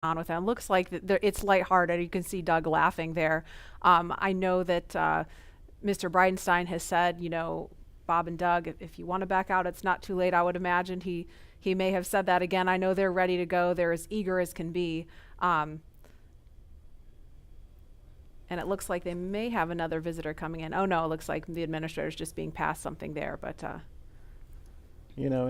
on with them. Looks like it's lighthearted. You can see Doug laughing there. I know that Mr. Bridenstine has said, Bob and Doug, if you want to back out, it's not too late. I would imagine he may have said that again. I know they're ready to go. They're as eager as can be. And it looks like they may have another visitor coming in. Oh no, it looks like the administrator's just being passed something there. But And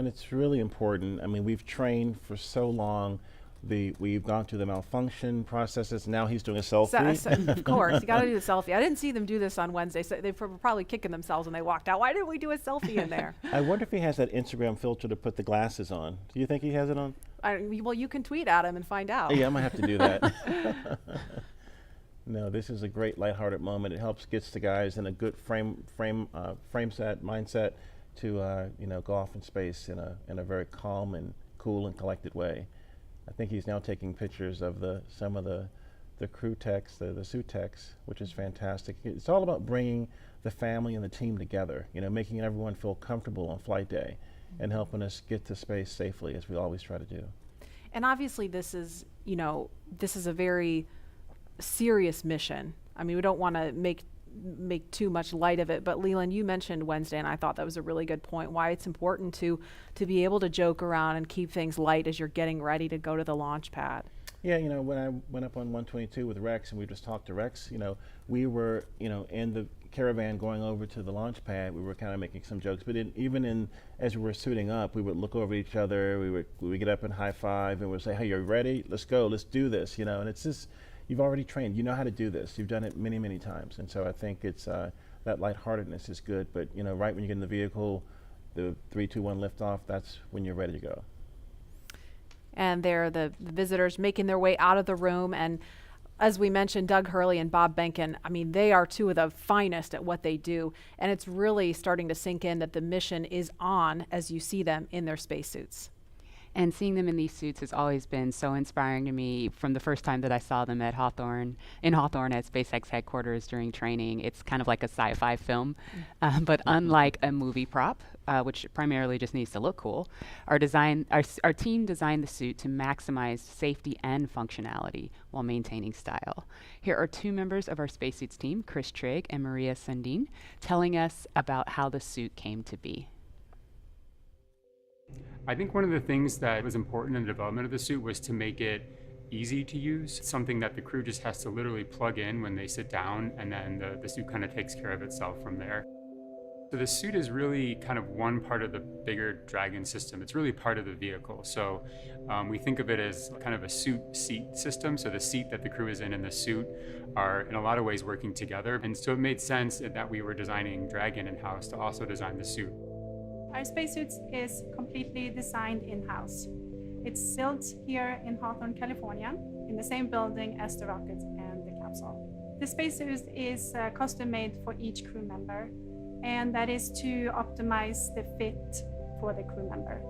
it's really important. I mean, we've trained for so long. We've gone through the malfunction processes. Now he's doing a selfie. of course, you got to do the selfie. I didn't see them do this on Wednesday, so they were probably kicking themselves when they walked out. Why didn't we do a selfie in there? I wonder if he has that Instagram filter to put the glasses on. Do you think he has it on? Well, you can tweet at him and find out. Yeah, I might have to do that. No, this is a great lighthearted moment. It helps gets the guys in a good mindset to go off in space in a very calm and cool and collected way. I think he's now taking pictures of some of the crew techs, the suit techs, which is fantastic. It's all about bringing the family and the team together, making everyone feel comfortable on flight day and helping us get to space safely, as we always try to do. And obviously this is a very serious mission. I mean, we don't want to make too much light of it, but Leland, you mentioned Wednesday, and I thought that was a really good point, why it's important to be able to joke around and keep things light as you're getting ready to go to the launch pad. Yeah, when I went up on 122 with Rex and we just talked to Rex, we were, in the caravan going over to the launch pad, we were kind of making some jokes, but as we were suiting up, we would look over each other, we would get up and high five and we'd say, hey, you're ready? Let's go, let's do this, and it's just, you've already trained, you know how to do this, you've done it many, many times, and so I think it's, that lightheartedness is good, but right when you get in the vehicle, the 3, 2, 1 liftoff, that's when you're ready to go. And they're the visitors making their way out of the room. And as we mentioned, Doug Hurley and Bob Behnken, I mean, they are two of the finest at what they do. And it's really starting to sink in that the mission is on as you see them in their spacesuits. And seeing them in these suits has always been so inspiring to me from the first time that I saw them in Hawthorne at SpaceX headquarters during training. It's kind of like a sci-fi film, but unlike a movie prop, which primarily just needs to look cool, our team designed the suit to maximize safety and functionality while maintaining style. Here are two members of our spacesuits team, Chris Trigg and Maria Sundin, telling us about how the suit came to be. I think one of the things that was important in the development of the suit was to make it easy to use, something that the crew just has to literally plug in when they sit down, and then the suit kind of takes care of itself from there. So the suit is really kind of one part of the bigger Dragon system. It's really part of the vehicle. So we think of it as kind of a suit-seat system. So the seat that the crew is in and the suit are in a lot of ways working together. And so it made sense that we were designing Dragon in-house to also design the suit. Our spacesuits is completely designed in-house. It's built here in Hawthorne, California, in the same building as the rocket and the capsule. The spacesuit is custom-made for each crew member, and that is to optimize the fit for the crew member.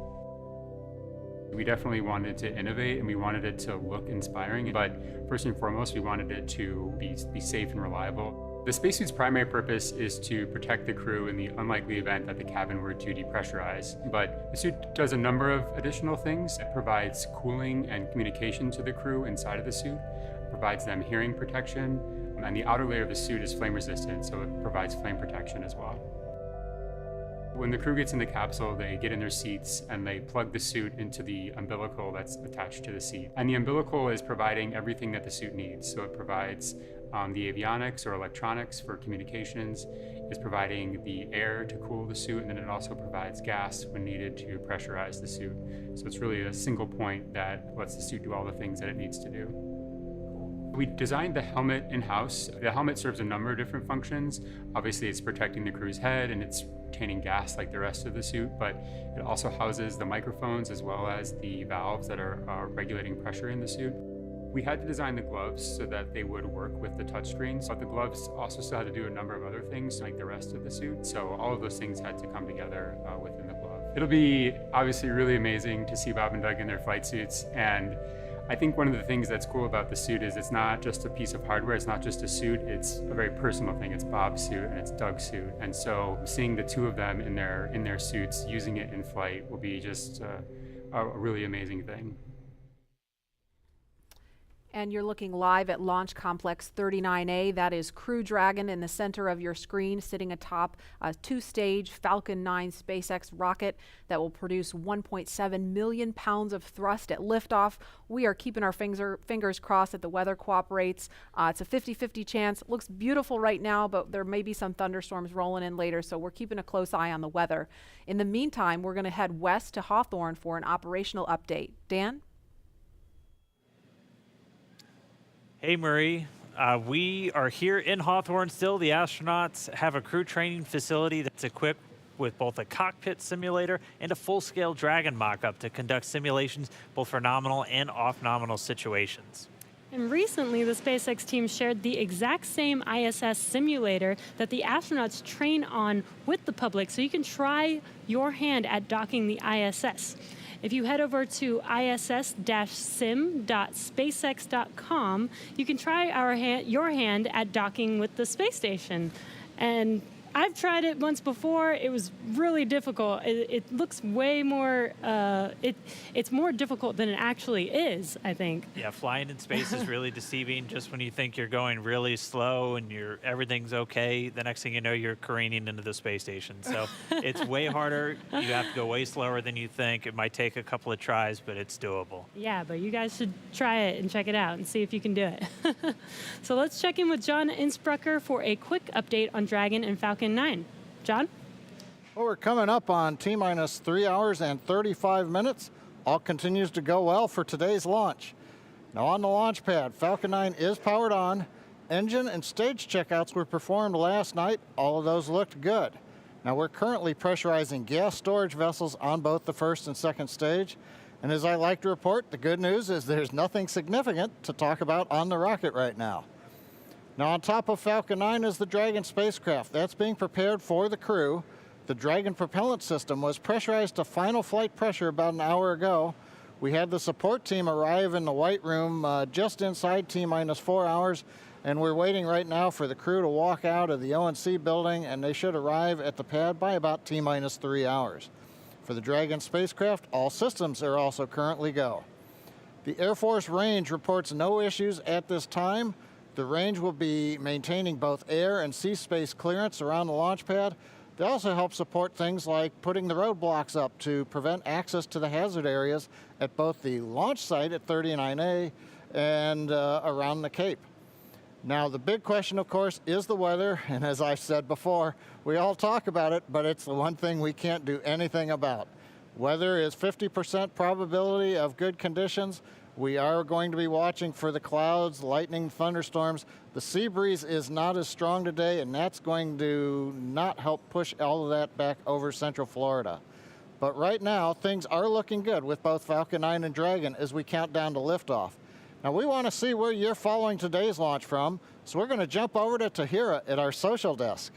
We definitely wanted to innovate, and we wanted it to look inspiring, but first and foremost, we wanted it to be safe and reliable. The spacesuit's primary purpose is to protect the crew in the unlikely event that the cabin were to depressurize. But the suit does a number of additional things. It provides cooling and communication to the crew inside of the suit. It provides them hearing protection, and the outer layer of the suit is flame resistant, so it provides flame protection as well. When the crew gets in the capsule, they get in their seats and they plug the suit into the umbilical that's attached to the seat. And the umbilical is providing everything that the suit needs. So it provides the avionics or electronics for communications, it's providing the air to cool the suit, and then it also provides gas when needed to pressurize the suit. So it's really a single point that lets the suit do all the things that it needs to do. We designed the helmet in-house. The helmet serves a number of different functions. Obviously, it's protecting the crew's head and it's retaining gas like the rest of the suit, but it also houses the microphones as well as the valves that are regulating pressure in the suit. We had to design the gloves so that they would work with the touchscreens, but the gloves also still had to do a number of other things like the rest of the suit. So all of those things had to come together within the glove. It'll be obviously really amazing to see Bob and Doug in their flight suits, and I think one of the things that's cool about the suit is it's not just a piece of hardware, it's not just a suit, it's a very personal thing. It's Bob's suit and it's Doug's suit. And so seeing the two of them in their suits, using it in flight will be just a really amazing thing. And you're looking live at Launch Complex 39A. That is Crew Dragon in the center of your screen, sitting atop a two-stage Falcon 9 SpaceX rocket that will produce 1.7 million pounds of thrust at liftoff. We are keeping our fingers crossed that the weather cooperates. It's a 50-50 chance. It looks beautiful right now, but there may be some thunderstorms rolling in later, so we're keeping a close eye on the weather. In the meantime, we're going to head west to Hawthorne for an operational update. Dan? Hey, Marie. We are here in Hawthorne still. The astronauts have a crew training facility that's equipped with both a cockpit simulator and a full-scale Dragon mock-up to conduct simulations both for nominal and off-nominal situations. And recently, the SpaceX team shared the exact same ISS simulator that the astronauts train on with the public, so you can try your hand at docking the ISS. If you head over to iss-sim.spacex.com, you can try your hand at docking with the space station. And I've tried it once before. It was really difficult. It looks way more, it's more difficult than it actually is, I think. Yeah, flying in space is really deceiving. Just when you think you're going really slow and everything's okay, the next thing you know, you're careening into the space station. So it's way harder. You have to go way slower than you think. It might take a couple of tries, but it's doable. Yeah, but you guys should try it and check it out and see if you can do it. So let's check in with John Innsbrucker for a quick update on Dragon and Falcon 9. John? Well, we're coming up on T-minus 3 hours and 35 minutes. All continues to go well for today's launch. Now on the launch pad, Falcon 9 is powered on. Engine and stage checkouts were performed last night. All of those looked good. Now we're currently pressurizing gas storage vessels on both the first and second stage. And as I like to report, the good news is there's nothing significant to talk about on the rocket right now. Now on top of Falcon 9 is the Dragon spacecraft. That's being prepared for the crew. The Dragon propellant system was pressurized to final flight pressure about an hour ago. We had the support team arrive in the White Room just inside T-minus 4 hours, and we're waiting right now for the crew to walk out of the ONC building, and they should arrive at the pad by about T-minus 3 hours. For the Dragon spacecraft, all systems are also currently go. The Air Force range reports no issues at this time. The range will be maintaining both air and sea space clearance around the launch pad. They also help support things like putting the roadblocks up to prevent access to the hazard areas at both the launch site at 39A and around the Cape. Now, the big question, of course, is the weather. And as I've said before, we all talk about it, but it's the one thing we can't do anything about. Weather is 50% probability of good conditions. We are going to be watching for the clouds, lightning, thunderstorms. The sea breeze is not as strong today, and that's going to not help push all of that back over Central Florida. But right now, things are looking good with both Falcon 9 and Dragon as we count down to liftoff. Now, we want to see where you're following today's launch from, so we're going to jump over to Tahira at our social desk.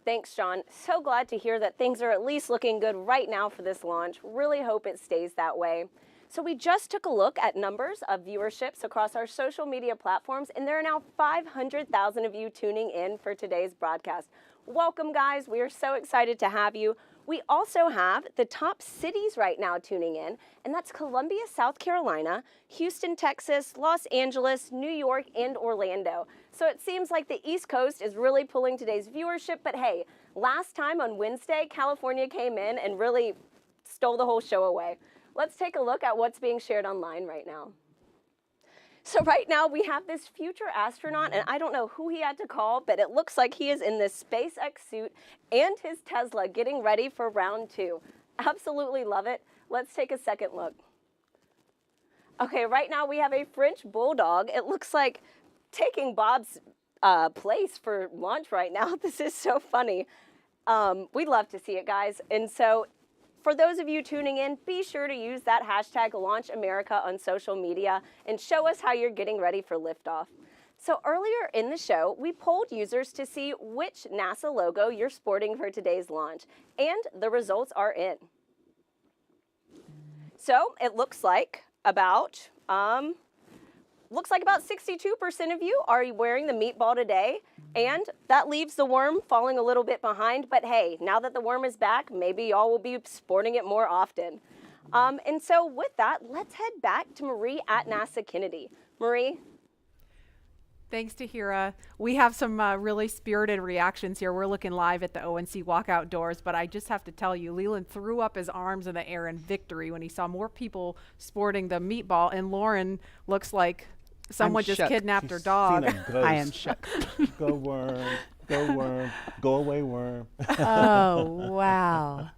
Thanks, John. So glad to hear that things are at least looking good right now for this launch. Really hope it stays that way. So we just took a look at numbers of viewerships across our social media platforms, and there are now 500,000 of you tuning in for today's broadcast. Welcome, guys. We are so excited to have you. We also have the top cities right now tuning in, and that's Columbia, South Carolina, Houston, Texas, Los Angeles, New York, and Orlando. So it seems like the East Coast is really pulling today's viewership, but hey, last time on Wednesday, California came in and really stole the whole show away. Let's take a look at what's being shared online right now. So right now we have this future astronaut, and I don't know who he had to call, but it looks like he is in this SpaceX suit and his Tesla getting ready for round 2. Absolutely love it. Let's take a second look. Okay, right now we have a French bulldog. It looks like taking Bob's place for launch right now. This is so funny. We'd love to see it, guys. And so for those of you tuning in, be sure to use that hashtag LaunchAmerica on social media and show us how you're getting ready for liftoff. So earlier in the show, we polled users to see which NASA logo you're sporting for today's launch, and the results are in. So it looks like about 62% of you are wearing the meatball today, and that leaves the worm falling a little bit behind. But hey, now that the worm is back, maybe y'all will be sporting it more often. And so with that, let's head back to Marie at NASA Kennedy. Marie? Thanks, Tahira. We have some really spirited reactions here. We're looking live at the ONC walkout doors, but I just have to tell you, Leland threw up his arms in the air in victory when he saw more people sporting the meatball, and Lauren looks like someone just shook. kidnapped her She's dog. seen a ghost. I am shook. Go worm, go worm, go away worm. Oh, wow.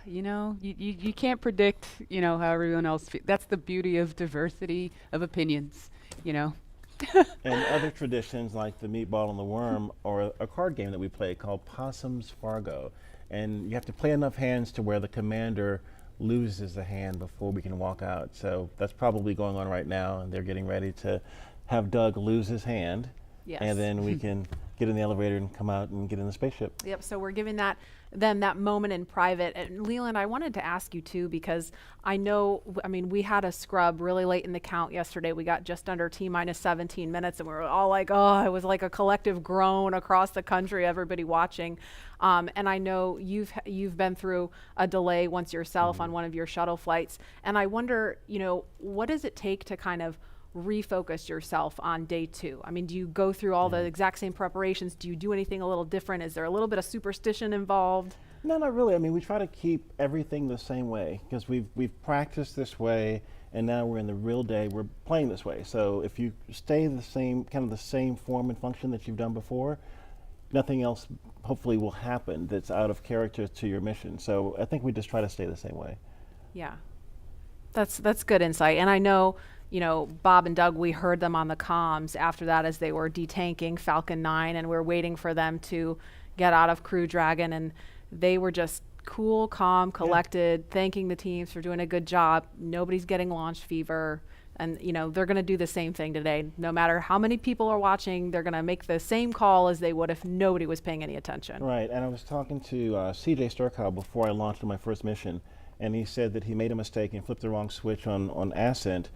You know, you can't predict, you know, how everyone else feels. That's the beauty of diversity of opinions, you know. And other traditions like the meatball and the worm, or a card game that we play called Possum's Fargo. And you have to play enough hands to where the commander loses a hand before we can walk out. So that's probably going on right now, and they're getting ready to have Doug lose his hand. Yes. And then we can get in the elevator and come out and get in the spaceship. Yep. So we're giving them that moment in private. And Leland, I wanted to ask you too, because I know, I mean, we had a scrub really late in the count yesterday. We got just under T-minus 17 minutes, and we were all like, oh, it was like a collective groan across the country, everybody watching. And I know you've been through a delay once yourself on one of your shuttle flights. And I wonder, you know, what does it take to kind of refocus yourself on day 2? I mean, do you go through all the exact same preparations? Do you do anything a little different? Is there a little bit of superstition involved? No, not really. I mean, we try to keep everything the same way because we've practiced this way, and now we're in the real day. We're playing this way. So if you stay the same, kind of the same form and function that you've done before, nothing else hopefully will happen that's out of character to your mission. So I think we just try to stay the same way. Yeah, that's good insight. And I know, you know, Bob and Doug, we heard them on the comms after that as they were detanking Falcon 9, and we're waiting for them to get out of Crew Dragon, and they were just cool, calm, collected, thanking the teams for doing a good job. Nobody's getting launch fever. And, you know, they're going to do the same thing today. No matter how many people are watching, they're going to make the same call as they would if nobody was paying any attention. Right, and I was talking to CJ Sturkow before I launched on my first mission, and he said that he made a mistake and flipped the wrong switch on Ascent,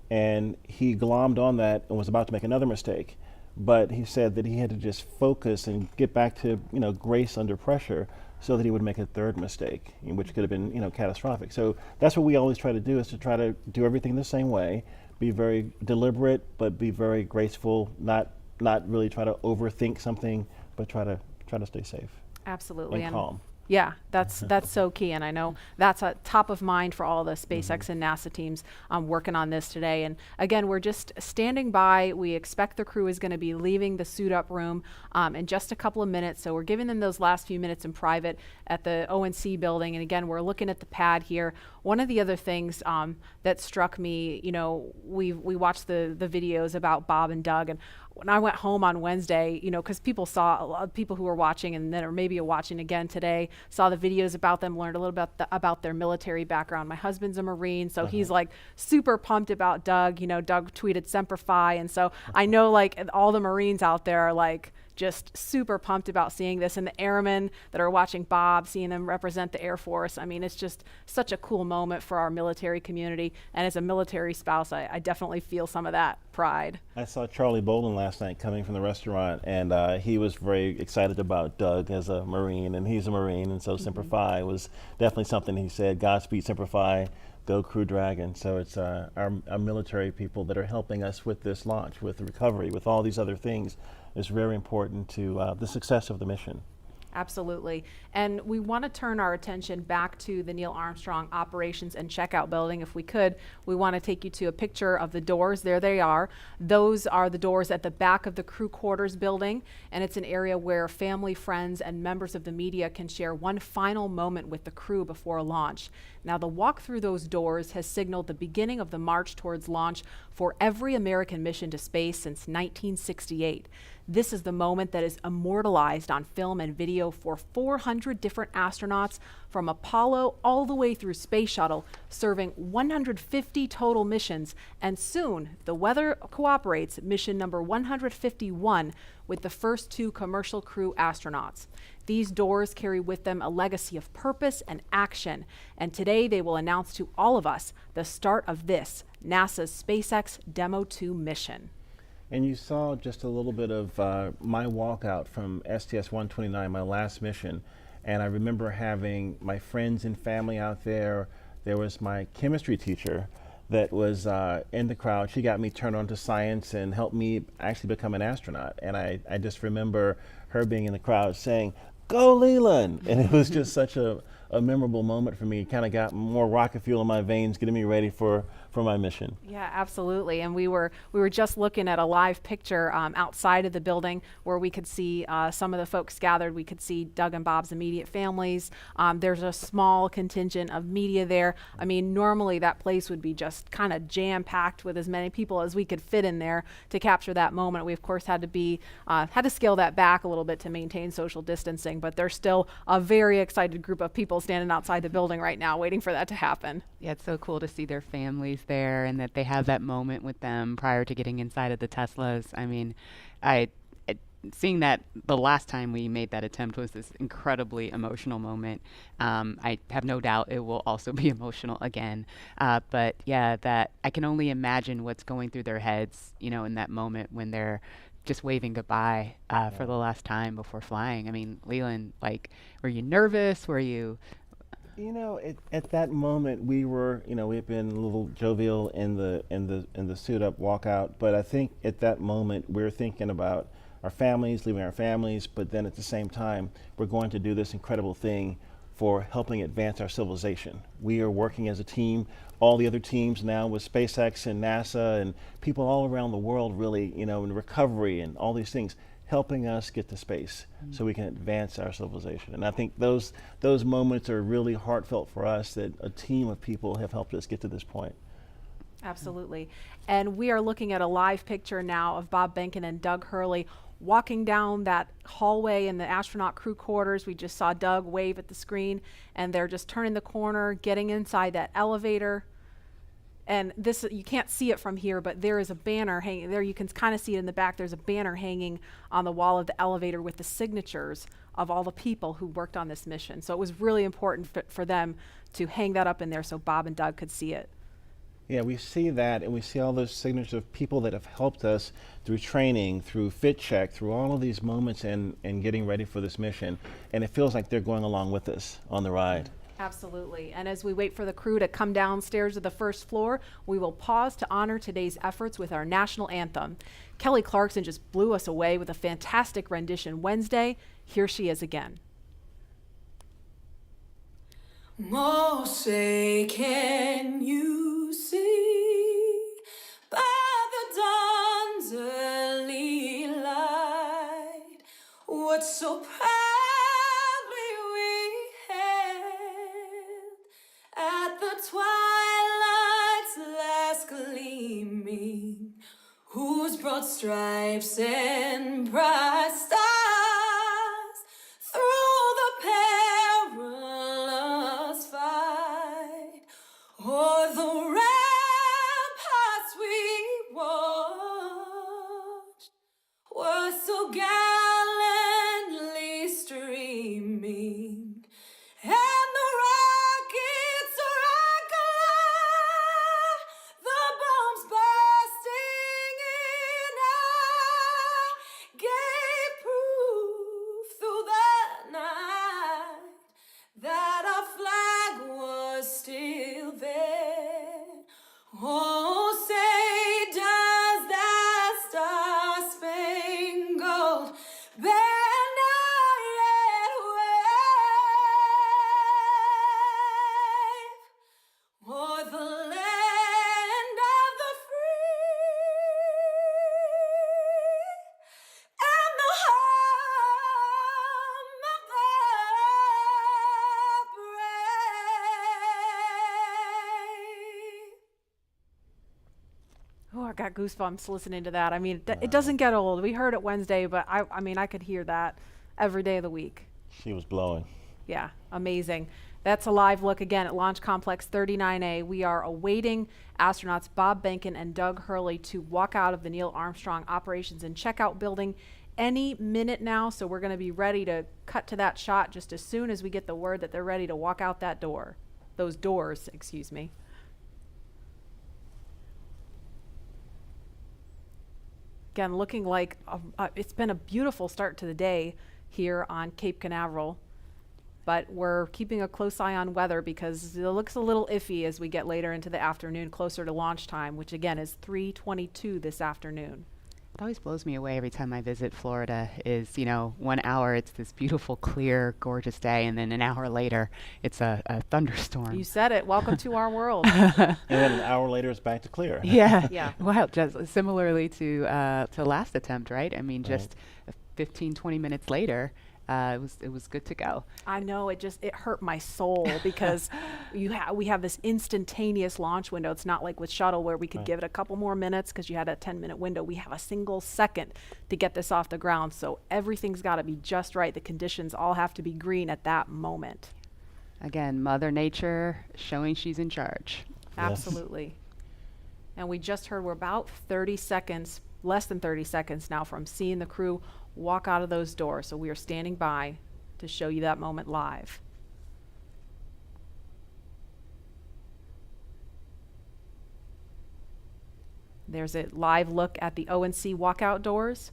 and he glommed on that and was about to make another mistake. But he said that he had to just focus and get back to, you know, grace under pressure so that he would make a third mistake, which could have been, you know, catastrophic. So that's what we always try to do, is to try to do everything the same way, be very deliberate, but be very graceful, not really try to overthink something, but try to stay safe. Absolutely. And calm. Yeah, that's so key, and I know that's a top of mind for all the SpaceX and NASA teams working on this today. And again, we're just standing by. We expect the crew is going to be leaving the suit up room in just a couple of minutes, so we're giving them those last few minutes in private at the ONC building. And again, we're looking at the pad here. One of the other things that struck me, you know, we watched the videos about Bob and Doug, and when I went home on Wednesday, you know, because people saw, a lot of people who were watching and then, or maybe watching again today, saw the videos about them, learned a little bit about their military background. My husband's a Marine, so he's like super pumped about Doug. You know, Doug tweeted Semper Fi, and so I know like all the Marines out there are like just super pumped about seeing this, and the airmen that are watching Bob, seeing them represent the Air Force. I mean, it's just such a cool moment for our military community, and as a military spouse, I definitely feel some of that pride. I saw Charlie Bolden last night coming from the restaurant, and he was very excited about Doug as a Marine, and he's a Marine, and so Semper Fi was definitely something he said. Godspeed, Semper Fi, go Crew Dragon. So it's our military people that are helping us with this launch, with the recovery, with all these other things, is very important to the success of the mission. Absolutely. And we want to turn our attention back to the Neil Armstrong Operations and Checkout Building. If we could, we want to take you to a picture of the doors. There they are. Those are the doors at the back of the crew quarters building, and it's an area where family, friends, and members of the media can share one final moment with the crew before launch. Now, the walk through those doors has signaled the beginning of the march towards launch for every American mission to space since 1968. This is the moment that is immortalized on film and video for 400 different astronauts from Apollo all the way through Space Shuttle, serving 150 total missions, and soon, if the weather cooperates, mission number 151 with the first 2 commercial crew astronauts. These doors carry with them a legacy of purpose and action, and today they will announce to all of us the start of this, NASA's SpaceX Demo 2 mission. And you saw just a little bit of my walkout from STS-129, my last mission. And I remember having my friends and family out there, there was my chemistry teacher that was in the crowd. She got me turned on to science and helped me actually become an astronaut. And I just remember her being in the crowd saying, "Go Leland!" And it was just such a memorable moment for me. It kind of got more rocket fuel in my veins, getting me ready for my mission. Yeah, absolutely. And we were just looking at a live picture outside of the building where we could see some of the folks gathered. We could see Doug and Bob's immediate families. There's a small contingent of media there. I mean, normally that place would be just kind of jam-packed with as many people as we could fit in there to capture that moment. We of course had to scale that back a little bit to maintain social distancing, but there's still a very excited group of people standing outside the building right now waiting for that to happen. Yeah, it's so cool to see their families there and that they have that moment with them prior to getting inside of the Teslas. I mean, seeing that the last time we made that attempt was this incredibly emotional moment. I have no doubt it will also be emotional again. But yeah, that I can only imagine what's going through their heads, in that moment when they're just waving goodbye for the last time before flying. I mean, Leland, were you nervous? Were you? At that moment, we were, we had been a little jovial in the suit-up walkout, but I think at that moment we're thinking about our families, leaving our families, but then at the same time, we're going to do this incredible thing for helping advance our civilization. We are working as a team, all the other teams now with SpaceX and NASA and people all around the world really, in recovery and all these things, helping us get to space so we can advance our civilization. And I think those moments are really heartfelt for us, that a team of people have helped us get to this point. Absolutely. And we are looking at a live picture now of Bob Behnken and Doug Hurley walking down that hallway in the astronaut crew quarters. We just saw Doug wave at the screen, and they're just turning the corner, getting inside that elevator. And this, you can't see it from here, but there is a banner hanging there. You can kind of see it in the back. There's a banner hanging on the wall of the elevator with the signatures of all the people who worked on this mission. So it was really important for them to hang that up in there so Bob and Doug could see it. Yeah, we see that, and we see all those signatures of people that have helped us through training, through fit check, through all of these moments and getting ready for this mission. And it feels like they're going along with us on the ride. Absolutely. And as we wait for the crew to come downstairs to the first floor, we will pause to honor today's efforts with our national anthem. Kelly Clarkson just blew us away with a fantastic rendition Wednesday. Here she is again. Oh, say, can you see by the dawn's early light what so proudly we hailed at the twilight's last gleaming, whose broad stripes and bright stars through the perilous fight o'er the ramparts we watched were so gallantly streaming, and the rockets regular, the bombs bursting in air, gave proof through the night that our flag was still there. Oh, say does that star-spangled banner yet wave o'er the land of the free and the home of the brave? Oh, I got goosebumps listening to that. I mean, it doesn't get old. We heard it Wednesday, but I mean, I could hear that every day of the week. She was blowing. Yeah, amazing. That's a live look again at Launch Complex 39A. We are awaiting astronauts Bob Behnken and Doug Hurley to walk out of the Neil Armstrong Operations and Checkout Building any minute now. So we're going to be ready to cut to that shot just as soon as we get the word that they're ready to walk out that door. Those doors, excuse me. Again, looking like it's been a beautiful start to the day here on Cape Canaveral. but we're keeping a close eye on weather because it looks a little iffy as we get later into the afternoon, closer to launch time, which again is 3:22 this afternoon. It always blows me away every time I visit Florida is, 1 hour it's this beautiful, clear, gorgeous day, and then an hour later it's a thunderstorm. You said it. Welcome to our world. And then an hour later, it's back to clear. Yeah. Yeah. Wow. Just similarly to last attempt, right? I mean, just 15, 20 minutes later, it was good to go. I know, it hurt my soul because we have this instantaneous launch window. It's not like with shuttle where we could give it a couple more minutes because you had a 10-minute window. We have a single second to get this off the ground. So everything's got to be just right. The conditions all have to be green at that moment. Again, Mother Nature showing she's in charge. Absolutely. And we just heard we're about 30 seconds, less than 30 seconds now from seeing the crew walk out of those doors. So we are standing by to show you that moment live. There's a live look at the ONC walkout doors.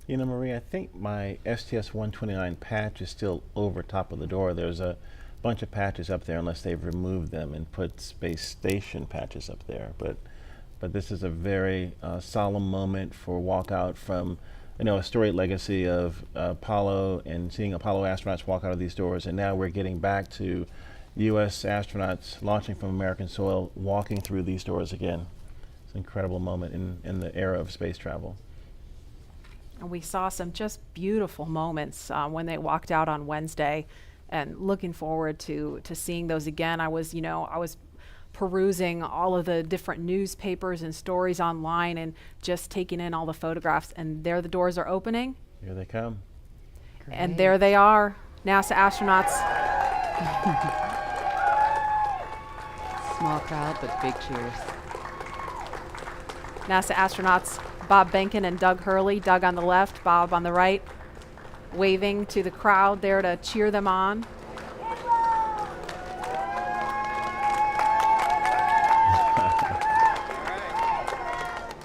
You know, Marie, I think my STS-129 patch is still over top of the door. There's a bunch of patches up there unless they've removed them and put space station patches up there. But this is a very solemn moment for walkout from, a storied legacy of Apollo and seeing Apollo astronauts walk out of these doors. And now we're getting back to U.S. astronauts launching from American soil, walking through these doors again. It's an incredible moment in the era of space travel. And we saw some just beautiful moments when they walked out on Wednesday, and looking forward to seeing those again. I was perusing all of the different newspapers and stories online and just taking in all the photographs, and there the doors are opening. Here they come. And there they are, NASA astronauts. Small crowd, but big cheers. NASA astronauts Bob Behnken and Doug Hurley, Doug on the left, Bob on the right, waving to the crowd there to cheer them on.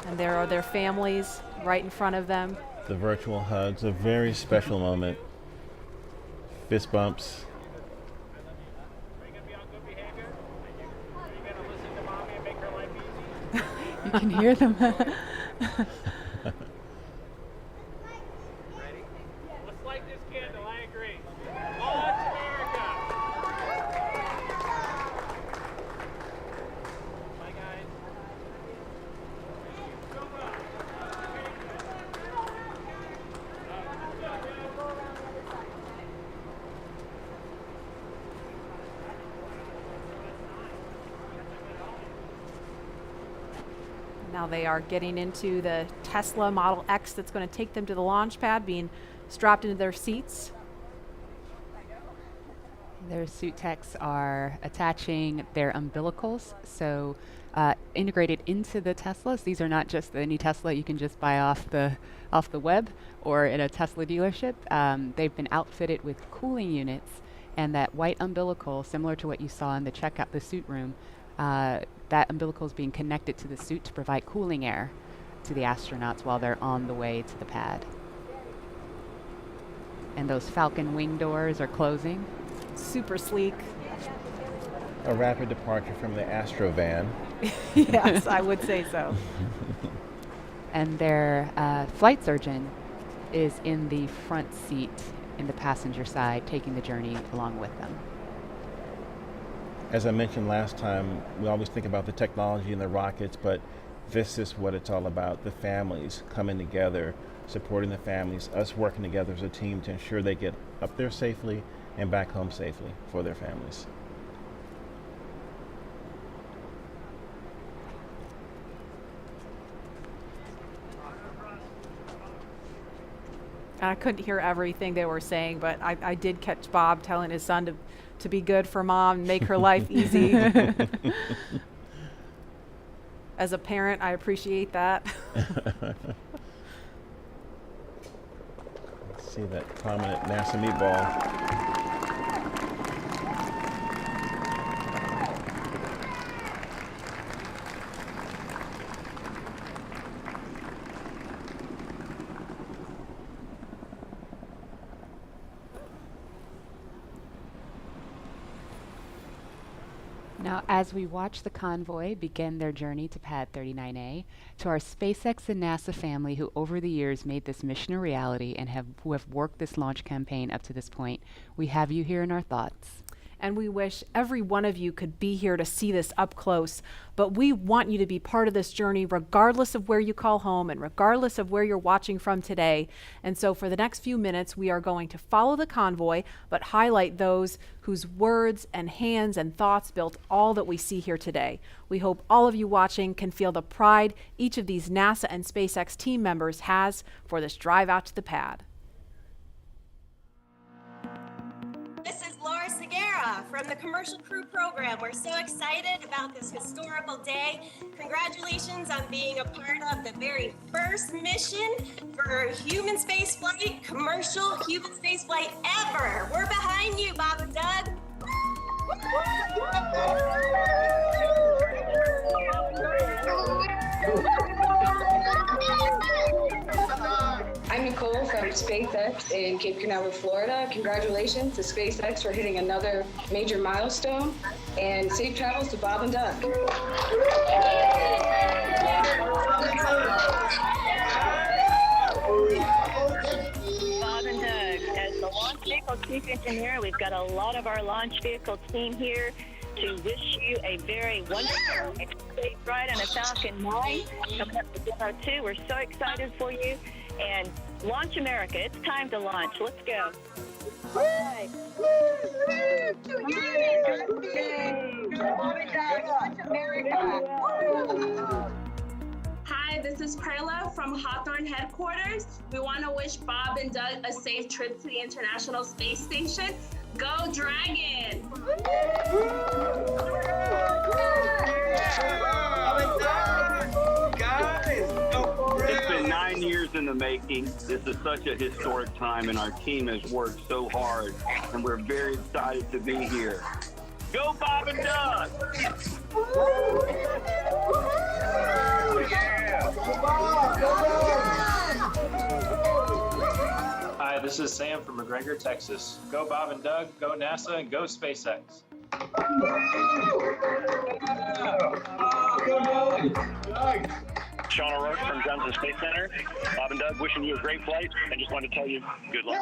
And there are their families right in front of them. The virtual hugs, a very special moment. Fist bumps. You can hear them. Let's light this candle, I agree. Launch America! Bye, guys. Now they are getting into the Tesla Model X that's going to take them to the launch pad, being strapped into their seats. Their suit techs are attaching their umbilicals, so integrated into the Teslas. These are not just any Tesla you can just buy off the web or in a Tesla dealership. They've been outfitted with cooling units, and that white umbilical, similar to what you saw in the suit room, that umbilical is being connected to the suit to provide cooling air to the astronauts while they're on the way to the pad. And those Falcon wing doors are closing. Super sleek. A rapid departure from the Astrovan. Yes, I would say so. And their flight surgeon is in the front seat in the passenger side, taking the journey along with them. As I mentioned last time, we always think about the technology and the rockets, but this is what it's all about. The families coming together, supporting the families, us working together as a team to ensure they get up there safely and back home safely for their families. I couldn't hear everything they were saying, but I did catch Bob telling his son to be good for mom, make her life easy. As a parent, I appreciate that. Let's see that prominent NASA meatball. Now, as we watch the convoy begin their journey to Pad 39A, to our SpaceX and NASA family who over the years made this mission a reality and who have worked this launch campaign up to this point, we have you here in our thoughts. And we wish every one of you could be here to see this up close. But we want you to be part of this journey regardless of where you call home and regardless of where you're watching from today. And so for the next few minutes, we are going to follow the convoy, but highlight those whose words and hands and thoughts built all that we see here today. We hope all of you watching can feel the pride each of these NASA and SpaceX team members has for this drive out to the pad. This is Laura Segura from the Commercial Crew Program. We're so excited about this historical day. Congratulations on being a part of the very first mission for human spaceflight, commercial human spaceflight ever. We're behind you, Bob and Doug. I'm Nicole from SpaceX in Cape Canaveral, Florida. Congratulations to SpaceX for hitting another major milestone, and safe travels to Bob and Doug. Bob and Doug, as the launch vehicle chief engineer, we've got a lot of our launch vehicle team here to wish you a very wonderful and safe ride on a Falcon 9 coming up to Demo 2. We're so excited for you. And launch America. It's time to launch. Let's go. Hi. Hi, this is Perla from Hawthorne headquarters. We want to wish Bob and Doug a safe trip to the International Space Station. Go Dragon! It's been 9 years in the making. This is such a historic time, and our team has worked so hard, and we're very excited to be here. Go Bob and Doug! Hi, this is Sam from McGregor, Texas. Go Bob and Doug, go NASA, and go SpaceX. Sean O'Rourke from Johnson Space Center. Bob and Doug, wishing you a great flight. I just wanted to tell you good luck.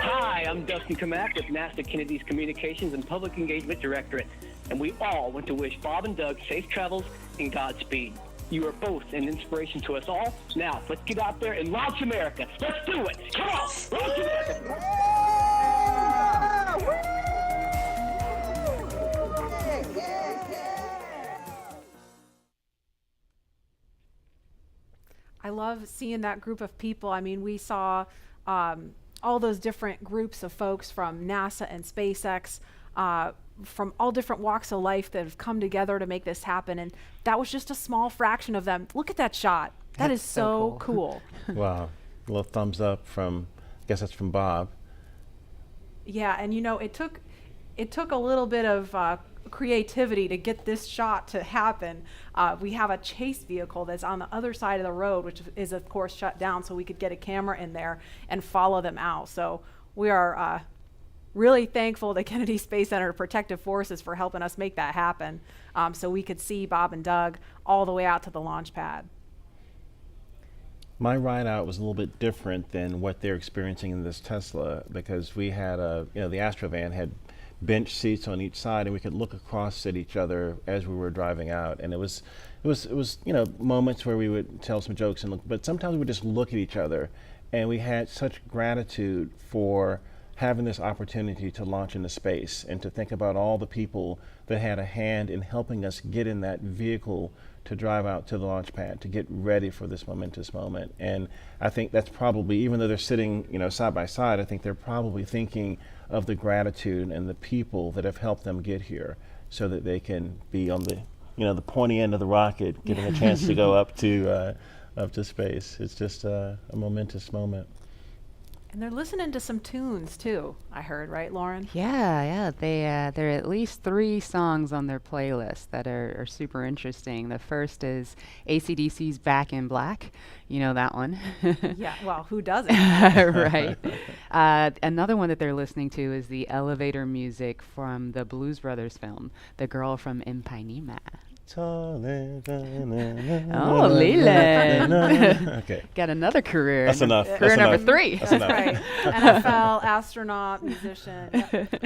Hi, I'm Dustin Kamak with NASA Kennedy's Communications and Public Engagement Directorate, and we all want to wish Bob and Doug safe travels and Godspeed. You are both an inspiration to us all. Now, let's get out there and launch America. Let's do it. Come on, launch America. I love seeing that group of people. I mean, we saw all those different groups of folks from NASA and SpaceX, from all different walks of life that have come together to make this happen. And that was just a small fraction of them. Look at that shot. That is so cool. Wow. A little thumbs up from, I guess that's from Bob. Yeah, and you know, it took a little bit of creativity to get this shot to happen. We have a chase vehicle that's on the other side of the road, which is of course shut down, so we could get a camera in there and follow them out. So we are really thankful to Kennedy Space Center Protective Forces for helping us make that happen, so we could see Bob and Doug all the way out to the launch pad. My ride out was a little bit different than what they're experiencing in this Tesla, because we had the Astrovan had bench seats on each side, and we could look across at each other as we were driving out. And it was moments where we would tell some jokes and look, but sometimes we would just look at each other, and we had such gratitude for having this opportunity to launch into space and to think about all the people that had a hand in helping us get in that vehicle to drive out to the launch pad, to get ready for this momentous moment. And I think that's probably, even though they're sitting, side by side, I think they're probably thinking of the gratitude and the people that have helped them get here, so that they can be on the, the pointy end of the rocket, getting a chance to go up to space. It's just a momentous moment. And they're listening to some tunes too, I heard, right, Lauren? Yeah. There are at least 3 songs on their playlist that are super interesting. The first is AC/DC's Back in Black. You know that one. Yeah, well, who doesn't? Right. Another one that they're listening to is the elevator music from the Blues Brothers film, The Girl from Ipanema. Oh, Leland. Okay. Got another career. That's enough. Career That's number enough. 3. That's That's enough. right. NFL, astronaut, musician. Yep.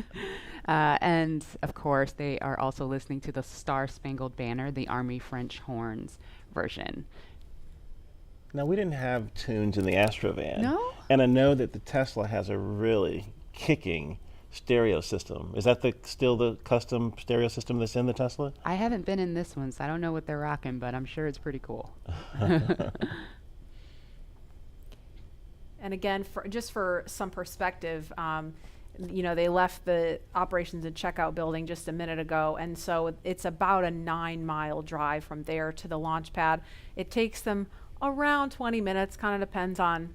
And of course, they are also listening to the Star Spangled Banner, the Army French Horns version. Now, we didn't have tunes in the Astrovan. No? And I know that the Tesla has a really kicking stereo system. Is that still the custom stereo system that's in the Tesla? I haven't been in this one, so I don't know what they're rocking, but I'm sure it's pretty cool. And again, just for some perspective, they left the operations and checkout building just a minute ago, and so it's about a 9-mile drive from there to the launch pad. It takes them around 20 minutes, kind of depends on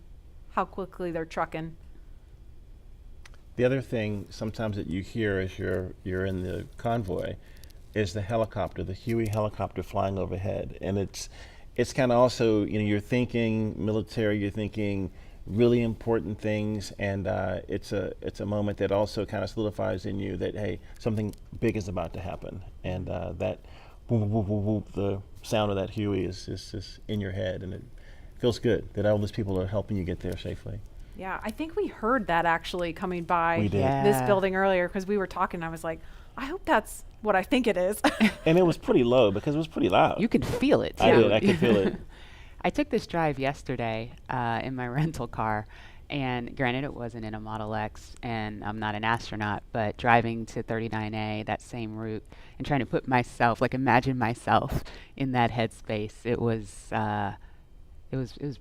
how quickly they're trucking. The other thing sometimes that you hear as you're in the convoy is the helicopter, the Huey helicopter flying overhead, and it's kind of also, you're thinking military, you're thinking really important things, and it's a moment that also kind of solidifies in you that, hey, something big is about to happen, and that whoop, whoop, whoop, whoop, the sound of that Huey is just in your head, and it feels good that all those people are helping you get there safely. Yeah, I think we heard that actually coming by We did. this building earlier because we were talking. I was like, I hope that's what I think it is. And it was pretty low because it was pretty loud. You could feel it, too. I did. I could feel it. I took this drive yesterday in my rental car, and granted it wasn't in a Model X, and I'm not an astronaut, but driving to 39A, that same route, and trying to imagine myself in that headspace, it was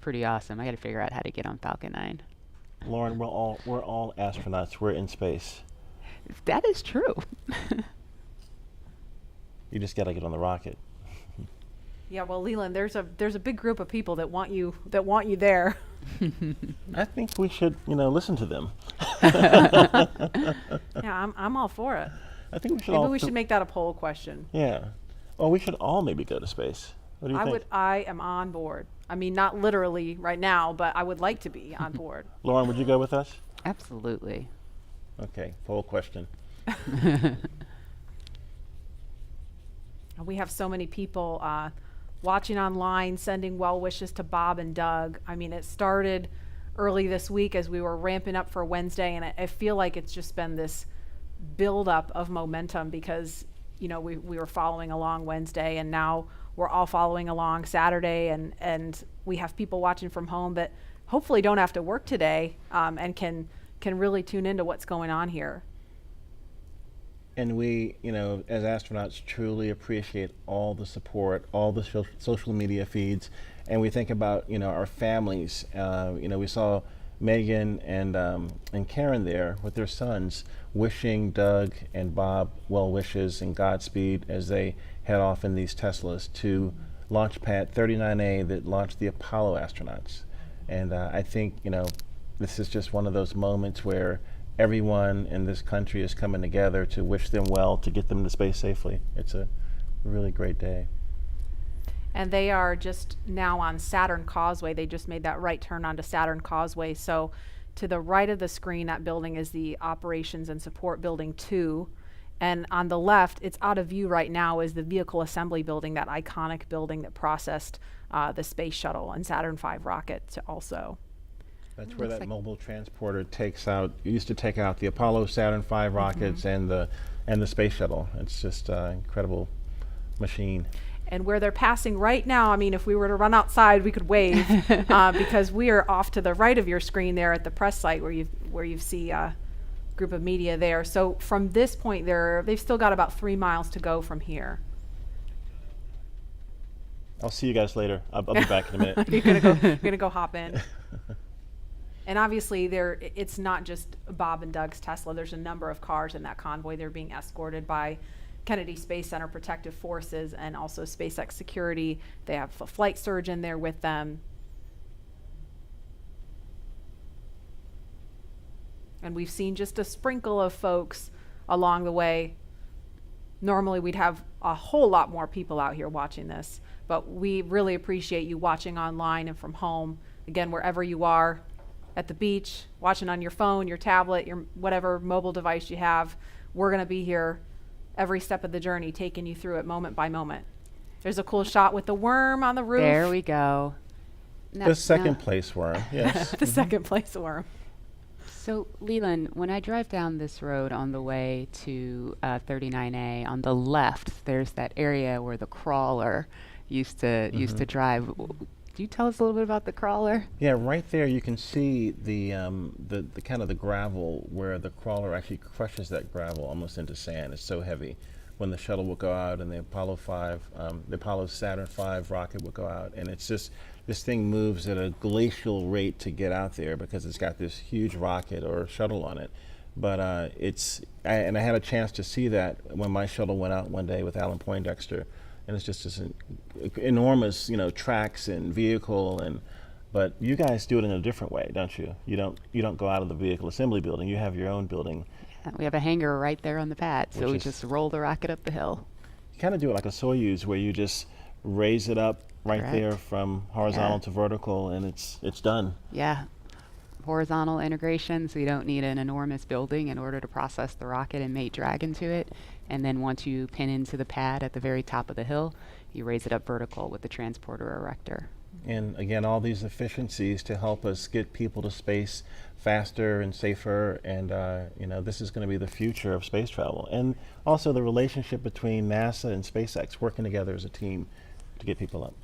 pretty awesome. I got to figure out how to get on Falcon 9. Lauren, we're all astronauts. We're in space. That is true. You just got to get on the rocket. Yeah, well, Leland, there's a big group of people that want you there. I think we should, listen to them. Yeah, I'm all for it. I think we should. Maybe we should make that a poll question. Yeah. Well, we should all maybe go to space. What do you think? I am on board. I mean, not literally right now, but I would like to be on board. Lauren, would you go with us? Absolutely. Okay, poll question. We have so many people watching online, sending well wishes to Bob and Doug. I mean, it started early this week as we were ramping up for Wednesday, and I feel like it's just been this buildup of momentum because, we were following along Wednesday, and now we're all following along Saturday, and we have people watching from home that hopefully don't have to work today and can really tune into what's going on here. And we, as astronauts, truly appreciate all the support, all the social media feeds, and we think about, our families. We saw Megan and Karen there with their sons, wishing Doug and Bob well wishes and Godspeed as they head off in these Teslas to launch pad 39A that launched the Apollo astronauts. And I think, this is just one of those moments where everyone in this country is coming together to wish them well, to get them to space safely. It's a really great day. And they are just now on Saturn Causeway. They just made that right turn onto Saturn Causeway. So to the right of the screen, that building is the Operations and Support Building 2. And on the left, it's out of view right now, is the Vehicle Assembly Building, that iconic building that processed the Space Shuttle and Saturn V rocket also. That's where that mobile transporter used to take out the Apollo, Saturn V rockets and the Space Shuttle. It's just an incredible machine. And where they're passing right now, I mean, if we were to run outside, we could wave because we are off to the right of your screen there at the press site where you see a group of media there. So from this point they've still got about 3 miles to go from here. I'll see you guys later. I'll be back in a minute. You're gonna go hop in. And obviously it's not just Bob and Doug's Tesla. There's a number of cars in that convoy. They're being escorted by Kennedy Space Center Protective Forces and also SpaceX Security. They have a flight surgeon there with them. And we've seen just a sprinkle of folks along the way. Normally we'd have a whole lot more people out here watching this, but we really appreciate you watching online and from home. Again, wherever you are, at the beach, watching on your phone, your tablet, your whatever mobile device you have, we're going to be here every step of the journey, taking you through it moment by moment. There's a cool shot with the worm on the roof. There we go. The second place worm, yes. The second place worm. So, Leland, when I drive down this road on the way to 39A, on the left, there's that area where the crawler used to drive. Do you tell us a little bit about the crawler? Yeah, right there you can see the kind of the gravel where the crawler actually crushes that gravel almost into sand. It's so heavy. When the shuttle will go out and the Apollo Saturn V rocket will go out, and it's just, this thing moves at a glacial rate to get out there because it's got this huge rocket or shuttle on it. But I had a chance to see that when my shuttle went out one day with Alan Poindexter. And it's just this enormous, tracks and vehicle, but you guys do it in a different way, don't you? You don't go out of the vehicle assembly building. You have your own building. Yeah, we have a hangar right there on the pad, so we just roll the rocket up the hill. You kind of do it like a Soyuz, where you just raise it up right there from horizontal to vertical, and it's done. Yeah. Horizontal integration, so you don't need an enormous building in order to process the rocket and mate drag into it. And then once you pin into the pad at the very top of the hill, you raise it up vertical with the transporter erector. And again, all these efficiencies to help us get people to space faster and safer, and this is going to be the future of space travel. And also the relationship between NASA and SpaceX working together as a team to get people up.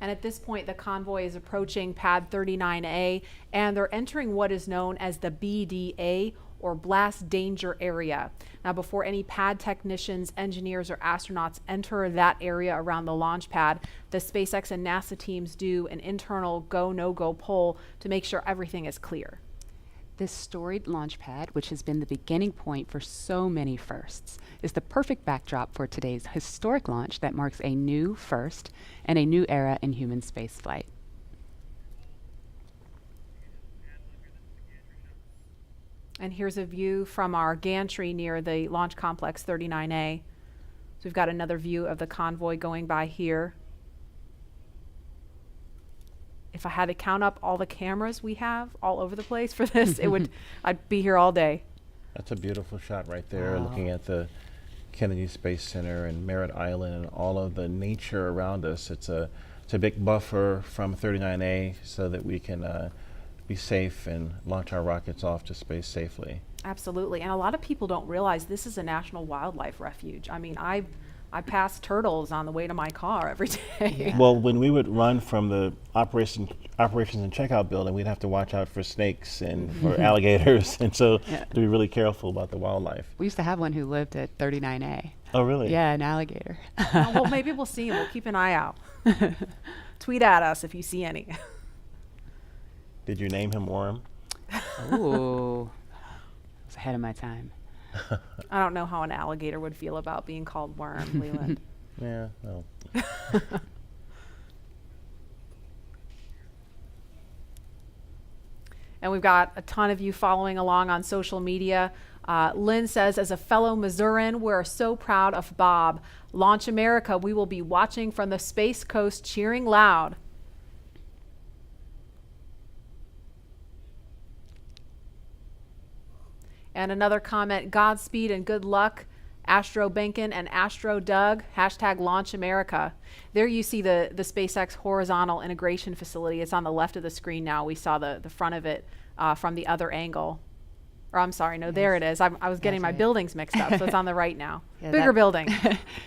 And at this point, the convoy is approaching pad 39A, and they're entering what is known as the BDA, or blast danger area. Now, before any pad technicians, engineers, or astronauts enter that area around the launch pad, the SpaceX and NASA teams do an internal go, no-go poll to make sure everything is clear. This storied launch pad, which has been the beginning point for so many firsts, is the perfect backdrop for today's historic launch that marks a new first and a new era in human spaceflight. And here's a view from our gantry near the Launch Complex 39A. So we've got another view of the convoy going by here. If I had to count up all the cameras we have all over the place for this, I'd be here all day. That's a beautiful shot right there, looking at the Kennedy Space Center and Merritt Island and all of the nature around us. It's a big buffer from 39A so that we can be safe and launch our rockets off to space safely. Absolutely. And a lot of people don't realize this is a national wildlife refuge. I mean, I pass turtles on the way to my car every day. Yeah. Well, when we would run from the operations and checkout building, we'd have to watch out for snakes and for alligators, and so to be really careful about the wildlife. We used to have one who lived at 39A. Oh, really? Yeah, an alligator. Oh, well, maybe we'll see him. We'll keep an eye out. Tweet at us if you see any. Did you name him Worm? Ooh, I was ahead of my time. I don't know how an alligator would feel about being called Worm, Leland. Yeah, no. And we've got a ton of you following along on social media. Lynn says, as a fellow Missourian, we're so proud of Bob. Launch America, we will be watching from the Space Coast, cheering loud. And another comment, Godspeed and good luck, Astro Benkin and Astro Doug, # Launch America. There you see the SpaceX horizontal integration facility. It's on the left of the screen now. We saw the front of it from the other angle. Or I'm sorry, no, there it is. I was getting my buildings mixed up, so it's on the right now. Yeah, Bigger building.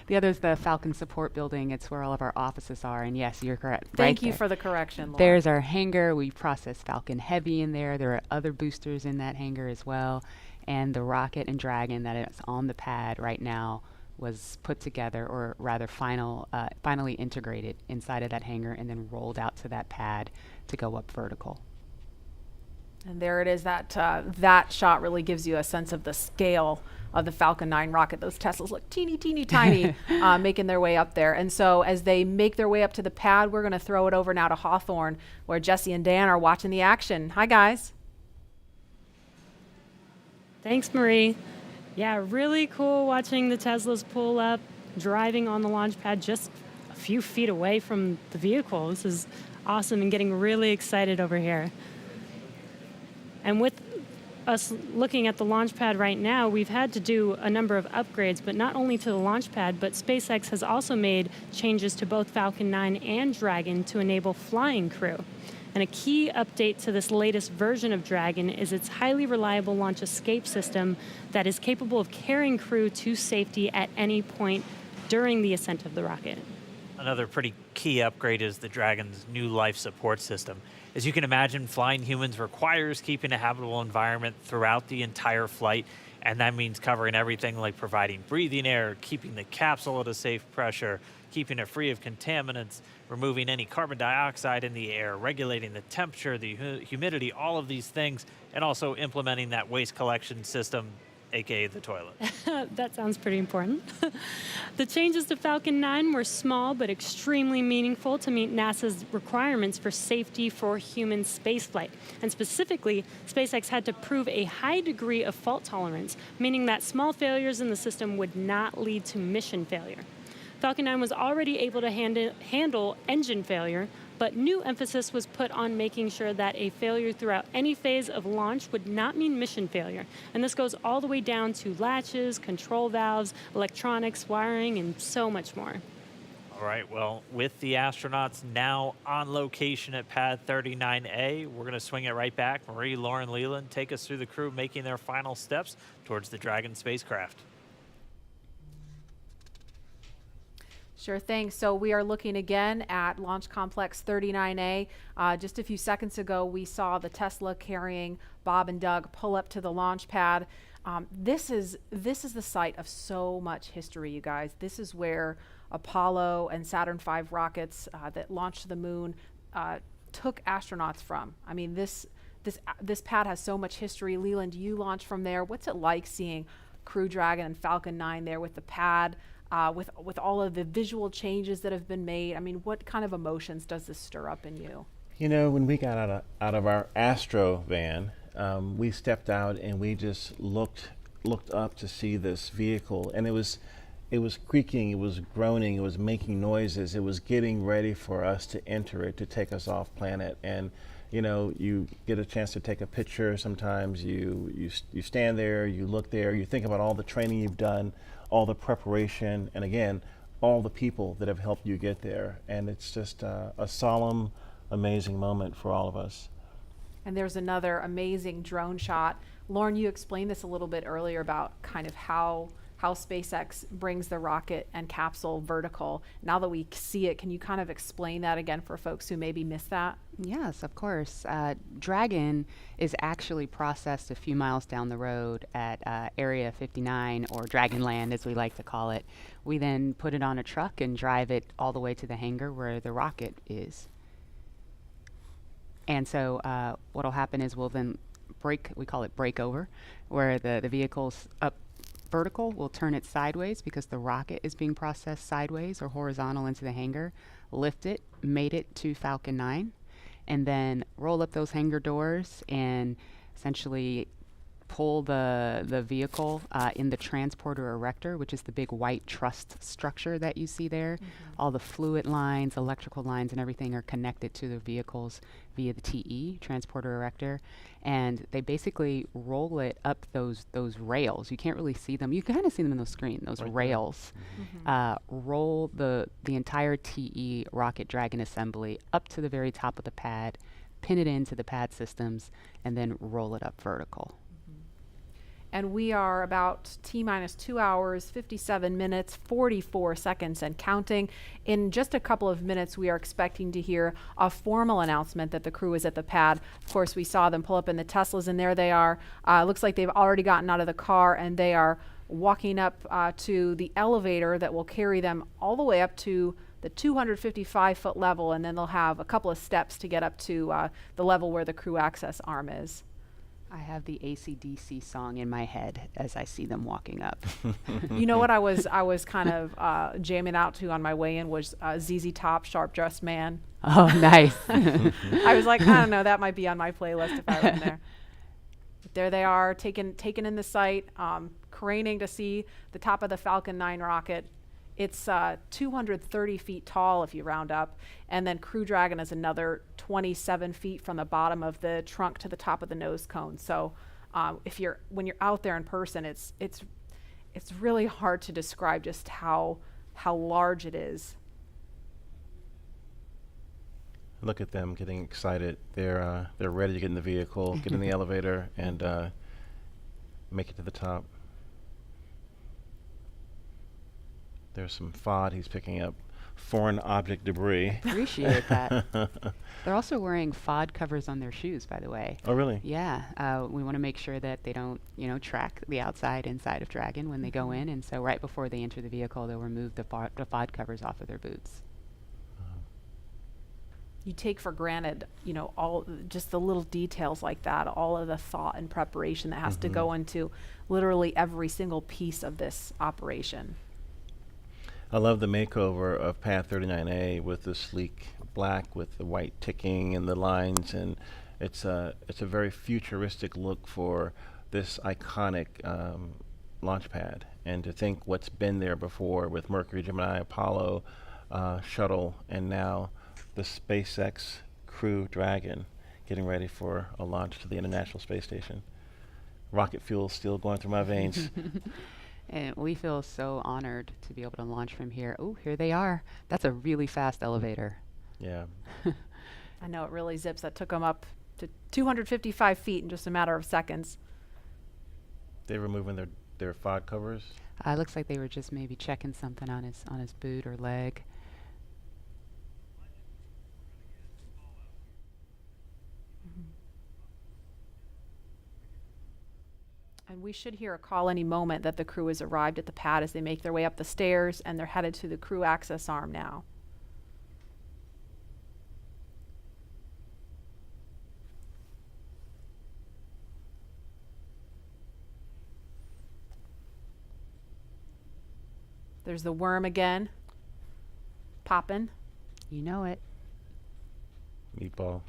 The other is the Falcon Support Building. It's where all of our offices are, and yes, you're correct. Thank you there. for the correction, Laura. There's our hangar. We process Falcon Heavy in there. There are other boosters in that hangar as well. And the rocket and Dragon that is on the pad right now was put together, or rather finally integrated inside of that hangar and then rolled out to that pad to go up vertical. And there it is. That shot really gives you a sense of the scale of the Falcon 9 rocket. Those Teslas look teeny, teeny, tiny, making their way up there. And so as they make their way up to the pad, we're going to throw it over now to Hawthorne, where Jesse and Dan are watching the action. Hi, guys. Thanks, Marie. Yeah, really cool watching the Teslas pull up, driving on the launch pad just a few feet away from the vehicle. This is awesome and getting really excited over here. And with us looking at the launch pad right now, we've had to do a number of upgrades, but not only to the launch pad, but SpaceX has also made changes to both Falcon 9 and Dragon to enable flying crew. And a key update to this latest version of Dragon is its highly reliable launch escape system that is capable of carrying crew to safety at any point during the ascent of the rocket. Another pretty key upgrade is the Dragon's new life support system. As you can imagine, flying humans requires keeping a habitable environment throughout the entire flight, and that means covering everything like providing breathing air, keeping the capsule at a safe pressure, keeping it free of contaminants, removing any carbon dioxide in the air, regulating the temperature, the humidity, all of these things, and also implementing that waste collection system, aka the toilet. That sounds pretty important. The changes to Falcon 9 were small but extremely meaningful to meet NASA's requirements for safety for human spaceflight. And specifically, SpaceX had to prove a high degree of fault tolerance, meaning that small failures in the system would not lead to mission failure. Falcon 9 was already able to handle engine failure, but new emphasis was put on making sure that a failure throughout any phase of launch would not mean mission failure. And this goes all the way down to latches, control valves, electronics, wiring, and so much more. All right, well, with the astronauts now on location at Pad 39A, we're going to swing it right back. Marie, Lauren, Leland, take us through the crew making their final steps towards the Dragon spacecraft. Sure thing. So we are looking again at Launch Complex 39A. Just a few seconds ago, we saw the Tesla carrying Bob and Doug pull up to the launch pad. This is the site of so much history, you guys. This is where Apollo and Saturn V rockets that launched to the moon took astronauts from. I mean, this pad has so much history. Leland, you launched from there. What's it like seeing Crew Dragon and Falcon 9 there with the pad? With all of the visual changes that have been made? I mean, what kind of emotions does this stir up in you? You know, when we got out of our Astro van, we stepped out and we just looked up to see this vehicle, and it was creaking, it was groaning, it was making noises, it was getting ready for us to enter it, to take us off planet. And you know, you get a chance to take a picture. Sometimes you stand there, you look there, you think about all the training you've done, all the preparation, and again, all the people that have helped you get there. And it's just a solemn, amazing moment for all of us. And there's another amazing drone shot. Lauren, you explained this a little bit earlier about kind of how SpaceX brings the rocket and capsule vertical. Now that we see it, can you kind of explain that again for folks who maybe missed that? Yes, of course. Dragon is actually processed a few miles down the road at Area 59, or Dragonland as we like to call it. We then put it on a truck and drive it all the way to the hangar where the rocket is. And so what'll happen is we'll then we call it breakover, where the vehicle's up vertical, we'll turn it sideways because the rocket is being processed sideways or horizontal into the hangar, lift it, mate it to Falcon 9, and then roll up those hangar doors and essentially pull the vehicle in the transporter erector, which is the big white truss structure that you see there. All the fluid lines, electrical lines, and everything are connected to the vehicles via the TE, transporter erector. And they basically roll it up those rails. You can't really see them. You kind of see them in the screen, those rails. Roll the entire TE Rocket Dragon assembly up to the very top of the pad, pin it into the pad systems, and then roll it up vertical. And we are about T-minus 2 hours, 57 minutes, 44 seconds and counting. In just a couple of minutes, we are expecting to hear a formal announcement that the crew is at the pad. Of course, we saw them pull up in the Teslas, and there they are. Looks like they've already gotten out of the car, and they are walking up to the elevator that will carry them all the way up to the 255-foot level, and then they'll have a couple of steps to get up to the level where the crew access arm is. I have the AC/DC song in my head as I see them walking up. You know what I was kind of jamming out to on my way in was ZZ Top, Sharp Dressed Man. Oh, nice. I was like, I don't know, that might be on my playlist if I were in there. there they are, taking in the sight, craning to see the top of the Falcon 9 rocket. It's 230 feet tall if you round up, and then Crew Dragon is another 27 feet from the bottom of the trunk to the top of the nose cone. So when you're out there in person, it's really hard to describe just how large it is. Look at them getting excited. They're ready to get in the vehicle, get in the elevator, and make it to the top. There's some FOD. He's picking up foreign object debris. Appreciate that. They're also wearing FOD covers on their shoes, by the way. Oh, really? Yeah. We want to make sure that they don't, track the inside of Dragon when they go in. And so right before they enter the vehicle, they'll remove the FOD covers off of their boots. You take for granted, all just the little details like that, all of the thought and preparation that has to go into literally every single piece of this operation. I love the makeover of Pad 39A with the sleek black with the white ticking and the lines, and it's a very futuristic look for this iconic launch pad. And to think what's been there before with Mercury, Gemini, Apollo shuttle, and now the SpaceX Crew Dragon getting ready for a launch to the International Space Station. Rocket fuel still going through my veins. And we feel so honored to be able to launch from here. Oh, here they are. That's a really fast elevator. Yeah. I know, it really zips. That took them up to 255 feet in just a matter of seconds. They're removing their FOD covers. Looks like they were just maybe checking something on his boot or leg. And we should hear a call any moment that the crew has arrived at the pad as they make their way up the stairs, and they're headed to the crew access arm now. There's the worm again, popping. You know it. Meatball.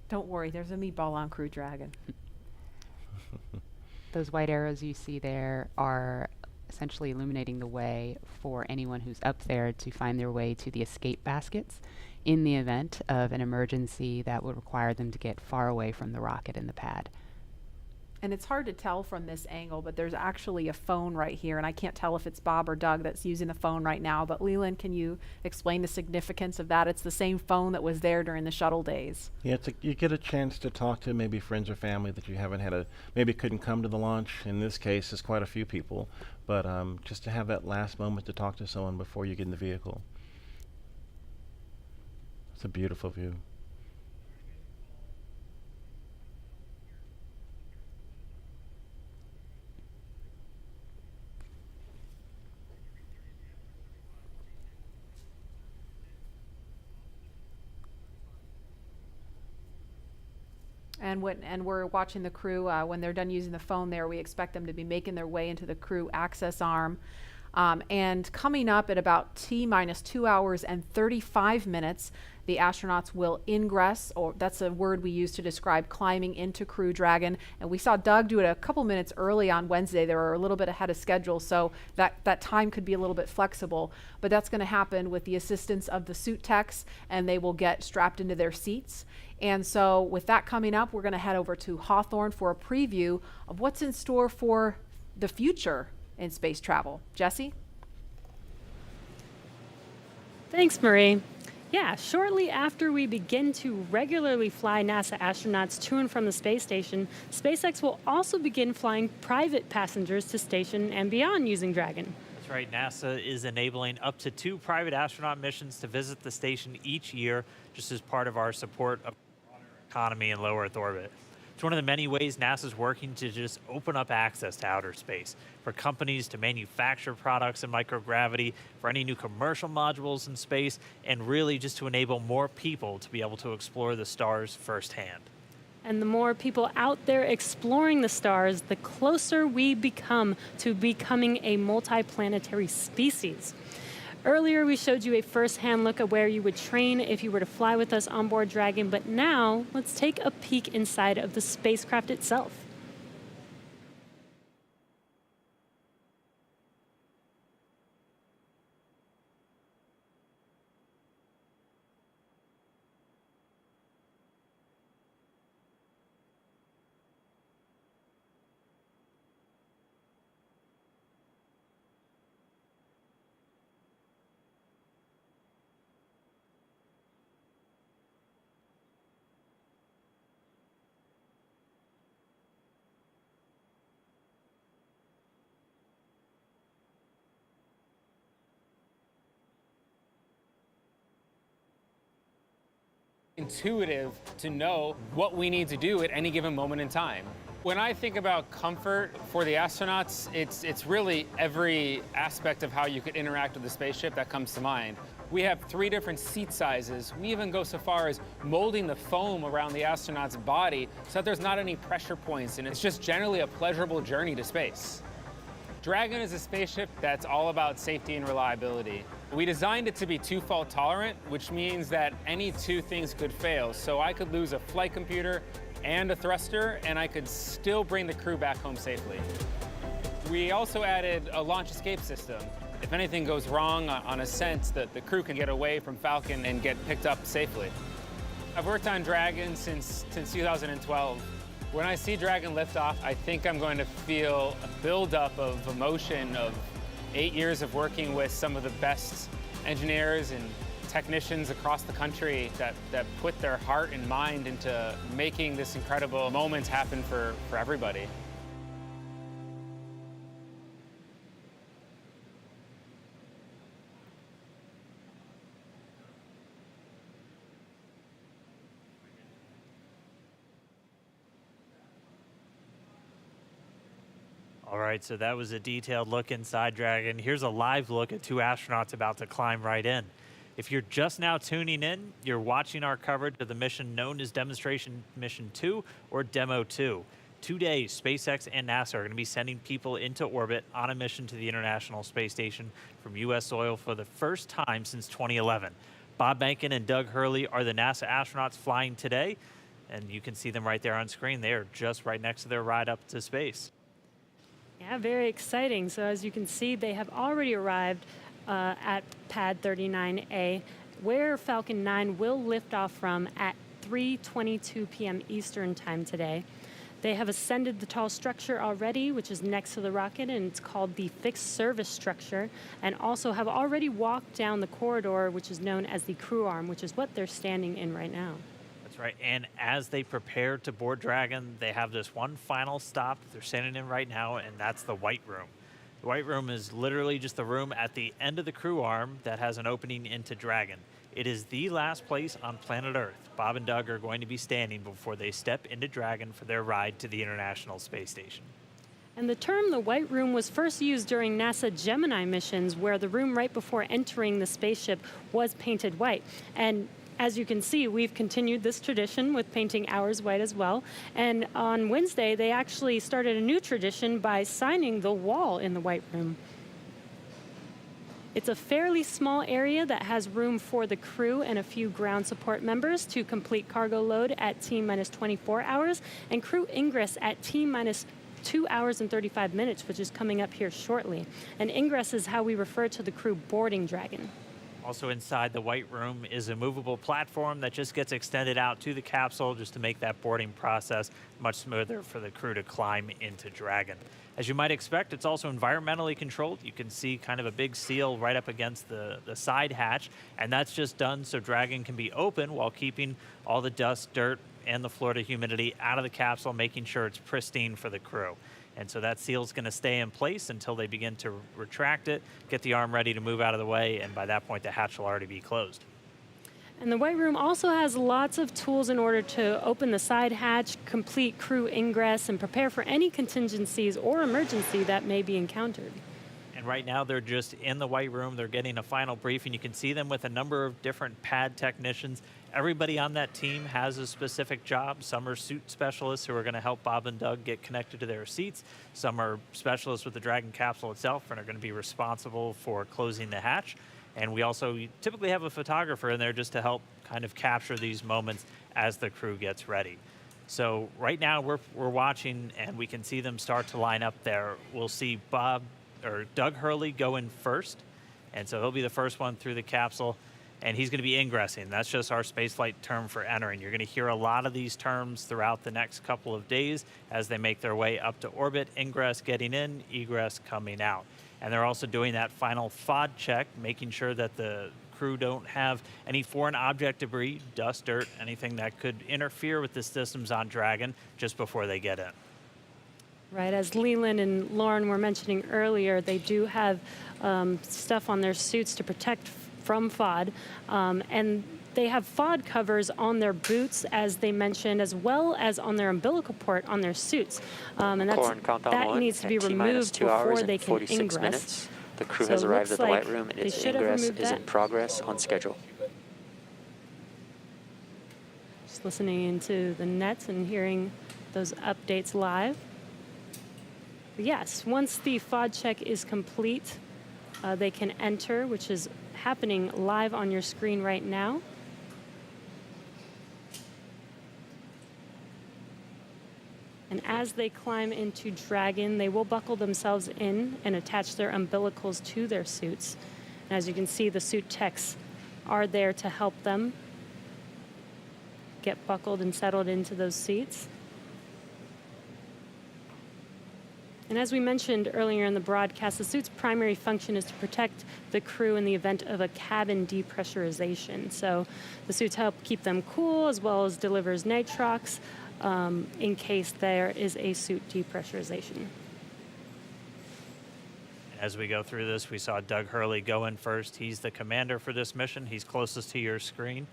Don't worry, there's a meatball on Crew Dragon. Those white arrows you see there are essentially illuminating the way for anyone who's up there to find their way to the escape baskets in the event of an emergency that would require them to get far away from the rocket and the pad. And it's hard to tell from this angle, but there's actually a phone right here, and I can't tell if it's Bob or Doug that's using the phone right now, but Leland, can you explain the significance of that? It's the same phone that was there during the shuttle days. Yeah, you get a chance to talk to maybe friends or family that you haven't maybe couldn't come to the launch. In this case, it's quite a few people, but just to have that last moment to talk to someone before you get in the vehicle. It's a beautiful view. And we're watching the crew when they're done using the phone there. We expect them to be making their way into the crew access arm. And coming up at about T-minus 2 hours and 35 minutes, the astronauts will ingress, or that's a word we use to describe climbing into Crew Dragon. And we saw Doug do it a couple minutes early on Wednesday. They were a little bit ahead of schedule, so that time could be a little bit flexible. But that's going to happen with the assistance of the suit techs, and they will get strapped into their seats. And so with that coming up, we're going to head over to Hawthorne for a preview of what's in store for the future in space travel. Jesse? Thanks, Marie. Yeah, shortly after we begin to regularly fly NASA astronauts to and from the space station, SpaceX will also begin flying private passengers to station and beyond using Dragon. That's right. NASA is enabling up to 2 private astronaut missions to visit the station each year, just as part of our support of the economy in low Earth orbit. It's one of the many ways NASA's working to just open up access to outer space for companies to manufacture products in microgravity, for any new commercial modules in space, and really just to enable more people to be able to explore the stars firsthand. And the more people out there exploring the stars, the closer we become to becoming a multiplanetary species. Earlier, we showed you a first-hand look at where you would train if you were to fly with us on board Dragon, but now let's take a peek inside of the spacecraft itself. Intuitive to know what we need to do at any given moment in time. When I think about comfort for the astronauts, it's really every aspect of how you could interact with the spaceship that comes to mind. We have 3 different seat sizes. We even go so far as molding the foam around the astronaut's body so that there's not any pressure points, and it's just generally a pleasurable journey to space. Dragon is a spaceship that's all about safety and reliability. We designed it to be 2-fault tolerant, which means that any 2 things could fail. So I could lose a flight computer and a thruster, and I could still bring the crew back home safely. We also added a launch escape system. If anything goes wrong on ascent, the crew can get away from Falcon and get picked up safely. I've worked on Dragon since 2012. When I see Dragon lift off, I think I'm going to feel a buildup of emotion of 8 years of working with some of the best engineers and technicians across the country that put their heart and mind into making this incredible moment happen for everybody. All right, so that was a detailed look inside Dragon. Here's a live look at 2 astronauts about to climb right in. If you're just now tuning in, you're watching our coverage of the mission known as Demonstration Mission 2 or Demo 2. 2 days, SpaceX and NASA are going to be sending people into orbit on a mission to the International Space Station from U.S. soil for the first time since 2011. Bob Behnken and Doug Hurley are the NASA astronauts flying today, and you can see them right there on screen. They are just right next to their ride up to space. Yeah, very exciting. So as you can see, they have already arrived at Pad 39A, where Falcon 9 will lift off from at 3:22 p.m. Eastern Time today. They have ascended the tall structure already, which is next to the rocket, and it's called the Fixed Service Structure, and also have already walked down the corridor, which is known as the Crew Arm, which is what they're standing in right now. That's right, and as they prepare to board Dragon, they have this one final stop that they're standing in right now, and that's the White Room. The White Room is literally just the room at the end of the Crew Arm that has an opening into Dragon. It is the last place on planet Earth Bob and Doug are going to be standing before they step into Dragon for their ride to the International Space Station. And the term the White Room was first used during NASA Gemini missions, where the room right before entering the spaceship was painted white. And as you can see, we've continued this tradition with painting ours white as well. And on Wednesday, they actually started a new tradition by signing the wall in the White Room. It's a fairly small area that has room for the crew and a few ground support members to complete cargo load at T-minus 24 hours and crew ingress at T-minus 2 hours and 35 minutes, which is coming up here shortly. And ingress is how we refer to the crew boarding Dragon. Also inside the White Room is a movable platform that just gets extended out to the capsule just to make that boarding process much smoother for the crew to climb into Dragon. As you might expect, it's also environmentally controlled. You can see kind of a big seal right up against the side hatch, and that's just done so Dragon can be open while keeping all the dust, dirt, and the Florida humidity out of the capsule, making sure it's pristine for the crew. And so that seal is going to stay in place until they begin to retract it, get the arm ready to move out of the way, and by that point the hatch will already be closed. And the White Room also has lots of tools in order to open the side hatch, complete crew ingress, and prepare for any contingencies or emergency that may be encountered. And right now they're just in the White Room. They're getting a final briefing. You can see them with a number of different pad technicians. Everybody on that team has a specific job. Some are suit specialists who are going to help Bob and Doug get connected to their seats. Some are specialists with the Dragon capsule itself and are going to be responsible for closing the hatch. And we also typically have a photographer in there just to help kind of capture these moments as the crew gets ready. So right now we're watching, and we can see them start to line up there. We'll see Doug Hurley go in first, and so he'll be the first one through the capsule, and he's going to be ingressing. That's just our spaceflight term for entering. You're going to hear a lot of these terms throughout the next couple of days as they make their way up to orbit. Ingress getting in, egress coming out. And they're also doing that final FOD check, making sure that the crew don't have any foreign object debris, dust, dirt, anything that could interfere with the systems on Dragon just before they get in. Right, as Leland and Lauren were mentioning earlier, they do have stuff on their suits to protect from FOD, and they have FOD covers on their boots, as they mentioned, as well as on their umbilical port on their suits, and that needs to be removed before they can ingress. Minutes. The crew has arrived at the White Room, and its ingress is in progress on schedule. Just listening into the nets and hearing those updates live. But yes, once the FOD check is complete, they can enter, which is happening live on your screen right now. And as they climb into Dragon, they will buckle themselves in and attach their umbilicals to their suits. And as you can see, the suit techs are there to help them get buckled and settled into those seats. And as we mentioned earlier in the broadcast, the suit's primary function is to protect the crew in the event of a cabin depressurization. So the suits help keep them cool, as well as delivers nitrox in case there is a suit depressurization. As we go through this, we saw Doug Hurley go in first. He's the commander for this mission. He's closest to your screen.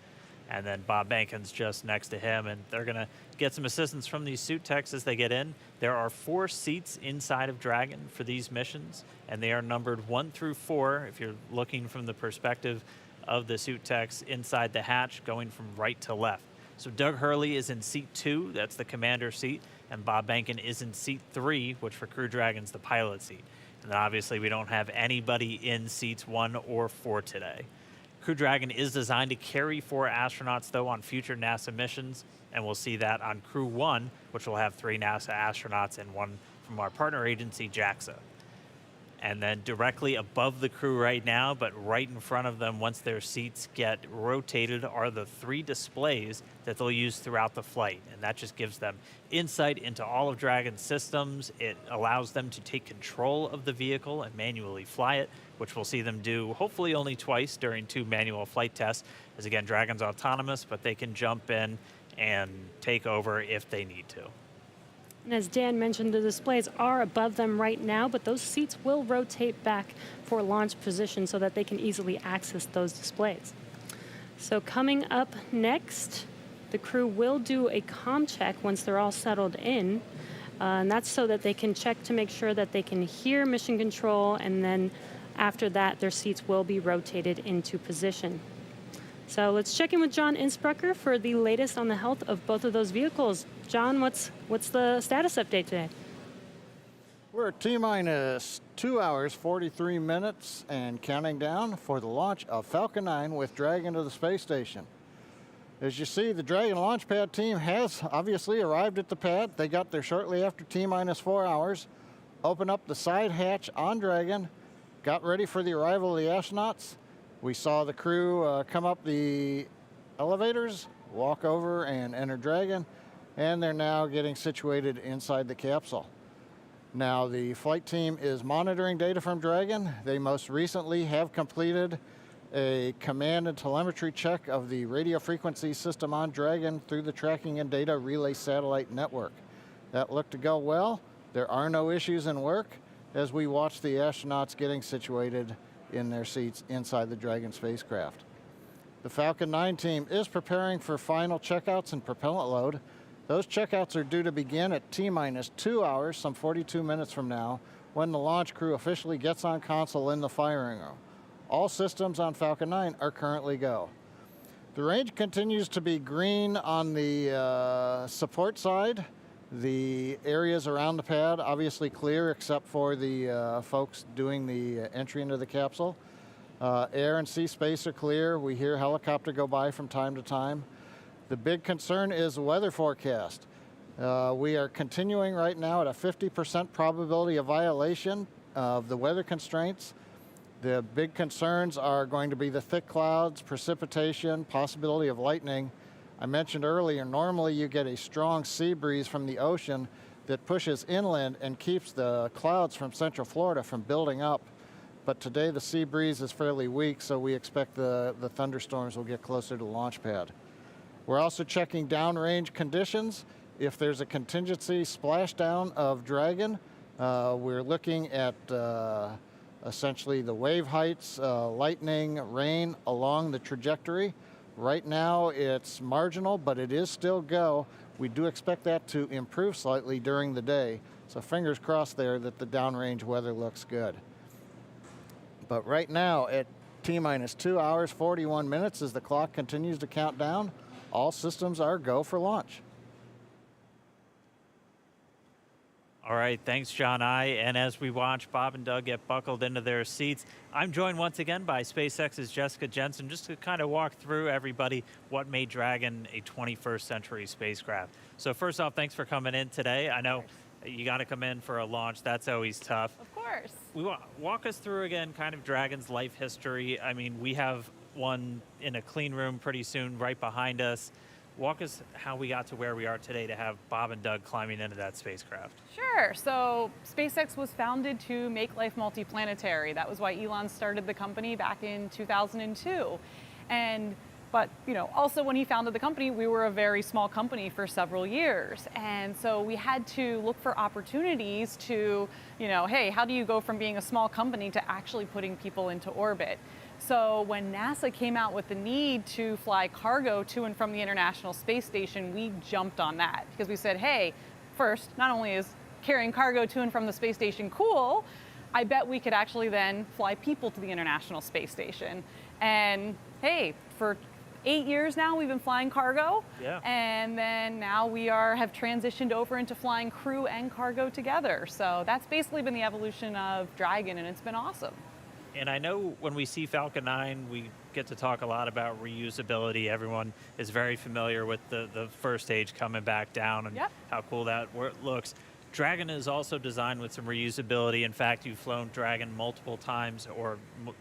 And then Bob Bankin's just next to him, and they're going to get some assistance from these suit techs as they get in. There are 4 seats inside of Dragon for these missions, and they are numbered 1 through 4 if you're looking from the perspective of the suit techs inside the hatch, going from right to left. So Doug Hurley is in seat 2, that's the commander seat, and Bob Bankin is in seat 3, which for Crew Dragon's the pilot seat. And then obviously we don't have anybody in seats 1 or 4 today. Crew Dragon is designed to carry 4 astronauts, though, on future NASA missions, and we'll see that on Crew 1, which will have 3 NASA astronauts and 1 from our partner agency, JAXA. And then directly above the crew right now, but right in front of them, once their seats get rotated, are the 3 displays that they'll use throughout the flight. And that just gives them insight into all of Dragon's systems. It allows them to take control of the vehicle and manually fly it, which we'll see them do hopefully only twice during 2 manual flight tests. As again, Dragon's autonomous, but they can jump in and take over if they need to. And as Dan mentioned, the displays are above them right now, but those seats will rotate back for launch position so that they can easily access those displays. So coming up next, the crew will do a comm check once they're all settled in. And that's so that they can check to make sure that they can hear mission control, and then after that, their seats will be rotated into position. So let's check in with John Innsbrucker for the latest on the health of both of those vehicles. John, what's the status update today? We're at T-minus 2 hours, 43 minutes and counting down for the launch of Falcon 9 with Dragon to the space station. As you see, the Dragon launch pad team has obviously arrived at the pad. They got there shortly after T-minus 4 hours, opened up the side hatch on Dragon, got ready for the arrival of the astronauts. We saw the crew come up the elevators, walk over and enter Dragon, and they're now getting situated inside the capsule. Now the flight team is monitoring data from Dragon. They most recently have completed a command and telemetry check of the radio frequency system on Dragon through the Tracking and Data Relay Satellite Network. That looked to go well. There are no issues in work as we watch the astronauts getting situated in their seats inside the Dragon spacecraft. The Falcon 9 team is preparing for final checkouts and propellant load. Those checkouts are due to begin at T-minus 2 hours, some 42 minutes from now, when the launch crew officially gets on console in the firing room. All systems on Falcon 9 are currently go. The range continues to be green on the support side. The areas around the pad obviously clear except for the folks doing the entry into the capsule. Air and sea space are clear. We hear helicopter go by from time to time. The big concern is the weather forecast. We are continuing right now at a 50% probability of violation of the weather constraints. The big concerns are going to be the thick clouds, precipitation, possibility of lightning. I mentioned earlier, normally you get a strong sea breeze from the ocean that pushes inland and keeps the clouds from Central Florida from building up. But today the sea breeze is fairly weak, so we expect the thunderstorms will get closer to the launch pad. We're also checking downrange conditions. If there's a contingency splashdown of Dragon, we're looking at essentially the wave heights, lightning, rain along the trajectory. Right now it's marginal, but it is still go. We do expect that to improve slightly during the day. So fingers crossed there that the downrange weather looks good. But right now at T-minus 2 hours, 41 minutes as the clock continues to count down, all systems are go for launch. All right, thanks, John I. And as we watch Bob and Doug get buckled into their seats, I'm joined once again by SpaceX's Jessica Jensen, just to kind of walk through everybody what made Dragon a 21st century spacecraft. So first off, thanks for coming in today. I know you got to come in for a launch. That's always tough. Of course. Walk us through again kind of Dragon's life history. I mean, we have one in a clean room pretty soon right behind us. Walk us how we got to where we are today to have Bob and Doug climbing into that spacecraft. Sure. So SpaceX was founded to make life multiplanetary. That was why Elon started the company back in 2002. But also when he founded the company, we were a very small company for several years. And so we had to look for opportunities to, hey, how do you go from being a small company to actually putting people into orbit? So when NASA came out with the need to fly cargo to and from the International Space Station, we jumped on that because we said, hey, first, not only is carrying cargo to and from the space station cool, I bet we could actually then fly people to the International Space Station. And hey, for 8 years now, we've been flying cargo. Yeah. And then now we have transitioned over into flying crew and cargo together. So that's basically been the evolution of Dragon, and it's been awesome. And I know when we see Falcon 9, we get to talk a lot about reusability. Everyone is very familiar with the first stage coming back down and how cool that looks. Dragon is also designed with some reusability. In fact, you've flown Dragon multiple times, or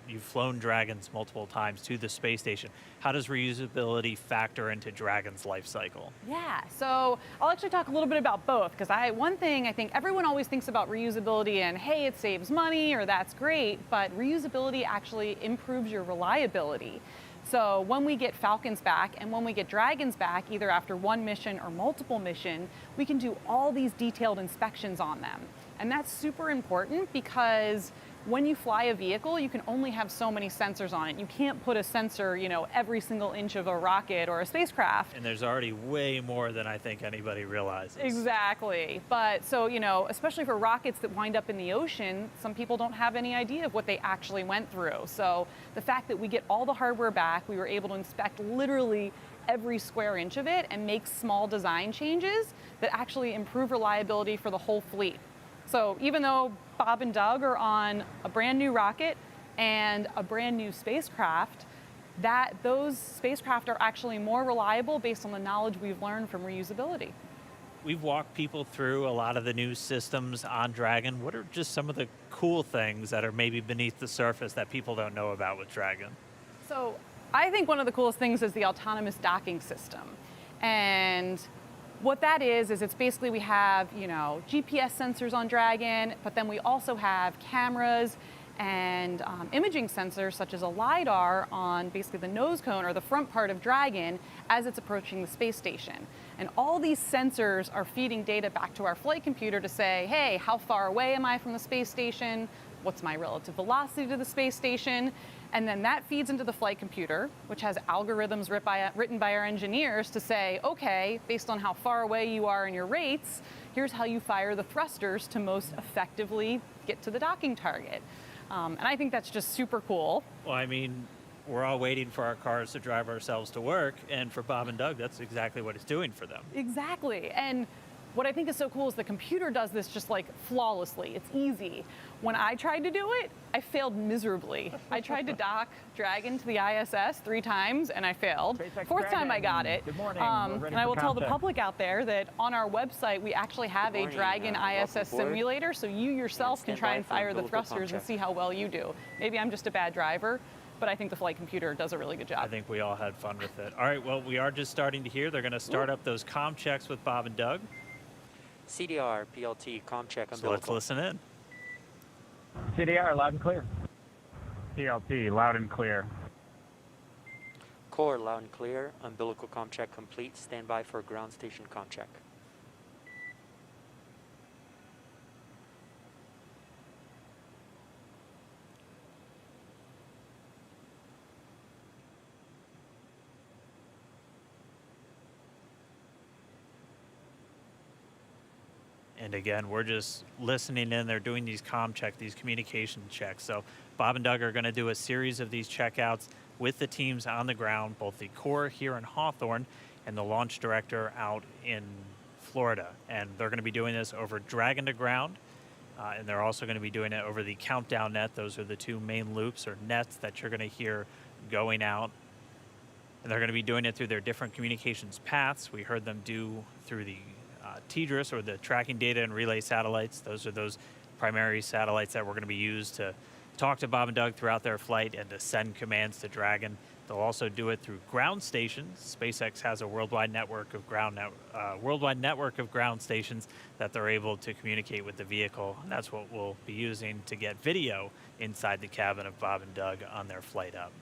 you've flown Dragons multiple times to the space station. How does reusability factor into Dragon's life cycle? Yeah, so I'll actually talk a little bit about both, because one thing I think everyone always thinks about reusability and, hey, it saves money or that's great, but reusability actually improves your reliability. So when we get Falcons back and when we get Dragons back, either after one mission or multiple mission, we can do all these detailed inspections on them. And that's super important because when you fly a vehicle, you can only have so many sensors on it. You can't put a sensor, every single inch of a rocket or a spacecraft. And there's already way more than I think anybody realizes. Exactly. But so, especially for rockets that wind up in the ocean, some people don't have any idea of what they actually went through. So the fact that we get all the hardware back, we were able to inspect literally every square inch of it and make small design changes that actually improve reliability for the whole fleet. So even though Bob and Doug are on a brand new rocket and a brand new spacecraft, those spacecraft are actually more reliable based on the knowledge we've learned from reusability. We've walked people through a lot of the new systems on Dragon. What are just some of the cool things that are maybe beneath the surface that people don't know about with Dragon? So I think one of the coolest things is the autonomous docking system. And what that is it's basically we have, GPS sensors on Dragon, but then we also have cameras and imaging sensors such as a LiDAR on basically the nose cone or the front part of Dragon as it's approaching the space station. And all these sensors are feeding data back to our flight computer to say, hey, how far away am I from the space station? What's my relative velocity to the space station? And then that feeds into the flight computer, which has algorithms written by our engineers to say, okay, based on how far away you are in your rates, here's how you fire the thrusters to most effectively get to the docking target. And I think that's just super cool. Well, I mean, we're all waiting for our cars to drive ourselves to work, and for Bob and Doug, that's exactly what it's doing for them. Exactly. And what I think is so cool is the computer does this just like flawlessly. It's easy. When I tried to do it, I failed miserably. I tried to dock Dragon to the ISS 3 times and I failed. Fourth time I got it. Good morning. And I will tell the public out there that on our website we actually have a Dragon ISS simulator, so you yourself can try and fire the thrusters and see how well you do. Maybe I'm just a bad driver, but I think the flight computer does a really good job. I think we all had fun with it. All right, well, we are just starting to hear. They're going to start up those comm checks with Bob and Doug. CDR, PLT, comm check, So let's listen in. CDR, loud and clear. PLT, loud and clear. Core, loud and clear. Umbilical comm check complete. Stand by for ground station comm check. And again, we're just listening in. They're doing these comm check, these communication checks. So Bob and Doug are going to do a series of these checkouts with the teams on the ground, both the Corps here in Hawthorne and the launch director out in Florida. And they're going to be doing this over Dragon to ground. And they're also going to be doing it over the countdown net. Those are the 2 main loops or nets that you're going to hear going out. And they're going to be doing it through their different communications paths. We heard them do through the TDRS, or the tracking data and relay satellites. Those are those primary satellites that were going to be used to talk to Bob and Doug throughout their flight and to send commands to Dragon. They'll also do it through ground stations. SpaceX has a worldwide network of ground stations that they're able to communicate with the vehicle. And that's what we'll be using to get video inside the cabin of Bob and Doug on their flight up.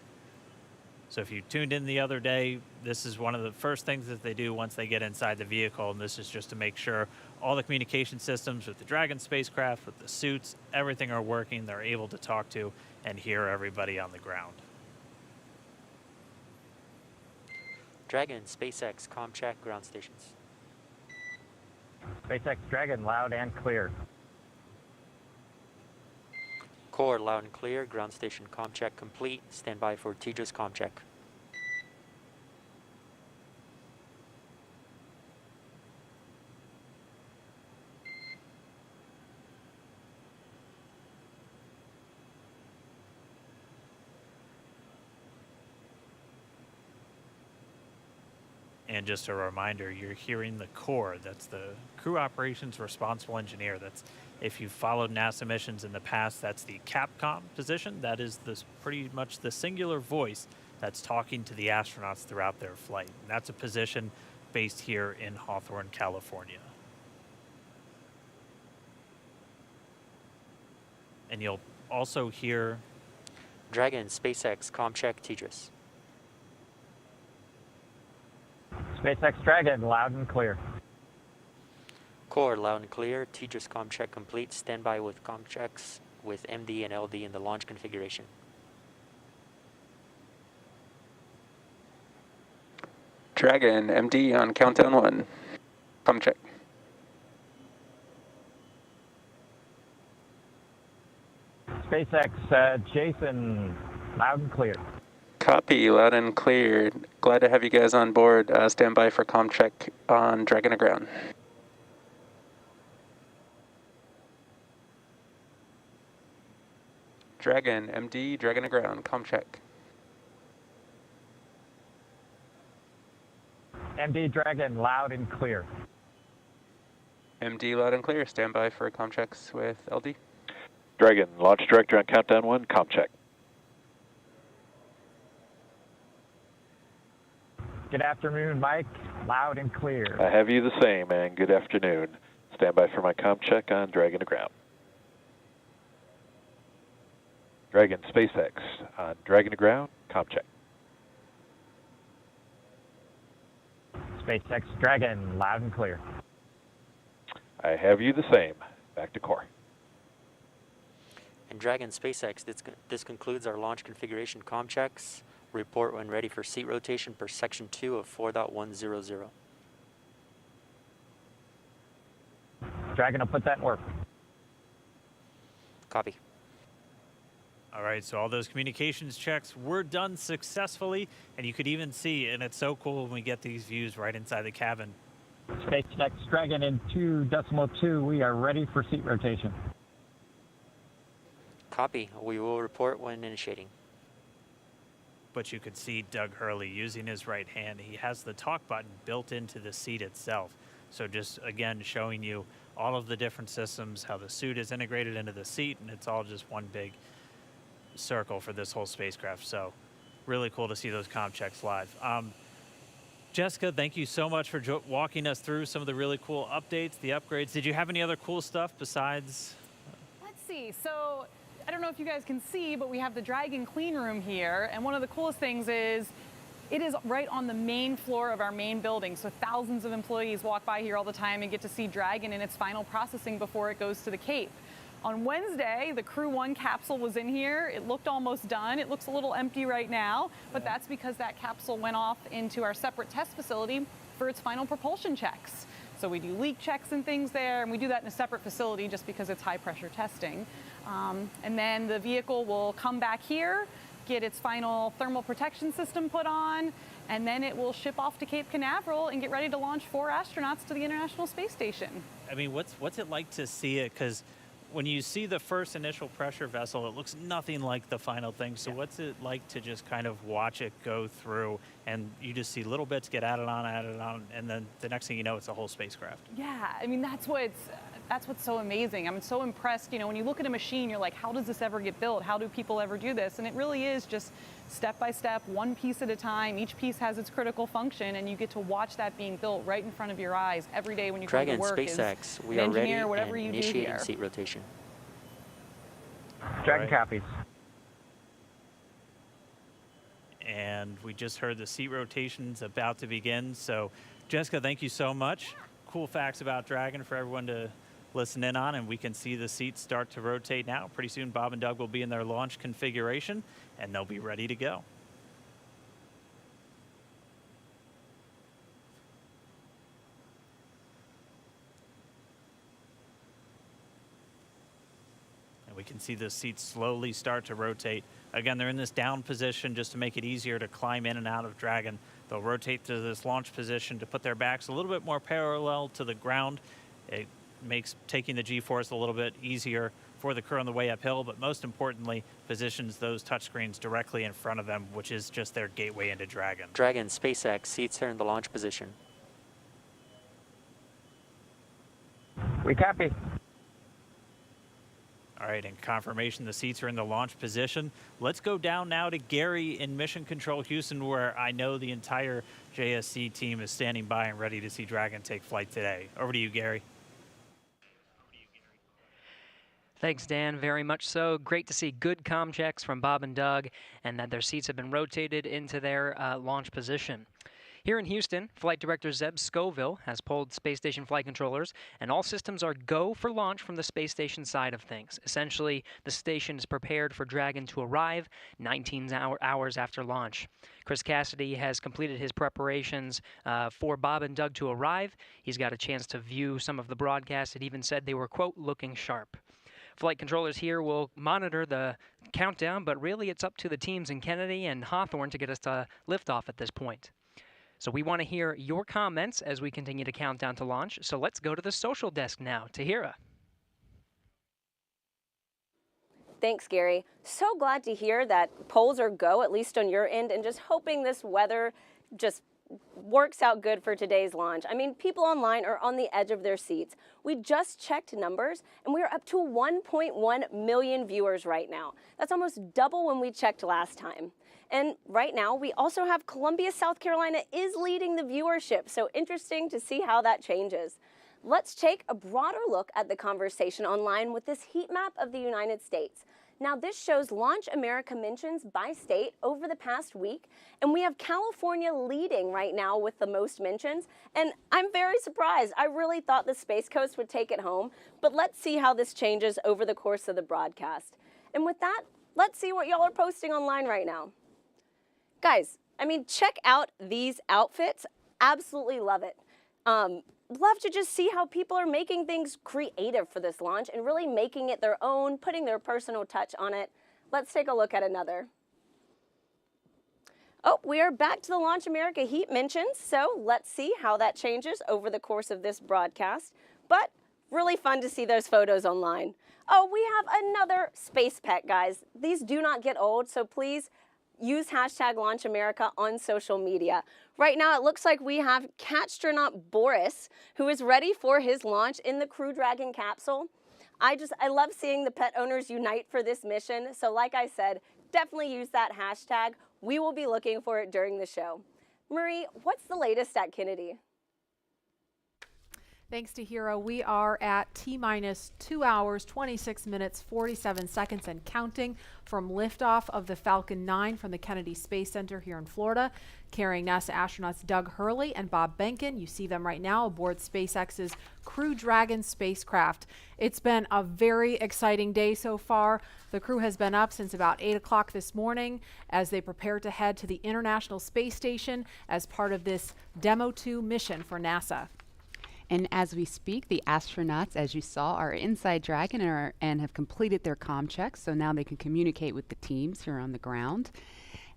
So if you tuned in the other day, this is one of the first things that they do once they get inside the vehicle, and this is just to make sure all the communication systems with the Dragon spacecraft, with the suits, everything are working. They're able to talk to and hear everybody on the ground. Dragon, SpaceX, comm check, ground stations. SpaceX Dragon, loud and clear. Core, loud and clear. Ground station comm check complete. Stand by for TDRS comm check. And just a reminder, you're hearing the Corps. That's the Crew Operations Responsible Engineer. That's, if you've followed NASA missions in the past, that's the CAPCOM position. That is pretty much the singular voice that's talking to the astronauts throughout their flight. And that's a position based here in Hawthorne, California. And you'll also hear Dragon, SpaceX, comm check, TDRS. SpaceX Dragon, loud and clear. Core, loud and clear. TDRS comm check complete. Stand by with comm checks with MD and LD in the launch configuration. Dragon, MD on countdown 1. Comm check. SpaceX Jason, loud and clear. Copy, loud and clear. Glad to have you guys on board. Stand by for comm check on Dragon to ground. Dragon, MD, Dragon to ground. Comm check. MD Dragon, loud and clear. MD, loud and clear. Stand by for comm checks with LD. Dragon, launch director on countdown 1. Comm check. Good afternoon, Mike. Loud and clear. I have you the same, and good afternoon. Stand by for my comm check on Dragon to ground. Dragon, SpaceX on Dragon to ground. Comm check. SpaceX Dragon, loud and clear. I have you the same. Back to core. And Dragon, SpaceX, this concludes our launch configuration comm checks. Report when ready for seat rotation per section 2 of 4.100. Dragon will put that in work. Copy. All right, so all those communications checks were done successfully, and you could even see, and it's so cool when we get these views right inside the cabin. SpaceX Dragon in 2.2, we are ready for seat rotation. Copy. We will report when initiating. But you could see Doug Hurley using his right hand. He has the talk button built into the seat itself. So just, again, showing you all of the different systems, how the suit is integrated into the seat, and it's all just one big circle for this whole spacecraft. So really cool to see those comm checks live. Jessica, thank you so much for walking us through some of the really cool updates, the upgrades. Did you have any other cool stuff besides? Let's see. So I don't know if you guys can see, but we have the Dragon clean room here. And one of the coolest things is it is right on the main floor of our main building. So thousands of employees walk by here all the time and get to see Dragon in its final processing before it goes to the Cape. On Wednesday, the Crew 1 capsule was in here. It looked almost done. It looks a little empty right now, but that's because that capsule went off into our separate test facility for its final propulsion checks. So we do leak checks and things there, and we do that in a separate facility just because it's high pressure testing. And then the vehicle will come back here, get its final thermal protection system put on, and then it will ship off to Cape Canaveral and get ready to launch 4 astronauts to the International Space Station. I mean, what's it like to see it? Because when you see the first initial pressure vessel, it looks nothing like the final thing. So what's it like to just kind of watch it go through, and you just see little bits get added on, and then the next thing you know, it's a whole spacecraft? Yeah, I mean, that's what's so amazing. I'm so impressed. You know, when you look at a machine, you're like, how does this ever get built? How do people ever do this? And it really is just step by step, one piece at a time. Each piece has its critical function, and you get to watch that being built right in front of your eyes every day when you come to work. Dragon, SpaceX, we an are ready engineer, and whatever you do initiating here. seat rotation. Dragon copies. And we just heard the seat rotation's about to begin. So, Jessica, thank you so much. Cool facts about Dragon for everyone to listen in on, and we can see the seats start to rotate now. Pretty soon, Bob and Doug will be in their launch configuration, and they'll be ready to go. And we can see the seats slowly start to rotate. Again, they're in this down position just to make it easier to climb in and out of Dragon. They'll rotate to this launch position to put their backs a little bit more parallel to the ground. It makes taking the G-force a little bit easier for the crew on the way uphill, but most importantly, positions those touchscreens directly in front of them, which is just their gateway into Dragon. Dragon, SpaceX, seats are in the launch position. We copy. All right, and confirmation the seats are in the launch position. Let's go down now to Gary in Mission Control Houston, where I know the entire JSC team is standing by and ready to see Dragon take flight today. Over to you, Gary. Thanks, Dan. Very much so. Great to see good comm checks from Bob and Doug, and that their seats have been rotated into their launch position. Here in Houston, Flight Director Zeb Scoville has polled space station flight controllers, and all systems are go for launch from the space station side of things. Essentially, the station is prepared for Dragon to arrive 19 hours after launch. Chris Cassidy has completed his preparations for Bob and Doug to arrive. He's got a chance to view some of the broadcasts. It even said they were, quote, looking sharp. Flight controllers here will monitor the countdown, but really it's up to the teams in Kennedy and Hawthorne to get us to liftoff at this point. So we want to hear your comments as we continue to count down to launch. So let's go to the social desk now. Tahira. Thanks, Gary. So glad to hear that polls are go, at least on your end, and just hoping this weather just works out good for today's launch. I mean, people online are on the edge of their seats. We just checked numbers, and we are up to 1.1 million viewers right now. That's almost double when we checked last time. And right now, we also have Columbia, South Carolina is leading the viewership, so interesting to see how that changes. Let's take a broader look at the conversation online with this heat map of the United States. Now, this shows Launch America mentions by state over the past week, and we have California leading right now with the most mentions, and I'm very surprised. I really thought the Space Coast would take it home, but let's see how this changes over the course of the broadcast. And with that, let's see what y'all are posting online right now. Guys, I mean, check out these outfits. Absolutely love it. Love to just see how people are making things creative for this launch and really making it their own, putting their personal touch on it. Let's take a look at another. Oh, we are back to the Launch America Heat mentions, so let's see how that changes over the course of this broadcast. But really fun to see those photos online. Oh, we have another space pet, guys. These do not get old, so please use hashtag Launch America on social media. Right now, it looks like we have Catstronaut Boris, who is ready for his launch in the Crew Dragon capsule. I love seeing the pet owners unite for this mission. So like I said, definitely use that hashtag. We will be looking for it during the show. Marie, what's the latest at Kennedy? Thanks to Hero, we are at T-minus 2 hours, 26 minutes, 47 seconds and counting from liftoff of the Falcon 9 from the Kennedy Space Center here in Florida, carrying NASA astronauts Doug Hurley and Bob Behnken. You see them right now aboard SpaceX's Crew Dragon spacecraft. It's been a very exciting day so far. The crew has been up since about 8 o'clock this morning as they prepare to head to the International Space Station as part of this Demo 2 mission for NASA. And as we speak, the astronauts, as you saw, are inside Dragon and have completed their comm checks, so now they can communicate with the teams here on the ground.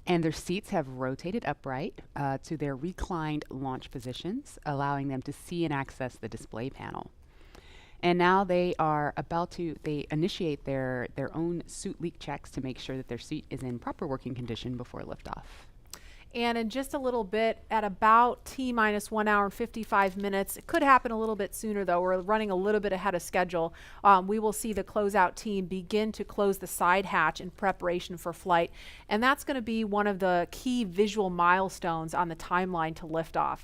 And their seats have rotated upright to their reclined launch positions, allowing them to see and access the display panel. And now they are they initiate their own suit leak checks to make sure that their seat is in proper working condition before liftoff. And in just a little bit, at about T-minus 1 hour and 55 minutes, it could happen a little bit sooner though, we're running a little bit ahead of schedule, we will see the closeout team begin to close the side hatch in preparation for flight. And that's going to be one of the key visual milestones on the timeline to liftoff.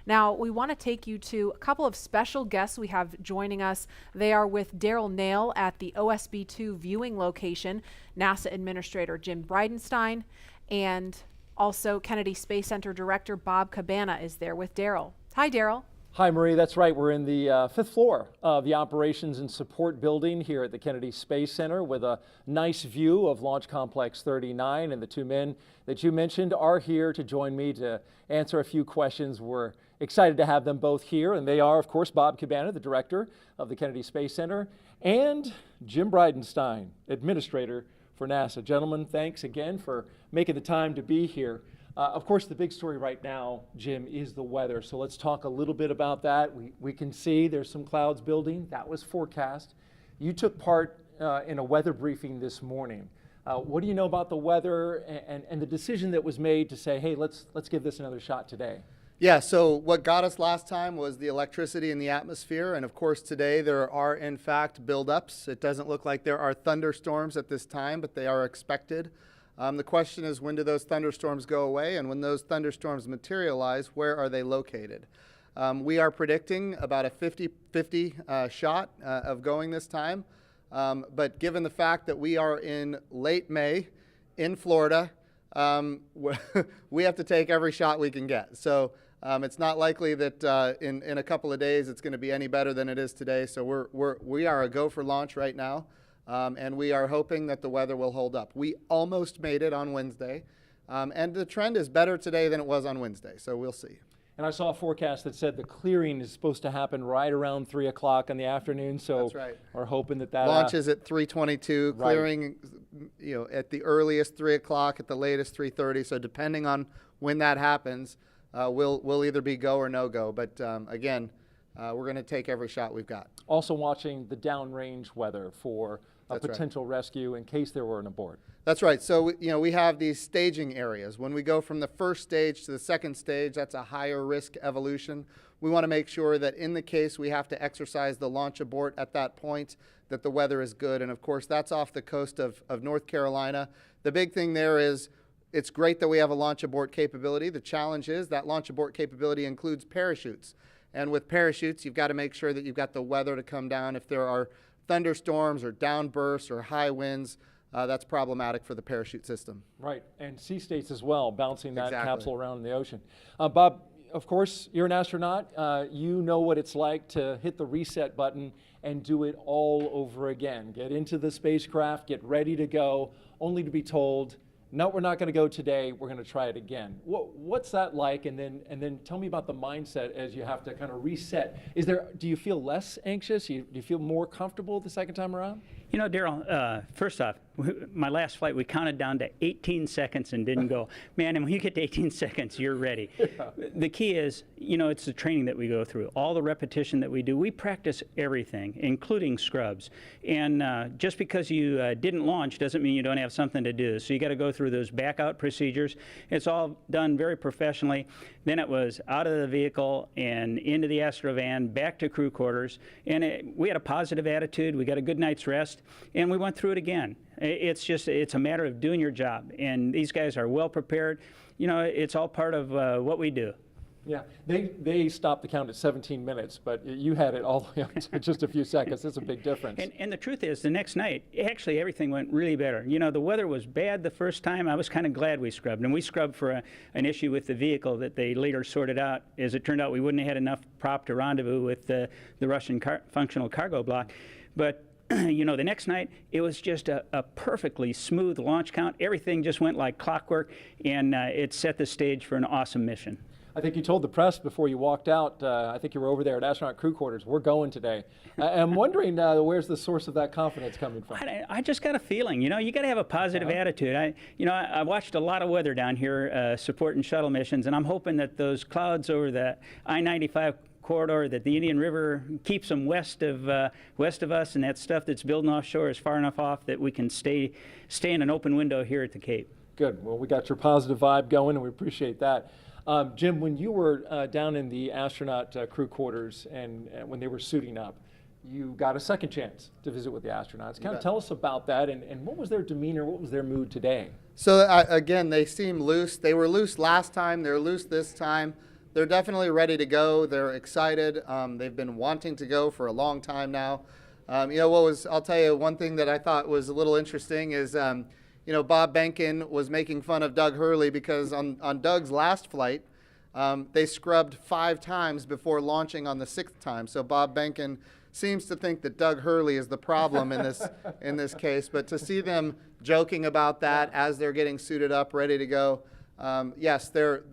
Now, we want to take you to a couple of special guests we have joining us. They are with Daryl Nail at the OSB-2 viewing location, NASA Administrator Jim Bridenstine, and also Kennedy Space Center Director Bob Cabana is there with Daryl. Hi, Daryl. Hi, Marie. That's right. We're in the fifth floor of the Operations and Support Building here at the Kennedy Space Center with a nice view of Launch Complex 39. And the two men that you mentioned are here to join me to answer a few questions. We're excited to have them both here. And they are, of course, Bob Cabana, the Director of the Kennedy Space Center, and Jim Bridenstine, Administrator for NASA. Gentlemen, thanks again for making the time to be here. Of course, the big story right now, Jim, is the weather. So let's talk a little bit about that. We can see there's some clouds building. That was forecast. You took part in a weather briefing this morning. What do you know about the weather and the decision that was made to say, hey, let's give this another shot today? Yeah, so what got us last time was the electricity in the atmosphere, and of course today there are in fact buildups. It doesn't look like there are thunderstorms at this time, but they are expected. The question is, when do those thunderstorms go away, and when those thunderstorms materialize, where are they located? We are predicting about a 50-50 shot of going this time, but given the fact that we are in late May in Florida, we have to take every shot we can get. So it's not likely that in a couple of days it's going to be any better than it is today. So we are a go for launch right now, and we are hoping that the weather will hold up. We almost made it on Wednesday, and the trend is better today than it was on Wednesday. So we'll see. And I saw a forecast that said the clearing is supposed to happen right around 3 o'clock in the afternoon. So that's right. We're hoping that launches at 3:22, right. Clearing, at the earliest 3 o'clock, at the latest 3:30. So depending on when that happens, we'll either be go or no go. But again, we're going to take every shot we've got. Also watching the downrange weather for a That's right. potential rescue in case there were an abort. That's right. So, we have these staging areas. When we go from the first stage to the second stage, that's a higher risk evolution. We want to make sure that in the case we have to exercise the launch abort at that point, that the weather is good. And of course, that's off the coast of North Carolina. The big thing there is it's great that we have a launch abort capability. The challenge is that launch abort capability includes parachutes. And with parachutes, you've got to make sure that you've got the weather to come down. If there are thunderstorms or downbursts or high winds, that's problematic for the parachute system. Right, and sea states as well, bouncing that Exactly. capsule around in the ocean. Bob, of course, you're an astronaut. You know what it's like to hit the reset button and do it all over again. Get into the spacecraft, get ready to go, only to be told, no, we're not going to go today. We're going to try it again. What's that like? And then tell me about the mindset as you have to kind of reset. Do you feel less anxious? Do you feel more comfortable the second time around? You know, Daryl, first off, my last flight, we counted down to 18 seconds and didn't go. Man, and when you get to 18 seconds, you're ready. Yeah. The key is, you know, it's the training that we go through. All the repetition that we do, we practice everything, including scrubs. And just because you didn't launch doesn't mean you don't have something to do. So you got to go through those back-out procedures. It's all done very professionally. Then it was out of the vehicle and into the Astrovan, back to crew quarters. And we had a positive attitude. We got a good night's rest. And we went through it again. It's a matter of doing your job. And these guys are well prepared. You know, it's all part of what we do. Yeah, they stopped the count at 17 minutes, but you had it all the way up to just a few seconds. That's a big difference. And the truth is, the next night, actually everything went really better. You know, the weather was bad the first time. I was kind of glad we scrubbed. And we scrubbed for an issue with the vehicle that they later sorted out. As it turned out, we wouldn't have had enough prop to rendezvous with the Russian functional cargo block. But you know, the next night, it was just a perfectly smooth launch count. Everything just went like clockwork, and it set the stage for an awesome mission. I think you told the press before you walked out, I think you were over there at Astronaut Crew Quarters, we're going today. I'm wondering, where's the source of that confidence coming from? I just got a feeling, you know, you got to have a positive attitude. I watched a lot of weather down here supporting shuttle missions, and I'm hoping that those clouds over the I-95 corridor, that the Indian River keeps them west of us, and that stuff that's building offshore is far enough off that we can stay in an open window here at the Cape. Good. Well, we got your positive vibe going, and we appreciate that. Jim, when you were down in the astronaut crew quarters and when they were suiting up, you got a second chance to visit with the astronauts. Kind of tell us about that, and what was their demeanor, what was their mood today? So again, they seem loose. They were loose last time, they're loose this time. They're definitely ready to go. They're excited. They've been wanting to go for a long time now. You know, I'll tell you one thing that I thought was a little interesting is, you know, Bob Behnken was making fun of Doug Hurley because on Doug's last flight, they scrubbed 5 times before launching on the 6th time. So Bob Behnken seems to think that Doug Hurley is the problem in this case. But to see them joking about that as they're getting suited up, ready to go, yes, they're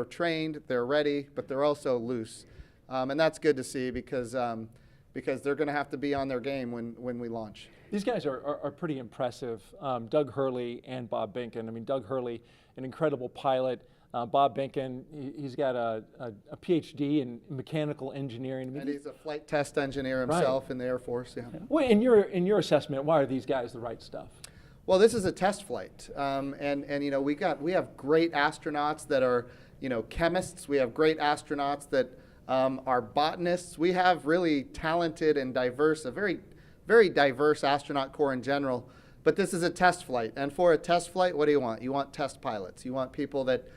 trained, they're ready, but they're also loose, and that's good to see because they're going to have to be on their game when we launch. These guys are pretty impressive, Doug Hurley and Bob Behnken. I mean, Doug Hurley, an incredible pilot. Bob Behnken, he's got a PhD in mechanical engineering. And he's a flight test engineer himself in the Air Force. Yeah. Well, in your assessment, why are these guys the right stuff? Well, this is a test flight, and you know we have great astronauts that are, you know, chemists. We have great astronauts that are botanists. We have really talented and diverse, a very diverse astronaut corps in general. But this is a test flight, and for a test flight, what do you want? You want test pilots. You want people that,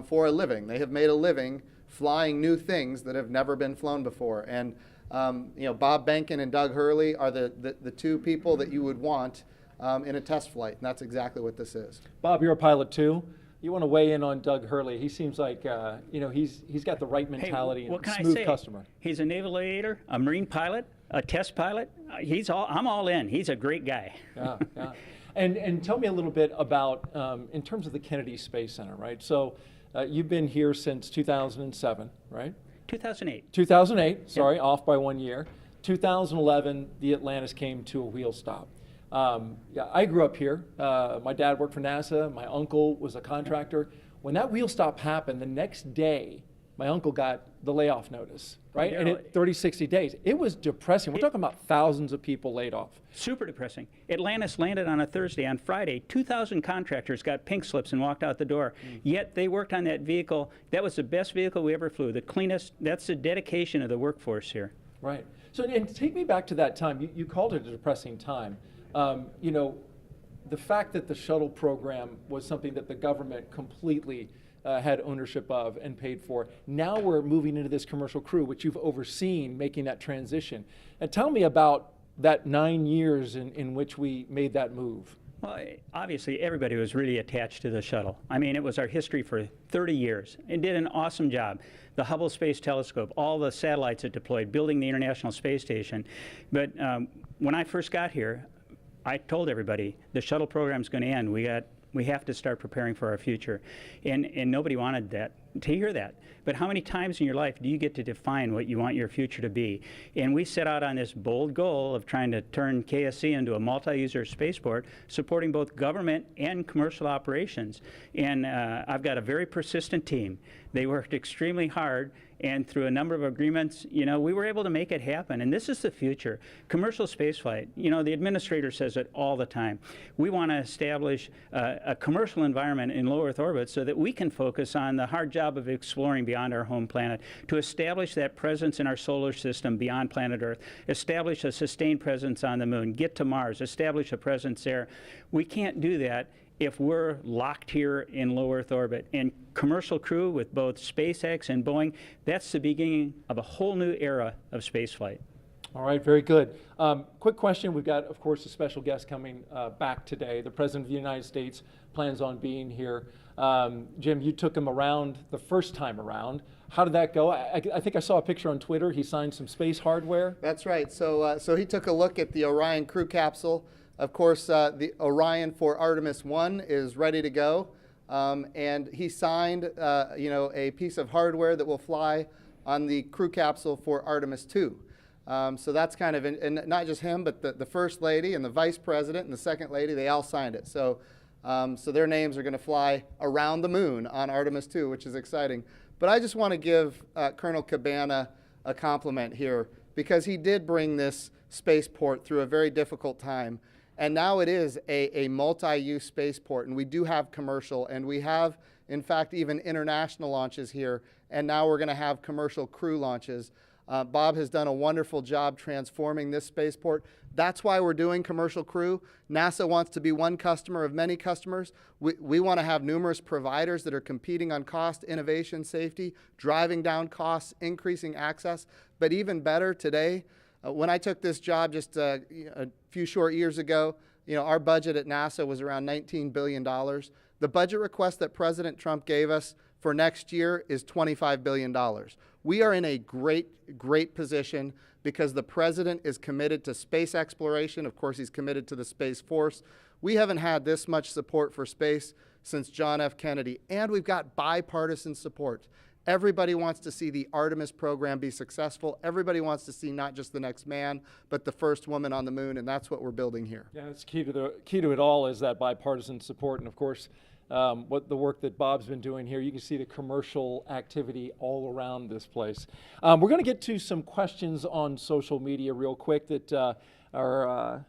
for a living, they have made a living flying new things that have never been flown before. And you know, Bob Behnken and Doug Hurley are the 2 people that you would want in a test flight, and that's exactly what this is. Bob, you're a pilot too. You want to weigh in on Doug Hurley? He seems like you know, he's got the right mentality and a smooth customer. He's a naval aviator, a marine pilot, a test pilot. I'm all in. He's a great guy. Yeah, yeah. And tell me a little bit about in terms of the Kennedy Space Center, right? So you've been here since 2007, right? 2008. 2008. Sorry, off by 1 year. 2011, the Atlantis came to a wheel stop. Yeah, I grew up here. My dad worked for NASA. My uncle was a contractor. When that wheel stop happened, the next day, my uncle got the layoff notice, right? And it 30, 60 days. It was depressing. We're talking about thousands of people laid off. Super depressing. Atlantis landed on a Thursday. On Friday, 2,000 contractors got pink slips and walked out the door. Yet they worked on that vehicle. That was the best vehicle we ever flew, the cleanest. That's the dedication of the workforce here. Right. So, and take me back to that time. You called it a depressing time. You know, the fact that the shuttle program was something that the government completely had ownership of and paid for. Now we're moving into this commercial crew, which you've overseen making that transition. And tell me about that 9 years in which we made that move. Well, obviously, everybody was really attached to the shuttle. I mean, it was our history for 30 years. It did an awesome job. The Hubble Space Telescope, all the satellites it deployed, building the International Space Station. But when I first got here, I told everybody, the shuttle program's going to end. We have to start preparing for our future. And nobody wanted that. to hear that. But how many times in your life do you get to define what you want your future to be? And we set out on this bold goal of trying to turn KSC into a multi-user spaceport, supporting both government and commercial operations. And I've got a very persistent team. They worked extremely hard, and through a number of agreements, we were able to make it happen. And this is the future. Commercial spaceflight, the administrator says it all the time. We want to establish a commercial environment in low Earth orbit so that we can focus on the hard job of exploring beyond our home planet, to establish that presence in our solar system beyond planet Earth, establish a sustained presence on the moon, get to Mars, establish a presence there. We can't do that if we're locked here in low Earth orbit. And commercial crew with both SpaceX and Boeing, that's the beginning of a whole new era of spaceflight. All right, very good. Quick question. We've got, of course, a special guest coming back today. The President of the United States plans on being here. Jim, you took him around the first time around. How did that go? I think I saw a picture on Twitter. He signed some space hardware. That's right. So he took a look at the Orion crew capsule. Of course, the Orion for Artemis 1 is ready to go. And he signed, a piece of hardware that will fly on the crew capsule for Artemis 2. So that's kind of, and not just him, but the First Lady and the Vice President and the Second Lady, they all signed it. So their names are going to fly around the moon on Artemis 2, which is exciting. But I just want to give Colonel Cabana a compliment here, because he did bring this spaceport through a very difficult time. And now it is a multi-use spaceport, and we do have commercial, and we have, in fact, even international launches here, and now we're going to have commercial crew launches. Bob has done a wonderful job transforming this spaceport. That's why we're doing commercial crew. NASA wants to be one customer of many customers. We want to have numerous providers that are competing on cost, innovation, safety, driving down costs, increasing access. But even better today, when I took this job just a few short years ago, our budget at NASA was around $19 billion. The budget request that President Trump gave us for next year is $25 billion. We are in a great position because the president is committed to space exploration. Of course, he's committed to the Space Force. We haven't had this much support for space since John F. Kennedy, and we've got bipartisan support. Everybody wants to see the Artemis program be successful. Everybody wants to see not just the next man, but the first woman on the moon, and that's what we're building here. Yeah, it's key to it all is that bipartisan support, and of course, what the work that Bob's been doing here. You can see the commercial activity all around this place. We're going to get to some questions on social media real quick that our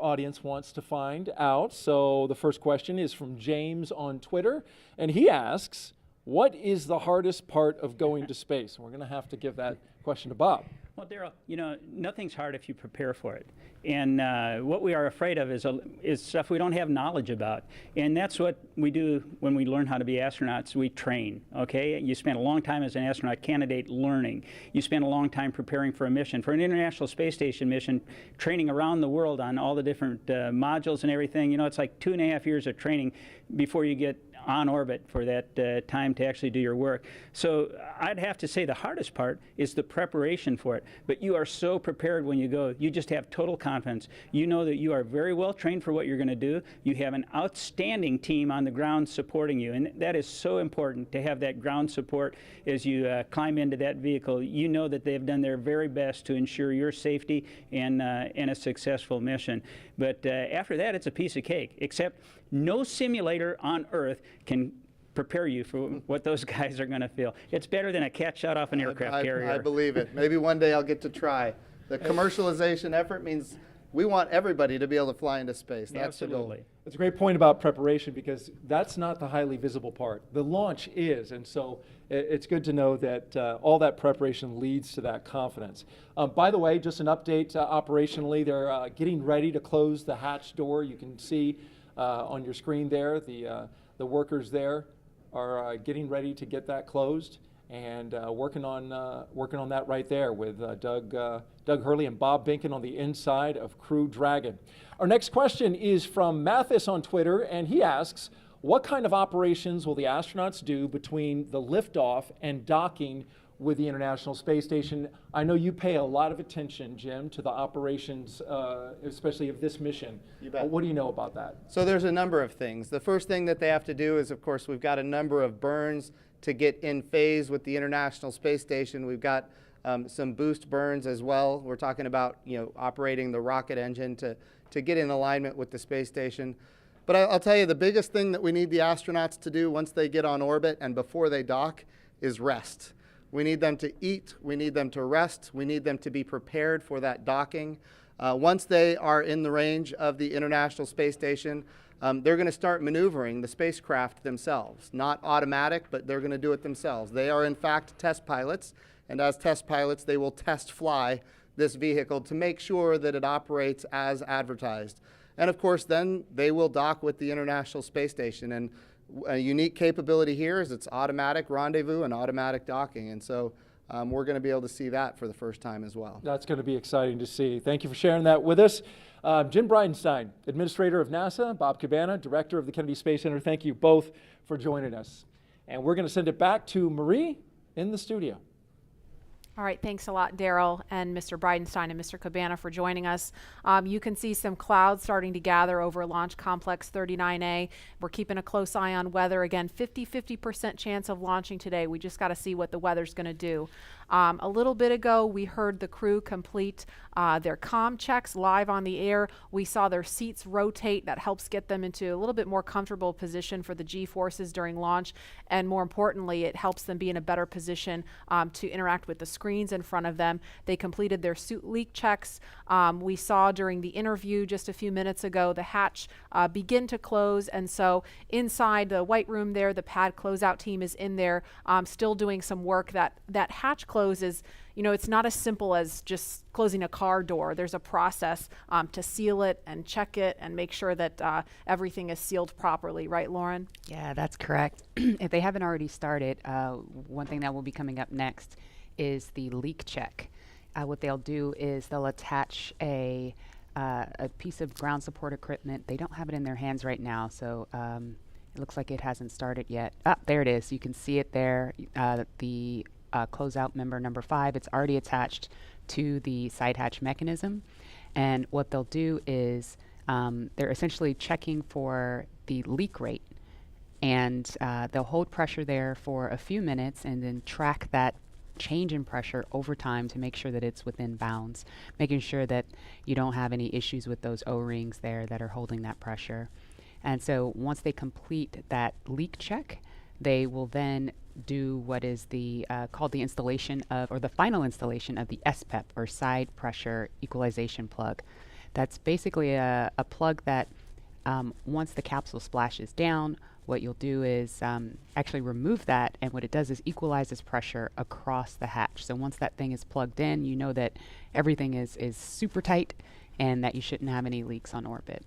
audience wants to find out. So the first question is from James on Twitter, and he asks, what is the hardest part of going to space? And we're going to have to give that question to Bob. Well, Daryl, nothing's hard if you prepare for it. And what we are afraid of is stuff we don't have knowledge about. And that's what we do when we learn how to be astronauts. We train, okay? You spend a long time as an astronaut candidate learning. You spend a long time preparing for a mission. For an International Space Station mission, training around the world on all the different modules and everything, it's like 2.5 years of training before you get on orbit for that time to actually do your work. So I'd have to say the hardest part is the preparation for it. But you are so prepared when you go. You just have total confidence. You know that you are very well trained for what you're going to do. You have an outstanding team on the ground supporting you. And that is so important to have that ground support as you climb into that vehicle. You know that they've done their very best to ensure your safety and a successful mission. But after that, it's a piece of cake, except no simulator on Earth can prepare you for what those guys are going to feel. It's better than a cat shot off an aircraft carrier. I believe it. Maybe one day I'll get to try. The commercialization effort means we want everybody to be able to fly into space. That's the goal. It's a great point about preparation, because that's not the highly visible part. The launch is, and so it's good to know that all that preparation leads to that confidence. By the way, just an update operationally, they're getting ready to close the hatch door. You can see on your screen there, the workers there are getting ready to get that closed, and working on that right there with Doug Hurley and Bob Binken on the inside of Crew Dragon. Our next question is from Mathis on Twitter, and he asks, what kind of operations will the astronauts do between the liftoff and docking with the International Space Station? I know you pay a lot of attention, Jim, to the operations, especially of this mission. You bet. What do you know about that? So there's a number of things. The first thing that they have to do is, of course, we've got a number of burns to get in phase with the International Space Station. We've got some boost burns as well. We're talking about, operating the rocket engine to get in alignment with the space station. But I'll tell you, the biggest thing that we need the astronauts to do once they get on orbit and before they dock is rest. We need them to eat, we need them to rest, we need them to be prepared for that docking. Once they are in the range of the International Space Station, they're going to start maneuvering the spacecraft themselves. Not automatic, but they're going to do it themselves. They are in fact test pilots, and as test pilots they will test fly this vehicle to make sure that it operates as advertised. And of course then they will dock with the International Space Station. And a unique capability here is it's automatic rendezvous and automatic docking. And so we're going to be able to see that for the first time as well. That's going to be exciting to see. Thank you for sharing that with us. Jim Bridenstine, Administrator of NASA, Bob Cabana, Director of the Kennedy Space Center, thank you both for joining us. And we're going to send it back to Marie in the studio. All right, thanks a lot, Daryl and Mr. Bridenstine and Mr. Cabana for joining us. You can see some clouds starting to gather over Launch Complex 39A. We're keeping a close eye on weather. Again, 50% chance of launching today. We just got to see what the weather's going to do. A little bit ago, we heard the crew complete their comm checks live on the air. We saw their seats rotate. That helps get them into a little bit more comfortable position for the G-forces during launch. And more importantly, it helps them be in a better position to interact with the screens in front of them. They completed their suit leak checks. We saw during the interview just a few minutes ago the hatch begin to close. And so inside the white room there, the pad closeout team is in there still doing some work. That hatch closes, it's not as simple as just closing a car door. There's a process to seal it and check it and make sure that everything is sealed properly. Right, Lauren? Yeah, that's correct. If they haven't already started, one thing that will be coming up next is the leak check. What they'll do is they'll attach a piece of ground support equipment. They don't have it in their hands right now, so it looks like it hasn't started yet. There it is. You can see it there. The closeout member number 5, it's already attached to the side hatch mechanism. And what they'll do is they're essentially checking for the leak rate. And they'll hold pressure there for a few minutes and then track that change in pressure over time to make sure that it's within bounds, making sure that you don't have any issues with those O-rings there that are holding that pressure. And so once they complete that leak check, they will then do what is the called the installation of, or the final installation of the SPEP, or side pressure equalization plug. That's basically a plug that once the capsule splashes down, what you'll do is actually remove that, and what it does is equalizes pressure across the hatch. So once that thing is plugged in, you know that everything is super tight and that you shouldn't have any leaks on orbit.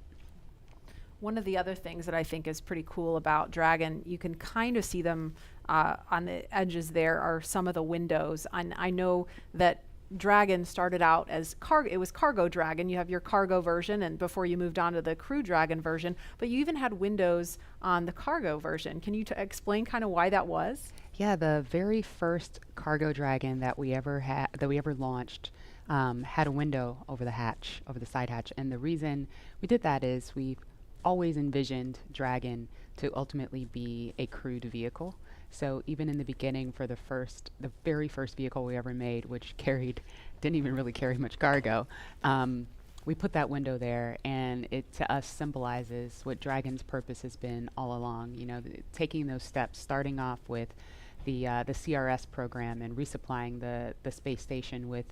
One of the other things that I think is pretty cool about Dragon, you can kind of see them on the edges there are some of the windows. And I know that Dragon started out as it was Cargo Dragon. You have your cargo version, and before you moved on to the Crew Dragon version, but you even had windows on the cargo version. Can you explain kind of why that was? Yeah, the very first Cargo Dragon that we ever launched had a window over the hatch, over the side hatch. And the reason we did that is we've always envisioned Dragon to ultimately be a crewed vehicle. So even in the beginning, for the very first vehicle we ever made, which didn't even really carry much cargo, we put that window there, and it to us symbolizes what Dragon's purpose has been all along. Taking those steps, starting off with the CRS program and resupplying the space station with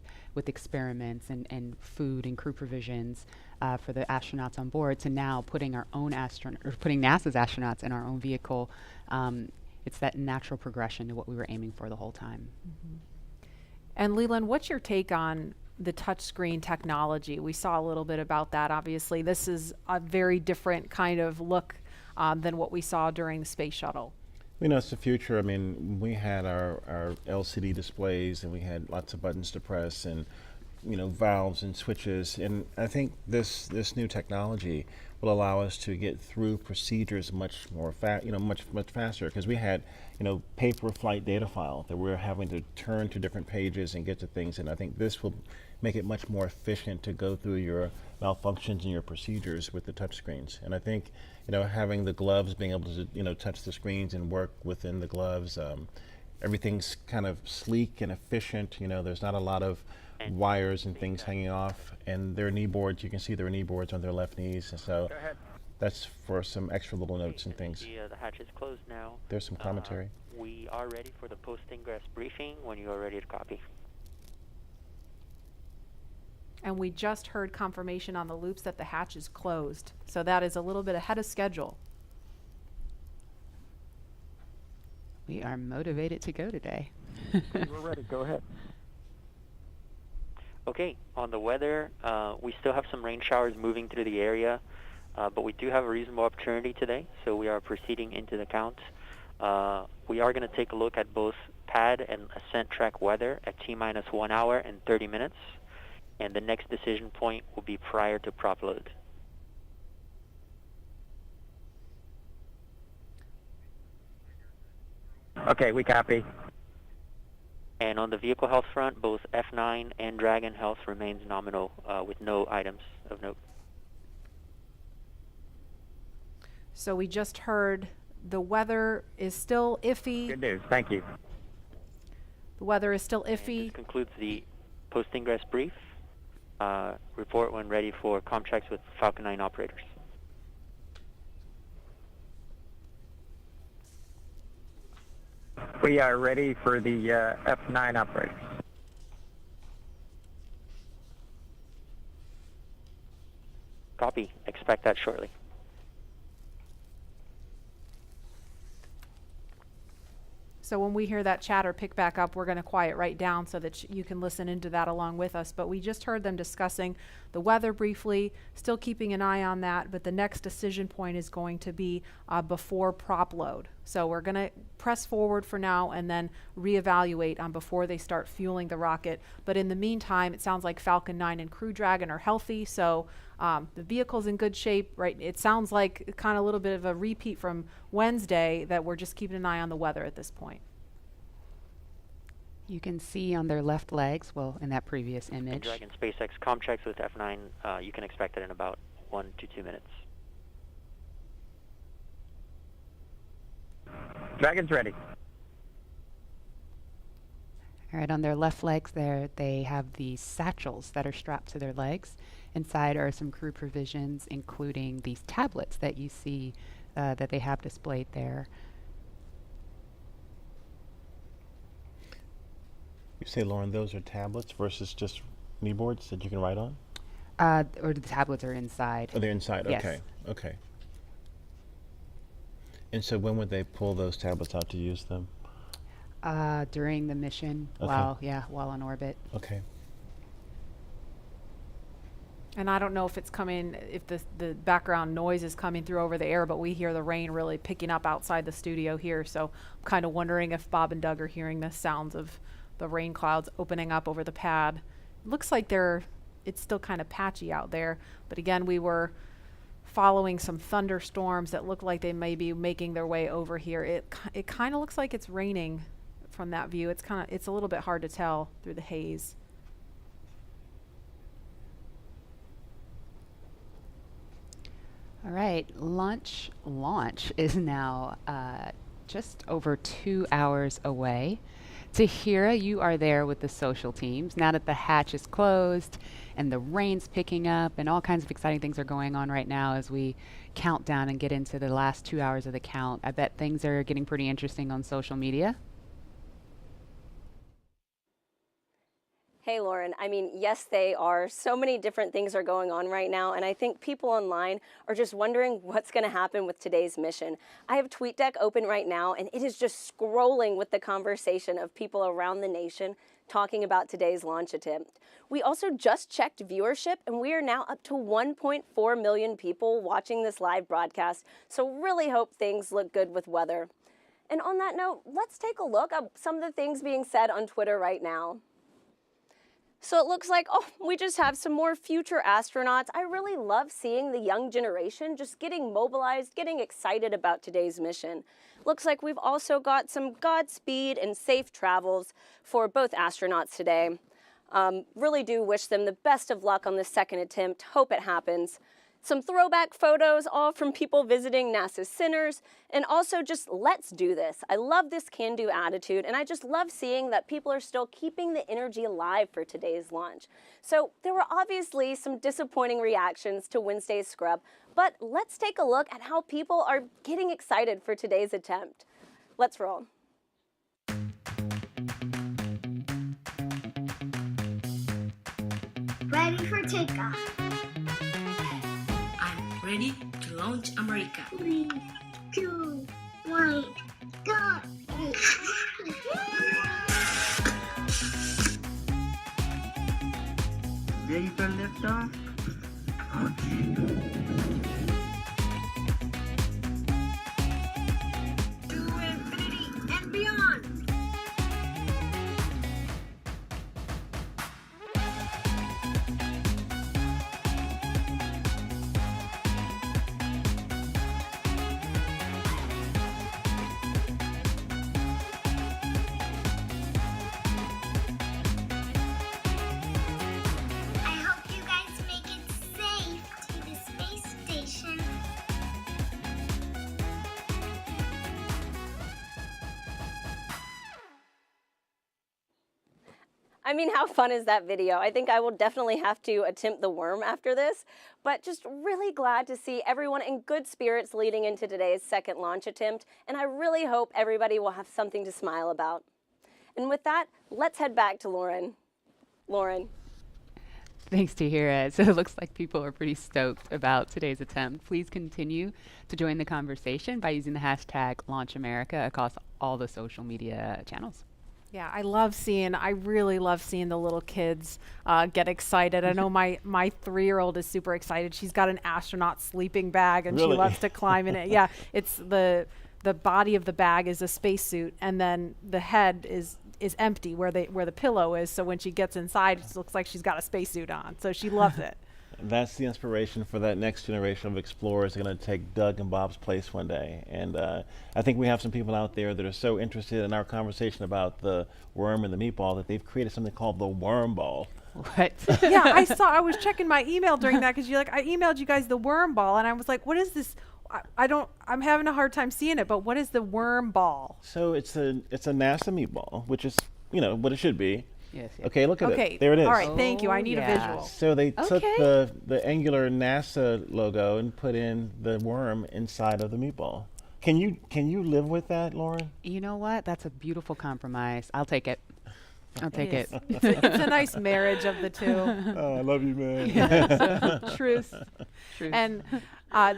experiments and food and crew provisions for the astronauts on board, to now putting putting NASA's astronauts in our own vehicle. It's that natural progression to what we were aiming for the whole time. Mm-hmm. And Leland, what's your take on the touchscreen technology? We saw a little bit about that. Obviously, this is a very different kind of look than what we saw during the space shuttle. It's the future. I mean, we had our LCD displays, and we had lots of buttons to press, and valves and switches. And I think this new technology will allow us to get through procedures much more much faster, because we had paper flight data file that we're having to turn to different pages and get to things. And I think this will make it much more efficient to go through your malfunctions and your procedures with the touchscreens. And I think, having the gloves, being able to, touch the screens and work within the gloves, everything's kind of sleek and efficient. There's not a lot of wires and things hanging off. And their knee boards, you can see their knee boards on their left knees. And so that's for some extra little notes and things. The hatch is closed now. There's some commentary. We are ready for the post-ingress briefing when you are ready to copy. And we just heard confirmation on the loops that the hatch is closed. So that is a little bit ahead of schedule. We are motivated to go today. We're ready. Go ahead. Okay, on the weather, we still have some rain showers moving through the area, but we do have a reasonable opportunity today, so we are proceeding into the count. We are going to take a look at both pad and ascent track weather at T-minus 1 hour and 30 minutes, and the next decision point will be prior to prop load. Okay, we copy. And on the vehicle health front, both F9 and Dragon health remains nominal with no items of note. So we just heard the weather is still iffy. Good news. Thank you. The weather is still iffy. This concludes the post-ingress brief. Report when ready for comm checks with Falcon 9 operators. We are ready for the F9 operators. Copy. Expect that shortly. So when we hear that chatter pick back up, we're going to quiet right down so that you can listen into that along with us. But we just heard them discussing the weather briefly, still keeping an eye on that. But the next decision point is going to be before prop load. So we're going to press forward for now and then reevaluate before they start fueling the rocket. But in the meantime, it sounds like Falcon 9 and Crew Dragon are healthy. So the vehicle's in good shape, right? It sounds like kind of a little bit of a repeat from Wednesday that we're just keeping an eye on the weather at this point. You can see on their left legs, well, in that previous And image. Dragon SpaceX comm checks with F9, you can expect it in about 1 to 2 minutes. Dragon's ready. All right, on their left legs there, they have these satchels that are strapped to their legs. Inside are some crew provisions, including these tablets that you see that they have displayed there. You say, Lauren, those are tablets versus just knee boards that you can write on? Or the tablets are inside. Oh, they're inside. Yes. Okay. Okay. And so when would they pull those tablets out to use them? During the mission, Okay. while in orbit. Okay. And I don't know if it's coming, if the background noise is coming through over the air, but we hear the rain really picking up outside the studio here. So I'm kind of wondering if Bob and Doug are hearing the sounds of the rain clouds opening up over the pad. It looks like it's still kind of patchy out there. But again, we were following some thunderstorms that look like they may be making their way over here. It kind of looks like it's raining from that view. It's a little bit hard to tell through the haze. All right, launch is now just over 2 hours away. Tahira, you are there with the social teams. Now that the hatch is closed and the rain's picking up and all kinds of exciting things are going on right now as we count down and get into the last 2 hours of the count. I bet things are getting pretty interesting on social media. Hey, Lauren. I mean, yes, they are. So many different things are going on right now, and I think people online are just wondering what's going to happen with today's mission. I have TweetDeck open right now, and it is just scrolling with the conversation of people around the nation talking about today's launch attempt. We also just checked viewership, and we are now up to 1.4 million people watching this live broadcast, so really hope things look good with weather. And on that note, let's take a look at some of the things being said on Twitter right now. So it looks like, we just have some more future astronauts. I really love seeing the young generation just getting mobilized, getting excited about today's mission. Looks like we've also got some Godspeed and safe travels for both astronauts today. Really do wish them the best of luck on the second attempt. Hope it happens. Some throwback photos, all from people visiting NASA's centers, and also just let's do this. I love this can-do attitude, and I just love seeing that people are still keeping the energy alive for today's launch. So there were obviously some disappointing reactions to Wednesday's scrub, but let's take a look at how people are getting excited for today's attempt. Let's roll. Ready for takeoff. I'm ready to launch America. 3, 2, 1, go! Ready for liftoff? Okay. 2 infinity and beyond. I mean, how fun is that video? I think I will definitely have to attempt the worm after this, but just really glad to see everyone in good spirits leading into today's second launch attempt, and I really hope everybody will have something to smile about. And with that, let's head back to Lauren. Lauren. Thanks, Tahira. So it looks like people are pretty stoked about today's attempt. Please continue to join the conversation by using the hashtag #LaunchAmerica across all the social media channels. Yeah, I really love seeing the little kids get excited. I know my 3-year-old is super excited. She's got an astronaut sleeping bag and Really? she loves to climb in it. Yeah, it's the body of the bag is a spacesuit, and then the head is empty where the pillow is. So when she gets inside, it looks like she's got a spacesuit on. So she loves it. That's the inspiration for that next generation of explorers going to take Doug and Bob's place one day. And I think we have some people out there that are so interested in our conversation about the worm and the meatball that they've created something called the worm ball. What? Yeah, I was checking my email during that because I emailed you guys the worm ball, and I was like, what is this? I'm having a hard time seeing it, but what is the worm ball? So it's a NASA meatball, which is, what it should be. Yes. Okay, look at Okay, it. There it is. all right, thank you. I need a visual. So they took the angular NASA logo and put in the worm inside of the meatball. Can you live with that, Lauren? You know what? That's a beautiful compromise. I'll take it. I'll take it. It's a nice marriage of the two. Oh, I love you, man. Yeah, truth. And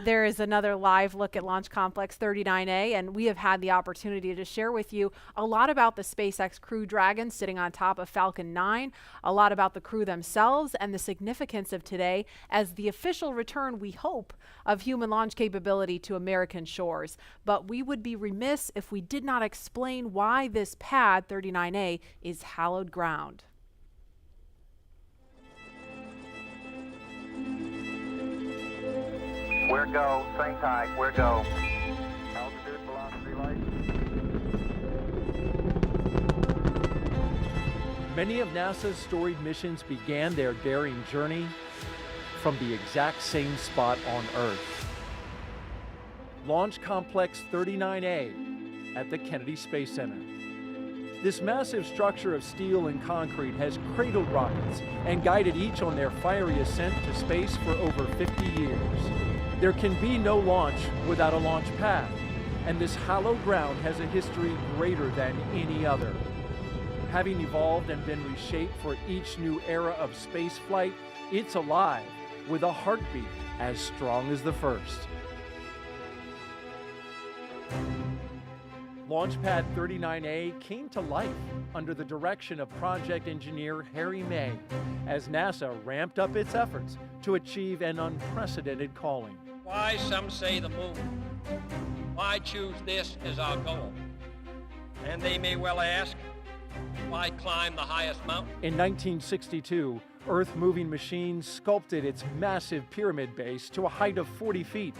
there is another live look at Launch Complex 39A, and we have had the opportunity to share with you a lot about the SpaceX Crew Dragon sitting on top of Falcon 9, a lot about the crew themselves, and the significance of today as the official return, we hope, of human launch capability to American shores. But we would be remiss if we did not explain why this pad 39A is hallowed ground. We're go. Swing tight. We're go. Altitude, velocity, light. Many of NASA's storied missions began their daring journey from the exact same spot on Earth. Launch Complex 39A at the Kennedy Space Center. This massive structure of steel and concrete has cradled rockets and guided each on their fiery ascent to space for over 50 years. There can be no launch without a launch pad, and this hallowed ground has a history greater than any other. Having evolved and been reshaped for each new era of spaceflight, it's alive with a heartbeat as strong as the first. Launchpad 39A came to life under the direction of project engineer Harry May as NASA ramped up its efforts to achieve an unprecedented calling. Why, some say the moon. Why choose this as our goal? And they may well ask, why climb the highest mountain? In 1962, Earth-moving machines sculpted its massive pyramid base to a height of 40 feet.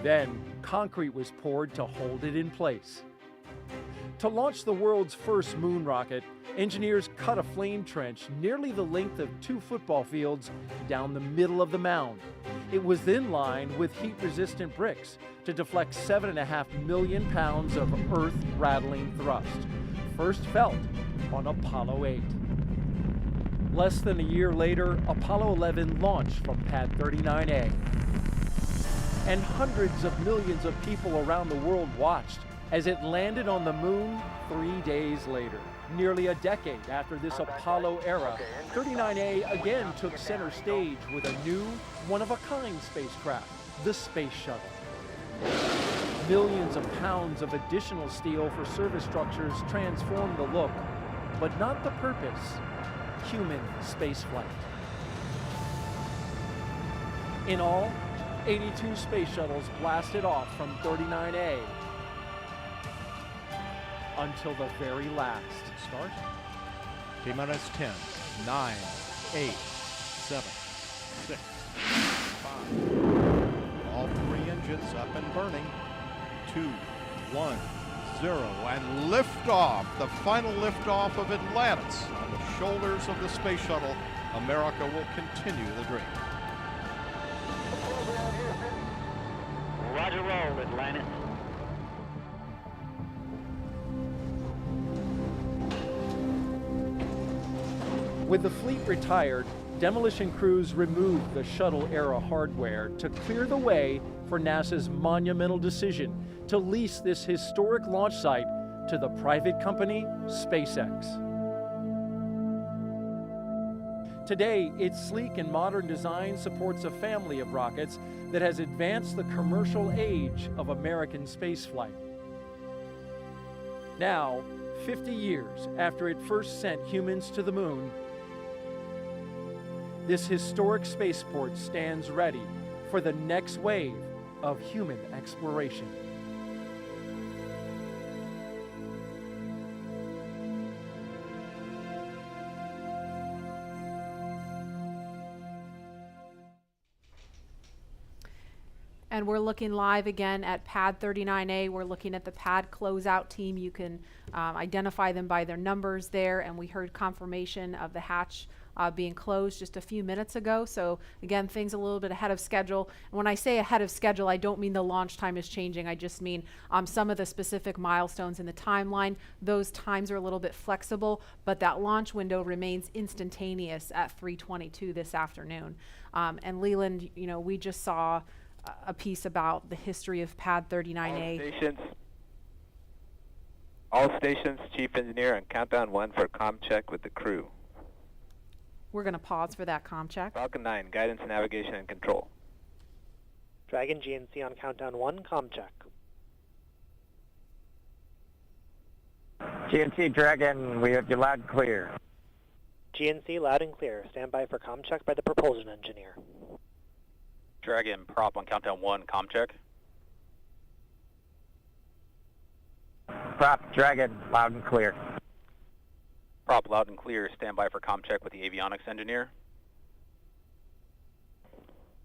Then, concrete was poured to hold it in place. To launch the world's first moon rocket, engineers cut a flame trench nearly the length of 2 football fields down the middle of the mound. It was then lined with heat-resistant bricks to deflect 7.5 million pounds of earth-rattling thrust, first felt on Apollo 8. Less than a year later, Apollo 11 launched from Pad 39A. And hundreds of millions of people around the world watched as it landed on the moon 3 days later. Nearly a decade after this Apollo era, 39A again took center stage with a new, one-of-a-kind spacecraft, the Space Shuttle. Millions of pounds of additional steel for surface structures transformed the look, but not the purpose: human spaceflight. In all, 82 space shuttles blasted off from 39A until the very last. Start. T-minus 10, 9, 8, 7, 6, 5. All 3 engines up and burning. 2, 1, 0, and liftoff. The final liftoff of Atlantis on the shoulders of the space shuttle. America will continue the dream. Roger, roll, Atlantis. With the fleet retired, demolition crews removed the shuttle-era hardware to clear the way for NASA's monumental decision to lease this historic launch site to the private company SpaceX. Today, its sleek and modern design supports a family of rockets that has advanced the commercial age of American spaceflight. Now, 50 years after it first sent humans to the moon, this historic spaceport stands ready for the next wave of human exploration. And we're looking live again at Pad 39A. We're looking at the pad closeout team. You can identify them by their numbers there. And we heard confirmation of the hatch being closed just a few minutes ago. So again, things a little bit ahead of schedule. And when I say ahead of schedule, I don't mean the launch time is changing. I just mean some of the specific milestones in the timeline. Those times are a little bit flexible, but that launch window remains instantaneous at 3:22 this afternoon. And Leland, you know, we just saw a piece about the history of Pad 39A. All stations, Chief Engineer on countdown 1 for comm check with the crew. We're going to pause for that comm check. Falcon 9, guidance, navigation, and control. Dragon GNC on countdown 1, comm check. GNC Dragon, we have you loud and clear. GNC loud and clear. Stand by for comm check by the propulsion engineer. Dragon, prop on countdown 1, comm check. Prop Dragon, loud and clear. Prop loud and clear, stand by for comm check with the avionics engineer.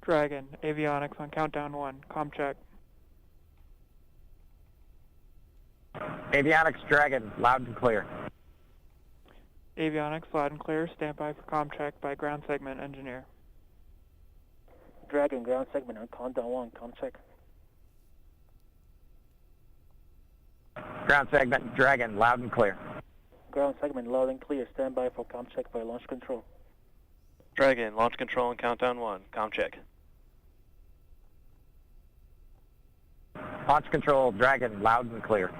Dragon, avionics on countdown 1, comm check. Avionics Dragon, loud and clear. Avionics loud and clear, stand by for comm check by ground segment engineer. Dragon, ground segment on countdown 1, comm check. Ground segment Dragon, loud and clear. Ground segment loud and clear, stand by for comm check by launch control. Dragon, launch control on countdown 1, comm check. Launch control Dragon, loud and clear.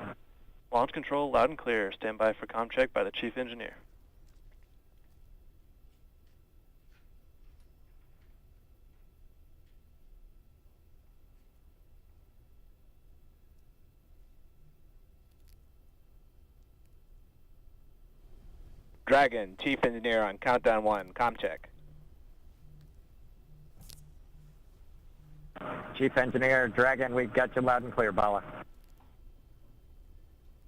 Launch control loud and clear, stand by for comm check by the chief engineer. Dragon, chief engineer on countdown 1, comm check. Chief Engineer Dragon, we've got you loud and clear, Bala.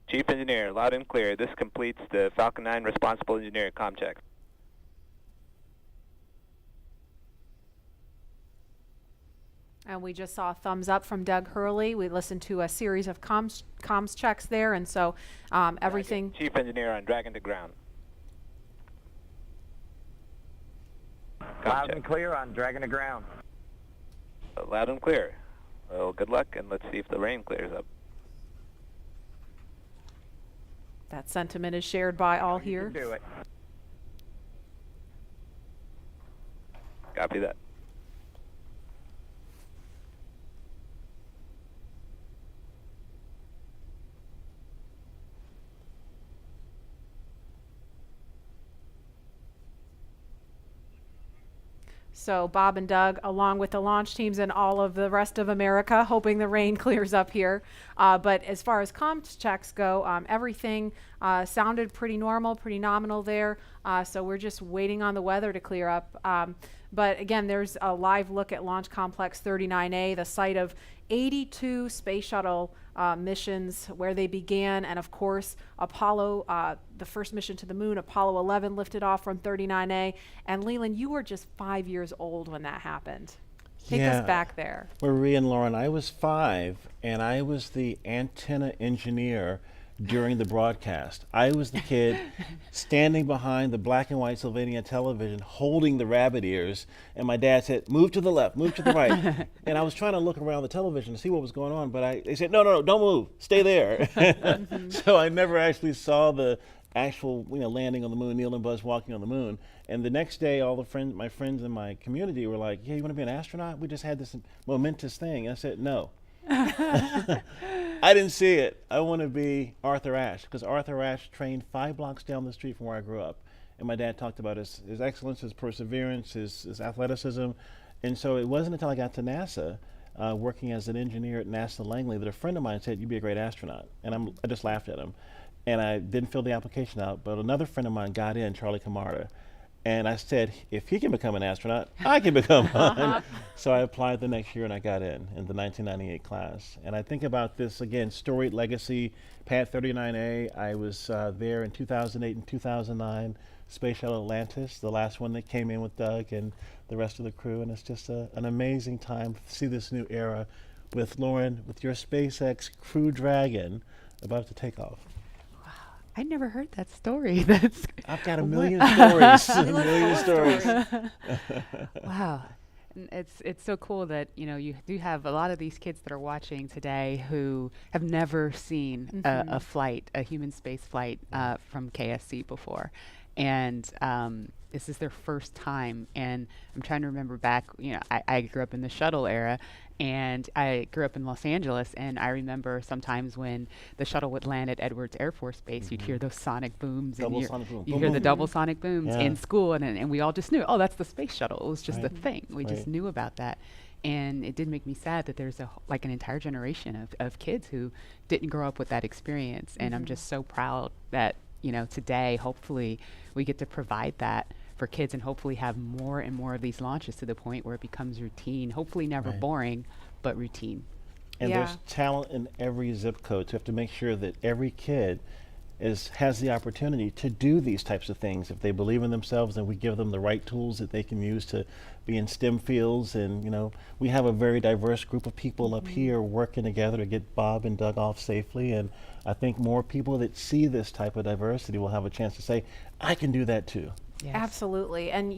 Chief engineer, loud and clear. This completes the Falcon 9 responsible engineer comm check. And we just saw a thumbs up from Doug Hurley. We listened to a series of comms checks there, and so everything. Chief Engineer on Dragon to ground. Loud and clear on Dragon to ground. Loud and clear. Well, good luck, and let's see if the rain clears up. That sentiment is shared by all You here. can do it. Copy that. So Bob and Doug, along with the launch teams and all of the rest of America, hoping the rain clears up here. But as far as comms checks go, everything sounded pretty normal, pretty nominal there. So we're just waiting on the weather to clear up. But again, there's a live look at Launch Complex 39A, the site of 82 space shuttle missions where they began. And of course, Apollo, the first mission to the moon, Apollo 11 lifted off from 39A. And Leland, you were just 5 years old when that happened. Take us back there. Marie and Lauren, I was 5, and I was the antenna engineer during the broadcast. I was the kid standing behind the black and white Sylvania television holding the rabbit ears, and my dad said, move to the left, move to the right. And I was trying to look around the television to see what was going on, but they said, no, don't move, stay there. So I never actually saw the actual landing on the moon, Neil and Buzz walking on the moon. And the next day, all my friends in my community were like, yeah, you want to be an astronaut? We just had this momentous thing. And I said, no. I didn't see it. I want to be Arthur Ashe, because Arthur Ashe trained 5 blocks down the street from where I grew up. And my dad talked about his excellence, his perseverance, his athleticism. And so it wasn't until I got to NASA, working as an engineer at NASA Langley, that a friend of mine said, you'd be a great astronaut. And I just laughed at him. And I didn't fill the application out, but another friend of mine got in, Charlie Camarda. And I said, if he can become an astronaut, I can become one. So I applied the next year and I got in the 1998 class. And I think about this, again, storied legacy, Pad 39A. I was there in 2008 and 2009, Space Shuttle Atlantis, the last one that came in with Doug and the rest of the crew. And it's just an amazing time to see this new era with Lauren, with your SpaceX Crew Dragon about to take off. I'd never heard that story. I've got a million stories. A million stories. Wow. And it's so cool that you do have a lot of these kids that are watching today who have never seen a flight, a human space flight from KSC before. And this is their first time. And I'm trying to remember back, I grew up in the shuttle era, and I grew up in Los Angeles, and I remember sometimes when the shuttle would land at Edwards Air Force Base, you'd hear those sonic booms. Double sonic boom. You hear the double sonic booms Yeah. in school, and we all just knew, oh, that's the space shuttle. It was just a Right. thing. We just knew about that. And it did make me sad that there's an entire generation of kids who didn't grow up with that experience. And I'm just so proud that, today, hopefully, we get to provide that for kids and hopefully have more and more of these launches to the point where it becomes routine, hopefully never Right. boring, but routine. And there's talent in every zip code, so you have to make sure that every kid has the opportunity to do these types of things. If they believe in themselves, and we give them the right tools that they can use to be in STEM fields. And we have a very diverse group of people up here working together to get Bob and Doug off safely. And I think more people that see this type of diversity will have a chance to say, I can do that too. Yes. Absolutely. And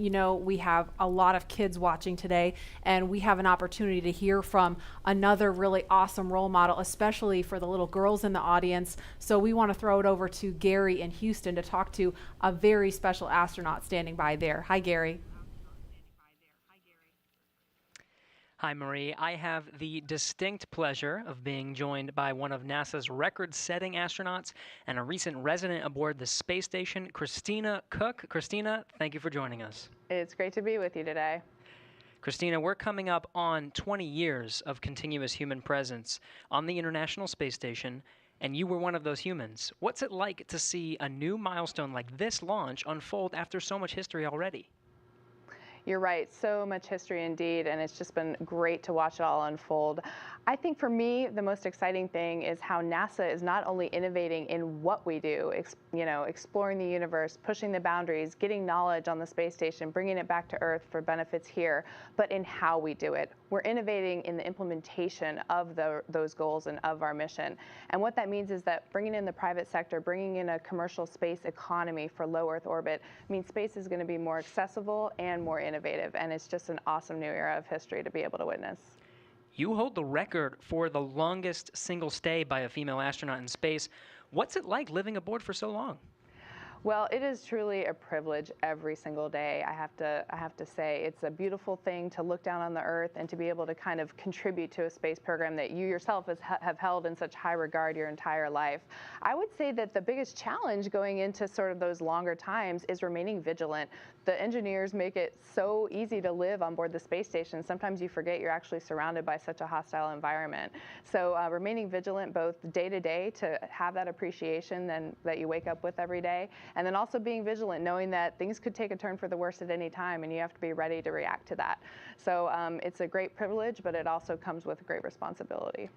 we have a lot of kids watching today, and we have an opportunity to hear from another really awesome role model, especially for the little girls in the audience. So we want to throw it over to Gary in Houston to talk to a very special astronaut standing by there. Hi, Gary. Hi, Marie. I have the distinct pleasure of being joined by one of NASA's record-setting astronauts and a recent resident aboard the space station, Christina Cook. Christina, thank you for joining us. It's great to be with you today. Christina, we're coming up on 20 years of continuous human presence on the International Space Station, and you were one of those humans. What's it like to see a new milestone like this launch unfold after so much history already? You're right, so much history indeed, and it's just been great to watch it all unfold. I think for me, the most exciting thing is how NASA is not only innovating in what we do, exploring the universe, pushing the boundaries, getting knowledge on the space station, bringing it back to Earth for benefits here, but in how we do it. We're innovating in the implementation of those goals and of our mission. And what that means is that bringing in the private sector, bringing in a commercial space economy for low Earth orbit means space is going to be more accessible and more innovative. And it's just an awesome new era of history to be able to witness. You hold the record for the longest single stay by a female astronaut in space. What's it like living aboard for so long? Well, it is truly a privilege every single day. I have to say it's a beautiful thing to look down on the Earth and to be able to kind of contribute to a space program that you yourself have held in such high regard your entire life. I would say that the biggest challenge going into sort of those longer times is remaining vigilant. The engineers make it so easy to live on board the space station. Sometimes you forget you're actually surrounded by such a hostile environment. So remaining vigilant both day to day to have that appreciation that you wake up with every day, and then also being vigilant, knowing that things could take a turn for the worse at any time, and you have to be ready to react to that. So it's a great privilege, but it also comes with great responsibility.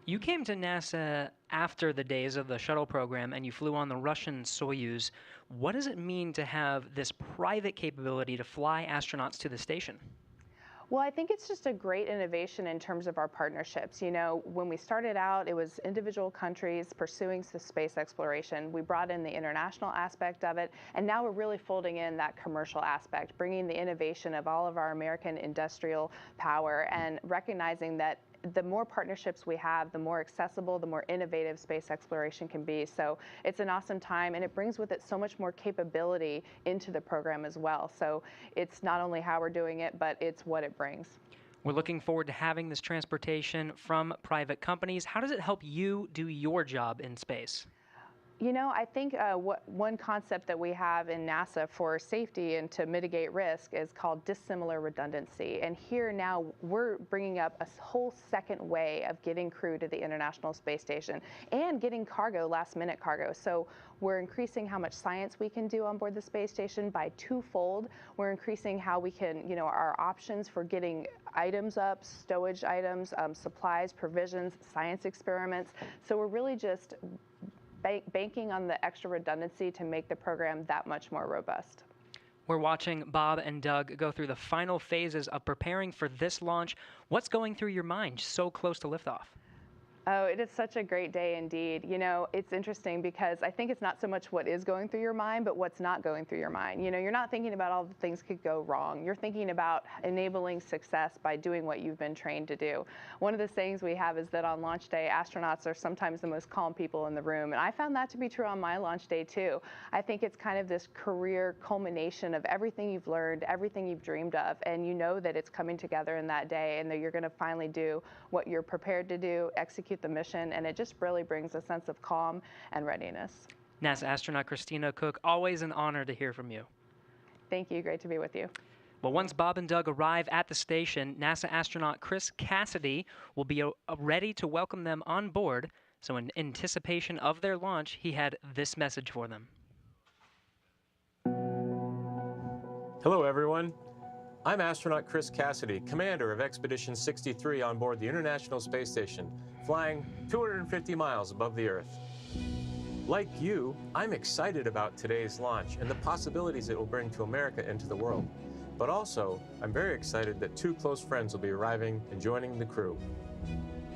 You came to NASA after the days of the shuttle program, and you flew on the Russian Soyuz. What does it mean to have this private capability to fly astronauts to the station? Well, I think it's just a great innovation in terms of our partnerships. You know, when we started out, it was individual countries pursuing space exploration. We brought in the international aspect of it, and now we're really folding in that commercial aspect, bringing the innovation of all of our American industrial power and recognizing that the more partnerships we have, the more accessible, the more innovative space exploration can be. So it's an awesome time, and it brings with it so much more capability into the program as well. So it's not only how we're doing it, but it's what it brings. We're looking forward to having this transportation from private companies. How does it help you do your job in space? You know, I think one concept that we have in NASA for safety and to mitigate risk is called dissimilar redundancy. And here now we're bringing up a whole second way of getting crew to the International Space Station and getting cargo, last-minute cargo. So we're increasing how much science we can do on board the space station by twofold. We're increasing how we can, our options for getting items up, stowage items, supplies, provisions, science experiments. So we're really just banking on the extra redundancy to make the program that much more robust. We're watching Bob and Doug go through the final phases of preparing for this launch. What's going through your mind so close to liftoff? Oh, it is such a great day indeed. You know, it's interesting because I think it's not so much what is going through your mind, but what's not going through your mind. You know, you're not thinking about all the things could go wrong. You're thinking about enabling success by doing what you've been trained to do. One of the sayings we have is that on launch day, astronauts are sometimes the most calm people in the room. And I found that to be true on my launch day too. I think it's kind of this career culmination of everything you've learned, everything you've dreamed of, and you know that it's coming together in that day and that you're going to finally do what you're prepared to do, execute the mission, and it just really brings a sense of calm and readiness. NASA astronaut Christina Koch, always an honor to hear from you. Thank you. Great to be with you. Well, once Bob and Doug arrive at the station, NASA astronaut Chris Cassidy will be ready to welcome them on board. So in anticipation of their launch, he had this message for them. Hello, everyone. I'm astronaut Chris Cassidy, commander of Expedition 63 on board the International Space Station, flying 250 miles above the Earth. Like you, I'm excited about today's launch and the possibilities it will bring to America and to the world. But also, I'm very excited that two close friends will be arriving and joining the crew.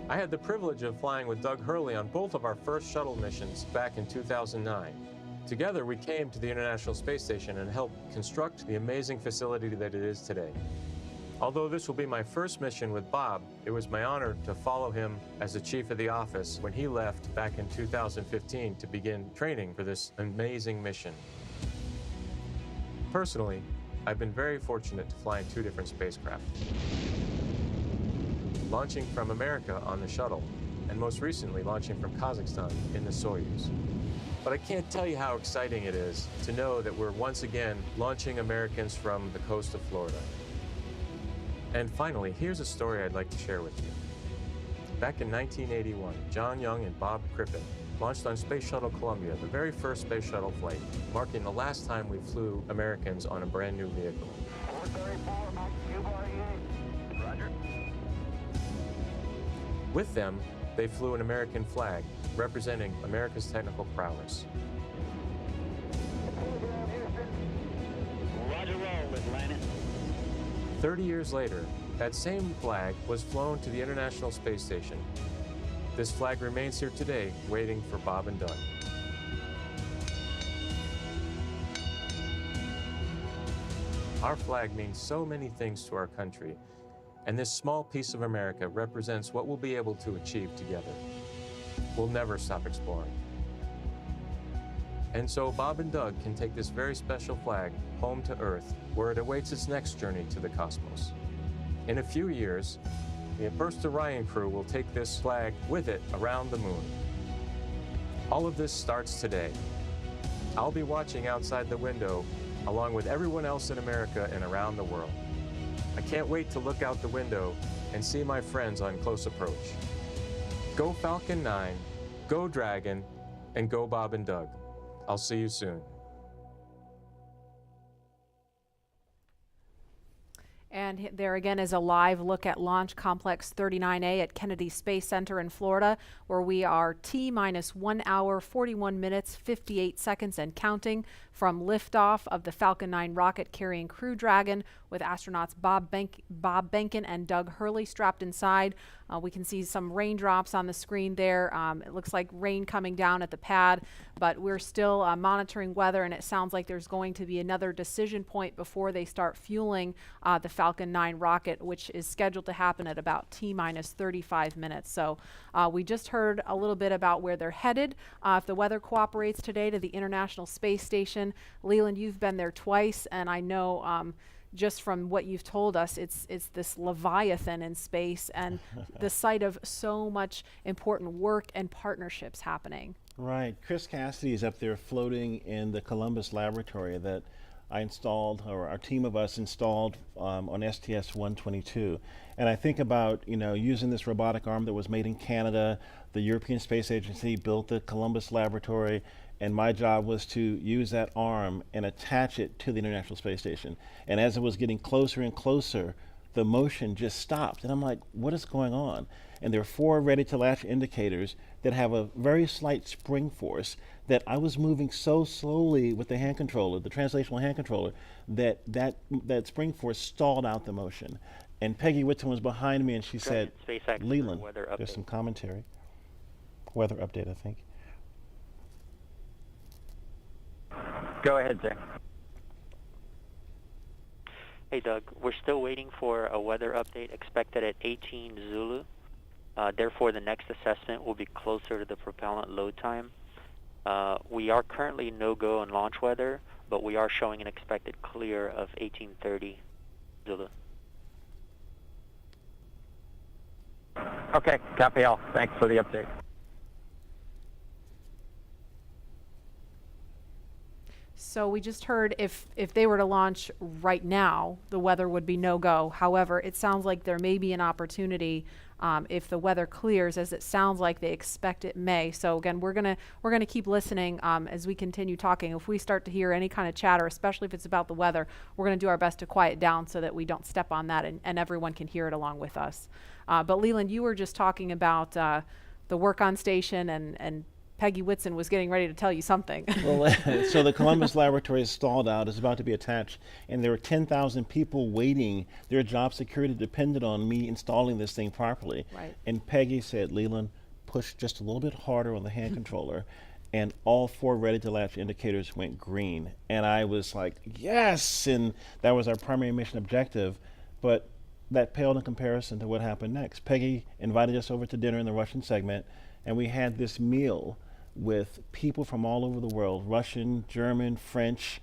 I had the privilege of flying with Doug Hurley on both of our first shuttle missions back in 2009. Together, we came to the International Space Station and helped construct the amazing facility that it is today. Although this will be my first mission with Bob, it was my honor to follow him as the chief of the office when he left back in 2015 to begin training for this amazing mission. Personally, I've been very fortunate to fly in two different spacecraft. Launching from America on the shuttle, and most recently launching from Kazakhstan in the Soyuz. But I can't tell you how exciting it is to know that we're once again launching Americans from the coast of Florida. And finally, here's a story I'd like to share with you. Back in 1981, John Young and Bob Crippen launched on Space Shuttle Columbia, the very first space shuttle flight, marking the last time we flew Americans on a brand new vehicle. With them, they flew an American flag representing America's technical prowess. Roger roll, Atlanta. 30 years later, that same flag was flown to the International Space Station. This flag remains here today, waiting for Bob and Doug. Our flag means so many things to our country, and this small piece of America represents what we'll be able to achieve together. We'll never stop exploring. And so Bob and Doug can take this very special flag home to Earth, where it awaits its next journey to the cosmos. In a few years, the first Orion crew will take this flag with it around the moon. All of this starts today. I'll be watching outside the window along with everyone else in America and around the world. I can't wait to look out the window and see my friends on close approach. Go Falcon 9, go Dragon, and go Bob and Doug. I'll see you soon. And there again is a live look at Launch Complex 39A at Kennedy Space Center in Florida, where we are T-minus 1 hour, 41 minutes, 58 seconds and counting from liftoff of the Falcon 9 rocket carrying Crew Dragon with astronauts Bob Behnken and Doug Hurley strapped inside. We can see some raindrops on the screen there. It looks like rain coming down at the pad, but we're still monitoring weather, and it sounds like there's going to be another decision point before they start fueling the Falcon 9 rocket, which is scheduled to happen at about T-minus 35 minutes. So we just heard a little bit about where they're headed. If the weather cooperates today, to the International Space Station. Leland, you've been there twice, and I know just from what you've told us, it's this Leviathan in space and the site of so much important work and partnerships happening. Right. Chris Cassidy is up there floating in the Columbus laboratory that I installed, or our team of us installed on STS-122. And I think about, using this robotic arm that was made in Canada. The European Space Agency built the Columbus laboratory, and my job was to use that arm and attach it to the International Space Station. And as it was getting closer and closer, the motion just stopped. And I'm like, what is going on? And there are 4 ready-to-latch indicators that have a very slight spring force that I was moving so slowly with the hand controller, the translational hand controller, that spring force stalled out the motion. And Peggy Whitson was behind me, and she said, Leland, there's some commentary. Weather update, I think. Go ahead, Jay. Hey, Doug. We're still waiting for a weather update expected at 18 Zulu. Therefore, the next assessment will be closer to the propellant load time. We are currently no-go on launch weather, but we are showing an expected clear of 1830 Zulu. Okay, copy all. Thanks for the update. So we just heard if they were to launch right now, the weather would be no-go. However, it sounds like there may be an opportunity if the weather clears, as it sounds like they expect it may. So again, we're gonna keep listening as we continue talking. If we start to hear any kind of chatter, especially if it's about the weather, we're gonna do our best to quiet down so that we don't step on that and everyone can hear it along with us. But Leland, you were just talking about the work on station, and Peggy Whitson was getting ready to tell you something. Well, so the Columbus laboratory is stalled out. It's about to be attached, and there were 10,000 people waiting. Their job security depended on me installing this thing properly. Right. And Peggy said, Leland, push just a little bit harder on the hand controller, and all 4 ready-to-latch indicators went green. And I was like, yes! And that was our primary mission objective. But that paled in comparison to what happened next. Peggy invited us over to dinner in the Russian segment, and we had this meal with people from all over the world, Russian, German, French,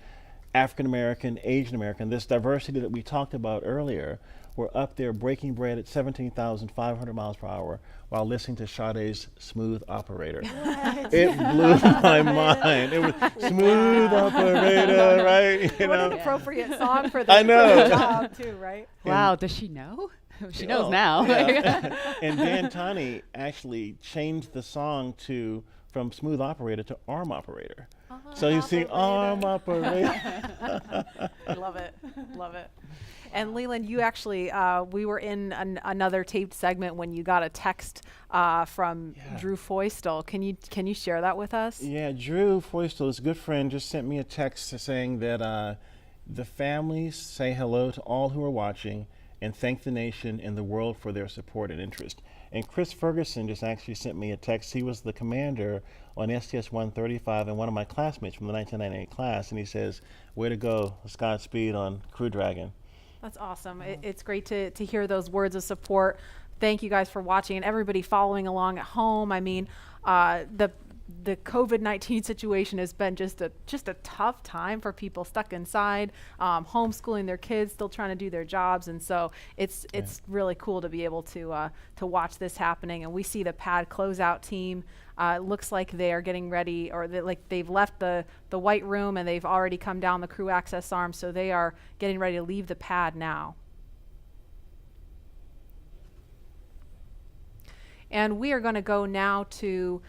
African American, Asian American. This diversity that we talked about earlier, were up there breaking bread at 17,500 miles per hour while listening to Sade's Smooth Operator. What? It blew my mind. It was Smooth Operator, right? What an appropriate song for this job too, right? Wow, does she know? She knows now. Yeah. And Dan Tani actually changed the song from Smooth Operator to Arm Operator. So you see Arm Operator. I love it. Love it. And Leland, you actually, we were in another taped segment when you got a text from Drew Feustel. Can you share that with us? Yeah, Drew Feustel, his good friend, just sent me a text saying that the families say hello to all who are watching and thank the nation and the world for their support and interest. And Chris Ferguson just actually sent me a text. He was the commander on STS-135 and one of my classmates from the 1998 class, and he says, "Way to go, Godspeed on Crew Dragon." That's awesome. It's great to hear those words of support. Thank you guys for watching and everybody following along at home. I mean, the COVID-19 situation has been just a tough time for people stuck inside, homeschooling their kids, still trying to do their jobs, and so it's really cool to be able to watch this happening. And we see the pad closeout team. Looks like they are getting ready, or they've left the white room and they've already come down the crew access arm, so they are getting ready to leave the pad now. And we are going to go now to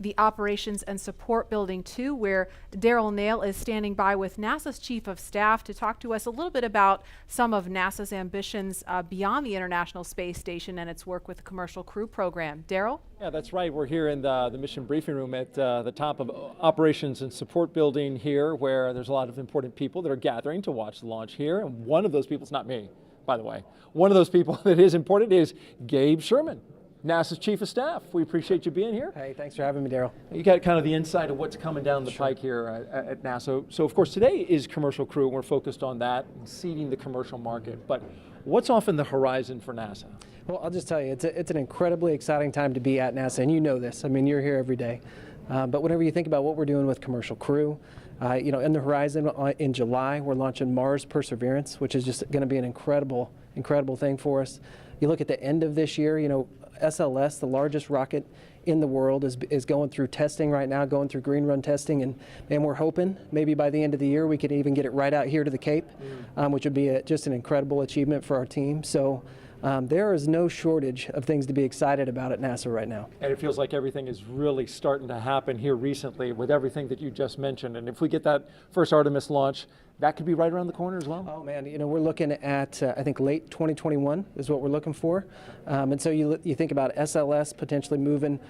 the Operations and Support Building 2, where Daryl Nail is standing by with NASA's Chief of Staff to talk to us a little bit about some of NASA's ambitions beyond the International Space Station and its work with the Commercial Crew Program. Daryl? Yeah, that's right. We're here in the mission briefing room at the top of Operations and Support Building here, where there's a lot of important people that are gathering to watch the launch here. And one of those people, it's not me, by the way, one of those people that is important is Gabe Sherman, NASA's Chief of Staff. We appreciate you being here. Hey, thanks for having me, Daryl. You got kind of the insight of what's coming down the pike here at NASA. So of course today is Commercial Crew, and we're focused on that and seeding the commercial market. But what's off in the horizon for NASA? Well, I'll just tell you, it's an incredibly exciting time to be at NASA, and you know this. I mean, you're here every day. But whenever you think about what we're doing with Commercial Crew, in the horizon in July, we're launching Mars Perseverance, which is just going to be an incredible thing for us. You look at the end of this year, SLS, the largest rocket in the world, is going through testing right now, going through green run testing, and we're hoping maybe by the end of the year we could even get it right out here to the Cape, which would be just an incredible achievement for our team. So there is no shortage of things to be excited about at NASA right now. And it feels like everything is really starting to happen here recently with everything that you just mentioned. And if we get that first Artemis launch, that could be right around the corner as well. Oh man, we're looking at I think late 2021 is what we're looking for. And so you think about SLS potentially moving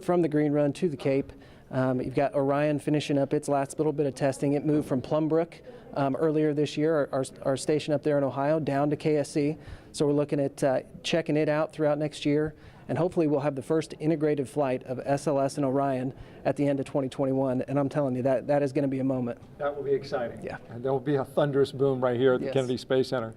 from the green run to the Cape. You've got Orion finishing up its last little bit of testing. It moved from Plumbrook earlier this year, our station up there in Ohio, down to KSC. So we're looking at checking it out throughout next year. And hopefully we'll have the first integrated flight of SLS and Orion at the end of 2021. And I'm telling you, that is going to be a moment. That will be exciting. Yeah. And there will be a thunderous boom right here at the Yes. Kennedy Space Center.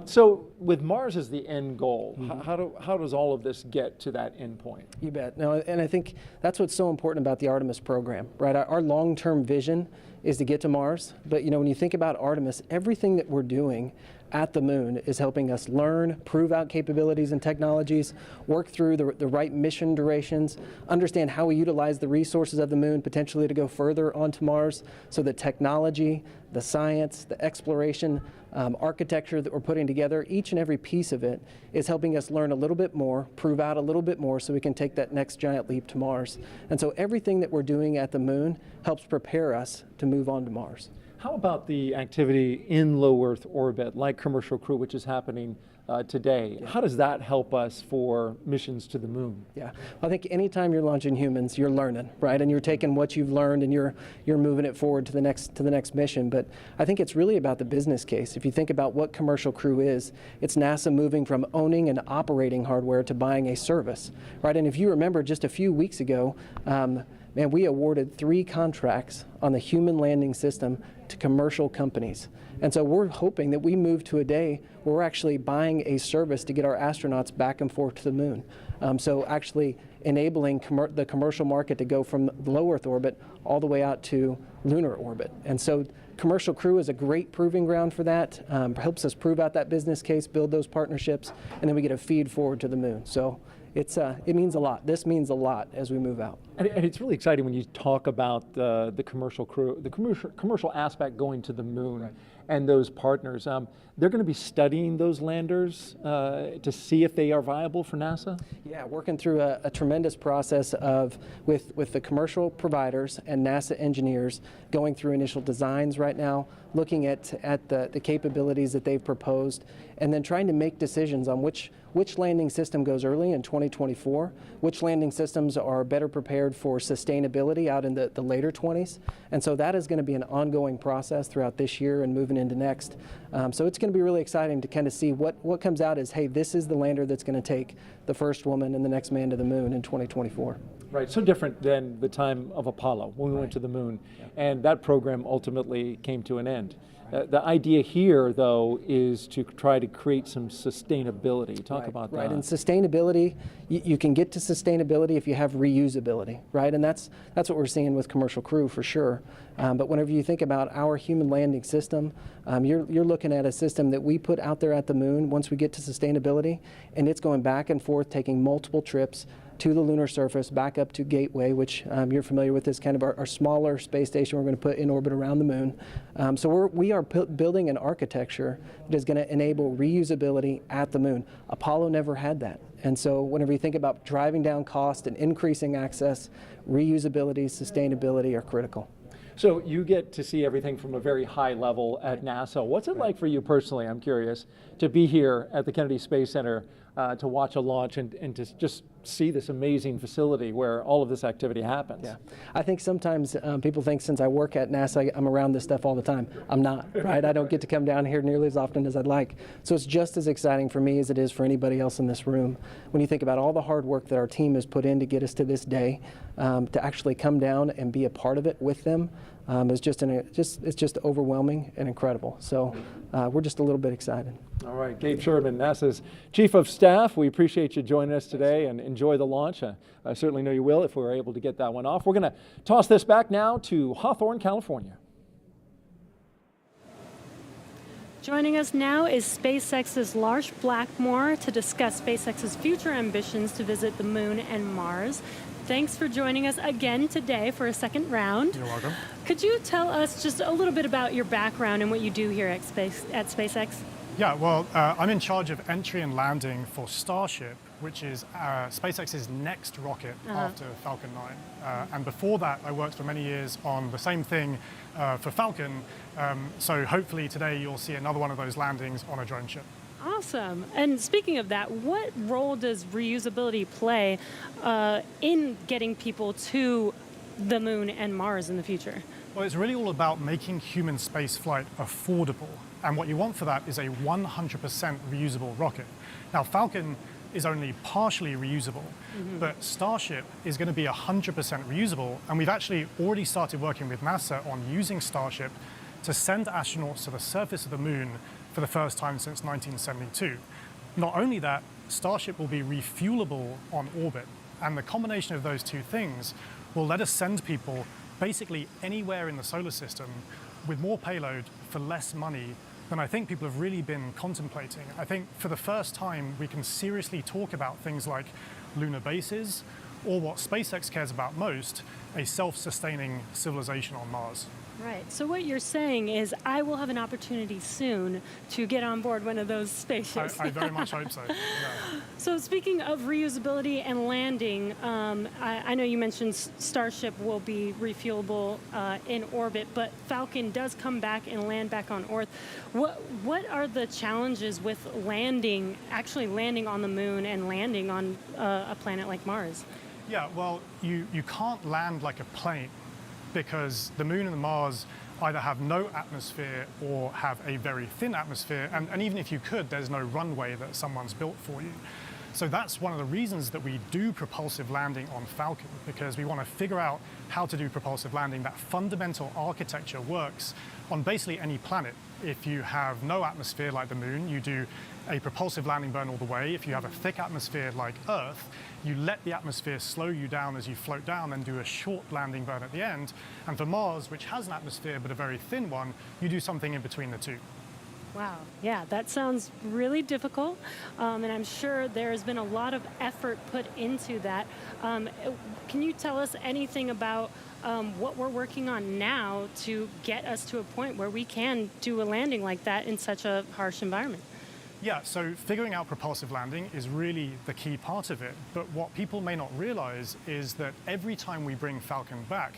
So with Mars as the end goal, how does all of this get to that end point? You bet. No, and I think that's what's so important about the Artemis program, right? Our long-term vision is to get to Mars. But when you think about Artemis, everything that we're doing at the moon is helping us learn, prove out capabilities and technologies, work through the right mission durations, understand how we utilize the resources of the moon potentially to go further onto Mars. So the technology, the science, the exploration, architecture that we're putting together, each and every piece of it is helping us learn a little bit more, prove out a little bit more so we can take that next giant leap to Mars. And so everything that we're doing at the moon helps prepare us to move on to Mars. How about the activity in low Earth orbit, like Commercial Crew, which is happening today? Yeah. How does that help us for missions to the moon? Yeah, I think anytime you're launching humans, you're learning, right? And you're taking what you've learned and you're moving it forward to the next mission. But I think it's really about the business case. If you think about what Commercial Crew is, it's NASA moving from owning and operating hardware to buying a service, right? And if you remember just a few weeks ago, we awarded 3 contracts on the human landing system to commercial companies. And so we're hoping that we move to a day where we're actually buying a service to get our astronauts back and forth to the moon. So actually enabling the commercial market to go from low Earth orbit all the way out to lunar orbit. And so Commercial Crew is a great proving ground for that, helps us prove out that business case, build those partnerships, and then we get a feed forward to the moon. So it means a lot. This means a lot as we move out. And it's really exciting when you talk about the Commercial Crew, the commercial aspect going to the moon, right, and those partners. They're going to be studying those landers to see if they are viable for NASA? Yeah, working through a tremendous process with the commercial providers and NASA engineers, going through initial designs right now, looking at the capabilities that they've proposed, and then trying to make decisions on which landing system goes early in 2024, which landing systems are better prepared for sustainability out in the later 20s. And so that is going to be an ongoing process throughout this year and moving into next. So it's going to be really exciting to kind of see what comes out as, hey, this is the lander that's going to take the first woman and the next man to the moon in 2024. Right, so different than the time of Apollo when we went to the moon, and that program ultimately came to an end. The idea here, though, is to try to create some sustainability. Talk about that. Right, and sustainability, you can get to sustainability if you have reusability, right? And that's what we're seeing with Commercial Crew for sure. But whenever you think about our human landing system, you're looking at a system that we put out there at the moon once we get to sustainability, and it's going back and forth, taking multiple trips to the lunar surface, back up to Gateway, which you're familiar with, is kind of our smaller space station we're going to put in orbit around the moon. So we are building an architecture that is going to enable reusability at the moon. Apollo never had that. And so whenever you think about driving down cost and increasing access, reusability, sustainability are critical. So you get to see everything from a very high level at NASA. What's it like for you personally, I'm curious, to be here at the Kennedy Space Center to watch a launch and to just see this amazing facility where all of this activity happens? Yeah, I think sometimes people think since I work at NASA, I'm around this stuff all the time. I'm not, right? I don't get to come down here nearly as often as I'd like. So it's just as exciting for me as it is for anybody else in this room. When you think about all the hard work that our team has put in to get us to this day, to actually come down and be a part of it with them, is it's just overwhelming and incredible. So we're just a little bit excited. All right, Gabe Sherman, NASA's Chief of Staff. We appreciate you joining us today and enjoy the launch. I certainly know you will if we're able to get that one off. We're going to toss this back now to Hawthorne, California. Joining us now is SpaceX's Lars Blackmore to discuss SpaceX's future ambitions to visit the moon and Mars. Thanks for joining us again today for a second round. You're welcome. Could you tell us just a little bit about your background and what you do here at SpaceX? Yeah, well, I'm in charge of entry and landing for Starship, which is SpaceX's next rocket after Falcon 9. And before that, I worked for many years on the same thing for Falcon. So hopefully today you'll see another one of those landings on a drone ship. Awesome. And speaking of that, what role does reusability play in getting people to the moon and Mars in the future? Well, it's really all about making human spaceflight affordable. And what you want for that is a 100% reusable rocket. Now, Falcon is only partially reusable, but Starship is going to be 100% reusable. And we've actually already started working with NASA on using Starship to send astronauts to the surface of the moon for the first time since 1972. Not only that, Starship will be refuelable on orbit. And the combination of those two things will let us send people basically anywhere in the solar system with more payload for less money than I think people have really been contemplating. I think for the first time, we can seriously talk about things like lunar bases, or what SpaceX cares about most, a self-sustaining civilization on Mars. Right. So what you're saying is I will have an opportunity soon to get on board one of those spaceships. I very much hope so. Yeah. So speaking of reusability and landing, I know you mentioned Starship will be refuelable in orbit, but Falcon does come back and land back on Earth. What are the challenges with actually landing on the moon and landing on a planet like Mars? Yeah, well, you can't land like a plane, because the moon and the Mars either have no atmosphere or have a very thin atmosphere, and even if you could, there's no runway that someone's built for you. So that's one of the reasons that we do propulsive landing on Falcon, because we want to figure out how to do propulsive landing. That fundamental architecture works on basically any planet. If you have no atmosphere like the moon, you do a propulsive landing burn all the way. If you have a thick atmosphere like Earth, you let the atmosphere slow you down as you float down and do a short landing burn at the end. And for Mars, which has an atmosphere but a very thin one, you do something in between the two. Wow, yeah, that sounds really difficult, and I'm sure there's been a lot of effort put into that. Can you tell us anything about what we're working on now to get us to a point where we can do a landing like that in such a harsh environment? Yeah, so figuring out propulsive landing is really the key part of it. But what people may not realize is that every time we bring Falcon back,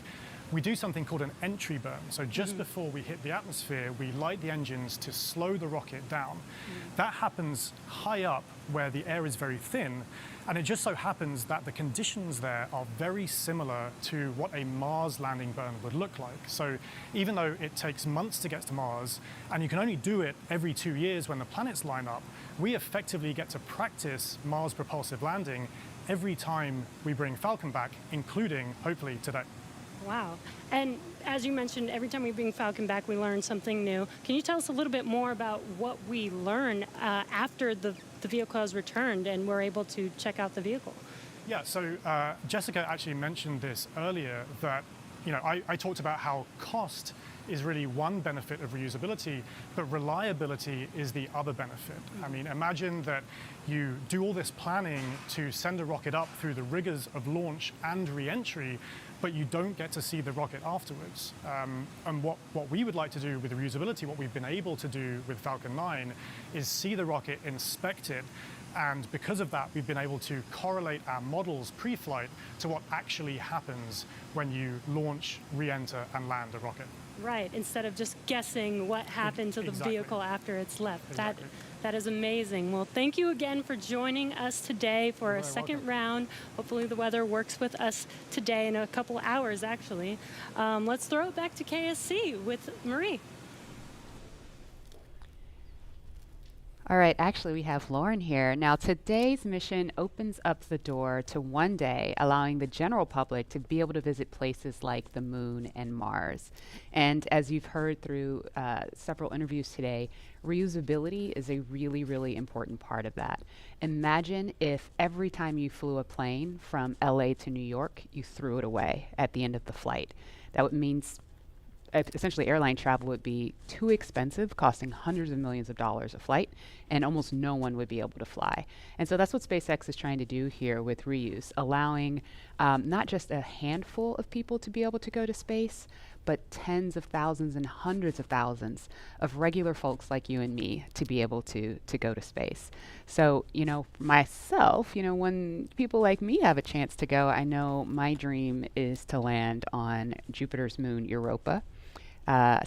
we do something called an entry burn. So just before we hit the atmosphere, we light the engines to slow the rocket down. That happens high up where the air is very thin, and it just so happens that the conditions there are very similar to what a Mars landing burn would look like. So even though it takes months to get to Mars, and you can only do it every 2 years when the planets line up, we effectively get to practice Mars propulsive landing every time we bring Falcon back, including, hopefully, today. Wow. And as you mentioned, every time we bring Falcon back, we learn something new. Can you tell us a little bit more about what we learn after the vehicle has returned and we're able to check out the vehicle? Yeah, so Jessica actually mentioned this earlier, that I talked about how cost is really one benefit of reusability, but reliability is the other benefit. I mean, imagine that you do all this planning to send a rocket up through the rigors of launch and re-entry, but you don't get to see the rocket afterwards. And what we would like to do with reusability, what we've been able to do with Falcon 9, is see the rocket, inspect it, and because of that, we've been able to correlate our models pre-flight to what actually happens when you launch, re-enter, and land a rocket. Right, instead of just guessing what happened to the vehicle after it's left. Exactly. That is amazing. Well, thank you again for joining us today for a second round. Hopefully the weather works with us today in a couple hours, actually. Let's throw it back to KSC with Marie. All right, actually, we have Lauren here. Now, today's mission opens up the door to one day, allowing the general public to be able to visit places like the Moon and Mars. And as you've heard through several interviews today, reusability is a really, really important part of that. Imagine if every time you flew a plane from LA to New York, you threw it away at the end of the flight. That would mean essentially airline travel would be too expensive, costing hundreds of millions of dollars a flight, and almost no one would be able to fly. And so that's what SpaceX is trying to do here with reuse, allowing not just a handful of people to be able to go to space, but tens of thousands and hundreds of thousands of regular folks like you and me to be able to go to space. So, myself, when people like me have a chance to go, I know my dream is to land on Jupiter's moon, Europa.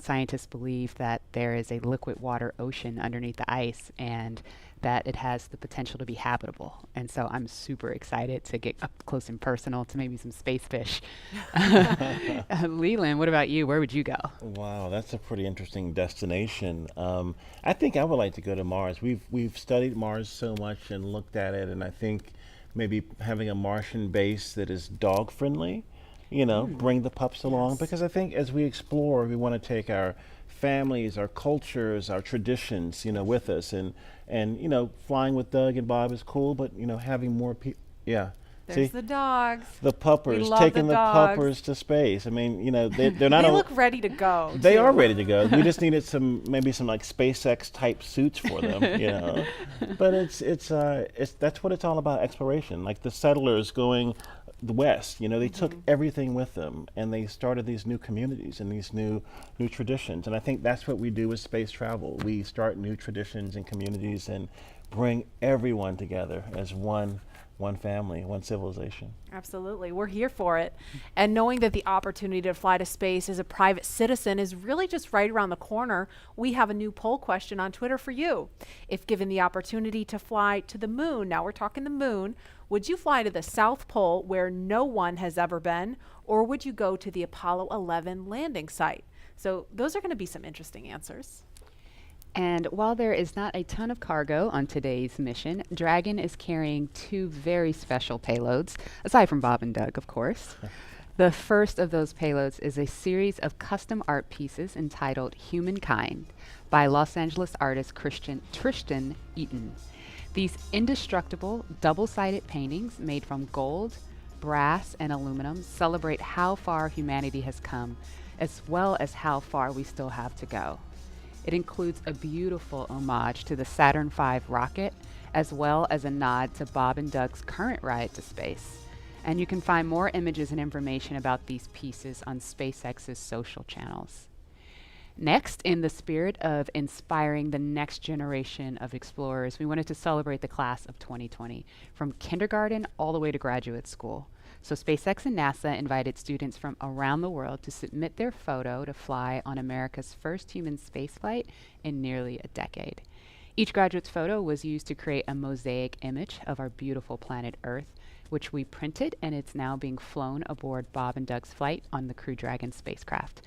Scientists believe that there is a liquid water ocean underneath the ice and that it has the potential to be habitable. And so I'm super excited to get up close and personal to maybe some space fish. Leland, what about you? Where would you go? Wow, that's a pretty interesting destination. I think I would like to go to Mars. We've studied Mars so much and looked at it, and I think maybe having a Martian base that is dog friendly, bring the pups along, because I think as we explore, we want to take our families, our cultures, our traditions, with us, and flying with Doug and Bob is cool, but having more people, There's the dogs. The puppers, We love taking the the dogs. puppers to space. I mean, they're not. They look ready to go. They too. are ready to go. We just needed maybe some like SpaceX type suits for them, But it's that's what it's all about, exploration. Like the settlers going the west, they took everything with them, and they started these new communities and these new traditions. And I think that's what we do with space travel. We start new traditions and communities and bring everyone together as one family, one civilization. Absolutely. We're here for it. And knowing that the opportunity to fly to space as a private citizen is really just right around the corner, we have a new poll question on Twitter for you. If given the opportunity to fly to the moon, now we're talking the moon, would you fly to the South Pole where no one has ever been, or would you go to the Apollo 11 landing site? So those are going to be some interesting answers. And while there is not a ton of cargo on today's mission, Dragon is carrying two very special payloads, aside from Bob and Doug, of course. The first of those payloads is a series of custom art pieces entitled Humankind by Los Angeles artist Tristan Eaton. These indestructible, double-sided paintings made from gold, brass, and aluminum celebrate how far humanity has come, as well as how far we still have to go. It includes a beautiful homage to the Saturn V rocket, as well as a nod to Bob and Doug's current ride to space. And you can find more images and information about these pieces on SpaceX's social channels. Next, in the spirit of inspiring the next generation of explorers, we wanted to celebrate the class of 2020, from kindergarten all the way to graduate school. So SpaceX and NASA invited students from around the world to submit their photo to fly on America's first human spaceflight in nearly a decade. Each graduate's photo was used to create a mosaic image of our beautiful planet Earth, which we printed, and it's now being flown aboard Bob and Doug's flight on the Crew Dragon spacecraft.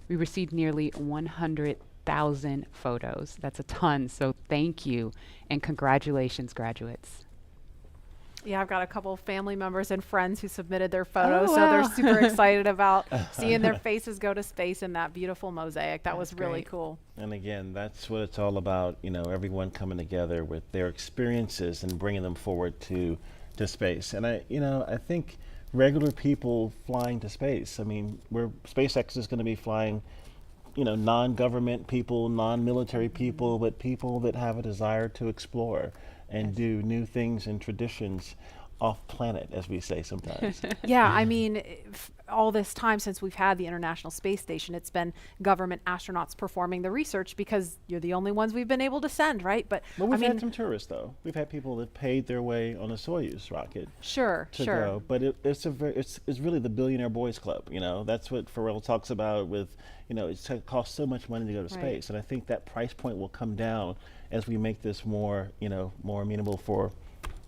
We received nearly 100,000 photos. That's a ton, so thank you, and congratulations, graduates. Yeah, I've got a couple of family members and friends who submitted their photos, Oh, so they're wow. super excited about seeing their faces go to space in that beautiful mosaic. That was really great. cool. And again, that's what it's all about, you know, everyone coming together with their experiences and bringing them forward to space. And I think regular people flying to space, I mean, SpaceX is going to be flying, you know, non-government people, non-military people, but people that have a desire to explore and do new things and traditions off planet, as we say sometimes. Yeah, I mean, all this time since we've had the International Space Station, it's been government astronauts performing the research because you're the only ones we've been able to send, right? But Well, we've I mean, had some tourists, though. We've had people that paid their way on a Soyuz rocket sure. to go. But it's really the Billionaire Boys Club, you know. That's what Pharrell talks about with, you know, it costs so much money to go to Right. space. And I think that price point will come down as we make this more, you know, more amenable for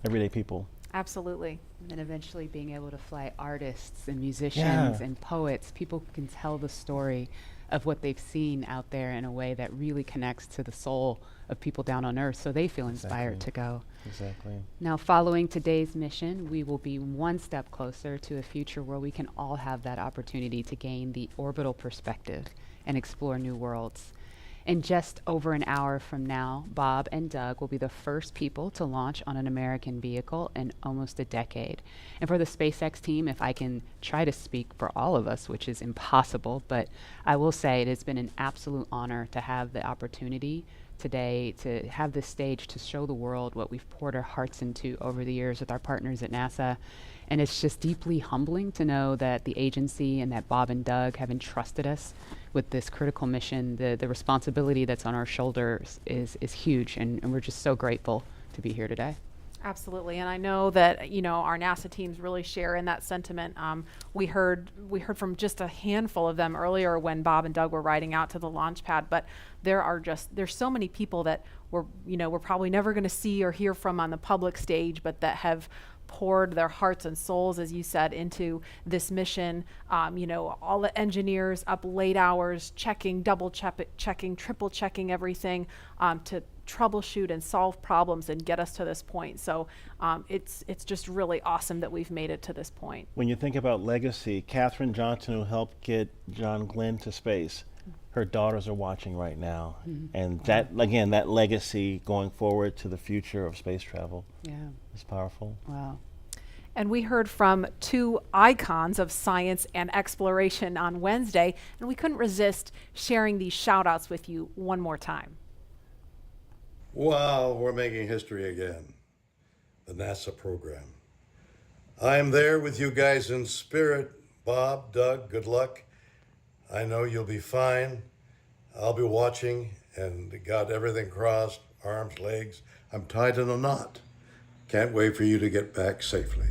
everyday people. Absolutely. And then eventually being able to fly artists and musicians Yeah. and poets. People can tell the story of what they've seen out there in a way that really connects to the soul of people down on Earth, so they feel inspired to go. Exactly. Now, following today's mission, we will be one step closer to a future where we can all have that opportunity to gain the orbital perspective and explore new worlds. In just over an hour from now, Bob and Doug will be the first people to launch on an American vehicle in almost a decade. And for the SpaceX team, if I can try to speak for all of us, which is impossible, but I will say it has been an absolute honor to have the opportunity today to have this stage to show the world what we've poured our hearts into over the years with our partners at NASA. And it's just deeply humbling to know that the agency and that Bob and Doug have entrusted us with this critical mission. The responsibility that's on our shoulders is huge, and we're just so grateful to be here today. Absolutely, and I know that, you know, our NASA teams really share in that sentiment. We heard from just a handful of them earlier when Bob and Doug were riding out to the launch pad, but there's so many people that we're probably never going to see or hear from on the public stage, but that have poured their hearts and souls, as you said, into this mission. All the engineers up late hours checking, double checking, triple checking everything to troubleshoot and solve problems and get us to this point. So it's just really awesome that we've made it to this point. When you think about legacy, Katherine Johnson, who helped get John Glenn to space, her daughters are watching right now. And that, again, that legacy going forward to the future of space travel is powerful. Wow. And we heard from two icons of science and exploration on Wednesday, and we couldn't resist sharing these shout outs with you one more time. Wow, we're making history again. The NASA program. I am there with you guys in spirit. Bob, Doug, good luck. I know you'll be fine. I'll be watching and got everything crossed, arms, legs. I'm tied in a knot. Can't wait for you to get back safely.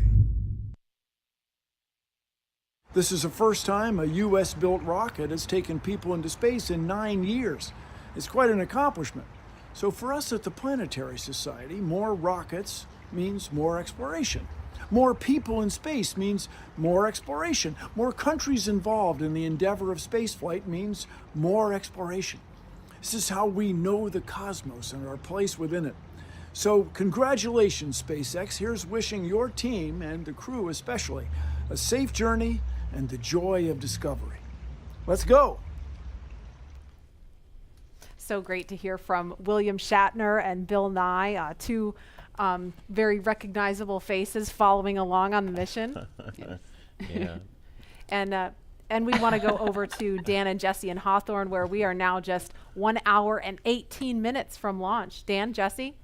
This is the first time a U.S.-built rocket has taken people into space in 9 years. It's quite an accomplishment. So for us at the Planetary Society, more rockets means more exploration. More people in space means more exploration. More countries involved in the endeavor of spaceflight means more exploration. This is how we know the cosmos and our place within it. So congratulations, SpaceX. Here's wishing your team, and the crew especially, a safe journey and the joy of discovery. Let's go. So great to hear from William Shatner and Bill Nye, two very recognizable faces following along on the mission. Yeah. And we want to go over to Dan and Jesse in Hawthorne, where we are now just 1 hour and 18 minutes from launch. Dan, Jesse?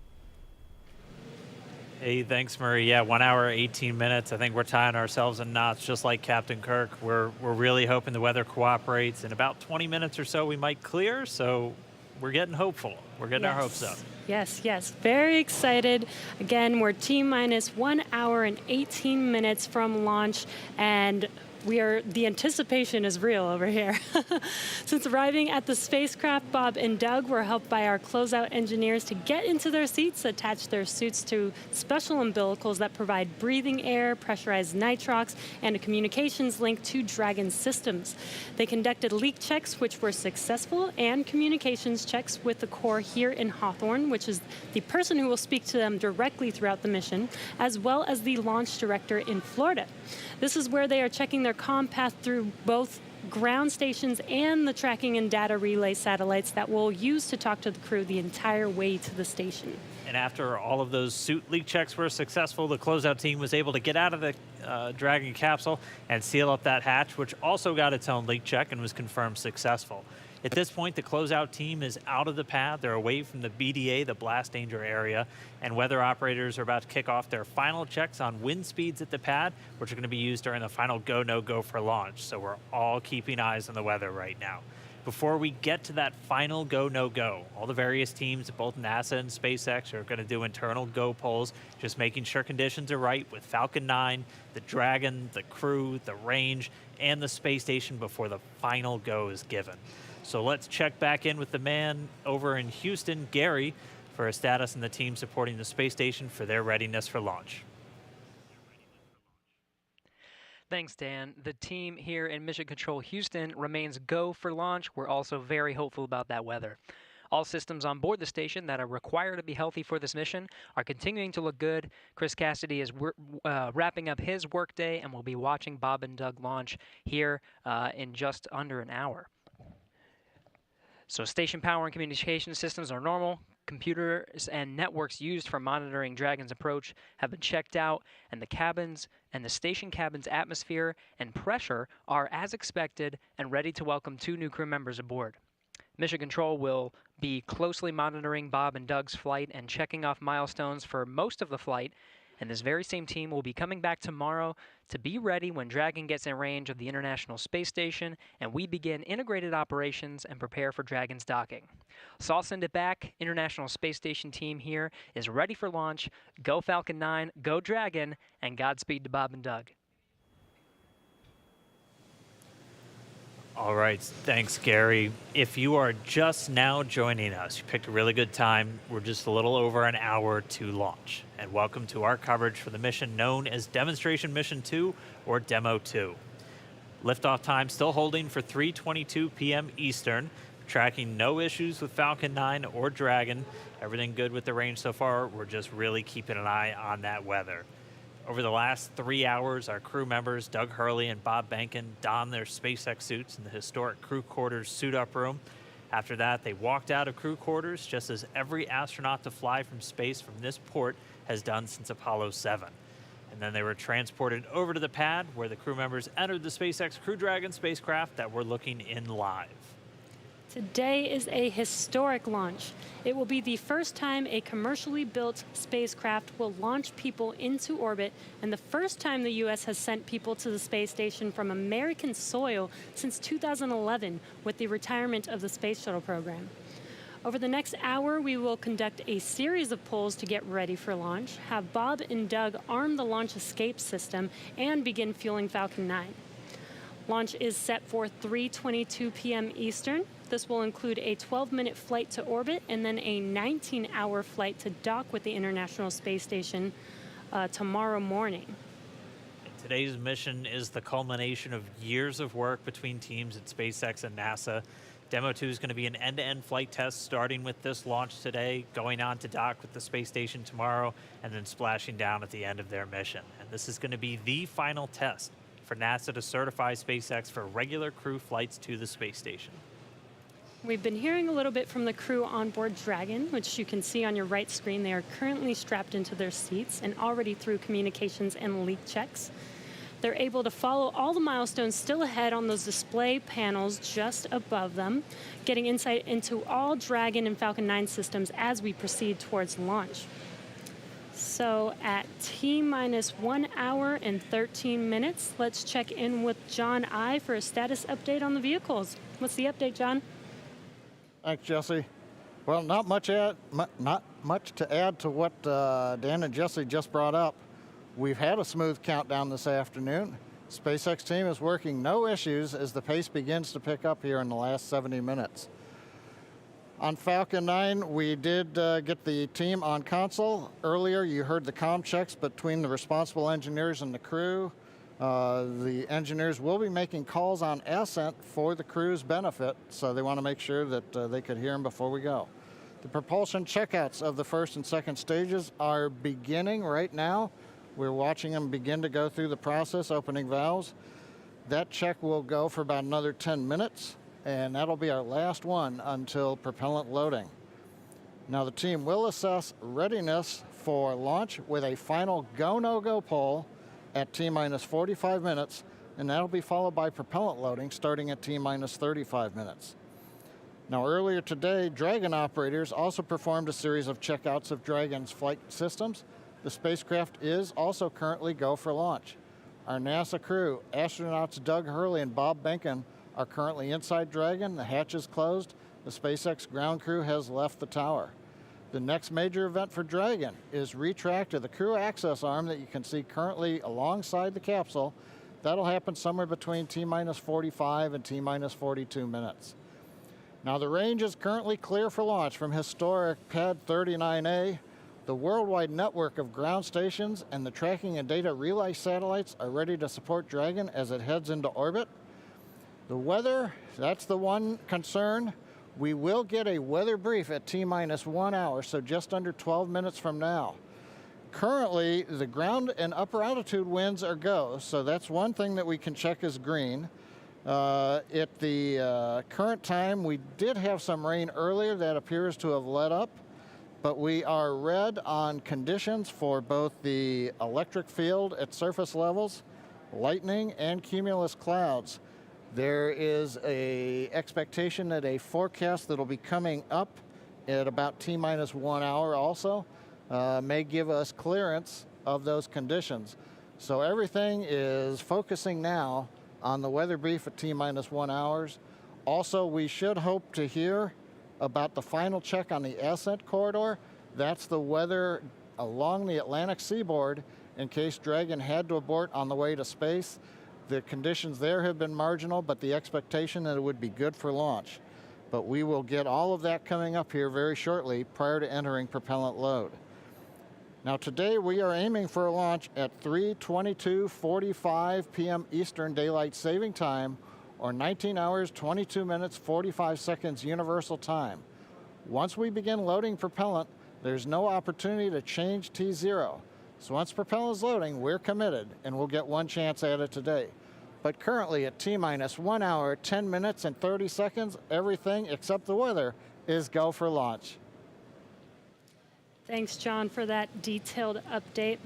Hey, thanks, Marie. Yeah, 1 hour, 18 minutes. I think we're tying ourselves in knots just like Captain Kirk. We're really hoping the weather cooperates. In about 20 minutes or so, we might clear. So we're getting hopeful. We're getting our hopes up. Yes, yes. Very excited. Again, we're T-minus 1 hour and 18 minutes from launch, and the anticipation is real over here. Since arriving at the spacecraft, Bob and Doug were helped by our closeout engineers to get into their seats, attach their suits to special umbilicals that provide breathing air, pressurized nitrox, and a communications link to Dragon systems. They conducted leak checks, which were successful, and communications checks with the core here in Hawthorne, which is the person who will speak to them directly throughout the mission, as well as the launch director in Florida. This is where they are checking their comm path through both ground stations and the tracking and data relay satellites that we'll use to talk to the crew the entire way to the station. And after all of those suit leak checks were successful, the closeout team was able to get out of the Dragon capsule and seal up that hatch, which also got its own leak check and was confirmed successful. At this point, the closeout team is out of the pad. They're away from the BDA, the blast danger area, and weather operators are about to kick off their final checks on wind speeds at the pad, which are going to be used during the final go, no go for launch. So we're all keeping eyes on the weather right now. Before we get to that final go, no go, all the various teams at both NASA and SpaceX are going to do internal go polls, just making sure conditions are right with Falcon 9, the Dragon, the crew, the range, and the space station before the final go is given. So let's check back in with the man over in Houston, Gary, for a status on the team supporting the space station for their readiness for launch. Thanks, Dan. The team here in Mission Control Houston remains go for launch. We're also very hopeful about that weather. All systems on board the station that are required to be healthy for this mission are continuing to look good. Chris Cassidy is wrapping up his workday, and we'll be watching Bob and Doug launch here in just under an hour. So station power and communication systems are normal. Computers and networks used for monitoring Dragon's approach have been checked out, and the cabins and the station cabin's atmosphere and pressure are as expected and ready to welcome 2 new crew members aboard. Mission Control will be closely monitoring Bob and Doug's flight and checking off milestones for most of the flight, and this very same team will be coming back tomorrow to be ready when Dragon gets in range of the International Space Station and we begin integrated operations and prepare for Dragon's docking. So I'll send it back. International Space Station team here is ready for launch. Go Falcon 9, go Dragon, and Godspeed to Bob and Doug. All right, thanks, Gary. If you are just now joining us, you picked a really good time. We're just a little over an hour to launch. And welcome to our coverage for the mission known as Demonstration Mission 2, or Demo 2. Liftoff time still holding for 3:22 p.m. Eastern. Tracking no issues with Falcon 9 or Dragon. Everything good with the range so far. We're just really keeping an eye on that weather. Over the last 3 hours, our crew members, Doug Hurley and Bob Behnken, donned their SpaceX suits in the historic crew quarters suit-up room. After that, they walked out of crew quarters, just as every astronaut to fly from space from this port has done since Apollo 7. And then they were transported over to the pad, where the crew members entered the SpaceX Crew Dragon spacecraft that we're looking in live. Today is a historic launch. It will be the first time a commercially built spacecraft will launch people into orbit, and the first time the U.S. has sent people to the space station from American soil since 2011 with the retirement of the Space Shuttle program. Over the next hour, we will conduct a series of polls to get ready for launch, have Bob and Doug arm the launch escape system, and begin fueling Falcon 9. Launch is set for 3:22 p.m. Eastern. This will include a 12-minute flight to orbit and then a 19-hour flight to dock with the International Space Station tomorrow morning. Today's mission is the culmination of years of work between teams at SpaceX and NASA. Demo 2 is going to be an end-to-end flight test starting with this launch today, going on to dock with the space station tomorrow, and then splashing down at the end of their mission. And this is going to be the final test for NASA to certify SpaceX for regular crew flights to the space station. We've been hearing a little bit from the crew on board Dragon, which you can see on your right screen. They are currently strapped into their seats and already through communications and leak checks. They're able to follow all the milestones still ahead on those display panels just above them, getting insight into all Dragon and Falcon 9 systems as we proceed towards launch. So at T-minus 1 hour and 13 minutes, let's check in with John I for a status update on the vehicles. What's the update, John? Thanks, Jesse. Well, not much to add to what Dan and Jesse just brought up. We've had a smooth countdown this afternoon. SpaceX team is working no issues as the pace begins to pick up here in the last 70 minutes. On Falcon 9, we did get the team on console. Earlier, you heard the comm checks between the responsible engineers and the crew. The engineers will be making calls on ascent for the crew's benefit, so they want to make sure that they could hear them before we go. The propulsion checkouts of the first and second stages are beginning right now. We're watching them begin to go through the process, opening valves. That check will go for about another 10 minutes, and that'll be our last one until propellant loading. Now the team will assess readiness for launch with a final go, no-go poll at T-minus 45 minutes, and that'll be followed by propellant loading starting at T-minus 35 minutes. Now earlier today, Dragon operators also performed a series of checkouts of Dragon's flight systems. The spacecraft is also currently go for launch. Our NASA crew, astronauts Doug Hurley and Bob Behnken, are currently inside Dragon. The hatch is closed. The SpaceX ground crew has left the tower. The next major event for Dragon is retract to the crew access arm that you can see currently alongside the capsule. That'll happen somewhere between T-minus 45 and T-minus 42 minutes. Now the range is currently clear for launch from historic Pad 39A. The worldwide network of ground stations and the tracking and data relay satellites are ready to support Dragon as it heads into orbit. The weather, that's the one concern. We will get a weather brief at T-minus 1 hour, so just under 12 minutes from now. Currently, the ground and upper altitude winds are go, so that's one thing that we can check as green. At the current time, we did have some rain earlier that appears to have let up, but we are red on conditions for both the electric field at surface levels, lightning, and cumulus clouds. There is an expectation that a forecast that'll be coming up at about T-minus 1 hour also may give us clearance of those conditions. So everything is focusing now on the weather brief at T-minus 1 hours. Also, we should hope to hear about the final check on the ascent corridor. That's the weather along the Atlantic seaboard in case Dragon had to abort on the way to space. The conditions there have been marginal, but the expectation that it would be good for launch. But we will get all of that coming up here very shortly prior to entering propellant load. Now today we are aiming for a launch at 3:22:45 p.m. Eastern Daylight Saving Time, or 19 hours, 22 minutes, 45 seconds Universal Time. Once we begin loading propellant, there's no opportunity to change T0. So once propellant is loading, we're committed, and we'll get one chance at it today. But currently at T-minus 1 hour, 10 minutes, and 30 seconds, everything except the weather is go for launch. Thanks, John, for that detailed update.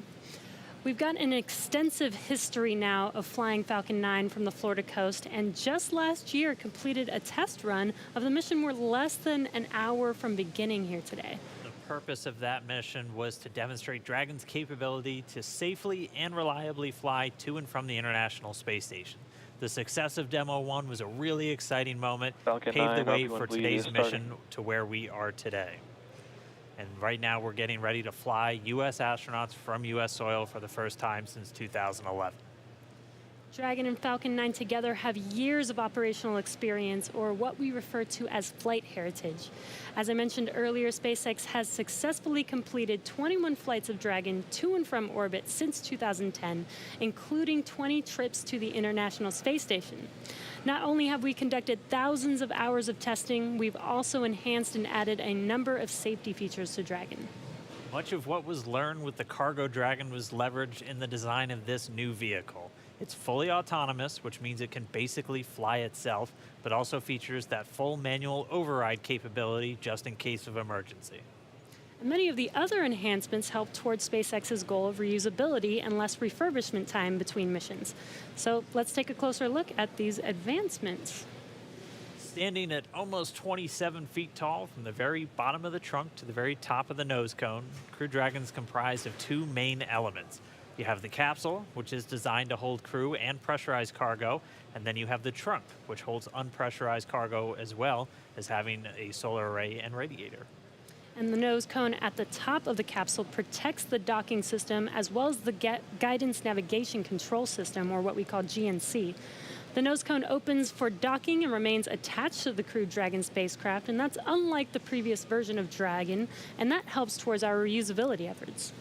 We've got an extensive history now of flying Falcon 9 from the Florida coast, and just last year completed a test run of the mission. We're less than an hour from beginning here today. The purpose of that mission was to demonstrate Dragon's capability to safely and reliably fly to and from the International Space Station. The success of Demo 1 was a really exciting moment, Falcon paved 9, the way Falcon 1, for please, today's starting. mission to where we are today. And right now we're getting ready to fly U.S. astronauts from U.S. soil for the first time since 2011. Dragon and Falcon 9 together have years of operational experience, or what we refer to as flight heritage. As I mentioned earlier, SpaceX has successfully completed 21 flights of Dragon to and from orbit since 2010, including 20 trips to the International Space Station. Not only have we conducted thousands of hours of testing, we've also enhanced and added a number of safety features to Dragon. Much of what was learned with the Cargo Dragon was leveraged in the design of this new vehicle. It's fully autonomous, which means it can basically fly itself, but also features that full manual override capability just in case of emergency. Many of the other enhancements help towards SpaceX's goal of reusability and less refurbishment time between missions. So let's take a closer look at these advancements. Standing at almost 27 feet tall, from the very bottom of the trunk to the very top of the nose cone, Crew Dragon's comprised of two main elements. You have the capsule, which is designed to hold crew and pressurized cargo, and then you have the trunk, which holds unpressurized cargo as well as having a solar array and radiator. And the nose cone at the top of the capsule protects the docking system as well as the guidance navigation control system, or what we call GNC. The nose cone opens for docking and remains attached to the Crew Dragon spacecraft, and that's unlike the previous version of Dragon, and that helps towards our reusability efforts.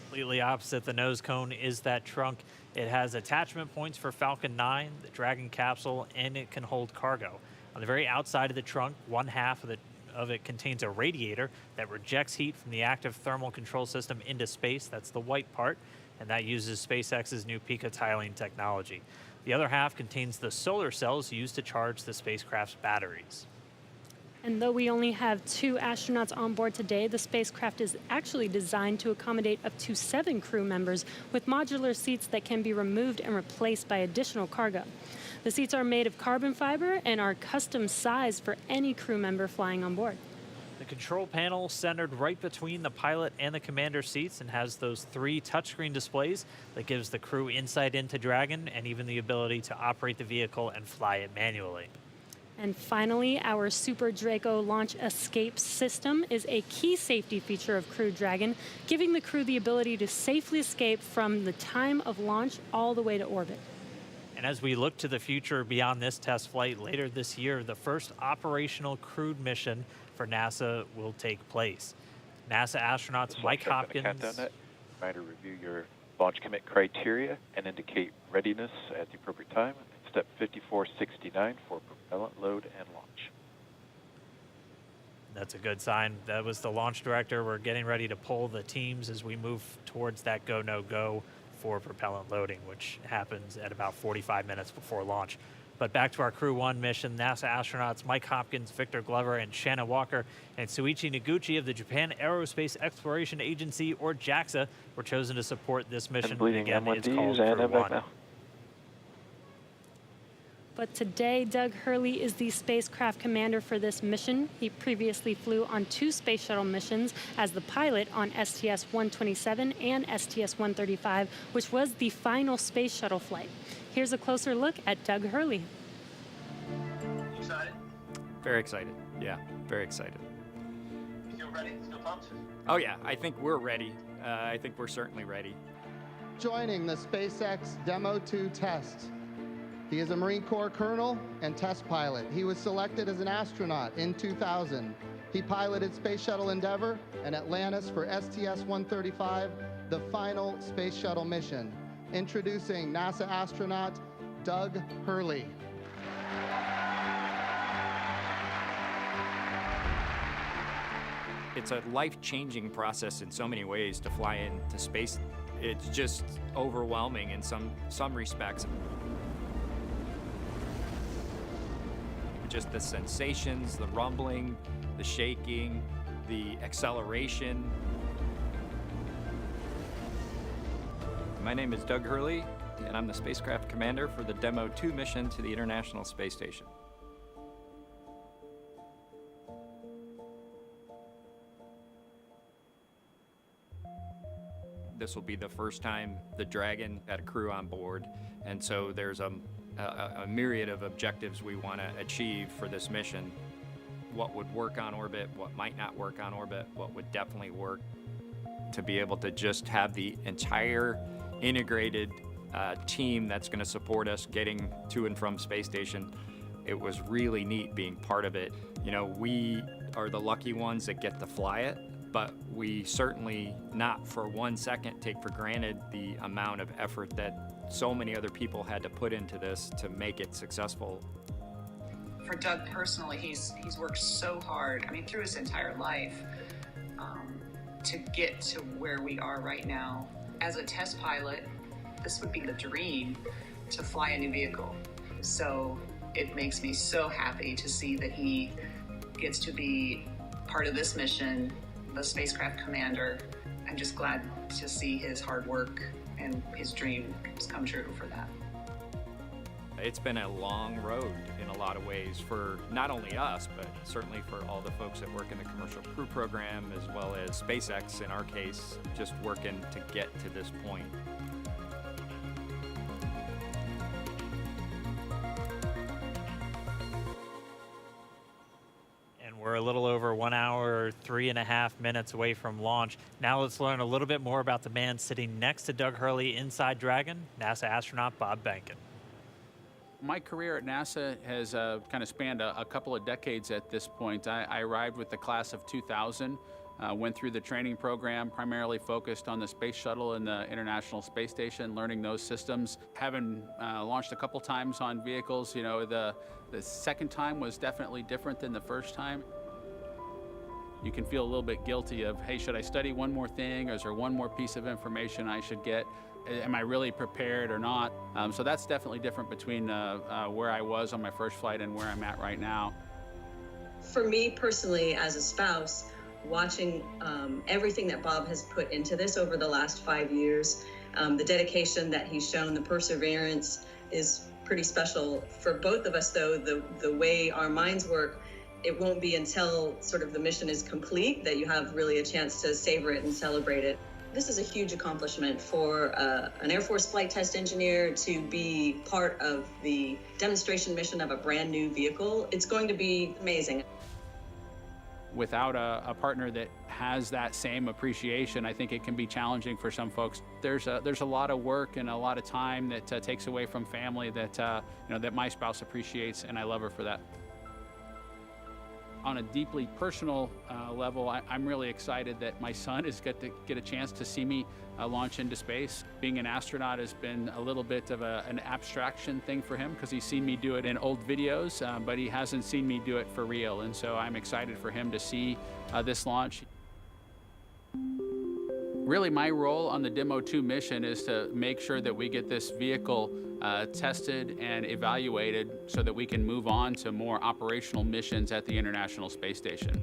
Completely opposite the nose cone is that trunk. It has attachment points for Falcon 9, the Dragon capsule, and it can hold cargo. On the very outside of the trunk, one half of it contains a radiator that rejects heat from the active thermal control system into space. That's the white part, and that uses SpaceX's new picotiling technology. The other half contains the solar cells used to charge the spacecraft's batteries. And though we only have 2 astronauts on board today, the spacecraft is actually designed to accommodate up to 7 crew members with modular seats that can be removed and replaced by additional cargo. The seats are made of carbon fiber and are custom sized for any crew member flying on board. The control panel centered right between the pilot and the commander seats and has those 3 touchscreen displays that gives the crew insight into Dragon and even the ability to operate the vehicle and fly it manually. And finally, our Super Draco launch escape system is a key safety feature of Crew Dragon, giving the crew the ability to safely escape from the time of launch all the way to orbit. And as we look to the future beyond this test flight later this year, the first operational crewed mission for NASA will take place. NASA astronauts Mike Hopkins. Reminder, review your launch commit criteria and indicate readiness at the appropriate time. Step 5469 for propellant load and launch. That's a good sign. That was the launch director. We're getting ready to pull the teams as we move towards that go, no go for propellant loading, which happens at about 45 minutes before launch. But back to our Crew 1 mission, NASA astronauts Mike Hopkins, Victor Glover, and Shanna Walker, and Suichi Noguchi of the Japan Aerospace Exploration Agency, or JAXA, were chosen to support this mission. Again, it's called Crew 1. But today, Doug Hurley is the spacecraft commander for this mission. He previously flew on 2 space shuttle missions as the pilot on STS-127 and STS-135, which was the final space shuttle flight. Here's a closer look at Doug Hurley. Excited? Very excited. Yeah, very excited. You feel ready? Still pumped? Oh yeah, I think we're ready. I think we're certainly ready. Joining the SpaceX Demo 2 test. He is a Marine Corps colonel and test pilot. He was selected as an astronaut in 2000. He piloted Space Shuttle Endeavour and Atlantis for STS-135, the final space shuttle mission. Introducing NASA astronaut Doug Hurley. It's a life-changing process in so many ways to fly into space. It's just overwhelming in some respects. Just the sensations, the rumbling, the shaking, the acceleration. My name is Doug Hurley, and I'm the spacecraft commander for the Demo 2 mission to the International Space Station. This will be the first time the Dragon had a crew on board, and so there's a myriad of objectives we want to achieve for this mission. What would work on orbit, what might not work on orbit, what would definitely work. To be able to just have the entire integrated team that's going to support us getting to and from space station, it was really neat being part of it. You know, we are the lucky ones that get to fly it, but we certainly not for 1 second take for granted the amount of effort that so many other people had to put into this to make it successful. For Doug personally, he's worked so hard, I mean, through his entire life, to get to where we are right now. As a test pilot, this would be the dream, to fly a new vehicle. So it makes me so happy to see that he gets to be part of this mission, the spacecraft commander. I'm just glad to see his hard work and his dream come true for that. It's been a long road in a lot of ways for not only us, but certainly for all the folks that work in the Commercial Crew Program, as well as SpaceX in our case, just working to get to this point. We're a little over 1 hour, 3.5 minutes away from launch. Now let's learn a little bit more about the man sitting next to Doug Hurley inside Dragon, NASA astronaut Bob Behnken. My career at NASA has kind of spanned a couple of decades at this point. I arrived with the class of 2000, went through the training program, primarily focused on the Space Shuttle and the International Space Station, learning those systems. Having launched a couple times on vehicles, you know, the second time was definitely different than the first time. You can feel a little bit guilty of, hey, should I study one more thing, or is there one more piece of information I should get? Am I really prepared or not? So that's definitely different between where I was on my first flight and where I'm at right now. For me personally, as a spouse, watching everything that Bob has put into this over the last 5 years, the dedication that he's shown, the perseverance is pretty special. For both of us, though, the way our minds work, it won't be until sort of the mission is complete that you have really a chance to savor it and celebrate it. This is a huge accomplishment for an Air Force flight test engineer to be part of the demonstration mission of a brand new vehicle. It's going to be amazing. Without a partner that has that same appreciation, I think it can be challenging for some folks. There's a lot of work and a lot of time that takes away from family that that my spouse appreciates, and I love her for that. On a deeply personal level, I'm really excited that my son is going to get a chance to see me launch into space. Being an astronaut has been a little bit of an abstraction thing for him because he's seen me do it in old videos, but he hasn't seen me do it for real. And so I'm excited for him to see this launch. Really, my role on the Demo 2 mission is to make sure that we get this vehicle tested and evaluated so that we can move on to more operational missions at the International Space Station.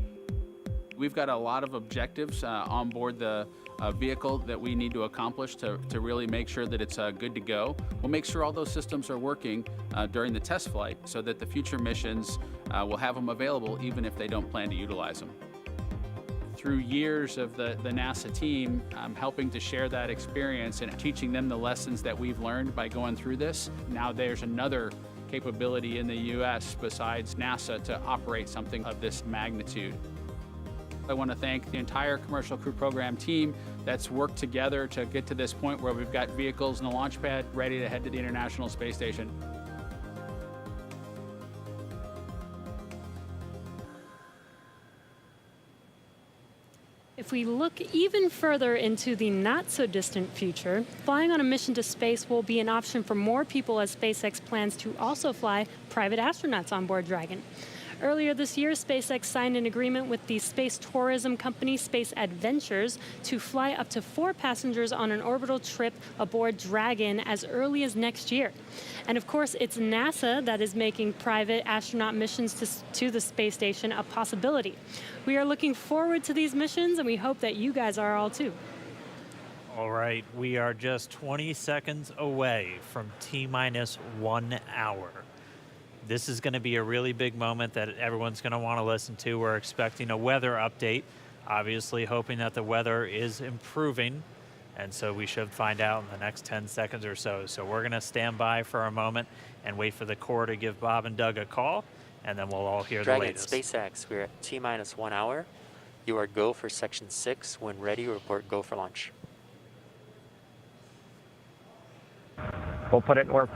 We've got a lot of objectives on board the vehicle that we need to accomplish to really make sure that it's good to go. We'll make sure all those systems are working during the test flight so that the future missions will have them available even if they don't plan to utilize them. Through years of the NASA team, helping to share that experience and teaching them the lessons that we've learned by going through this. Now there's another capability in the U.S. besides NASA to operate something of this magnitude. I want to thank the entire Commercial Crew Program team that's worked together to get to this point where we've got vehicles in the launch pad ready to head to the International Space Station. If we look even further into the not-so-distant future, flying on a mission to space will be an option for more people as SpaceX plans to also fly private astronauts on board Dragon. Earlier this year, SpaceX signed an agreement with the space tourism company Space Adventures to fly up to 4 passengers on an orbital trip aboard Dragon as early as next year. And of course, it's NASA that is making private astronaut missions to the space station a possibility. We are looking forward to these missions, and we hope that you guys are all too. All right, we are just 20 seconds away from T-minus 1 hour. This is going to be a really big moment that everyone's going to want to listen to. We're expecting a weather update, obviously hoping that the weather is improving, and so we should find out in the next 10 seconds or so. So we're going to stand by for a moment and wait for the Corps to give Bob and Doug a call, and then we'll all hear the latest. Dragon, SpaceX, we're at T-minus 1 hour. You are go for Section 6. When ready, report go for launch. We'll put it in work.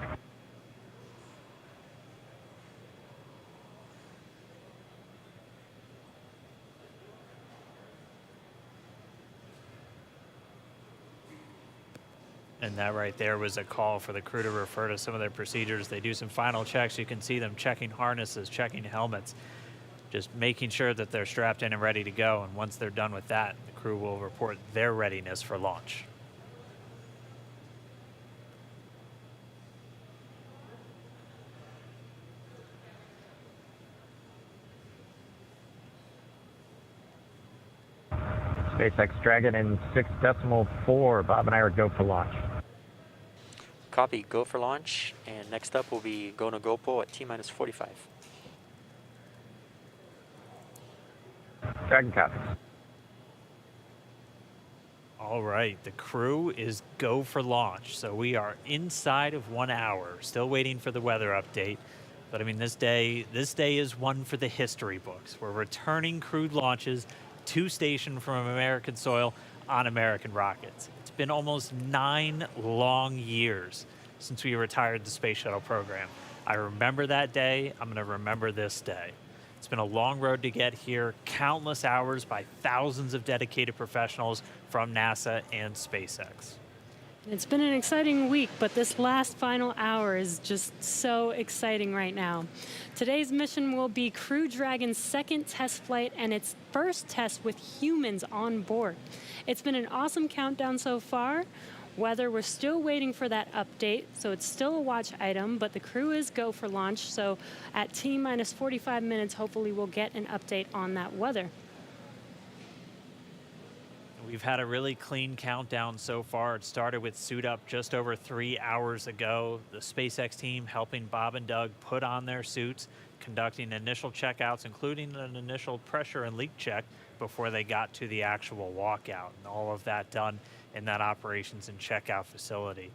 And that right there was a call for the crew to refer to some of their procedures. They do some final checks. You can see them checking harnesses, checking helmets, just making sure that they're strapped in and ready to go. And once they're done with that, the crew will report their readiness for launch. SpaceX Dragon in 6.4. Bob and I are go for launch. Copy, go for launch. And next up will be go no go pull at T-minus 45. Dragon copy. All right, the crew is go for launch. So we are inside of 1 hour, still waiting for the weather update. But I mean, this day is one for the history books. We're returning crewed launches to station from American soil on American rockets. It's been almost 9 long years since we retired the space shuttle program. I remember that day. I'm going to remember this day. It's been a long road to get here, countless hours by thousands of dedicated professionals from NASA and SpaceX. It's been an exciting week, but this last final hour is just so exciting right now. Today's mission will be Crew Dragon's second test flight and its first test with humans on board. It's been an awesome countdown so far. Weather, we're still waiting for that update, so it's still a watch item, but the crew is go for launch, so at T-minus 45 minutes, hopefully we'll get an update on that weather. We've had a really clean countdown so far. It started with suit up just over 3 hours ago. The SpaceX team helping Bob and Doug put on their suits, conducting initial checkouts, including an initial pressure and leak check before they got to the actual walkout. And all of that done in that operations and checkout facility.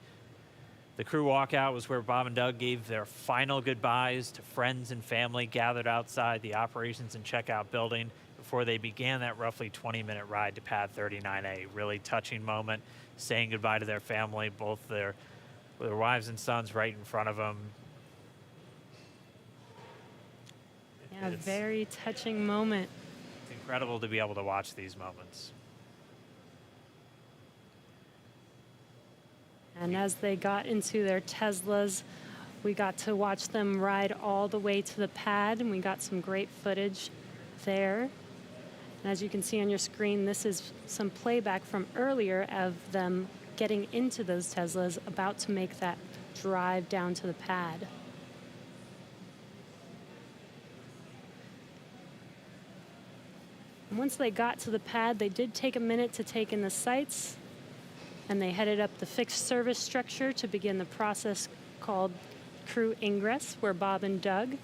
The crew walkout was where Bob and Doug gave their final goodbyes to friends and family gathered outside the operations and checkout building before they began that roughly 20-minute ride to pad 39A. Really touching moment, saying goodbye to their family, both their wives and sons right in front of them. Yeah, very touching moment. It's incredible to be able to watch these moments. And as they got into their Teslas, we got to watch them ride all the way to the pad, and we got some great footage there. And as you can see on your screen, this is some playback from earlier of them getting into those Teslas, about to make that drive down to the pad. And once they got to the pad, they did take a minute to take in the sights, and they headed up the fixed service structure to begin the process called crew ingress, where Bob and Doug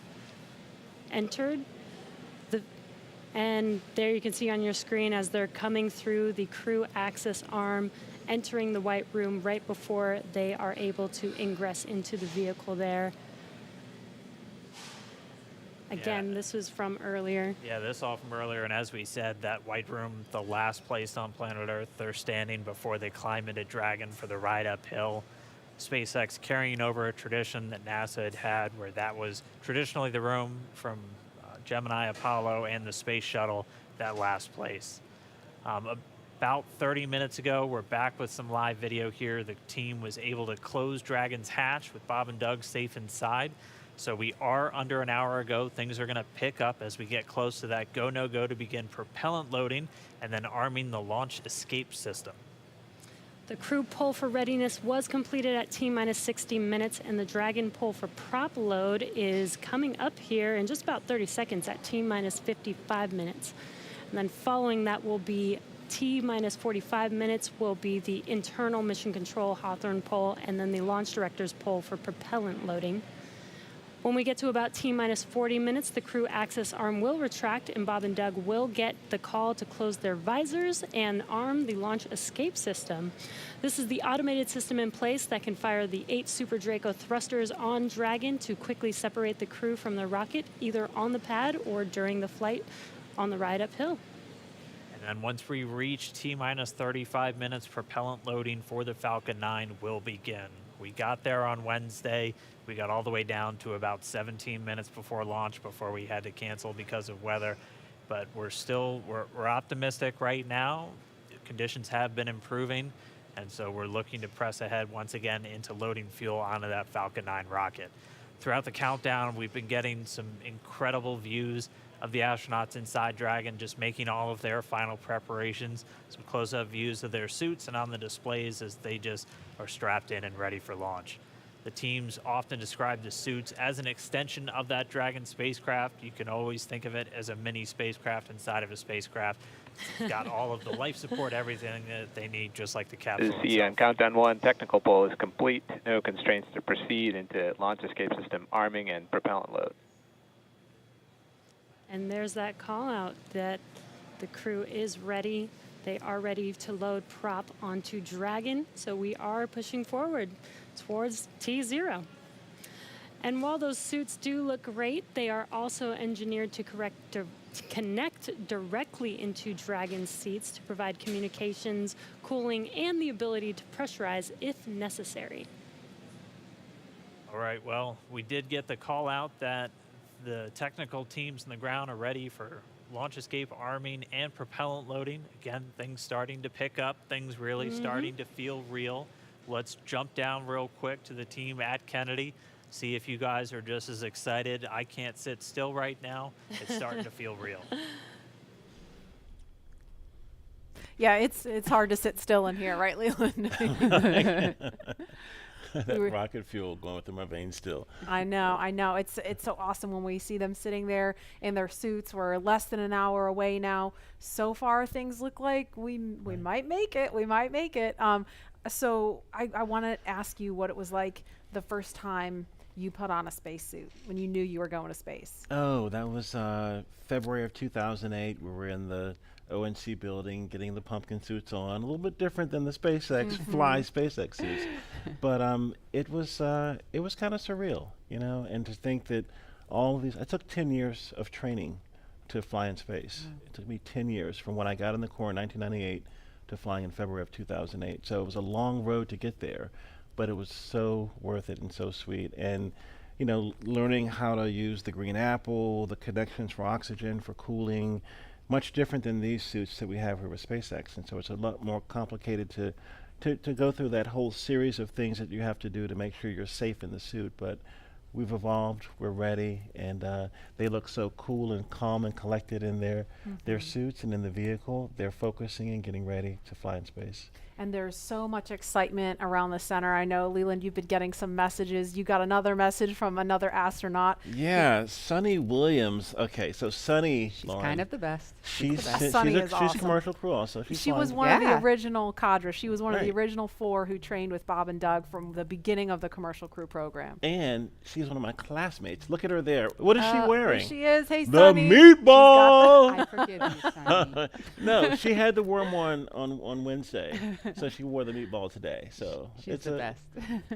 entered. And there you can see on your screen as they're coming through the crew access arm, entering the white room right before they are able to ingress into the vehicle there. Again, this was from earlier. Yeah, this all from earlier, and as we said, that white room, the last place on planet Earth they're standing before they climb into Dragon for the ride uphill. SpaceX carrying over a tradition that NASA had, where that was traditionally the room from Gemini, Apollo, and the space shuttle, that last place. About 30 minutes ago, we're back with some live video here. The team was able to close Dragon's hatch with Bob and Doug safe inside. So we are under an hour ago. Things are going to pick up as we get close to that go, no go to begin propellant loading and then arming the launch escape system. The crew pull for readiness was completed at T-minus 60 minutes, and the Dragon pull for prop load is coming up here in just about 30 seconds at T-minus 55 minutes. And then following that will be T-minus 45 minutes will be the internal mission control Hawthorne pull, and then the launch director's pull for propellant loading. When we get to about T-minus 40 minutes, the crew access arm will retract, and Bob and Doug will get the call to close their visors and arm the launch escape system. This is the automated system in place that can fire the 8 Super Draco thrusters on Dragon to quickly separate the crew from the rocket, either on the pad or during the flight on the ride uphill. And then once we reach T-minus 35 minutes, propellant loading for the Falcon 9 will begin. We got there on Wednesday. We got all the way down to about 17 minutes before launch before we had to cancel because of weather. But we're optimistic right now. Conditions have been improving, and so we're looking to press ahead once again into loading fuel onto that Falcon 9 rocket. Throughout the countdown, we've been getting some incredible views of the astronauts inside Dragon, just making all of their final preparations, some close-up views of their suits and on the displays as they just are strapped in and ready for launch. The teams often describe the suits as an extension of that Dragon spacecraft. You can always think of it as a mini spacecraft inside of a spacecraft. It's got all of the life support, everything that they need, just like the This capsule is itself. on countdown 1. Technical poll is complete. No constraints to proceed into launch escape system arming and propellant load. And there's that call out that the crew is ready. They are ready to load prop onto Dragon. So we are pushing forward towards T0. And while those suits do look great, they are also engineered to connect directly into Dragon's seats to provide communications, cooling, and the ability to pressurize if necessary. All right, well, we did get the call out that the technical teams on the ground are ready for launch escape arming and propellant loading. Again, things starting to pick up, things really starting to feel real. Let's jump down real quick to the team at Kennedy. See if you guys are just as excited. I can't sit still right now. It's starting to feel real. Yeah, it's hard to sit still in here, right, Leland? That rocket fuel going through my veins still. I know. It's so awesome when we see them sitting there in their suits. We're less than an hour away now. So far, things look like we might make it. We might make it. So I want to ask you what it was like the first time you put on a spacesuit when you knew you were going to space. Oh, that was February of 2008. We were in the ONC building getting the pumpkin suits on. A little bit different than the SpaceX fly SpaceX suits, but it was kind of surreal, you know. And to think that all of these, it took 10 years of training to fly in space. It took me 10 years from when I got in the Corps in 1998 to flying in February of 2008. So it was a long road to get there, but it was so worth it and so sweet. And you know, learning how to use the green apple, the connections for oxygen, for cooling, much different than these suits that we have here with SpaceX. And so it's a lot more complicated to go through that whole series of things that you have to do to make sure you're safe in the suit. But we've evolved, we're ready, and they look so cool and calm and collected in their suits and in the vehicle. They're focusing and getting ready to fly in space. And there's so much excitement around the center. I know, Leland, you've been getting some messages. You got another message from another astronaut. Yeah, Sunny Williams. Okay, so Sunny, She's Lauren, kind of the best. She's Sunny is she's awesome. a commercial crew also. She was one of the original cadre. She was one of the original 4 who trained with Bob and Doug from the beginning of the commercial crew program. And she's one of my classmates. Look at her there. What is she wearing? There she is. Hey, the Sunny. meatball. I forgive you, Sunny. No, she had the worm on Wednesday, so she wore the meatball today. So She's it's the best.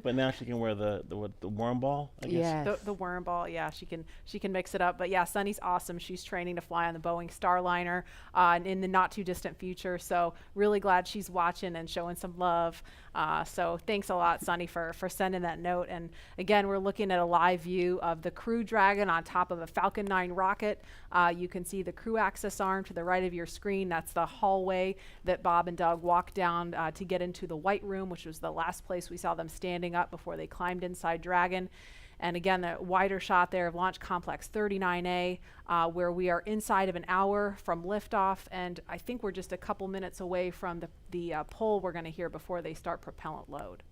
But now she can wear the worm ball, I guess. Yes. The worm ball, yeah, she can mix it up. But yeah, Sunny's awesome. She's training to fly on the Boeing Starliner in the not too distant future. So really glad she's watching and showing some love. So thanks a lot, Sunny, for sending that note. And again, we're looking at a live view of the Crew Dragon on top of a Falcon 9 rocket. You can see the crew access arm to the right of your screen. That's the hallway that Bob and Doug walked down to get into the White Room, which was the last place we saw them standing up before they climbed inside Dragon. And again, the wider shot there of Launch Complex 39A, where we are inside of an hour from liftoff, and I think we're just a couple minutes away from the poll we're going to hear before they start propellant load.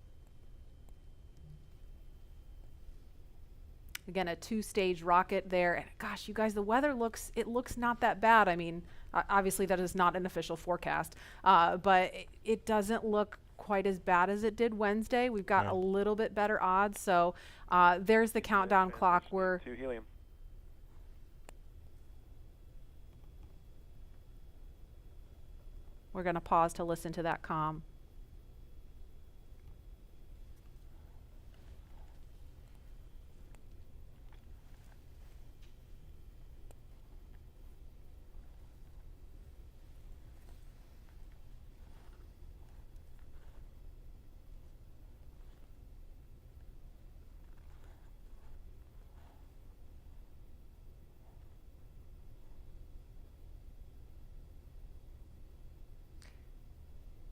Again, a 2-stage rocket there, and gosh, you guys, the weather looks not that bad. I mean, obviously that is not an official forecast, but it doesn't look quite as bad as it did Wednesday. We've got a little bit better odds. So there's the countdown clock. We're to helium. going to pause to listen to that comm.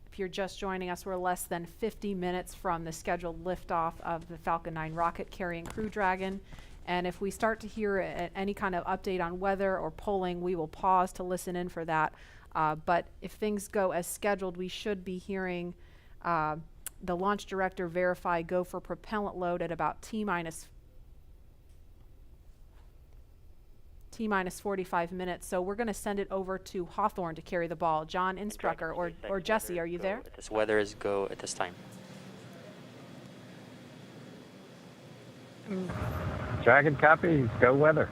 If you're just joining us, we're less than 50 minutes from the scheduled liftoff of the Falcon 9 rocket carrying Crew Dragon. And if we start to hear any kind of update on weather or polling, we will pause to listen in for that. But if things go as scheduled, we should be hearing the launch director verify go for propellant load at about T-minus T-minus 45 minutes. So we're going to send it over to Hawthorne to carry the ball. John Innsbrucker or Jesse, are you there? This weather is go at this time. Dragon copy. Go weather.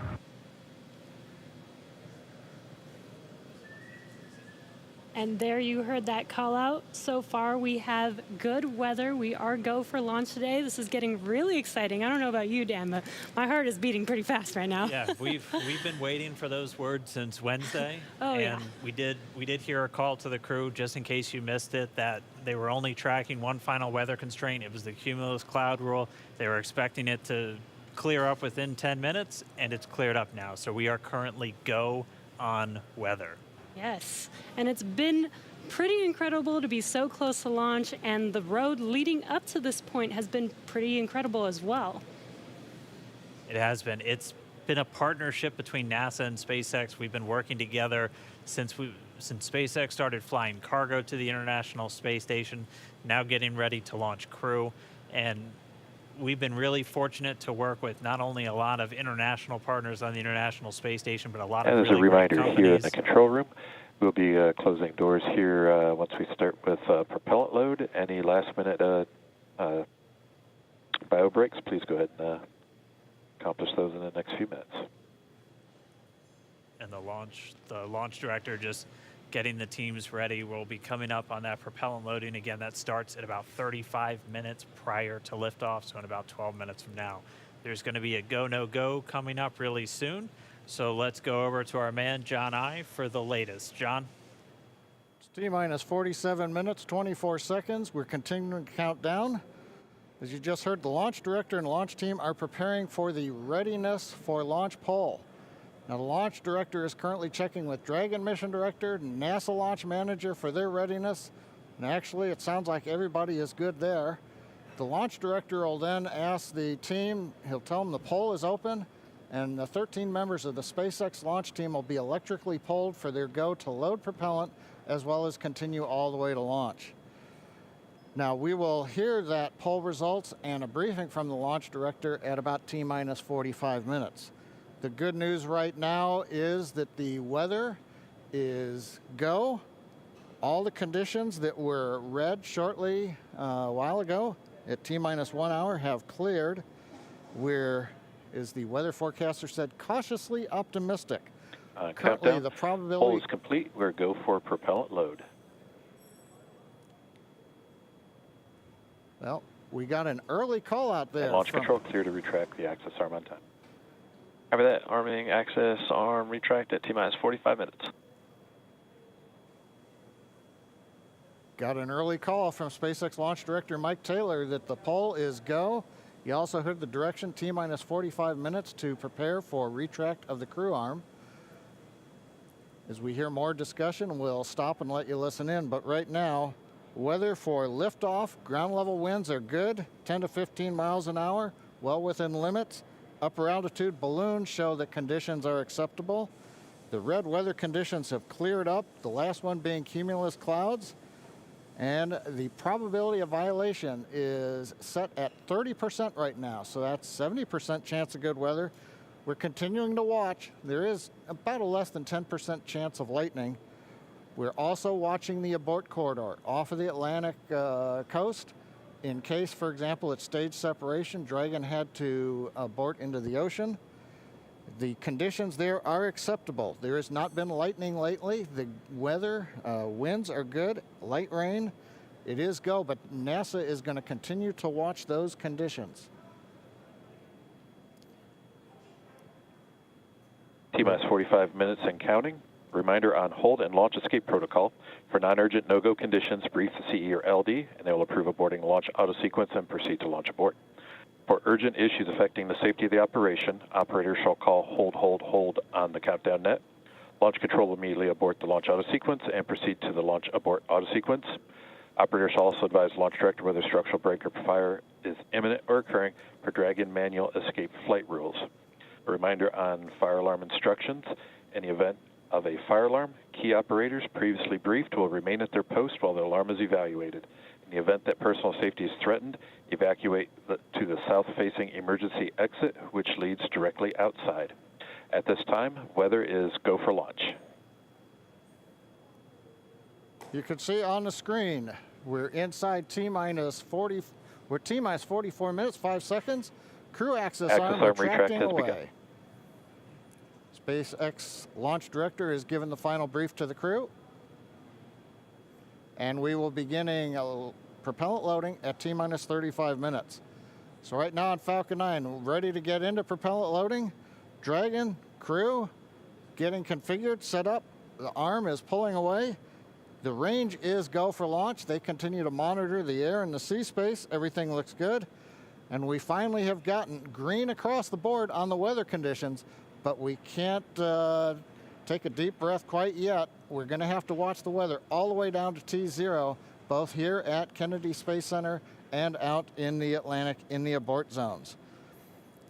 And there you heard that call out. So far, we have good weather. We are go for launch today. This is getting really exciting. I don't know about you, Dan, but my heart is beating pretty fast right now. Yeah, we've been waiting for those words since Wednesday. Oh, and yeah. we did hear a call to the crew, just in case you missed it, that they were only tracking one final weather constraint. It was the cumulus cloud rule. They were expecting it to clear up within 10 minutes, and it's cleared up now. So we are currently go on weather. Yes, and it's been pretty incredible to be so close to launch, and the road leading up to this point has been pretty incredible as well. It has been. It's been a partnership between NASA and SpaceX. We've been working together since SpaceX started flying cargo to the International Space Station, now getting ready to launch crew. And we've been really fortunate to work with not only a lot of international partners on the International Space Station, but a lot of And as really a reminder, great here in companies. the control room, we'll be closing doors here once we start with propellant load. Any last-minute bio breaks, please go ahead and accomplish those in the next few minutes. And the launch director just getting the teams ready. We'll be coming up on that propellant loading. Again, that starts at about 35 minutes prior to liftoff, so in about 12 minutes from now. There's going to be a go, no go coming up really soon. So let's go over to our man, John I, for the latest. John? It's T-minus 47 minutes, 24 seconds. We're continuing to count down. As you just heard, the launch director and launch team are preparing for the readiness for launch poll. Now, the launch director is currently checking with Dragon mission director and NASA launch manager for their readiness. And actually, it sounds like everybody is good there. The launch director will then ask the team, he'll tell them the poll is open, and the 13 members of the SpaceX launch team will be electrically polled for their go to load propellant, as well as continue all the way to launch. Now, we will hear that poll results and a briefing from the launch director at about T-minus 45 minutes. The good news right now is that the weather is go. All the conditions that were read shortly a while ago at T-minus 1 hour have cleared. We're, as the weather forecaster said, cautiously optimistic. Currently, Countdown. the probability... Poll is complete. We're go for propellant load. Well, we got an early call out there. And launch from- control clear to retract the access arm on time. After that, arming access arm retract at T-minus 45 minutes. Got an early call from SpaceX launch director Mike Taylor that the poll is go. You also heard the direction T-minus 45 minutes to prepare for retract of the crew arm. As we hear more discussion, we'll stop and let you listen in. But right now, weather for liftoff, ground level winds are good, 10 to 15 miles an hour, well within limits. Upper altitude balloons show that conditions are acceptable. The red weather conditions have cleared up, the last one being cumulus clouds. And the probability of violation is set at 30% right now, so that's 70% chance of good weather. We're continuing to watch. There is about a less than 10% chance of lightning. We're also watching the abort corridor off of the Atlantic coast. In case, for example, at stage separation, Dragon had to abort into the ocean. The conditions there are acceptable. There has not been lightning lately. The weather, winds are good, light rain. It is go, but NASA is going to continue to watch those conditions. T-minus 45 minutes and counting. Reminder on hold and launch escape protocol. For non-urgent no-go conditions, brief the CE or LD, and they will approve aborting launch auto sequence and proceed to launch abort. For urgent issues affecting the safety of the operation, operators shall call hold on the countdown net. Launch control will immediately abort the launch auto sequence and proceed to the launch abort auto sequence. Operators shall also advise launch director whether structural break or fire is imminent or occurring per Dragon manual escape flight rules. A reminder on fire alarm instructions. In the event of a fire alarm, key operators previously briefed will remain at their post while the alarm is evaluated. In the event that personal safety is threatened, evacuate to the south-facing emergency exit, which leads directly outside. At this time, weather is go for launch. You can see on the screen, we're inside T-minus 40, we're T-minus 44 minutes, 5 seconds. Crew axis arm retracting away. SpaceX launch director has given the final brief to the crew. And we will be beginning propellant loading at T-minus 35 minutes. So right now on Falcon 9, we're ready to get into propellant loading. Dragon, crew, getting configured, set up. The arm is pulling away. The range is go for launch. They continue to monitor the air and the sea space. Everything looks good. And we finally have gotten green across the board on the weather conditions, but we can't take a deep breath quite yet. We're going to have to watch the weather all the way down to T0, both here at Kennedy Space Center and out in the Atlantic in the abort zones.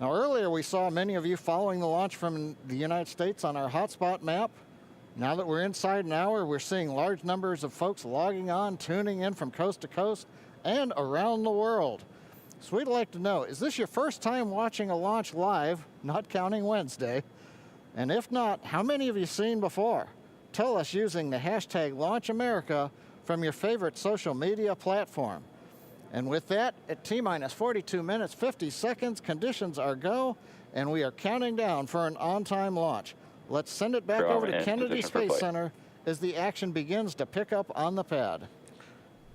Now earlier we saw many of you following the launch from the United States on our hotspot map. Now that we're inside an hour, we're seeing large numbers of folks logging on, tuning in from coast to coast and around the world. So we'd like to know, is this your first time watching a launch live, not counting Wednesday? And if not, how many have you seen before? Tell us using the hashtag LaunchAmerica from your favorite social media platform. And with that, at T-minus 42 minutes, 50 seconds, conditions are go, and we are counting down for an on-time launch. Let's send it back over to Kennedy Space Center as the action begins to pick up on the pad.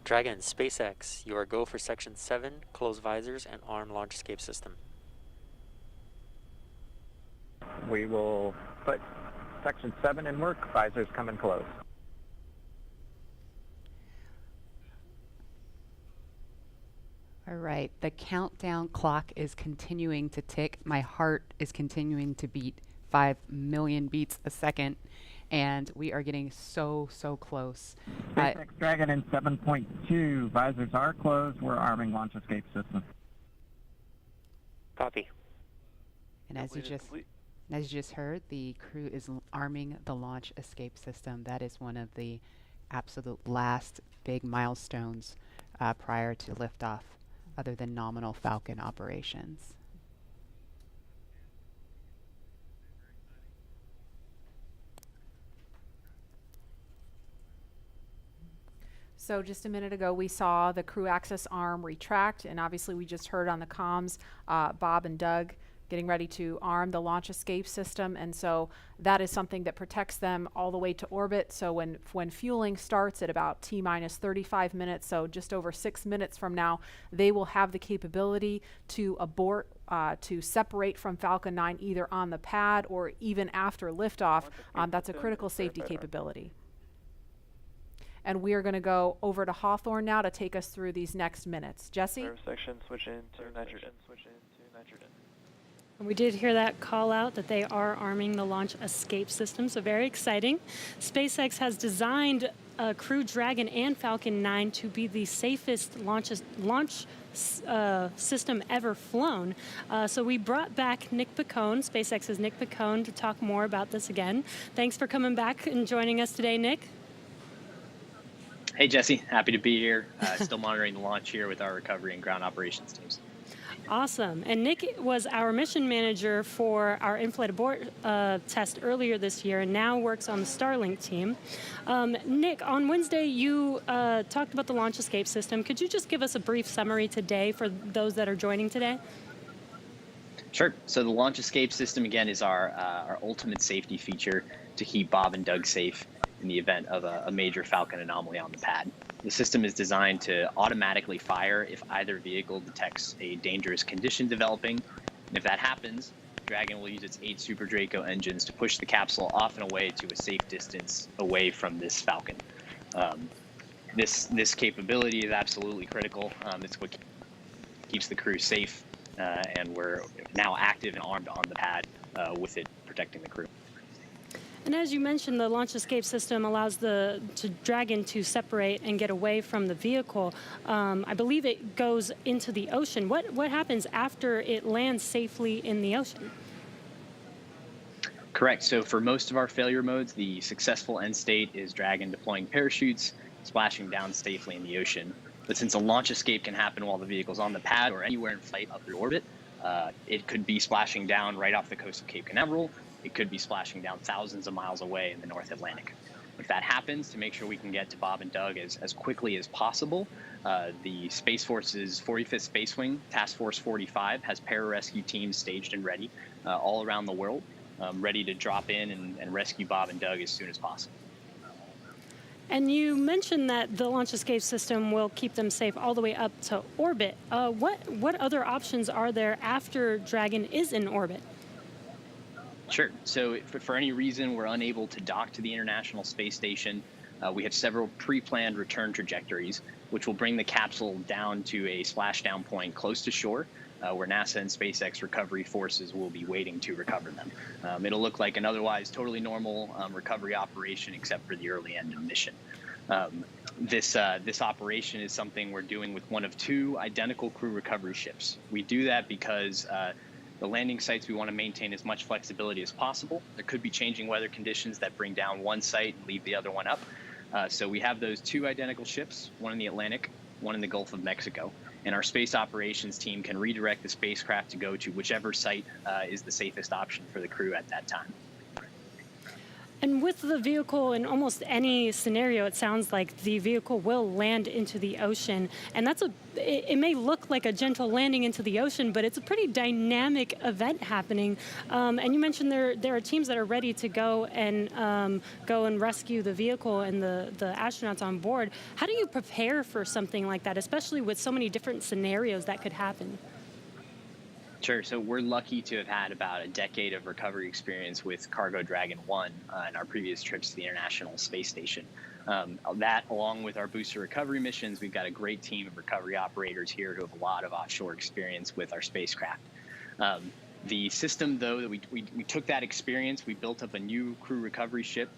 Dragon, SpaceX, you are go for Section 7, close visors and arm launch escape system. We will put Section 7 in work, visors come in close. All right, the countdown clock is continuing to tick. My heart is continuing to beat 5 million beats a second, and we are getting so close. SpaceX Dragon in 7.2, visors are closed. We're arming launch escape system. Copy. And as you just heard, the crew is arming the launch escape system. That is one of the absolute last big milestones prior to liftoff, other than nominal Falcon operations. So just a minute ago, we saw the crew access arm retract, and obviously we just heard on the comms, Bob and Doug getting ready to arm the launch escape system, and so that is something that protects them all the way to orbit. So when fueling starts at about T-minus 35 minutes, so just over 6 minutes from now, they will have the capability to abort, to separate from Falcon 9 either on the pad or even after liftoff. That's a critical safety capability. And we are going to go over to Hawthorne now to take us through these next minutes. Jesse? Section, switch into nitrogen. And we did hear that call out that they are arming the launch escape system, so very exciting. SpaceX has designed Crew Dragon and Falcon 9 to be the safest launch system ever flown. So we brought back Nick Picone, SpaceX's Nick Picone, to talk more about this again. Thanks for coming back and joining us today, Nick. Hey, Jesse. Happy to be here. Still monitoring the launch here with our recovery and ground operations teams. Awesome. And Nick was our mission manager for our in-flight abort test earlier this year and now works on the Starlink team. Nick, on Wednesday, you talked about the launch escape system. Could you just give us a brief summary today for those that are joining today? Sure. So the launch escape system, again, is our ultimate safety feature to keep Bob and Doug safe in the event of a major Falcon anomaly on the pad. The system is designed to automatically fire if either vehicle detects a dangerous condition developing. And if that happens, Dragon will use its 8 Super Draco engines to push the capsule off and away to a safe distance away from this Falcon. This capability is absolutely critical. It's what keeps the crew safe, and we're now active and armed on the pad with it protecting the crew. And as you mentioned, the launch escape system allows the Dragon to separate and get away from the vehicle. I believe it goes into the ocean. What happens after it lands safely in the ocean? Correct. So for most of our failure modes, the successful end state is Dragon deploying parachutes, splashing down safely in the ocean. But since a launch escape can happen while the vehicle's on the pad or anywhere in flight up through orbit, it could be splashing down right off the coast of Cape Canaveral, it could be splashing down thousands of miles away in the North Atlantic. If that happens, to make sure we can get to Bob and Doug as quickly as possible, the Space Force's 45th Space Wing, Task Force 45, has pararescue teams staged and ready all around the world, ready to drop in and rescue Bob and Doug as soon as possible. And you mentioned that the launch escape system will keep them safe all the way up to orbit. What other options are there after Dragon is in orbit? Sure. So if for any reason we're unable to dock to the International Space Station, we have several pre-planned return trajectories, which will bring the capsule down to a splashdown point close to shore, where NASA and SpaceX recovery forces will be waiting to recover them. It'll look like an otherwise totally normal recovery operation, except for the early end of mission. This operation is something we're doing with one of two identical crew recovery ships. We do that because the landing sites, we want to maintain as much flexibility as possible. There could be changing weather conditions that bring down one site and leave the other one up. So we have those two identical ships, one in the Atlantic, one in the Gulf of Mexico. And our space operations team can redirect the spacecraft to go to whichever site is the safest option for the crew at that time. And with the vehicle, in almost any scenario, it sounds like the vehicle will land into the ocean. And it may look like a gentle landing into the ocean, but it's a pretty dynamic event happening. And you mentioned there are teams that are ready to go and rescue the vehicle and the astronauts on board. How do you prepare for something like that, especially with so many different scenarios that could happen? Sure. So we're lucky to have had about a decade of recovery experience with Cargo Dragon 1 in our previous trips to the International Space Station. That, along with our booster recovery missions, we've got a great team of recovery operators here who have a lot of offshore experience with our spacecraft. The system, though, that we took that experience, we built up a new crew recovery ship,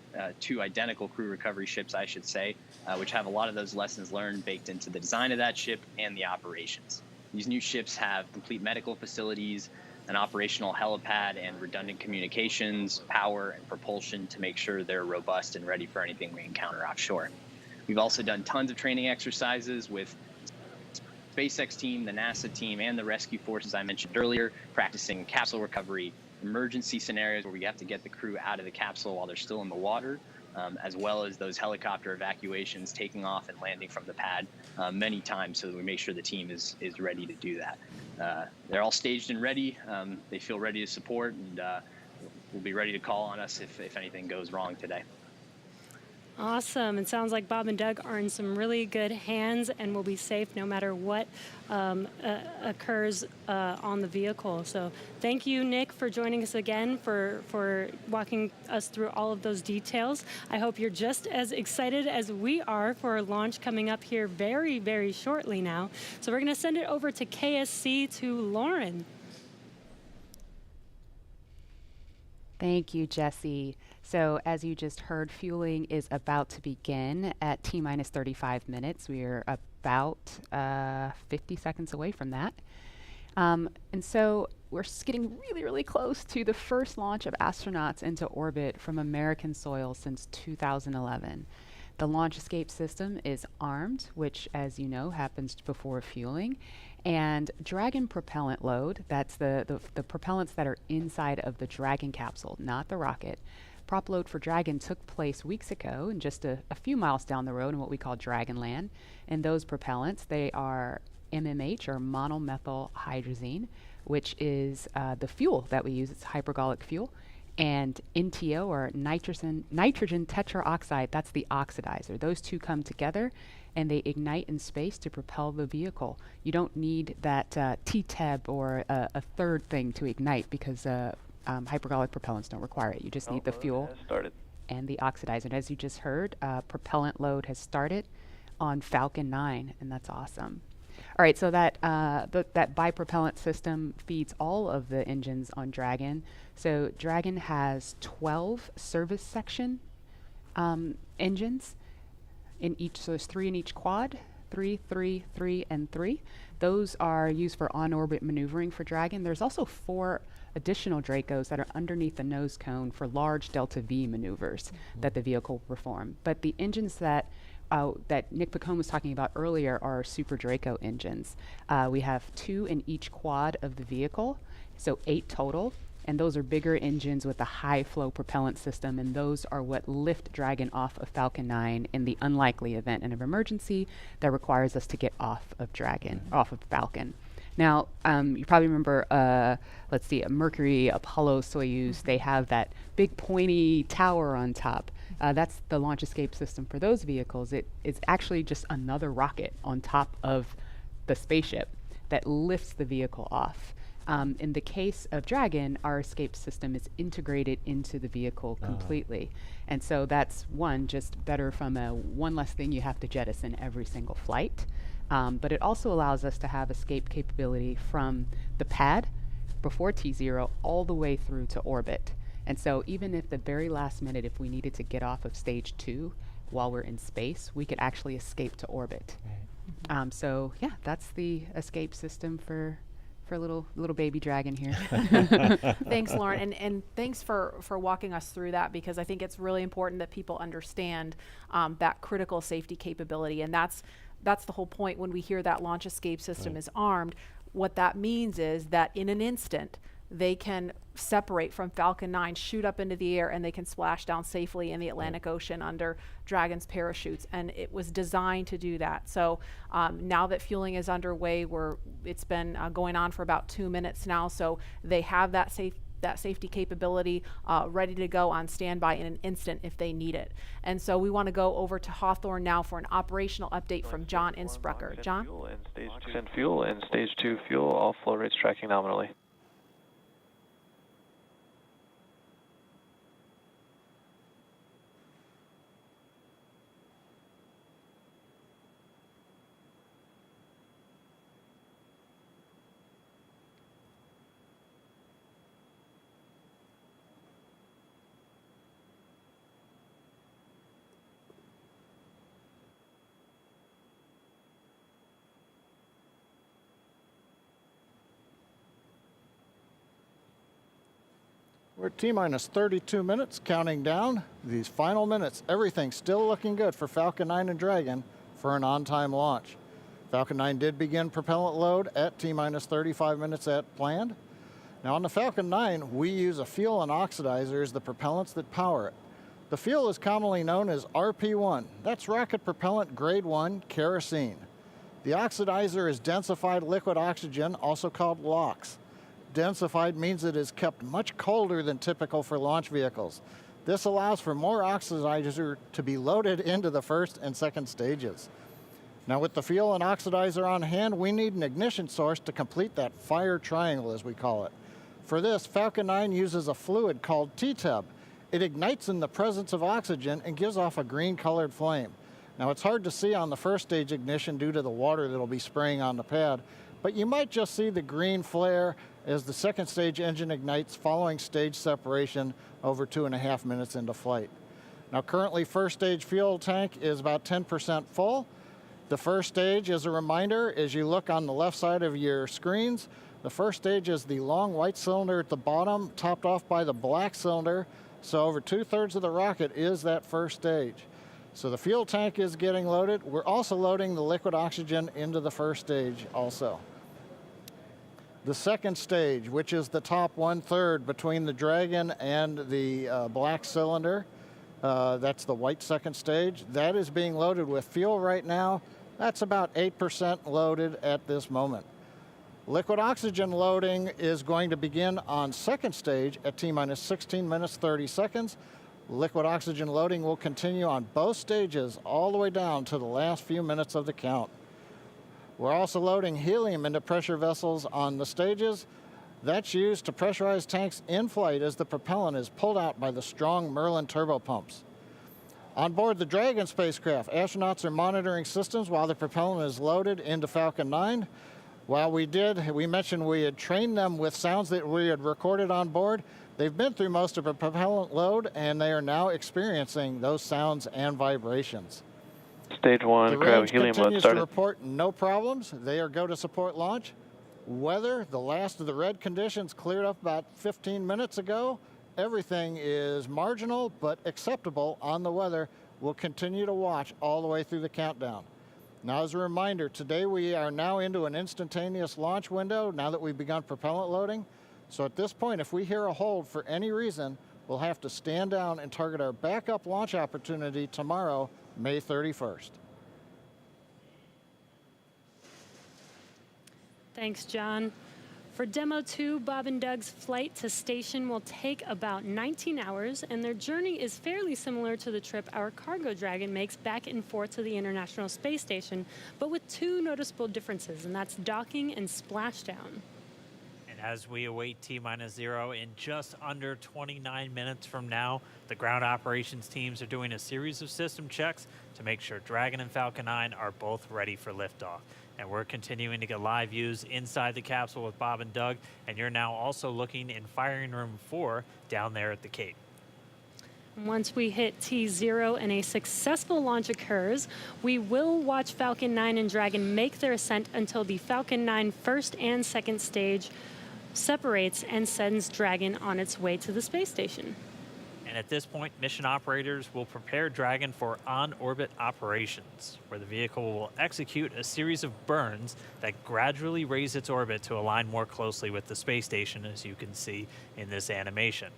two identical crew recovery ships, I should say, which have a lot of those lessons learned baked into the design of that ship and the operations. These new ships have complete medical facilities, an operational helipad, and redundant communications, power, and propulsion to make sure they're robust and ready for anything we encounter offshore. We've also done tons of training exercises with the SpaceX team, the NASA team, and the rescue forces I mentioned earlier, practicing capsule recovery, emergency scenarios where we have to get the crew out of the capsule while they're still in the water, as well as those helicopter evacuations, taking off and landing from the pad many times so that we make sure the team is ready to do that. They're all staged and ready. They feel ready to support, and will be ready to call on us if anything goes wrong today. Awesome. It sounds like Bob and Doug are in some really good hands and will be safe no matter what occurs on the vehicle. So thank you, Nick, for joining us again, for walking us through all of those details. I hope you're just as excited as we are for a launch coming up here very, very shortly now. So we're going to send it over to KSC to Lauren. Thank you, Jesse. So as you just heard, fueling is about to begin at T-minus 35 minutes. We are about 50 seconds away from that. And so we're getting really, really close to the first launch of astronauts into orbit from American soil since 2011. The launch escape system is armed, which, as you know, happens before fueling. And Dragon propellant load, that's the propellants that are inside of the Dragon capsule, not the rocket. Prop load for Dragon took place weeks ago and just a few miles down the road in what we call Dragonland. And those propellants, they are MMH, or monomethyl hydrazine, which is the fuel that we use. It's hypergolic fuel. And NTO, or nitrogen tetroxide, that's the oxidizer. Those two come together and they ignite in space to propel the vehicle. You don't need that TTEB or a third thing to ignite because hypergolic propellants don't require it. You just need the fuel and the oxidizer. And as you just heard, propellant load has started on Falcon 9, and that's awesome. All right, so that bipropellant system feeds all of the engines on Dragon. So Dragon has 12 service section engines in each, so there's 3 in each quad, 3, 3, 3, and 3. Those are used for on-orbit maneuvering for Dragon. There's also 4 additional Dracos that are underneath the nose cone for large Delta V maneuvers that the vehicle will perform. But the engines that Nick Picone was talking about earlier are Super Draco engines. We have 2 in each quad of the vehicle, so 8 total. And those are bigger engines with a high flow propellant system, and those are what lift Dragon off of Falcon 9 in the unlikely event of emergency that requires us to get off of Falcon. Now, you probably remember, let's see, a Mercury, Apollo, Soyuz, they have that big pointy tower on top. That's the launch escape system for those vehicles. It's actually just another rocket on top of the spaceship that lifts the vehicle off. In the case of Dragon, our escape system is integrated into the vehicle completely. And so that's just better from one less thing you have to jettison every single flight. But it also allows us to have escape capability from the pad before T0 all the way through to orbit. And so even if the very last minute, if we needed to get off of stage 2 while we're in space, we could actually escape to orbit. So yeah, that's the escape system for little baby Dragon here. Thanks, Lauren, and thanks for walking us through that, because I think it's really important that people understand that critical safety capability, and that's the whole point when we hear that launch escape system is armed. What that means is that in an instant, they can separate from Falcon 9, shoot up into the air, and they can splash down safely in the Atlantic Ocean under Dragon's parachutes. And it was designed to do that. So now that fueling is underway, it's been going on for about 2 minutes now. So they have that safety capability ready to go on standby in an instant if they need it. And so we want to go over to Hawthorne now for an operational update from John Insprucker. John? Fuel and stage 2 fuel, all flow rates tracking nominally. We're at T-minus 32 minutes, counting down. These final minutes, everything's still looking good for Falcon 9 and Dragon for an on-time launch. Falcon 9 did begin propellant load at T-minus 35 minutes at planned. Now on the Falcon 9, we use a fuel and oxidizer as the propellants that power it. The fuel is commonly known as RP1. That's rocket propellant grade 1 kerosene. The oxidizer is densified liquid oxygen, also called LOX. Densified means it is kept much colder than typical for launch vehicles. This allows for more oxidizer to be loaded into the first and second stages. Now with the fuel and oxidizer on hand, we need an ignition source to complete that fire triangle, as we call it. For this, Falcon 9 uses a fluid called TTEB. It ignites in the presence of oxygen and gives off a green-colored flame. Now it's hard to see on the first stage ignition due to the water that'll be spraying on the pad, but you might just see the green flare as the second stage engine ignites following stage separation over 2.5 minutes into flight. Now currently first stage fuel tank is about 10% full. The first stage, as a reminder, as you look on the left side of your screens, the first stage is the long white cylinder at the bottom, topped off by the black cylinder. So over 2/3 of the rocket is that first stage. So the fuel tank is getting loaded. We're also loading the liquid oxygen into the first stage also. The second stage, which is the top 1/3 between the Dragon and the black cylinder, that's the white second stage, that is being loaded with fuel right now. That's about 8% loaded at this moment. Liquid oxygen loading is going to begin on second stage at T-minus 16 minutes 30 seconds. Liquid oxygen loading will continue on both stages all the way down to the last few minutes of the count. We're also loading helium into pressure vessels on the stages. That's used to pressurize tanks in flight as the propellant is pulled out by the strong Merlin turbopumps. On board the Dragon spacecraft, astronauts are monitoring systems while the propellant is loaded into Falcon 9. While we mentioned we had trained them with sounds that we had recorded on board. They've been through most of a propellant load, and they are now experiencing those sounds and vibrations. Stage 1, grab helium load continues started. to report no problems. They are go to support launch. Weather, the last of the red conditions cleared up about 15 minutes ago. Everything is marginal but acceptable on the weather. We'll continue to watch all the way through the countdown. Now, as a reminder, today we are now into an instantaneous launch window now that we've begun propellant loading. So at this point, if we hear a hold for any reason, we'll have to stand down and target our backup launch opportunity tomorrow, May 31st. Thanks, John. For Demo 2, Bob and Doug's flight to station will take about 19 hours, and their journey is fairly similar to the trip our Cargo Dragon makes back and forth to the International Space Station, but with two noticeable differences, and that's docking and splashdown. And as we await T-0 in just under 29 minutes from now, the ground operations teams are doing a series of system checks to make sure Dragon and Falcon 9 are both ready for liftoff. And we're continuing to get live views inside the capsule with Bob and Doug, and you're now also looking in firing room 4 down there at the Cape. Once we hit T0 and a successful launch occurs, we will watch Falcon 9 and Dragon make their ascent until the Falcon 9 first and second stage separates and sends Dragon on its way to the space station. And at this point, mission operators will prepare Dragon for on-orbit operations, where the vehicle will execute a series of burns that gradually raise its orbit to align more closely with the space station, as you can see in this animation.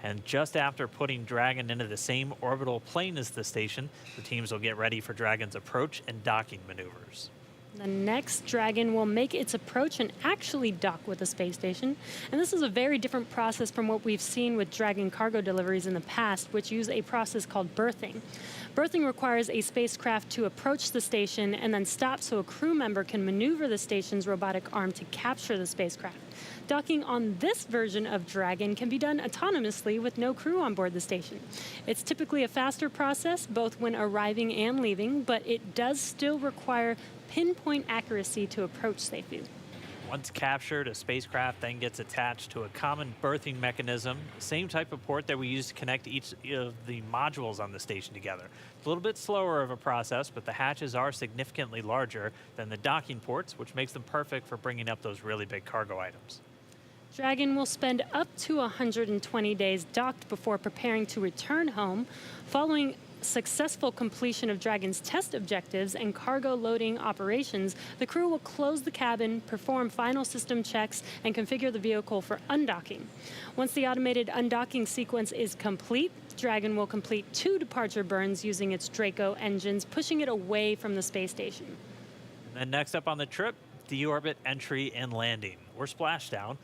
And just after putting Dragon into the same orbital plane as the station, the teams will get ready for Dragon's approach and docking maneuvers. The next Dragon will make its approach and actually dock with the space station. And this is a very different process from what we've seen with Dragon cargo deliveries in the past, which use a process called berthing. Berthing requires a spacecraft to approach the station and then stop so a crew member can maneuver the station's robotic arm to capture the spacecraft. Docking on this version of Dragon can be done autonomously with no crew on board the station. It's typically a faster process, both when arriving and leaving, but it does still require pinpoint accuracy to approach safely. Once captured, a spacecraft then gets attached to a common berthing mechanism, the same type of port that we use to connect each of the modules on the station together. It's a little bit slower of a process, but the hatches are significantly larger than the docking ports, which makes them perfect for bringing up those really big cargo items. Dragon will spend up to 120 days docked before preparing to return home. Following successful completion of Dragon's test objectives and cargo loading operations, the crew will close the cabin, perform final system checks, and configure the vehicle for undocking. Once the automated undocking sequence is complete, Dragon will complete 2 departure burns using its Draco engines, pushing it away from the space station. And then next up on the trip, deorbit entry and landing, or splashdown,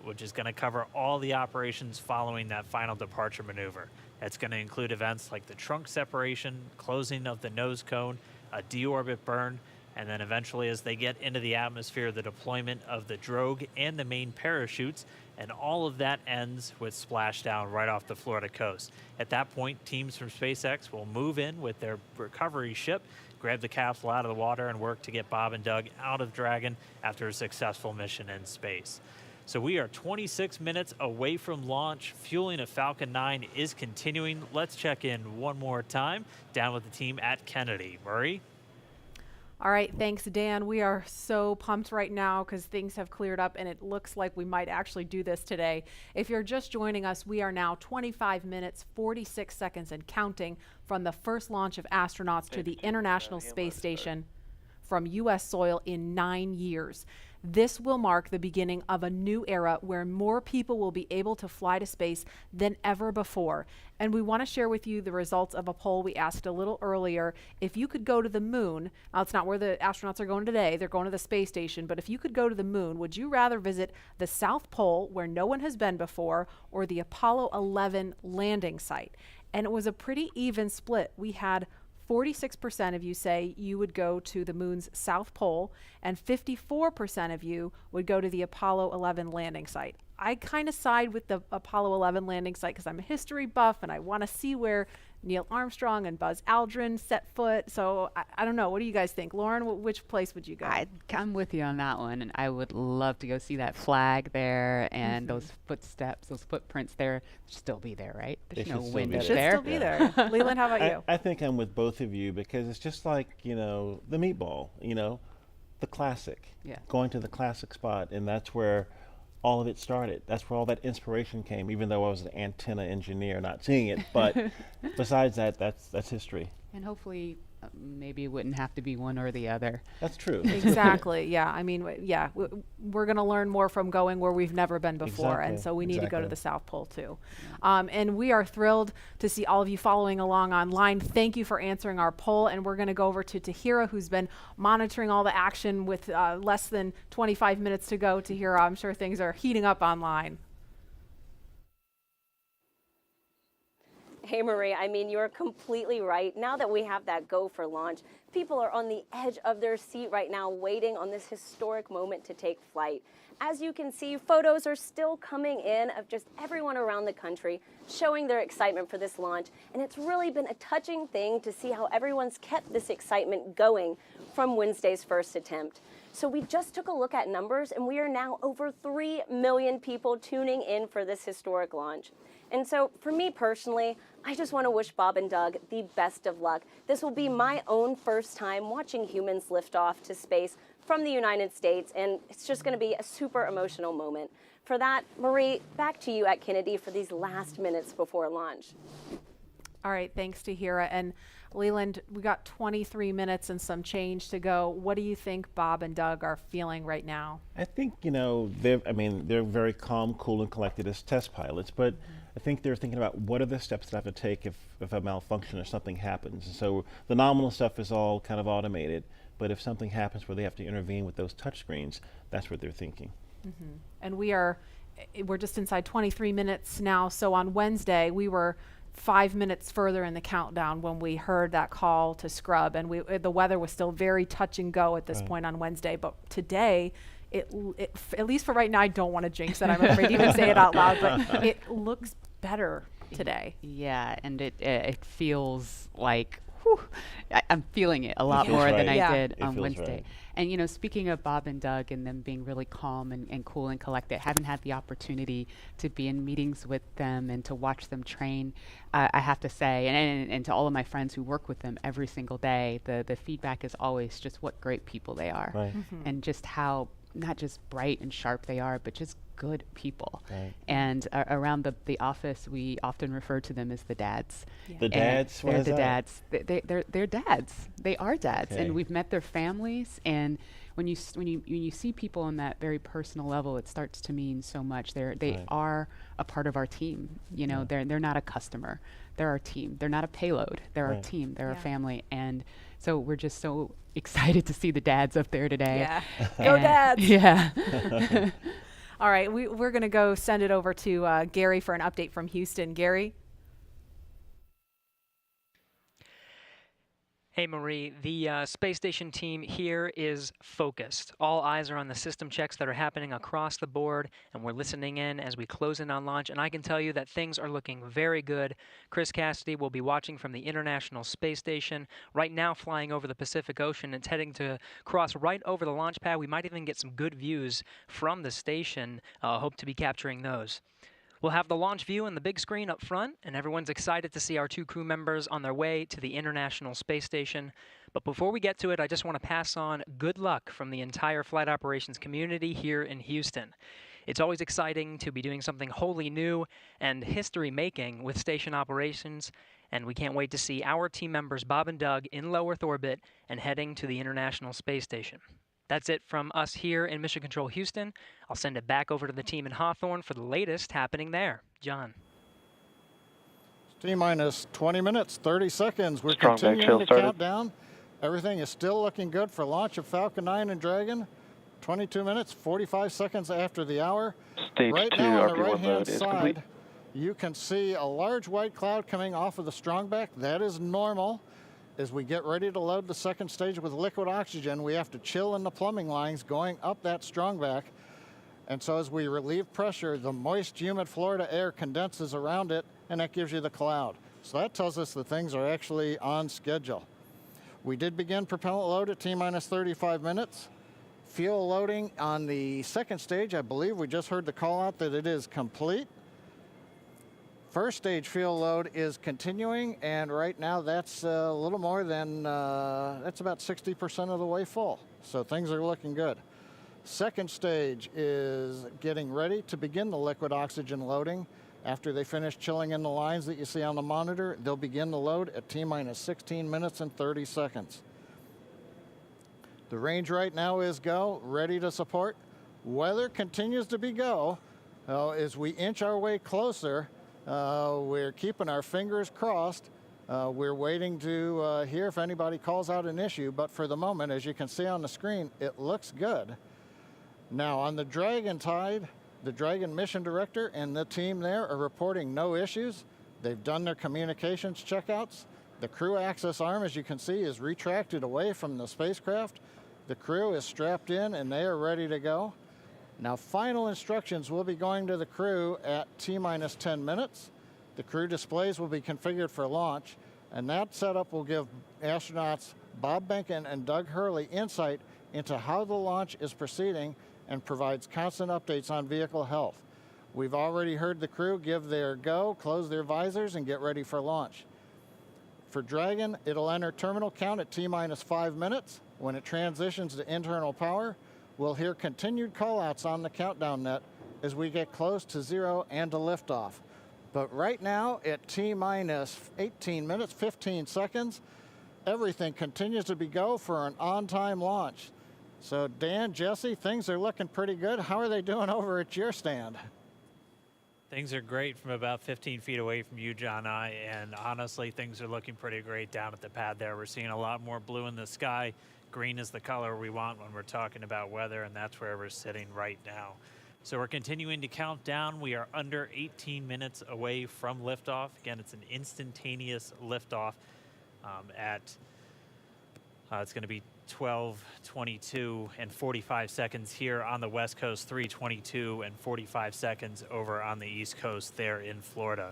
which is going to cover all the operations following that final departure maneuver. It's going to include events like the trunk separation, closing of the nose cone, a deorbit burn, and then eventually as they get into the atmosphere, the deployment of the drogue and the main parachutes, and all of that ends with splashdown right off the Florida coast. At that point, teams from SpaceX will move in with their recovery ship, grab the capsule out of the water, and work to get Bob and Doug out of Dragon after a successful mission in space. So we are 26 minutes away from launch. Fueling of Falcon 9 is continuing. Let's check in one more time down with the team at Kennedy. Murray? All right, thanks, Dan. We are so pumped right now because things have cleared up and it looks like we might actually do this today. If you're just joining us, we are now 25 minutes, 46 seconds and counting from the first launch of astronauts to the International Space Station from U.S. soil in 9 years. This will mark the beginning of a new era where more people will be able to fly to space than ever before. And we want to share with you the results of a poll we asked a little earlier. If you could go to the moon, now it's not where the astronauts are going today, they're going to the space station, but if you could go to the moon, would you rather visit the South Pole where no one has been before or the Apollo 11 landing site? And it was a pretty even split. We had 46% of you say you would go to the moon's South Pole, and 54% of you would go to the Apollo 11 landing site. I kind of side with the Apollo 11 landing site because I'm a history buff and I want to see where Neil Armstrong and Buzz Aldrin set foot. So I don't know. What do you guys think? Lauren, which place would you go? I'm with you on that one. And I would love to go see that flag there and those footsteps, those footprints there. Still be there, right? There's no wind up there. Should still be there. Leland, how about you? I think I'm with both of you because it's just like, you know, the meatball, you know, the classic. Yeah. Going to the classic spot. And that's where all of it started. That's where all that inspiration came, even though I was an antenna engineer not seeing it. But besides that, that's history. And hopefully maybe it wouldn't have to be one or the other. That's true. Exactly. Yeah. I mean, we're going to learn more from going where we've never been before. And Exactly. so we need to go to Exactly. the South Pole too. And we are thrilled to see all of you following along online. Thank you for answering our poll. And we're going to go over to Tahira, who's been monitoring all the action with less than 25 minutes to go. Tahira, I'm sure things are heating up online. Hey, Marie, I mean, you're completely right. Now that we have that go for launch, people are on the edge of their seat right now, waiting on this historic moment to take flight. As you can see, photos are still coming in of just everyone around the country showing their excitement for this launch. And it's really been a touching thing to see how everyone's kept this excitement going from Wednesday's first attempt. So we just took a look at numbers, and we are now over 3 million people tuning in for this historic launch. And so for me personally, I just want to wish Bob and Doug the best of luck. This will be my own first time watching humans lift off to space from the United States, and it's just going to be a super emotional moment. For that, Marie, back to you at Kennedy for these last minutes before launch. All right. Thanks, Tahira. And Leland, we got 23 minutes and some change to go. What do you think Bob and Doug are feeling right now? I think, they're very calm, cool, and collected as test pilots, but I think they're thinking about what are the steps that I have to take if a malfunction or something happens. And so the nominal stuff is all kind of automated, but if something happens where they have to intervene with those touch screens, that's what they're thinking. Mm-hmm. And we're just inside 23 minutes now. So on Wednesday, we were 5 minutes further in the countdown when we heard that call to scrub, and the weather was still very touch and go at this point on Wednesday. But today, it at least for right now, I don't want to jinx it. I'm afraid to even say it out loud, but it looks better today. Yeah, and it feels like I'm feeling it a lot Feels more than right. I did It on feels Wednesday. right. And speaking of Bob and Doug and them being really calm and cool and collected, haven't had the opportunity to be in meetings with them and to watch them train. I have to say, and to all of my friends who work with them every single day, the feedback is always just what great people they are, Right. and just how not just bright and sharp they are, but just good people. Right. And around the office, we often refer to them as the dads. Yeah. The And dads? What they're is the that? dads. They're dads. They are dads, Okay. and we've met their families. And when you see people on that very personal level, it starts to mean so much. They Right. are a part of our team. They're not a customer. They're our team. They're not a payload. They're our Right. team. They're Yeah. our family. And so we're just so excited to see the dads up there today. Yeah. Go And- dads. Yeah. All right. We're going to go send it over to Gary for an update from Houston. Gary? Hey, Marie, the space station team here is focused. All eyes are on the system checks that are happening across the board, and we're listening in as we close in on launch. And I can tell you that things are looking very good. Chris Cassidy will be watching from the International Space Station, right now flying over the Pacific Ocean. It's heading to cross right over the launch pad. We might even get some good views from the station. Hope to be capturing those. We'll have the launch view and the big screen up front, and everyone's excited to see our 2 crew members on their way to the International Space Station. But before we get to it, I just want to pass on good luck from the entire flight operations community here in Houston. It's always exciting to be doing something wholly new and history-making with station operations, and we can't wait to see our team members Bob and Doug in low Earth orbit and heading to the International Space Station. That's it from us here in Mission Control Houston. I'll send it back over to the team in Hawthorne for the latest happening there. John. T-minus 20 minutes, 30 seconds. We're Strong back continuing chill to started. count down. Everything is still looking good for launch of Falcon 9 and Dragon. 22 minutes, 45 seconds after the hour. Stage Right 2 now on the RP1 right-hand mode is complete. side, you can see a large white cloud coming off of the strongback. That is normal. As we get ready to load the second stage with liquid oxygen, we have to chill in the plumbing lines going up that strongback. And so as we relieve pressure, the moist, humid Florida air condenses around it, and that gives you the cloud. So that tells us that things are actually on schedule. We did begin propellant load at T-minus 35 minutes. Fuel loading on the second stage, I believe we just heard the call out that it is complete. First stage fuel load is continuing, and right now that's a little more than, that's about 60% of the way full. So things are looking good. Second stage is getting ready to begin the liquid oxygen loading. After they finish chilling in the lines that you see on the monitor, they'll begin the load at T-minus 16 minutes and 30 seconds. The range right now is go, ready to support. Weather continues to be go. As we inch our way closer, we're keeping our fingers crossed. We're waiting to hear if anybody calls out an issue, but for the moment, as you can see on the screen, it looks good. Now on the Dragon Tide, the Dragon mission director and the team there are reporting no issues. They've done their communications checkouts. The crew access arm, as you can see, is retracted away from the spacecraft. The crew is strapped in and they are ready to go. Now final instructions will be going to the crew at T-minus 10 minutes. The crew displays will be configured for launch, and that setup will give astronauts Bob Behnken and Doug Hurley insight into how the launch is proceeding and provides constant updates on vehicle health. We've already heard the crew give their go, close their visors, and get ready for launch. For Dragon, it'll enter terminal count at T-minus 5 minutes. When it transitions to internal power, we'll hear continued callouts on the countdown net as we get close to 0 and to liftoff. But right now, at T-minus 18 minutes, 15 seconds, everything continues to be go for an on-time launch. So Dan, Jesse, things are looking pretty good. How are they doing over at your stand? Things are great from about 15 feet away from you, John I, and honestly, things are looking pretty great down at the pad there. We're seeing a lot more blue in the sky. Green is the color we want when we're talking about weather, and that's where we're sitting right now. So we're continuing to count down. We are under 18 minutes away from liftoff. Again, it's an instantaneous liftoff it's going to be 12:22 and 45 seconds here on the West Coast, 3:22 and 45 seconds over on the East Coast there in Florida.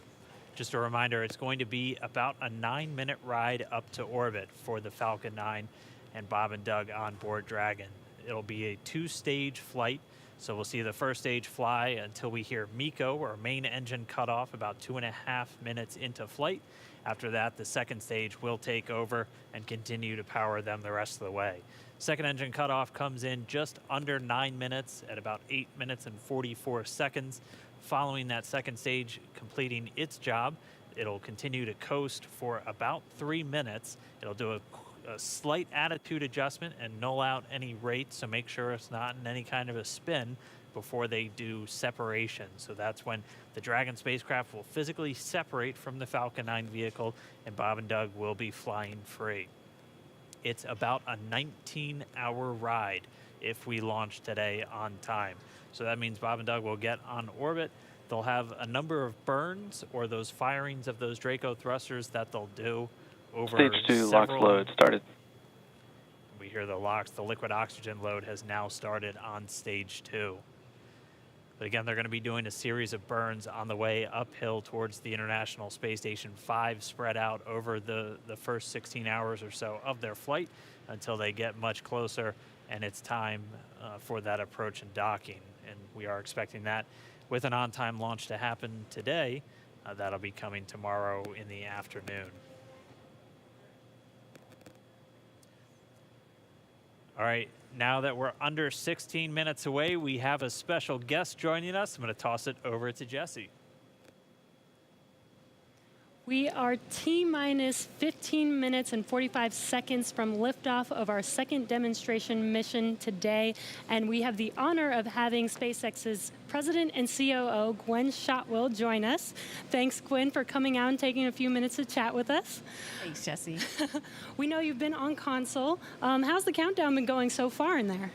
Just a reminder, it's going to be about a 9-minute ride up to orbit for the Falcon 9 and Bob and Doug on board Dragon. It'll be a 2-stage flight, so we'll see the first stage fly until we hear MECO, or main engine cutoff, about 2.5 minutes into flight. After that, the second stage will take over and continue to power them the rest of the way. Second engine cutoff comes in just under 9 minutes at about 8 minutes and 44 seconds. Following that second stage completing its job, it'll continue to coast for about 3 minutes. It'll do a slight attitude adjustment and null out any rate, so make sure it's not in any kind of a spin before they do separation. So that's when the Dragon spacecraft will physically separate from the Falcon 9 vehicle and Bob and Doug will be flying free. It's about a 19-hour ride if we launch today on time. So that means Bob and Doug will get on orbit. They'll have a number of burns or those firings of those Draco thrusters that they'll do over Stage 2 LOX load started. We hear the LOX, the liquid oxygen load has now started on stage 2. But again, they're going to be doing a series of burns on the way uphill towards the International Space Station 5, spread out over the first 16 hours or so of their flight until they get much closer and it's time for that approach and docking. And we are expecting that with an on-time launch to happen today. That'll be coming tomorrow in the afternoon. All right, now that we're under 16 minutes away, we have a special guest joining us. I'm going to toss it over to Jesse. We are T-minus 15 minutes and 45 seconds from liftoff of our second demonstration mission today, and we have the honor of having SpaceX's President and COO, Gwen Shotwell, join us. Thanks, Gwen, for coming out and taking a few minutes to chat with us. Thanks, Jesse. We know you've been on console. How's the countdown been going so far in there?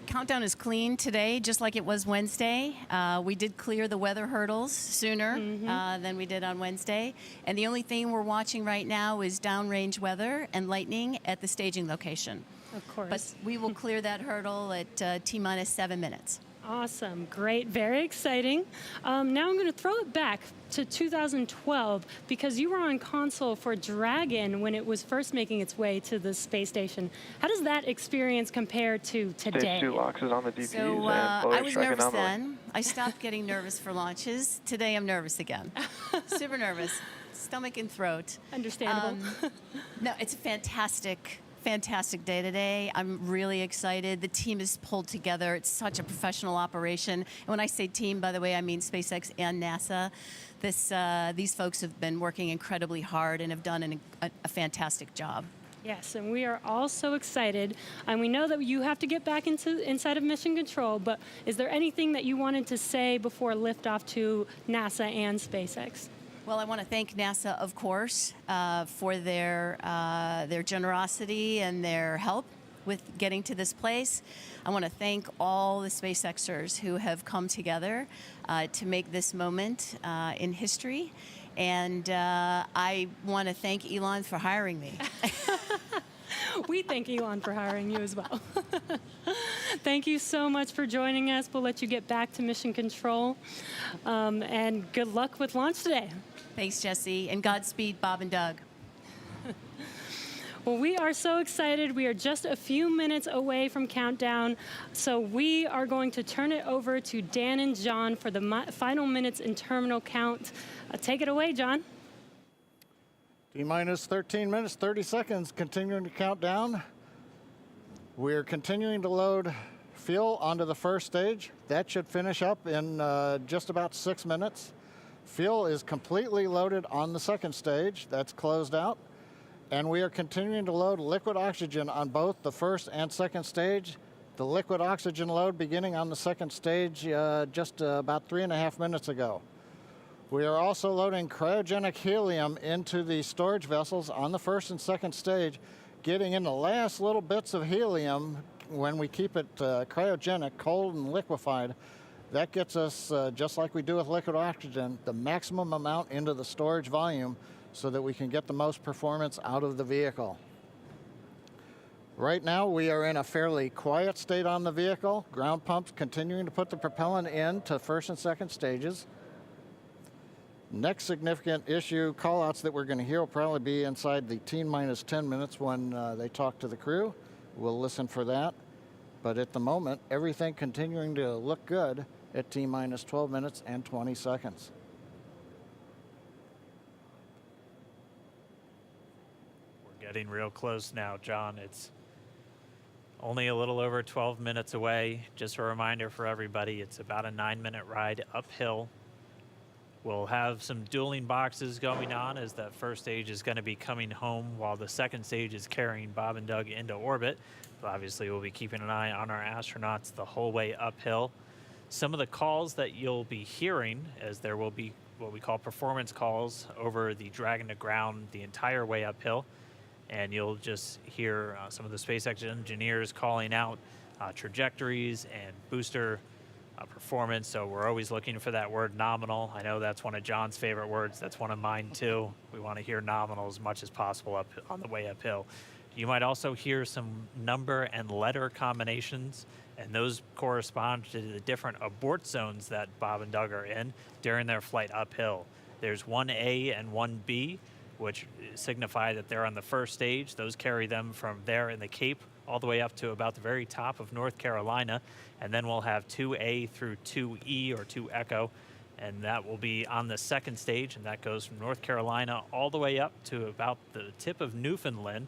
Countdown is clean today, just like it was Wednesday. We did clear the weather hurdles sooner than we did on Wednesday. And the only thing we're watching right now is downrange weather and lightning at the staging location. Of course. But we will clear that hurdle at T-minus 7 minutes. Awesome, great, very exciting. Now I'm going to throw it back to 2012 because you were on console for Dragon when it was first making its way to the space station. How does that experience compare to today? Stage 2 LOX is on the DPs So and I was nervous then. I stopped getting nervous for launches. Today I'm nervous again. Super nervous. Stomach and throat. Understandable. No, it's a fantastic Fantastic day today. I'm really excited. The team is pulled together. It's such a professional operation. And when I say team, by the way, I mean SpaceX and NASA. These folks have been working incredibly hard and have done a fantastic job. Yes, and we are all so excited. And we know that you have to get back inside of Mission Control, but is there anything that you wanted to say before liftoff to NASA and SpaceX? Well, I want to thank NASA, of course, for their generosity and their help with getting to this place. I want to thank all the SpaceXers who have come together to make this moment in history. And I want to thank Elon for hiring me. We thank Elon for hiring you as well. Thank you so much for joining us. We'll let you get back to Mission Control. And good luck with launch today. Thanks, Jesse. And Godspeed, Bob and Doug. Well, we are so excited. We are just a few minutes away from countdown. So we are going to turn it over to Dan and John for the final minutes in terminal count. Take it away, John. T-minus 13 minutes, 30 seconds, continuing to count down. We're continuing to load fuel onto the first stage. That should finish up in just about 6 minutes. Fuel is completely loaded on the second stage. That's closed out. And we are continuing to load liquid oxygen on both the first and second stage. The liquid oxygen load beginning on the second stage just about 3.5 minutes ago. We are also loading cryogenic helium into the storage vessels on the first and second stage, getting in the last little bits of helium when we keep it cryogenic, cold and liquefied. That gets us, just like we do with liquid oxygen, the maximum amount into the storage volume so that we can get the most performance out of the vehicle. Right now, we are in a fairly quiet state on the vehicle. Ground pumps continuing to put the propellant in to first and second stages. Next significant issue callouts that we're going to hear will probably be inside the T-minus 10 minutes when they talk to the crew. We'll listen for that. But at the moment, everything continuing to look good at T-minus 12 minutes and 20 seconds. We're getting real close now, John. It's only a little over 12 minutes away. Just a reminder for everybody, it's about a 9-minute ride uphill. We'll have some dueling boxes going on as that first stage is going to be coming home while the second stage is carrying Bob and Doug into orbit. But obviously, we'll be keeping an eye on our astronauts the whole way uphill. Some of the calls that you'll be hearing, as there will be what we call performance calls over the Dragon to ground the entire way uphill. And you'll just hear some of the SpaceX engineers calling out trajectories and booster performance. So we're always looking for that word nominal. I know that's one of John's favorite words. That's one of mine too. We want to hear nominal as much as possible up on the way uphill. You might also hear some number and letter combinations, and those correspond to the different abort zones that Bob and Doug are in during their flight uphill. There's 1A and 1B, which signify that they're on the first stage. Those carry them from there in the Cape all the way up to about the very top of North Carolina. And then we'll have 2A through 2E or 2 Echo, and that will be on the second stage, and that goes from North Carolina all the way up to about the tip of Newfoundland,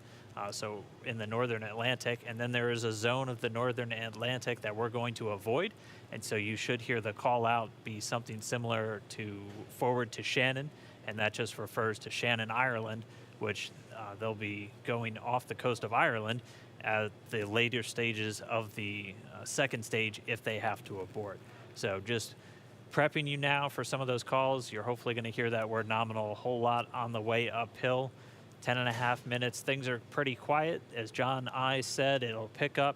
so in the northern Atlantic. And then there is a zone of the northern Atlantic that we're going to avoid, and so you should hear the call out be something similar to forward to Shannon, and that just refers to Shannon, Ireland, which they'll be going off the coast of Ireland at the later stages of the second stage if they have to abort. So just prepping you now for some of those calls. You're hopefully going to hear that word nominal a whole lot on the way uphill. 10.5 minutes. Things are pretty quiet. As John I said, it'll pick up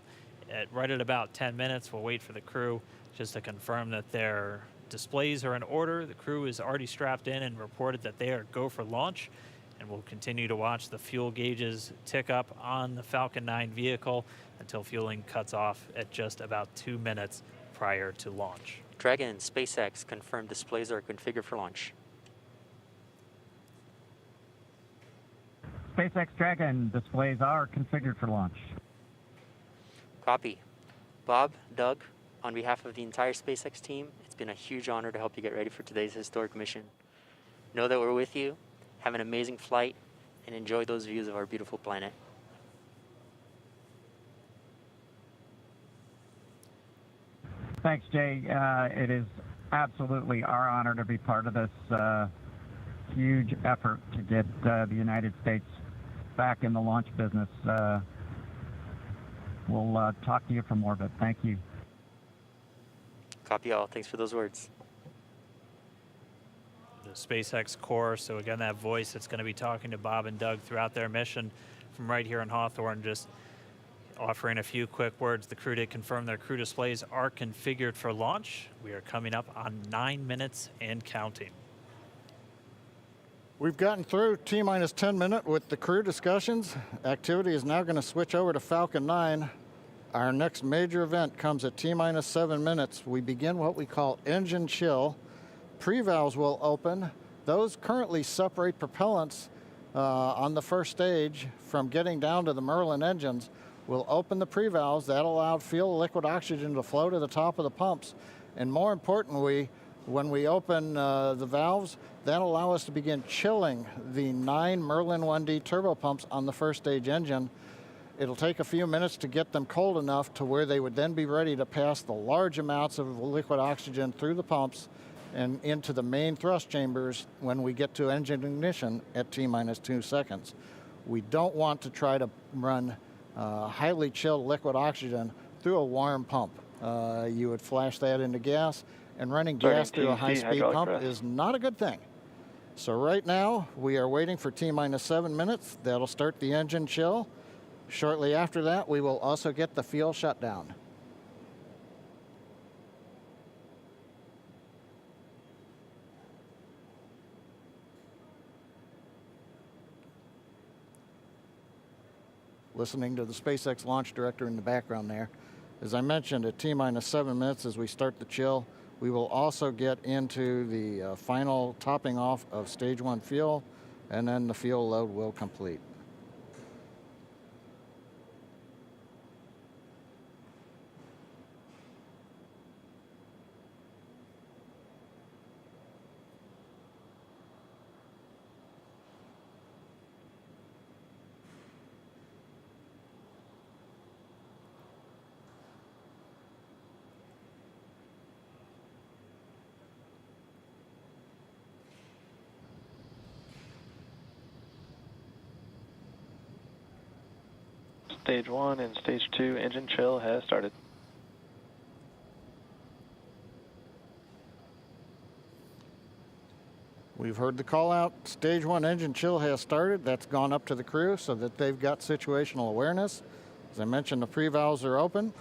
right at about 10 minutes. We'll wait for the crew just to confirm that their displays are in order. The crew is already strapped in and reported that they are go for launch. And we'll continue to watch the fuel gauges tick up on the Falcon 9 vehicle until fueling cuts off at just about 2 minutes prior to launch. Dragon and SpaceX confirmed displays are configured for launch. SpaceX Dragon displays are configured for launch. Copy. Bob, Doug, on behalf of the entire SpaceX team, it's been a huge honor to help you get ready for today's historic mission. Know that we're with you. Have an amazing flight and enjoy those views of our beautiful planet. Thanks, Jay. It is absolutely our honor to be part of this huge effort to get the United States back in the launch business. We'll talk to you from orbit. Thank you. Copy all. Thanks for those words. The SpaceX core, so again, that voice that's going to be talking to Bob and Doug throughout their mission from right here in Hawthorne, just offering a few quick words. The crew did confirm their crew displays are configured for launch. We are coming up on 9 minutes and counting. We've gotten through T-minus 10 minute with the crew discussions. Activity is now going to switch over to Falcon 9. Our next major event comes at T-minus 7 minutes. We begin what we call engine chill. Pre-valves will open. Those currently separate propellants on the first stage from getting down to the Merlin engines. We'll open the pre-valves. That allowed fuel liquid oxygen to flow to the top of the pumps. And more importantly, when we open the valves, that'll allow us to begin chilling the 9 Merlin 1D turbopumps on the first stage engine. It'll take a few minutes to get them cold enough to where they would then be ready to pass the large amounts of liquid oxygen through the pumps and into the main thrust chambers when we get to engine ignition at T-minus 2 seconds. We don't want to try to run highly chilled liquid oxygen through a warm pump. You would flash that into gas, and running gas through a high-speed pump is not a good thing. So right now, we are waiting for T-minus 7 minutes. That'll start the engine chill. Shortly after that, we will also get the fuel shutdown. Listening to the SpaceX launch director in the background there. As I mentioned, at T-minus 7 minutes as we start the chill, we will also get into the final topping off of stage 1 fuel, and then the fuel load will complete. Stage 1 and Stage 2 engine chill has started. We've heard the call out. Stage 1 engine chill has started. That's gone up to the crew so that they've got situational awareness. As I mentioned, the pre-valves are open.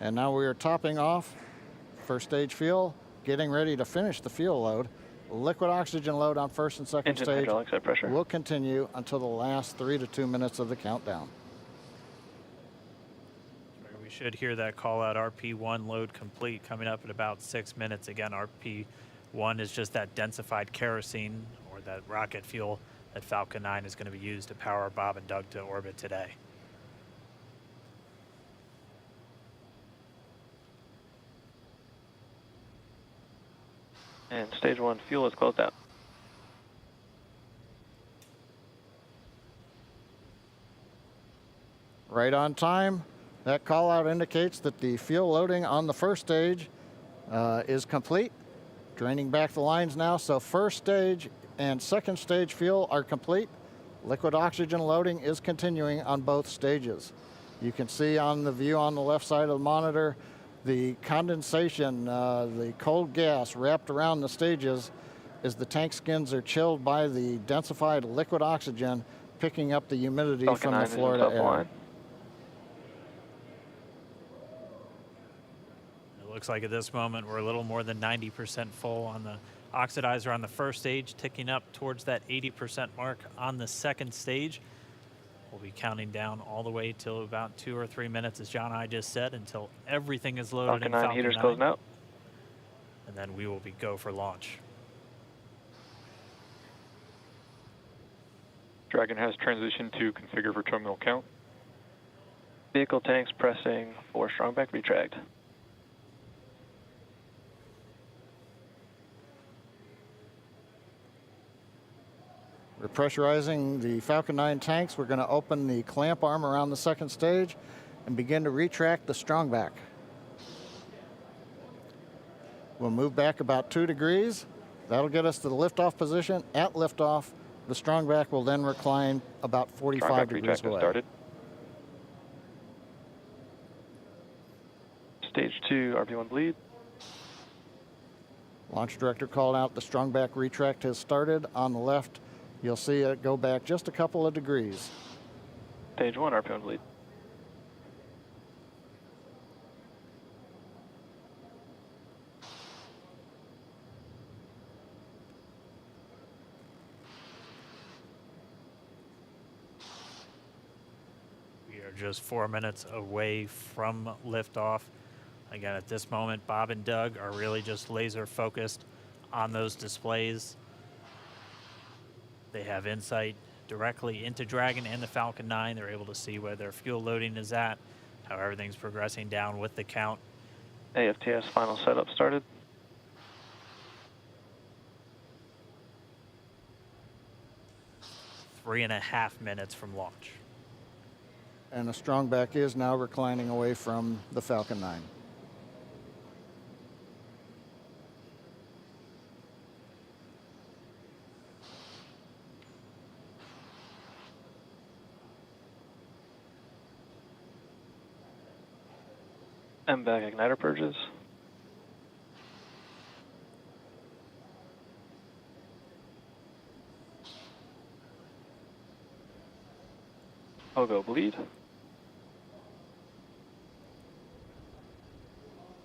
And now we are topping off first stage fuel, getting ready to finish the fuel load. Liquid oxygen load on first and second Engine stage hydraulic side pressure will continue until the last 3 to 2 minutes of the countdown. We should hear that call out RP1 load complete coming up in about 6 minutes. Again, RP1 is just that densified kerosene or that rocket fuel that Falcon 9 is going to be used to power Bob and Doug to orbit today. and Stage 1 fuel is closed out. Right on time. That call out indicates that the fuel loading on the first stage is complete. Draining back the lines now, so first stage and second stage fuel are complete. Liquid oxygen loading is continuing on both stages. You can see on the view on the left side of the monitor the condensation, the cold gas wrapped around the stages as the tank skins are chilled by the densified liquid oxygen, picking up the humidity from the Florida air. It looks like at this moment we're a little more than 90% full on the oxidizer on the first stage, ticking up towards that 80% mark on the second stage. We'll be counting down all the way till about 2 or 3 minutes, as John and I just said, until everything is loaded Falcon in 9 Falcon heaters 9. closing out. And then we will be go for launch. Dragon has transitioned to configure for terminal count. Vehicle tanks pressing for strong back retract. We're pressurizing the Falcon 9 tanks. We're going to open the clamp arm around the second stage and begin to retract the strongback. We'll move back about 2 degrees. That'll get us to the liftoff position. At liftoff, the strong back will then recline about 45 degrees away. Started. Stage 2, RP1 bleed. Launch director called out the strong back retract has started. On the left, you'll see it go back just a couple of degrees. Stage 1, RP1 bleed. We are just 4 minutes away from liftoff. Again, at this moment, Bob and Doug are really just laser focused on those displays. They have insight directly into Dragon and the Falcon 9. They're able to see where their fuel loading is at, how everything's progressing down with the count. AFTS final setup started. Three and a half minutes from launch. And the strong back is now reclining away from the Falcon 9. MVAC igniter purges. Pogo bleed.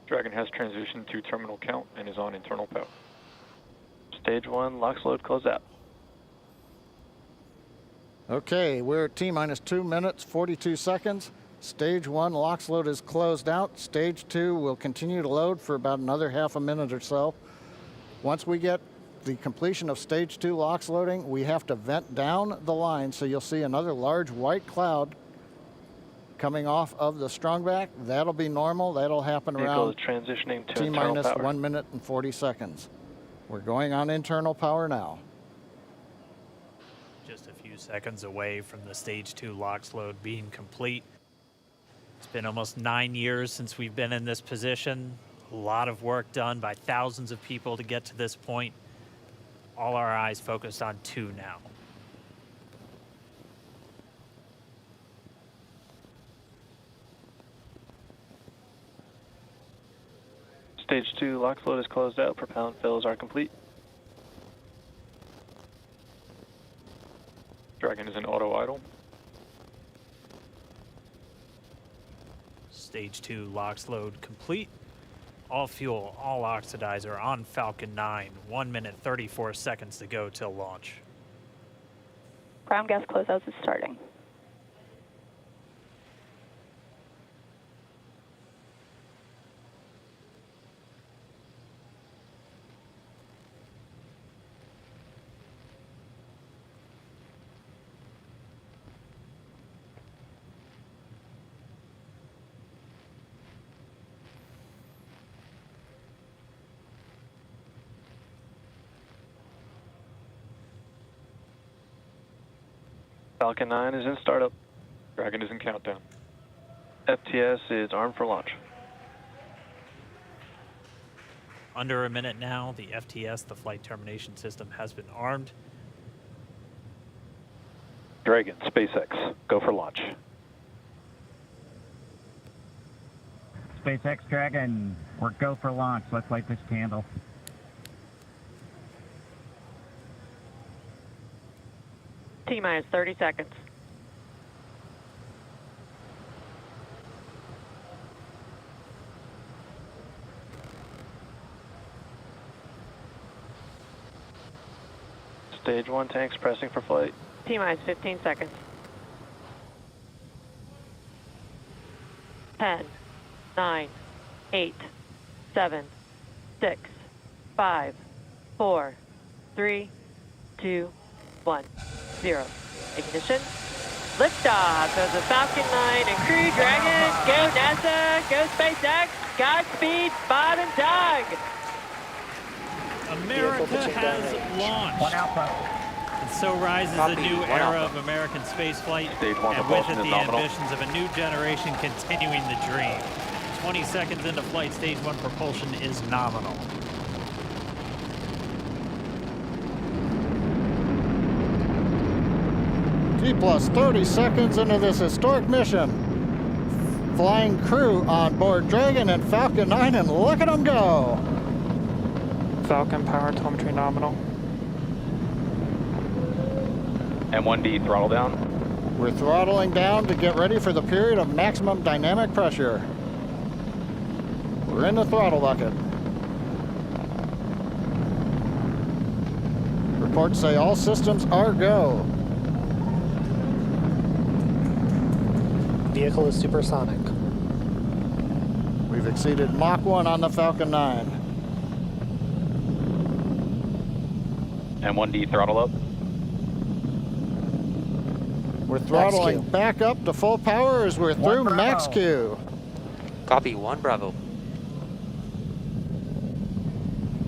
Dragon has transitioned to terminal count and is on internal power. Stage 1, LOX load close out. Okay, we're at T-minus 2 minutes, 42 seconds. Stage 1 LOX load is closed out. Stage 2 will continue to load for about another half a minute or so. Once we get the completion of Stage 2 LOX loading, we have to vent down the line, so you'll see another large white cloud coming off of the strongback. That'll be normal. That'll happen Vehicle around is transitioning to T-minus internal power. 1 minute and 40 seconds. We're going on internal power now. Just a few seconds away from the Stage 2 LOX load being complete. It's been almost 9 years since we've been in this position. A lot of work done by thousands of people to get to this point. All our eyes focused on 2 now. Stage 2 LOX load is closed out. Propellant fills are complete. Dragon is in auto idle. Stage 2 LOX load complete. All fuel, all oxidizer on Falcon 9. 1 minute, 34 seconds to go till launch. Ground gas closeouts is starting. Falcon 9 is in startup. Dragon is in countdown. FTS is armed for launch. Under a minute now, the FTS, the flight termination system, has been armed. Dragon, SpaceX, go for launch. SpaceX Dragon, we're go for launch. Let's light this candle. T-minus 30 seconds. Stage 1 tanks pressing for flight. T-minus 15 seconds. 10, 9, 8, 7, 6, 5, 4, 3, 2, 1, 0. Ignition. Liftoff of the Falcon 9 and Crew Dragon. Go NASA, go SpaceX. Godspeed, Bob and Doug. America has launched. And so rises a new era of American spaceflight, Stage 1 and with it propulsion is the nominal. ambitions of a new generation continuing the dream. 20 seconds into flight, stage 1 propulsion is nominal. T plus 30 seconds into this historic mission. Flying crew on board Dragon and Falcon 9, and look at them go. Falcon power telemetry nominal. M1D throttle down. We're throttling down to get ready for the period of maximum dynamic pressure. We're in the throttle bucket. Reports say all systems are go. Vehicle is supersonic. We've exceeded Mach 1 on the Falcon 9. M1D throttle up. We're throttling back up to full power as we're through max Q. Copy, 1 Bravo.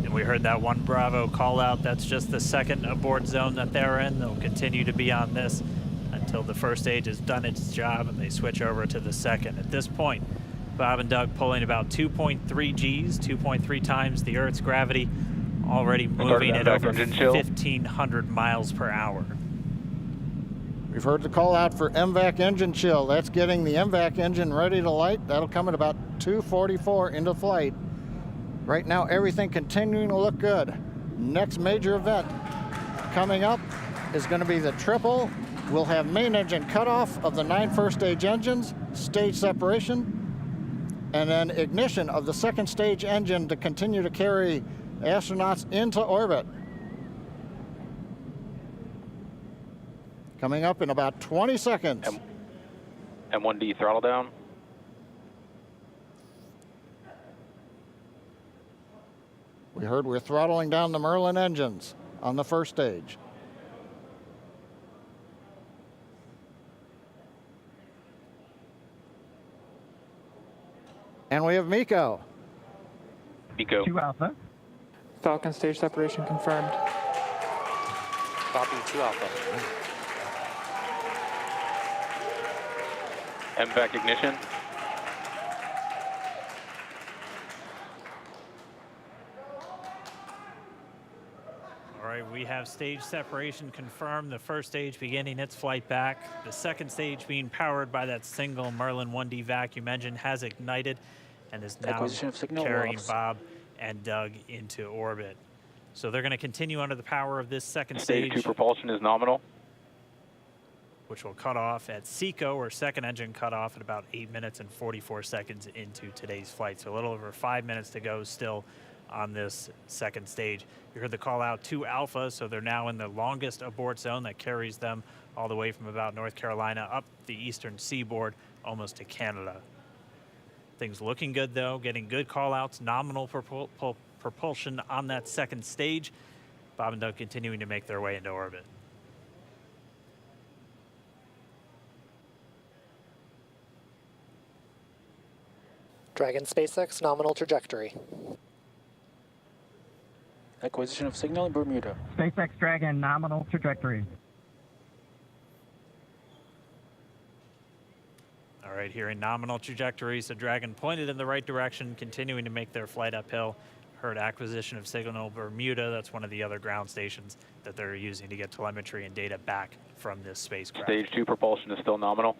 And we heard that 1 Bravo call out. That's just the second abort zone that they're in. They'll continue to be on this until the first stage has done its job and they switch over to the second. At this point, Bob and Doug pulling about 2.3 Gs, 2.3 times the Earth's gravity, already moving at over 1,500 miles per hour. We've heard the call out for MVAC engine chill. That's getting the MVAC engine ready to light. That'll come at about 2:44 into flight. Right now, everything continuing to look good. Next major event coming up is going to be the triple. We'll have main engine cutoff of the 9 first stage engines, stage separation, and then ignition of the second stage engine to continue to carry astronauts into orbit. Coming up in about 20 seconds. M1D throttle down. We heard we're throttling down the Merlin engines on the first stage. And we have MECO. MECO. 2 Alpha. Falcon stage separation confirmed. Copy, 2 Alpha. MVAC ignition. All right, we have stage separation confirmed. The first stage beginning its flight back. The second stage being powered by that single Merlin 1D vacuum engine has ignited and is now carrying Bob and Doug into orbit. So they're going to continue under the power of this second Stage stage. 2 propulsion is nominal. Which will cut off at SECO, or second engine cut off at about 8 minutes and 44 seconds into today's flight. So a little over 5 minutes to go still on this second stage. You heard the call out to Alpha, so they're now in the longest abort zone that carries them all the way from about North Carolina up the eastern seaboard, almost to Canada. Things looking good though, getting good call outs, nominal propulsion on that second stage. Bob and Doug continuing to make their way into orbit. Dragon SpaceX nominal trajectory. Acquisition of signal in Bermuda. SpaceX Dragon nominal trajectory. All right, here in nominal trajectory, so Dragon pointed in the right direction, continuing to make their flight uphill. Heard acquisition of signal Bermuda. That's one of the other ground stations that they're using to get telemetry and data back from this spacecraft. Stage 2 propulsion is still nominal.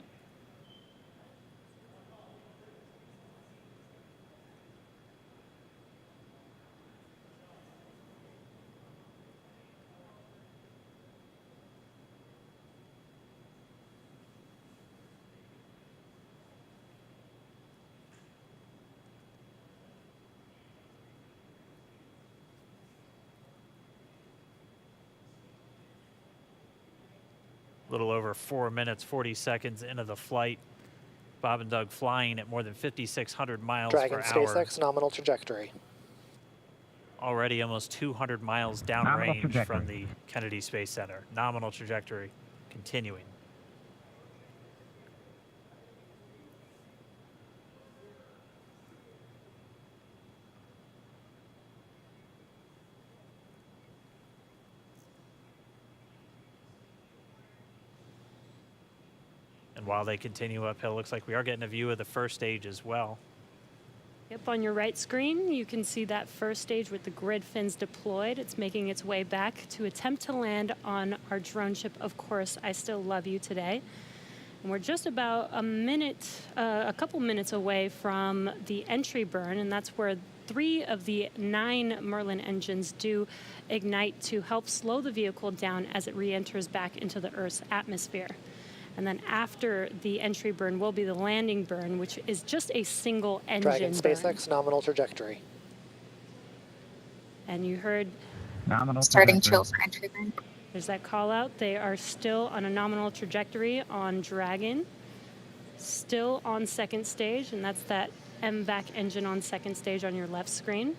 A little over 4 minutes, 40 seconds into the flight. Bob and Doug flying at more than 5,600 miles Dragon per hour. SpaceX nominal trajectory. Already almost 200 miles downrange from the Kennedy Space Center. Nominal trajectory continuing. And while they continue uphill, looks like we are getting a view of the first stage as well. Yep, on your right screen, you can see that first stage with the grid fins deployed. It's making its way back to attempt to land on our drone ship, Of Course I Still Love You, today. And we're just about a couple minutes away from the entry burn, and that's where 3 of the 9 Merlin engines do ignite to help slow the vehicle down as it re-enters back into the Earth's atmosphere. And then after the entry burn will be the landing burn, which is just a single engine Dragon burn. SpaceX nominal trajectory. And you heard Nominal Starting trajectory. chill for entry burn. there's that call out. They are still on a nominal trajectory on Dragon, still on second stage, and that's that MVAC engine on second stage on your left screen.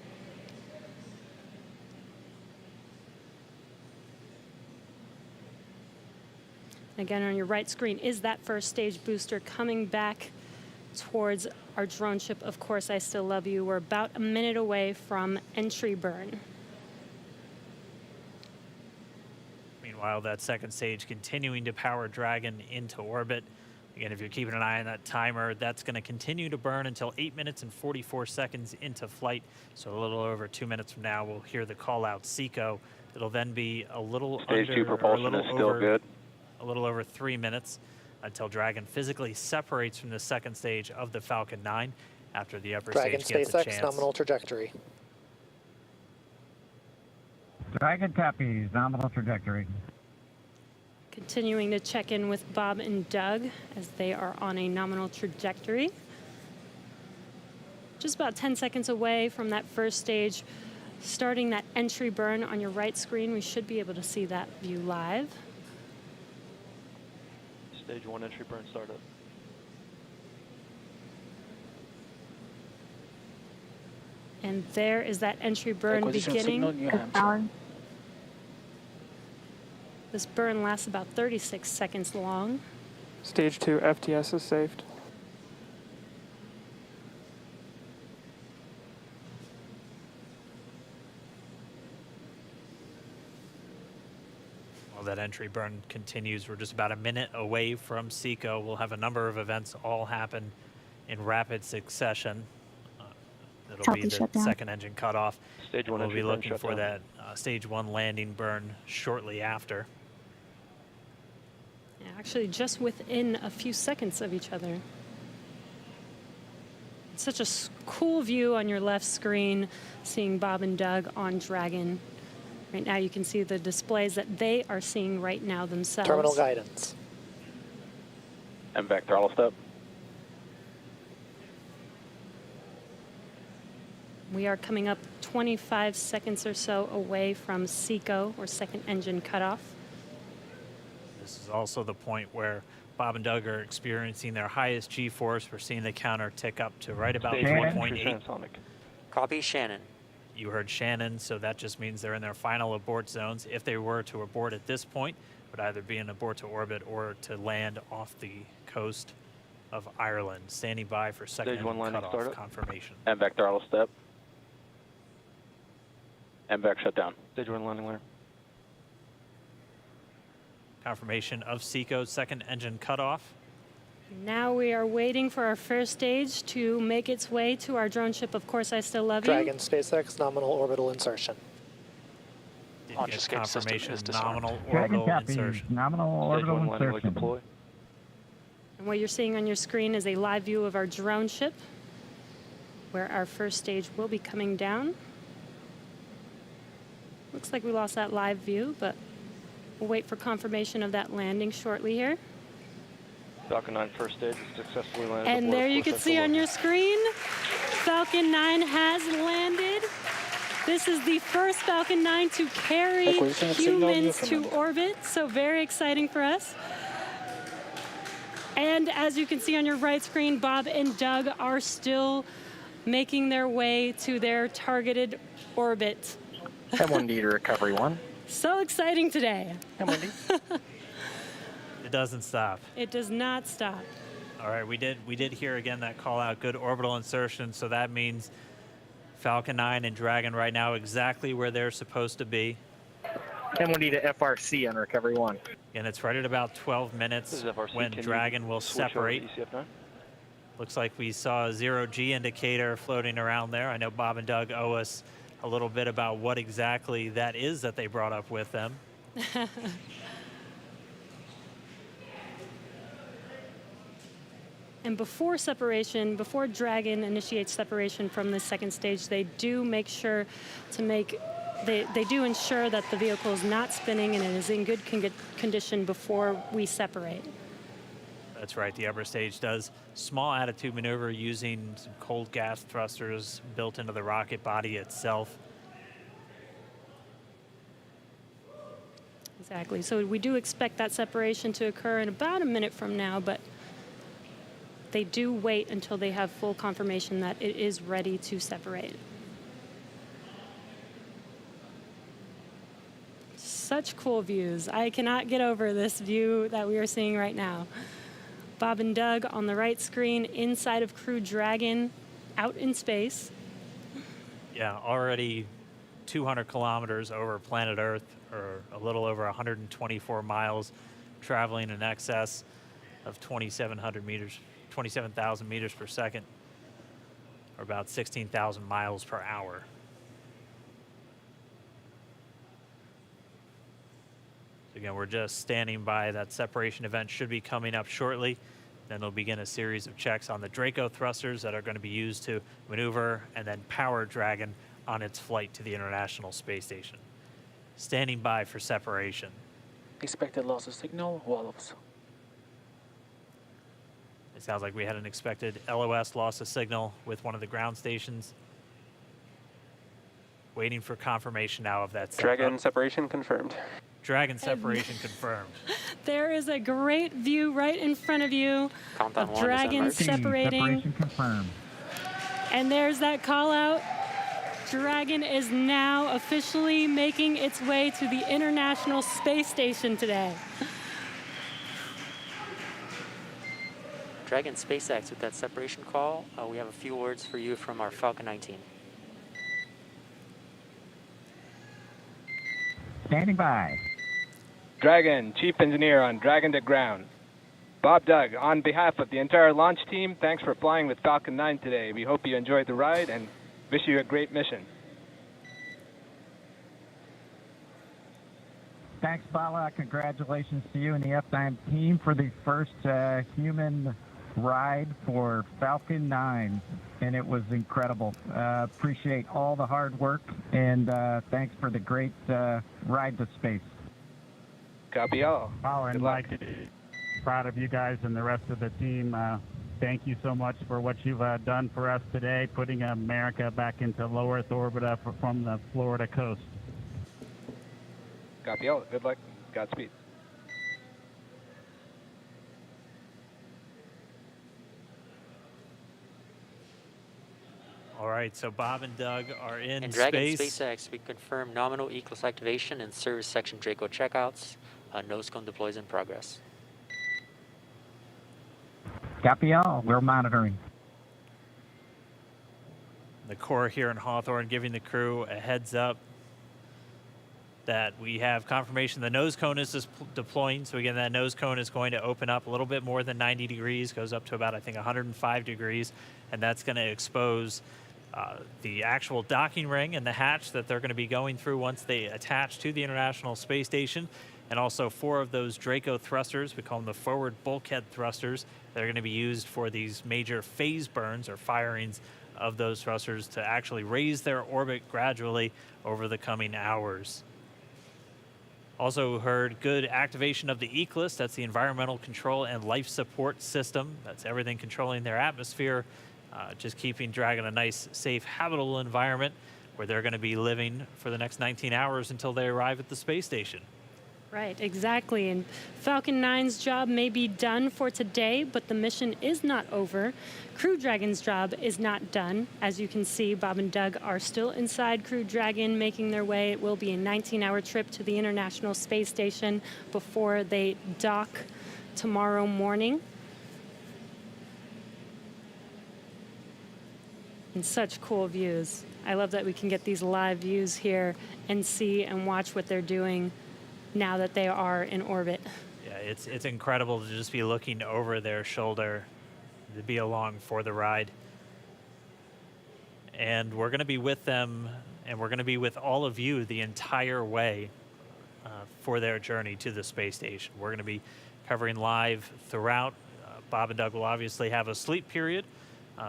Again, on your right screen is that first stage booster coming back towards our drone ship, Of Course I Still Love You. We're about a minute away from entry burn. Meanwhile, that second stage continuing to power Dragon into orbit. Again, if you're keeping an eye on that timer, that's going to continue to burn until 8 minutes and 44 seconds into flight. So a little over 2 minutes from now, we'll hear the call out SECO. It'll then be a little Stage under, 2 propulsion or a little is still over, good. A little over 3 minutes until Dragon physically separates from the second stage of the Falcon 9 after the upper Dragon stage gets a SpaceX chance. nominal trajectory. Dragon copies, nominal trajectory. Continuing to check in with Bob and Doug as they are on a nominal trajectory. Just about 10 seconds away from that first stage, starting that entry burn on your right screen. We should be able to see that view live. Stage 1 entry burn startup. And there is that entry burn Acquisition signal, beginning. New Hampshire. This burn lasts about 36 seconds long. Stage 2 FTS is saved. While that entry burn continues, we're just about a minute away from SECO. We'll have a number of events all happen in rapid succession. It'll Healthy be the shutdown. second engine cutoff. Stage 1 We'll entry be burn looking for shutdown. that stage 1 landing burn shortly after. Yeah, actually, just within a few seconds of each other. It's such a cool view on your left screen, seeing Bob and Doug on Dragon. Right now, you can see the displays that they are seeing right now themselves. Terminal guidance. MVAC throttle step. We are coming up 25 seconds or so away from SECO, or second engine cutoff. This is also the point where Bob and Doug are experiencing their highest G-force. We're seeing the counter tick up to right about Stage 1 entry 1.8. transonic. Copy, Shannon. You heard Shannon, so that just means they're in their final abort zones. If they were to abort at this point, it would either be an abort to orbit or to land off the coast of Ireland. Standing by for second Stage 1 engine landing cutoff startup. confirmation. MVAC throttle step. MVAC shutdown. Stage 1 landing layer. Confirmation of SECO's second engine cutoff. Now we are waiting for our first stage to make its way to our drone ship, Of Course I Still Love You. Dragon SpaceX nominal orbital insertion. Did Launch get escape system confirmation is disarmed. nominal Dragon orbital copies, insertion. nominal Stage orbital 1 landing leg insertion. deploy. And what you're seeing on your screen is a live view of our drone ship, where our first stage will be coming down. Looks like we lost that live view, but we'll wait for confirmation of that landing shortly here. Falcon 9 first stage is successfully landed. And aboard there you Of Course can I see Still on Love your screen, Falcon 9 has landed. This is the first Falcon 9 to carry Acquisition of signal, humans to Newfoundland. orbit, so very exciting for us. And as you can see on your right screen, Bob and Doug are still making their way to their targeted orbit. M1D to recovery 1. So exciting today. M1D. It doesn't stop. It does not stop. All right, we did hear again that call out, good orbital insertion, so that means Falcon 9 and Dragon right now exactly where they're supposed to be. M1D to FRC on recovery 1. And it's right at about 12 This minutes is FRC. when Can you Dragon will switch over to separate. ECF9? Looks like we saw a zero-G indicator floating around there. I know Bob and Doug owe us a little bit about what exactly that is that they brought up with them. And before separation, before Dragon initiates separation from the second stage, they do make sure to they do ensure that the vehicle is not spinning and it is in good condition before we separate. That's right, the upper stage does small attitude maneuver using some cold gas thrusters built into the rocket body itself. Exactly. So we do expect that separation to occur in about a minute from now, but they do wait until they have full confirmation that it is ready to separate. Such cool views. I cannot get over this view that we are seeing right now. Bob and Doug on the right screen, inside of Crew Dragon, out in space. Yeah, already 200 kilometers over planet Earth, or a little over 124 miles, traveling in excess of 2,700 meters. 27,000 meters per second, or about 16,000 miles per hour. So again, we're just standing by. That separation event should be coming up shortly. Then they'll begin a series of checks on the Draco thrusters that are going to be used to maneuver and then power Dragon on its flight to the International Space Station. Standing by for separation. Expected loss of signal, Wallops. It sounds like we had an expected LOS loss of signal with one of the ground stations. Waiting for confirmation now of that. Dragon separation confirmed. Dragon separation confirmed. There is a great view right in front of you Countdown of one, Dragon separating. Separation confirmed. And there's that call out. Dragon is now officially making its way to the International Space Station today. Dragon SpaceX with that separation call. We have a few words for you from our Falcon 19. Standing by. Dragon, Chief Engineer on Dragon to ground. Bob Doug, on behalf of the entire launch team, thanks for flying with Falcon 9 today. We hope you enjoyed the ride and wish you a great mission. Thanks, Bala. Congratulations to you and the F9 team for the first human ride for Falcon 9, and it was incredible. Appreciate all the hard work, and thanks for the great ride to space. Copy all. Oh, and Mike, proud of you guys and the rest of the team. Thank you so much for what you've done for us today, putting America back into low Earth orbit from the Florida coast. Copy all. Good luck. Godspeed. All right, so Bob and Doug are in And Dragon space. SpaceX, we confirm nominal ECLS activation and service section Draco checkouts. Nose cone deploys in progress. Copy all. We're monitoring. The Corps here in Hawthorne giving the crew a heads up that we have confirmation the nose cone is deploying. So again, that nose cone is going to open up a little bit more than 90 degrees, goes up to about, I think, 105 degrees, and that's going to expose the actual docking ring and the hatch that they're going to be going through once they attach to the International Space Station, and also 4 of those Draco thrusters, we call them the forward bulkhead thrusters, that are going to be used for these major phase burns or firings of those thrusters to actually raise their orbit gradually over the coming hours. Also heard good activation of the ECLS, that's the Environmental Control and Life Support System. That's everything controlling their atmosphere, just keeping Dragon a nice, safe, habitable environment where they're going to be living for the next 19 hours until they arrive at the space station. Right, exactly. And Falcon 9's job may be done for today, but the mission is not over. Crew Dragon's job is not done. As you can see, Bob and Doug are still inside Crew Dragon, making their way. It will be a 19-hour trip to the International Space Station before they dock tomorrow morning. And such cool views. I love that we can get these live views here and see and watch what they're doing now that they are in orbit. Yeah, it's incredible to just be looking over their shoulder to be along for the ride. And we're going to be with them, and we're going to be with all of you the entire way for their journey to the space station. We're going to be covering live throughout. Bob and Doug will obviously have a sleep period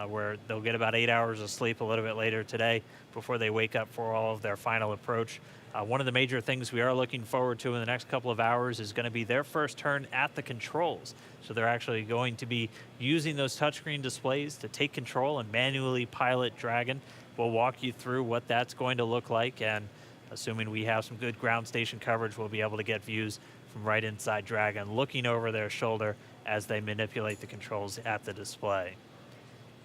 where they'll get about 8 hours of sleep a little bit later today before they wake up for all of their final approach. One of the major things we are looking forward to in the next couple of hours is going to be their first turn at the controls. So they're actually going to be using those touchscreen displays to take control and manually pilot Dragon. We'll walk you through what that's going to look like, and assuming we have some good ground station coverage, we'll be able to get views from right inside Dragon, looking over their shoulder as they manipulate the controls at the display.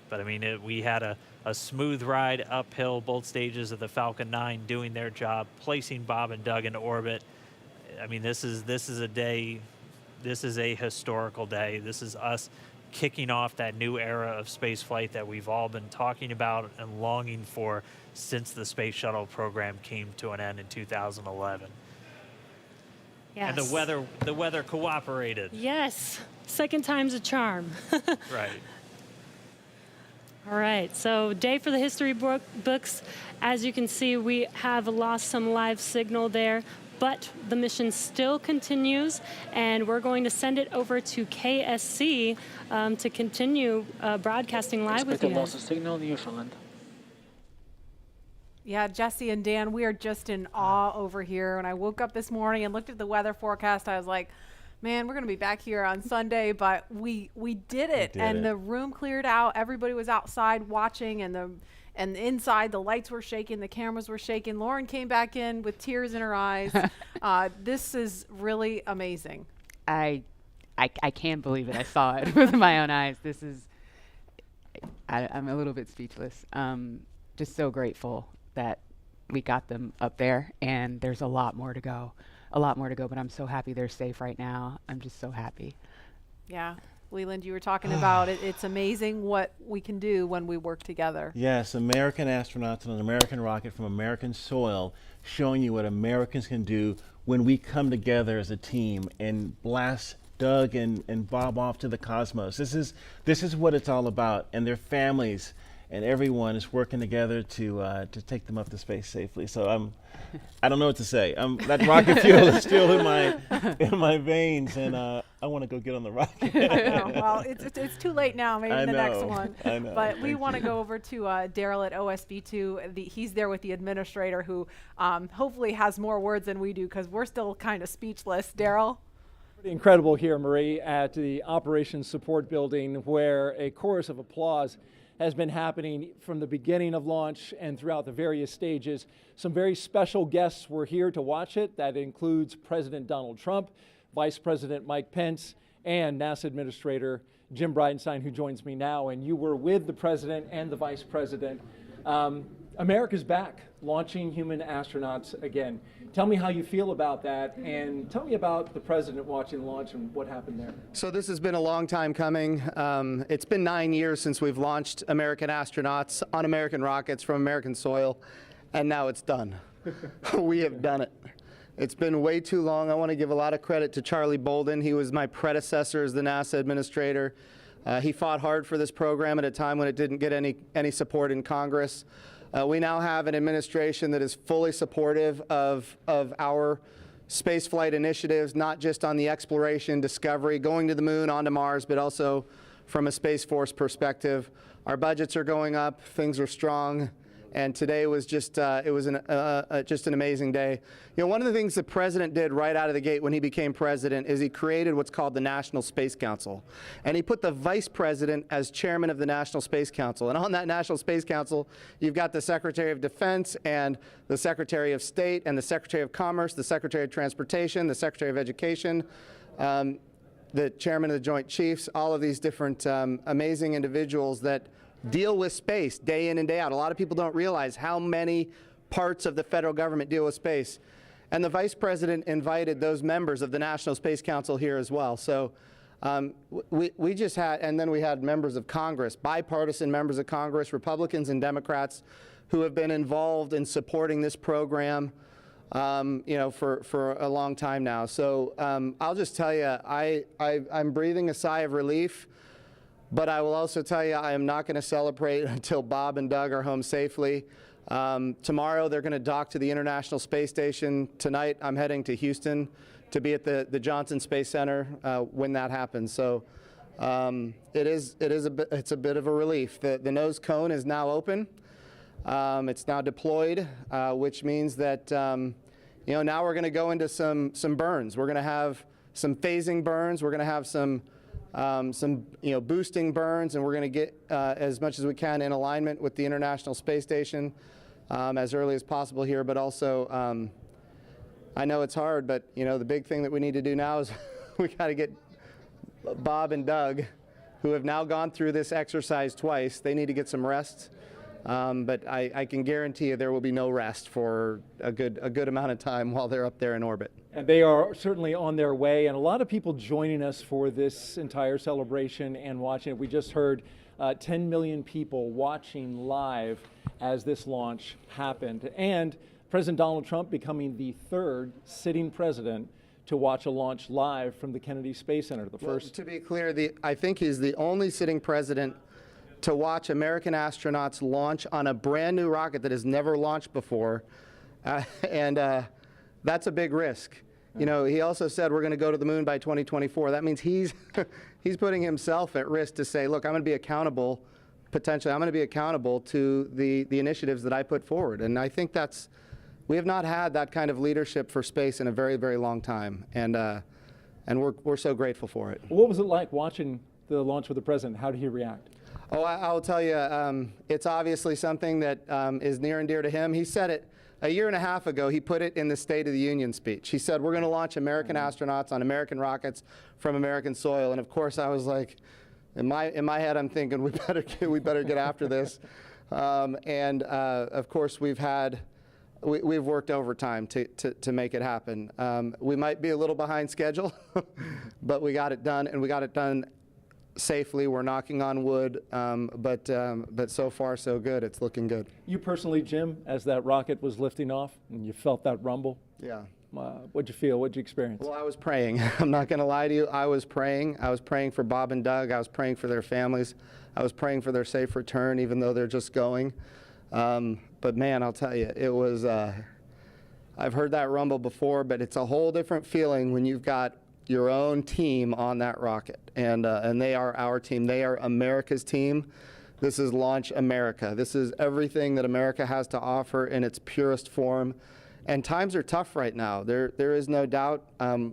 But I mean, we had a smooth ride uphill, both stages of the Falcon 9 doing their job, placing Bob and Doug into orbit. I mean, this is a day, this is a historical day. This is us kicking off that new era of space flight that we've all been talking about and longing for since the Space Shuttle program came to an end in 2011. Yes. And the weather cooperated. Yes. Second time's a charm. Right. All right, so day for the history books. As you can see, we have lost some live signal there, but the mission still continues, and we're going to send it over to KSC to continue broadcasting live with you. Expected loss of signal, Newfoundland. Yeah, Jesse and Dan, we are just in awe over here. When I woke up this morning and looked at the weather forecast, I was like, man, we're going to be back here on Sunday, but we did it. The room cleared out. Everybody was outside watching, and inside the lights were shaking, the cameras were shaking. Lauren came back in with tears in her eyes. This is really amazing. I can't believe it. I saw it with my own eyes. This is, I'm a little bit speechless. Just so grateful that we got them up there, and there's a lot more to go. But I'm so happy they're safe right now. I'm just so happy. Yeah. Leland, you were talking about it. It's amazing what we can do when we work together. Yes, American astronauts on an American rocket from American soil, showing you what Americans can do when we come together as a team and blast Doug and Bob off to the cosmos. This is what it's all about, and their families and everyone is working together to take them up to space safely. So I don't know what to say. That rocket fuel is still in my veins, and I want to go get on the rocket. Well, it's too late now. Maybe the next one. I know. But we want to go over to Daryl at OSB2. He's there with the administrator, who hopefully has more words than we do, because we're still kind of speechless. Daryl? Pretty incredible here, Marie, at the Operations Support Building, where a chorus of applause has been happening from the beginning of launch and throughout the various stages. Some very special guests were here to watch it. That includes President Donald Trump, Vice President Mike Pence, and NASA Administrator Jim Bridenstine, who joins me now. And you were with the President and the Vice President. America's back, launching human astronauts again. Tell me how you feel about that, and tell me about the President watching the launch and what happened there. So this has been a long time coming. It's been 9 years since we've launched American astronauts on American rockets from American soil, and now it's done. We have done it. It's been way too long. I want to give a lot of credit to Charlie Bolden. He was my predecessor as the NASA administrator. He fought hard for this program at a time when it didn't get any support in Congress. We now have an administration that is fully supportive of our spaceflight initiatives, not just on the exploration, discovery, going to the moon, onto Mars, but also from a Space Force perspective. Our budgets are going up, things are strong, and today was just just an amazing day. You know, one of the things the President did right out of the gate when he became President is he created what's called the National Space Council, and he put the Vice President as chairman of the National Space Council. And on that National Space Council, you've got the Secretary of Defense and the Secretary of State and the Secretary of Commerce, the Secretary of Transportation, the Secretary of Education, the Chairman of the Joint Chiefs, all of these different amazing individuals that deal with space day in and day out. A lot of people don't realize how many parts of the federal government deal with space. And the Vice President invited those members of the National Space Council here as well. So we just had, and then we had members of Congress, bipartisan members of Congress, Republicans and Democrats, who have been involved in supporting this program you know, for a long time now. So I'll just tell you, I'm breathing a sigh of relief. But I will also tell you, I am not going to celebrate until Bob and Doug are home safely. Tomorrow, they're going to dock to the International Space Station. Tonight, I'm heading to Houston to be at the Johnson Space Center when that happens. So it's a bit of a relief. The nose cone is now open. It's now deployed, which means that now we're going to go into some burns. We're going to have some phasing burns. We're going to have some boosting burns, and we're going to get as much as we can in alignment with the International Space Station as early as possible here. But also, I know it's hard, but the big thing that we need to do now is we got to get Bob and Doug, who have now gone through this exercise twice. They need to get some rest. But I can guarantee you there will be no rest for a good amount of time while they're up there in orbit. And they are certainly on their way, and a lot of people joining us for this entire celebration and watching it. We just heard 10 million people watching live as this launch happened, and President Donald Trump becoming the third sitting president to watch a launch live from the Kennedy Space Center. The first. To be clear, I think he's the only sitting president to watch American astronauts launch on a brand new rocket that has never launched before, and that's a big risk. He also said we're going to go to the moon by 2024. That means he's putting himself at risk to say, look, I'm going to be accountable, potentially, I'm going to be accountable to the initiatives that I put forward. And I think we have not had that kind of leadership for space in a very, very long time, and we're so grateful for it. What was it like watching the launch with the president? How did he react? Oh, I'll tell you, it's obviously something that is near and dear to him. He said it a year and a half ago. He put it in the State of the Union speech. He said, we're going to launch American astronauts on American rockets from American soil. And of course, I was like, in my head, I'm thinking, we better get after this. Of course, we've worked overtime to make it happen. We might be a little behind schedule, but we got it done, and we got it done safely. We're knocking on wood, but so far so good. It's looking good. You personally, Jim, as that rocket was lifting off and you felt that rumble? Yeah. What'd you feel? What'd you experience? Well, I was praying. I'm not going to lie to you. I was praying. I was praying for Bob and Doug. I was praying for their families. I was praying for their safe return, even though they're just going. But man, I'll tell you, it was, I've heard that rumble before, but it's a whole different feeling when you've got your own team on that rocket, and they are our team. They are America's team. This is Launch America. This is everything that America has to offer in its purest form. And times are tough right now. There is no doubt.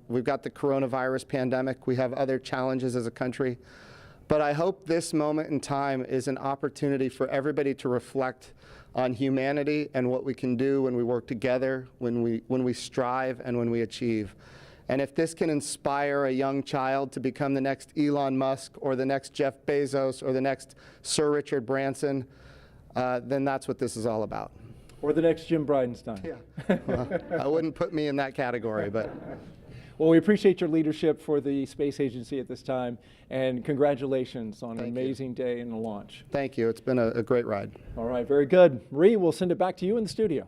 We've got the coronavirus pandemic. We have other challenges as a country. But I hope this moment in time is an opportunity for everybody to reflect on humanity and what we can do when we work together, when we strive, and when we achieve. And if this can inspire a young child to become the next Elon Musk or the next Jeff Bezos or the next Sir Richard Branson, then that's what this is all about. Or the next Jim Bridenstine. Yeah. Well, I wouldn't put me in that category, but. Well, we appreciate your leadership for the space agency at this time, and congratulations on an amazing day in the launch. Thank you. It's been a great ride. All right, very good. Marie, we'll send it back to you in the studio.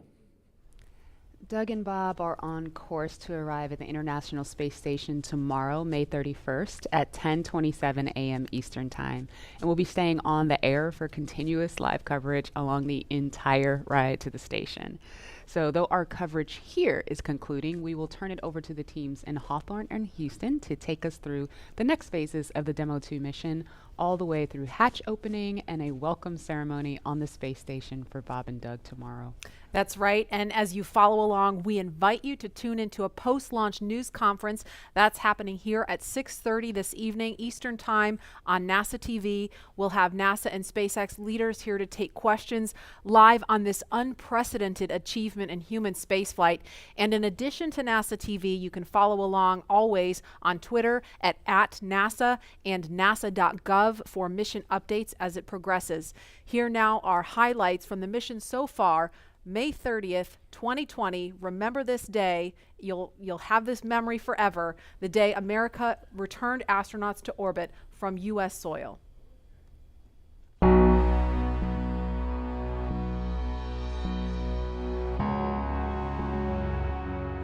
Doug and Bob are on course to arrive at the International Space Station tomorrow, May 31st at 10:27 a.m. Eastern Time. And we'll be staying on the air for continuous live coverage along the entire ride to the station. So though our coverage here is concluding, we will turn it over to the teams in Hawthorne and Houston to take us through the next phases of the Demo 2 mission, all the way through hatch opening and a welcome ceremony on the space station for Bob and Doug tomorrow. That's right. And as you follow along, we invite you to tune into a post-launch news conference that's happening here at 6:30 this evening Eastern Time on NASA TV. We'll have NASA and SpaceX leaders here to take questions live on this unprecedented achievement in human spaceflight. And in addition to NASA TV, you can follow along always on Twitter at @NASA and nasa.gov for mission updates as it progresses. Here now are highlights from the mission so far. May 30th, 2020. Remember this day. You'll have this memory forever. The day America returned astronauts to orbit from U.S. soil.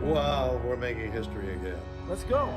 Wow, we're making history again. Let's go.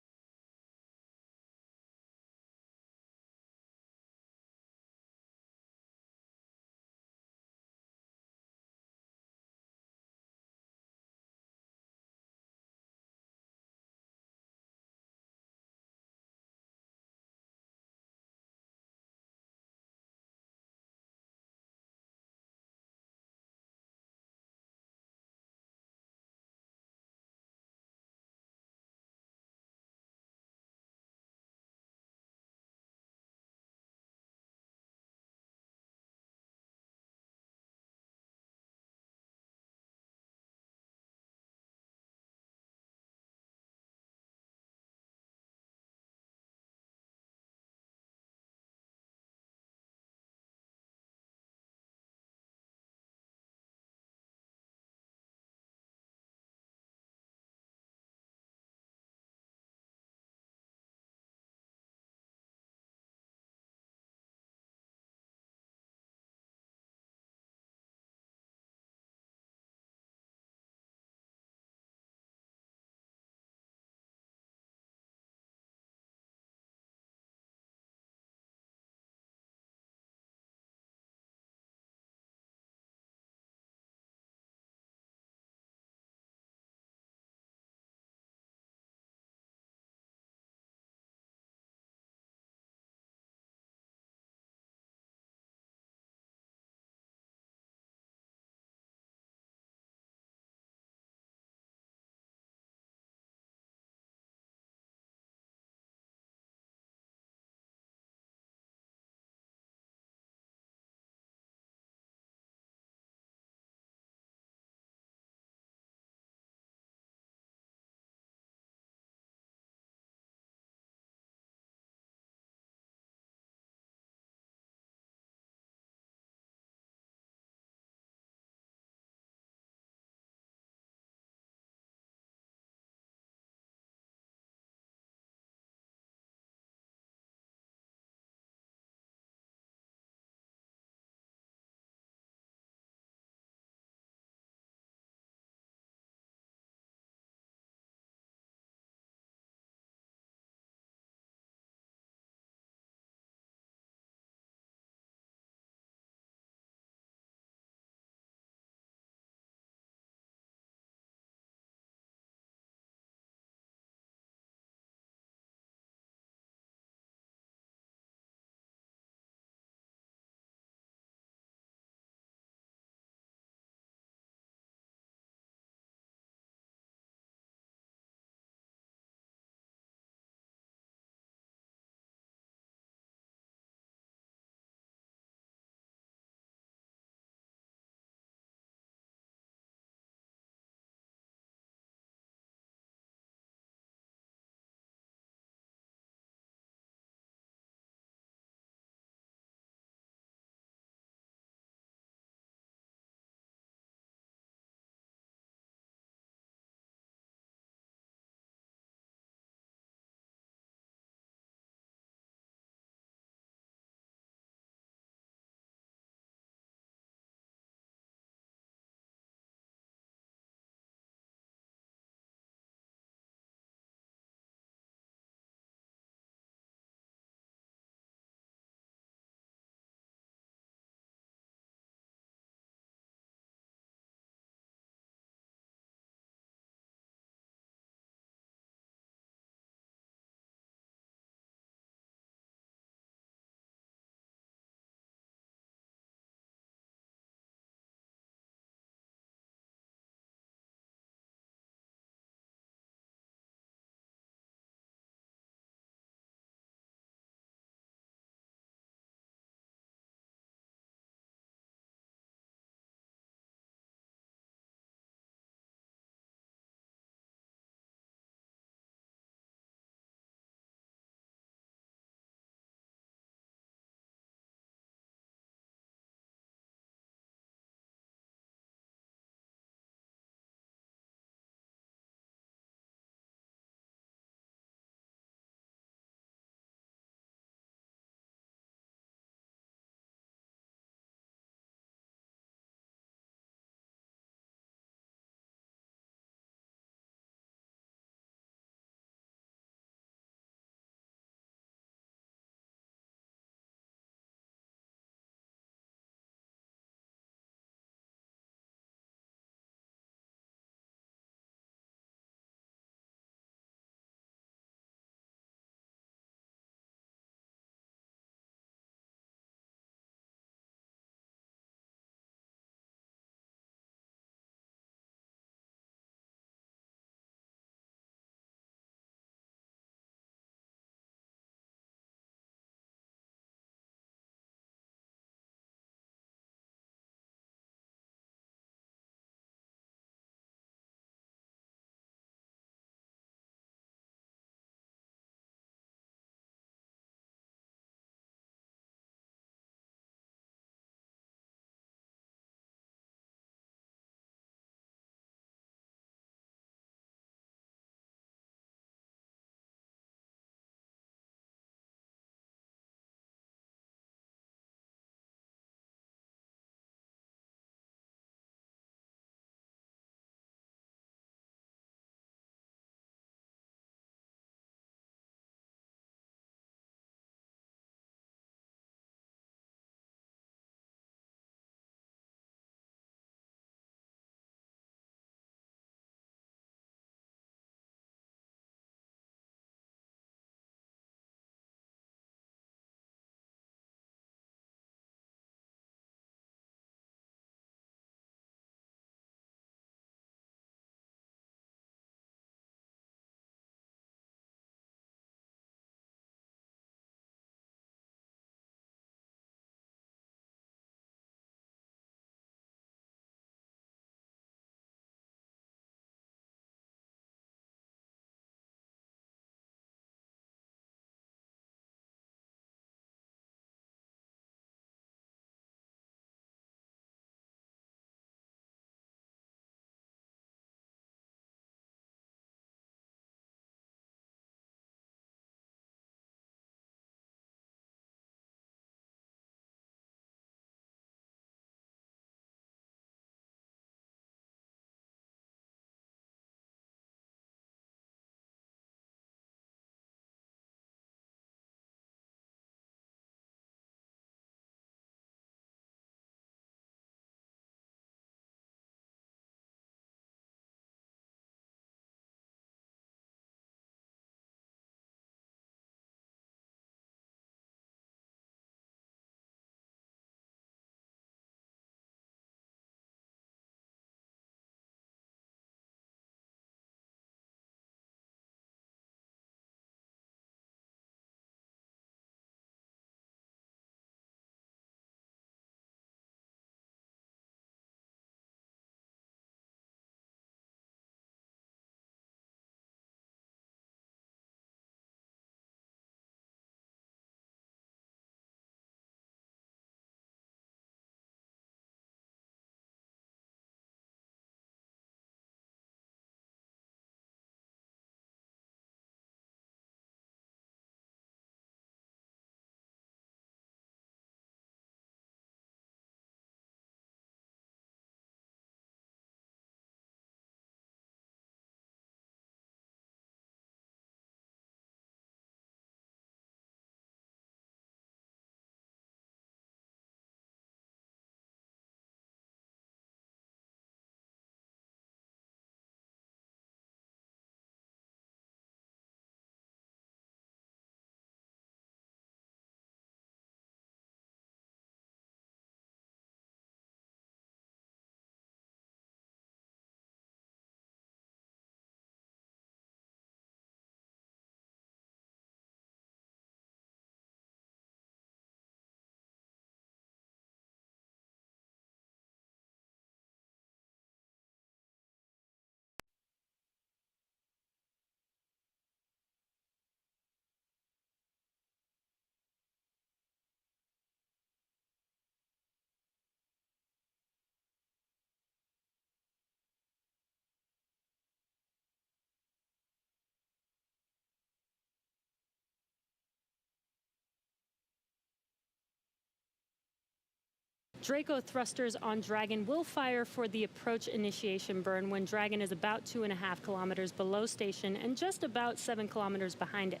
Draco thrusters on Dragon will fire for the approach initiation burn when Dragon is about 2.5 kilometers below station and just about 7 kilometers behind it.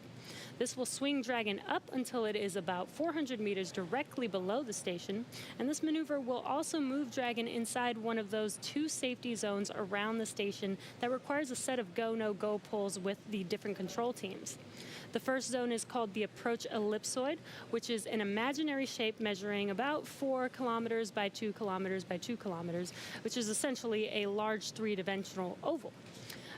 This will swing Dragon up until it is about 400 meters directly below the station, and this maneuver will also move Dragon inside one of those 2 safety zones around the station that requires a set of go-no-go pulls with the different control teams. The first zone is called the approach ellipsoid, which is an imaginary shape measuring about 4 kilometers by 2 kilometers by 2 kilometers, which is essentially a large 3-dimensional oval.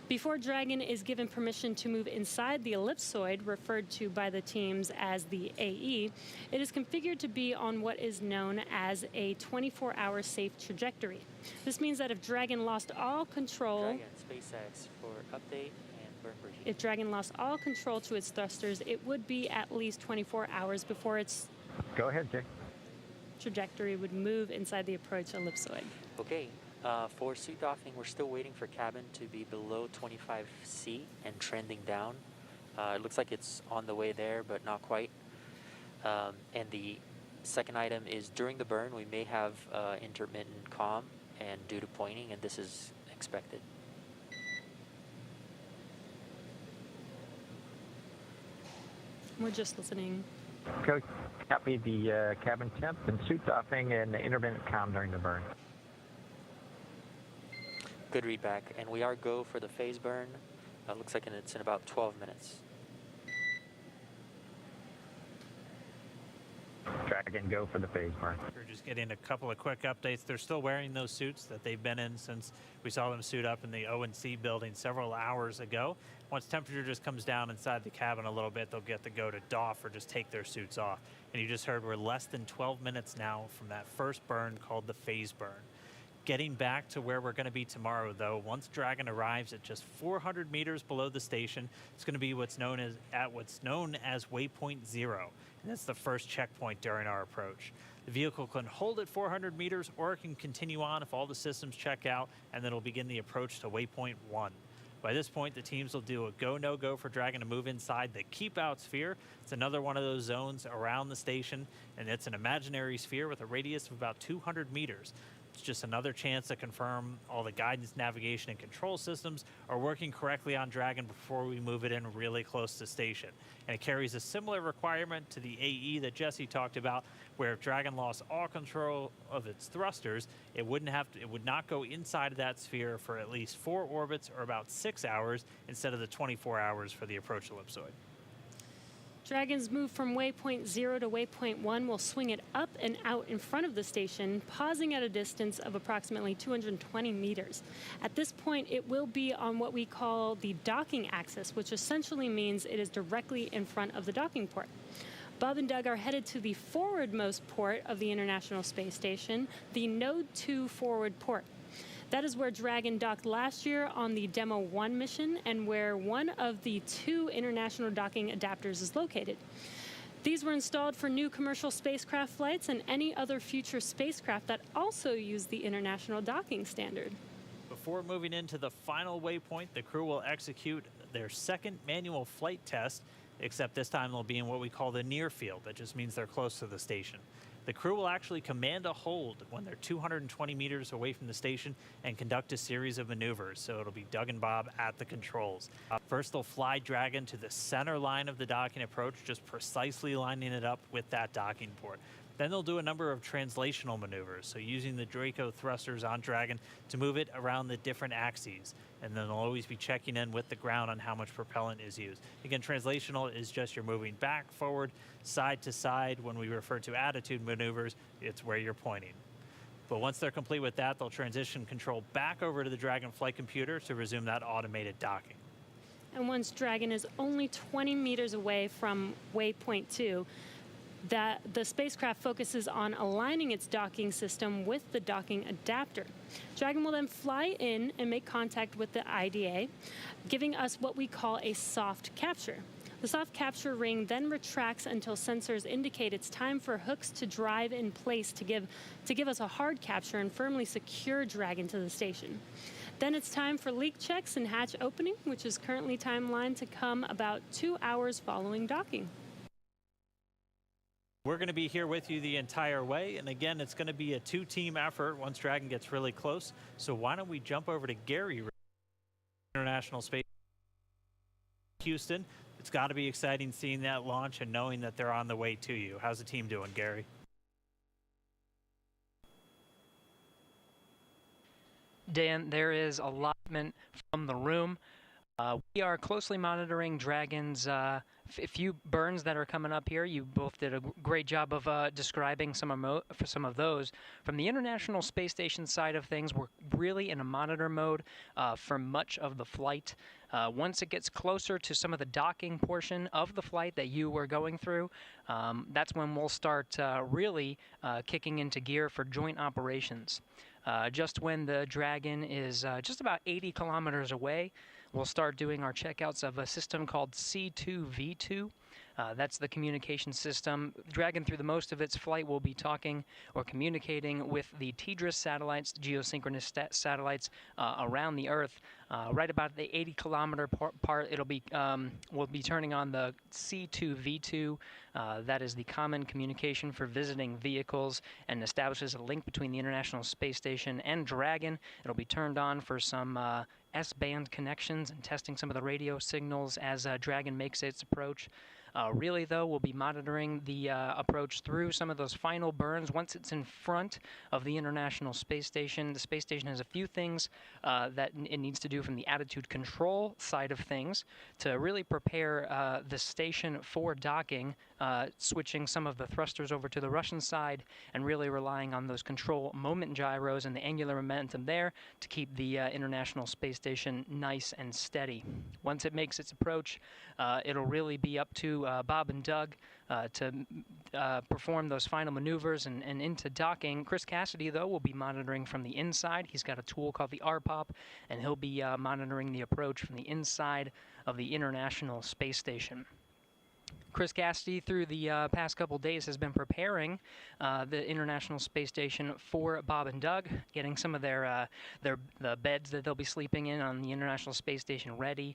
Before Dragon is given permission to move inside the ellipsoid, referred to by the teams as the AE, it is configured to be on what is known as a 24-hour safe trajectory. This means that if Dragon lost all control... Dragon, SpaceX for update. If Dragon lost all control to its thrusters, it would be at least 24 hours before its trajectory would move inside the approach ellipsoid. Okay, for suit doffing, we're still waiting for cabin to be below 25C and trending down. It looks like it's on the way there, but not quite. And the second item is during the burn, we may have intermittent comm and due to pointing, and this is expected. We're just listening. Okay, copy the cabin temp and suit doffing and intermittent comm during the burn. Good readback, and we are go for the phase burn. Looks like it's in about 12 minutes. Dragon, go for the phase burn. We're just getting a couple of quick updates. They're still wearing those suits that they've been in since we saw them suit up in the O&C building several hours ago. Once temperature just comes down inside the cabin a little bit, they'll get to go to doff or just take their suits off. And you just heard we're less than 12 minutes now from that first burn called the phase burn. Getting back to where we're going to be tomorrow, though, once Dragon arrives at just 400 meters below the station, it's going to be what's known as Waypoint 0, and that's the first checkpoint during our approach. The vehicle can hold at 400 meters, or it can continue on if all the systems check out, and then it'll begin the approach to Waypoint 1. By this point, the teams will do a go-no-go for Dragon to move inside the keep-out sphere. It's another one of those zones around the station, and it's an imaginary sphere with a radius of about 200 meters. It's just another chance to confirm all the guidance, navigation, and control systems are working correctly on Dragon before we move it in really close to station. And it carries a similar requirement to the AE that Jesse talked about, where if Dragon lost all control of its thrusters, it would not go inside of that sphere for at least 4 orbits or about 6 hours instead of the 24 hours for the approach ellipsoid. Dragon's move from Waypoint 0 to Waypoint 1 will swing it up and out in front of the station, pausing at a distance of approximately 220 meters. At this point, it will be on what we call the docking axis, which essentially means it is directly in front of the docking port. Bob and Doug are headed to the forwardmost port of the International Space Station, the Node 2 forward port. That is where Dragon docked last year on the Demo 1 mission and where one of the 2 international docking adapters is located. These were installed for new commercial spacecraft flights and any other future spacecraft that also use the international docking standard. Before moving into the final waypoint, the crew will execute their second manual flight test, except this time they'll be in what we call the near field. That just means they're close to the station. The crew will actually command a hold when they're 220 meters away from the station and conduct a series of maneuvers. So it'll be Doug and Bob at the controls. First, they'll fly Dragon to the center line of the docking approach, just precisely lining it up with that docking port. Then they'll do a number of translational maneuvers, so using the Draco thrusters on Dragon to move it around the different axes. And then they'll always be checking in with the ground on how much propellant is used. Again, translational is just you're moving back, forward, side to side. When we refer to attitude maneuvers, it's where you're pointing. But once they're complete with that, they'll transition control back over to the Dragon flight computer to resume that automated docking. And once Dragon is only 20 meters away from Waypoint 2, that the spacecraft focuses on aligning its docking system with the docking adapter. Dragon will then fly in and make contact with the IDA, giving us what we call a soft capture. The soft capture ring then retracts until sensors indicate it's time for hooks to drive in place to give us a hard capture and firmly secure Dragon to the station. Then it's time for leak checks and hatch opening, which is currently timelined to come about 2 hours following docking. We're going to be here with you the entire way. And again, it's going to be a 2-team effort once Dragon gets really close. So why don't we jump over to Gary, International Space Houston. It's got to be exciting seeing that launch and knowing that they're on the way to you. How's the team doing, Gary? Dan, there is allotment from the room. We are closely monitoring Dragon's few burns that are coming up here. You both did a great job of describing some of those. From the International Space Station side of things, we're really in a monitor mode for much of the flight. Once it gets closer to some of the docking portion of the flight that you were going through, that's when we'll start really kicking into gear for joint operations. Just when the Dragon is just about 80 kilometers away, we'll start doing our checkouts of a system called C2V2. That's the communication system. Dragon, through the most of its flight, will be talking or communicating with the TDRS satellites, the geosynchronous satellites around the Earth. Right about the 80-kilometer part, we'll be turning on the C2V2. That is the common communication for visiting vehicles and establishes a link between the International Space Station and Dragon. It'll be turned on for some S-band connections and testing some of the radio signals as Dragon makes its approach. Really, though, we'll be monitoring the approach through some of those final burns. Once it's in front of the International Space Station, the space station has a few things that it needs to do from the attitude control side of things to really prepare the station for docking, switching some of the thrusters over to the Russian side and really relying on those control moment gyros and the angular momentum there to keep the International Space Station nice and steady. Once it makes its approach, it'll really be up to Bob and Doug to perform those final maneuvers and into docking. Chris Cassidy, though, will be monitoring from the inside. He's got a tool called the RPOP, and he'll be monitoring the approach from the inside of the International Space Station. Chris Cassidy, through the past couple days, has been preparing the International Space Station for Bob and Doug, getting some of the beds that they'll be sleeping in on the International Space Station ready,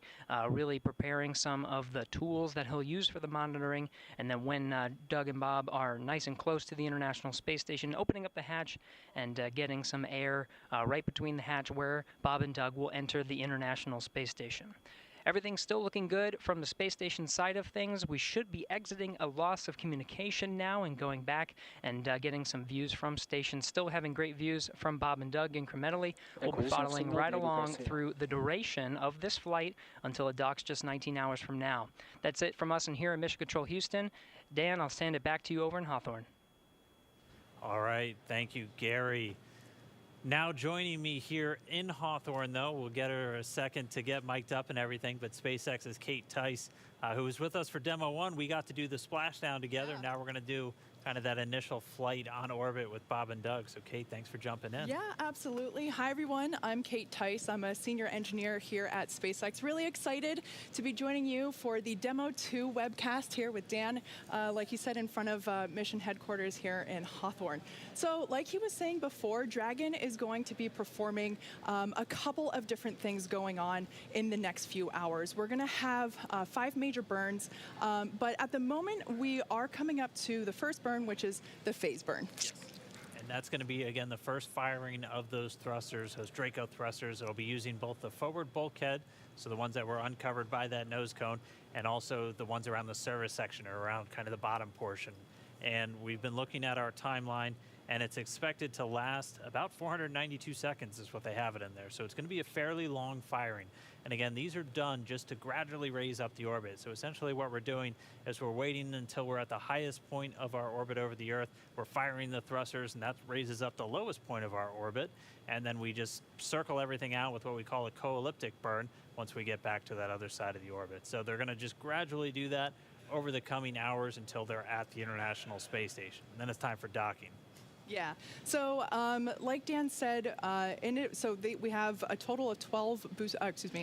really preparing some of the tools that he'll use for the monitoring, and then when Doug and Bob are nice and close to the International Space Station, opening up the hatch and getting some air right between the hatch where Bob and Doug will enter the International Space Station. Everything's still looking good from the space station side of things. We should be exiting a loss of communication now and going back and getting some views from stations. Still having great views from Bob and Doug incrementally. We'll be following right along through the duration of this flight until it docks just 19 hours from now. That's it from us in here at Mission Control Houston. Dan, I'll send it back to you over in Hawthorne. All right. Thank you, Gary. Now joining me here in Hawthorne, though, we'll get her a second to get mic'd up and everything, but SpaceX's Kate Tice, who was with us for Demo 1, we got to do the splashdown together. Now we're going to do kind of that initial flight on orbit with Bob and Doug. So, Kate, thanks for jumping in. Yeah, absolutely. Hi, everyone. I'm Kate Tice. I'm a senior engineer here at SpaceX. Really excited to be joining you for the Demo 2 webcast here with Dan, like he said, in front of mission headquarters here in Hawthorne. So, like he was saying before, Dragon is going to be performing a couple of different things going on in the next few hours. We're going to have 5 major burns, but at the moment, we are coming up to the first burn, which is the phase burn. And that's going to be, again, the first firing of those thrusters, those Draco thrusters. It'll be using both the forward bulkhead, so the ones that were uncovered by that nose cone, and also the ones around the service section or around kind of the bottom portion. And we've been looking at our timeline, and it's expected to last about 492 seconds is what they have it in there. So it's going to be a fairly long firing. And again, these are done just to gradually raise up the orbit. So essentially what we're doing is we're waiting until we're at the highest point of our orbit over the Earth. We're firing the thrusters, and that raises up the lowest point of our orbit. And then we just circle everything out with what we call a co-elliptic burn once we get back to that other side of the orbit. So they're going to just gradually do that over the coming hours until they're at the International Space Station. And then it's time for docking. Yeah. So, like Dan said, we have a total of 12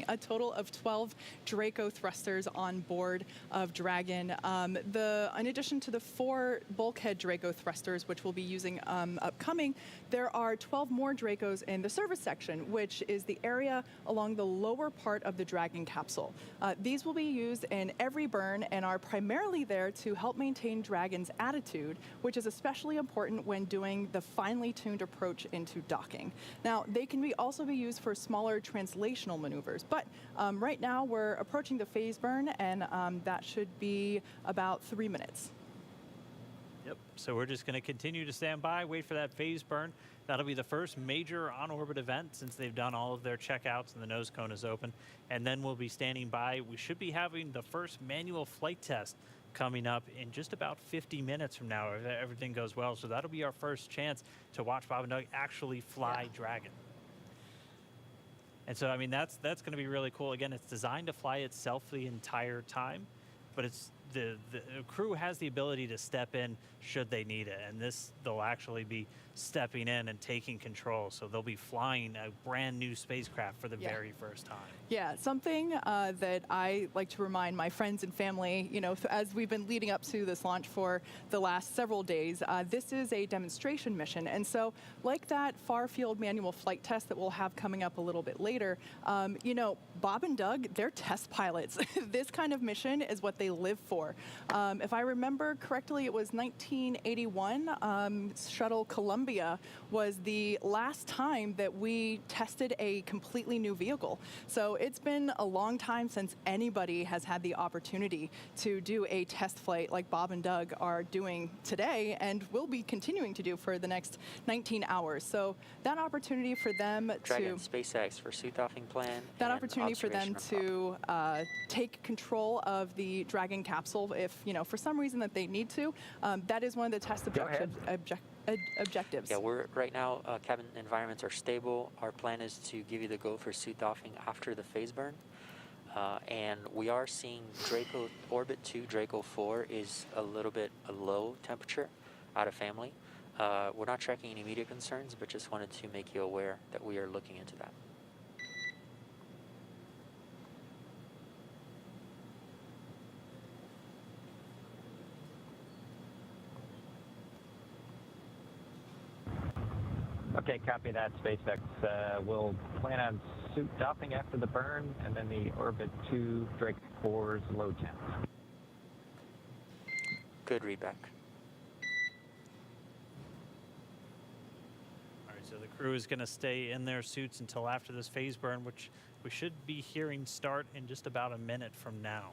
a total of 12 Draco thrusters on board of Dragon. In addition to the 4 bulkhead Draco thrusters, which we'll be using upcoming, there are 12 more Dracos in the service section, which is the area along the lower part of the Dragon capsule. These will be used in every burn and are primarily there to help maintain Dragon's attitude, which is especially important when doing the finely tuned approach into docking. Now, they can also be used for smaller translational maneuvers, but right now we're approaching the phase burn, and that should be about 3 minutes. Yep. So we're just going to continue to stand by, wait for that phase burn. That'll be the first major on-orbit event since they've done all of their checkouts and the nose cone is open. And then we'll be standing by. We should be having the first manual flight test coming up in just about 50 minutes from now, if everything goes well. So that'll be our first chance to watch Bob and Doug actually fly Dragon. And so, I mean, that's going to be really cool. Again, it's designed to fly itself the entire time, but it's the crew has the ability to step in should they need it. And they'll actually be stepping in and taking control. So they'll be flying a brand new spacecraft for the very first time. Yeah, something that I like to remind my friends and family, as we've been leading up to this launch for the last several days, this is a demonstration mission. And so like that far field manual flight test that we'll have coming up a little bit later, Bob and Doug, they're test pilots. This kind of mission is what they live for. If I remember correctly, it was 1981. Shuttle Columbia was the last time that we tested a completely new vehicle. So it's been a long time since anybody has had the opportunity to do a test flight like Bob and Doug are doing today and will be continuing to do for the next 19 hours. So that opportunity for them Dragon SpaceX for suit-offing plan. That opportunity for them to take control of the Dragon capsule, if for some reason that they need to, that is one of the test objectives. Yeah, right now cabin environments are stable. Our plan is to give you the go for suit offing after the phase burn, and we are seeing Draco Orbit 2, Draco 4 is a little bit a low temperature out of family. We're not tracking any immediate concerns, but just wanted to make you aware that we are looking into that. Okay, copy that, SpaceX. We'll plan on suit doffing after the burn, and then the Orbit 2 Drake 4's low temp. Good readback. All right, so the crew is going to stay in their suits until after this phase burn, which we should be hearing start in just about a minute from now.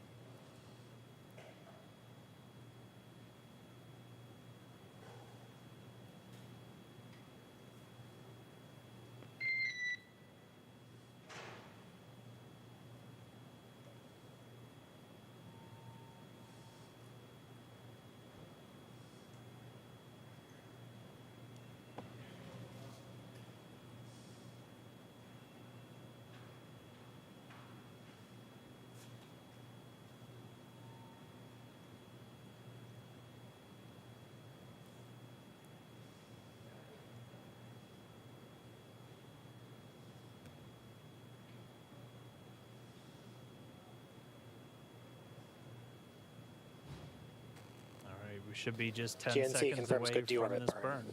We should be just 10 GNC seconds confirms away good from deorbit this burn.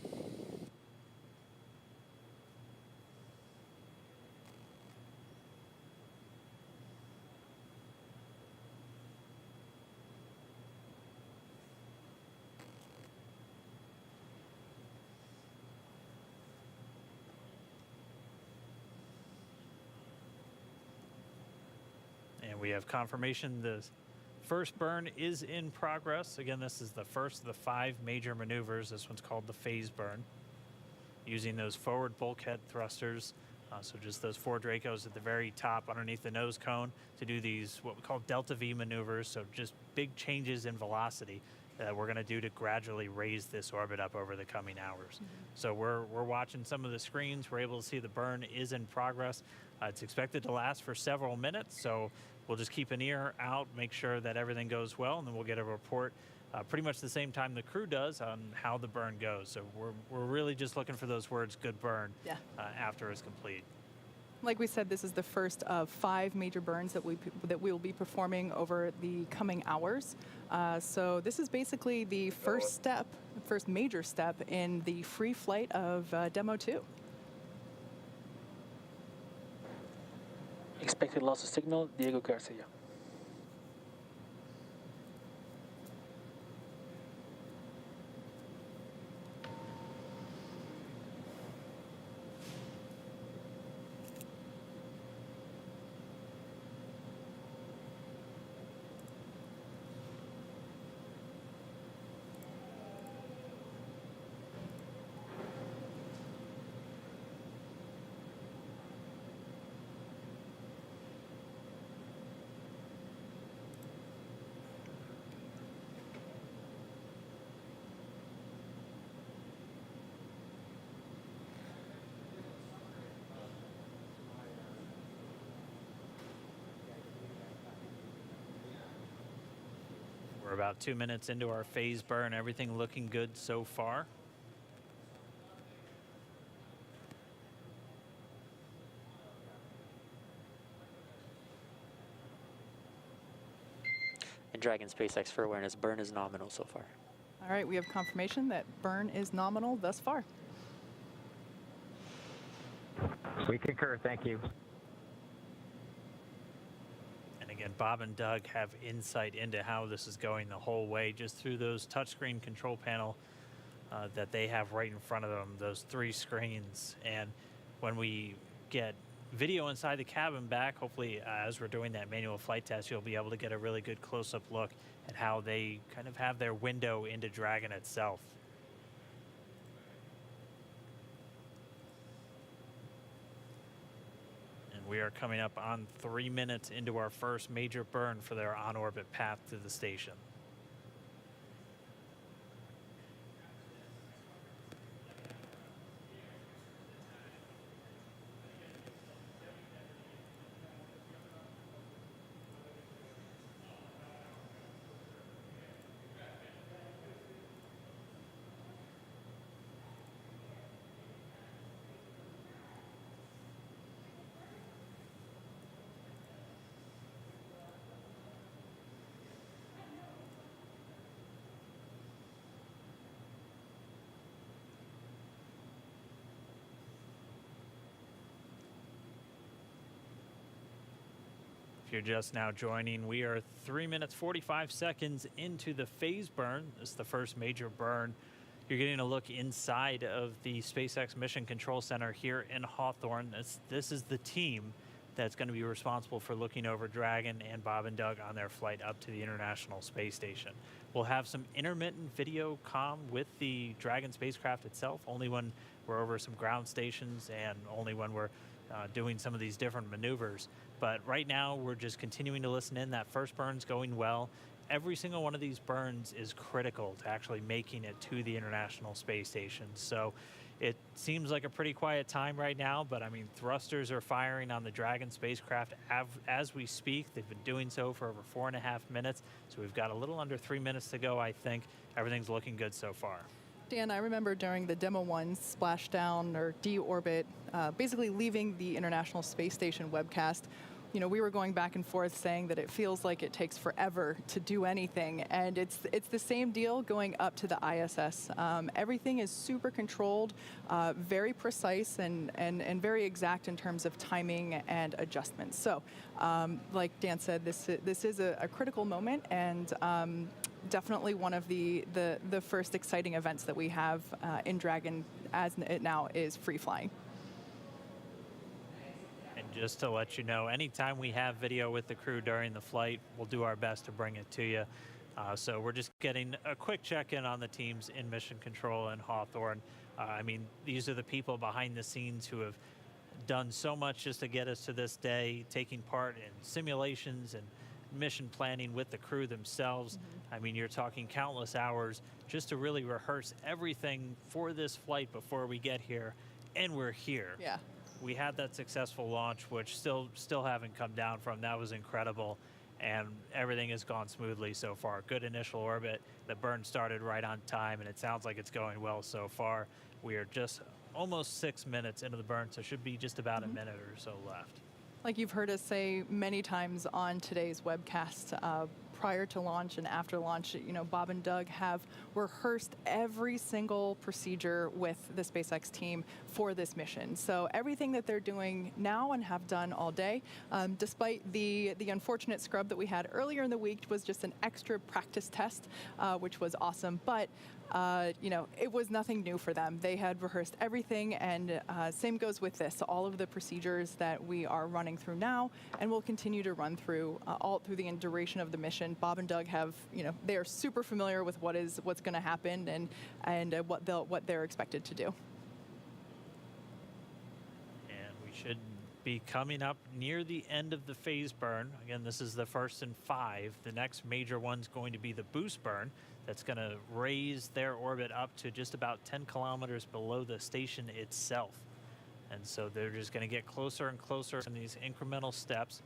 And we have confirmation the first burn is in progress. Again, this is the first of the 5 major maneuvers. This one's called the phase burn, using those forward bulkhead thrusters. So just those 4 Dracos at the very top underneath the nose cone to do these what we call delta V maneuvers. So just big changes in velocity that we're going to do to gradually raise this orbit up over the coming hours. So we're watching some of the screens. We're able to see the burn is in progress. It's expected to last for several minutes. So we'll just keep an ear out, make sure that everything goes well, and then we'll get a report pretty much the same time the crew does on how the burn goes. So we're really just looking for those words, good burn, after it's complete. Like we said, this is the first of 5 major burns that we will be performing over the coming hours. So this is basically the first major step in the free flight of Demo 2. Expected loss of signal, Diego Garcia. We're about 2 minutes into our phase burn. Everything looking good so far. And Dragon SpaceX for awareness, burn is nominal so far. All right, we have confirmation that burn is nominal thus far. We concur. Thank you. And again, Bob and Doug have insight into how this is going the whole way, just through those touchscreen control panel that they have right in front of them, those 3 screens. And when we get video inside the cabin back, hopefully as we're doing that manual flight test, you'll be able to get a really good close-up look at how they kind of have their window into Dragon itself. And we are coming up on 3 minutes into our first major burn for their on-orbit path to the station. If you're just now joining, we are 3 minutes 45 seconds into the phase burn. This is the first major burn. You're getting a look inside of the SpaceX Mission Control Center here in Hawthorne. This is the team that's going to be responsible for looking over Dragon and Bob and Doug on their flight up to the International Space Station. We'll have some intermittent video comm with the Dragon spacecraft itself, only when we're over some ground stations and only when we're doing some of these different maneuvers. But right now, we're just continuing to listen in. That first burn's going well. Every single one of these burns is critical to actually making it to the International Space Station. So it seems like a pretty quiet time right now, but I mean, thrusters are firing on the Dragon spacecraft as we speak. They've been doing so for over 4.5 minutes. So we've got a little under 3 minutes to go, I think. Everything's looking good so far. Dan, I remember during the Demo 1 splashdown or deorbit, basically leaving the International Space Station webcast, you know, we were going back and forth saying that it feels like it takes forever to do anything, and it's the same deal going up to the ISS. Everything is super controlled, very precise, and very exact in terms of timing and adjustments. So, like Dan said, this is a critical moment, and definitely one of the first exciting events that we have in Dragon, as it now is free flying. And just to let you know, anytime we have video with the crew during the flight, we'll do our best to bring it to you. So we're just getting a quick check-in on the teams in Mission Control and Hawthorne. I mean, these are the people behind the scenes who have done so much just to get us to this day, taking part in simulations and mission planning with the crew themselves. I mean, you're talking countless hours just to really rehearse everything for this flight before we get here, and we're here. Yeah. We had that successful launch, which still haven't come down from. That was incredible. and everything has gone smoothly so far. Good initial orbit. The burn started right on time, and it sounds like it's going well so far. We are just almost 6 minutes into the burn, so should be just about a minute or so left. Like you've heard us say many times on today's webcast, prior to launch and after launch, Bob and Doug have rehearsed every single procedure with the SpaceX team for this mission. So everything that they're doing now and have done all day, despite the unfortunate scrub that we had earlier in the week, was just an extra practice test, which was awesome. But it was nothing new for them. They had rehearsed everything, and same goes with this. All of the procedures that we are running through now, and will continue to run through all through the duration of the mission. Bob and Doug have, they are super familiar with what's going to happen and what they're expected to do. And we should be coming up near the end of the phase burn. Again, this is the first in 5. The next major one's going to be the boost burn. That's going to raise their orbit up to just about 10 kilometers below the station itself. And so they're just going to get closer and closer in these incremental steps.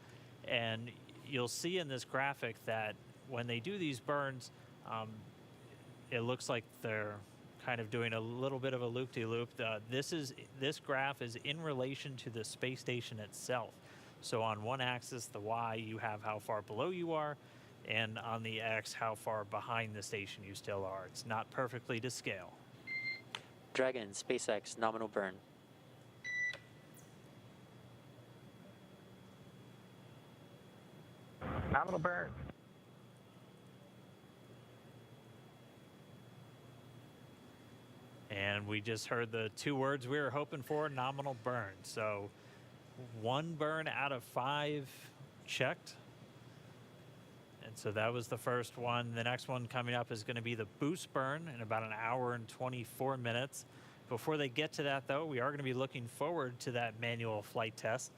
And you'll see in this graphic that when they do these burns, it looks like they're kind of doing a little bit of a loop-de-loop. This graph is in relation to the space station itself. So on one axis, the Y, you have how far below you are, and on the X, how far behind the station you still are. It's not perfectly to scale. Dragon, SpaceX, nominal burn. Nominal burn. And we just heard the 2 words we were hoping for, nominal burn. So 1 burn out of 5 checked. And so that was the first one. The next one coming up is going to be the boost burn in about 1 hour and 24 minutes. Before they get to that, though, we are going to be looking forward to that manual flight test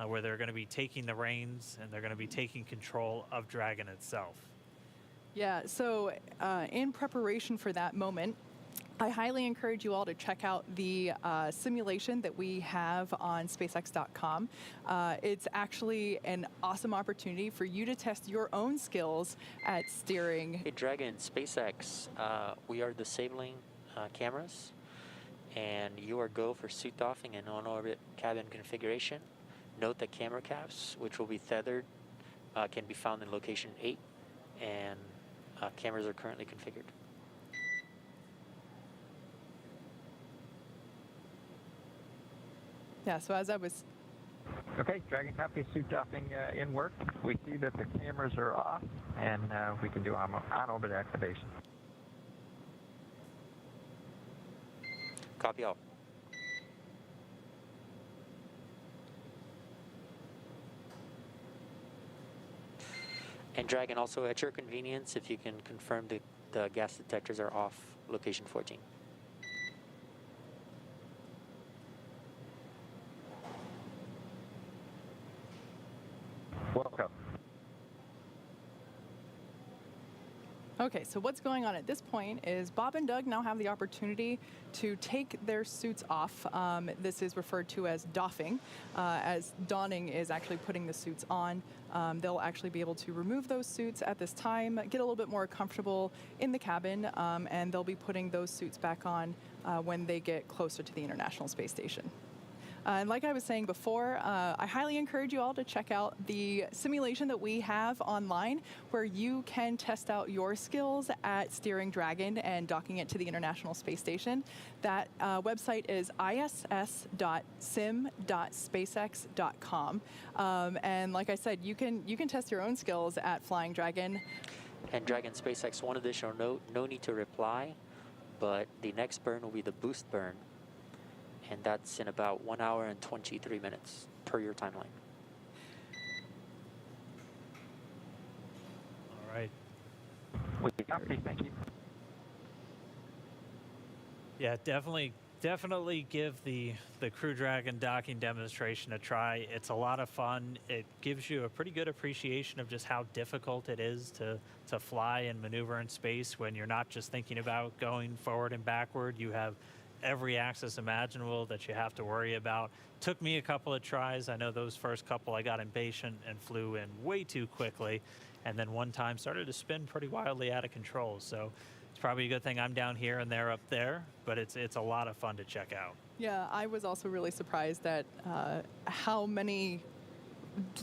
where they're going to be taking the reins and they're going to be taking control of Dragon itself. Yeah, so in preparation for that moment, I highly encourage you all to check out the simulation that we have on SpaceX.com. It's actually an awesome opportunity for you to test your own skills at steering. Hey, Dragon, SpaceX, we are disabling cameras, and you are go for suit doffing and on-orbit cabin configuration. Note that camera caps, which will be tethered, can be found in location 8, and cameras are currently configured. Yeah, so as I was... Okay, Dragon copy, suit doffing in work. We see that the cameras are off, and we can do on-orbit activation. Copy all. And Dragon, also at your convenience, if you can confirm the gas detectors are off, location 14. Welcome. Okay, so what's going on at this point is Bob and Doug now have the opportunity to take their suits off. This is referred to as doffing, as donning is actually putting the suits on. They'll actually be able to remove those suits at this time, get a little bit more comfortable in the cabin, and they'll be putting those suits back on when they get closer to the International Space Station. And like I was saying before, I highly encourage you all to check out the simulation that we have online where you can test out your skills at steering Dragon and docking it to the International Space Station. That website is iss.sim.spacex.com. And like I said, you can test your own skills at flying Dragon. And Dragon, SpaceX, one additional note, no need to reply, but the next burn will be the boost burn. And that's in about 1 hour and 23 minutes per your timeline. All right. We copy, thank you. Yeah, definitely give the Crew Dragon docking demonstration a try. It's a lot of fun. It gives you a pretty good appreciation of just how difficult it is to fly and maneuver in space when you're not just thinking about going forward and backward. You have every axis imaginable that you have to worry about. Took me a couple of tries. I know those first couple I got impatient and flew in way too quickly, and then one time started to spin pretty wildly out of control. So it's probably a good thing I'm down here and they're up there, but it's a lot of fun to check out. Yeah, I was also really surprised at how many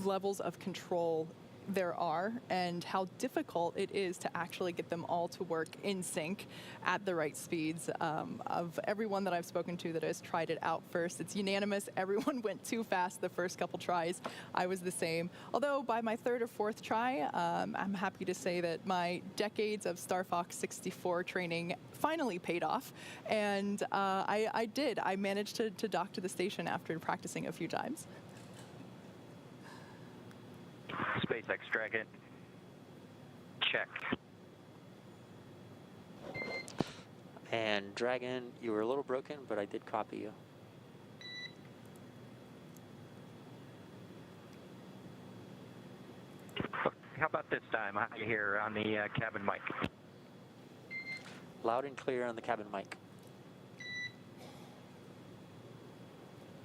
levels of control there are and how difficult it is to actually get them all to work in sync at the right speeds. Of everyone that I've spoken to that has tried it out first, it's unanimous. Everyone went too fast the first couple tries. I was the same. Although by my third or fourth try, I'm happy to say that my decades of Star Fox 64 training finally paid off. And I did. I managed to dock to the station after practicing a few times. SpaceX Dragon. Check. And Dragon, you were a little broken, but I did copy you. How about this time? How you hear on the cabin mic? Loud and clear on the cabin mic.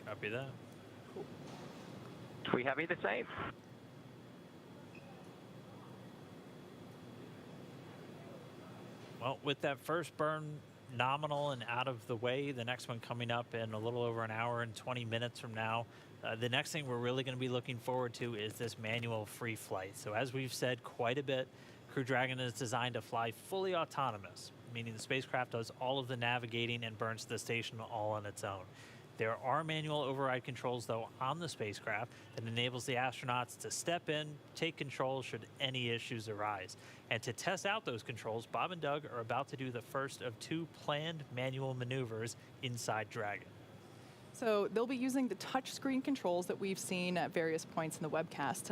Copy that. We have you the same. Well, with that first burn nominal and out of the way, the next one coming up in a little over an hour and 20 minutes from now, the next thing we're really going to be looking forward to is this manual free flight. So as we've said quite a bit, Crew Dragon is designed to fly fully autonomous, meaning the spacecraft does all of the navigating and burns to the station all on its own. There are manual override controls, though, on the spacecraft that enables the astronauts to step in, take control should any issues arise. And to test out those controls, Bob and Doug are about to do the first of 2 planned manual maneuvers inside Dragon. So they'll be using the touchscreen controls that we've seen at various points in the webcast,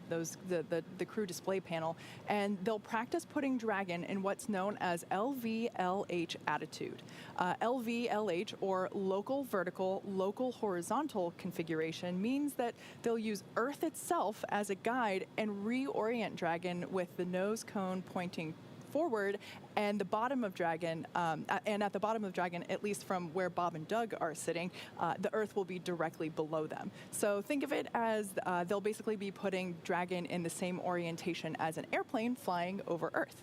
the crew display panel, and they'll practice putting Dragon in what's known as LVLH attitude. LVLH, or local vertical, local horizontal configuration, means that they'll use Earth itself as a guide and reorient Dragon with the nose cone pointing forward, and the bottom of Dragon, and at the bottom of Dragon, at least from where Bob and Doug are sitting, the Earth will be directly below them. So think of it as they'll basically be putting Dragon in the same orientation as an airplane flying over Earth.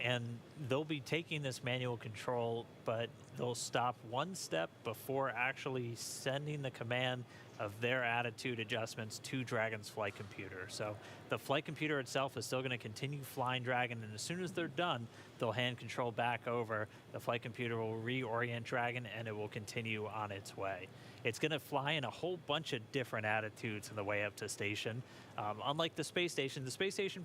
And they'll be taking this manual control, but they'll stop one step before actually sending the command of their attitude adjustments to Dragon's flight computer. So the flight computer itself is still going to continue flying Dragon, and as soon as they're done, they'll hand control back over. The flight computer will reorient Dragon, and it will continue on its way. It's going to fly in a whole bunch of different attitudes on the way up to station. Unlike the space station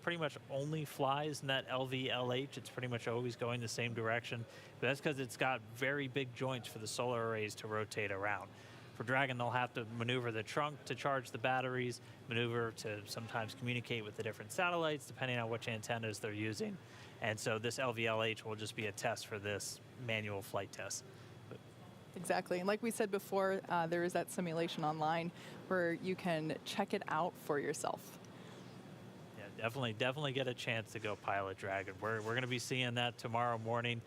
pretty much only flies in that LVLH. It's pretty much always going the same direction. But that's because it's got very big joints for the solar arrays to rotate around. For Dragon, they'll have to maneuver the trunk to charge the batteries, maneuver to sometimes communicate with the different satellites, depending on which antennas they're using. And so this LVLH will just be a test for this manual flight test. Exactly. And like we said before, there is that simulation online where you can check it out for yourself. Yeah, definitely get a chance to go pilot Dragon. We're going to be seeing that tomorrow morning.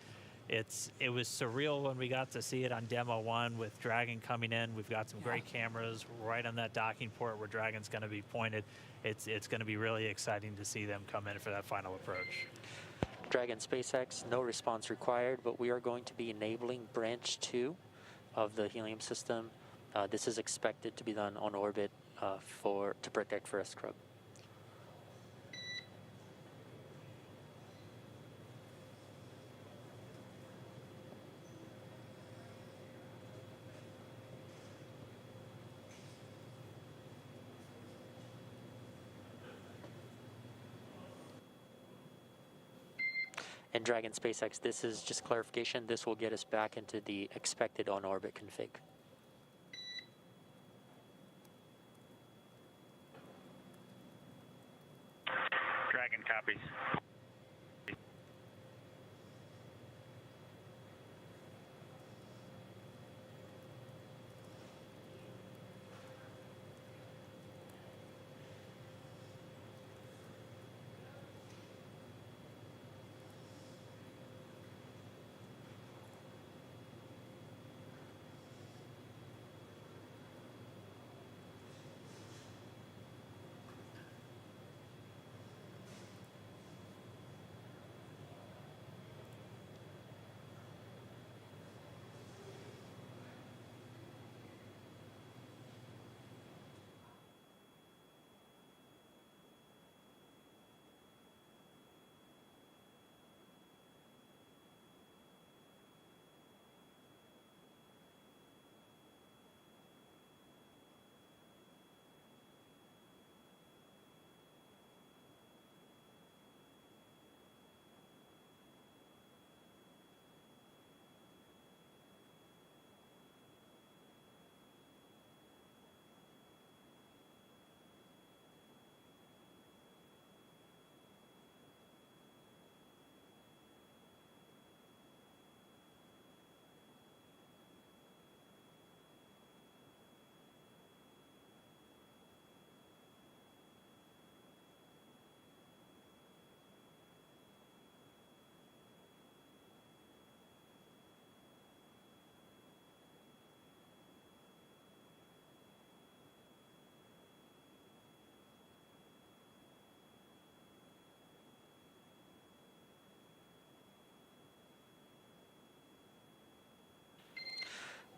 It was surreal when we got to see it on Demo 1 with Dragon coming in. We've got some great cameras right on that docking port where Dragon's going to be pointed. It's going to be really exciting to see them come in for that final approach. Dragon SpaceX, no response required, but we are going to be enabling Branch 2 of the helium system. This is expected to be done on orbit to protect for a scrub. And Dragon SpaceX, this is just clarification. This will get us back into the expected on-orbit config. Dragon copies.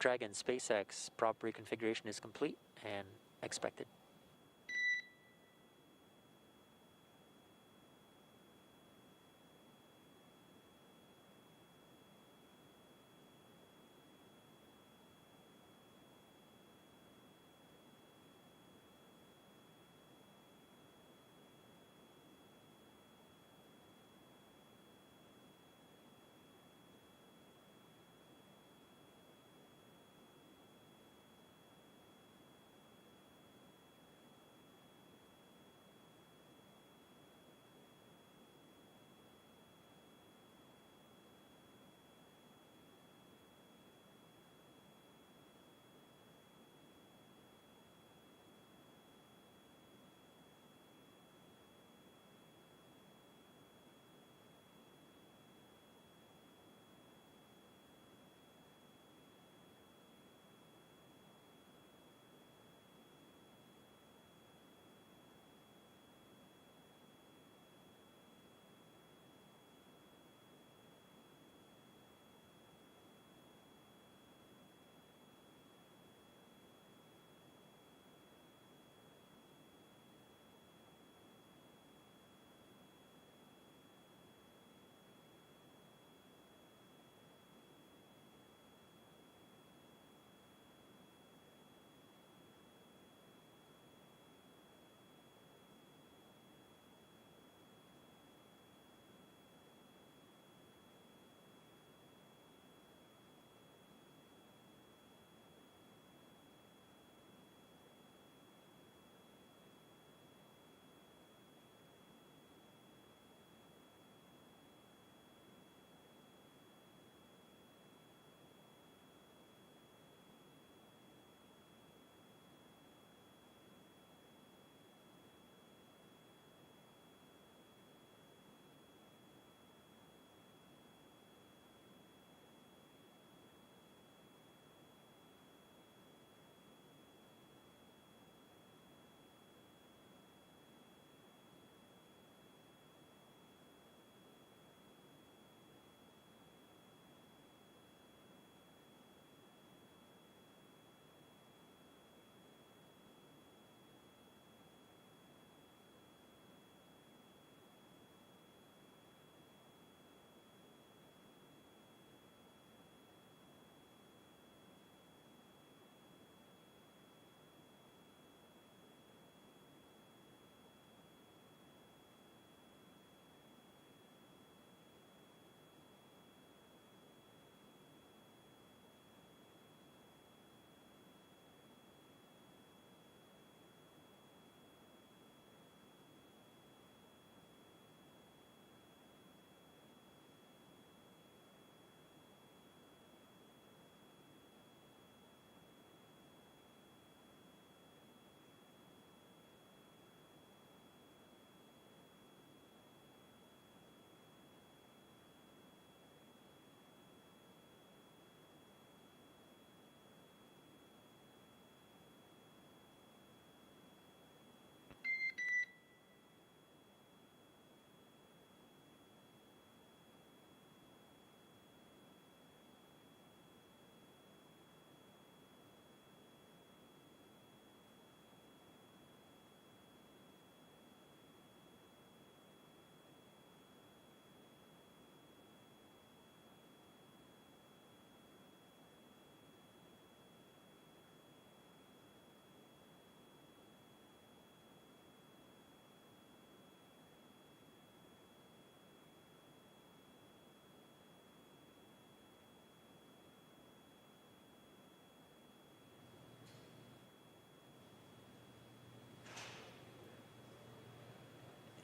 Dragon SpaceX prop reconfiguration is complete and expected.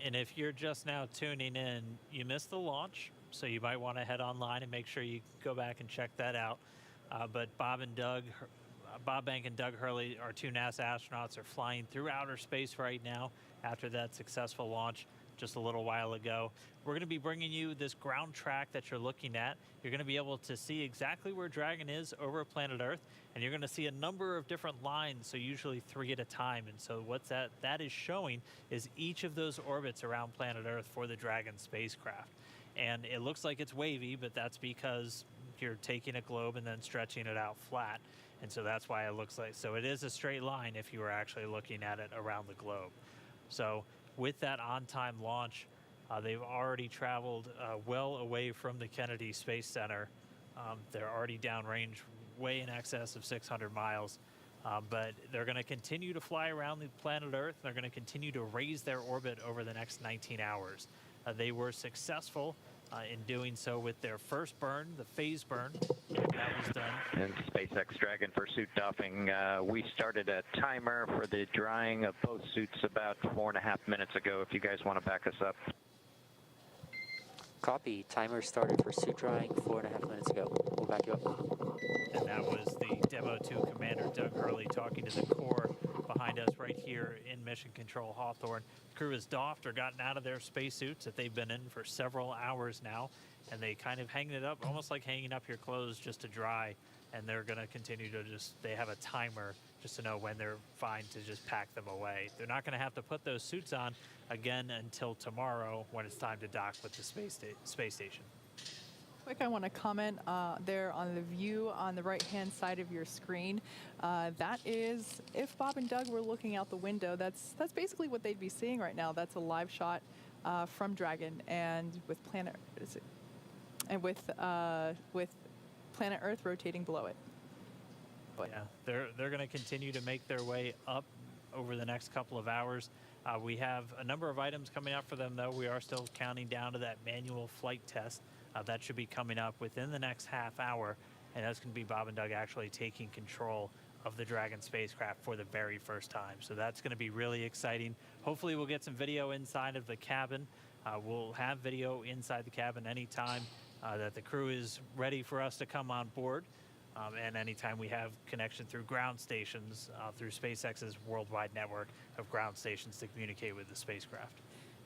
And if you're just now tuning in, you missed the launch, so you might want to head online and make sure you go back and check that out. But Bob Bank and Doug Hurley, our two NASA astronauts, are flying through outer space right now after that successful launch just a little while ago. We're going to be bringing you this ground track that you're looking at. You're going to be able to see exactly where Dragon is over planet Earth, and you're going to see a number of different lines, so usually 3 at a time. And so what that is showing is each of those orbits around planet Earth for the Dragon spacecraft. And it looks like it's wavy, but that's because like you're taking a globe and then stretching it out flat. And so that's why it looks like, so it is a straight line if you were actually looking at it around the globe. So with that on-time launch, they've already traveled well away from the Kennedy Space Center. They're already downrange, way in excess of 600 miles. But they're going to continue to fly around the planet Earth. They're going to continue to raise their orbit over the next 19 hours. They were successful in doing so with their first burn, the phase burn. That was done. And SpaceX Dragon for suit doffing. We started a timer for the drying of both suits about 4.5 minutes ago, if you guys want to back us up. Copy. Timer started for suit drying 4.5 minutes ago. We'll back you up. And that was the Demo 2 Commander Doug Hurley talking to the core behind us right here in Mission Control Hawthorne. The crew has doffed or gotten out of their spacesuits that they've been in for several hours now, and they kind of hang it up, almost like hanging up your clothes just to dry, and they're going to continue to they have a timer just to know when they're fine to just pack them away. They're not going to have to put those suits on again until tomorrow when it's time to dock with the space station. Quick, I want to comment there on the view on the right-hand side of your screen. That is, if Bob and Doug were looking out the window, that's basically what they'd be seeing right now. That's a live shot from Dragon, and with Planet Earth rotating below it. But yeah, they're going to continue to make their way up over the next couple of hours. We have a number of items coming up for them, though. We are still counting down to that manual flight test. That should be coming up within the next half hour, and that's going to be Bob and Doug actually taking control of the Dragon spacecraft for the very first time. So that's going to be really exciting. Hopefully we'll get some video inside of the cabin. We'll have video inside the cabin anytime that the crew is ready for us to come on board. And anytime we have connection through ground stations, through SpaceX's worldwide network of ground stations to communicate with the spacecraft.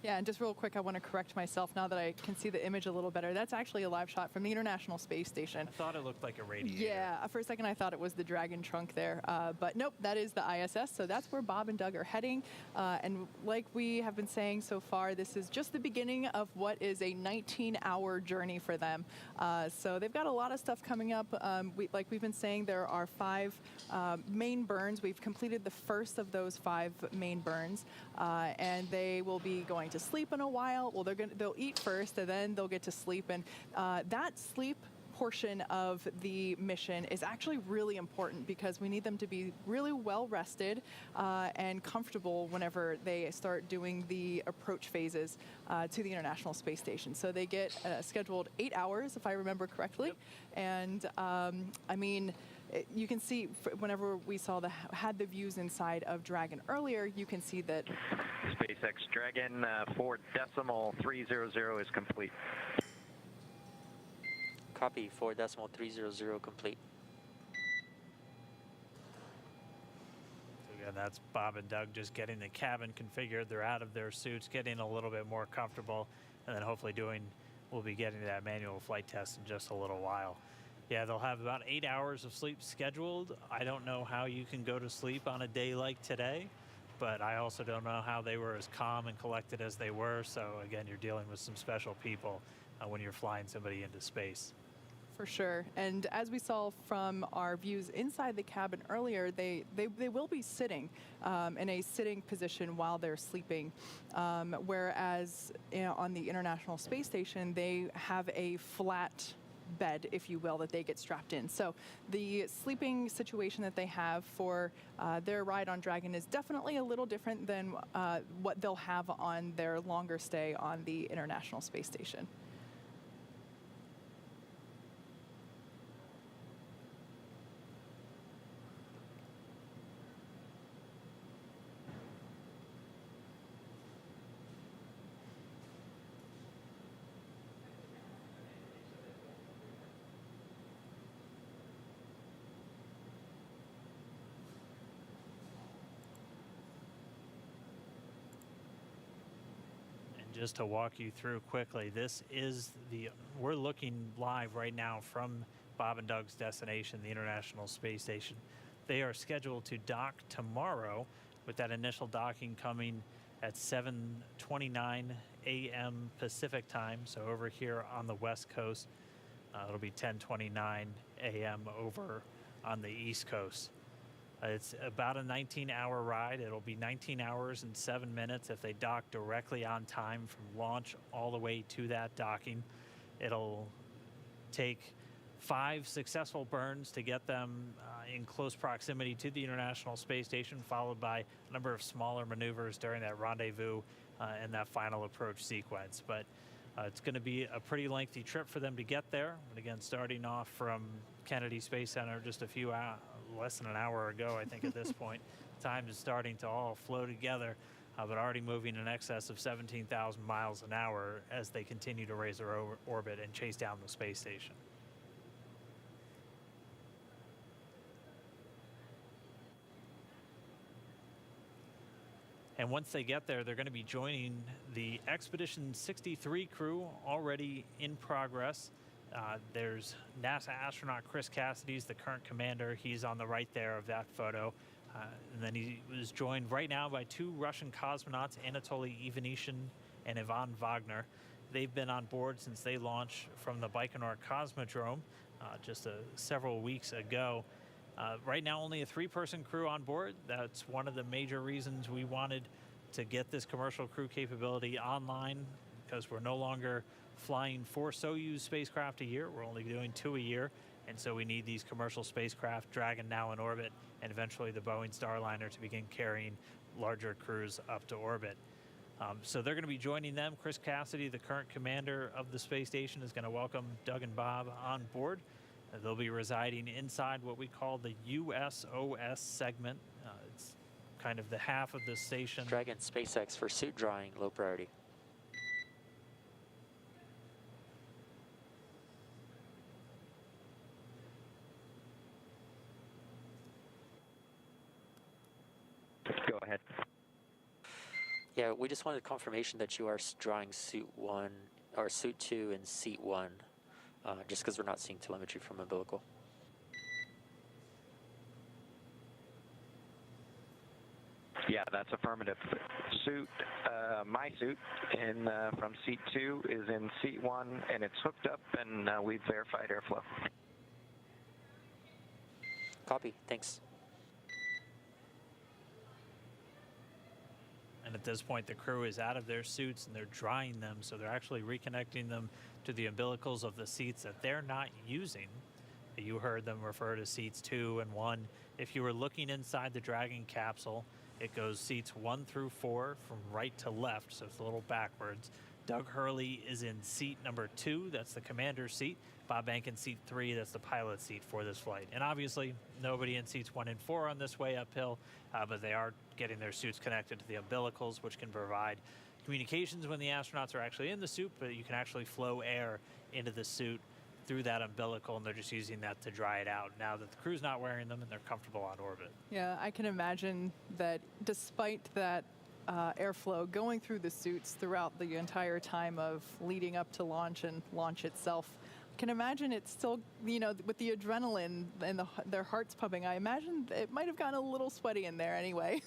Yeah, and just real quick, I want to correct myself now that I can see the image a little better. That's actually a live shot from the International Space Station. I thought it looked like a radiator. Yeah, for a second I thought it was the Dragon trunk there. But nope, that is the ISS, so that's where Bob and Doug are heading. And like we have been saying so far, this is just the beginning of what is a 19-hour journey for them. So they've got a lot of stuff coming up. Like we've been saying, there are 5 main burns. We've completed the first of those 5 main burns, and they will be going to sleep in a while. Well, they'll eat first, and then they'll get to sleep. And that sleep portion of the mission is actually really important because we need them to be really well rested and comfortable whenever they start doing the approach phases to the International Space Station. So they get scheduled 8 hours, if I remember correctly. Yep. And I mean, you can see whenever we had the views inside of Dragon earlier, you can see that SpaceX Dragon 4.300 is complete. Copy. 4.300 complete. So again, that's Bob and Doug just getting the cabin configured. They're out of their suits, getting a little bit more comfortable, and then hopefully we'll be getting to that manual flight test in just a little while. Yeah, they'll have about 8 hours of sleep scheduled. I don't know how you can go to sleep on a day like today, but I also don't know how they were as calm and collected as they were. So again, you're dealing with some special people when you're flying somebody into space. For sure. And as we saw from our views inside the cabin earlier, they will be sitting in a sitting position while they're sleeping, whereas on the International Space Station, they have a flat bed, if you will, that they get strapped in. So the sleeping situation that they have for their ride on Dragon is definitely a little different than what they'll have on their longer stay on the International Space Station. Just to walk you through quickly, we're looking live right now from Bob and Doug's destination, the International Space Station. They are scheduled to dock tomorrow, with that initial docking coming at 7:29 a.m. Pacific time, so over here on the West Coast. It'll be 10:29 a.m. over on the East Coast. It's about a 19-hour ride. It'll be 19 hours and 7 minutes if they dock directly on time from launch all the way to that docking. It'll take 5 successful burns to get them in close proximity to the International Space Station, followed by a number of smaller maneuvers during that rendezvous and that final approach sequence. But it's going to be a pretty lengthy trip for them to get there. And again, starting off from Kennedy Space Center just a few less than an hour ago, I think at this point. Time is starting to all flow together, but already moving in excess of 17,000 miles an hour as they continue to raise their orbit and chase down the space station. And once they get there, they're going to be joining the Expedition 63 crew already in progress. There's NASA astronaut Chris Cassidy's the current commander. He's on the right there of that photo. And then he was joined right now by 2 Russian cosmonauts, Anatoly Ivanishin and Ivan Wagner. They've been on board since they launched from the Baikonur Cosmodrome just several weeks ago. Right now, only a 3-person crew on board. That's one of the major reasons we wanted to get this commercial crew capability online, because we're no longer flying 4 Soyuz spacecraft a year. We're only doing 2 a year. And so we need these commercial spacecraft, Dragon now in orbit, and eventually the Boeing Starliner to begin carrying larger crews up to orbit. So they're going to be joining them. Chris Cassidy, the current commander of the space station, is going to welcome Doug and Bob on board. They'll be residing inside what we call the USOS segment. It's kind of the half of the station. Dragon SpaceX for suit drying, low priority. Go ahead. Yeah, we just wanted confirmation that you are drawing suit 1 or suit 2 and seat 1, just because we're not seeing telemetry from umbilical. Yeah, that's affirmative. Suit, my suit from seat 2 is in seat 1, and it's hooked up, and we've verified airflow. Copy, thanks. And at this point, the crew is out of their suits and they're drying them, so they're actually reconnecting them to the umbilicals of the seats that they're not using. You heard them refer to seats 2 and 1. If you were looking inside the Dragon capsule, it goes seats 1 through 4 from right to left, so it's a little backwards. Doug Hurley is in seat number 2, that's the commander's seat. Bob Behnken, seat 3, that's the pilot's seat for this flight. And obviously, nobody in seats 1 and 4 on this way uphill, but they are getting their suits connected to the umbilicals, which can provide communications when the astronauts are actually in the suit, but you can actually flow air into the suit through that umbilical, and they're just using that to dry it out now that the crew's not wearing them and they're comfortable on orbit. Yeah, I can imagine that despite that airflow going through the suits throughout the entire time of leading up to launch and launch itself, I can imagine it's still, with the adrenaline and their hearts pumping, I imagine it might have gotten a little sweaty in there anyway.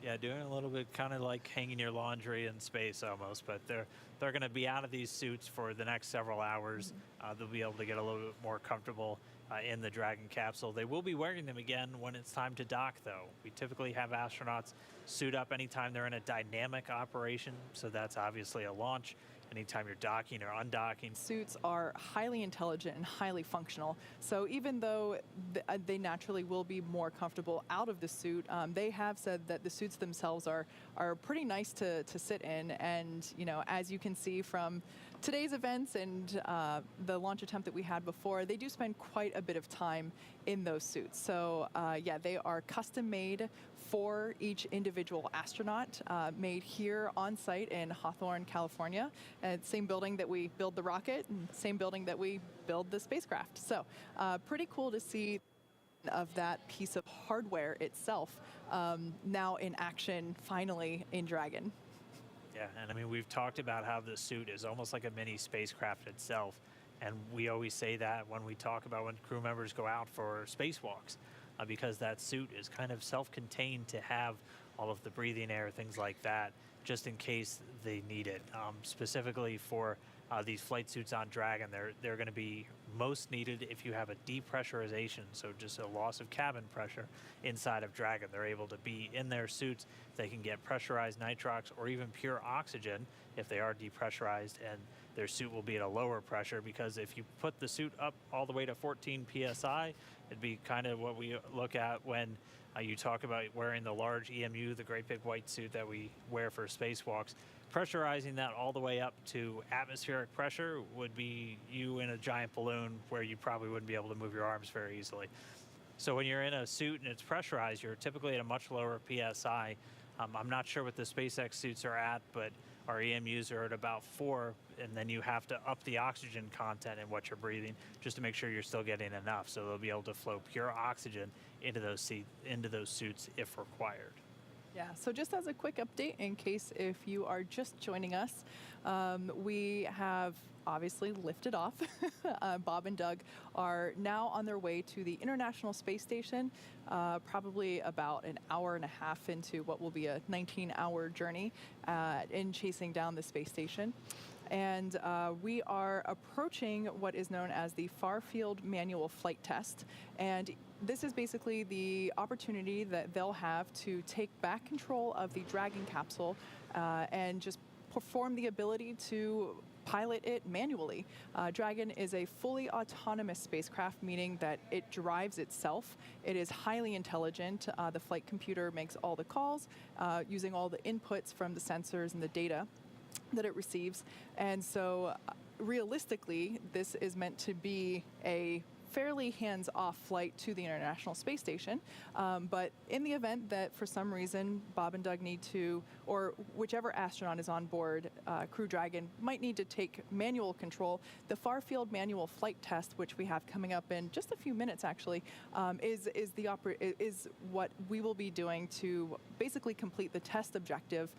Yeah, doing a little bit kind of like hanging your laundry in space almost, but they're going to be out of these suits for the next several hours. They'll be able to get a little bit more comfortable in the Dragon capsule. They will be wearing them again when it's time to dock, though. We typically have astronauts suit up anytime they're in a dynamic operation, so that's obviously a launch. Anytime you're docking or undocking. Suits are highly intelligent and highly functional. So even though they naturally will be more comfortable out of the suit, they have said that the suits themselves are pretty nice to sit in. And, as you can see from today's events and the launch attempt that we had before, they do spend quite a bit of time in those suits. So, yeah, they are custom made for each individual astronaut, made here on site in Hawthorne, California. Same building that we build the rocket, and same building that we build the spacecraft. So pretty cool to see of that piece of hardware itself now in action, finally in Dragon. Yeah, and I mean, we've talked about how the suit is almost like a mini spacecraft itself. And we always say that when we talk about when crew members go out for spacewalks, because that suit is kind of self-contained to have all of the breathing air, things like that, just in case they need it. Specifically for these flight suits on Dragon. They're going to be most needed if you have a depressurization, so just a loss of cabin pressure inside of Dragon. They're able to be in their suits. They can get pressurized nitrox or even pure oxygen if they are depressurized, and their suit will be at a lower pressure, because if you put the suit up all the way to 14 psi, it'd be kind of what we look at when you talk about wearing the large EMU, the great big white suit that we wear for spacewalks. Pressurizing that all the way up to atmospheric pressure would be you in a giant balloon where you probably wouldn't be able to move your arms very easily. So when you're in a suit and it's pressurized, you're typically at a much lower PSI. I'm not sure what the SpaceX suits are at, but our EMUs are at about 4, and then you have to up the oxygen content in what you're breathing just to make sure you're still getting enough. So they'll be able to flow pure oxygen into those suits if required. Yeah, so just as a quick update, in case if you are just joining us, we have obviously lifted off. Bob and Doug are now on their way to the International Space Station, probably about an hour and a half into what will be a 19-hour journey in chasing down the space station. And we are approaching what is known as the Far Field Manual Flight Test. And this is basically the opportunity that they'll have to take back control of the Dragon capsule and just perform the ability to pilot it manually. Dragon is a fully autonomous spacecraft, meaning that it drives itself. It is highly intelligent. The flight computer makes all the calls using all the inputs from the sensors and the data that it receives. And so realistically, this is meant to be a fairly hands-off flight to the International Space Station. But in the event that for some reason Bob and Doug need to, or whichever astronaut is on board Crew Dragon might need to take manual control, the Far Field Manual Flight Test, which we have coming up in just a few minutes actually, is what we will be doing to basically complete the test objective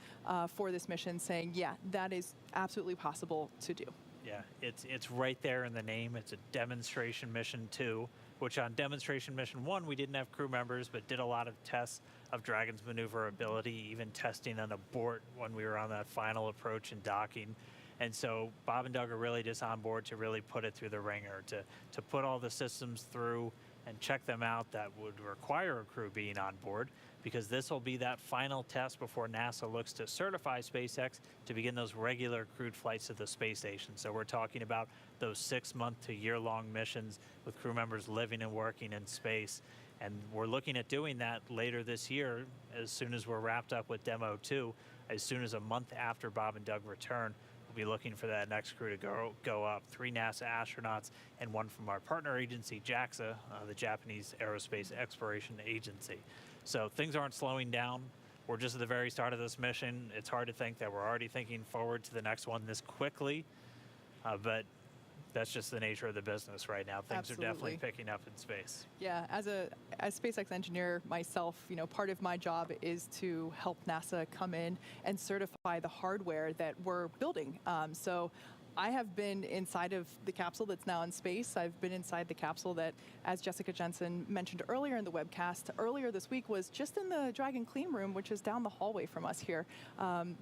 for this mission, saying, yeah, that is absolutely possible to do. Yeah, it's right there in the name. It's a demonstration mission 2, which on demonstration mission 1, we didn't have crew members, but did a lot of tests of Dragon's maneuverability, even testing an abort when we were on that final approach and docking. And so Bob and Doug are really just on board to really put it through the ringer, to put all the systems through and check them out that would require a crew being on board, because this will be that final test before NASA looks to certify SpaceX to begin those regular crewed flights to the space station. So we're talking about those 6-month to year-long missions with crew members living and working in space. And we're looking at doing that later this year, as soon as we're wrapped up with Demo 2, as soon as a month after Bob and Doug return. We'll be looking for that next crew to go up, 3 NASA astronauts and 1 from our partner agency, JAXA, the Japanese Aerospace Exploration Agency. So things aren't slowing down. We're just at the very start of this mission. It's hard to think that we're already thinking forward to the next one this quickly, but that's just the nature of the business right now. Things Absolutely. are definitely picking up in space. Yeah, as SpaceX engineer myself, part of my job is to help NASA come in and certify the hardware that we're building. So I have been inside of the capsule that's now in space. I've been inside the capsule that, as Jessica Jensen mentioned earlier in the webcast, earlier this week was just in the Dragon clean room, which is down the hallway from us here,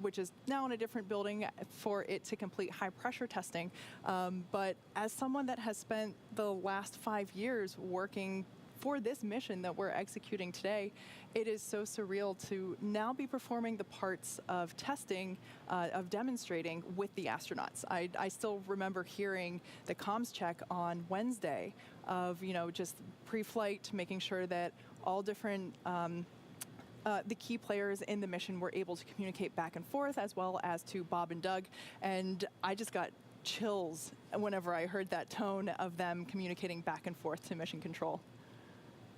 which is now in a different building for it to complete high pressure testing. But as someone that has spent the last 5 years working for this mission that we're executing today, it is so surreal to now be performing the parts of testing, of demonstrating with the astronauts. I still remember hearing the comms check on Wednesday of, just pre-flight, making sure that all different the key players in the mission were able to communicate back and forth, as well as to Bob and Doug. And I just got chills whenever I heard that tone of them communicating back and forth to mission control.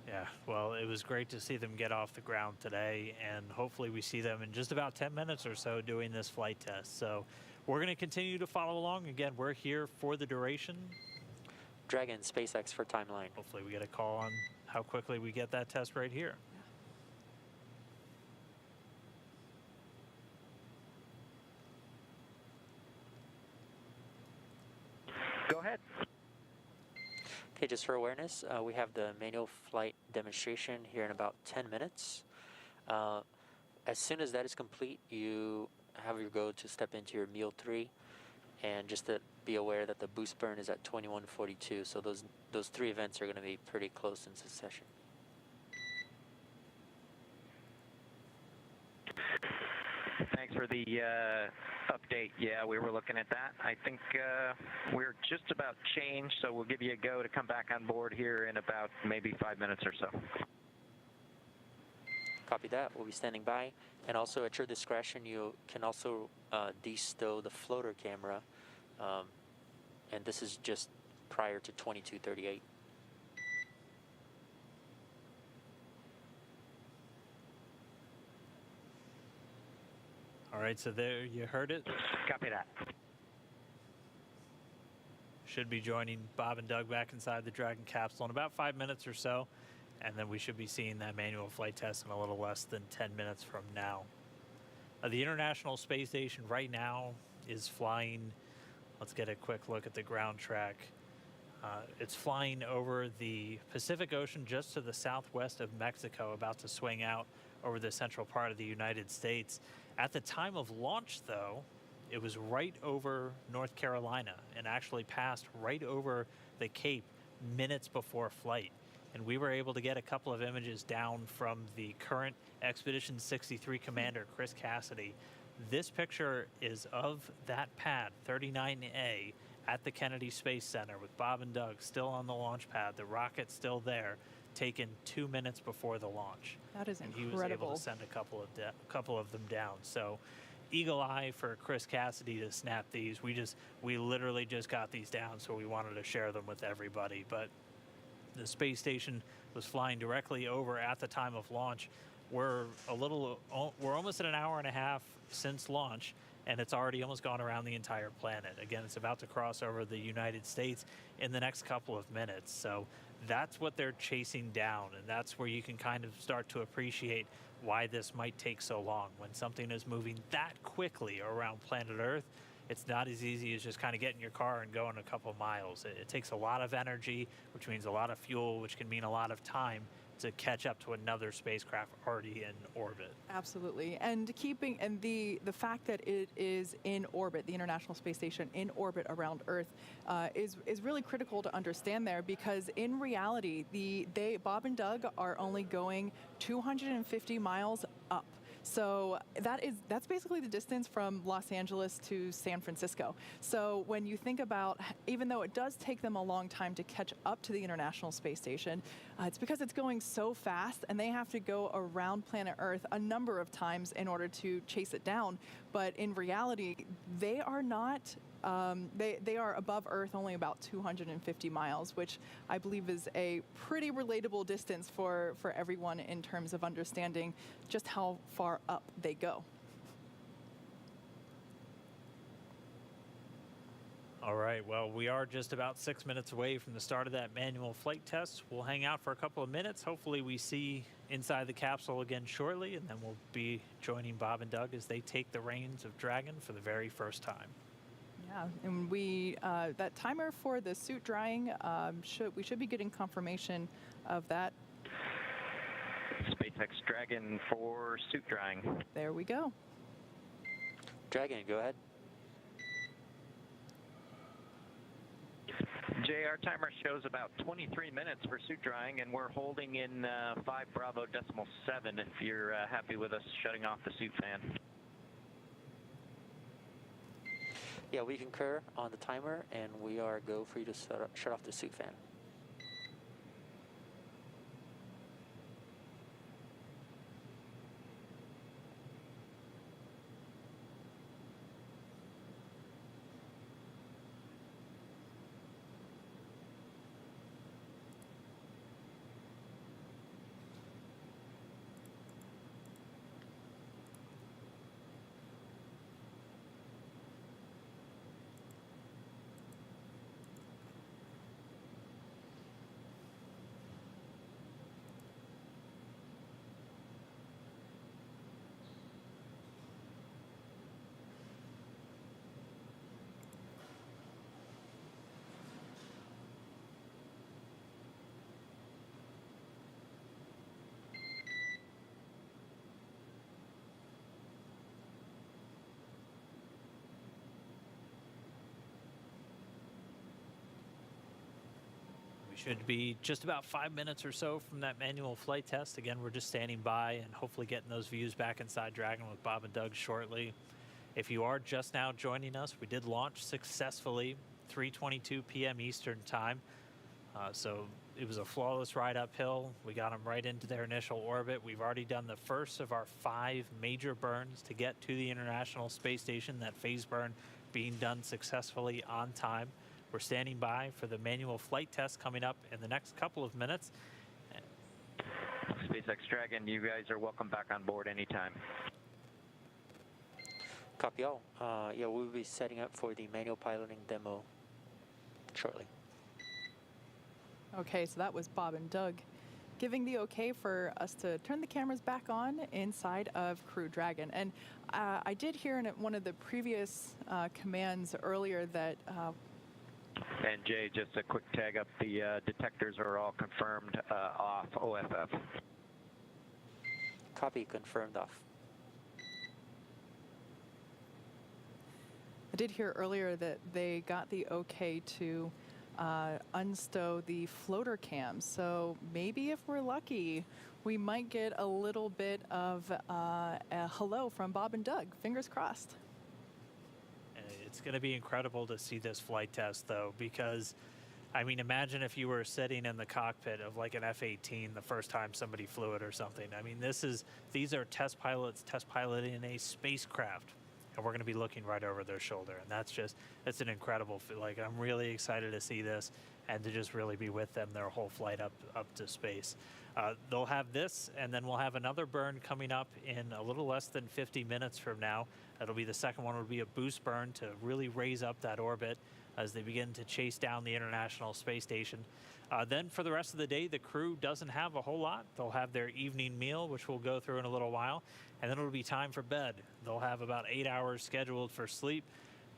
Yeah, well, it was great to see them get off the ground today, and hopefully we see them in just about 10 minutes or so doing this flight test. So we're going to continue to follow along. Again, we're here for the duration. Dragon, SpaceX for timeline. Hopefully we get a call on how quickly we get that test right here. Go ahead. Okay, just for awareness, we have the manual flight demonstration here in about 10 minutes. As soon as that is complete, you have your go to step into your MEAL 3 and just to be aware that the boost burn is at 2142. So those three events are going to be pretty close in succession. Thanks for the update. Yeah, we were looking at that. I think we're just about changed, so we'll give you a go to come back on board here in about maybe 5 minutes or so. Copy that. We'll be standing by. And also at your discretion, you can also de-stow the floater camera. And this is just prior to 2238. All right, so there you heard it. Copy that. Should be joining Bob and Doug back inside the Dragon capsule in about 5 minutes or so. And then we should be seeing that manual flight test in a little less than 10 minutes from now. The International Space Station right now is flying. Let's get a quick look at the ground track. It's flying over the Pacific Ocean just to the southwest of Mexico, about to swing out over the central part of the United States. At the time of launch, though, it was right over North Carolina and actually passed right over the Cape minutes before flight. And we were able to get a couple of images down from the current Expedition 63 commander, Chris Cassidy. This picture is of that pad, 39A, at the Kennedy Space Center with Bob and Doug still on the launch pad, the rocket still there, taken 2 minutes before the launch. That is and incredible. he was able to send a couple of them down. So eagle eye for Chris Cassidy to snap these. We literally just got these down, so we wanted to share them with everybody. But the space station was flying directly over at the time of launch. We're almost at an hour and a half since launch, and it's already almost gone around the entire planet. Again, it's about to cross over the United States in the next couple of minutes. So that's what they're chasing down, and that's where you can kind of start to appreciate why this might take so long. When something is moving that quickly around planet Earth, it's not as easy as just kind of getting in your car and going a couple miles. It takes a lot of energy, which means a lot of fuel, which can mean a lot of time to catch up to another spacecraft already in orbit. Absolutely. And the fact that it is in orbit, the International Space Station in orbit around Earth, is really critical to understand there, because in reality, Bob and Doug are only going 250 miles up. So that's basically the distance from Los Angeles to San Francisco. So when you think about, even though it does take them a long time to catch up to the International Space Station, it's because it's going so fast, and they have to go around planet Earth a number of times in order to chase it down. But in reality, they are not. They are above Earth only about 250 miles, which I believe is a pretty relatable distance for everyone in terms of understanding just how far up they go. All right, well, we are just about 6 minutes away from the start of that manual flight test. We'll hang out for a couple of minutes. Hopefully we see inside the capsule again shortly, and then we'll be joining Bob and Doug as they take the reins of Dragon for the very first time. Yeah, and that timer for the suit drying, we should be getting confirmation of that. SpaceX Dragon for suit drying. There we go. Dragon, go ahead. Jay, our timer shows about 23 minutes for suit drying, and we're holding in 5 Bravo decimal 7 if you're happy with us shutting off the suit fan. Yeah, we concur on the timer, and we are go for you to shut off the suit fan. Should be just about 5 minutes or so from that manual flight test. Again, we're just standing by and hopefully getting those views back inside Dragon with Bob and Doug shortly. If you are just now joining us, we did launch successfully 3:22 p.m. Eastern Time. So it was a flawless ride uphill. We got them right into their initial orbit. We've already done the first of our 5 major burns to get to the International Space Station, that phase burn being done successfully on time. We're standing by for the manual flight test coming up in the next couple of minutes. SpaceX Dragon, you guys are welcome back on board anytime. Copy all. Yeah, we'll be setting up for the manual piloting demo shortly. Okay, so that was Bob and Doug giving the okay for us to turn the cameras back on inside of Crew Dragon. And I did hear in one of the previous commands earlier that... and Jay, just a quick tag up, the detectors are all confirmed off OFF. Copy, confirmed off. I did hear earlier that they got the okay to unstow the floater cams. So maybe if we're lucky, we might get a little bit of a hello from Bob and Doug. Fingers crossed. It's going to be incredible to see this flight test, though, because, I mean, imagine if you were sitting in the cockpit of like an F-18 the first time somebody flew it or something. I mean, these are test pilots test piloting a spacecraft, and we're going to be looking right over their shoulder, and that's an incredible, like, I'm really excited to see this and to just really be with them their whole flight up to space. They'll have this, and then we'll have another burn coming up in a little less than 50 minutes from now. That'll be the second one. Will be a boost burn to really raise up that orbit as they begin to chase down the International Space Station. Then for the rest of the day, the crew doesn't have a whole lot. They'll have their evening meal, which we'll go through in a little while, and then it'll be time for bed. They'll have about 8 hours scheduled for sleep,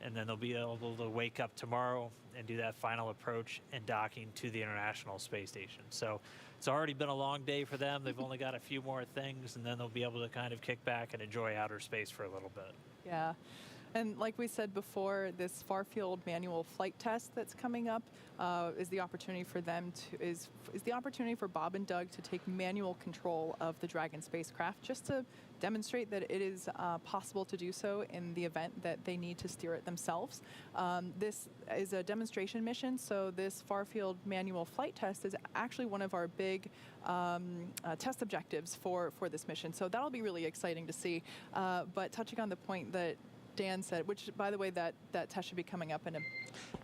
and then they'll be able to wake up tomorrow and do that final approach and docking to the International Space Station. So it's already been a long day for them. They've only got a few more things, and then they'll be able to kind of kick back and enjoy outer space for a little bit. Yeah. And like we said before, this far-field manual flight test that's coming up is the opportunity for them to is the opportunity for Bob and Doug to take manual control of the Dragon spacecraft, just to demonstrate that it is possible to do so in the event that they need to steer it themselves. This is a demonstration mission, so this far-field manual flight test is actually one of our big test objectives for this mission. So that'll be really exciting to see. But touching on the point that Dan said, which, by the way, that test should be coming up in a...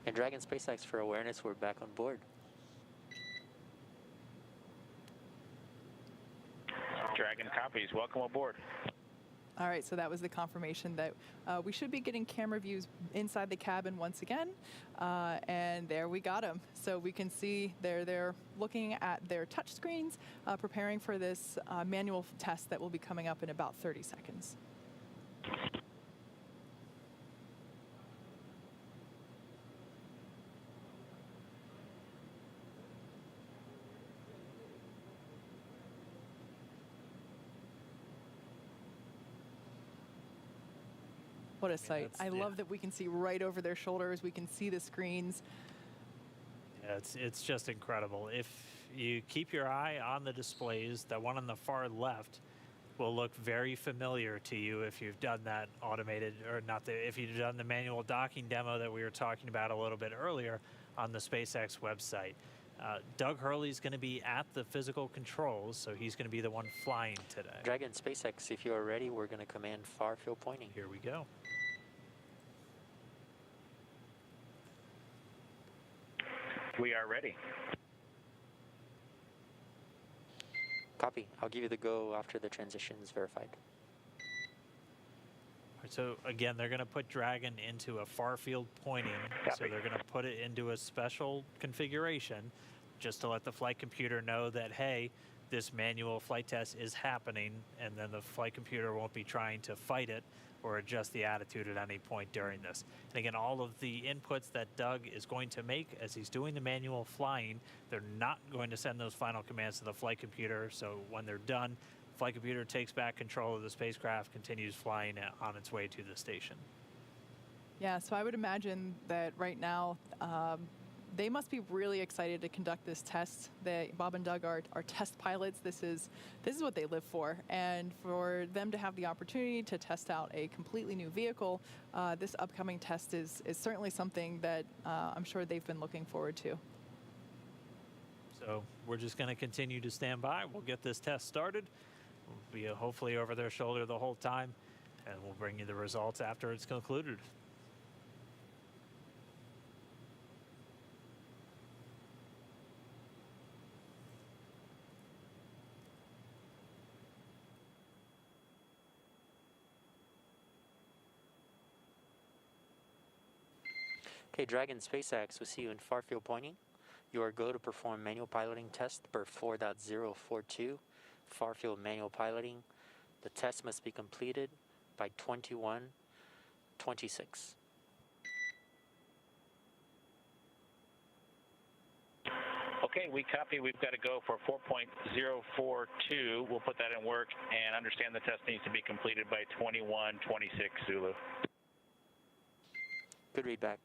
And Dragon SpaceX, for awareness, we're back on board. Dragon copies. Welcome aboard. All right, so that was the confirmation that we should be getting camera views inside the cabin once again. And there we got them. So we can see they're looking at their touch screens, preparing for this manual test that will be coming up in about 30 seconds. What a sight. I love that we can see right over their shoulders. We can see the screens. Yeah, it's just incredible. If you keep your eye on the displays, the one on the far left will look very familiar to you if you've done that automated, or not, if you've done the manual docking demo that we were talking about a little bit earlier on the SpaceX website. Doug Hurley's going to be at the physical controls, so he's going to be the one flying today. Dragon SpaceX, if you are ready, we're going to command far field pointing. Here we go. We are ready. Copy. I'll give you the go after the transition is verified. So again, they're going to put Dragon into a far field pointing. So they're going to put it into a special configuration just to let the flight computer know that, hey, this manual flight test is happening, and then the flight computer won't be trying to fight it or adjust the attitude at any point during this. And again, all of the inputs that Doug is going to make as he's doing the manual flying, they're not going to send those final commands to the flight computer. So when they're done, the flight computer takes back control of the spacecraft, continues flying on its way to the station. Yeah, so I would imagine that right now they must be really excited to conduct this test. Bob and Doug are test pilots. This is what they live for. And for them to have the opportunity to test out a completely new vehicle, this upcoming test is certainly something that I'm sure they've been looking forward to. So we're just going to continue to stand by. We'll get this test started. We'll be hopefully over their shoulder the whole time, and we'll bring you the results after it's concluded. Okay, Dragon SpaceX, we'll see you in far field pointing. You are go to perform manual piloting test per 4.042, far field manual piloting. The test must be completed by 21:26. Okay, we copy. We've got to go for 4.042. We'll put that in work and understand the test needs to be completed by 21:26 Zulu. Good read back.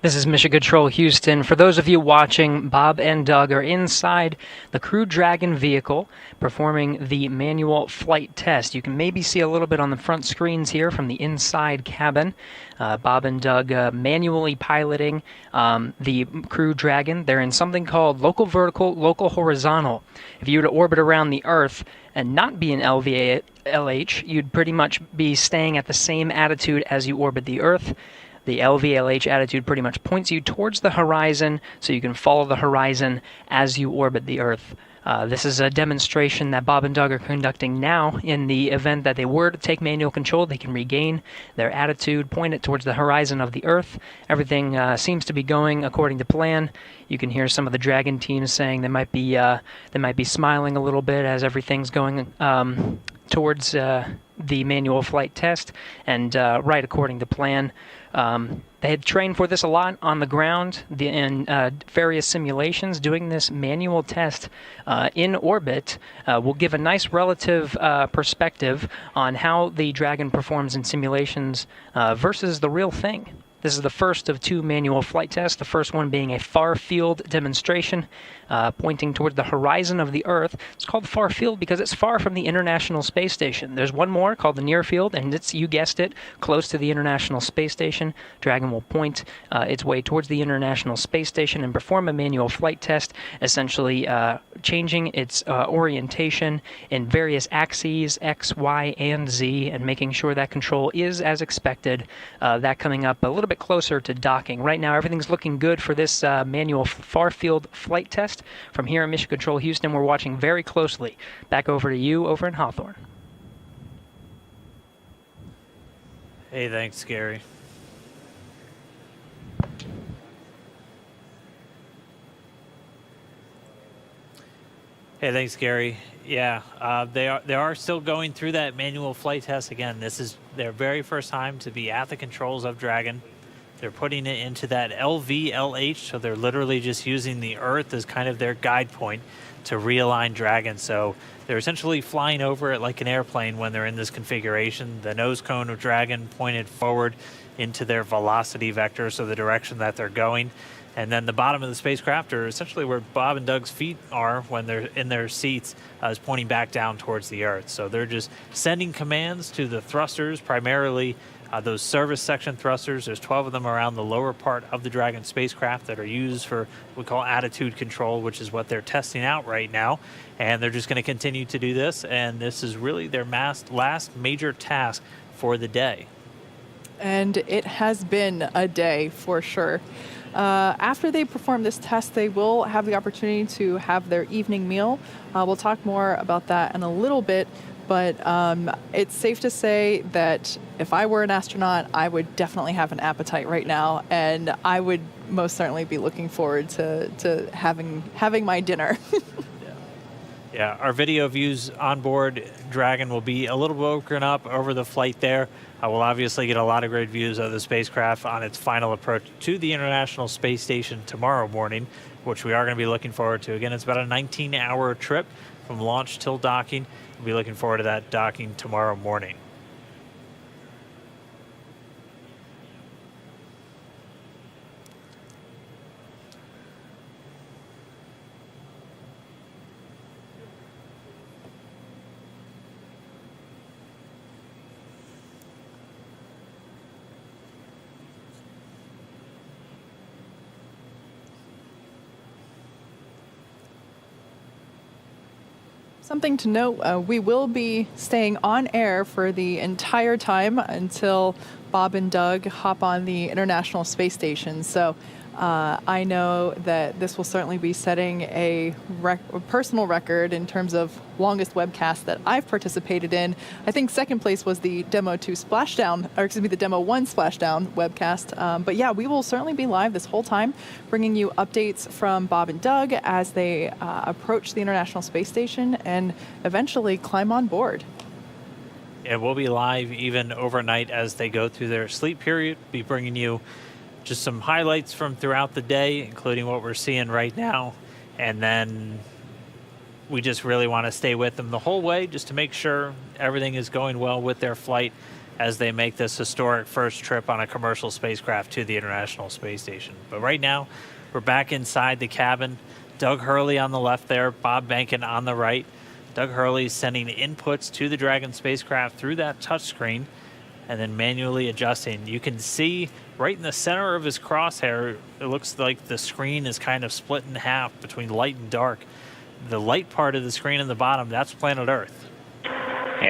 This is Mission Control Houston. For those of you watching, Bob and Doug are inside the Crew Dragon vehicle performing the manual flight test. You can maybe see a little bit on the front screens here from the inside cabin. Bob and Doug manually piloting the Crew Dragon. They're in something called local vertical, local horizontal. If you were to orbit around the Earth and not be in LVLH, you'd pretty much be staying at the same attitude as you orbit the Earth. The LVLH attitude pretty much points you towards the horizon, so you can follow the horizon as you orbit the Earth. This is a demonstration that Bob and Doug are conducting now. In the event that they were to take manual control, they can regain their attitude, point it towards the horizon of the Earth. Everything seems to be going according to plan. You can hear some of the Dragon teams saying they might be smiling a little bit as everything's going towards the manual flight test, and right according to plan. They had trained for this a lot on the ground in various simulations. Doing this manual test in orbit will give a nice relative perspective on how the Dragon performs in simulations versus the real thing. This is the first of 2 manual flight tests, the first one being a far field demonstration pointing toward the horizon of the Earth. It's called far field because it's far from the International Space Station. There's one more called the near field, and it's, you guessed it, close to the International Space Station. Dragon will point its way towards the International Space Station and perform a manual flight test, essentially changing its orientation in various axes, X, Y, and Z, and making sure that control is as expected. That coming up a little bit closer to docking. Right now, everything's looking good for this manual far field flight test. From here in Mission Control Houston, we're watching very closely. Back over to you over in Hawthorne. Hey, thanks, Gary. Hey, thanks, Gary. Yeah, they are still going through that manual flight test again. This is their very first time to be at the controls of Dragon. They're putting it into that LVLH, so they're literally just using the Earth as kind of their guide point to realign Dragon. So they're essentially flying over it like an airplane when they're in this configuration. The nose cone of Dragon pointed forward into their velocity vector, so the direction that they're going. And then the bottom of the spacecraft, or essentially where Bob and Doug's feet are when they're in their seats, is pointing back down towards the Earth. So they're just sending commands to the thrusters, primarily those service section thrusters. There's 12 of them around the lower part of the Dragon spacecraft that are used for what we call attitude control, which is what they're testing out right now. And they're just going to continue to do this. And this is really their last major task for the day. And it has been a day for sure. After they perform this test, they will have the opportunity to have their evening meal. We'll talk more about that in a little bit, but it's safe to say that if I were an astronaut, I would definitely have an appetite right now, and I would most certainly be looking forward to having my dinner. Yeah, our video views on board Dragon will be a little broken up over the flight there. We'll obviously get a lot of great views of the spacecraft on its final approach to the International Space Station tomorrow morning, which we are going to be looking forward to. Again, it's about a 19-hour trip from launch till docking. We'll be looking forward to that docking tomorrow morning. Something to note, we will be staying on air for the entire time until Bob and Doug hop on the International Space Station. So I know that this will certainly be setting a personal record in terms of longest webcast that I've participated in. I think second place was the Demo 2 Splashdown, or excuse me, the Demo 1 Splashdown webcast. But yeah, we will certainly be live this whole time, bringing you updates from Bob and Doug as they approach the International Space Station and eventually climb on board. And we'll be live even overnight as they go through their sleep period. Be bringing you just some highlights from throughout the day, including what we're seeing right now. And then we just really want to stay with them the whole way just to make sure everything is going well with their flight as they make this historic first trip on a commercial spacecraft to the International Space Station. But right now, we're back inside the cabin. Doug Hurley on the left there, Bob Behnken on the right. Doug Hurley is sending inputs to the Dragon spacecraft through that touchscreen and then manually adjusting. You can see right in the center of his crosshair, it looks like the screen is kind of split in half between light and dark. The light part of the screen in the bottom, that's planet Earth.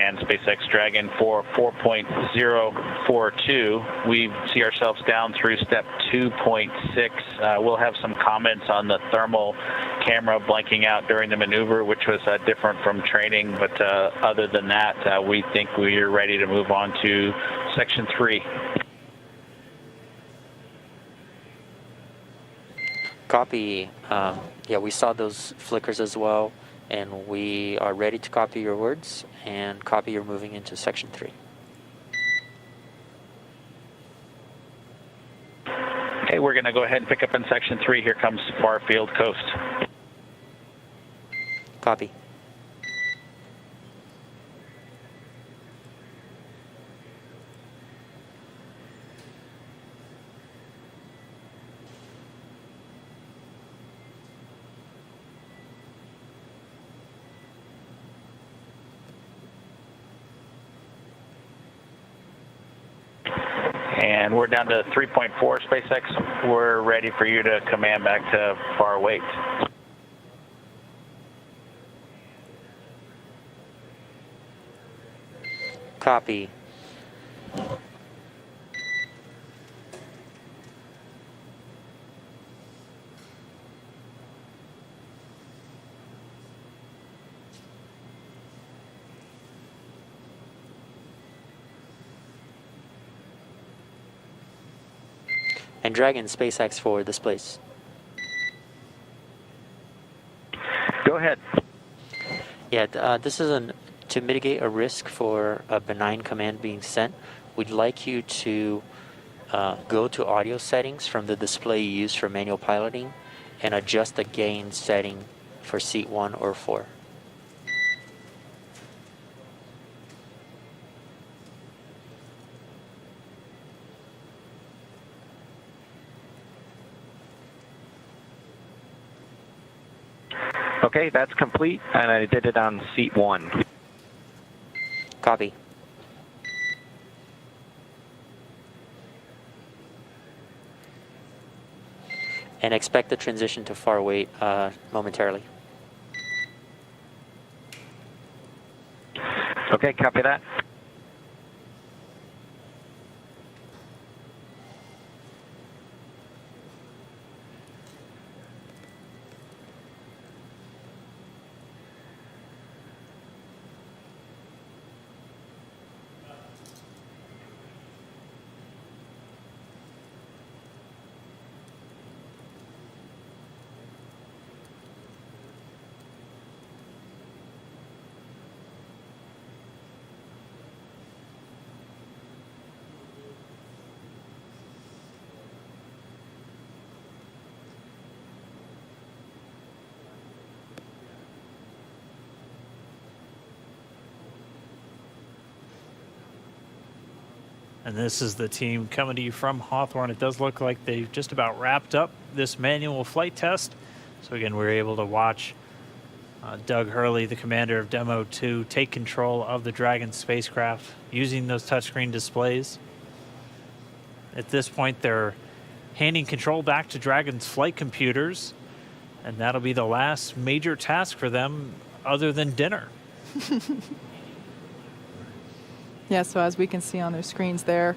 and SpaceX Dragon for 4.042. We see ourselves down through step 2.6. We'll have some comments on the thermal camera blanking out during the maneuver, which was different from training, but other than that, we think we're ready to move on to section 3. Copy. Yeah, we saw those flickers as well, and we are ready to copy your words, and copy you're moving into section 3. Okay, we're going to go ahead and pick up in section 3. Here comes Farfield Coast. Copy. And we're down to 3.4, SpaceX. We're ready for you to command back to far wait. Copy. And Dragon SpaceX for this place. Go ahead. Yeah, this is to mitigate a risk for a benign command being sent. We'd like you to go to audio settings from the display you use for manual piloting and adjust the gain setting for seat 1 or 4. Okay, that's complete, and I did it on seat 1. Copy. And expect the transition to far wait momentarily. Okay, copy that. And this is the team coming to you from Hawthorne. It does look like they've just about wrapped up this manual flight test. So again, we're able to watch Doug Hurley, the commander of Demo 2, take control of the Dragon spacecraft using those touchscreen displays. At this point, they're handing control back to Dragon's flight computers, and that'll be the last major task for them other than dinner. Yeah, so as we can see on their screens there,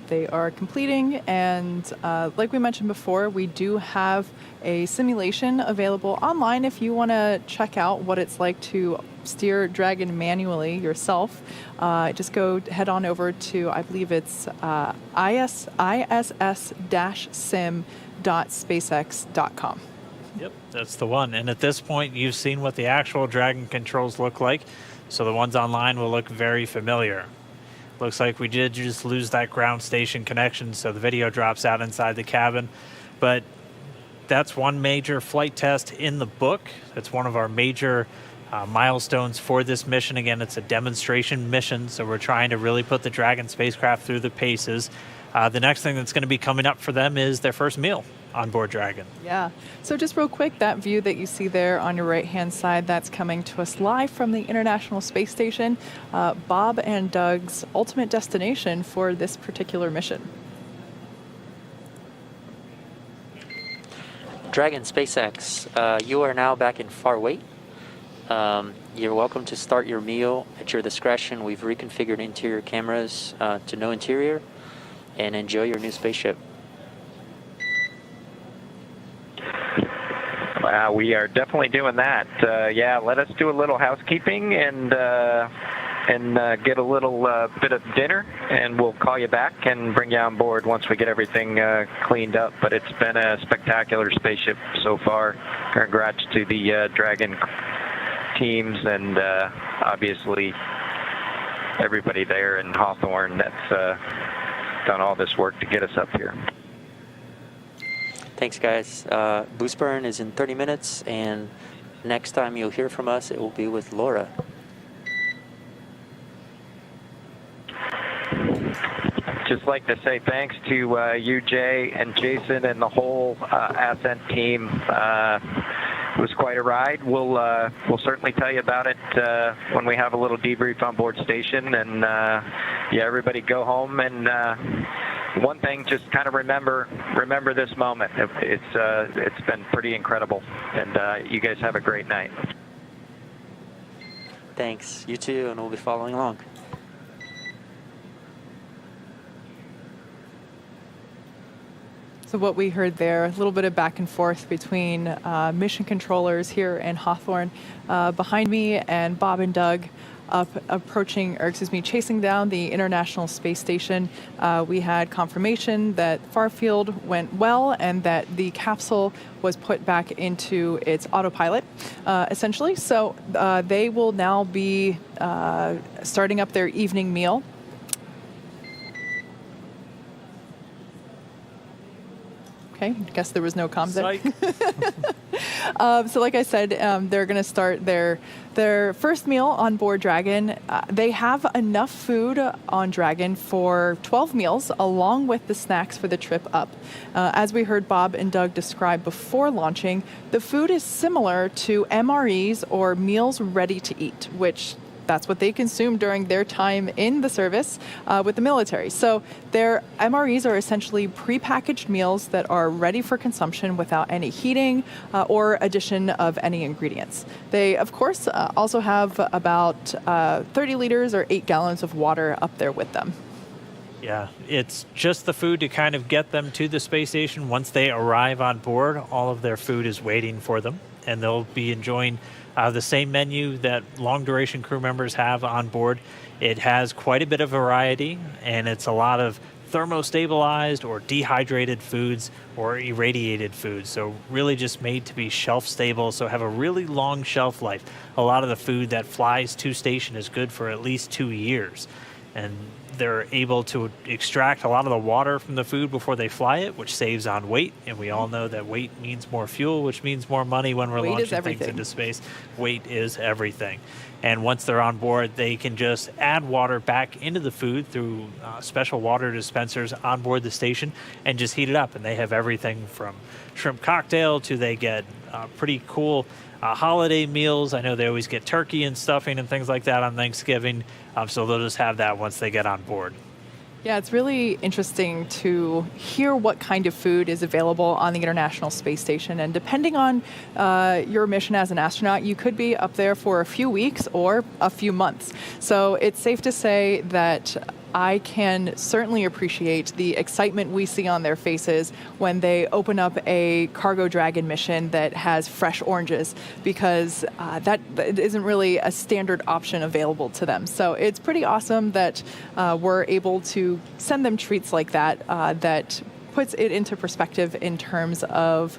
they are completing, and like we mentioned before, we do have a simulation available online if you want to check out what it's like to steer Dragon manually yourself. Just head on over to, I believe it's iss-sim.spacex.com. Yep, that's the one. And at this point, you've seen what the actual Dragon controls look like. So the ones online will look very familiar. Looks like we did just lose that ground station connection, so the video drops out inside the cabin. But that's one major flight test in the book. That's one of our major milestones for this mission. Again, it's a demonstration mission, so we're trying to really put the Dragon spacecraft through the paces. The next thing that's going to be coming up for them is their first meal on board Dragon. Yeah. So just real quick, that view that you see there on your right-hand side, that's coming to us live from the International Space Station, Bob and Doug's ultimate destination for this particular mission. Dragon SpaceX, you are now back in far wait. You're welcome to start your meal at your discretion. We've reconfigured interior cameras to no interior, and enjoy your new spaceship. We are definitely doing that. Yeah, let us do a little housekeeping and get a little bit of dinner, and we'll call you back and bring you on board once we get everything cleaned up. But it's been a spectacular spaceship so far. Congrats to the Dragon teams and obviously everybody there in Hawthorne that's done all this work to get us up here. Thanks, guys. Boost burn is in 30 minutes, and next time you'll hear from us, it will be with Laura. Just like to say thanks to you, Jay, and Jason, and the whole Ascent team. It was quite a ride. We'll certainly tell you about it when we have a little debrief on board station. And yeah, everybody go home. And one thing, just kind of remember this moment. It's been pretty incredible. And you guys have a great night. Thanks. You too, and we'll be following along. So what we heard there, a little bit of back and forth between mission controllers here in Hawthorne behind me, and Bob and Doug chasing down the International Space Station. We had confirmation that Farfield went well and that the capsule was put back into its autopilot, essentially. So they will now be starting up their evening meal. Okay, I guess there was no comms there. So like I said, they're going to start their first meal on board Dragon. They have enough food on Dragon for 12 meals, along with the snacks for the trip up. As we heard Bob and Doug describe before launching, the food is similar to MREs, or meals ready to eat, which that's what they consume during their time in the service with the military. So their MREs are essentially prepackaged meals that are ready for consumption without any heating or addition of any ingredients. They, of course, also have about 30 liters or 8 gallons of water up there with them. Yeah, it's just the food to kind of get them to the space station. Once they arrive on board, all of their food is waiting for them, and they'll be enjoying the same menu that long-duration crew members have on board. It has quite a bit of variety, and it's a lot of thermostabilized or dehydrated foods or irradiated foods. So really just made to be shelf-stable, so have a really long shelf life. A lot of the food that flies to station is good for at least 2 years. And they're able to extract a lot of the water from the food before they fly it, which saves on weight. And we all know that weight means more fuel, which means more money when we're launching things into space. Weight is everything. And once they're on board, they can just add water back into the food through special water dispensers on board the station and just heat it up. And they have everything from shrimp cocktail to they get pretty cool holiday meals. I know they always get turkey and stuffing and things like that on Thanksgiving. So they'll just have that once they get on board. Yeah, it's really interesting to hear what kind of food is available on the International Space Station. And depending on your mission as an astronaut, you could be up there for a few weeks or a few months. So it's safe to say that I can certainly appreciate the excitement we see on their faces when they open up a Cargo Dragon mission that has fresh oranges, because that isn't really a standard option available to them. So it's pretty awesome that we're able to send them treats like that, that puts it into perspective in terms of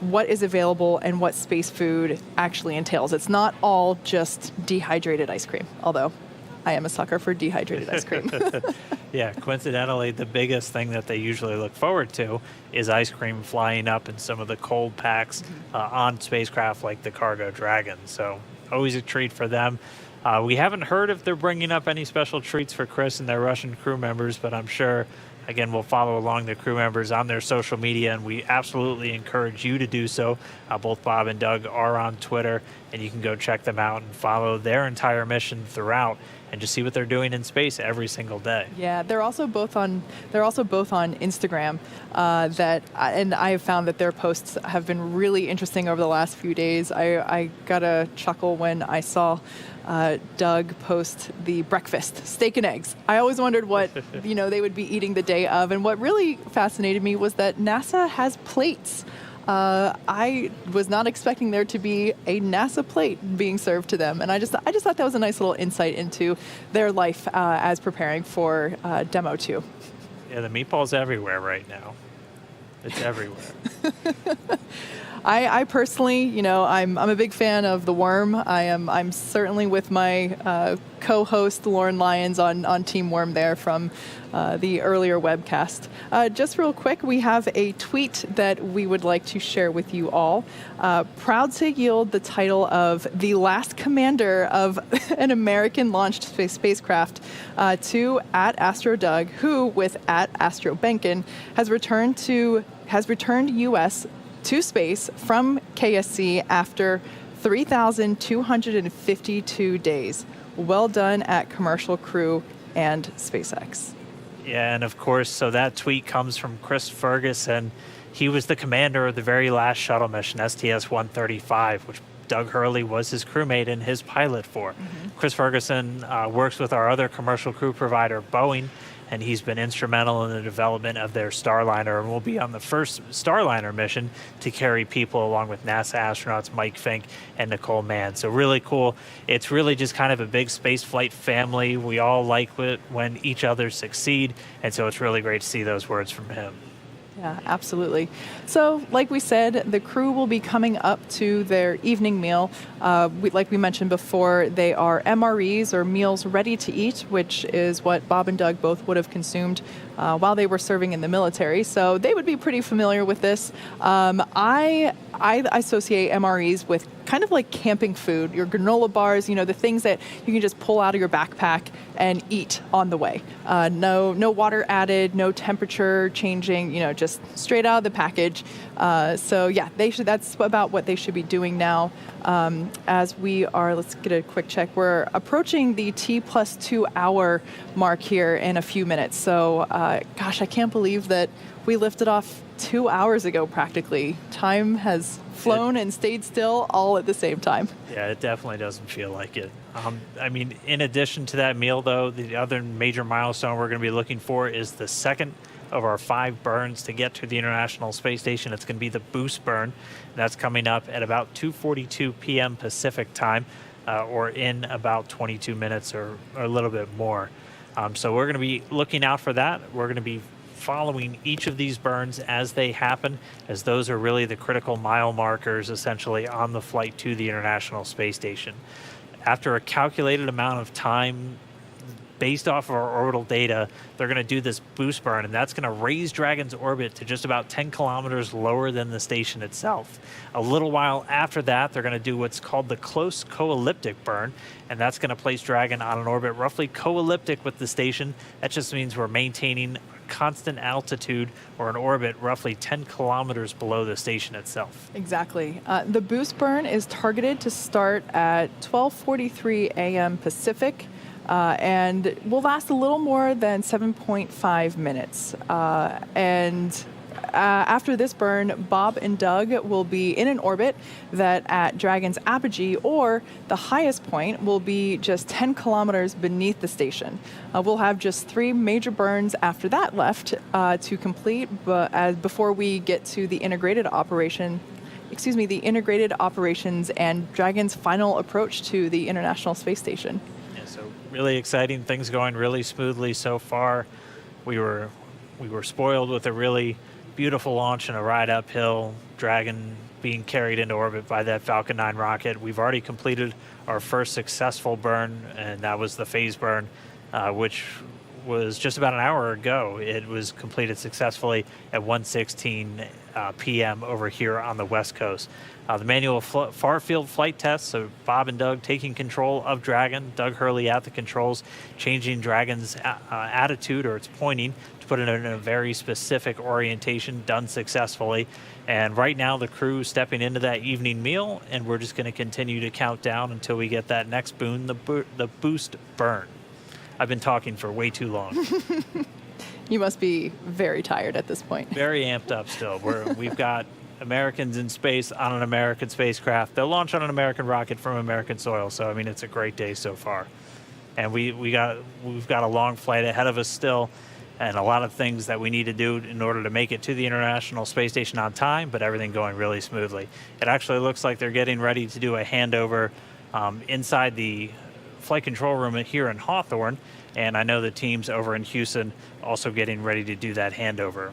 what is available and what space food actually entails. It's not all just dehydrated ice cream, although I am a sucker for dehydrated ice cream. Yeah, coincidentally, the biggest thing that they usually look forward to is ice cream flying up in some of the cold packs on spacecraft like the Cargo Dragon. So always a treat for them. We haven't heard if they're bringing up any special treats for Chris and their Russian crew members, but I'm sure, again, we'll follow along the crew members on their social media, and we absolutely encourage you to do so. Both Bob and Doug are on Twitter, and you can go check them out and follow their entire mission throughout and just see what they're doing in space every single day. Yeah, they're also both on Instagram. And I have found that their posts have been really interesting over the last few days. I got a chuckle when I saw Doug post the breakfast, steak and eggs. I always wondered what they would be eating the day of, and what really fascinated me was that NASA has plates. I was not expecting there to be a NASA plate being served to them, and I just thought that was a nice little insight into their life as preparing for Demo 2. Yeah, the meatball's everywhere right now. It's everywhere. I personally, I'm a big fan of The Worm. I'm certainly with my co-host Lauren Lyons on Team Worm there from the earlier webcast. Just real quick, we have a tweet that we would like to share with you all. Proud to yield the title of the last commander of an American launched spacecraft to @AstroDoug, who with @AstroBenkin has returned U.S. to space from KSC after 3,252 days. Well done at Commercial Crew and SpaceX. Yeah, and of course, so that tweet comes from Chris Ferguson. He was the commander of the very last shuttle mission, STS-135, which Doug Hurley was his crewmate and his pilot for. Chris Ferguson works with our other commercial crew provider, Boeing, and he's been instrumental in the development of their Starliner, and will be on the first Starliner mission to carry people along with NASA astronauts Mike Fink and Nicole Mann. So really cool. It's really just kind of a big space flight family. We all like it when each other succeed, and so it's really great to see those words from him. Yeah, absolutely. So, like we said, the crew will be coming up to their evening meal. Like we mentioned before, they are MREs, or meals ready to eat, which is what Bob and Doug both would have consumed while they were serving in the military. So they would be pretty familiar with this. I associate MREs with kind of like camping food, your granola bars, the things that you can just pull out of your backpack and eat on the way. No water added, no temperature changing, just straight out of the package. So yeah, that's about what they should be doing now. As we are, let's get a quick check. We're approaching the T+2 hour mark here in a few minutes. So gosh, I can't believe that we lifted off 2 hours ago practically. Time has flown and stayed still all at the same time. Yeah, it definitely doesn't feel like it. I mean, in addition to that meal, though, the other major milestone we're going to be looking for is the second of our 5 burns to get to the International Space Station. It's going to be the boost burn. That's coming up at about 2:42 p.m. Pacific time, or in about 22 minutes or a little bit more. So we're going to be looking out for that. We're going to be following each of these burns as they happen, as those are really the critical mile markers essentially on the flight to the International Space Station. After a calculated amount of time based off of our orbital data, they're going to do this boost burn, and that's going to raise Dragon's orbit to just about 10 kilometers lower than the station itself. A little while after that, they're going to do what's called the close co-elliptic burn, and that's going to place Dragon on an orbit roughly co-elliptic with the station. That just means we're maintaining constant altitude, or an orbit roughly 10 kilometers below the station itself. Exactly. The boost burn is targeted to start at 12:43 a.m. Pacific, and will last a little more than 7.5 minutes. After this burn, Bob and Doug will be in an orbit that at Dragon's apogee, or the highest point, will be just 10 kilometers beneath the station. We'll have just 3 major burns after that left to complete, before we get to the integrated operations and Dragon's final approach to the International Space Station. Yeah, so really exciting, things going really smoothly so far. We were spoiled with a really beautiful launch and a ride uphill, Dragon being carried into orbit by that Falcon 9 rocket. We've already completed our first successful burn, and that was the phase burn, which was just about an hour ago. It was completed successfully at 1:16 p.m. over here on the West Coast. The manual far field flight test, so Bob and Doug taking control of Dragon, Doug Hurley at the controls, changing Dragon's attitude or its pointing to put it in a very specific orientation, done successfully. And right now the crew stepping into that evening meal, and we're just going to continue to count down until we get that next boon, the boost burn. I've been talking for way too long. You must be very tired at this point. Very amped up still. We've got Americans in space on an American spacecraft. They'll launch on an American rocket from American soil. So, I mean, it's a great day so far. And we've got a long flight ahead of us still, and a lot of things that we need to do in order to make it to the International Space Station on time, but everything going really smoothly. It actually looks like they're getting ready to do a handover inside the flight control room here in Hawthorne, and I know the teams over in Houston also getting ready to do that handover.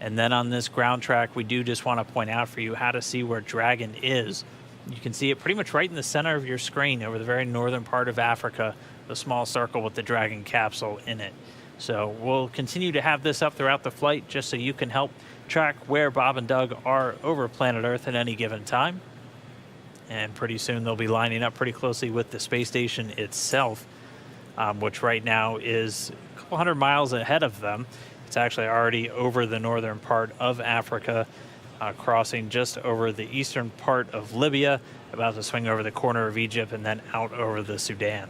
And then on this ground track, we do just want to point out for you how to see where Dragon is. You can see it pretty much right in the center of your screen over the very northern part of Africa, the small circle with the Dragon capsule in it. So we'll continue to have this up throughout the flight just so you can help track where Bob and Doug are over planet Earth at any given time. And pretty soon they'll be lining up pretty closely with the space station itself, which right now is a couple hundred miles ahead of them. It's actually already over the northern part of Africa, crossing just over the eastern part of Libya, about to swing over the corner of Egypt, and then out over the Sudan.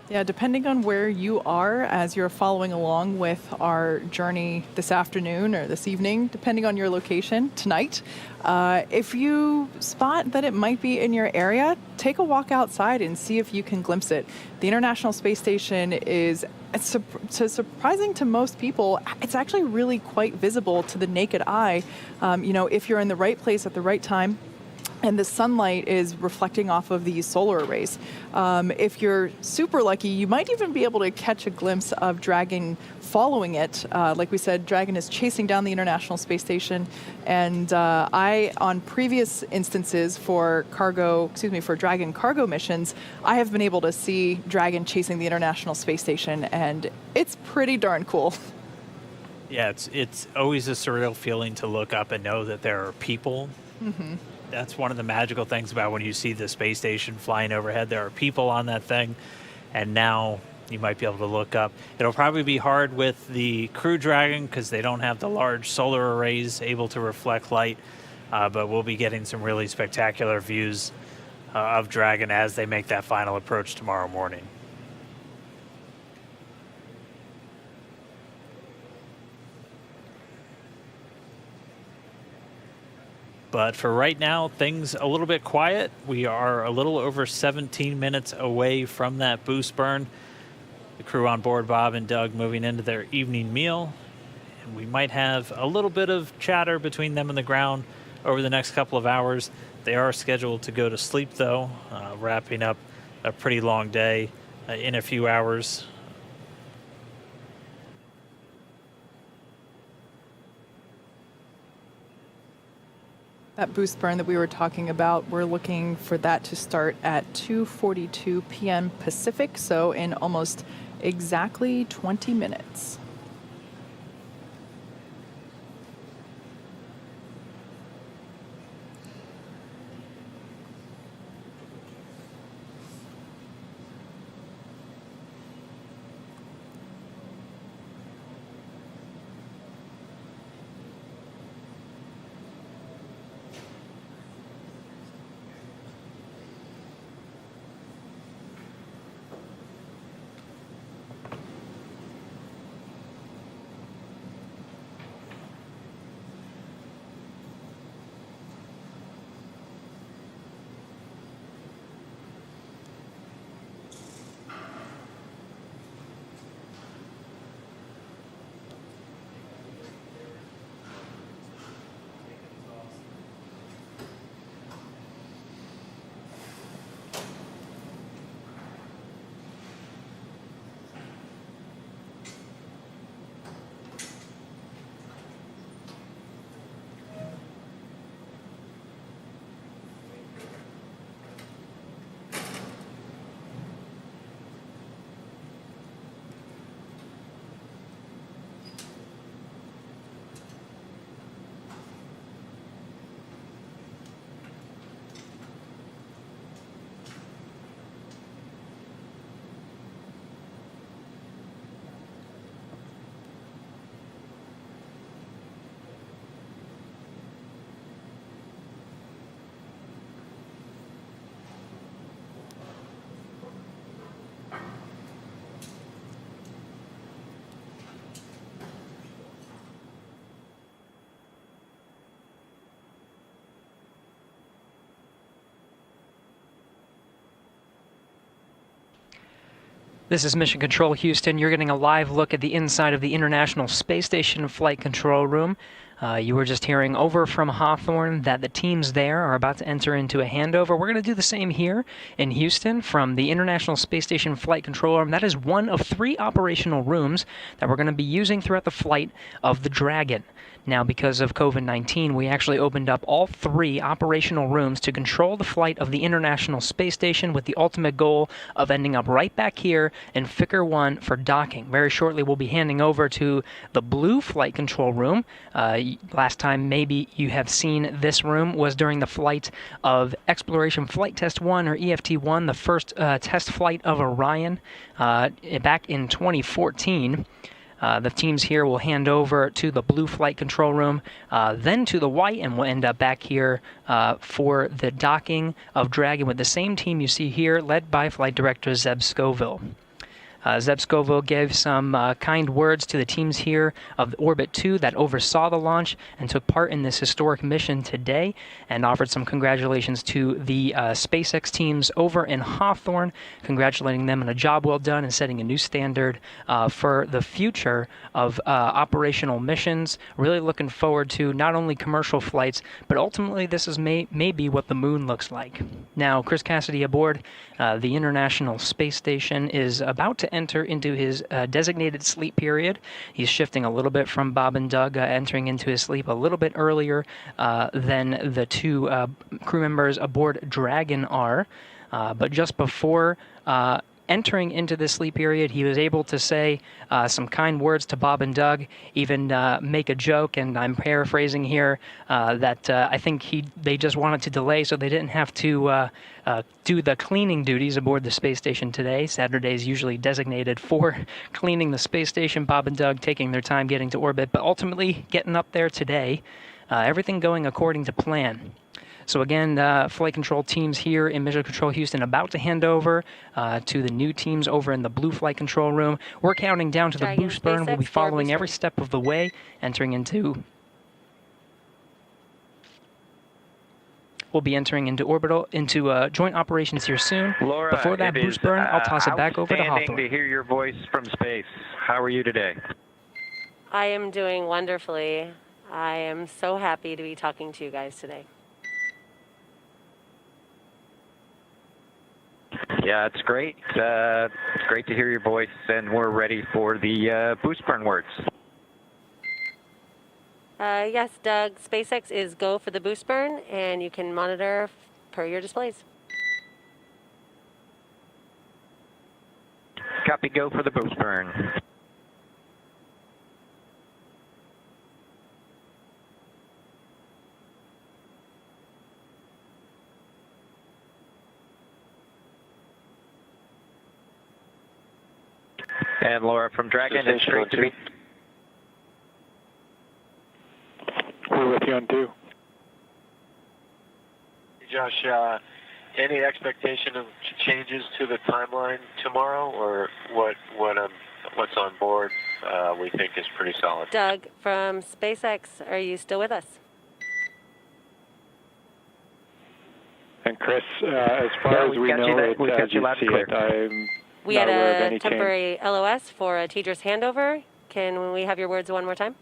Yeah, depending on where you are as you're following along with our journey this afternoon or this evening, depending on your location tonight, if you spot that it might be in your area, take a walk outside and see if you can glimpse it. The International Space Station is, surprising to most people, it's actually really quite visible to the naked eye. If you're in the right place at the right time, and the sunlight is reflecting off of these solar arrays. If you're super lucky, you might even be able to catch a glimpse of Dragon following it. Like we said, Dragon is chasing down the International Space Station, and on previous instances for Dragon cargo missions, I have been able to see Dragon chasing the International Space Station, and it's pretty darn cool. Yeah, it's always a surreal feeling to look up and know that there are people. Mm-hmm. That's one of the magical things about when you see the space station flying overhead. There are people on that thing, and now you might be able to look up. It'll probably be hard with the Crew Dragon because they don't have the large solar arrays able to reflect light, but we'll be getting some really spectacular views of Dragon as they make that final approach tomorrow morning. But for right now, things a little bit quiet. We are a little over 17 minutes away from that boost burn. The crew on board, Bob and Doug, moving into their evening meal. And we might have a little bit of chatter between them and the ground over the next couple of hours. They are scheduled to go to sleep, though, wrapping up a pretty long day in a few hours. That boost burn that we were talking about, we're looking for that to start at 2:42 p.m. Pacific, so in almost exactly 20 minutes. This is Mission Control Houston. You're getting a live look at the inside of the International Space Station Flight Control Room. You were just hearing over from Hawthorne that the teams there are about to enter into a handover. We're going to do the same here in Houston from the International Space Station Flight Control Room. That is one of 3 operational rooms that we're going to be using throughout the flight of the Dragon. Now, because of COVID-19, we actually opened up all 3 operational rooms to control the flight of the International Space Station with the ultimate goal of ending up right back here in Ficker 1 for docking. Very shortly, we'll be handing over to the Blue Flight Control Room. Last time maybe you have seen this room was during the flight of Exploration Flight Test 1, or EFT-1, the first test flight of Orion back in 2014. The teams here will hand over to the Blue Flight Control Room, then to the White, and we'll end up back here for the docking of Dragon with the same team you see here, led by Flight Director Zeb Scoville. Zeb Scoville gave some kind words to the teams here of Orbit 2 that oversaw the launch and took part in this historic mission today, and offered some congratulations to the SpaceX teams over in Hawthorne, congratulating them on a job well done and setting a new standard for the future of operational missions. Really looking forward to not only commercial flights, but ultimately this is maybe what the moon looks like. Now, Chris Cassidy aboard the International Space Station is about to enter into his designated sleep period. He's shifting a little bit from Bob and Doug, entering into his sleep a little bit earlier than the 2 crew members aboard Dragon are. But just before entering into this sleep period, he was able to say some kind words to Bob and Doug, even make a joke, and I'm paraphrasing here, that I think they just wanted to delay so they didn't have to do the cleaning duties aboard the space station today. Saturday is usually designated for cleaning the space station. Bob and Doug taking their time getting to orbit, but ultimately getting up there today. Everything going according to plan. So again, flight control teams here in Mission Control Houston about to hand over to the new teams over in the Blue Flight Control Room. We're counting down to the boost burn. We'll be following every step of the way, entering into... We'll be entering into joint operations here soon. Laura, before that boost burn, I'll toss it back over to Hawthorne. Outstanding to hear your voice from space. How are you today? I am doing wonderfully. I am so happy to be talking to you guys today. Yeah, it's great. It's great to hear your voice, and we're ready for the boost burn words. Yes, Doug, SpaceX is go for the boost burn, and you can monitor per your displays. Copy, go for the boost burn. And Laura from Dragon, it's great to be... We're with you on 2. Josh, any expectation of changes to the timeline tomorrow, or what's on board we think is pretty solid? Doug from SpaceX, are you still with us? And Chris, as far as we know, as you see it, I'm We not had aware of a any temporary LOS for a Tidris handover. Can we have your words one more time?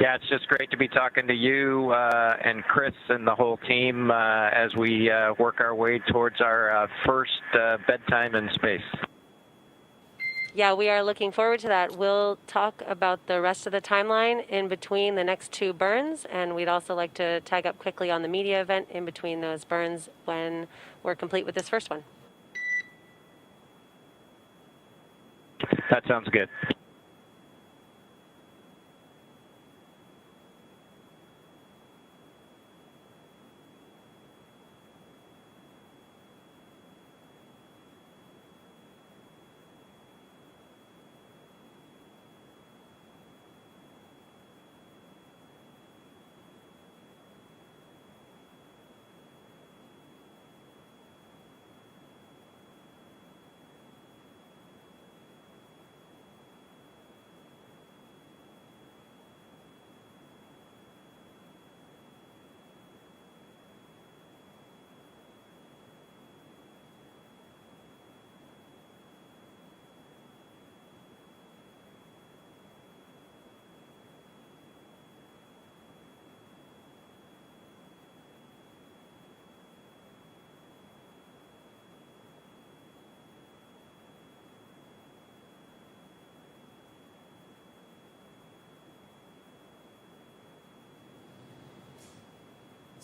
Yeah, it's just great to be talking to you and Chris and the whole team as we work our way towards our first bedtime in space. Yeah, we are looking forward to that. We'll talk about the rest of the timeline in between the next 2 burns, and we'd also like to tag up quickly on the media event in between those burns when we're complete with this first one. That sounds good.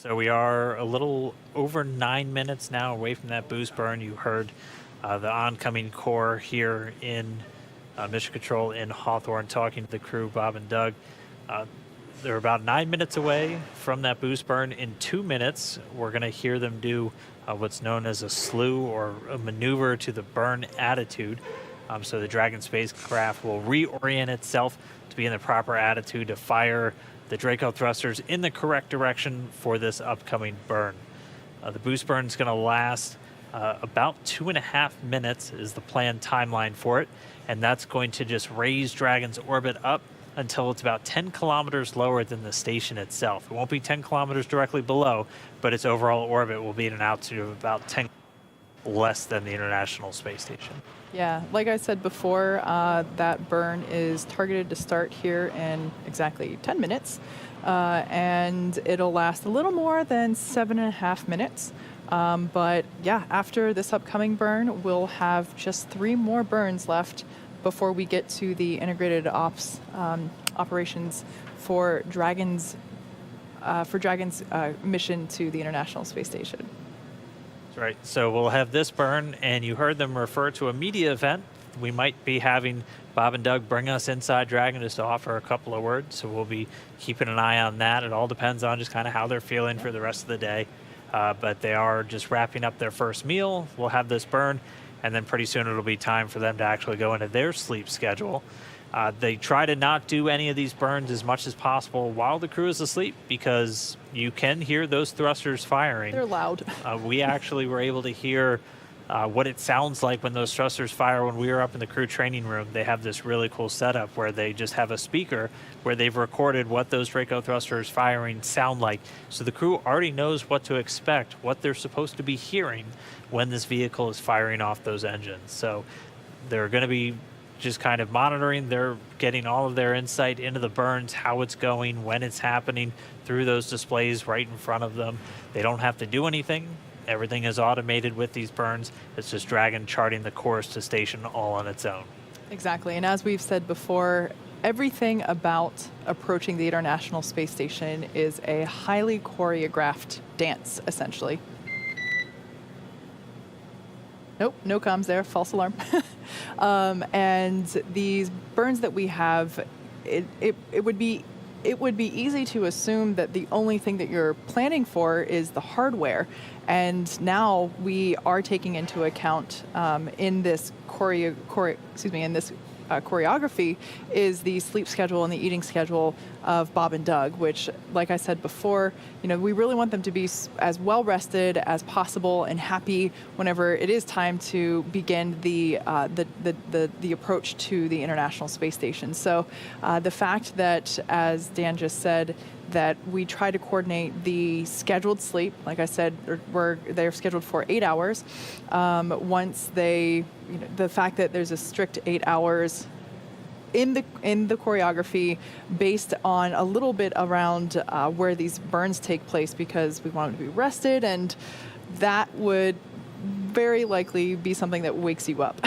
So we are a little over 9 minutes now away from that boost burn. You heard the oncoming core here in Mission Control in Hawthorne talking to the crew, Bob and Doug. They're about 9 minutes away from that boost burn. In 2 minutes, we're going to hear them do what's known as a slew or a maneuver to the burn attitude. So the Dragon spacecraft will reorient itself to be in the proper attitude to fire the Draco thrusters in the correct direction for this upcoming burn. The boost burn is going to last about 2.5 minutes is the planned timeline for it, and that's going to just raise Dragon's orbit up until it's about 10 kilometers lower than the station itself. It won't be 10 kilometers directly below, but its overall orbit will be at an altitude of about 10 less than the International Space Station. Yeah, like I said before, that burn is targeted to start here in exactly 10 minutes, and it'll last a little more than 7.5 minutes. But yeah, after this upcoming burn, we'll have just 3 more burns left before we get to the integrated ops operations for Dragon's mission to the International Space Station. That's right. So we'll have this burn, and you heard them refer to a media event. We might be having Bob and Doug bring us inside Dragon just to offer a couple of words, so we'll be keeping an eye on that. It all depends on just kind of how they're feeling for the rest of the day. But they are just wrapping up their first meal. We'll have this burn, and then pretty soon it'll be time for them to actually go into their sleep schedule. They try to not do any of these burns as much as possible while the crew is asleep because you can hear those thrusters firing. They're loud. We actually were able to hear what it sounds like when those thrusters fire when we were up in the crew training room. They have this really cool setup where they just have a speaker where they've recorded what those Draco thrusters firing sound like. So the crew already knows what to expect, what they're supposed to be hearing when this vehicle is firing off those engines. So they're going to be just kind of monitoring. They're getting all of their insight into the burns, how it's going, when it's happening through those displays right in front of them. They don't have to do anything. Everything is automated with these burns. It's just Dragon charting the course to station all on its own. Exactly. And as we've said before, everything about approaching the International Space Station is a highly choreographed dance, essentially. Nope, no comms there, false alarm. And these burns that we have, it would be easy to assume that the only thing that you're planning for is the hardware. And now we are taking into account in this choreography is the sleep schedule and the eating schedule of Bob and Doug, which, like I said before, we really want them to be as well rested as possible and happy whenever it is time to begin the approach to the International Space Station. So the fact that, as Dan just said, that we try to coordinate the scheduled sleep, like I said, they're scheduled for 8 hours. Once they, the fact that there's a strict 8 hours in the choreography based on a little bit around where these burns take place, because we want them to be rested, and that would very likely be something that wakes you up.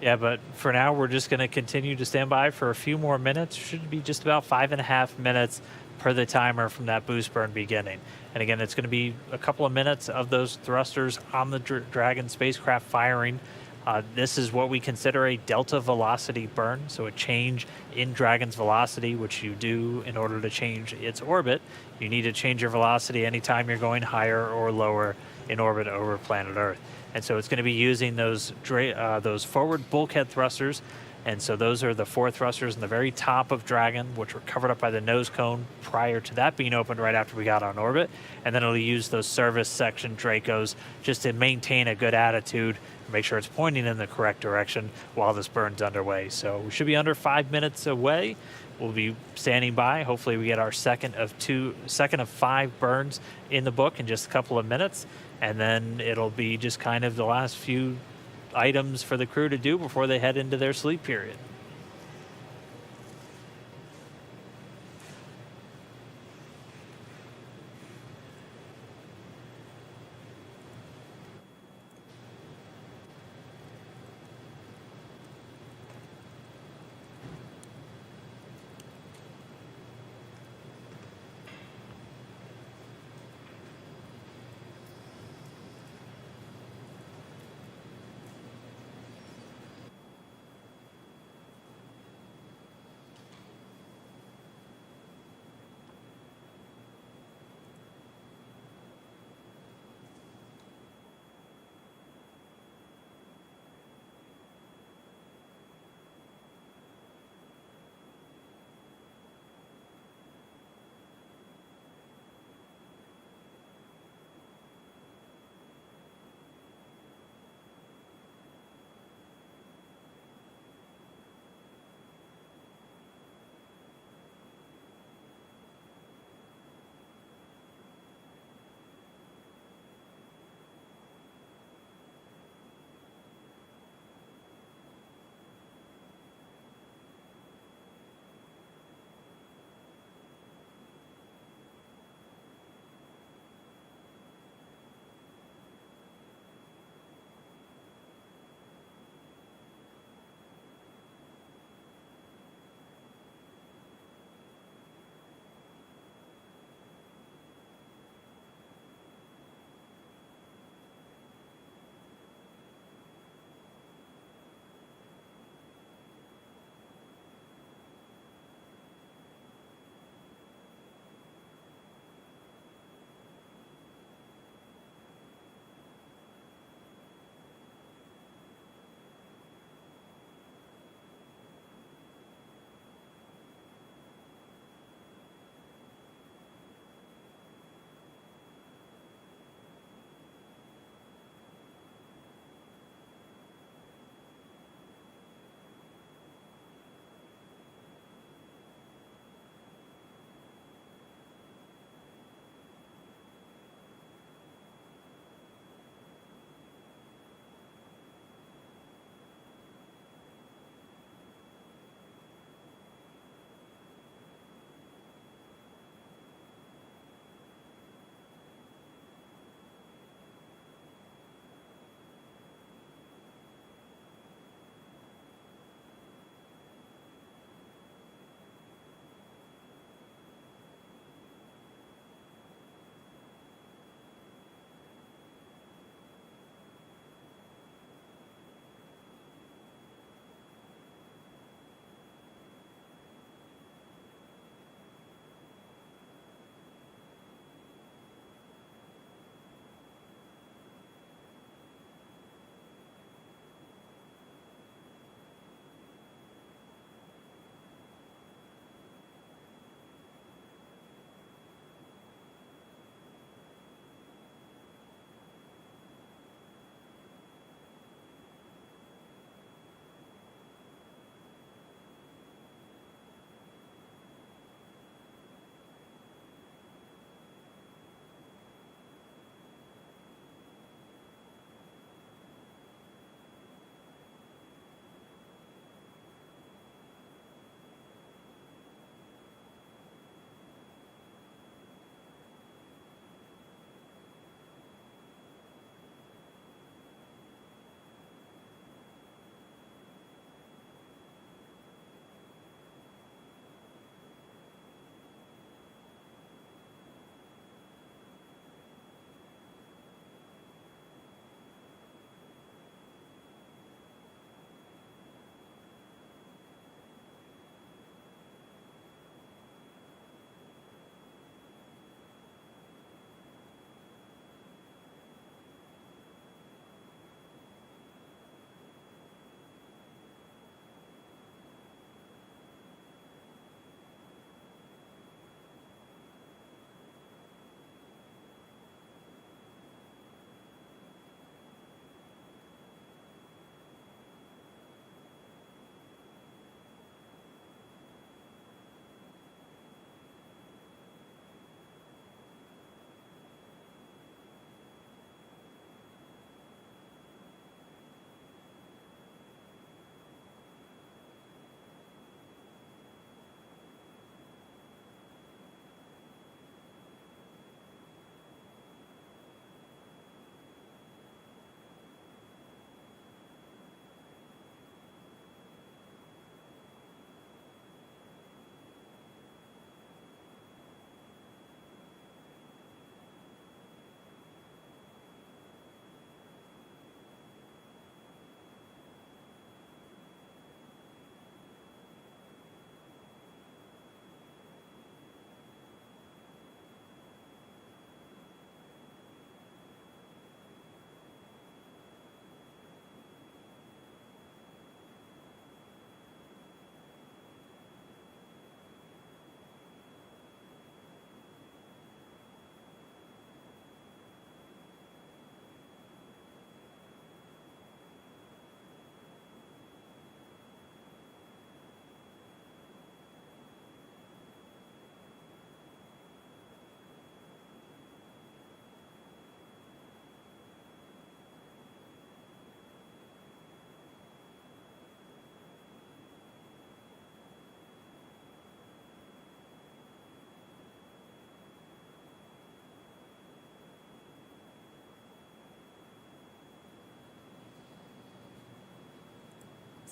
Yeah, but for now, we're just going to continue to stand by for a few more minutes. Should be just about 5.5 minutes per the timer from that boost burn beginning. And again, it's going to be a couple of minutes of those thrusters on the Dragon spacecraft firing. This is what we consider a delta velocity burn, so a change in Dragon's velocity, which you do in order to change its orbit. You need to change your velocity anytime you're going higher or lower in orbit over planet Earth. And so it's going to be using those forward bulkhead thrusters. And so those are the 4 thrusters in the very top of Dragon, which were covered up by the nose cone prior to that being opened right after we got on orbit. And then it'll use those service section Dracos just to maintain a good attitude, make sure it's pointing in the correct direction while this burn's underway. So we should be under 5 minutes away. We'll be standing by. Hopefully we get our second of 5 burns in the book in just a couple of minutes. And then it'll be just kind of the last few items for the crew to do before they head into their sleep period.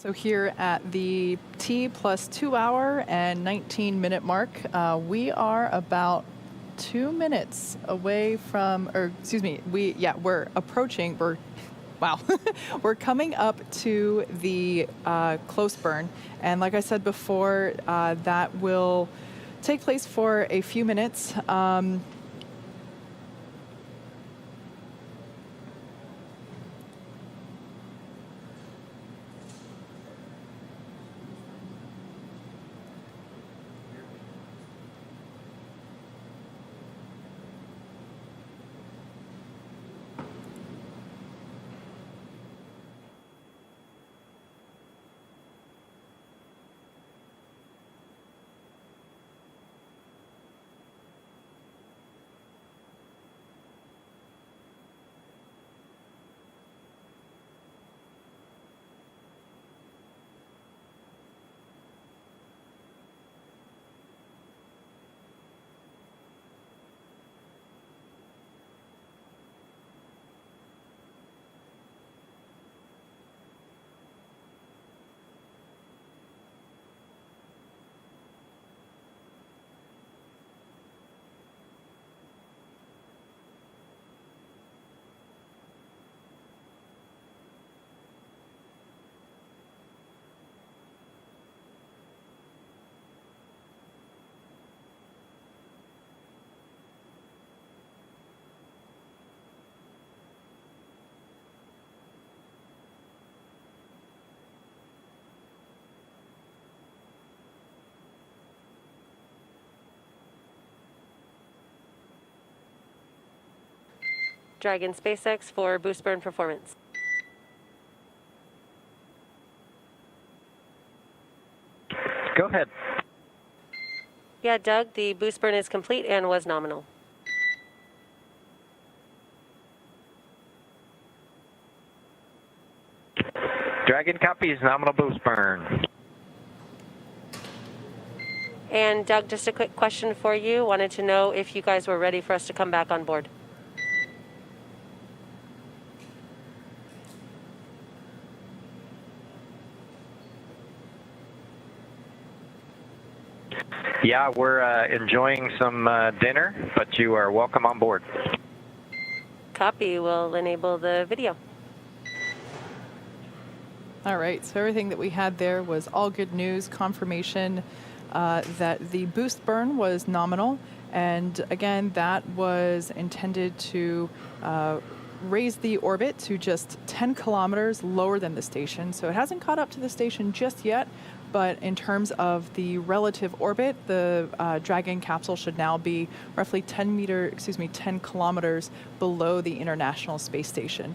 So here at the T plus 2 hour and 19-minute mark, we are about 2 minutes away from, or excuse me, we're approaching, wow, we're coming up to the close burn. And like I said before, that will take place for a few minutes. Dragon SpaceX for boost burn performance. Go ahead. Yeah, Doug, the boost burn is complete and was nominal. Dragon copies, nominal boost burn. And Doug, just a quick question for you. Wanted to know if you guys were ready for us to come back on board. Yeah, we're enjoying some dinner, but you are welcome on board. Copy. We'll enable the video. All right, so everything that we had there was all good news, confirmation that the boost burn was nominal. And again, that was intended to raise the orbit to just 10 kilometers lower than the station. So it hasn't caught up to the station just yet, but in terms of the relative orbit, the Dragon capsule should now be roughly 10 kilometers below the International Space Station.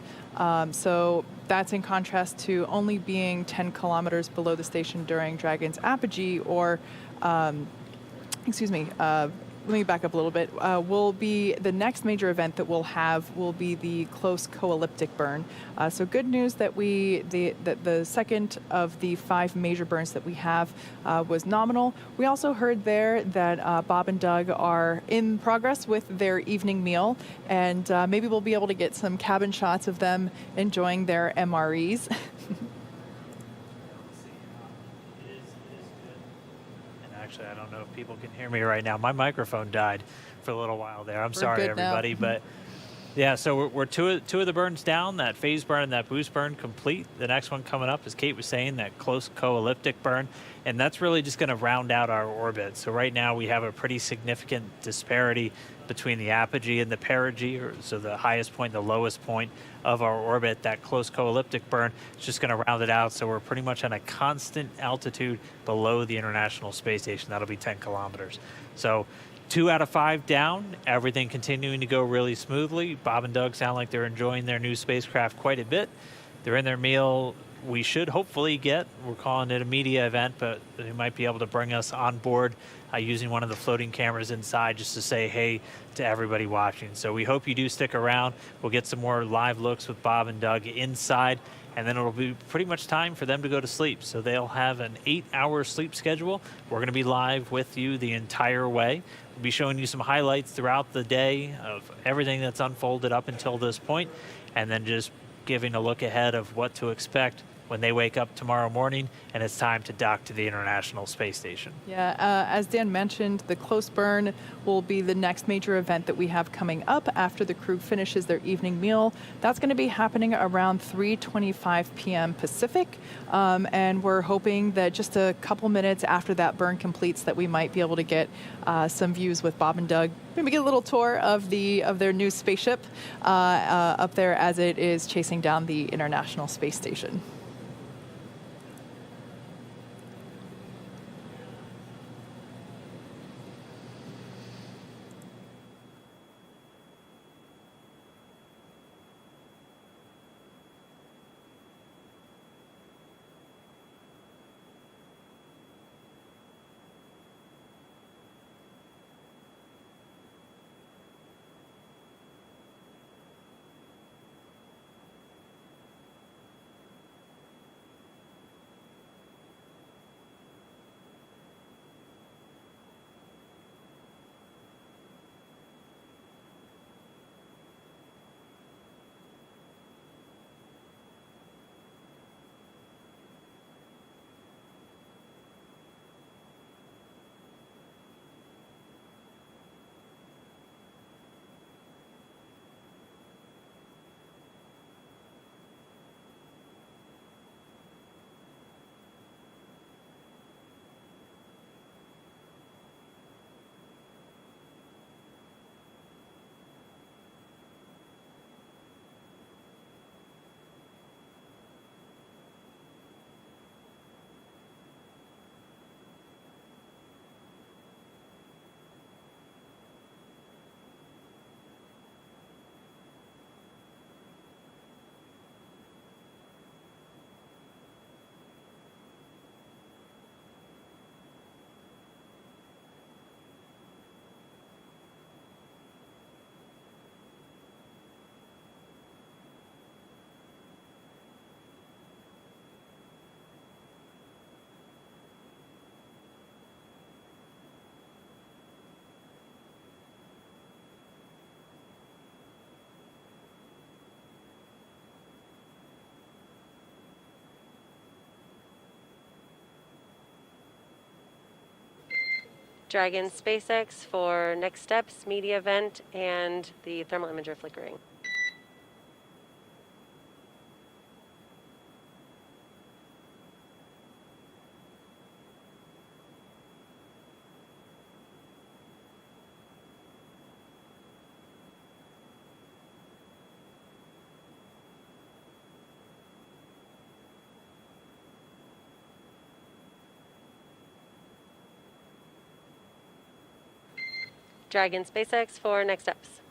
So that's in contrast to only being 10 kilometers below the station during Dragon's apogee, or, let me back up a little bit. Will be the next major event that we'll have will be the close co-elliptic burn. So good news that the second of the 5 major burns that we have was nominal. We also heard there that Bob and Doug are in progress with their evening meal, and maybe we'll be able to get some cabin shots of them enjoying their MREs. Actually, I don't know if people can hear me right now. My microphone died for a little while there. I'm sorry, everybody. But yeah, so we're two of the burns down, that phase burn and that boost burn complete. The next one coming up, as Kate was saying, that close co-elliptic burn. And that's really just going to round out our orbit. So right now we have a pretty significant disparity between the apogee and the perigee, so the highest point, the lowest point of our orbit. That close co-elliptic burn is just going to round it out, so we're pretty much on a constant altitude below the International Space Station. That'll be 10 kilometers. So 2 out of 5 down, everything continuing to go really smoothly. Bob and Doug sound like they're enjoying their new spacecraft quite a bit. They're in their meal. We should hopefully we're calling it a media event, but they might be able to bring us on board using one of the floating cameras inside just to say hey to everybody watching. So we hope you do stick around. We'll get some more live looks with Bob and Doug inside, and then it'll be pretty much time for them to go to sleep. So they'll have an 8-hour sleep schedule. We're going to be live with you the entire way. We'll be showing you some highlights throughout the day of everything that's unfolded up until this point, and then just giving a look ahead of what to expect when they wake up tomorrow morning and it's time to dock to the International Space Station. Yeah, as Dan mentioned, the close burn will be the next major event that we have coming up after the crew finishes their evening meal. That's going to be happening around 3:25 p.m. Pacific, and we're hoping that just a couple minutes after that burn completes that we might be able to get some views with Bob and Doug. Maybe get a little tour of their new spaceship up there as it is chasing down the International Space Station. Dragon SpaceX for next steps, media event, and the thermal imager flickering. Dragon SpaceX for next steps.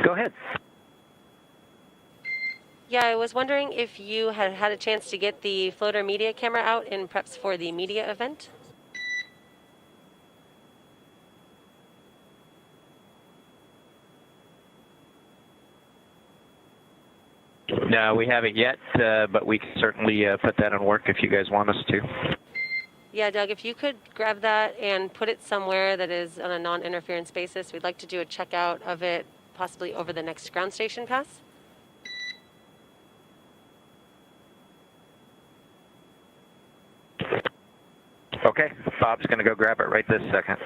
Go ahead. Yeah, I was wondering if you had had a chance to get the floater media camera out in preps for the media event. No, we haven't yet, but we can certainly put that on work if you guys want us to. Yeah, Doug, if you could grab that and put it somewhere that is on a non-interference basis, we'd like to do a checkout of it possibly over the next ground station pass. Okay, Bob's going to go grab it right this second.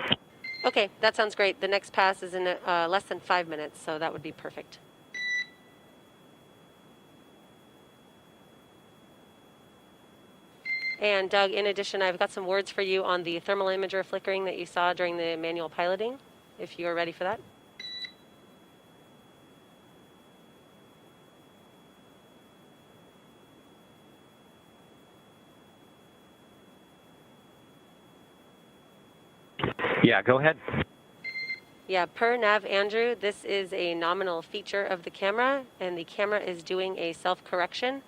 Okay, that sounds great. The next pass is in less than 5 minutes, so that would be perfect. And Doug, in addition, I've got some words for you on the thermal imager flickering that you saw during the manual piloting, if you are ready for that. Yeah, go ahead. Yeah, per Nav Andrew, this is a nominal feature of the camera, and the camera is doing a self-correction,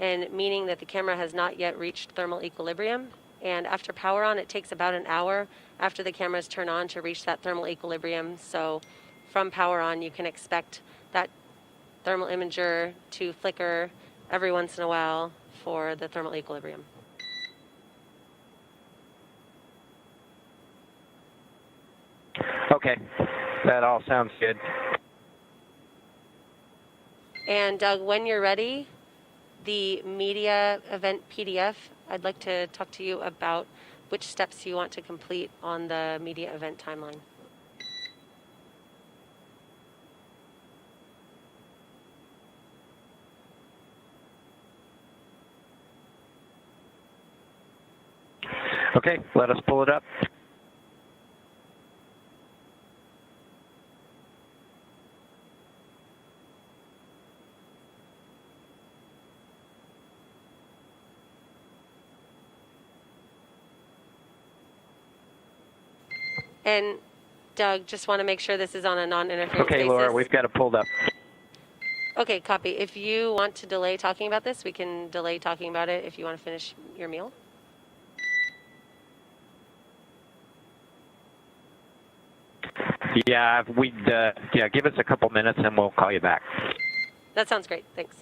and meaning that the camera has not yet reached thermal equilibrium. And after power on, it takes about an hour after the cameras turn on to reach that thermal equilibrium. So from power on, you can expect that thermal imager to flicker every once in a while for the thermal equilibrium. Okay. That all sounds good. And Doug, when you're ready, the media event PDF, I'd like to talk to you about which steps you want to complete on the media event timeline. Okay, let us pull it up. And Doug, just want to make sure this is on a non-interference Okay, basis. Laura, we've got it pulled up. Okay, copy. If you want to delay talking about this, we can delay talking about it if you want to finish your meal. Yeah, give us a couple minutes and we'll call you back. That sounds great. Thanks.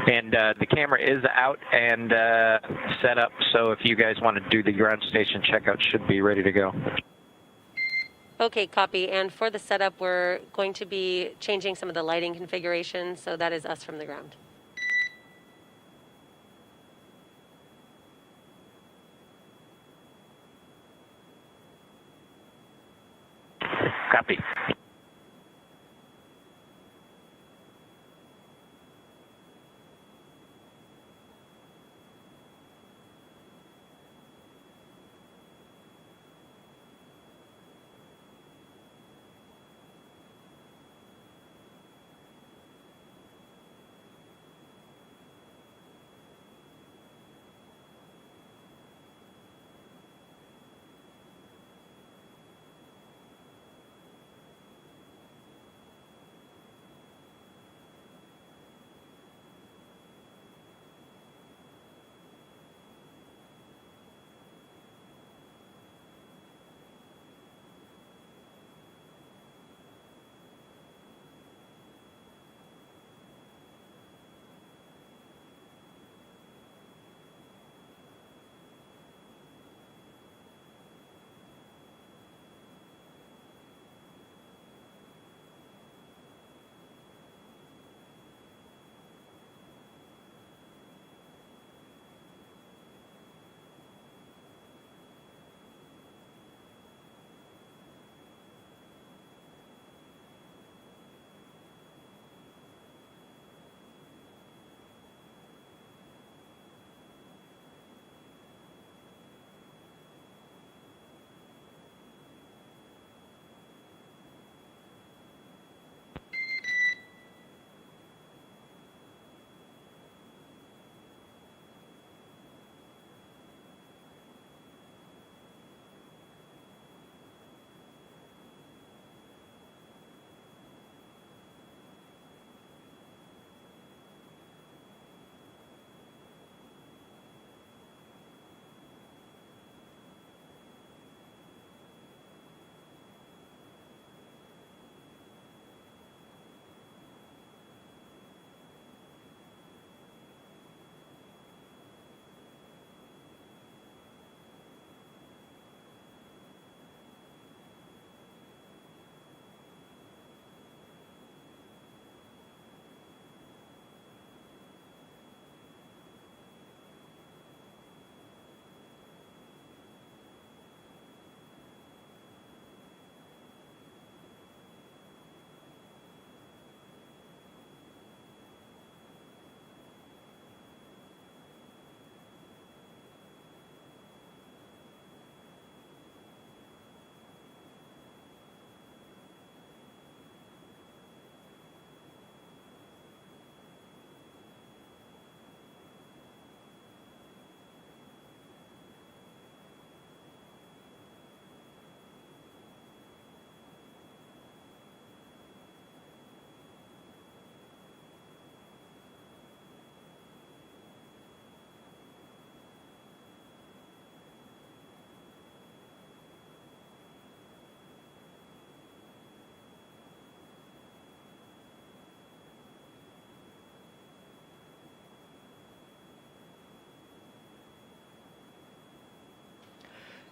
And the camera is out and set up, so if you guys want to do the ground station checkout, should be ready to go. Okay, copy. And for the setup, we're going to be changing some of the lighting configurations, so that is us from the ground. Copy.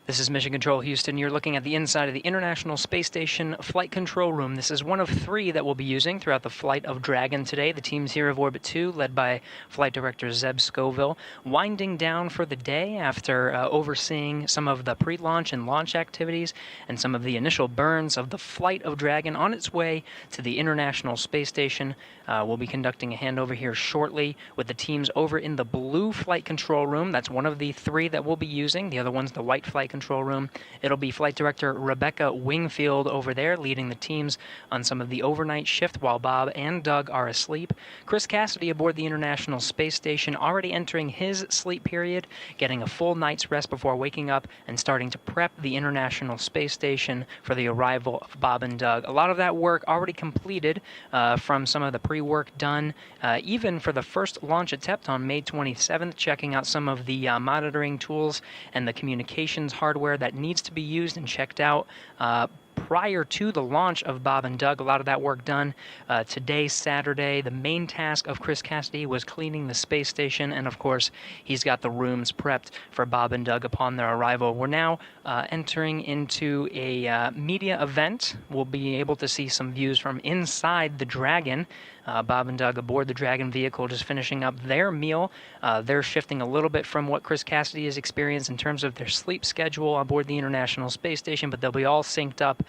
This is Mission Control Houston. You're looking at the inside of the International Space Station Flight Control Room. This is one of 3 that we'll be using throughout the flight of Dragon today. The teams here of Orbit 2, led by Flight Director Zeb Scoville, winding down for the day after overseeing some of the pre-launch and launch activities and some of the initial burns of the flight of Dragon on its way to the International Space Station. We'll be conducting a handover here shortly with the teams over in the blue Flight Control Room. That's one of the 3 that we'll be using. The other one's the white Flight Control Room. It'll be Flight Director Rebecca Wingfield over there leading the teams on some of the overnight shift while Bob and Doug are asleep. Chris Cassidy aboard the International Space Station, already entering his sleep period, getting a full night's rest before waking up and starting to prep the International Space Station for the arrival of Bob and Doug. A lot of that work already completed from some of the pre-work done, even for the first launch attempt on May 27th, checking out some of the monitoring tools and the communications hardware that needs to be used and checked out prior to the launch of Bob and Doug. A lot of that work done today, Saturday. The main task of Chris Cassidy was cleaning the space station, and of course, he's got the rooms prepped for Bob and Doug upon their arrival. We're now entering into a media event. We'll be able to see some views from inside the Dragon. Bob and Doug aboard the Dragon vehicle just finishing up their meal. They're shifting a little bit from what Chris Cassidy has experienced in terms of their sleep schedule aboard the International Space Station, but they'll be all synced up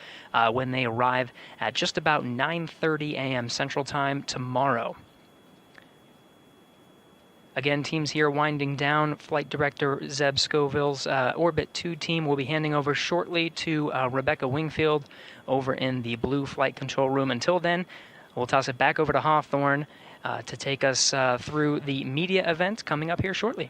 when they arrive at just about 9:30 a.m. Central Time tomorrow. Again, teams here winding down. Flight Director Zeb Scoville's Orbit 2 team will be handing over shortly to Rebecca Wingfield over in the blue Flight Control Room. Until then, we'll toss it back over to Hawthorne to take us through the media event coming up here shortly.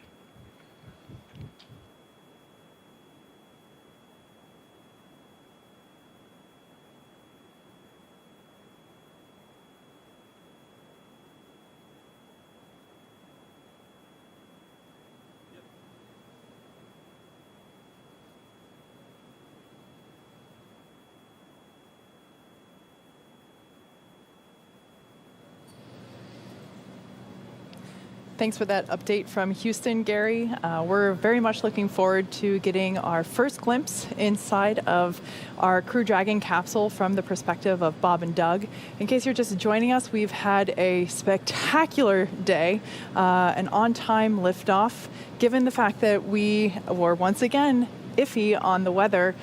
Thanks for that update from Houston, Gary. We're very much looking forward to getting our first glimpse inside of our Crew Dragon capsule from the perspective of Bob and Doug. In case you're just joining us, we've had a spectacular day, an on-time liftoff, given the fact that we were once again iffy on the weather.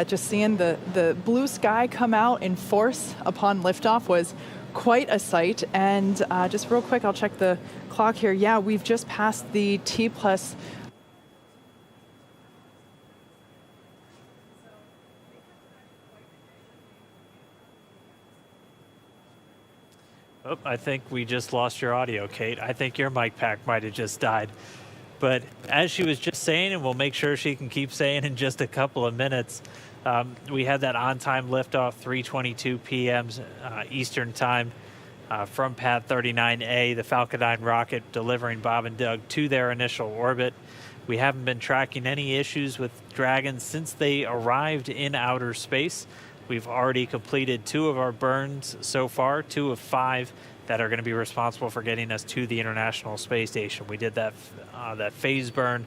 Just seeing the blue sky come out in force upon liftoff was quite a sight. And just real quick, I'll check the clock here. Yeah, we've just passed the T+. Oh, I think we just lost your audio, Kate. I think your mic pack might have just died. But as she was just saying, and we'll make sure she can keep saying in just a couple of minutes, we had that on-time liftoff, 3:22 p.m. Eastern Time from Pad 39A, the Falcon 9 rocket delivering Bob and Doug to their initial orbit. We haven't been tracking any issues with Dragon since they arrived in outer space. We've already completed 2 of our burns so far, 2 of 5 that are going to be responsible for getting us to the International Space Station. We did that phase burn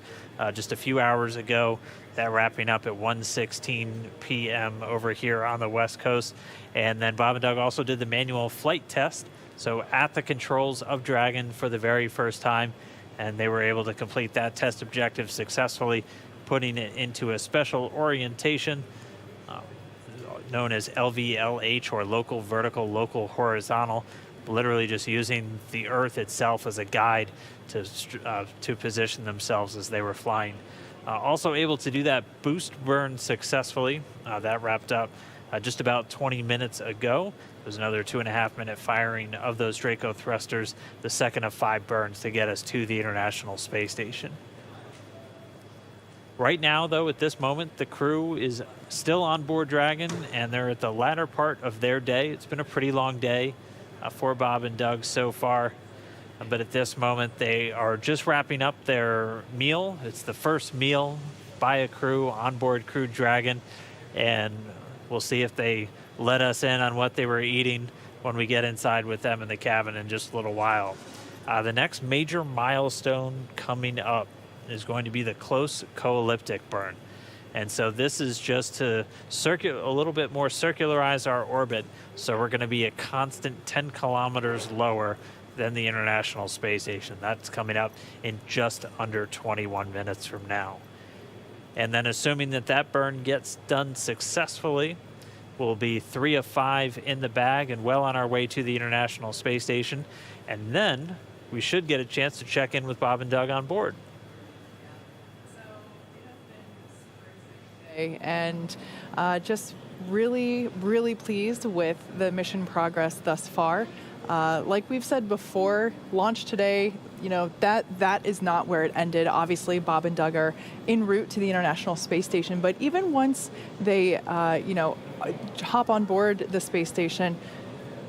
just a few hours ago, that wrapping up at 1:16 p.m. over here on the West Coast. And then Bob and Doug also did the manual flight test, so at the controls of Dragon for the very first time, and they were able to complete that test objective successfully, putting it into a special orientation known as LVLH, or local vertical, local horizontal, literally just using the Earth itself as a guide to position themselves as they were flying. Also able to do that boost burn successfully. That wrapped up just about 20 minutes ago. There was another 2.5-minute firing of those Draco thrusters, the second of 5 burns to get us to the International Space Station. Right now, though, at this moment, the crew is still on board Dragon, and they're at the latter part of their day. It's been a pretty long day for Bob and Doug so far, but at this moment, they are just wrapping up their meal. It's the first meal by a crew on board Crew Dragon, and we'll see if they let us in on what they were eating when we get inside with them in the cabin in just a little while. The next major milestone coming up is going to be the close co-elliptic burn. And so this is just to a little bit more circularize our orbit. So we're going to be a constant 10 kilometers lower than the International Space Station. That's coming up in just under 21 minutes from now. And then assuming that that burn gets done successfully, we'll be 3 of 5 in the bag and well on our way to the International Space Station. And then we should get a chance to check in with Bob and Doug on board. And just really, really pleased with the mission progress thus far. Like we've said before, launch today, that is not where it ended. Obviously, Bob and Doug are en route to the International Space Station, but even once they, hop on board the space station,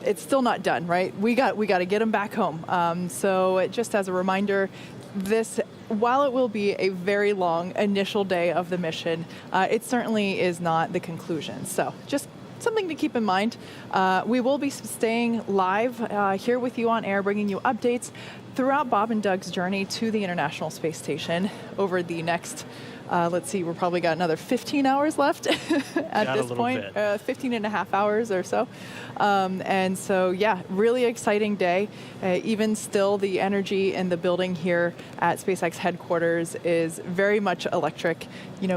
it's still not done, right? We got to get them back home. So just as a reminder, while it will be a very long initial day of the mission, it certainly is not the conclusion. So just something to keep in mind. We will be staying live here with you on air, bringing you updates throughout Bob and Doug's journey to the International Space Station over the next, we're probably got another 15 hours left at this point, 15 and a half hours or so. And so, yeah, really exciting day. Even still, the energy in the building here at SpaceX headquarters is very much electric,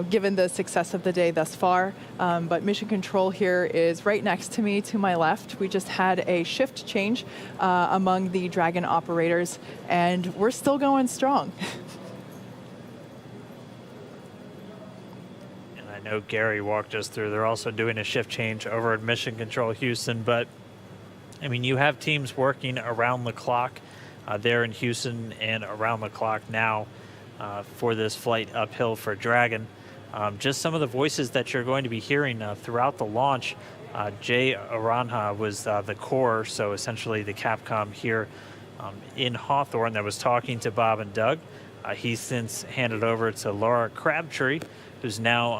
given the success of the day thus far. But Mission Control here is right next to me, to my left. We just had a shift change among the Dragon operators, and we're still going strong. I know Gary walked us through. They're also doing a shift change over at Mission Control Houston, but you have teams working around the clock there in Houston and around the clock now for this flight uphill for Dragon. Just some of the voices that you're going to be hearing throughout the launch. Jay Aranja was the core, so essentially the Capcom here in Hawthorne that was talking to Bob and Doug. He's since handed over to Laura Crabtree, who's now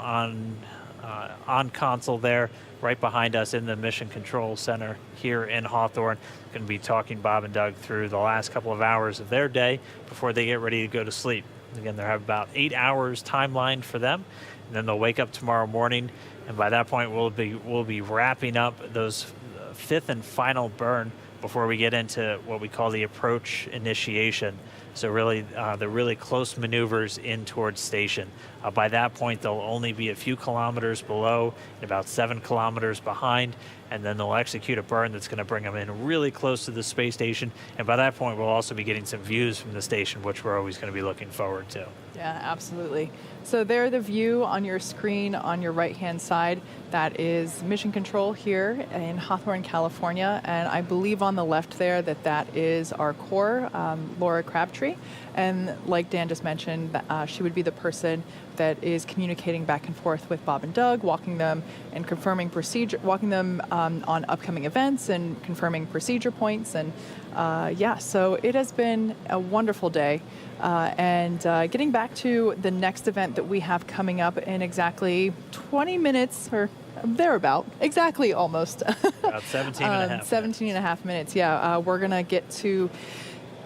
on console there right behind us in the Mission Control Center here in Hawthorne. Going to be talking Bob and Doug through the last couple of hours of their day before they get ready to go to sleep. Again, they have about 8 hours timeline for them, and then they'll wake up tomorrow morning, and by that point we'll be wrapping up those fifth and final burn before we get into what we call the approach initiation. So really, the really close maneuvers in towards station. By that point, they'll only be a few kilometers below and about 7 kilometers behind, and then they'll execute a burn that's going to bring them in really close to the space station. And by that point, we'll also be getting some views from the station, which we're always going to be looking forward to. Yeah, absolutely. So there, the view on your screen on your right-hand side, that is Mission Control here in Hawthorne, California. And I believe on the left there that is our core, Laura Crabtree. And like Dan just mentioned, she would be the person that is communicating back and forth with Bob and Doug, walking them and confirming walking them on upcoming events and confirming procedure points. And so it has been a wonderful day. And getting back to the next event that we have coming up in exactly 20 minutes or thereabout, exactly almost. About 17 and a half 17 and a half minutes, yeah. We're going to get to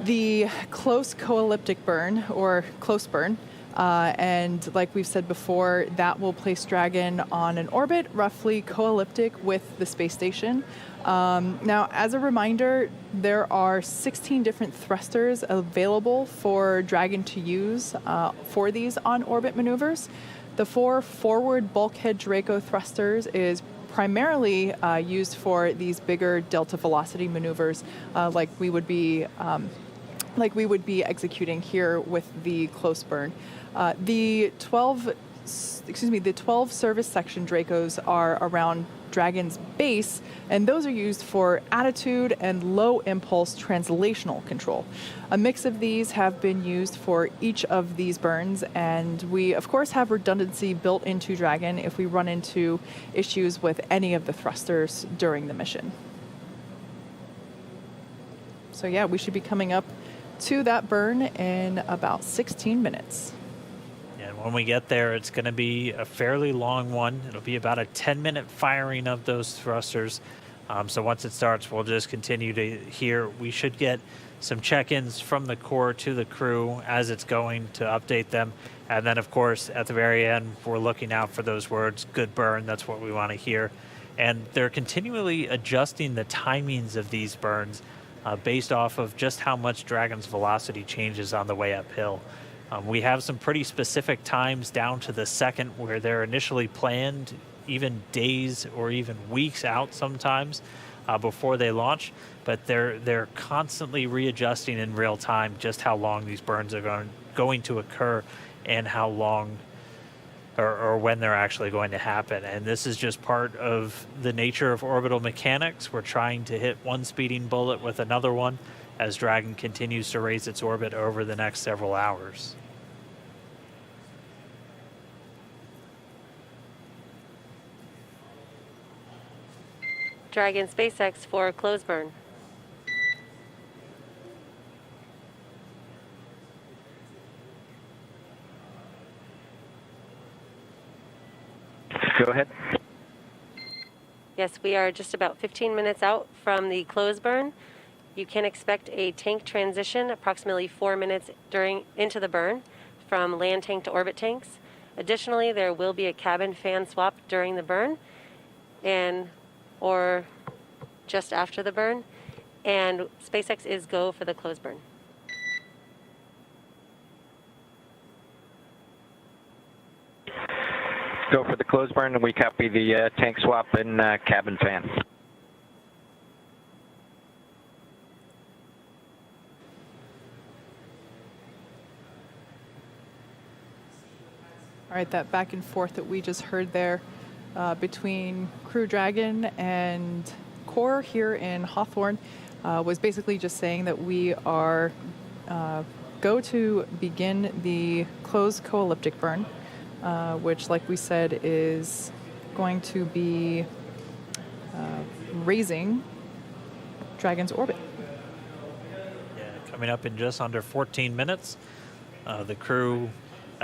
the close coelliptic burn, or close burn. And like we've said before, that will place Dragon on an orbit roughly coelliptic with the space station. Now, as a reminder, there are 16 different thrusters available for Dragon to use for these on-orbit maneuvers. The 4 forward bulkhead Draco thrusters is primarily used for these bigger delta velocity maneuvers, like we would be executing here with the close burn. The 12 service section Dracos are around Dragon's base, and those are used for attitude and low impulse translational control. A mix of these have been used for each of these burns, and we of course have redundancy built into Dragon if we run into issues with any of the thrusters during the mission. So yeah, we should be coming up to that burn in about 16 minutes. And when we get there, it's going to be a fairly long one. It'll be about a 10-minute firing of those thrusters. So once it starts, we'll just continue to hear. We should get some check-ins from the core to the crew as it's going to update them. And then, of course, at the very end, we're looking out for those words, good burn. That's what we want to hear. And they're continually adjusting the timings of these burns based off of just how much Dragon's velocity changes on the way uphill. We have some pretty specific times down to the second where they're initially planned, even days or even weeks out sometimes before they launch, but they're constantly readjusting in real time just how long these burns are going to occur and how long or when they're actually going to happen. And this is just part of the nature of orbital mechanics. We're trying to hit one speeding bullet with another one as Dragon continues to raise its orbit over the next several hours. Dragon SpaceX for close burn. Go ahead. Yes, we are just about 15 minutes out from the close burn. You can expect a tank transition approximately 4 minutes into the burn from land tank to orbit tanks. Additionally, there will be a cabin fan swap during the burn or just after the burn, and SpaceX is go for the close burn. Go for the close burn, and we copy the tank swap and cabin fan. All right, that back and forth that we just heard there between Crew Dragon and Core here in Hawthorne was basically just saying that we are go to begin the closed co-elliptic burn, which, like we said, is going to be raising Dragon's orbit. Yeah, coming up in just under 14 minutes. The crew,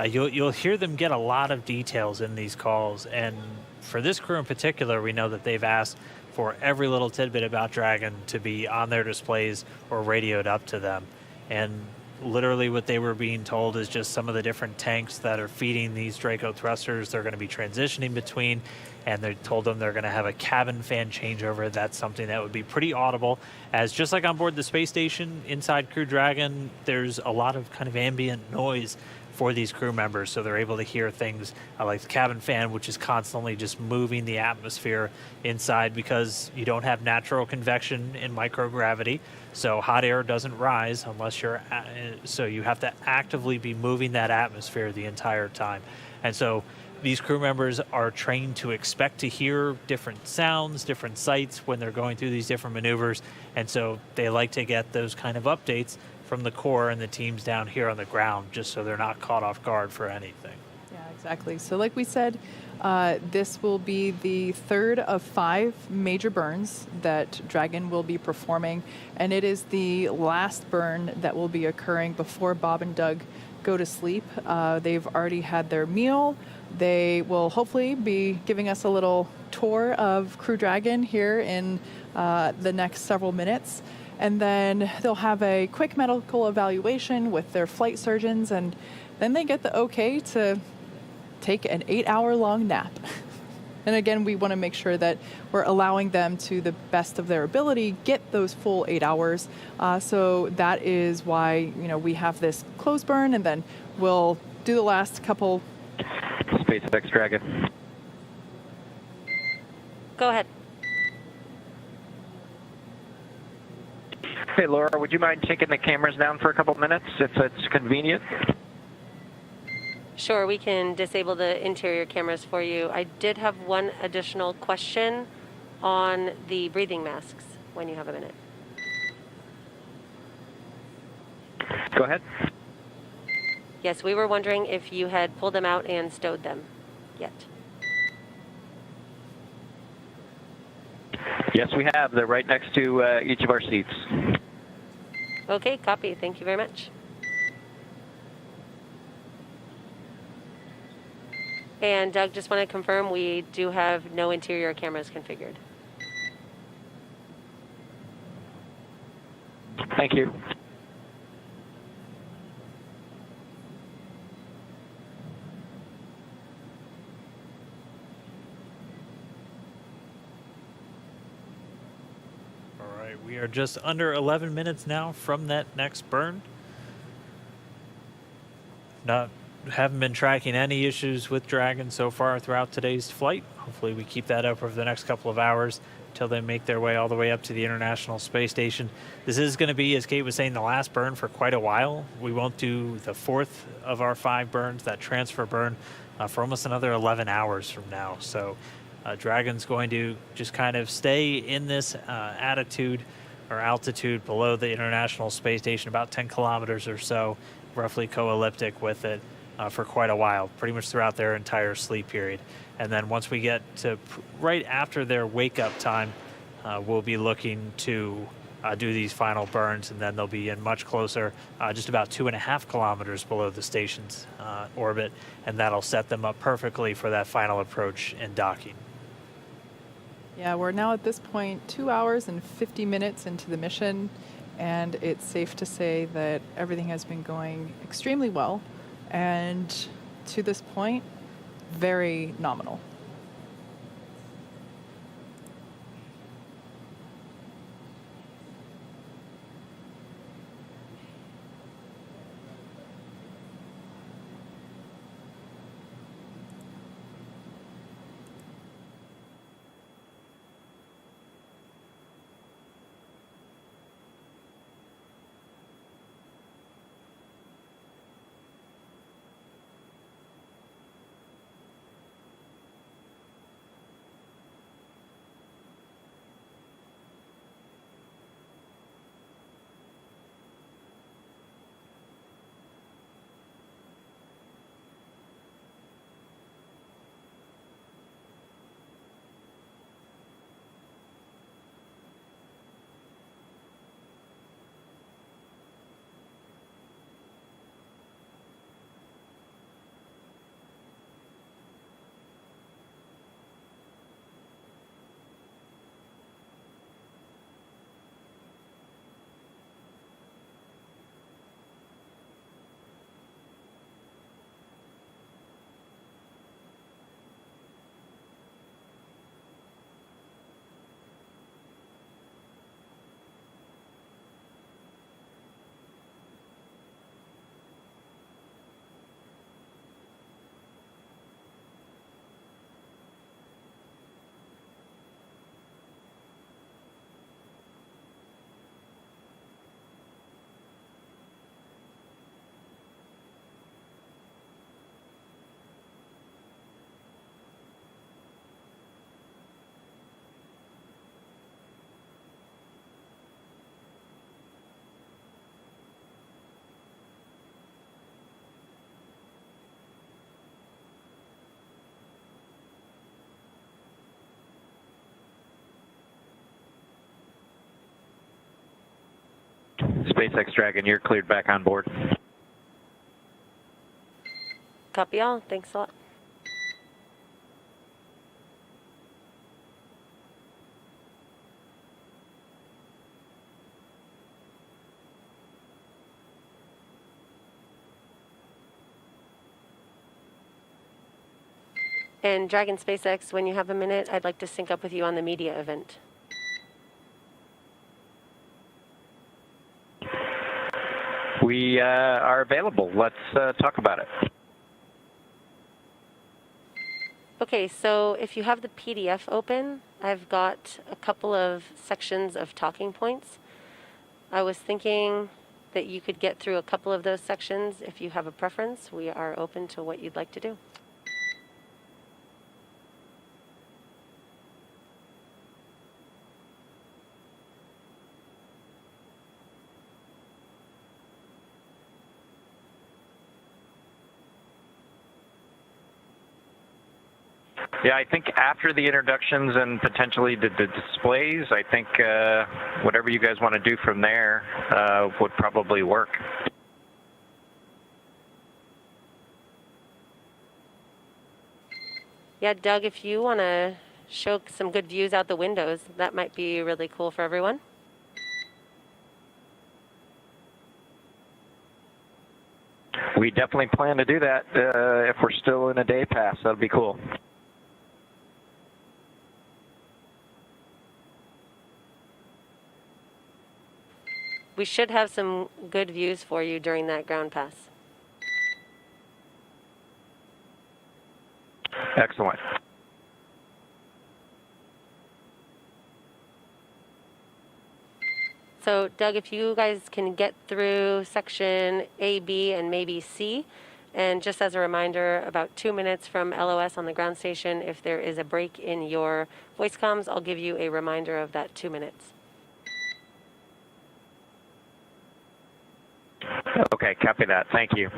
you'll hear them get a lot of details in these calls, and for this crew in particular, we know that they've asked for every little tidbit about Dragon to be on their displays or radioed up to them. And literally what they were being told is just some of the different tanks that are feeding these Draco thrusters they're going to be transitioning between, and they told them they're going to have a cabin fan changeover. That's something that would be pretty audible, as just like on board the space station inside Crew Dragon, there's a lot of kind of ambient noise for these crew members, so they're able to hear things like the cabin fan, which is constantly just moving the atmosphere inside because you don't have natural convection in microgravity, so hot air doesn't rise unless you're so you have to actively be moving that atmosphere the entire time. And so these crew members are trained to expect to hear different sounds, different sights when they're going through these different maneuvers, and so they like to get those kind of updates from the core and the teams down here on the ground, just so they're not caught off guard for anything. Yeah, exactly. So like we said, this will be the third of 5 major burns that Dragon will be performing, and it is the last burn that will be occurring before Bob and Doug go to sleep. They've already had their meal. They will hopefully be giving us a little tour of Crew Dragon here in the next several minutes. And then they'll have a quick medical evaluation with their flight surgeons, and then they get the okay to take an 8-hour-long nap. And again, we want to make sure that we're allowing them, to the best of their ability, get those full 8 hours. So that is why, we have this close burn, and then we'll do the last couple. SpaceX Dragon. Go ahead. Hey, Laura, would you mind taking the cameras down for a couple minutes if it's convenient? Sure, we can disable the interior cameras for you. I did have one additional question on the breathing masks when you have a minute. Go ahead. Yes, we were wondering if you had pulled them out and stowed them yet. Yes, we have. They're right next to each of our seats. Okay, copy. Thank you very much. And Doug, just want to confirm we do have no interior cameras configured. Thank you. right, we are just under 11 minutes now from that next burn. Haven't been tracking any issues with Dragon so far throughout today's flight. Hopefully we keep that up over the next couple of hours until they make their way all the way up to the International Space Station. This is going to be, as Kate was saying, the last burn for quite a while. We won't do the fourth of our 5 burns, that transfer burn, for almost another 11 hours from now. So Dragon's going to just kind of stay in this altitude below the International Space Station, about 10 kilometers or so, roughly co-elliptic with it for quite a while, pretty much throughout their entire sleep period. And then once we get to right after their wake-up time, we'll be looking to do these final burns, and then they'll be in much closer, just about 2.5 kilometers below the station's orbit, and that'll set them up perfectly for that final approach and docking. Yeah, we're now at this point 2 hours and 50 minutes into the mission, and it's safe to say that everything has been going extremely well, and to this point, very nominal. SpaceX Dragon, you're cleared back on board. Copy all. Thanks a lot. And Dragon SpaceX, when you have a minute, I'd like to sync up with you on the media event. We are available. Let's talk about it. Okay, so if you have the PDF open, I've got a couple of sections of talking points. I was thinking that you could get through a couple of those sections. If you have a preference, we are open to what you'd like to do. Yeah, I think after the introductions and potentially the displays, I think whatever you guys want to do from there would probably work. Yeah, Doug, if you want to show some good views out the windows, that might be really cool for everyone. We definitely plan to do that if we're still in a day pass. That'd be cool. we should have some good views for you during that ground pass. Excellent. So Doug, if you guys can get through section A, B, and maybe C, and just as a reminder, about 2 minutes from LOS on the ground station, if there is a break in your voice comms, I'll give you a reminder of that 2 minutes. Okay, copy that. Thank you.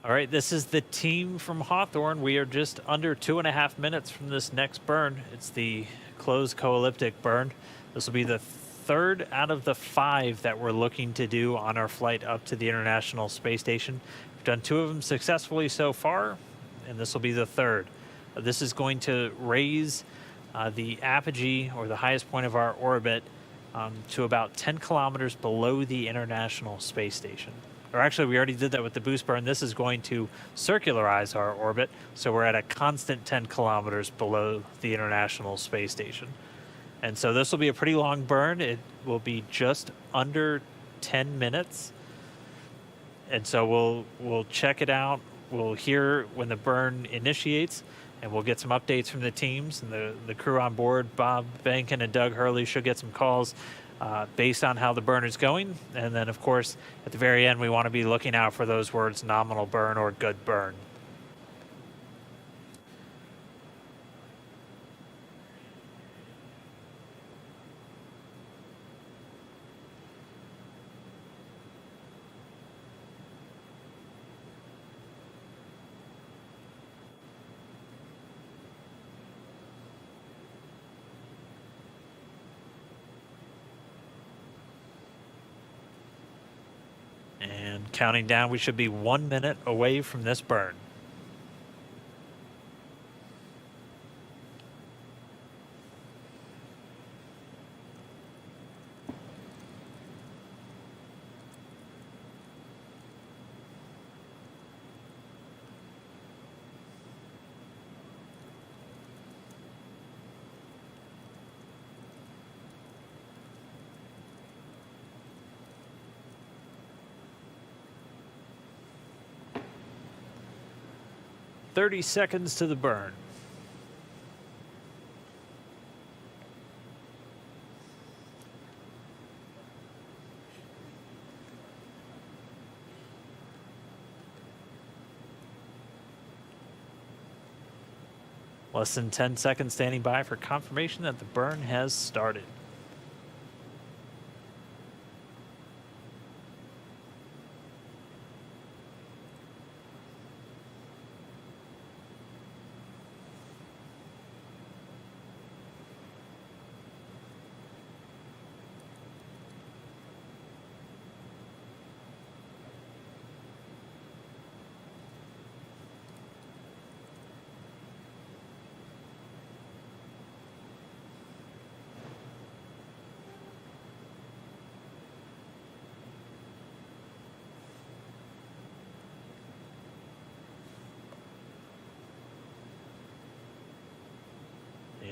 All right, this is the team from Hawthorne. We are just under 2.5 minutes from this next burn. It's the closed coelliptic burn. This will be the third out of the 5 that we're looking to do on our flight up to the International Space Station. We've done 2 of them successfully so far, and this will be the third. This is going to raise the apogee, or the highest point of our orbit, to about 10 kilometers below the International Space Station. Or actually, we already did that with the boost burn. This is going to circularize our orbit, so we're at a constant 10 kilometers below the International Space Station. And so this will be a pretty long burn. It will be just under 10 minutes. And so we'll check it out. We'll hear when the burn initiates, and we'll get some updates from the teams and the crew on board. Bob Benkin and Doug Hurley should get some calls based on how the burn is going. And then, of course, at the very end, we want to be looking out for those words nominal burn or good burn. And And counting down, we should be 1 minute away from this burn. "30 seconds to the burn." Less than 10 seconds standing by for confirmation that the burn has started.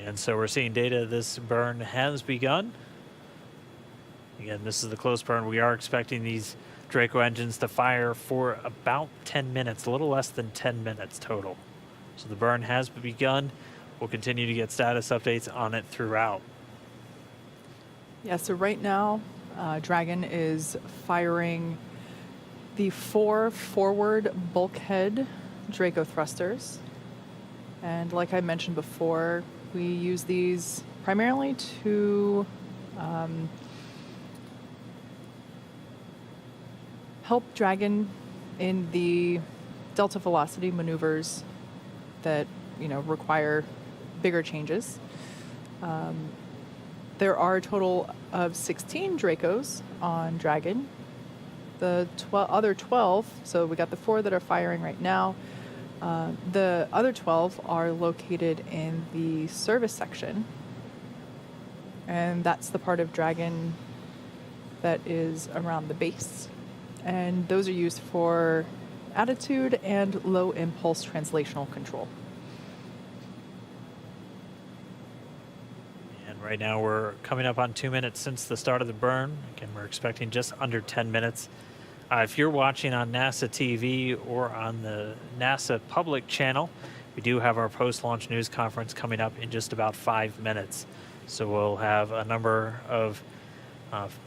And so we're seeing data this burn has begun. Again, this is the close burn. We are expecting these Draco engines to fire for about 10 minutes, a little less than 10 minutes total. So the burn has begun. We'll continue to get status updates on it throughout. Yeah, so right now, Dragon is firing the 4 forward bulkhead Draco thrusters. And like I mentioned before, we use these primarily to help Dragon in the delta velocity maneuvers that, require bigger changes. There are a total of 16 Dracos on Dragon. The other 12, so we got the 4 that are firing right now. The other 12 are located in the service section, and that's the part of Dragon that is around the base. And those are used for attitude and low impulse translational control. And right now we're coming up on 2 minutes since the start of the burn. Again, we're expecting just under 10 minutes. If you're watching on NASA TV or on the NASA public channel, we do have our post-launch news conference coming up in just about 5 minutes. So we'll have a number of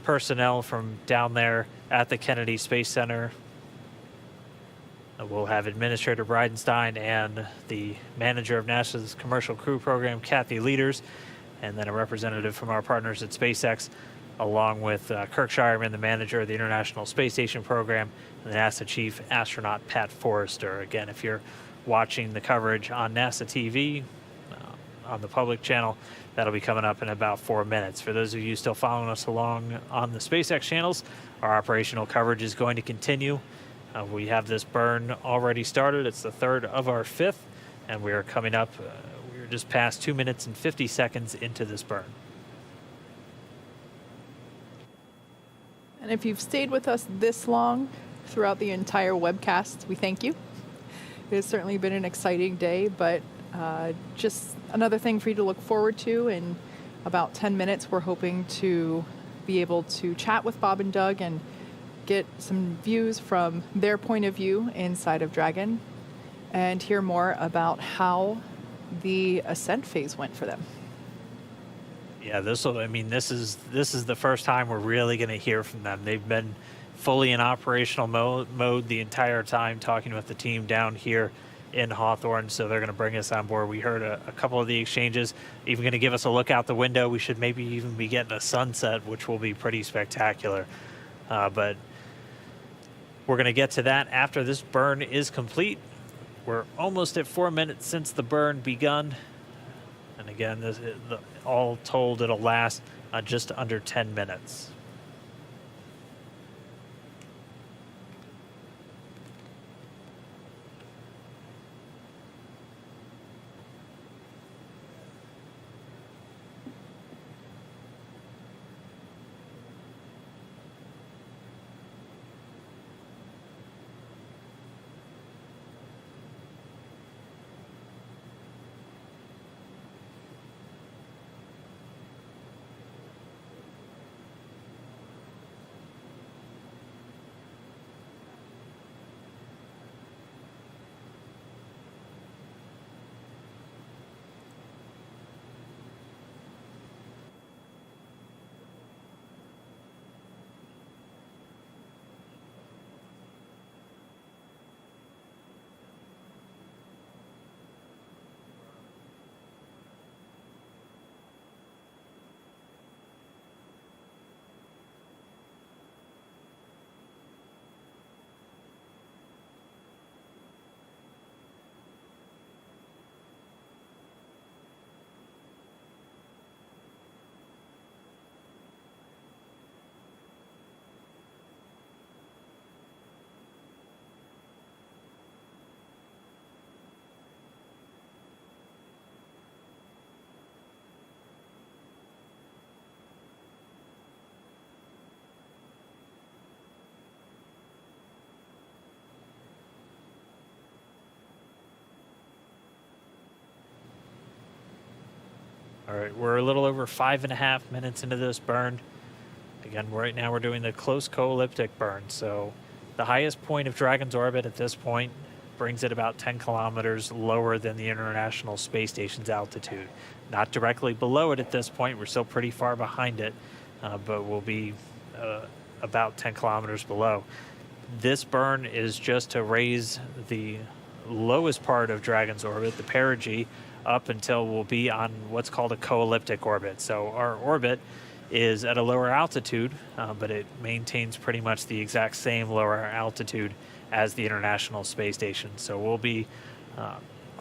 personnel from down there at the Kennedy Space Center. We'll have Administrator Bridenstine and the manager of NASA's Commercial Crew Program, Kathy Leaders, and then a representative from our partners at SpaceX, along with Kirk Shireman, the manager of the International Space Station Program, and the NASA Chief Astronaut Pat Forrester. Again, if you're watching the coverage on NASA TV, on the public channel, that'll be coming up in about 4 minutes. For those of you still following us along on the SpaceX channels, our operational coverage is going to continue. We have this burn already started. It's the 3rd of our 5th, and we are coming up, we're just past 2 minutes and 50 seconds into this burn. And if you've stayed with us this long throughout the entire webcast, we thank you. It has certainly been an exciting day, but just another thing for you to look forward to. In about 10 minutes, we're hoping to be able to chat with Bob and Doug and get some views from their point of view inside of Dragon and hear more about how the ascent phase went for them. Yeah, this is the first time we're really going to hear from them. They've been fully in operational mode the entire time, talking with the team down here in Hawthorne, so they're going to bring us on board. We heard a couple of the exchanges, even going to give us a look out the window. We should maybe even be getting a sunset, which will be pretty spectacular. But we're going to get to that after this burn is complete. We're almost at 4 minutes since the burn begun. And again, all told, it'll last just under 10 minutes. All right, we're a little over 5.5 minutes into this burn. Again, right now we're doing the close co-elliptic burn. So the highest point of Dragon's orbit at this point brings it about 10 kilometers lower than the International Space Station's altitude. Not directly below it at this point. We're still pretty far behind it, but we'll be about 10 kilometers below. This burn is just to raise the lowest part of Dragon's orbit, the perigee, up until we'll be on what's called a co-elliptic orbit. So our orbit is at a lower altitude, but it maintains pretty much the exact same lower altitude as the International Space Station. So we'll be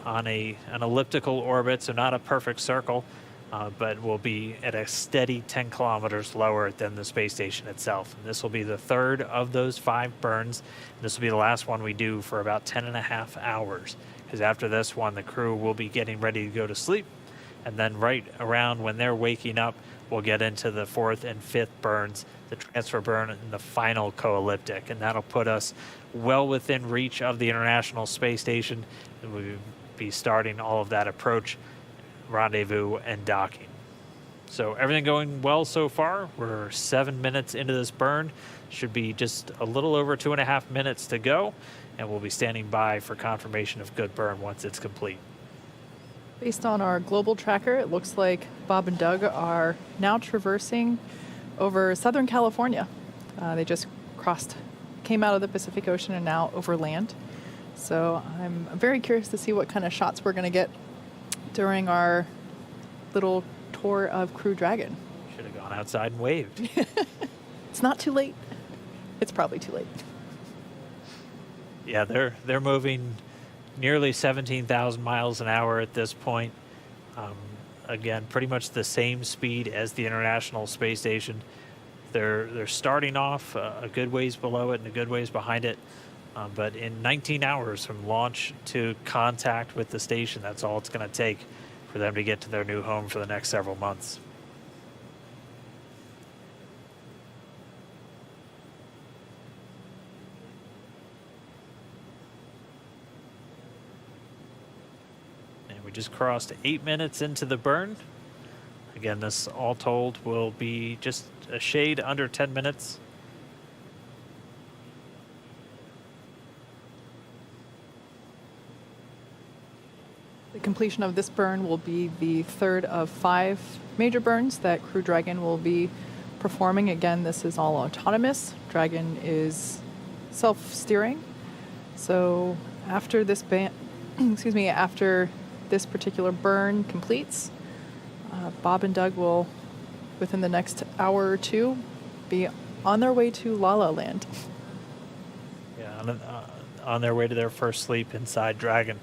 on an elliptical orbit, so not a perfect circle, but we'll be at a steady 10 kilometers lower than the space station itself. And this will be the third of those 5 burns. This will be the last one we do for about 10.5 hours, because after this one, the crew will be getting ready to go to sleep. And then right around when they're waking up, we'll get into the 4th and 5th burns, the transfer burn and the final co-elliptic. And that'll put us well within reach of the International Space Station. And we'll be starting all of that approach, rendezvous, and docking. So everything going well so far. We're 7 minutes into this burn. Should be just a little over 2.5 minutes to go. And we'll be standing by for confirmation of good burn once it's complete. Based on our global tracker, it looks like Bob and Doug are now traversing over Southern California. They just came out of the Pacific Ocean and now over land. So I'm very curious to see what kind of shots we're going to get during our little tour of Crew Dragon. Should have gone outside and waved. It's not too late. It's probably too late. Yeah, they're moving nearly 17,000 miles an hour at this point. Again, pretty much the same speed as the International Space Station. They're starting off a good ways below it and a good ways behind it. But in 19 hours from launch to contact with the station, that's all it's going to take for them to get to their new home for the next several months. We just crossed 8 minutes into the burn. Again, this all told will be just a shade under 10 minutes. The completion of this burn will be the third of 5 major burns that Crew Dragon will be performing. Again, this is all autonomous. Dragon is self-steering. So after this after this particular burn completes, Bob and Doug will, within the next hour or two, be on their way to La La Land. Yeah, on their way to their first sleep inside Dragon.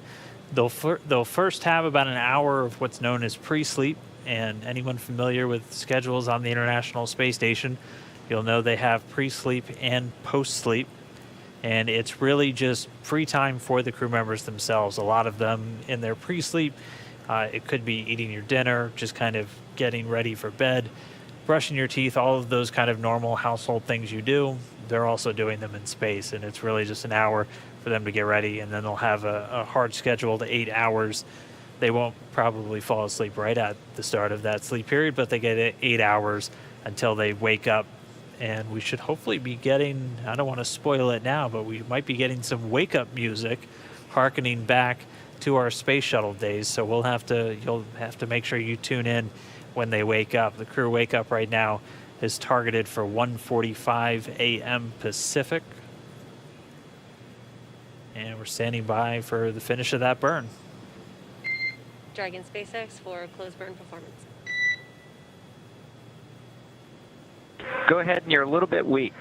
They'll first have about an hour of what's known as pre-sleep, and anyone familiar with schedules on the International Space Station, you'll know they have pre-sleep and post-sleep. And it's really just free time for the crew members themselves. A lot of them in their pre-sleep, it could be eating your dinner, just kind of getting ready for bed, brushing your teeth, all of those kind of normal household things you do. They're also doing them in space, and it's really just an hour for them to get ready, and then they'll have a hard scheduled 8 hours. They won't probably fall asleep right at the start of that sleep period, but they get 8 hours until they wake up. And we should hopefully be getting, I don't want to spoil it now, but we might be getting some wake-up music hearkening back to our space shuttle days. So you'll have to make sure you tune in when they wake up. The crew wake up right now is targeted for 1:45 a.m. Pacific. And we're standing by for the finish of that burn. Dragon SpaceX for closed burn performance. Go ahead, and you're a little bit weak.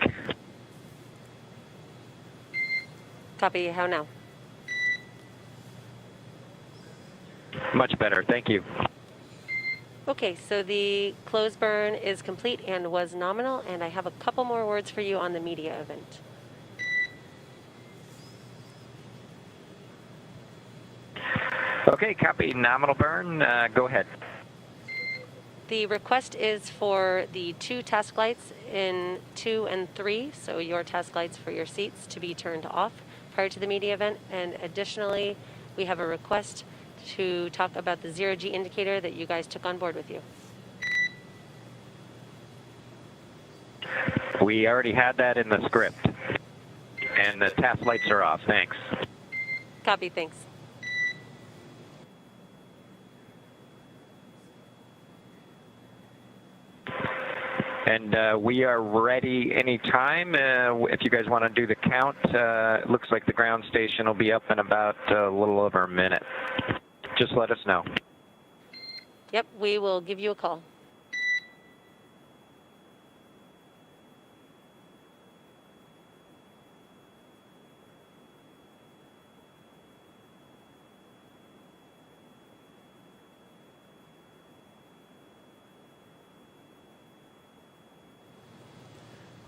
Copy, how now? Much better, thank you. Okay, so the closed burn is complete and was nominal, and I have a couple more words for you on the media event. Okay, copy, nominal burn, go ahead. The request is for the 2 task lights in 2 and 3, so your task lights for your seats to be turned off prior to the media event. And additionally, we have a request to to talk about the zero-G indicator that you guys took on board with you. We already had that in the script. And the task lights are off. Thanks. Copy, thanks. And we are ready anytime. If you guys want to do the count, it looks like the ground station will be up in about a little over a minute. Just let us know. Yep, we will give you a call.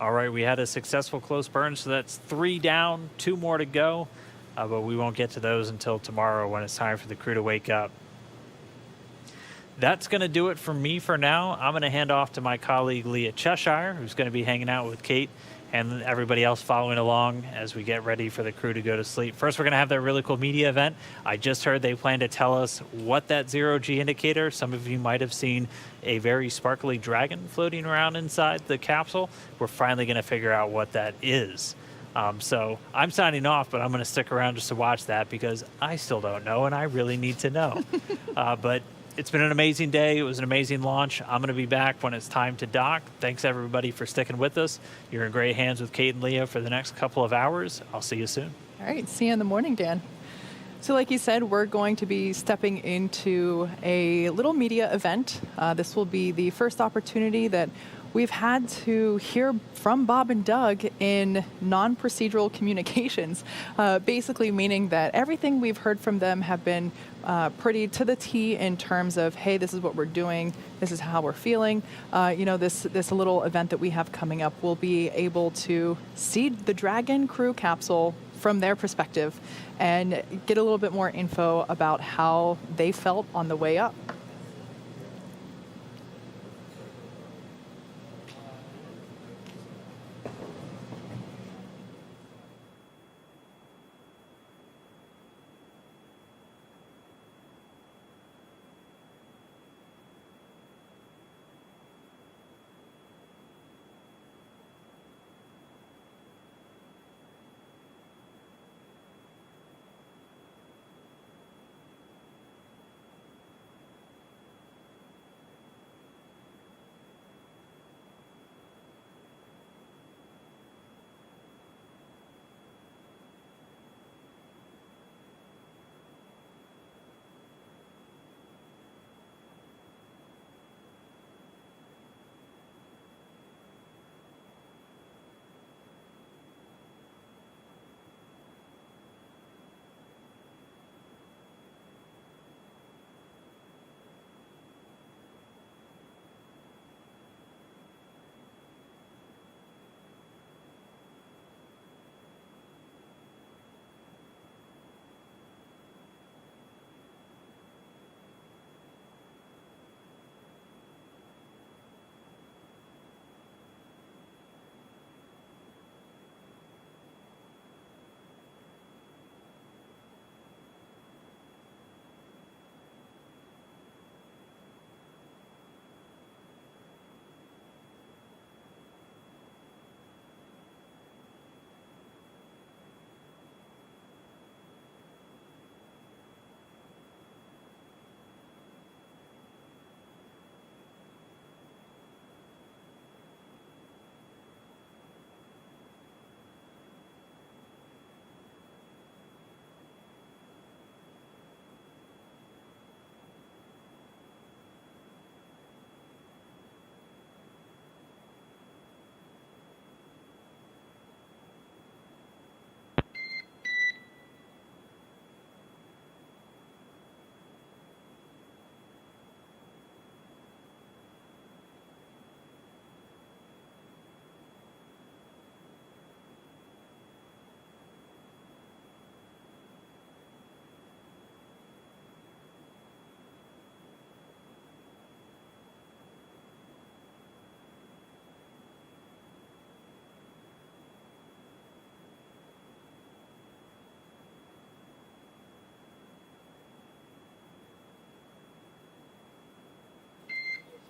All right, we had a successful close burn, so that's 3 down, 2 more to go, but we won't get to those until tomorrow when it's time for the crew to wake up. That's going to do it for me for now. I'm going to hand off to my colleague Leah Cheshire, who's going to be hanging out with Kate and everybody else following along as we get ready for the crew to go to sleep. First, we're going to have that really cool media event. I just heard they plan to tell us what that zero-G indicator, some of you might have seen a very sparkly dragon floating around inside the capsule. We're finally going to figure out what that is. So I'm signing off, but I'm going to stick around just to watch that because I still don't know and I really need to know. But it's been an amazing day. It was an amazing launch. I'm going to be back when it's time to dock. Thanks, everybody, for sticking with us. You're in great hands with Kate and Leah for the next couple of hours. I'll see you soon. All right, see you in the morning, Dan. So like you said, we're going to be stepping into a little media event. This will be the first opportunity that we've had to hear from Bob and Doug in non-procedural communications, basically meaning that everything we've heard from them have been pretty to the T in terms of, hey, this is what we're doing, this is how we're feeling. This little event that we have coming up, we'll be able to see the Dragon crew capsule from their perspective and get a little bit more info about how they felt on the way up.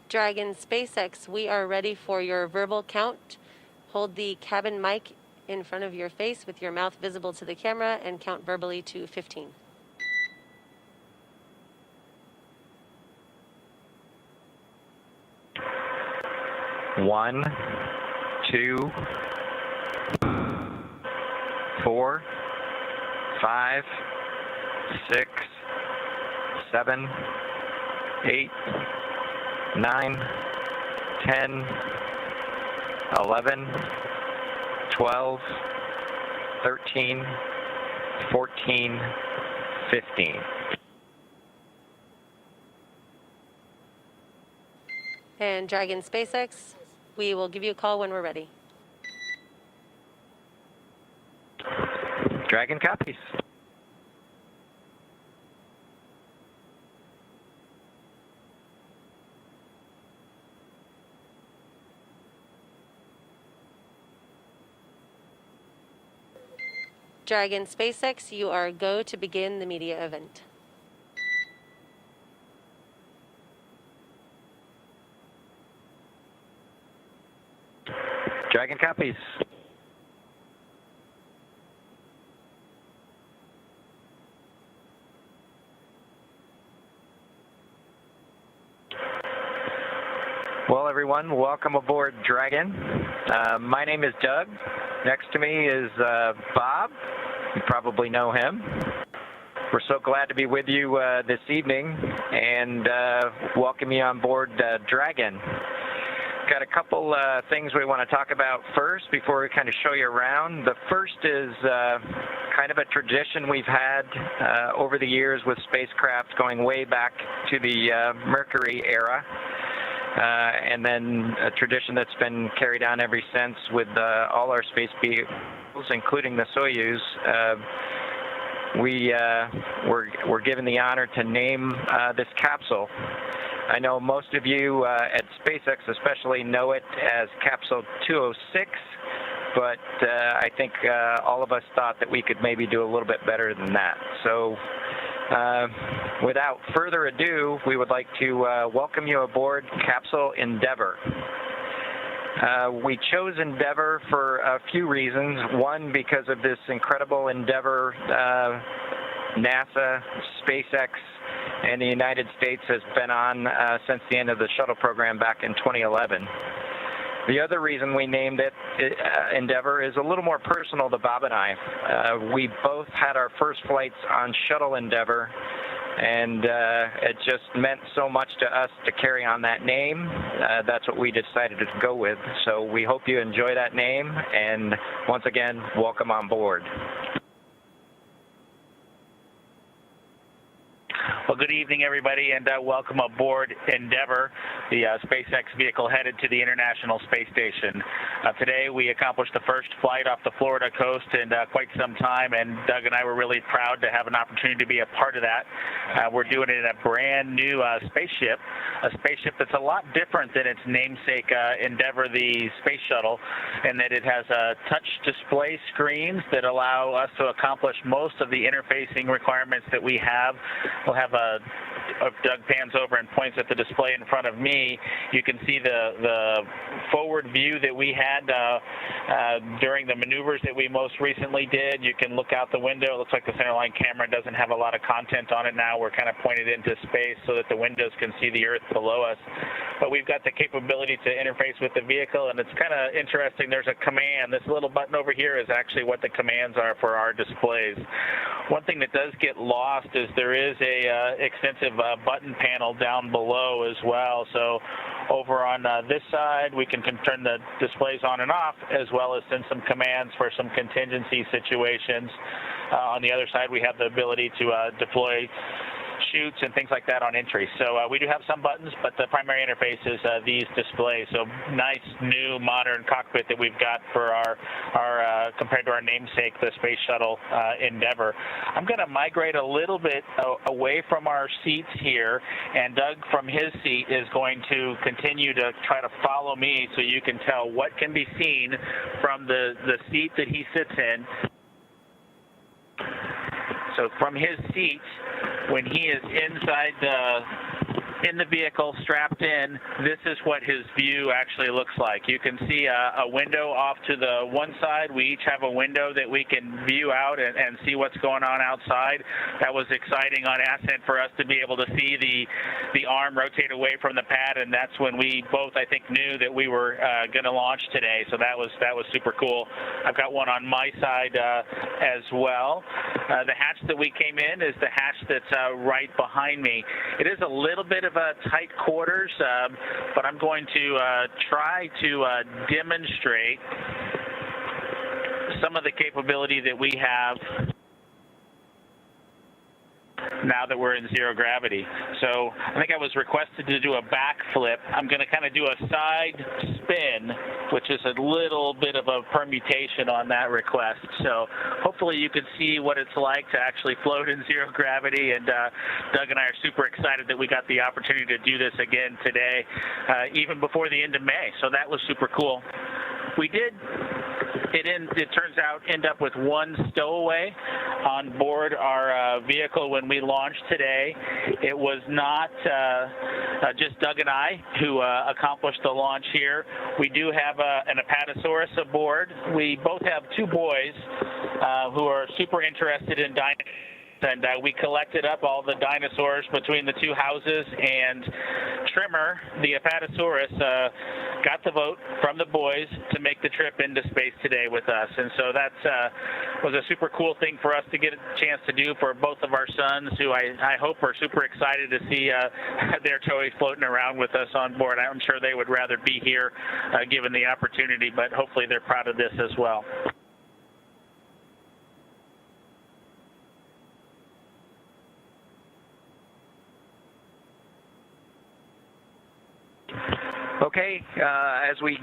Dragon SpaceX, we are ready for your verbal count. Hold the cabin mic in front of your face with your mouth visible to the camera and count verbally to 15. One, 2, 4, 5, 6, 7, 8, 9, 10, 11, 12, 13, 14, 15. And Dragon SpaceX, we will give you a call when we're ready. Dragon copies. Dragon SpaceX, you are go to begin the media event. Dragon copies. Well, everyone, welcome aboard Dragon. My name is Doug. Next to me is Bob. You probably know him. We're so glad to be with you this evening and welcome you on board Dragon. Got a couple things we want to talk about first before we kind of show you around. The first is kind of a tradition we've had over the years with spacecraft going way back to the Mercury era. And then a tradition that's been carried on ever since with all our space vehicles, including the Soyuz. We're given the honor to name this capsule. I know most of you at SpaceX especially know it as Capsule 206, but I think all of us thought that we could maybe do a little bit better than that. So without further ado, we would like to welcome you aboard Capsule Endeavour. We chose Endeavour for a few reasons. One, because of this incredible endeavor NASA, SpaceX, and the United States has been on since the end of the shuttle program back in 2011. The other reason we named it Endeavour is a little more personal to Bob and I. We both had our first flights on Shuttle Endeavour, and it just meant so much to us to carry on that name. That's what we decided to go with. So we hope you enjoy that name, and once again, welcome on board. Well, good evening, everybody, and welcome aboard Endeavour, the SpaceX vehicle headed to the International Space Station. Today, we accomplished the first flight off the Florida coast in quite some time, and Doug and I were really proud to have an opportunity to be a part of that. We're doing it in a brand new spaceship, a spaceship that's a lot different than its namesake Endeavour, the space shuttle, in that it has touch display screens that allow us to accomplish most of the interfacing requirements that we have. We'll have if Doug pans over and points at the display in front of me, you can see the forward view that we had during the maneuvers that we most recently did. You can look out the window. It looks like the centerline camera doesn't have a lot of content on it now. We're kind of pointed into space so that the windows can see the Earth below us. But we've got the capability to interface with the vehicle, and it's kind of interesting. There's a command. This little button over here is actually what the commands are for our displays. One thing that does get lost is there is a extensive button panel down below as well. So over on this side, we can turn the displays on and off, as well as send some commands for some contingency situations. On the other side, we have the ability to deploy chutes and things like that on entry. So we do have some buttons, but the primary interface is these displays. So nice, new, modern cockpit that we've got for our compared to our namesake, the Space Shuttle Endeavour. I'm going to migrate a little bit away from our seats here, and Doug from his seat is going to continue to try to follow me so you can tell what can be seen from the seat that he sits in. So from his seat, when he is inside in the vehicle, strapped in, this is what his view actually looks like. You can see a window off to the one side. We each have a window that we can view out and see what's going on outside. That was exciting on ascent for us to be able to see the arm rotate away from the pad, and that's when we both, I think, knew that we were going to launch today. So that was super cool. I've got one on my side as well. The hatch that we came in is the hatch that's right behind me. It is a little bit of a tight quarters, but I'm going to try to demonstrate some of the capability that we have now that we're in zero gravity. So I think I was requested to do a backflip. I'm going to kind of do a side spin, which is a little bit of a permutation on that request. So hopefully you can see what it's like to actually float in zero gravity. And Doug and I are super excited that we got the opportunity to do this again today, even before the end of May. So that was super cool. We did, it turns out, end up with one stowaway on board our vehicle when we launched today. It was not just Doug and I who accomplished the launch here. We do have an Apatosaurus aboard. We both have two boys who are super interested in dinosaurs. And we collected up all the dinosaurs between the two houses, and Trimmer, the Apatosaurus, got the vote from the boys to make the trip into space today with us. And so that was a super cool thing for us to get a chance to do for both of our sons, who I hope are super excited to see their toys floating around with us on board. I'm sure they would rather be here given the opportunity, but hopefully they're proud of this as well. Okay, as we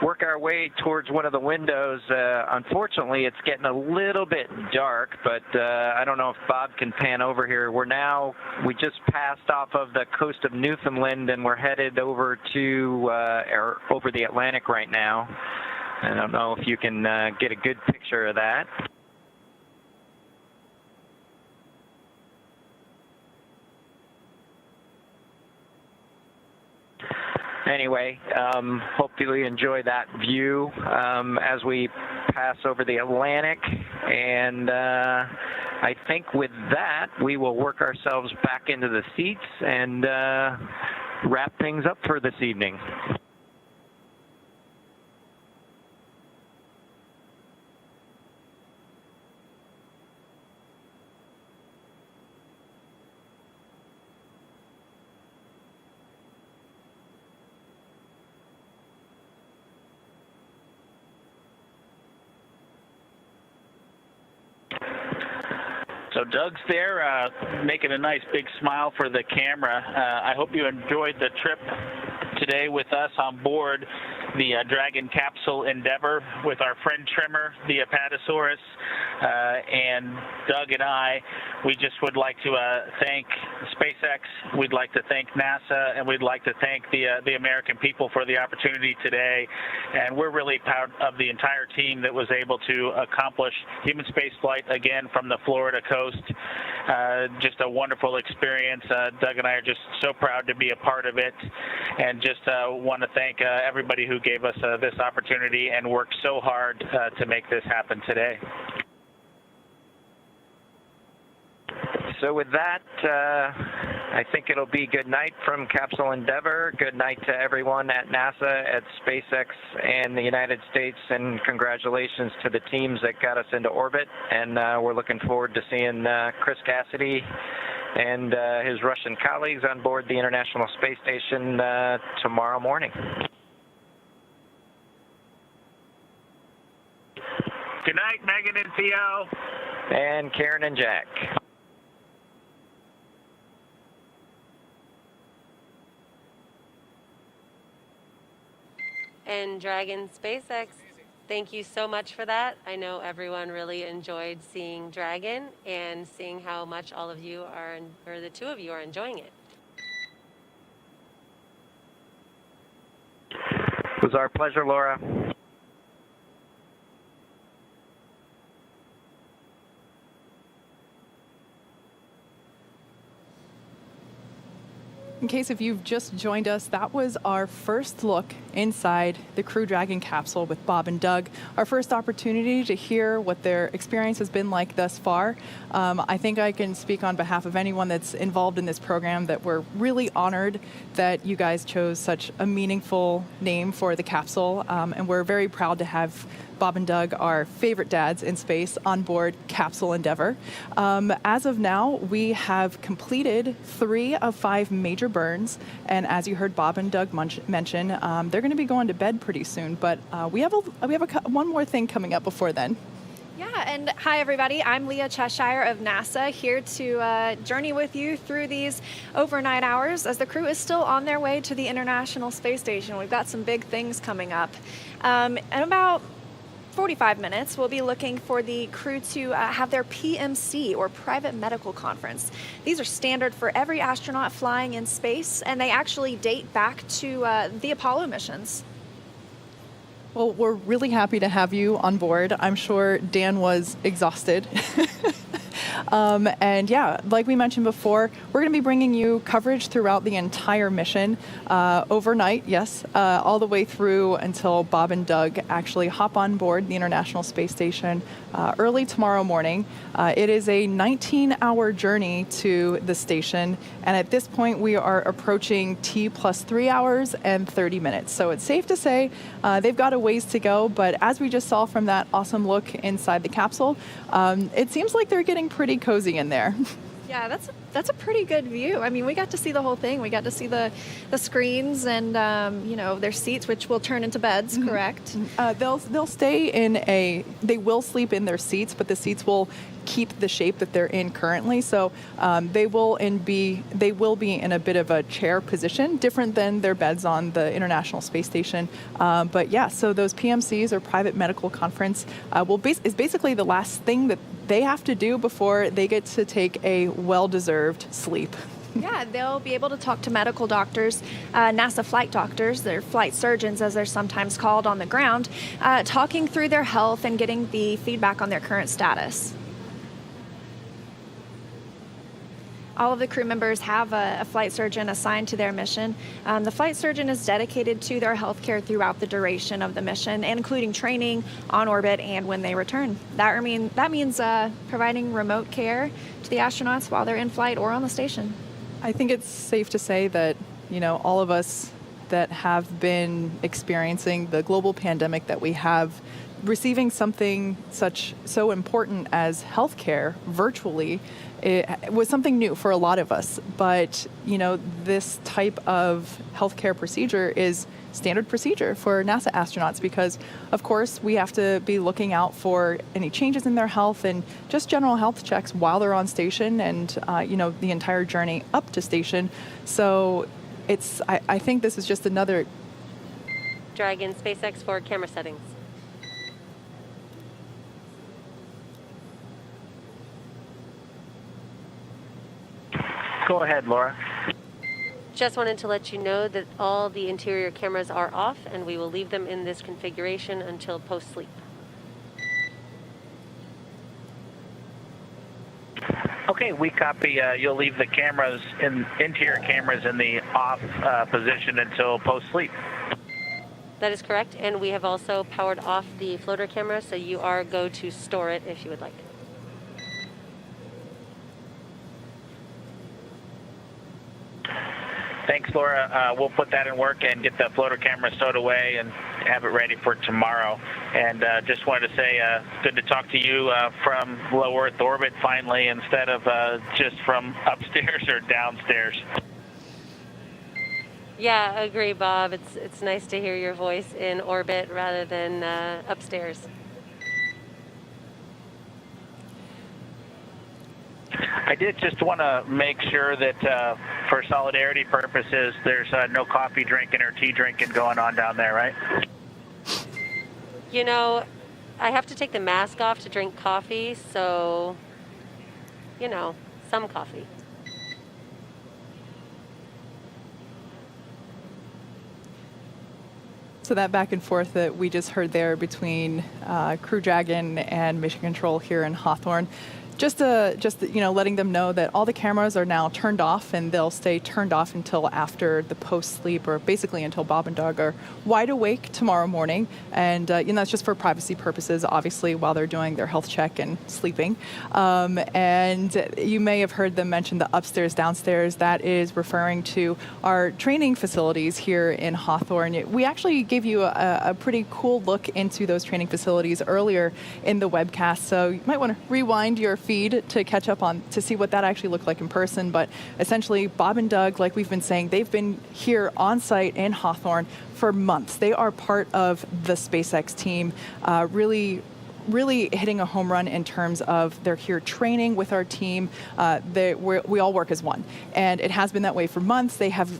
work our way towards one of the windows, unfortunately it's getting a little bit dark, but I don't know if Bob can pan over here. We just passed off of the coast of Newfoundland, and we're headed over to over the Atlantic right now. I don't know if you can get a good picture of that. Anyway, hopefully you enjoy that view as we pass over the Atlantic. And I think with that, we will work ourselves back into the seats and wrap things up for this evening. So Doug's there making a nice big smile for the camera. I hope you enjoyed the trip today with us on board the Dragon Capsule Endeavour with our friend Trimmer, the Apatosaurus, and Doug and I. We just would like to thank SpaceX, we'd like to thank NASA, and we'd like to thank the American people for the opportunity today. And we're really proud of the entire team that was able to accomplish human spaceflight again from the Florida coast. Just a wonderful experience. Doug and I are just so proud to be a part of it, and just want to thank everybody who gave us this opportunity and worked so hard to make this happen today. So with that, I think it'll be good night from Capsule Endeavour. Good night to everyone at NASA, at SpaceX, and the United States, and congratulations to the teams that got us into orbit. And we're looking forward to seeing Chris Cassidy and his Russian colleagues on board the International Space Station tomorrow morning. Good night, Megan and Theo. And Karen and Jack. And Dragon SpaceX, thank you so much for that. I know everyone really enjoyed seeing Dragon and seeing how much all of you are, or the two of you are enjoying it. It was our pleasure, Laura. In case if you've just joined us, that was our first look inside the Crew Dragon capsule with Bob and Doug. Our first opportunity to hear what their experience has been like thus far. I think I can speak on behalf of anyone that's involved in this program that we're really honored that you guys chose such a meaningful name for the capsule. And we're very proud to have Bob and Doug, our favorite dads in space, on board Capsule Endeavour. As of now, we have completed 3 of 5 major burns, and as you heard Bob and Doug mention, they're going to be going to bed pretty soon. But we have one more thing coming up before then. Yeah, and hi everybody, I'm Leah Cheshire of NASA, here to journey with you through these overnight hours as the crew is still on their way to the International Space Station. We've got some big things coming up. In about 45 minutes, we'll be looking for the crew to have their PMC, or private medical conference. These are standard for every astronaut flying in space, and they actually date back to the Apollo missions. Well, we're really happy to have you on board. I'm sure Dan was exhausted. And yeah, like we mentioned before, we're going to be bringing you coverage throughout the entire mission, overnight, yes, all the way through until Bob and Doug actually hop on board the International Space Station early tomorrow morning. It is a 19-hour journey to the station, and at this point we are approaching T plus 3 hours and 30 minutes. So it's safe to say they've got a ways to go, but as we just saw from that awesome look inside the capsule, it seems like they're getting pretty cozy in there. Yeah, that's a pretty good view. I mean, we got to see the whole thing. We got to see the screens and their seats, which will turn into beds. Mm-hmm. Correct? They'll stay they will sleep in their seats, but the seats will keep the shape that they're in currently. So they will be in a bit of a chair position, different than their beds on the International Space Station. But yeah, so those PMCs, or private medical conference, is basically the last thing that they have to do before they get to take a well-deserved sleep. Yeah, they'll be able to talk to medical doctors, NASA flight doctors, they're flight surgeons as they're sometimes called on the ground, talking through their health and getting the feedback on their current status. All of the crew members have a flight surgeon assigned to their mission. The flight surgeon is dedicated to their health care throughout the duration of the mission, including training, on orbit, and when they return. That means providing remote care to the astronauts while they're in flight or on the station. I think it's safe to say that, all of us that have been experiencing the global pandemic that we have, receiving something so important as healthcare virtually, it was something new for a lot of us. But, this type of healthcare procedure is standard procedure for NASA astronauts because, of course, we have to be looking out for any changes in their health and just general health checks while they're on station and, the entire journey up to station. So I think this is just another... Dragon SpaceX for camera settings. Go ahead, Laura. Just wanted to let you know that all the interior cameras are off, and we will leave them in this configuration until post-sleep. Okay, we copy. You'll leave the interior cameras in the off position until post-sleep. That is correct, and we have also powered off the floater camera, so you are go to store it if you would like. Thanks, Laura. We'll put that in work and get the floater camera stowed away and have it ready for tomorrow. And just wanted to say, good to talk to you from low Earth orbit finally, instead of just from upstairs or downstairs. Yeah, I agree, Bob. It's nice to hear your voice in orbit rather than upstairs. I did just want to make sure that for solidarity purposes, there's no coffee drinking or tea drinking going on down there, right? I have to take the mask off to drink coffee, so, some coffee. So that back and forth that we just heard there between Crew Dragon and Mission Control here in Hawthorne, just letting them know that all the cameras are now turned off, and they'll stay turned off until after the post-sleep, or basically until Bob and Doug are wide awake tomorrow morning. And that's just for privacy purposes, obviously, while they're doing their health check and sleeping. And you may have heard them mention the upstairs, downstairs. That is referring to our training facilities here in Hawthorne. We actually gave you a pretty cool look into those training facilities earlier in the webcast, so you might want to rewind your feed to catch up on to see what that actually looked like in person. But essentially, Bob and Doug, like we've been saying, they've been here on site in Hawthorne for months. They are part of the SpaceX team, really hitting a home run in terms of they're here training with our team. We all work as one, and it has been that way for months. They have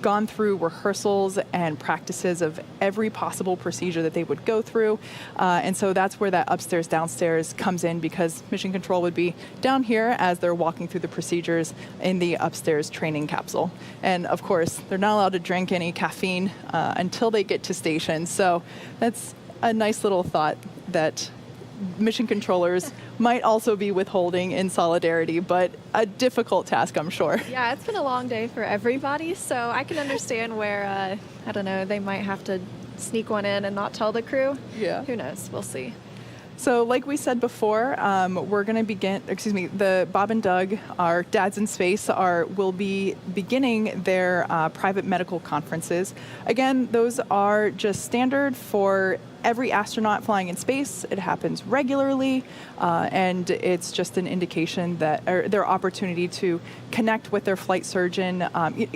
gone through rehearsals and practices of every possible procedure that they would go through, and so that's where that upstairs downstairs comes in, because Mission Control would be down here as they're walking through the procedures in the upstairs training capsule. And of course, they're not allowed to drink any caffeine until they get to station, so that's a nice little thought that mission controllers might also be withholding in solidarity, but a difficult task, I'm sure. Yeah, it's been a long day for everybody, so I can understand where, I don't know, they might have to sneak one in and not tell the crew. Yeah. Who knows? We'll see. So like we said before, we're going to the Bob and Doug, our Dads in Space, will be beginning their private medical conferences. Again, those are just standard for every astronaut flying in space. It happens regularly, and it's just an indication that their opportunity to connect with their flight surgeon.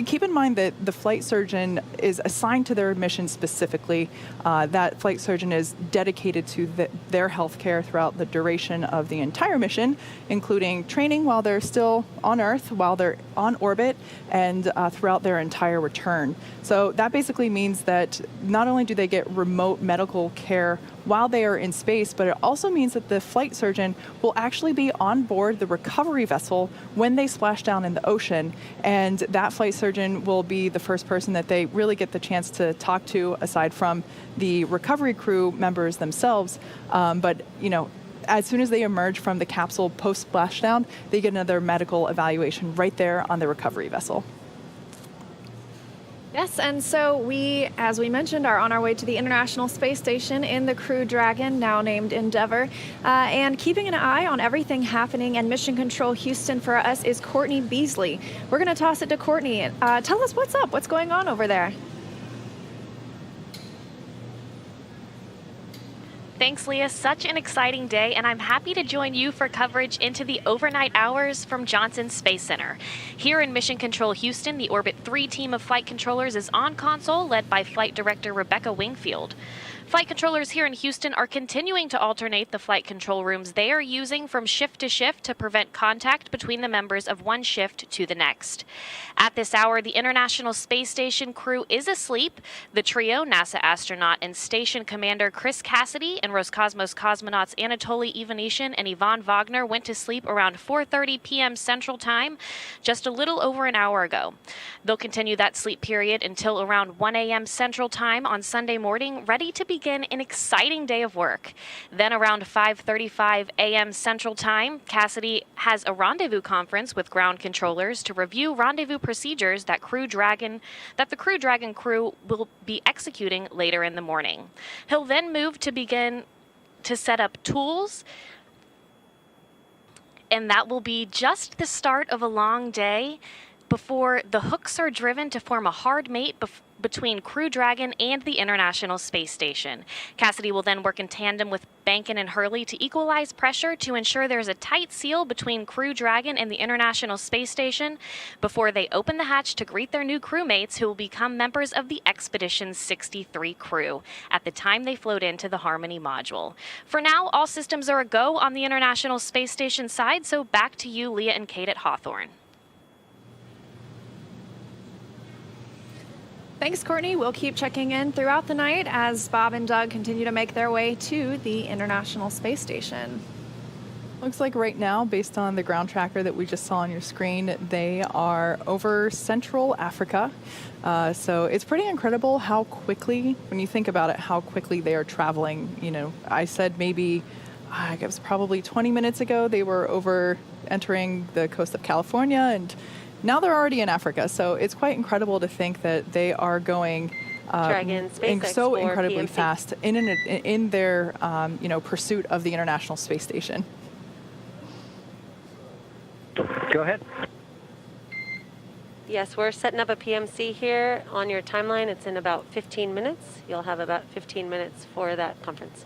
Keep in mind that the flight surgeon is assigned to their mission specifically. That flight surgeon is dedicated to their health care throughout the duration of the entire mission, including training while they're still on Earth, while they're on orbit, and throughout their entire return. So that basically means that not only do they get remote medical care while they are in space, but it also means that the flight surgeon will actually be on board the recovery vessel when they splash down in the ocean. And that flight surgeon will be the first person that they really get the chance to talk to, aside from the recovery crew members themselves. But, as soon as they emerge from the capsule post splashdown, they get another medical evaluation right there on the recovery vessel. Yes, and so we, as we mentioned, are on our way to the International Space Station in the Crew Dragon, now named Endeavour, and keeping an eye on everything happening in Mission Control Houston for us is Courtney Beasley. We're going to toss it to Courtney. Tell us what's up, what's going on over there? Thanks, Leah. Such an exciting day, and I'm happy to join you for coverage into the overnight hours from Johnson Space Center. Here in Mission Control Houston, the Orbit 3 team of flight controllers is on console, led by Flight Director Rebecca Wingfield. Flight controllers here in Houston are continuing to alternate the flight control rooms they are using from shift to shift to prevent contact between the members of one shift to the next. At this hour, the International Space Station crew is asleep. The trio, NASA astronaut and station commander Chris Cassidy and Roscosmos cosmonauts Anatoly Ivanishin and Ivan Wagner, went to sleep around 4:30 p.m. Central Time, just a little over an hour ago. They'll continue that sleep period until around 1 a.m. Central Time on Sunday morning, ready to begin an exciting day of work. Then around 5:35 a.m. Central Time, Cassidy has a rendezvous conference with ground controllers to review rendezvous procedures that the Crew Dragon crew will be executing later in the morning. He'll then move to begin to set up tools, and that will be just the start of a long day before the hooks are driven to form a hard mate between Crew Dragon and the International Space Station. Cassidy will then work in tandem with Bankin and Hurley to equalize pressure to ensure there's a tight seal between Crew Dragon and the International Space Station before they open the hatch to greet their new crewmates, who will become members of the Expedition 63 crew at the time they float into the Harmony module. For now, all systems are a go on the International Space Station side, so back to you, Leah and Kate at Hawthorne. Thanks, Courtney. We'll keep checking in throughout the night as Bob and Doug continue to make their way to the International Space Station. Looks like right now, based on the ground tracker that we just saw on your screen, they are over Central Africa. So it's pretty incredible how quickly, when you think about it, how quickly they are traveling. I said maybe I guess probably 20 minutes ago, they were over entering the coast of California, and now they're already in Africa. So it's quite incredible to think that they are going Dragon SpaceX so for incredibly PMC. fast in their pursuit of the International Space Station. Go ahead. Yes, we're setting up a PMC here on your timeline. It's in about 15 minutes. You'll have about 15 minutes for that conference.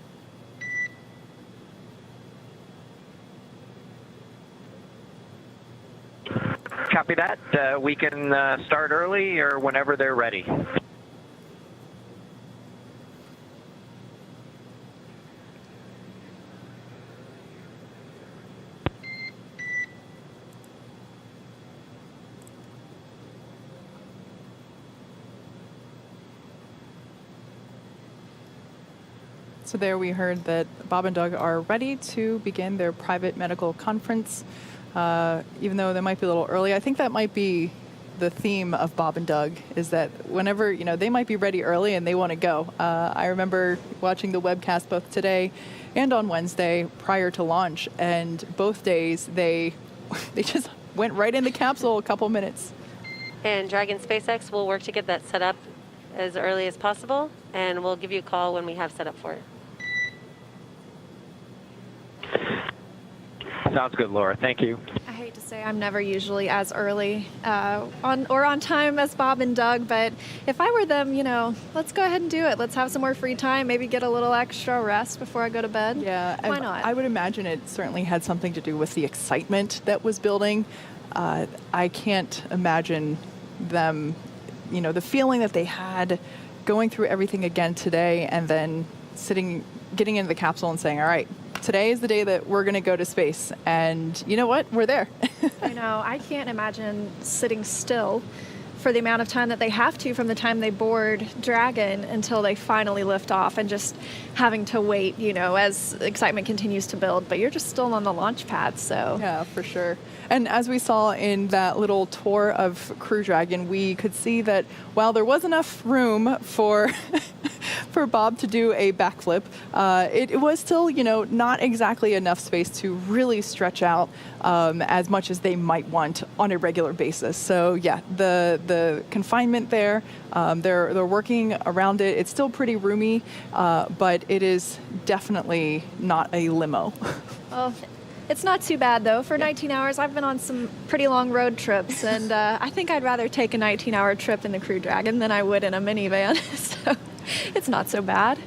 Copy that. We can start early or whenever they're ready. So there we heard that Bob and Doug are ready to begin their private medical conference. Even though they might be a little early, I think that might be the theme of Bob and Doug, is that whenever, they might be ready early and they want to go. I remember watching the webcast both today and on Wednesday prior to launch, and both days they just went right in the capsule a couple minutes. And Dragon SpaceX will work to get that set up as early as possible, and we'll give you a call when we have set up for it. Sounds good, Laura. Thank you. I hate to say I'm never usually as early on time as Bob and Doug, but if I were them, let's go ahead and do it. Let's have some more free time, maybe get a little extra rest before I go to bed. Yeah, Why and not? I would imagine it certainly had something to do with the excitement that was building. I can't imagine them, the feeling that they had going through everything again today and then getting into the capsule and saying, all right, today is the day that we're going to go to space. And you know what? We're there. I know. I can't imagine sitting still for the amount of time that they have to from the time they board Dragon until they finally lift off, and just having to wait, as excitement continues to build. But you're just still on the launch pad, so. Yeah, for sure. And as we saw in that little tour of Crew Dragon, we could see that while there was enough room for for Bob to do a backflip, it was still, not exactly enough space to really stretch out as much as they might want on a regular basis. So yeah, the confinement there, they're working around it. It's still pretty roomy, but it is definitely not a limo. Well, it's not too bad, though. For 19 hours, I've been on some pretty long road trips, and I think I'd rather take a 19-hour trip in the Crew Dragon than I would in a minivan, so it's not so bad.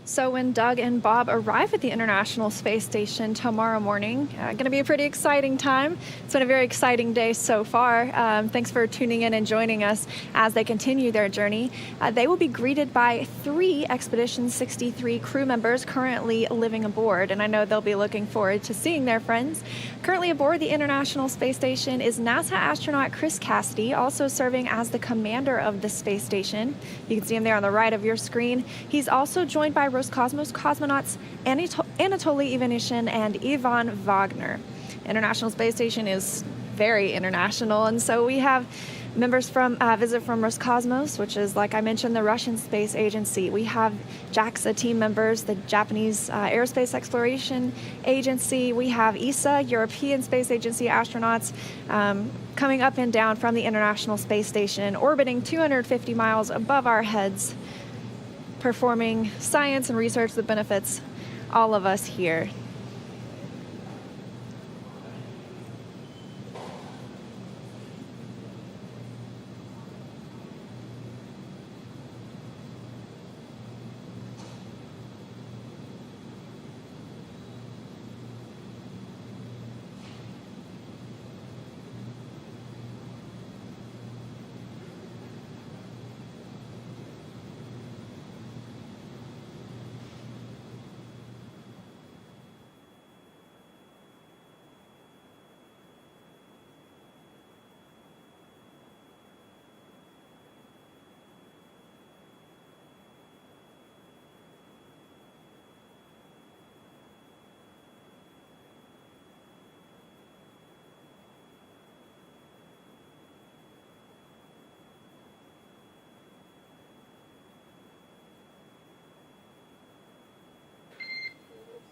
So when Doug and Bob arrive at the International Space Station tomorrow morning, going to be a pretty exciting time. It's been a very exciting day so far. Thanks for tuning in and joining us as they continue their journey. They will be greeted by 3 Expedition 63 crew members currently living aboard, and I know they'll be looking forward to seeing their friends. Currently aboard the International Space Station is NASA astronaut Chris Cassidy, also serving as the commander of the space station. You can see him there on the right of your screen. He's also joined by Roscosmos cosmonauts Anatoly Ivanishin and Ivan Wagner. International Space Station is very international, and so we have members from visit from Roscosmos, which is, like I mentioned, the Russian space agency. We have JAXA team members, the Japanese Aerospace Exploration Agency. We have ESA, European Space Agency astronauts, coming up and down from the International Space Station, orbiting 250 miles above our heads, performing science and research that benefits all of us here.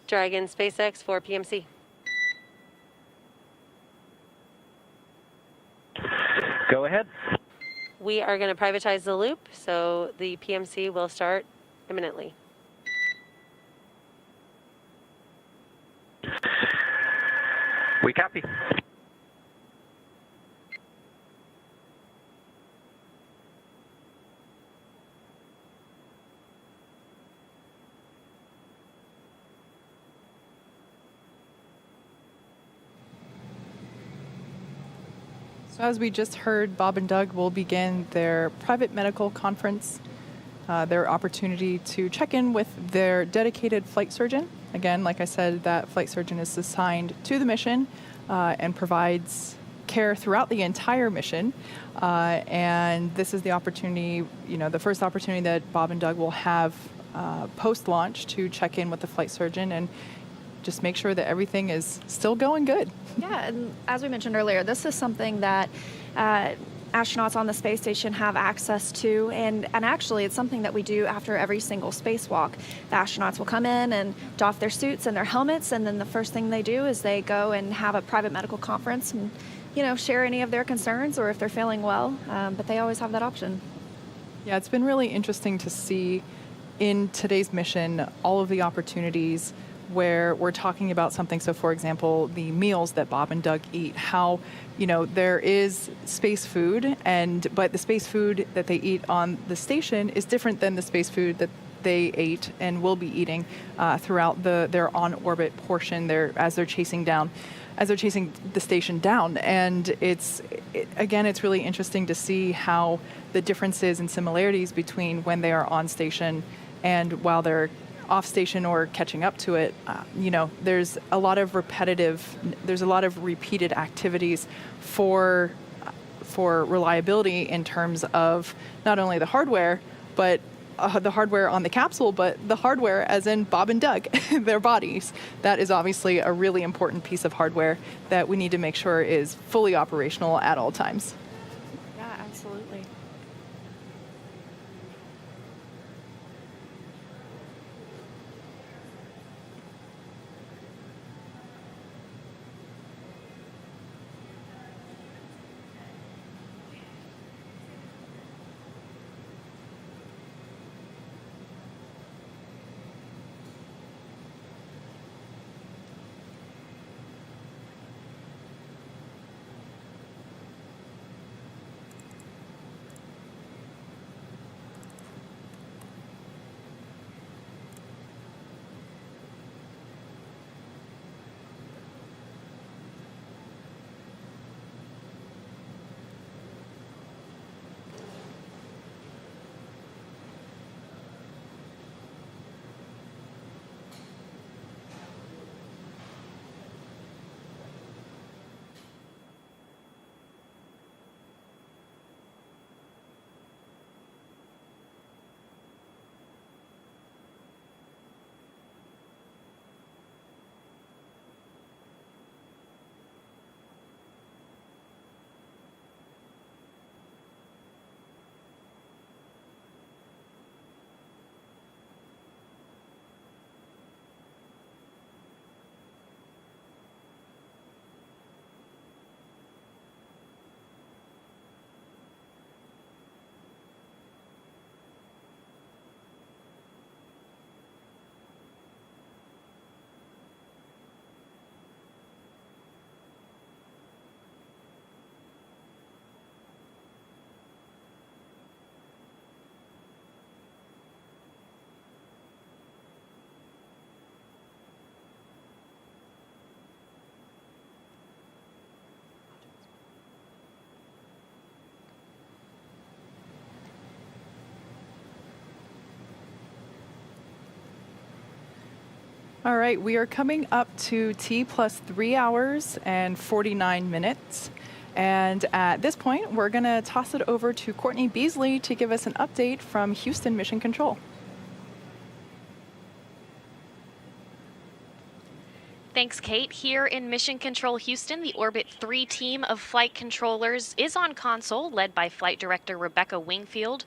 Dragon SpaceX for PMC. Go ahead. We are going to privatize the loop, so the PMC will start imminently. We copy. So as we just heard, Bob and Doug will begin their private medical conference, their opportunity to check in with their dedicated flight surgeon. Again, like I said, that flight surgeon is assigned to the mission and provides care throughout the entire mission. And this is the opportunity, the first opportunity that Bob and Doug will have post-launch to check in with the flight surgeon and just make sure that everything is still going good. Yeah, and as we mentioned earlier, this is something that astronauts on the space station have access to, and actually it's something that we do after every single spacewalk. The astronauts will come in and doff their suits and their helmets, and then the first thing they do is they go and have a private medical conference and, share any of their concerns or if they're feeling well, but they always have that option. Yeah, it's been really interesting to see in today's mission all of the opportunities where we're talking about something. So, for example, the meals that Bob and Doug eat, how, there is space food, but the space food that they eat on the station is different than the space food that they ate and will be eating throughout their on-orbit portion as they're chasing the station down. And it's really interesting to see how the differences and similarities between when they are on station and while they're off station or catching up to it. There's a lot of repeated activities for reliability in terms of not only the hardware, but the hardware on the capsule, but the hardware as in Bob and Doug, their bodies. That is obviously a really important piece of hardware that we need to make sure is fully operational at all times. Yeah, absolutely. All right, we are coming up to T plus 3 hours and 49 minutes. And at this point, we're going to toss it over to Courtney Beasley to give us an update from Houston Mission Control. Thanks, Kate. Here in Mission Control Houston, the Orbit 3 team of flight controllers is on console, led by Flight Director Rebecca Wingfield.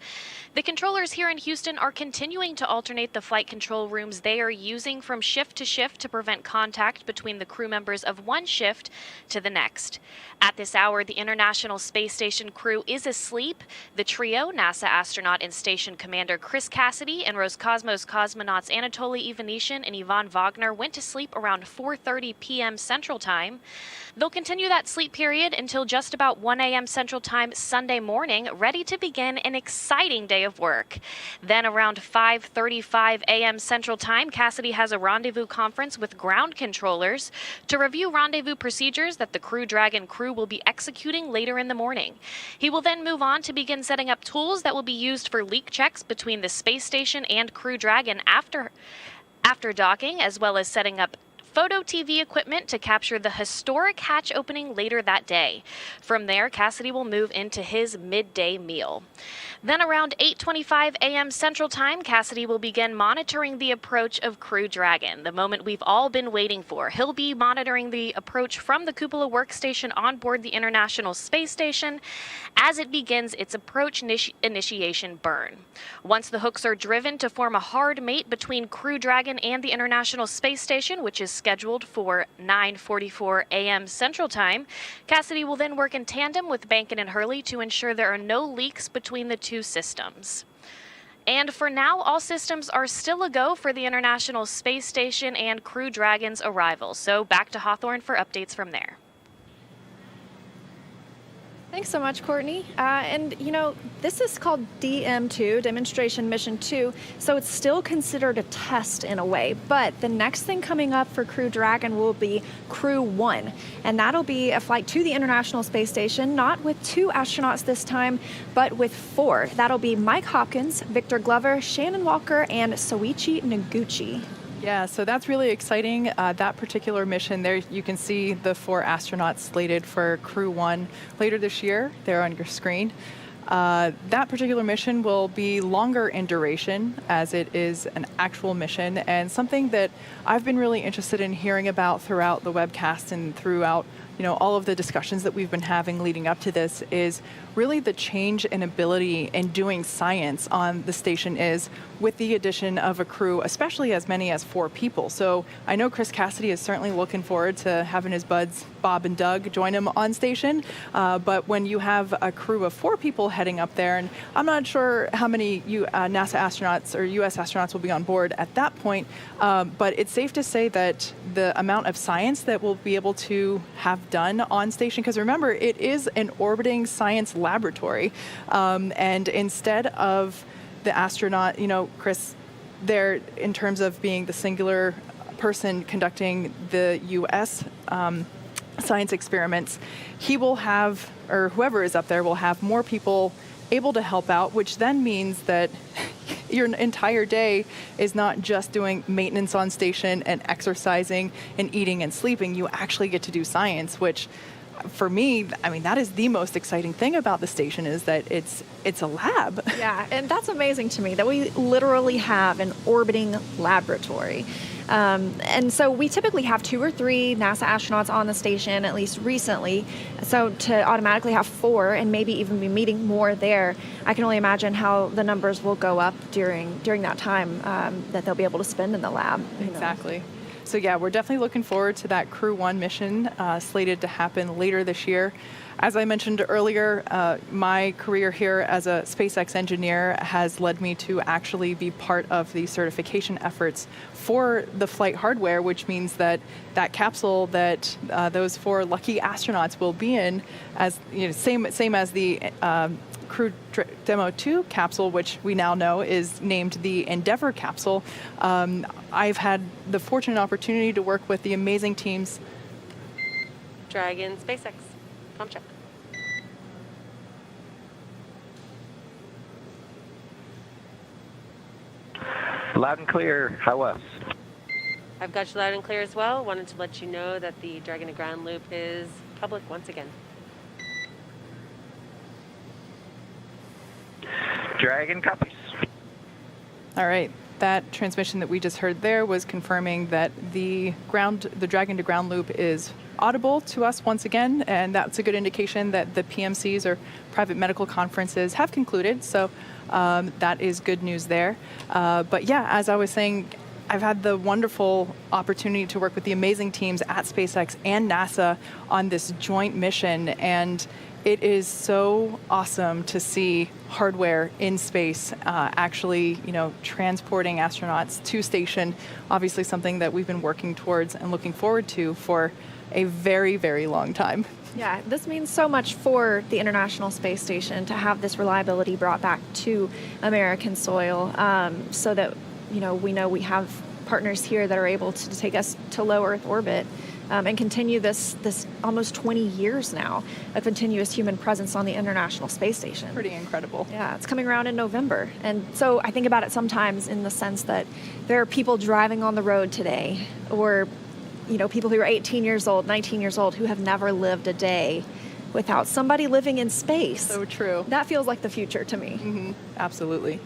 The controllers here in Houston are continuing to alternate the flight control rooms they are using from shift to shift to prevent contact between the crew members of one shift to the next. At this hour, the International Space Station crew is asleep. The trio, NASA astronaut and station commander Chris Cassidy and Roscosmos cosmonauts Anatoly Ivanishyn and Ivan Wagner, went to sleep around 4:30 p.m. Central Time. They'll continue that sleep period until just about 1 a.m. Central Time Sunday morning, ready to begin an exciting day of work. Then around 5:35 a.m. Central Time, Cassidy has a rendezvous conference with ground controllers to review rendezvous procedures that the Crew Dragon crew will be executing later in the morning. He will then move on to begin setting up tools that will be used for leak checks between the space station and Crew Dragon after docking, as well as setting up photo TV equipment to capture the historic hatch opening later that day. From there, Cassidy will move into his midday meal. Then around 8:25 a.m. Central Time, Cassidy will begin monitoring the approach of Crew Dragon, the moment we've all been waiting for. He'll be monitoring the approach from the cupola workstation on board the International Space Station as it begins its approach initiation burn. Once the hooks are driven to form a hard mate between Crew Dragon and the International Space Station, which is scheduled for 9:44 a.m. Central Time, Cassidy will then work in tandem with Bankin and Hurley to ensure there are no leaks between the two systems. And for now, all systems are still a go for the International Space Station and Crew Dragon's arrival. So back to Hawthorne for updates from there. Thanks so much, Courtney. And you know, this is called DM2, Demonstration Mission 2, so it's still considered a test in a way. But the next thing coming up for Crew Dragon will be Crew 1, and that'll be a flight to the International Space Station, not with 2 astronauts this time, but with 4. That'll be Mike Hopkins, Victor Glover, Shannon Walker, and Soichi Noguchi. Yeah, so that's really exciting. That particular mission there, you can see the 4 astronauts slated for Crew 1 later this year. They're on your screen. That particular mission will be longer in duration, as it is an actual mission, and something that I've been really interested in hearing about throughout the webcast and throughout all of the discussions that we've been having leading up to this is really the change in ability in doing science on the station is with the addition of a crew, especially as many as 4 people. So I know Chris Cassidy is certainly looking forward to having his buds Bob and Doug join him on station. But when you have a crew of 4 people heading up there, and I'm not sure how many NASA astronauts or U.S. astronauts will be on board at that point, but it's safe to say that the amount of science that we'll be able to have done on station, because remember, it is an orbiting science laboratory, and instead of the astronaut, Chris, there in terms of being the singular person conducting the U.S. Science experiments, he will have, or whoever is up there will have more people able to help out, which then means that your entire day is not just doing maintenance on station and exercising and eating and sleeping. You actually get to do science, which for me, I mean, that is the most exciting thing about the station, is that it's a lab. Yeah, and that's amazing to me that we literally have an orbiting laboratory. And so we typically have 2 or 3 NASA astronauts on the station, at least recently. So to automatically have 4 and maybe even be meeting more there, I can only imagine how the numbers will go up during that time that they'll be able to spend in the lab. Exactly. So yeah, we're definitely looking forward to that Crew 1 mission slated to happen later this year. As I mentioned earlier, my career here as a SpaceX engineer has led me to actually be part of the certification efforts for the flight hardware, which means that that capsule that those 4 lucky astronauts will be in, as same as the Crew Demo 2 capsule, which we now know is named the Endeavour capsule. I've had the fortunate opportunity to work with the amazing teams. Dragon SpaceX. Tom check. Loud and clear. How was? I've got you loud and clear as well. Wanted to let you know that the Dragon to Ground loop is public once again. Dragon copies. All right. That transmission that we just heard there was confirming that the Dragon to Ground loop is audible to us once again, and that's a good indication that the PMCs or private medical conferences have concluded. So that is good news there. But yeah, as I was saying, I've had the wonderful opportunity to work with the amazing teams at SpaceX and NASA on this joint mission, and it is so awesome to see hardware in space actually, transporting astronauts to station. Obviously something that we've been working towards and looking forward to for a very, very long time. Yeah, this means so much for the International Space Station to have this reliability brought back to American soil, so that we know we have partners here that are able to take us to low Earth orbit. And continue this almost 20 years now of continuous human presence on the International Space Station. Pretty incredible. Yeah, it's coming around in November. And so I think about it sometimes in the sense that there are people driving on the road today, or people who are 18 years old, 19 years old, who have never lived a day without somebody living in space. So true. That feels like the future to me. Mm-hmm. Absolutely.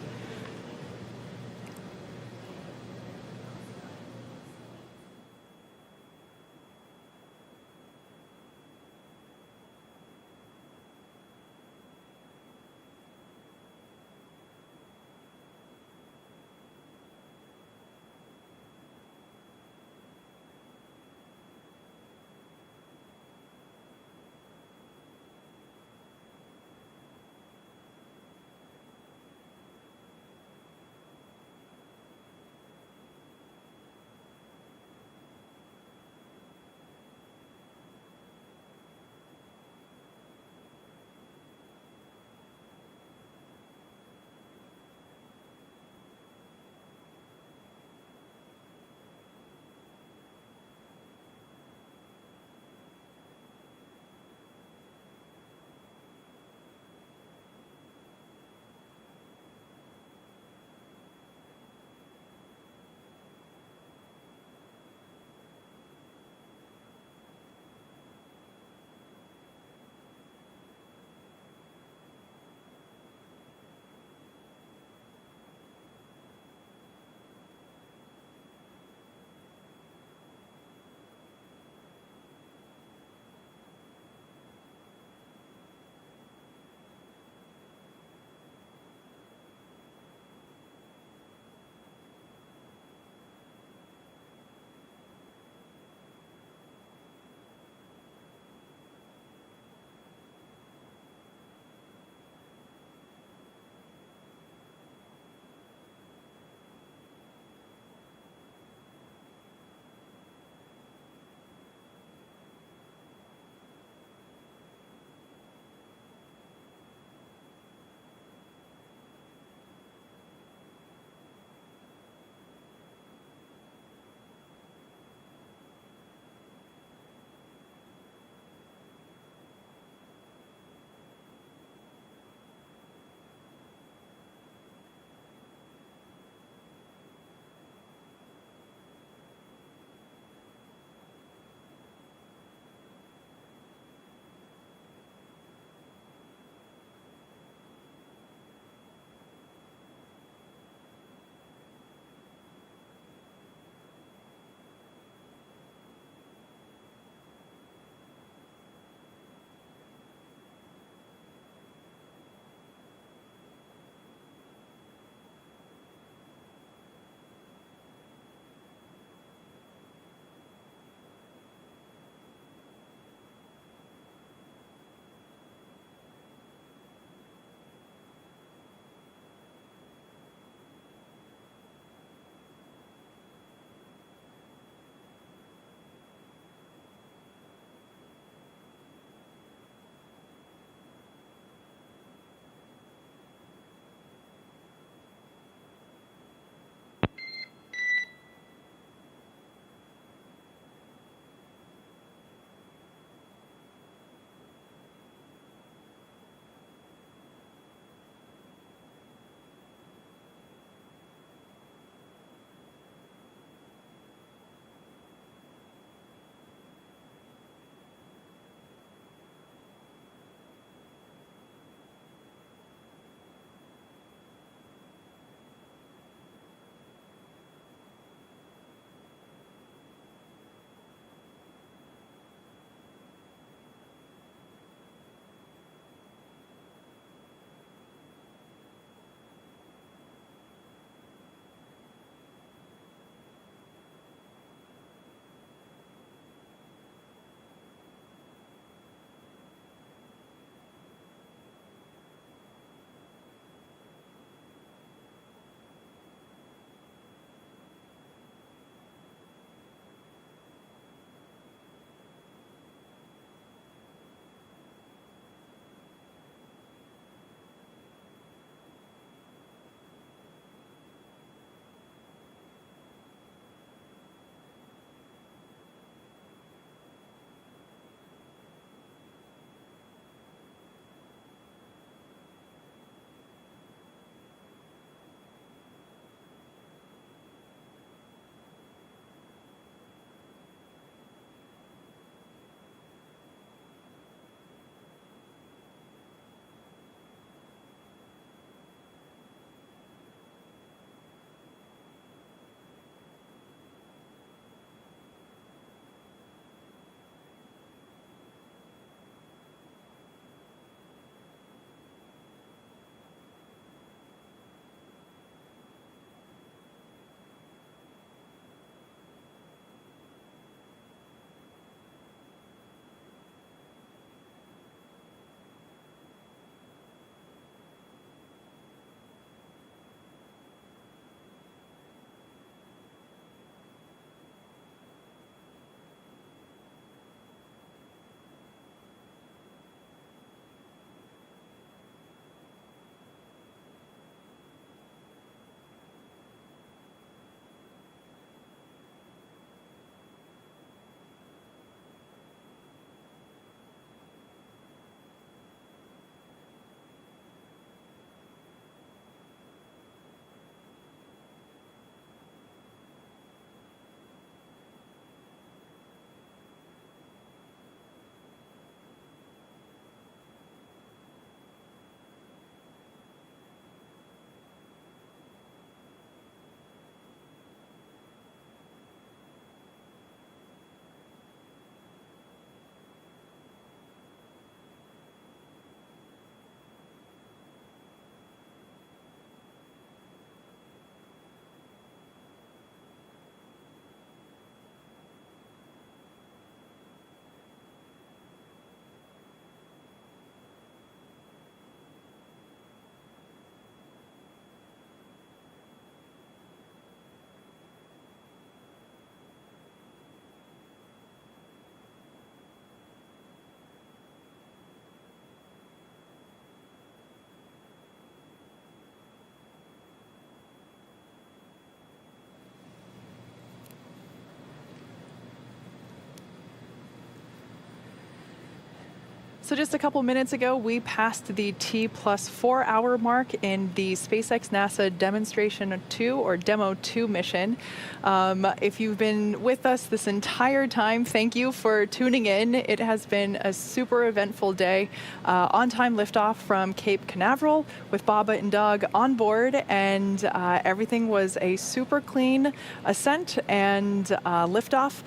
So just a couple minutes ago, we passed the T+4 hour mark in the SpaceX NASA Demonstration 2 or Demo 2 mission. If you've been with us this entire time, thank you for tuning in. It has been a super eventful day. On-time liftoff from Cape Canaveral with Baba and Doug on board, and everything was a super clean ascent and liftoff.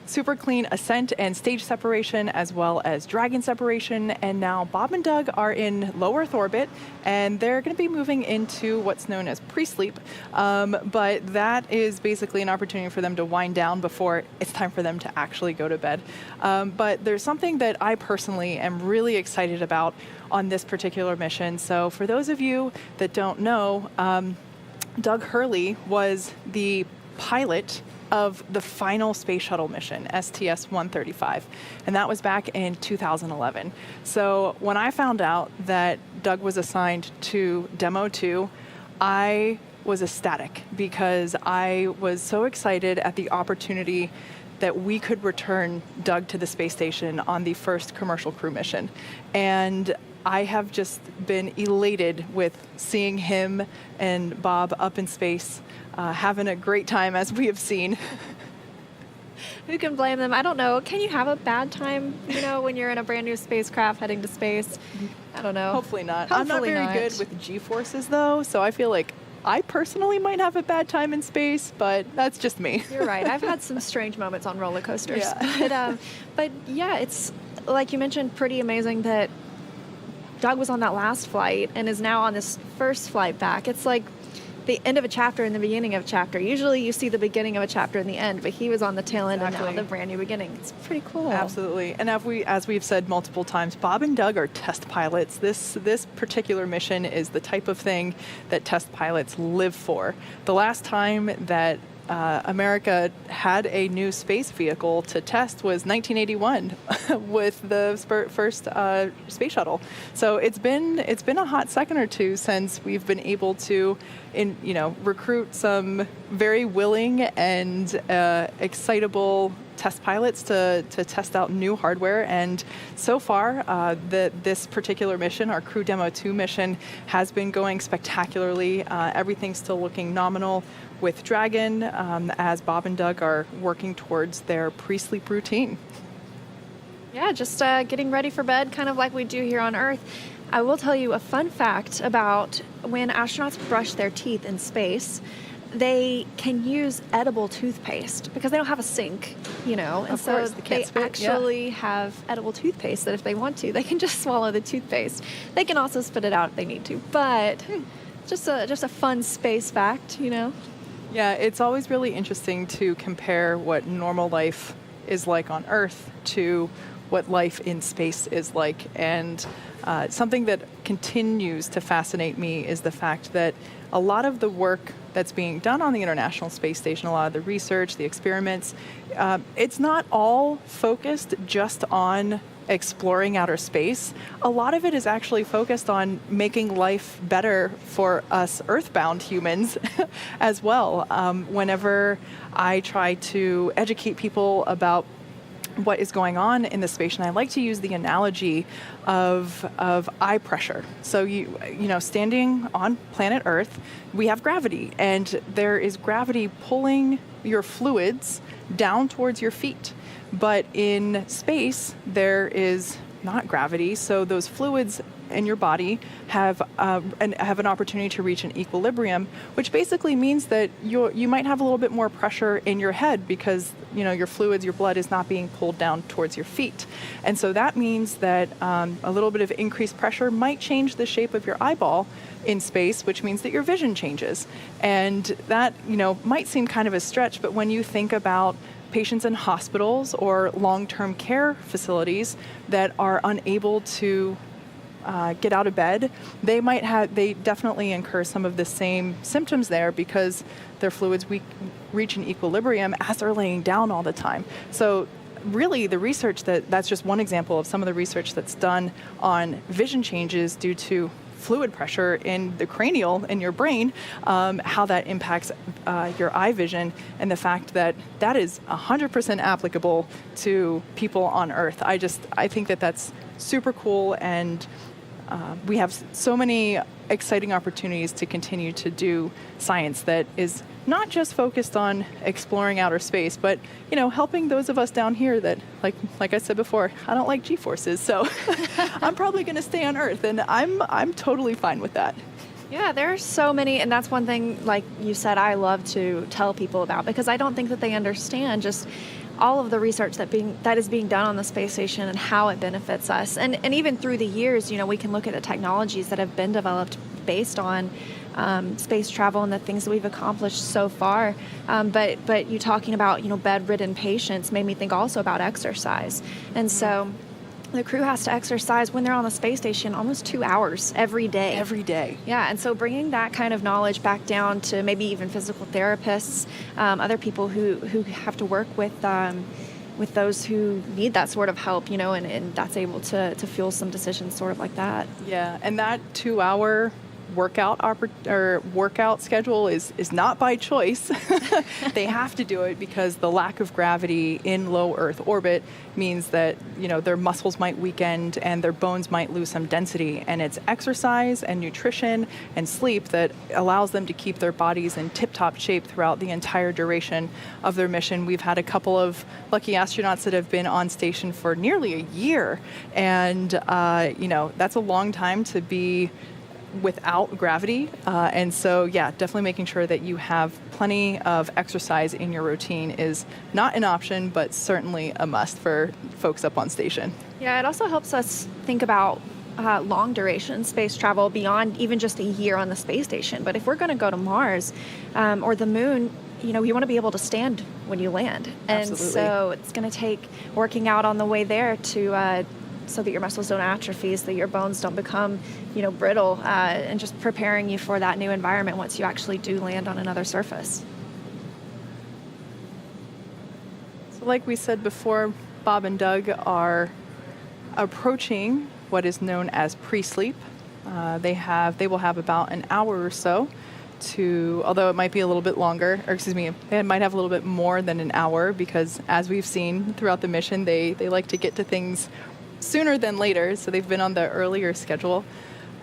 Super clean ascent and stage separation, as well as Dragon separation. And now Bob and Doug are in low Earth orbit, and they're going to be moving into what's known as pre-sleep. But that is basically an opportunity for them to wind down before it's time for them to actually go to bed. But there's something that I personally am really excited about on this particular mission. So for those of you that don't know, Doug Hurley was the pilot of the final space shuttle mission, STS-135, and that was back in 2011. So when I found out that Doug was assigned to Demo 2, I was ecstatic because I was so excited at the opportunity that we could return Doug to the space station on the first commercial crew mission. And I have just been elated with seeing him and Bob up in space, having a great time, as we have seen. Who can blame them? I don't know. Can you have a bad time, when you're in a brand new spacecraft heading to space? I don't know. Hopefully not. Hopefully I'm not very good with G-forces, though, so I feel like I personally might have a bad time in space, but that's just me. You're right. I've had some strange moments on roller coasters. Yeah. But yeah, it's, like you mentioned, pretty amazing that Doug was on that last flight and is now on this first flight back. It's like the end of a chapter and the beginning of a chapter. Usually you see the beginning of a chapter in the end, but he was on the tail end and now the brand new beginning. It's pretty cool. Absolutely. And as we've said multiple times, Bob and Doug are test pilots. This particular mission is the type of thing that test pilots live for. The last time that America had a new space vehicle to test was 1981 with the first space shuttle. So it's been a hot second or two since we've been able to recruit some very willing and excitable test pilots to test out new hardware. And so far, this particular mission, our Crew Demo 2 mission, has been going spectacularly. Everything's still looking nominal with Dragon, as Bob and Doug are working towards their pre-sleep routine. Yeah, just getting ready for bed, kind of like we do here on Earth. I will tell you a fun fact about when astronauts brush their teeth in space. They can use edible toothpaste because they don't have a sink, and of so course, they actually have edible toothpaste that if they want to, they can just swallow the toothpaste. They can also spit it out if they need to, but just a fun space fact, Yeah, it's always really interesting to compare what normal life is like on Earth to what life in space is like. And something that continues to fascinate me is the fact that a lot of the work that's being done on the International Space Station, a lot of the research, the experiments, it's not all focused just on exploring outer space. A lot of it is actually focused on making life better for us earthbound humans as well. Whenever I try to educate people about what is going on in the space, and I like to use the analogy of eye pressure. So standing on planet Earth, we have gravity, and there is gravity pulling your fluids down towards your feet. But in space, there is not gravity, so those fluids in your body have an opportunity to reach an equilibrium, which basically means that you might have a little bit more pressure in your head because your fluids, your blood is not being pulled down towards your feet. And so that means that a little bit of increased pressure might change the shape of your eyeball in space, which means that your vision changes. And that might seem kind of a stretch, but when you think about patients in hospitals or long-term care facilities that are unable to get out of bed, they definitely incur some of the same symptoms there because their fluids reach an equilibrium as they're laying down all the time. So really the research that's just one example of some of the research that's done on vision changes due to fluid pressure in the cranial in your brain, how that impacts your eye vision, and the fact that that is 100% applicable to people on Earth. I think that that's super cool, and we have so many exciting opportunities to continue to do science that is not just focused on exploring outer space, but helping those of us down here that, like I said before, I don't like G-forces, so I'm probably going to stay on Earth, and I'm totally fine with that. Yeah, there are so many, and that's one thing, like you said, I love to tell people about, because I don't think that they understand just all of the research that is being done on the space station and how it benefits us. And even through the years, we can look at the technologies that have been developed based on space travel and the things that we've accomplished so far. But you talking about, bedridden patients made me think also about exercise. And so the crew has to exercise when they're on the space station almost 2 hours every day. Every day. Yeah, and so bringing that kind of knowledge back down to maybe even physical therapists, other people who have to work with those who need that sort of help, and that's able to fuel some decisions sort of like that. Yeah, and that 2 hour workout schedule is not by choice. They have to do it because the lack of gravity in low Earth orbit means that their muscles might weaken and their bones might lose some density, and it's exercise and nutrition and sleep that allows them to keep their bodies in tip-top shape throughout the entire duration of their mission. We've had a couple of lucky astronauts that have been on station for nearly a year, and that's a long time to be without gravity, and so definitely making sure that you have plenty of exercise in your routine is not an option, but certainly a must for folks up on station. Yeah, it also helps us think about long duration space travel beyond even just a year on the space station. But if we're going to go to Mars or the moon, you want to be able to stand when you land. Absolutely. And so it's going to take working out on the way there to so that your muscles don't atrophy, so that your bones don't become, brittle, and just preparing you for that new environment once you actually do land on another surface. So like we said before, Bob and Doug are approaching what is known as pre-sleep. They will have about an hour or so although it might be a little bit longer, or excuse me, it might have a little bit more than an hour, because as we've seen throughout the mission, they like to get to things sooner than later, so they've been on the earlier schedule.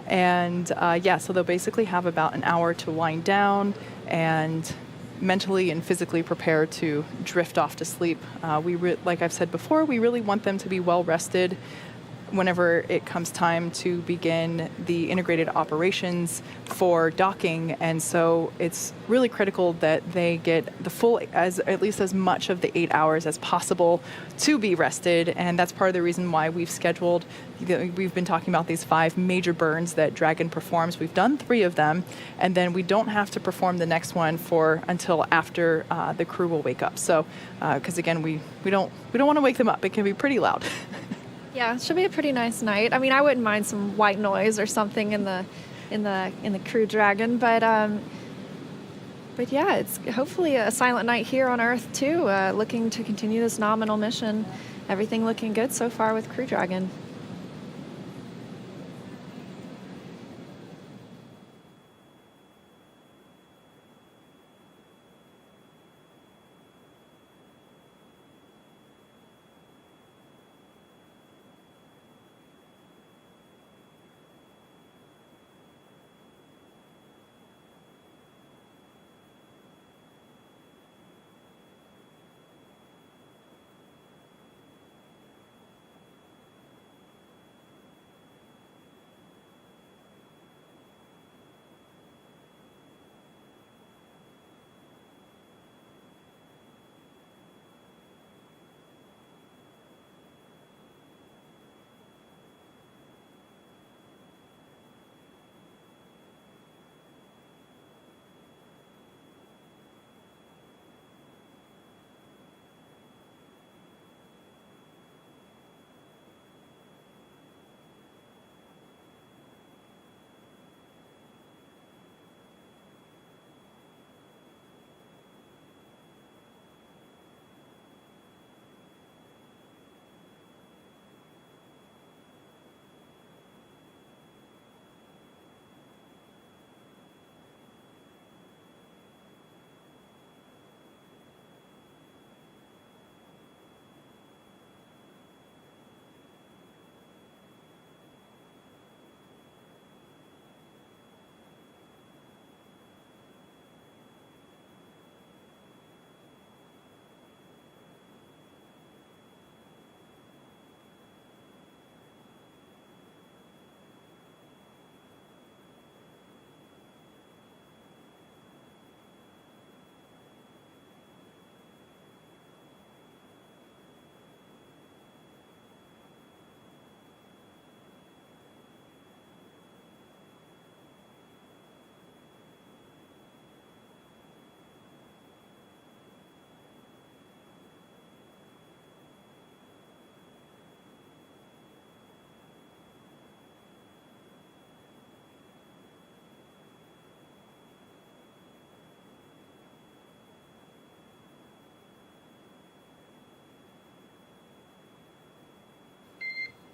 And so they'll basically have about an hour to wind down and mentally and physically prepare to drift off to sleep. Like I've said before, we really want them to be well rested whenever it comes time to begin the integrated operations for docking. And so it's really critical that they get the full, at least as much of the 8 hours as possible to be rested. And that's part of the reason why we've been talking about these 5 major burns that Dragon performs. We've done 3 of them, and then we don't have to perform the next one until after the crew will wake up. So, because again, we don't want to wake them up. It can be pretty loud. Yeah, it should be a pretty nice night. I mean, I wouldn't mind some white noise or something in the Crew Dragon, but yeah, it's hopefully a silent night here on Earth too. Looking to continue this nominal mission. Everything looking good so far with Crew Dragon.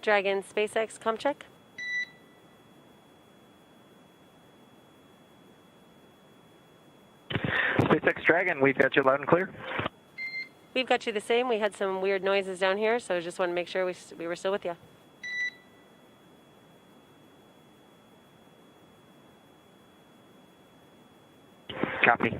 Dragon SpaceX, com check. SpaceX Dragon, we've got you loud and clear. We've got you the same. We had some weird noises down here, so just want to make sure we were still with you. Copy.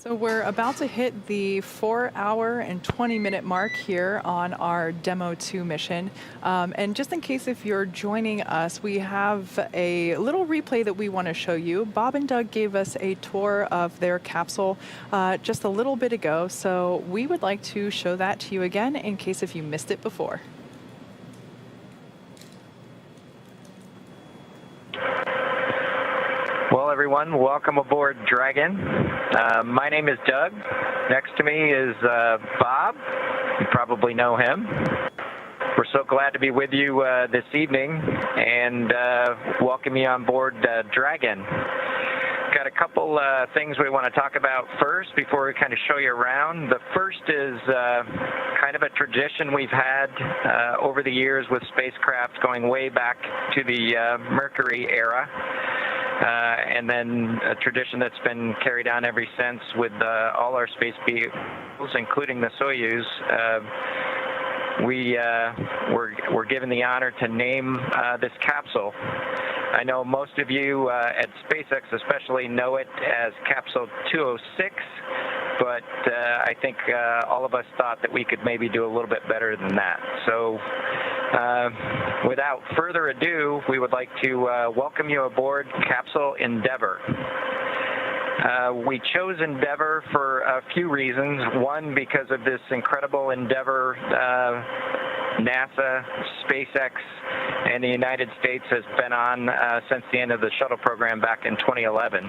So we're about to hit the 4-hour and 20-minute mark here on our Demo 2 mission. And just in case if you're joining us, we have a little replay that we want to show you. Bob and Doug gave us a tour of their capsule just a little bit ago, so we would like to show that to you again in case if you missed it before. Well, everyone, welcome aboard Dragon. My name is Doug. Next to me is Bob. You probably know him. We're so glad to be with you this evening and welcome you on board Dragon. Got a couple things we want to talk about first before we kind of show you around. The first is kind of a tradition we've had over the years with spacecraft going way back to the Mercury era. And then a tradition that's been carried on ever since with all our space vehicles, including the Soyuz. We're given the honor to name this capsule. I know most of you at SpaceX especially know it as Capsule 206, but I think all of us thought that we could maybe do a little bit better than that. So without further ado, we would like to welcome you aboard Capsule Endeavour. We chose Endeavour for a few reasons. One, because of this incredible endeavor NASA, SpaceX, and the United States has been on since the end of the shuttle program back in 2011.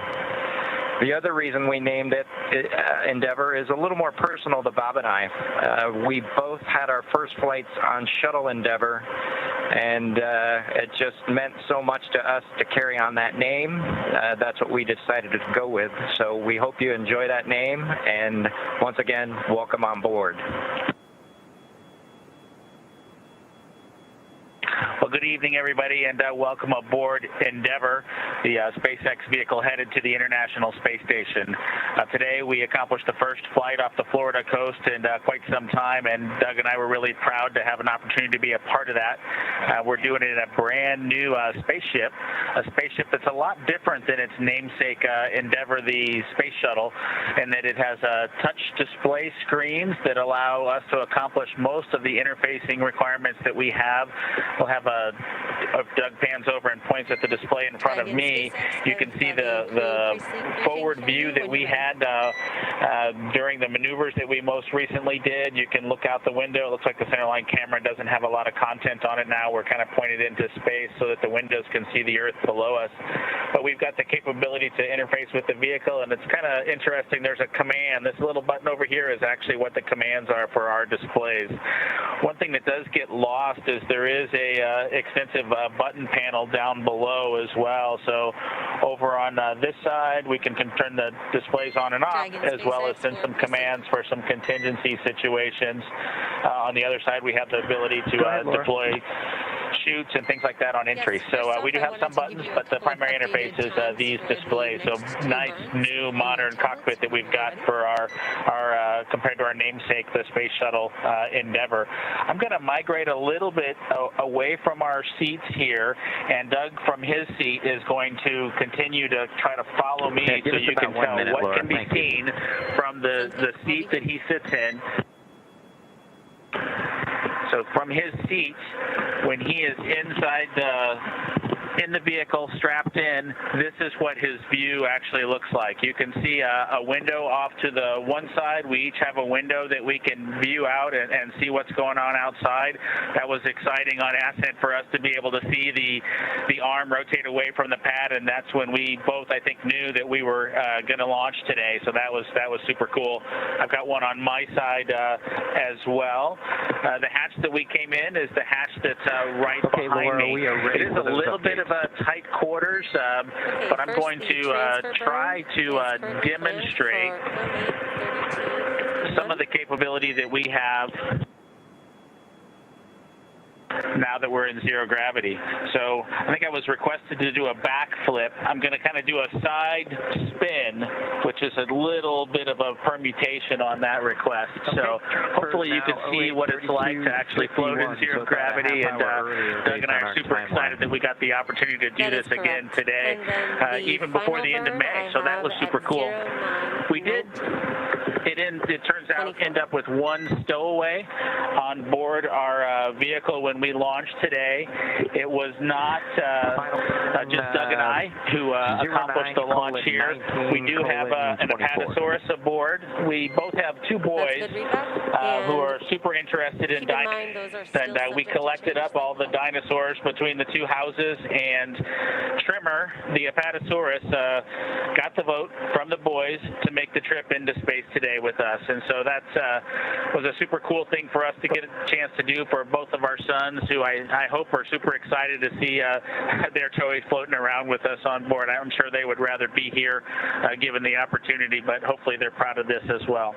The other reason we named it Endeavour is a little more personal to Bob and I. We both had our first flights on Shuttle Endeavour, and it just meant so much to us to carry on that name. That's what we decided to go with. So we hope you enjoy that name, and once again, welcome on board. Well, good evening, everybody, and welcome aboard Endeavour, the SpaceX vehicle headed to the International Space Station. Today, we accomplished the first flight off the Florida coast in quite some time, and Doug and I were really proud to have an opportunity to be a part of that. We're doing it in a brand new spaceship, a spaceship that's a lot different than its namesake Endeavour, the space shuttle, in that it has touch display screens that allow us to accomplish most of the interfacing requirements that we have. We'll have if Doug pans over and points at the display in front of me, you can see the forward view that we had during the maneuvers that we most recently did. You can look out the window. It looks like the centerline camera doesn't have a lot of content on it now. We're kind of pointed into space so that the windows can see the Earth below us. But we've got the capability to interface with the vehicle, and it's kind of interesting. There's a command. This little button over here is actually what the commands are for our displays. One thing that does get lost is there is a extensive button panel down below as well. So over on this side, we can turn the displays on and off, as well as send some commands for some contingency situations. On the other side, we have the ability to deploy chutes and things like that on entry. So we do have some buttons, but the primary interface is these displays. So nice, new, modern cockpit that we've got for our compared to our namesake, the Space Shuttle Endeavour. I'm going to migrate a little bit away from our seats here, and Doug from his seat is going to continue to try to follow me so you can tell what can be seen from the seat that he sits in. So from his seat, when he is inside in the vehicle, strapped in, this is what his view actually looks like. You can see a window off to the one side. We each have a window that we can view out and see what's going on outside. That was exciting on ascent for us to be able to see the arm rotate away from the pad, and that's when we both, I think, knew that we were going to launch today. So that was super cool. I've got one on my side as well. The hatch that we came in is the hatch that's right behind Laura, me. we are ready It is for a those little bit updates. of a tight quarters, but I'm going to try to demonstrate some of the capability that we have now that we're in zero gravity. So I think I was requested to do a backflip. I'm going to kind of do a side spin, which is a little bit of a permutation on that request. So hopefully you can see what it's like to actually float in zero gravity. And Doug and I are super excited that we got the opportunity to do this again today, even before the end of May. So that was super cool. We did. It turns out end up with one stowaway on board our vehicle when we launched today. It was not just Doug and I who accomplished the launch here. We do have an Apatosaurus aboard. We both have two boys who are super interested in dinosaurs, and we collected up all the dinosaurs between the two houses, and Trimmer, the Apatosaurus, got the vote from the boys to make the trip into space today with us. And so that was a super cool thing for us to get a chance to do for both of our sons, who I hope are super excited to see their toys floating around with us on board. I'm sure they would rather be here given the opportunity, but hopefully they're proud of this as well.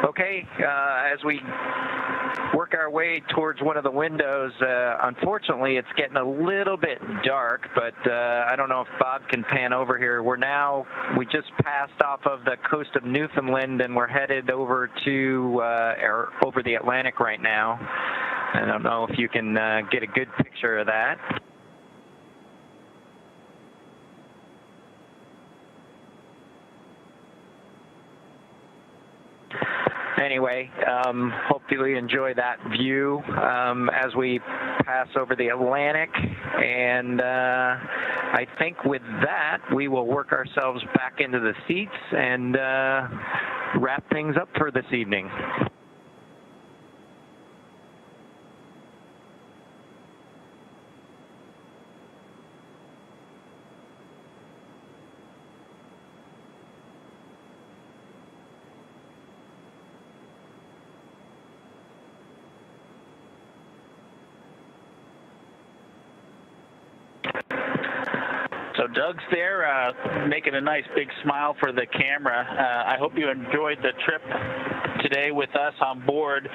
Okay, as we work our way towards one of the windows, unfortunately it's getting a little bit dark, but I don't know if Bob can pan over here. We just passed off of the coast of Newfoundland and we're headed over to over the Atlantic right now. I don't know if you can get a good picture of that. Anyway, hopefully you enjoy that view as we pass over the Atlantic. And I think with that, we will work ourselves back into the seats and wrap things up for this evening. So Doug's there making a nice big smile for the camera. I hope you enjoyed the trip today with us on board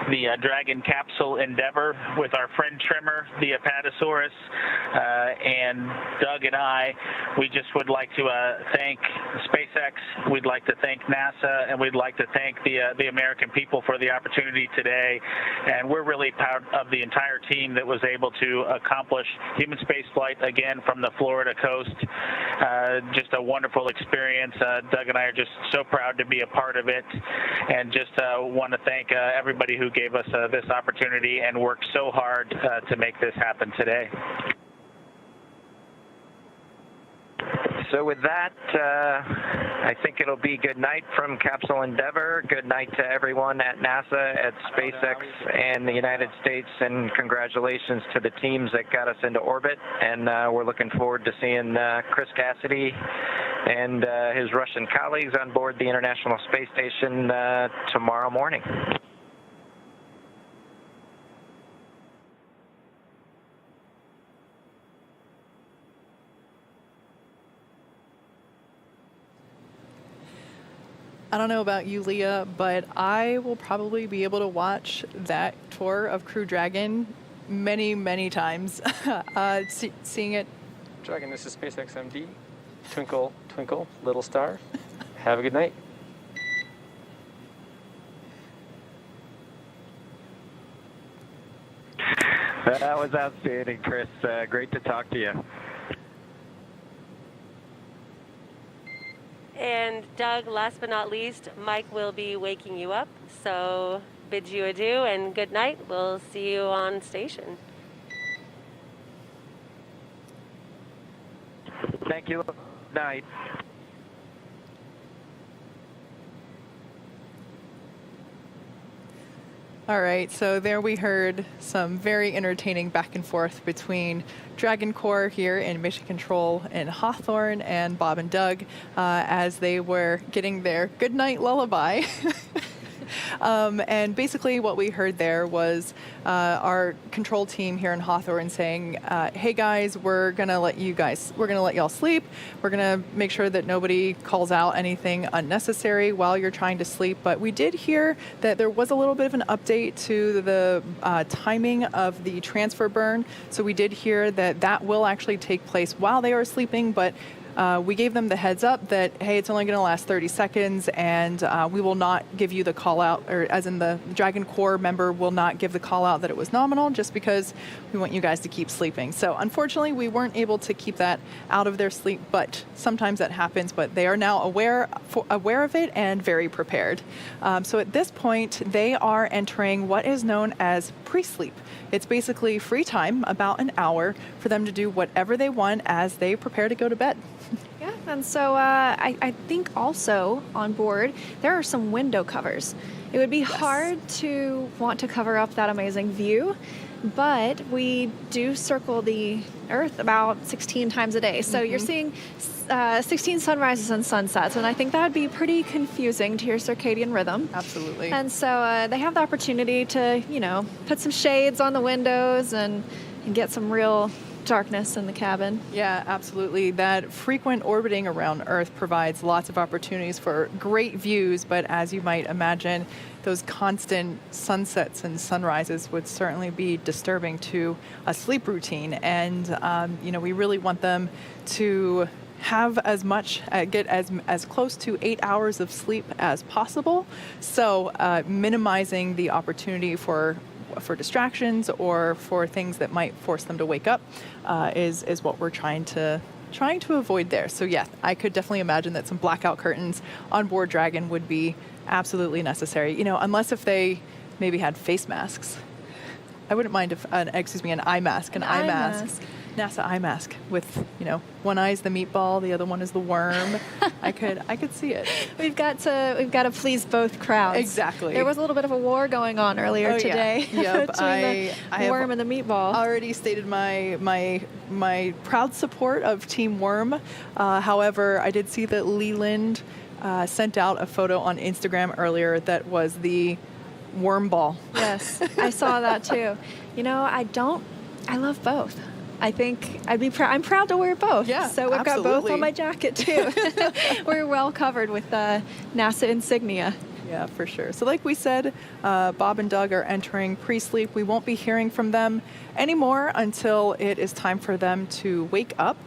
the Dragon Capsule Endeavour with our friend Trimmer, the Apatosaurus, and Doug and I. We just would like to thank SpaceX, we'd like to thank NASA, and we'd like to thank the American people for the opportunity today. And we're really proud of the entire team that was able to accomplish human spaceflight again from the Florida coast. Just a wonderful experience. Doug and I are just so proud to be a part of it, and just want to thank everybody who gave us this opportunity and worked so hard to make this happen today. So with that, I think it'll be good night from Capsule Endeavour. Good night to everyone at NASA, at SpaceX, and the United States, and congratulations to the teams that got us into orbit. And we're looking forward to seeing Chris Cassidy and his Russian colleagues on board the International Space Station tomorrow morning. I don't know about you, Leah, but I will probably be able to watch that tour of Crew Dragon many, many times. Seeing it. Dragon, this is SpaceX MD. Twinkle, twinkle, little star. Have a good night. That was outstanding, Chris. Great to talk to you. And Doug, last but not least, Mike will be waking you up. So bid you adieu and good night. We'll see you on station. Thank you. Good night. All right, so there we heard some very entertaining back and forth between Dragon Corps here in Mission Control in Hawthorne and Bob and Doug as they were getting their goodnight lullaby. And basically what we heard there was our control team here in Hawthorne saying, hey guys, we're gonna let y'all sleep. We're gonna make sure that nobody calls out anything unnecessary while you're trying to sleep. But we did hear that there was a little bit of an update to the timing of the transfer burn. So we did hear that that will actually take place while they are sleeping, but we gave them the heads up that, hey, it's only going to last 30 seconds, and we will not give you the call out, or as in the Dragon Corps member will not give the call out that it was nominal, just because we want you guys to keep sleeping. So unfortunately, we weren't able to keep that out of their sleep, but sometimes that happens. But they are now aware of it and very prepared. So at this point, they are entering what is known as pre-sleep. It's basically free time, about an hour, for them to do whatever they want as they prepare to go to bed. Yeah, and so I think also on board there are some window covers. It would be hard to want to cover up that amazing view, but we do circle the Earth about 16 times a day. So you're seeing 16 sunrises and sunsets, and I think that would be pretty confusing to your circadian rhythm. Absolutely. And so they have the opportunity to, put some shades on the windows and get some real darkness in the cabin. Yeah, absolutely. That frequent orbiting around Earth provides lots of opportunities for great views, but as you might imagine, those constant sunsets and sunrises would certainly be disturbing to a sleep routine. And, we really want them to have get as close to 8 hours of sleep as possible. So minimizing the opportunity for distractions or for things that might force them to wake up is what we're trying to avoid there. So yeah, I could definitely imagine that some blackout curtains on board Dragon would be absolutely necessary. Unless if they maybe had face masks. I wouldn't mind if an eye mask, NASA eye mask with, one eye is the meatball, the other one is the worm. I could see it. We've got to please both crowds. Exactly. There was a little bit of a war going on earlier today. Yeah. Yep. between the worm and the meatball. Already stated my proud support of Team Worm. However, I did see that Leland sent out a photo on Instagram earlier that was the worm ball. Yes, I saw that too. I love both. I think I'm proud to wear both. Yeah, so we've got both on my jacket too. We're well covered with NASA insignia. Yeah, for sure. So like we said, Bob and Doug are entering pre-sleep. We won't be hearing from them anymore until it is time for them to wake up.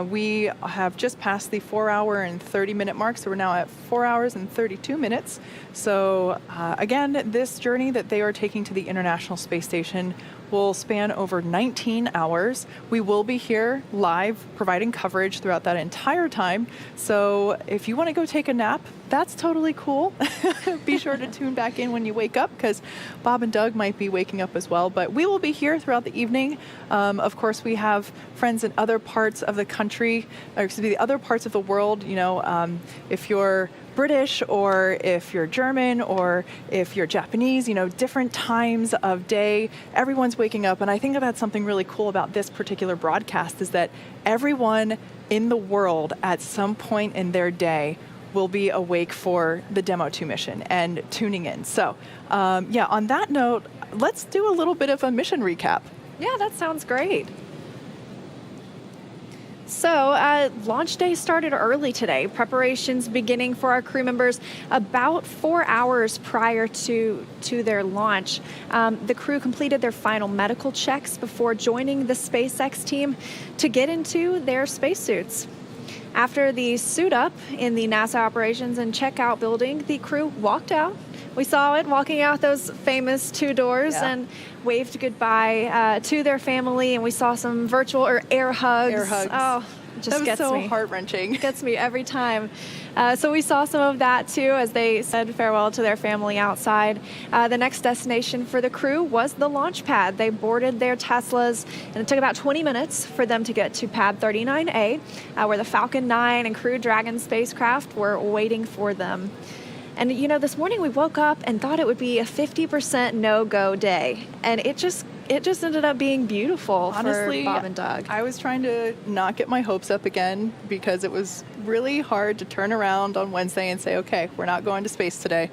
We have just passed the 4 hour and 30 minute mark, so we're now at 4 hours and 32 minutes. So again, this journey that they are taking to the International Space Station will span over 19 hours. We will be here live providing coverage throughout that entire time. So if you want to go take a nap, that's totally cool. Be sure to tune back in when you wake up, because Bob and Doug might be waking up as well. But we will be here throughout the evening. Of course, we have friends in other parts of the country, the other parts of the world. If you're British, or if you're German, or if you're Japanese, different times of day, everyone's waking up. And I think that's something really cool about this particular broadcast, is that everyone in the world at some point in their day will be awake for the Demo 2 mission and tuning in. So on that note, let's do a little bit of a mission recap. Yeah, that sounds great. So, launch day started early today. Preparations beginning for our crew members about 4 hours prior to their launch. The crew completed their final medical checks before joining the SpaceX team to get into their spacesuits. After the suit up in the NASA operations and checkout building, the crew walked out. We saw it walking out those famous 2 doors and waved goodbye to their family, and we saw some virtual or air hugs. Oh, it just gets me. That was so heart-wrenching. Gets me every time. So we saw some of that too as they said farewell to their family outside. The next destination for the crew was the launch pad. They boarded their Teslas, and it took about 20 minutes for them to get to pad 39A, where the Falcon 9 and Crew Dragon spacecraft were waiting for them. And this morning we woke up and thought it would be a 50% no-go day, and it just ended up being beautiful. Honestly, for Bob and Doug. I was trying to not get my hopes up again, because it was really hard to turn around on Wednesday and say, okay, we're not going to space today.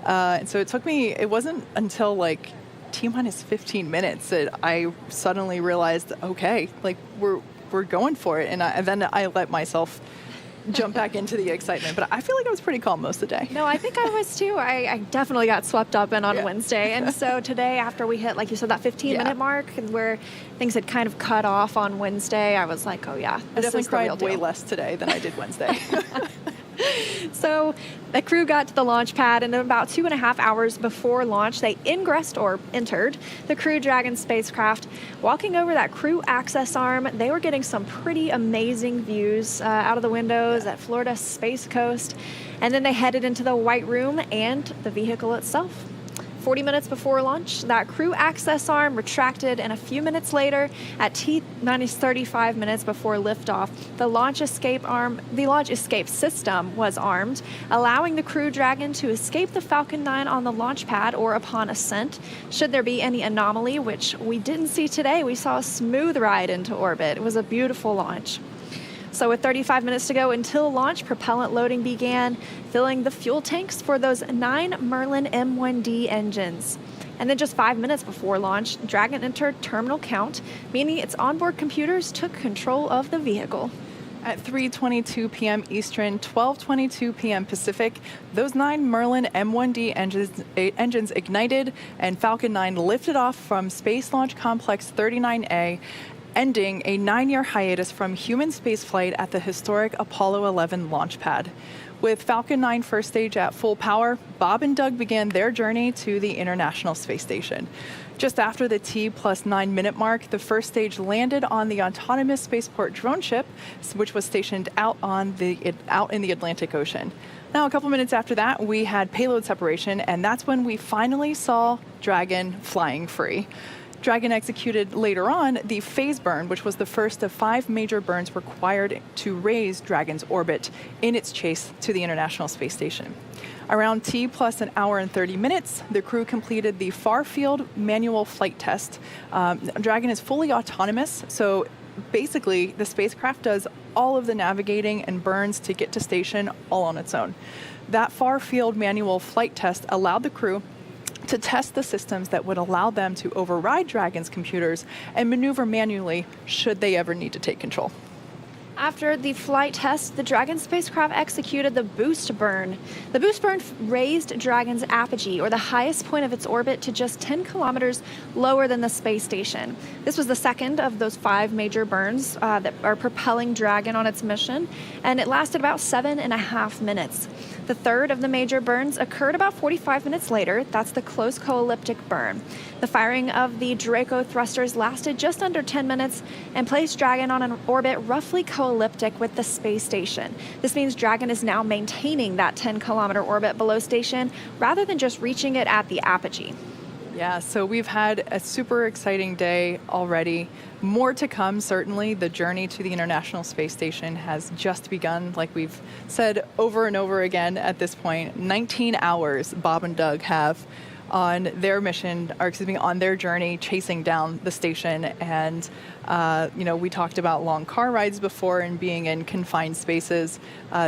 And so it wasn't until like T-minus 15 minutes that I suddenly realized, okay, like we're going for it. And then I let myself jump back into the excitement. But I feel like I was pretty calm most of the day. No, I think I was too. I definitely got swept up in on Wednesday. And so today, after we hit, like you said, that 15-minute mark where things had kind of cut off on Wednesday, I was like, oh, yeah, I this definitely is the real cried way deal. less today than I did Wednesday. So the crew got to the launch pad, and about 2.5 hours before launch, they ingressed or entered the Crew Dragon spacecraft. Walking over that crew access arm, they were getting some pretty amazing views out of the windows at Florida Space Coast. And then they headed into the White Room and the vehicle itself. 40 minutes before launch, that crew access arm retracted, and a few minutes later, at T-35 minutes before liftoff, the launch escape system was armed, allowing the Crew Dragon to escape the Falcon 9 on the launch pad or upon ascent. Should there be any anomaly, which we didn't see today, we saw a smooth ride into orbit. It was a beautiful launch. So with 35 minutes to go until launch, propellant loading began, filling the fuel tanks for those 9 Merlin M1D engines. And then just 5 minutes before launch, Dragon entered terminal count, meaning its onboard computers took control of the vehicle. At 3:22 p.m. Eastern, 12:22 p.m. Pacific, those 9 Merlin M1D engines ignited, and Falcon 9 lifted off from Space Launch Complex 39A, ending a 9-year hiatus from human spaceflight at the historic Apollo 11 launch pad. With Falcon 9 first stage at full power, Bob and Doug began their journey to the International Space Station. Just after the T+9 minute mark, the first stage landed on the autonomous spaceport drone ship, which was stationed out in the Atlantic Ocean. Now, a couple minutes after that, we had payload separation, and that's when we finally saw Dragon flying free. Dragon executed later on the phase burn, which was the first of 5 major burns required to raise Dragon's orbit in its chase to the International Space Station. Around T plus an hour and 30 minutes, the crew completed the far-field manual flight test. Dragon is fully autonomous, so basically the spacecraft does all of the navigating and burns to get to station all on its own. That far-field manual flight test allowed the crew to test the systems that would allow them to override Dragon's computers and maneuver manually should they ever need to take control. After the flight test, the Dragon spacecraft executed the boost burn. The boost burn raised Dragon's apogee, or the highest point of its orbit, to just 10 kilometers lower than the space station. This was the second of those 5 major burns that are propelling Dragon on its mission, and it lasted about 7.5 minutes. The third of the major burns occurred about 45 minutes later. That's the close co-elliptic burn. The firing of the Draco thrusters lasted just under 10 minutes and placed Dragon on an orbit roughly co-elliptic with the space station. This means Dragon is now maintaining that 10-kilometer orbit below station rather than just reaching it at the apogee. Yeah, so we've had a super exciting day already. More to come, certainly. The journey to the International Space Station has just begun, like we've said over and over again at this point. 19 hours Bob and Doug have on their mission, or excuse me, on their journey chasing down the station. And, we talked about long car rides before and being in confined spaces.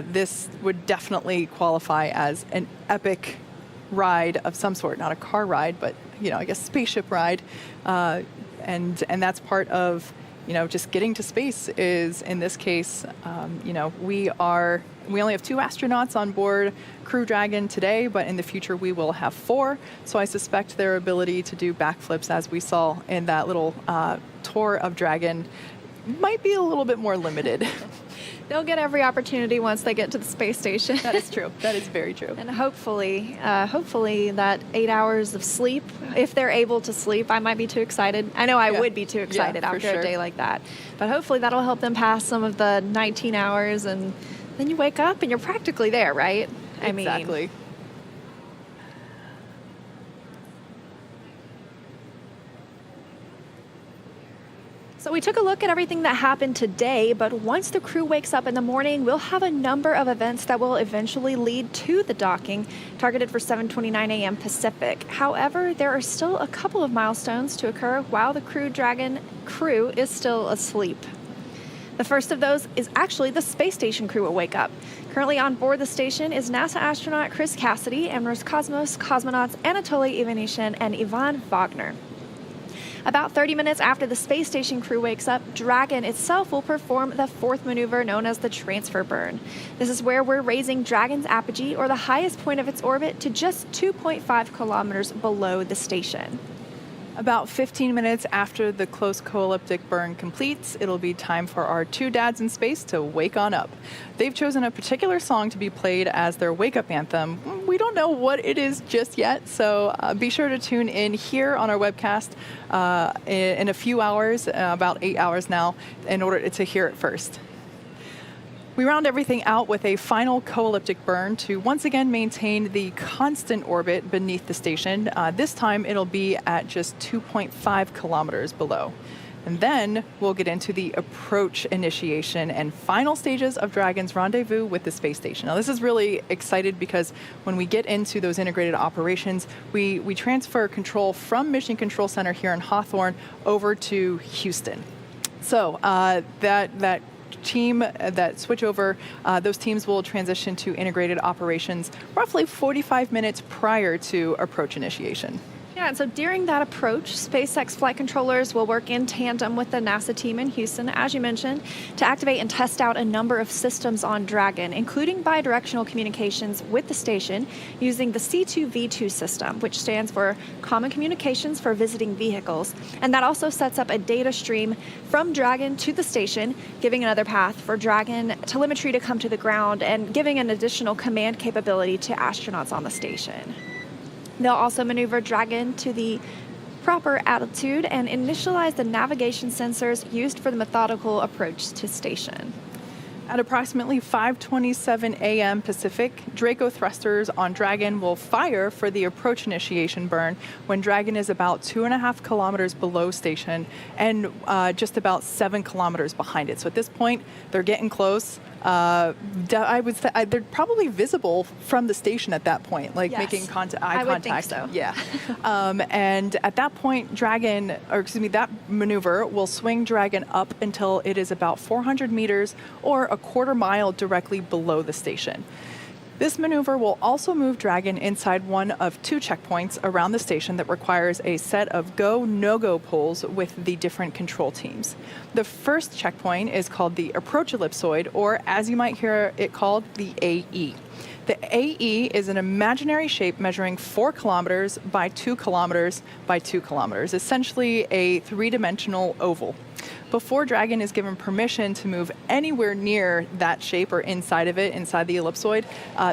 This would definitely qualify as an epic ride of some sort, not a car ride, but I guess spaceship ride, and that's part of just getting to space. Is in this case, we only have 2 astronauts on board Crew Dragon today, but in the future we will have 4. So I suspect their ability to do backflips, as we saw in that little tour of Dragon, might be a little bit more limited. They'll get every opportunity once they get to the space station. That is true. That is very true. And hopefully that 8 hours of sleep, if they're able to sleep, I might be too excited. I know I would be too excited after a day like that. But hopefully that'll help them pass some of the 19 hours, and then you wake up and you're practically there, right? Exactly. So we took a look at everything that happened today, but once the crew wakes up in the morning, we'll have a number of events that will eventually lead to the docking, targeted for 7:29 a.m. Pacific. However, there are still a couple of milestones to occur while the Crew Dragon crew is still asleep. The first of those is actually the space station crew will wake up. Currently on board the station is NASA astronaut Chris Cassidy and Roscosmos cosmonauts Anatoly Ivanishin and Ivan Wagner. About 30 minutes after the space station crew wakes up, Dragon itself will perform the fourth maneuver known as the transfer burn. This is where we're raising Dragon's apogee, or the highest point of its orbit, to just 2.5 kilometers below the station. About 15 minutes after the close co-elliptic burn completes, it'll be time for our two dads in space to wake on up. They've chosen a particular song to be played as their wake-up anthem. We don't know what it is just yet, so be sure to tune in here on our webcast in a few hours, about 8 hours now, in order to hear it first. We round everything out with a final co-elliptic burn to once again maintain the constant orbit beneath the station. This time it'll be at just 2.5 kilometers below. And then we'll get into the approach initiation and final stages of Dragon's rendezvous with the space station. Now, this is really excited because when we get into those integrated operations, we transfer control from Mission Control Center here in Hawthorne over to Houston. So that team that switch over, those teams will transition to integrated operations roughly 45 minutes prior to approach initiation. Yeah, and so during that approach, SpaceX flight controllers will work in tandem with the NASA team in Houston, as you mentioned, to activate and test out a number of systems on Dragon, including bidirectional communications with the station using the C2V2 system, which stands for Common Communications for Visiting Vehicles. And that also sets up a data stream from Dragon to the station, giving another path for Dragon telemetry to come to the ground and giving an additional command capability to astronauts on the station. They'll also maneuver Dragon to the proper altitude and initialize the navigation sensors used for the methodical approach to station. At approximately 5:27 a.m. Pacific, Draco thrusters on Dragon will fire for the approach initiation burn when Dragon is about 2.5 kilometers below station and just about 7 kilometers behind it. So at this point, they're getting close. I would say they're probably visible from the station at that point, like Yes. making eye contact. I would think so. Yeah. And at that point, that maneuver will swing Dragon up until it is about 400 meters or a quarter mile directly below the station. This maneuver will also move Dragon inside one of two checkpoints around the station that requires a set of go, no-go polls with the different control teams. The first checkpoint is called the approach ellipsoid, or as you might hear it called, the AE. The AE is an imaginary shape measuring 4 kilometers by 2 kilometers by 2 kilometers, essentially a three-dimensional oval. Before Dragon is given permission to move anywhere near that shape or inside of it, inside the ellipsoid,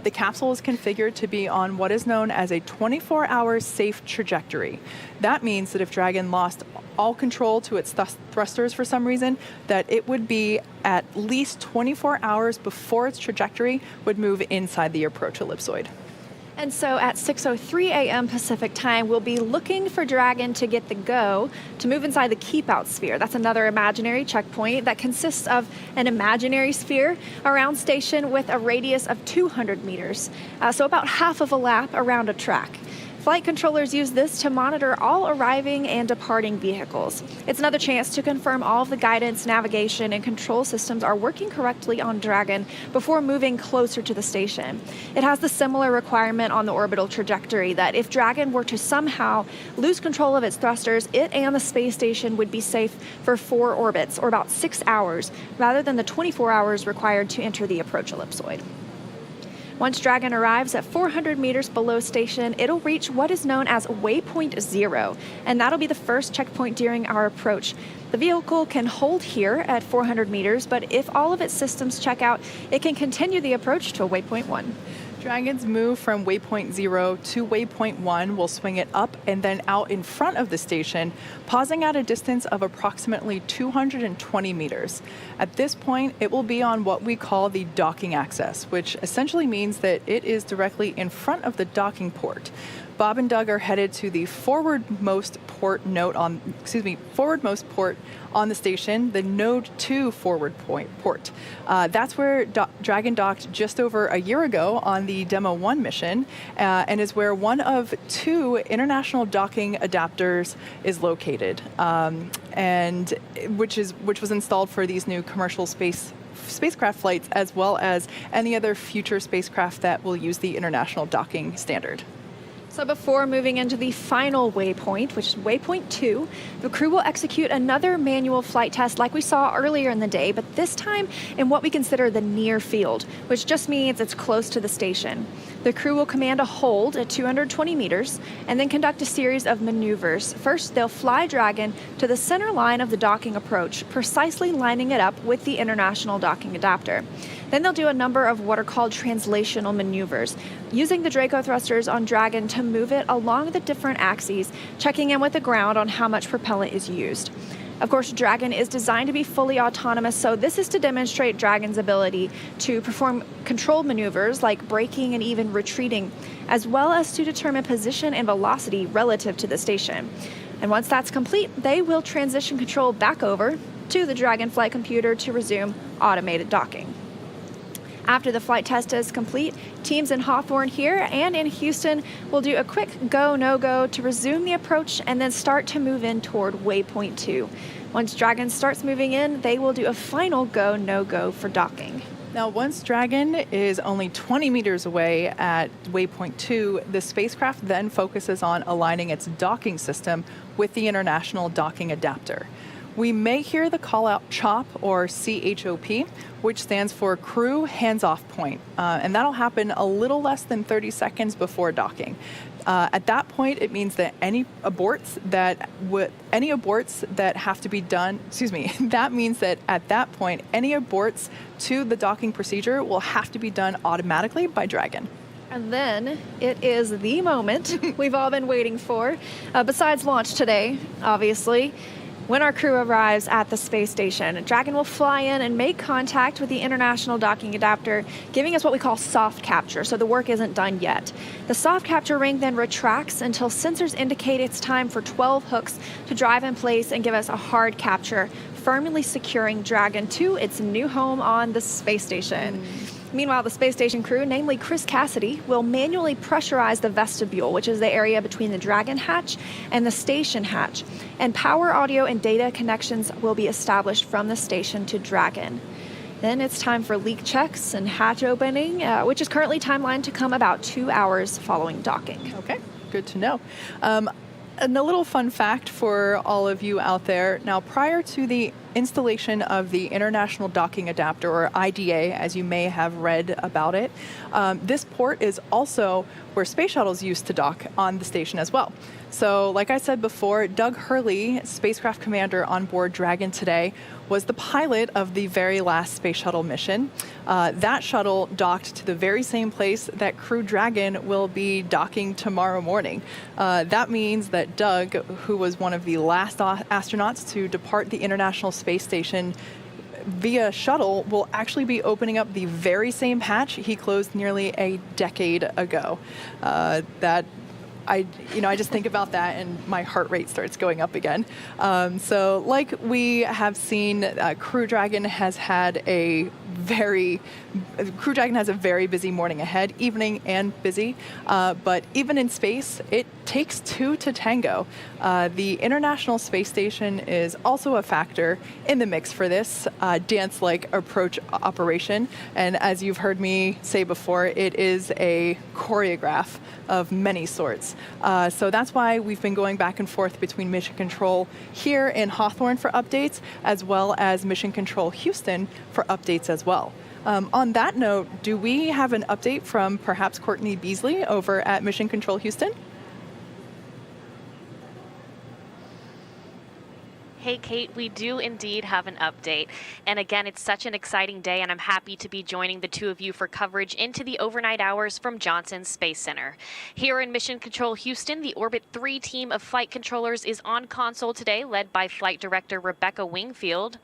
the capsule is configured to be on what is known as a 24-hour safe trajectory. That means that if Dragon lost all control to its thrusters for some reason, that it would be at least 24 hours before its trajectory would move inside the approach ellipsoid. And so at 6:03 a.m. Pacific time, we'll be looking for Dragon to get the go to move inside the keep out sphere. That's another imaginary checkpoint that consists of an imaginary sphere around station with a radius of 200 meters, so about half of a lap around a track. Flight controllers use this to monitor all arriving and departing vehicles. It's another chance to confirm all of the guidance, navigation, and control systems are working correctly on Dragon before moving closer to the station. It has the similar requirement on the orbital trajectory that if Dragon were to somehow lose control of its thrusters, it and the space station would be safe for 4 orbits, or about 6 hours, rather than the 24 hours required to enter the approach ellipsoid. Once Dragon arrives at 400 meters below station, it'll reach what is known as Waypoint 0, and that'll be the first checkpoint during our approach. The vehicle can hold here at 400 meters, but if all of its systems check out, it can continue the approach to Waypoint 1. Dragon's move from Waypoint 0 to Waypoint 1 will swing it up and then out in front of the station, pausing at a distance of approximately 220 meters. At this point, it will be on what we call the docking axis, which essentially means that it is directly in front of the docking port. Bob and Doug are headed to the forwardmost port on the station, the Node 2 forward port. That's where Dragon docked just over a year ago on the Demo 1 mission, and is where one of 2 international docking adapters is located, and which was installed for these new commercial spacecraft flights, as well as any other future spacecraft that will use the international docking standard. So before moving into the final waypoint, which is waypoint 2, the crew will execute another manual flight test like we saw earlier in the day, but this time in what we consider the near field, which just means it's close to the station. The crew will command a hold at 220 meters and then conduct a series of maneuvers. First, they'll fly Dragon to the center line of the docking approach, precisely lining it up with the International Docking Adapter. Then they'll do a number of what are called translational maneuvers, using the Draco thrusters on Dragon to move it along the different axes, checking in with the ground on how much propellant is used. Of course, Dragon is designed to be fully autonomous, so this is to demonstrate Dragon's ability to perform controlled maneuvers like braking and even retreating, as well as to determine position and velocity relative to the station. And once that's complete, they will transition control back over to the Dragon flight computer to resume automated docking. After the flight test is complete, teams in Hawthorne here and in Houston will do a quick go, no-go to resume the approach and then start to move in toward waypoint 2. Once Dragon starts moving in, they will do a final go, no-go for docking. Now, once Dragon is only 20 meters away at waypoint 2, the spacecraft then focuses on aligning its docking system with the International Docking Adapter. We may hear the call-out CHOP, or CHOP, which stands for Crew Hands-Off Point, and that'll happen a little less than 30 seconds before docking. At that point, it means that any aborts that have to be done, that means that at that point, any aborts to the docking procedure will have to be done automatically by Dragon. And then it is the moment we've all been waiting for, besides launch today, obviously. When our crew arrives at the space station, Dragon will fly in and make contact with the International Docking Adapter, giving us what we call soft capture, so the work isn't done yet. The soft capture ring then retracts until sensors indicate it's time for 12 hooks to drive in place and give us a hard capture, firmly securing Dragon to its new home on the space station. Meanwhile, the space station crew, namely Chris Cassidy, will manually pressurize the vestibule, which is the area between the Dragon hatch and the station hatch, and power, audio, and data connections will be established from the station to Dragon. Then it's time for leak checks and hatch opening, which is currently timelined to come about 2 hours following docking. Okay, good to know. And a little fun fact for all of you out there. Now, prior to the installation of the International Docking Adapter, or IDA, as you may have read about it, this port is also where space shuttles used to dock on the station as well. So, like I said before, Doug Hurley, spacecraft commander on board Dragon today, was the pilot of the very last space shuttle mission. That shuttle docked to the very same place that Crew Dragon will be docking tomorrow morning. That means that Doug, who was one of the last astronauts to depart the International Space Station via shuttle, will actually be opening up the very same hatch he closed nearly a decade ago. I just think about that and my heart rate starts going up again. So like we have seen, Crew Dragon has a very busy morning ahead, evening and busy. But even in space, it takes two to tango. The International Space Station is also a factor in the mix for this dance-like approach operation. And as you've heard me say before, it is a choreograph of many sorts. So that's why we've been going back and forth between Mission Control here in Hawthorne for updates, as well as Mission Control Houston for updates as well. On that note, do we have an update from perhaps Courtney Beasley over at Mission Control Houston? Hey, Kate, we do indeed have an update. And again, it's such an exciting day, and I'm happy to be joining the two of you for coverage into the overnight hours from Johnson Space Center. Here in Mission Control Houston, the Orbit 3 team of flight controllers is on console today, led by Flight Director Rebecca Wingfield.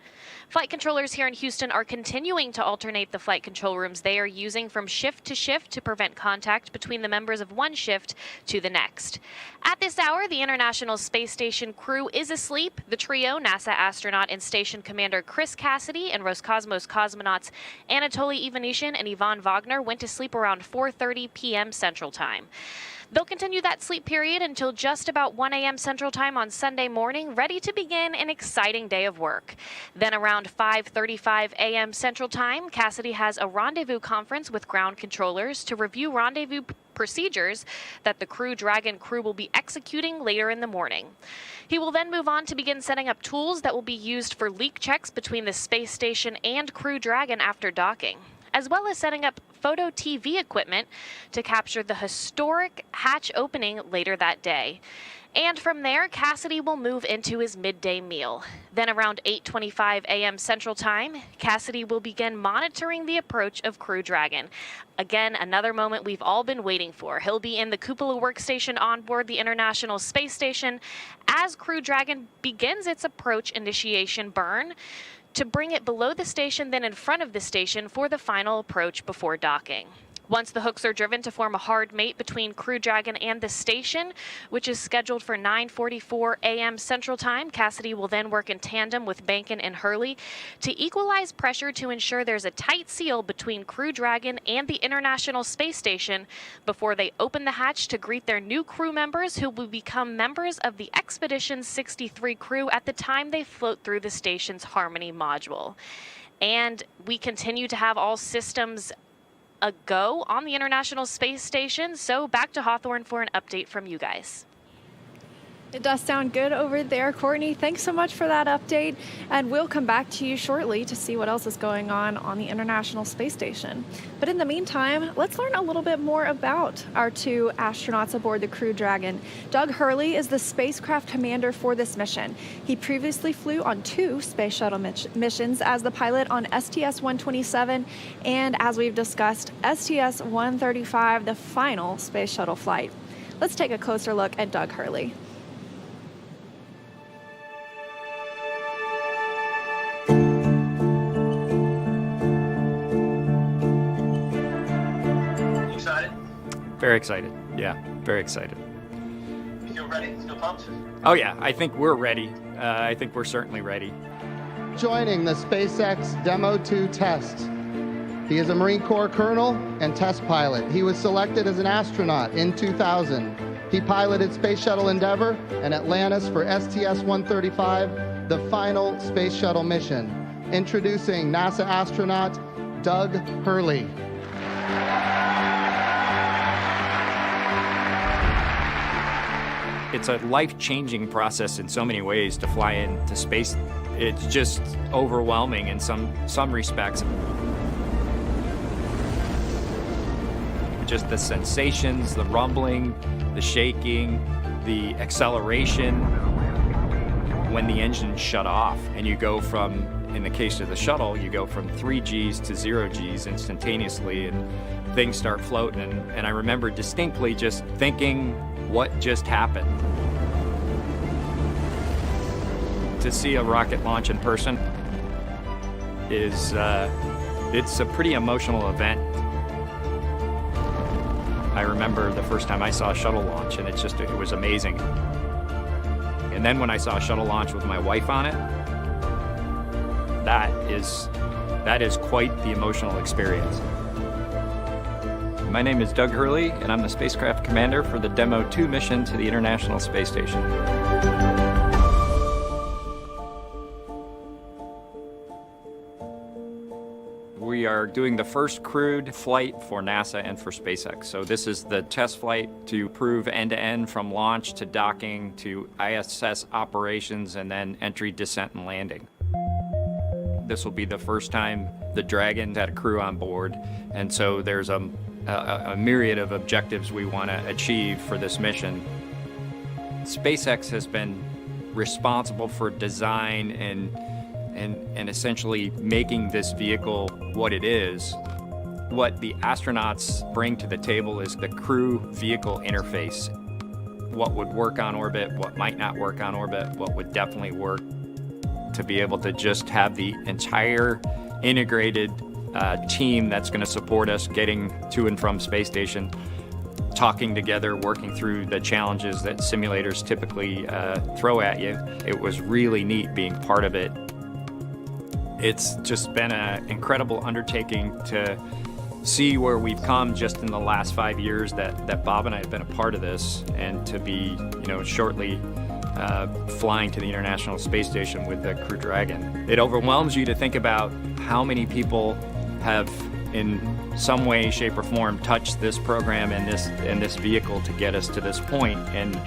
Flight controllers here in Houston are continuing to alternate the flight control rooms they are using from shift to shift to prevent contact between the members of one shift to the next. At this hour, the International Space Station crew is asleep. The trio, NASA astronaut and station commander Chris Cassidy and Roscosmos cosmonauts Anatoly Ivanishin and Ivan Wagner, went to sleep around 4:30 p.m. Central Time. They'll continue that sleep period until just about 1 a.m. Central Time on Sunday morning, ready to begin an exciting day of work. Then around 5:35 a.m. Central Time, Cassidy has a rendezvous conference with ground controllers to review rendezvous procedures that the Crew Dragon crew will be executing later in the morning. He will then move on to begin setting up tools that will be used for leak checks between the space station and Crew Dragon after docking, as well as setting up photo TV equipment to capture the historic hatch opening later that day. And from there, Cassidy will move into his midday meal. Then around 8:25 a.m. Central Time, Cassidy will begin monitoring the approach of Crew Dragon. Again, another moment we've all been waiting for. He'll be in the cupola workstation on board the International Space Station as Crew Dragon begins its approach initiation burn to bring it below the station, then in front of the station for the final approach before docking. Once the hooks are driven to form a hard mate between Crew Dragon and the station, which is scheduled for 9:44 a.m. Central Time, Cassidy will then work in tandem with Bankin and Hurley to equalize pressure to ensure there's a tight seal between Crew Dragon and the International Space Station before they open the hatch to greet their new crew members who will become members of the Expedition 63 crew at the time they float through the station's Harmony module. And we continue to have all systems a go on the International Space Station. So back to Hawthorne for an update from you guys. It does sound good over there, Courtney. Thanks so much for that update, and we'll come back to you shortly to see what else is going on the International Space Station. But in the meantime, let's learn a little bit more about our two astronauts aboard the Crew Dragon. Doug Hurley is the spacecraft commander for this mission. He previously flew on 2 space shuttle missions as the pilot on STS-127 and, as we've discussed, STS-135, the final space shuttle flight. Let's take a closer look at Doug Hurley. Very excited. Yeah, very excited. You feel ready? Still pumped? Oh yeah, I think we're ready. I think we're certainly ready. Joining the SpaceX Demo 2 test. He is a Marine Corps colonel and test pilot. He was selected as an astronaut in 2000. He piloted Space Shuttle Endeavour and Atlantis for STS-135, the final space shuttle mission. Introducing NASA astronaut Doug Hurley. It's a life-changing process in so many ways to fly into space. It's just overwhelming in some respects. Just the sensations, the rumbling, the shaking, the acceleration. When the engine shut off and you go from, in the case of the shuttle, you go from 3 Gs to 0 Gs instantaneously and things start floating. And I remember distinctly just thinking, what just happened? To see a rocket launch in person is, it's a pretty emotional event. I remember the first time I saw a shuttle launch and it was amazing. And then when I saw a shuttle launch with my wife on it, that is quite the emotional experience. My name is Doug Hurley, and I'm the spacecraft commander for the Demo 2 mission to the International Space Station. We are doing the first crewed flight for NASA and for SpaceX. So this is the test flight to prove end-to-end from launch to docking to ISS operations and then entry, descent, and landing. This will be the first time the Dragon had a crew on board, and so there's a myriad of objectives we want to achieve for this mission. SpaceX has been responsible for design and essentially making this vehicle what it is. What the astronauts bring to the table is the crew vehicle interface. What would work on orbit, what might not work on orbit, what would definitely work, to be able to just have the entire integrated team that's going to support us getting to and from space station, talking together, working through the challenges that simulators typically throw at you. It was really neat being part of it. It's just been an incredible undertaking to see where we've come just in the last 5 years that Bob and I have been a part of this, and to be, shortly flying to the International Space Station with the Crew Dragon. It overwhelms you to think about how many people have in some way, shape, or form touched this program and this vehicle to get us to this point. And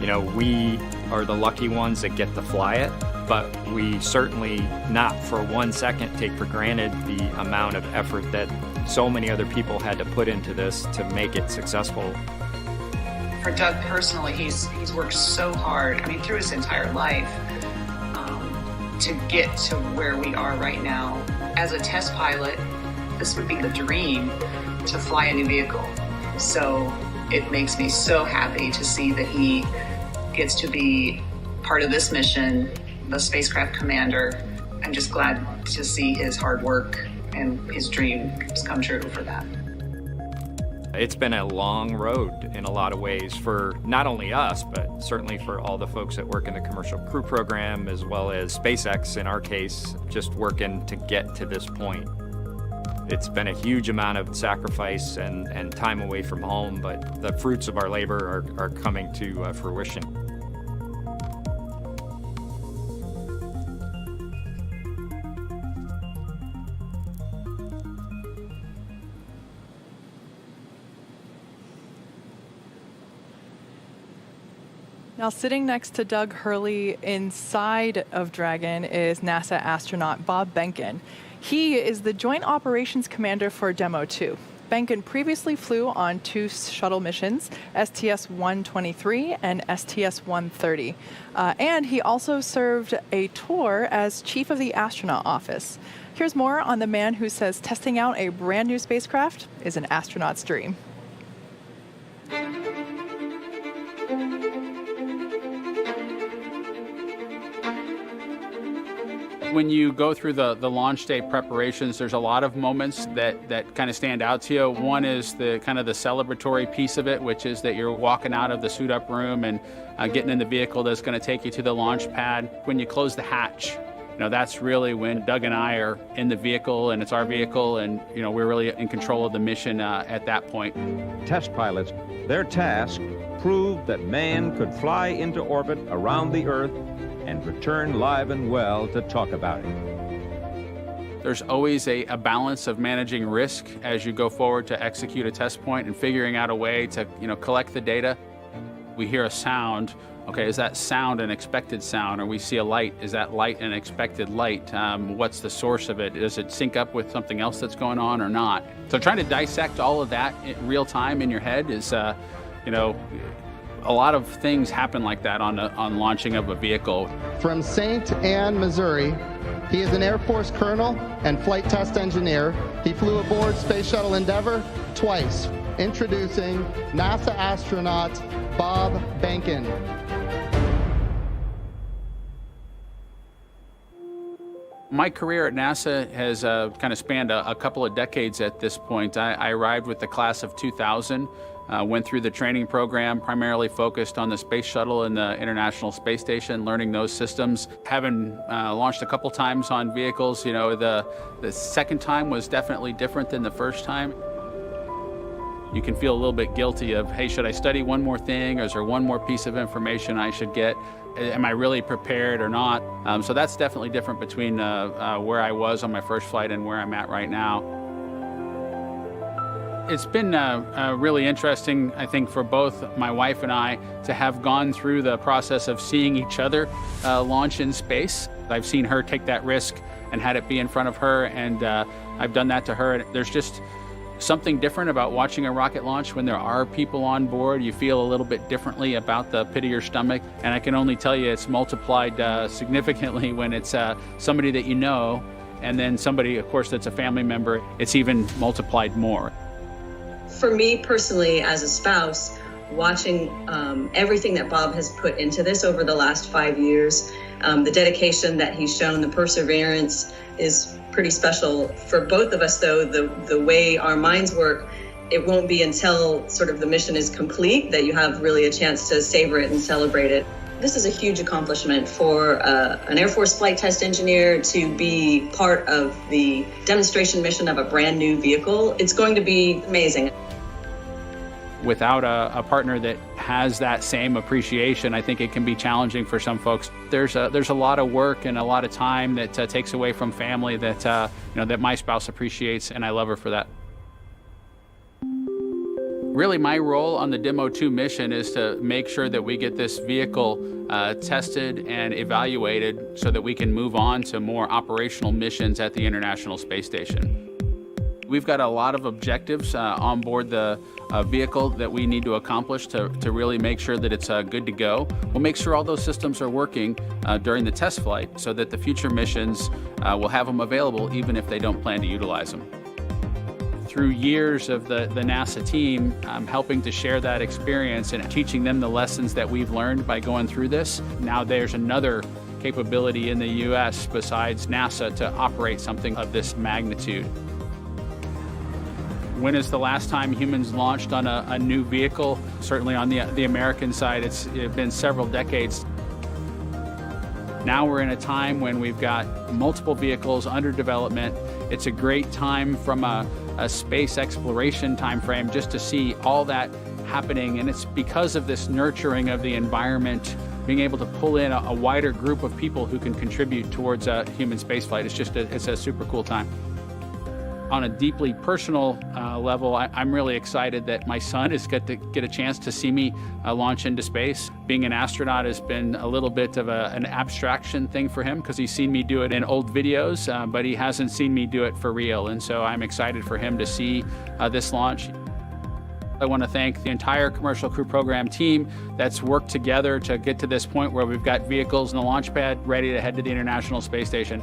you know, we are the lucky ones that get to fly it, but we certainly not for 1 second take for granted the amount of effort that so many other people had to put into this to make it successful. For Doug personally, he's worked so hard, I mean, through his entire life, to get to where we are right now. As a test pilot, this would be the dream to fly a new vehicle. So it makes me so happy to see that he gets to be part of this mission, the spacecraft commander. I'm just glad to see his hard work and his dreams come true for that. It's been a long road in a lot of ways for not only us, but certainly for all the folks that work in the Commercial Crew Program, as well as SpaceX in our case, just working to get to this point. It's been a huge amount of sacrifice and time away from home, but the fruits of our labor are coming to fruition. Now, sitting next to Doug Hurley inside of Dragon is NASA astronaut Bob Behnken. He is the Joint Operations Commander for Demo 2. Behnken previously flew on 2 shuttle missions, STS-123 and STS-130. And he also served a tour as Chief of the Astronaut Office. Here's more on the man who says testing out a brand new spacecraft is an astronaut's dream. When you go through the launch day preparations, there's a lot of moments that kind of stand out to you. One is the kind of the celebratory piece of it, which is that you're walking out of the suit up room and getting in the vehicle that's going to take you to the launch pad. When you close the hatch, you know, that's really when Doug and I are in the vehicle and it's our vehicle, and you know, we're really in control of the mission at that point. Test pilots, their task proved that man could fly into orbit around the Earth and return live and well to talk about it. There's always a balance of managing risk as you go forward to execute a test point and figuring out a way to, you know, collect the data. We hear a sound. Okay, is that sound an expected sound? Or we see a light, is that light an expected light? What's the source of it? Does it sync up with something else that's going on or not? So trying to dissect all of that in real time in your head is, you know, a lot of things happen like that on launching of a vehicle. From St. Anne, Missouri, he is an Air Force colonel and flight test engineer. He flew aboard Space Shuttle Endeavour twice. Introducing NASA astronaut Bob Behnken. My career at NASA has kind of spanned a couple of decades at this point. I arrived with the class of 2000. Went through the training program, primarily focused on the Space Shuttle and the International Space Station, learning those systems. Having launched a couple times on vehicles, you know, the second time was definitely different than the first time. You can feel a little bit guilty of, hey, should I study one more thing, or is there one more piece of information I should get? Am I really prepared or not? So that's definitely different between where I was on my first flight and where I'm at right now. It's been really interesting, I think, for both my wife and I to have gone through the process of seeing each other launch in space. I've seen her take that risk and had it be in front of her, and I've done that to her. There's just something different about watching a rocket launch when there are people on board. You feel a little bit differently about the pit of your stomach, and I can only tell you it's multiplied significantly when it's somebody that you know, and then somebody, of course, that's a family member. It's even multiplied more. For me personally, as a spouse, watching everything that Bob has put into this over the last 5 years, the dedication that he's shown, the perseverance is pretty special. For both of us, though, the way our minds work, it won't be until sort of the mission is complete that you have really a chance to savor it and celebrate it. This is a huge accomplishment for an Air Force flight test engineer to be part of the demonstration mission of a brand new vehicle. It's going to be amazing. without a partner that has that same appreciation, I think it can be challenging for some folks. There's a lot of work and a lot of time that takes away from family that that my spouse appreciates, and I love her for that. Really, my role on the Demo 2 mission is to make sure that we get this vehicle tested and evaluated so that we can move on to more operational missions at the International Space Station. We've got a lot of objectives on board the vehicle that we need to accomplish to really make sure that it's good to go. We'll make sure all those systems are working during the test flight so that the future missions will have them available even if they don't plan to utilize them. Through years of the NASA team, I'm helping to share that experience and teaching them the lessons that we've learned by going through this. Now there's another capability in the U.S. besides NASA to operate something of this magnitude. When is the last time humans launched on a new vehicle? Certainly on the American side, it's been several decades. Now we're in a time when we've got multiple vehicles under development. It's a great time from a space exploration time frame just to see all that happening, and it's because of this nurturing of the environment, being able to pull in a wider group of people who can contribute towards human spaceflight. It's a super cool time. On a deeply personal level, I'm really excited that my son is going to get a chance to see me launch into space. Being an astronaut has been a little bit of an abstraction thing for him because he's seen me do it in old videos, but he hasn't seen me do it for real. And so I'm excited for him to see this launch. I want to thank the entire Commercial Crew Program team that's worked together to get to this point where we've got vehicles in the launch pad ready to head to the International Space Station.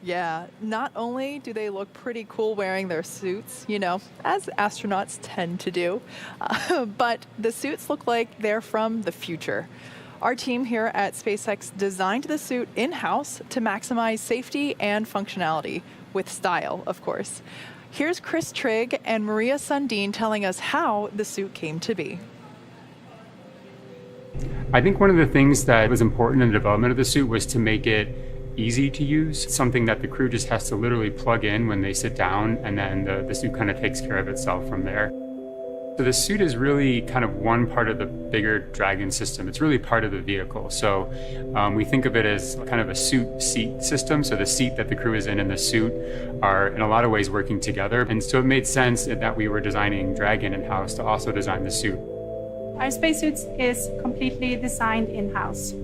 Yeah, not only do they look pretty cool wearing their suits, as astronauts tend to do, but the suits look like they're from the future. Our team here at SpaceX designed the suit in-house to maximize safety and functionality, with style, of course. Here's Chris Trigg and Maria Sundin telling us how the suit came to be. I think one of the things that was important in the development of the suit was to make it easy to use, something that the crew just has to literally plug in when they sit down, and then the suit kind of takes care of itself from there. So the suit is really kind of one part of the bigger Dragon system. It's really part of the vehicle. So we think of it as kind of a suit seat system. So the seat that the crew is in and the suit are in a lot of ways working together. And so it made sense that we were designing Dragon in-house to also design the suit. Our spacesuit is completely designed in-house.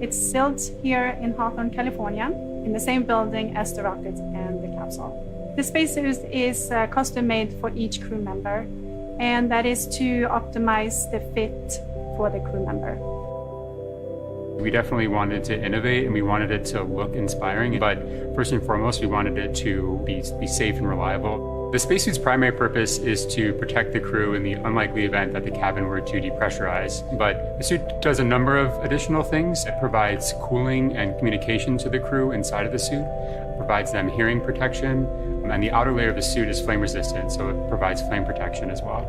It's built here in Hawthorne, California, in the same building as the rocket and the capsule. The spacesuit is custom made for each crew member, and that is to optimize the fit for the crew member. We definitely wanted to innovate, and we wanted it to look inspiring, but first and foremost, we wanted it to be safe and reliable. The spacesuit's primary purpose is to protect the crew in the unlikely event that the cabin were to depressurize. But the suit does a number of additional things. It provides cooling and communication to the crew inside of the suit, provides them hearing protection, and the outer layer of the suit is flame resistant, so it provides flame protection as well.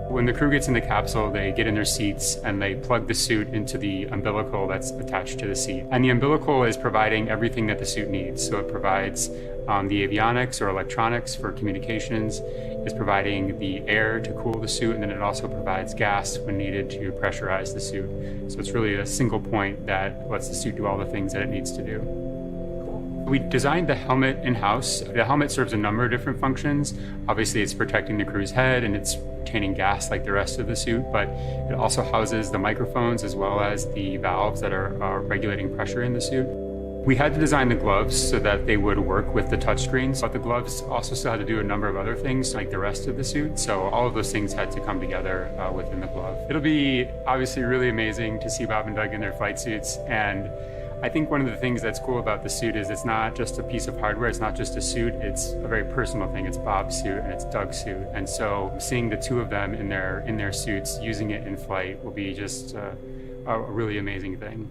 When the crew gets in the capsule, they get in their seats and they plug the suit into the umbilical that's attached to the seat. And the umbilical is providing everything that the suit needs. So it provides the avionics or electronics for communications, it's providing the air to cool the suit, and then it also provides gas when needed to pressurize the suit. So it's really a single point that lets the suit do all the things that it needs to do. We designed the helmet in-house. The helmet serves a number of different functions. Obviously, it's protecting the crew's head and it's retaining gas like the rest of the suit, but it also houses the microphones as well as the valves that are regulating pressure in the suit. We had to design the gloves so that they would work with the touchscreens, but the gloves also still had to do a number of other things like the rest of the suit. So all of those things had to come together within the glove. It'll be obviously really amazing to see Bob and Doug in their flight suits, and I think one of the things that's cool about the suit is it's not just a piece of hardware, it's not just a suit, it's a very personal thing. It's Bob's suit and it's Doug's suit. And so seeing the two of them in their suits using it in flight will be just a really amazing thing.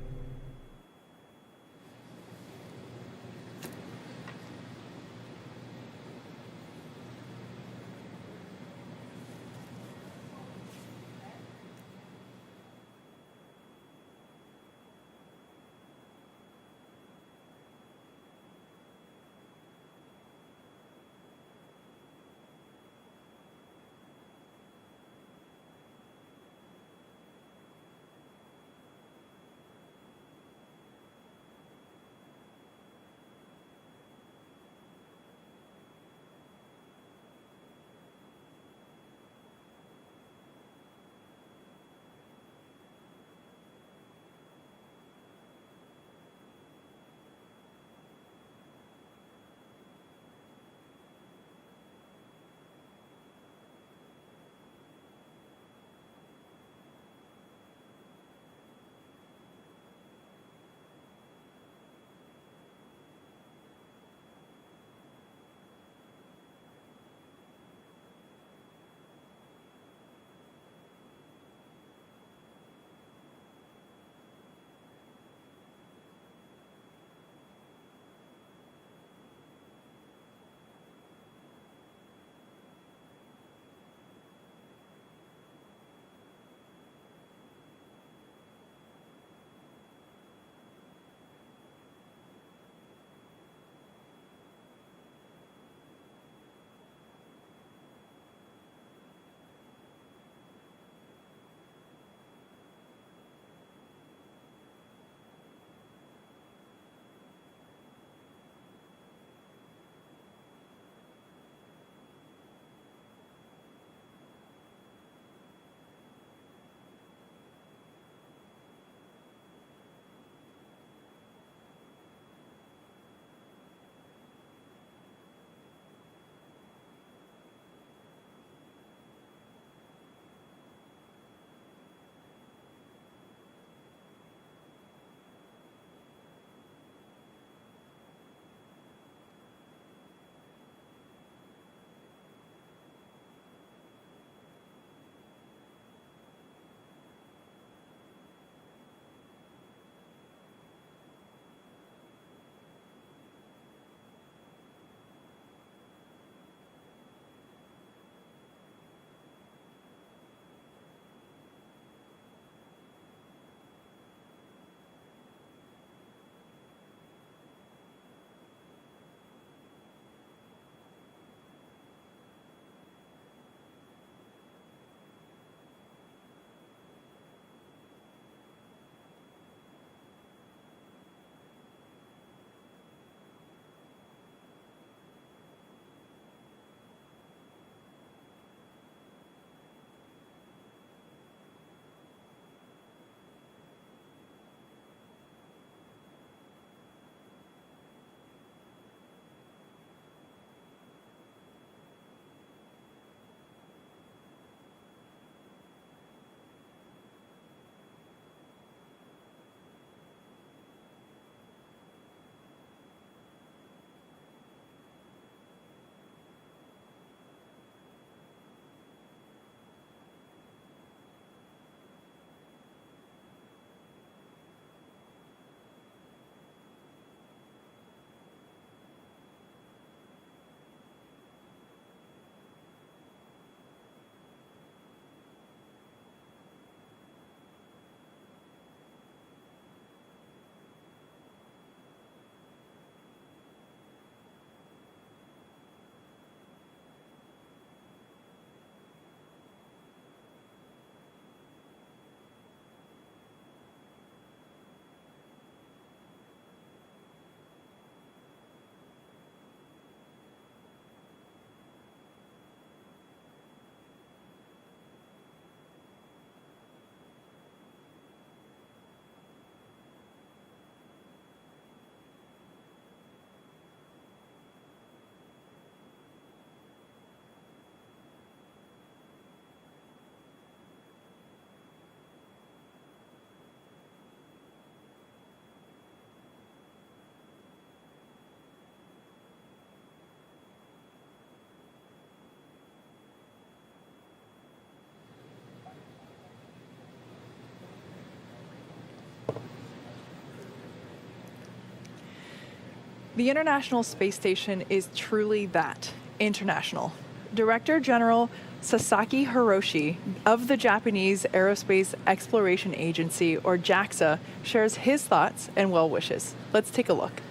The International Space Station is truly that, international. Director General Sasaki Hiroshi of the Japanese Aerospace Exploration Agency, or JAXA, shares his thoughts and well wishes. Let's take a look.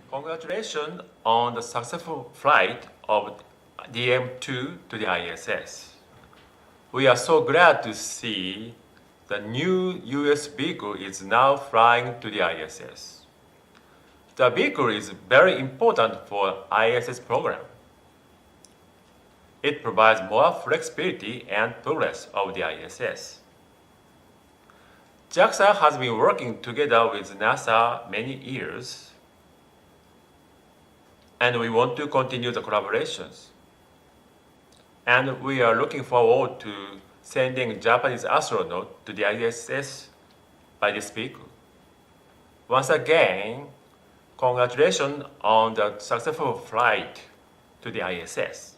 Congratulations on the successful flight of DM-2 to the ISS. We are so glad to see the new US vehicle is now flying to the ISS. The vehicle is very important for ISS program. It provides more flexibility and progress of the ISS. JAXA has been working together with NASA many years, and we want to continue the collaborations. And we are looking forward to sending Japanese astronauts to the ISS by this vehicle. Once again, congratulations on the successful flight to the ISS.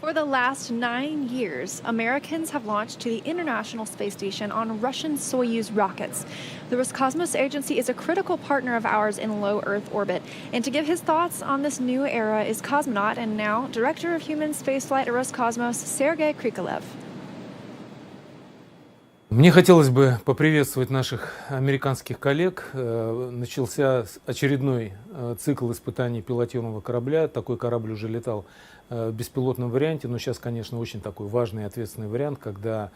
For the last 9 years, Americans have launched to the International Space Station on Russian Soyuz rockets. The Roscosmos Agency is a critical partner of ours in low Earth orbit. And to give his thoughts on this new era is cosmonaut and now Director of Human Spaceflight at Roscosmos, Sergei Krikalev. Мне хотелось бы поприветствовать наших американских коллег. Начался очередной цикл испытаний пилотируемого корабля. Такой корабль уже летал в беспилотном варианте, но сейчас, конечно, очень такой важный и ответственный вариант, когда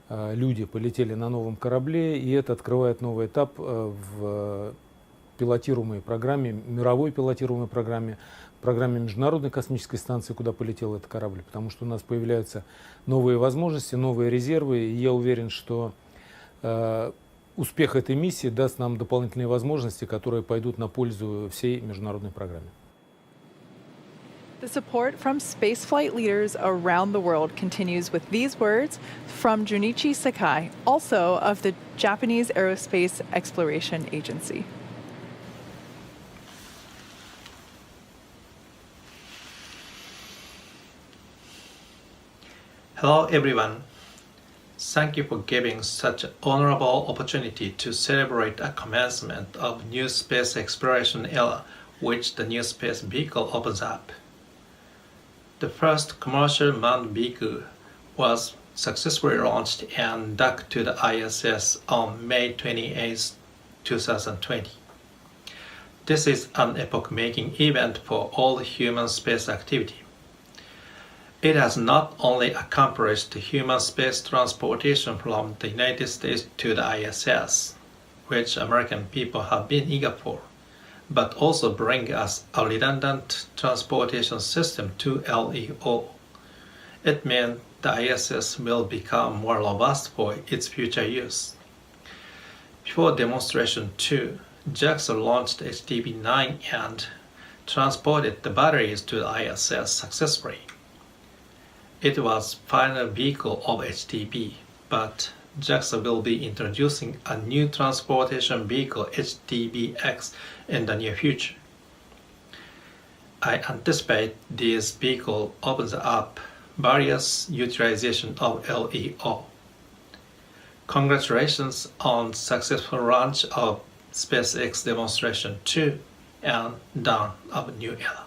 люди полетели на новом корабле, и это открывает новый этап в пилотируемой программе, мировой пилотируемой программе, программе Международной космической станции, куда полетел этот корабль, потому что у нас появляются новые возможности, новые резервы, и я уверен, что успех этой миссии даст нам дополнительные возможности, которые пойдут на пользу всей международной программе. The support from spaceflight leaders around the world continues with these words from Junichi Sakai, also of the Japanese Aerospace Exploration Agency. Hello everyone. Thank you for giving such an honorable opportunity to celebrate a commencement of new space exploration era, which the new space vehicle opens up. The first commercial manned vehicle was successfully launched and docked to the ISS on May 28, 2020. This is an epoch-making event for all human space activity. It has not only accomplished human space transportation from the United States to the ISS, which American people have been eager for, but also bring us a redundant transportation system to LEO. It means the ISS will become more robust for its future use. Before demonstration 2, JAXA launched HTB-9 and transported the batteries to the ISS successfully. It was final vehicle of HTB, but JAXA will be introducing a new transportation vehicle, HTB-X, in the near future. I anticipate this vehicle opens up various utilization of LEO. Congratulations on successful launch of SpaceX Demonstration 2 and dawn of a new era.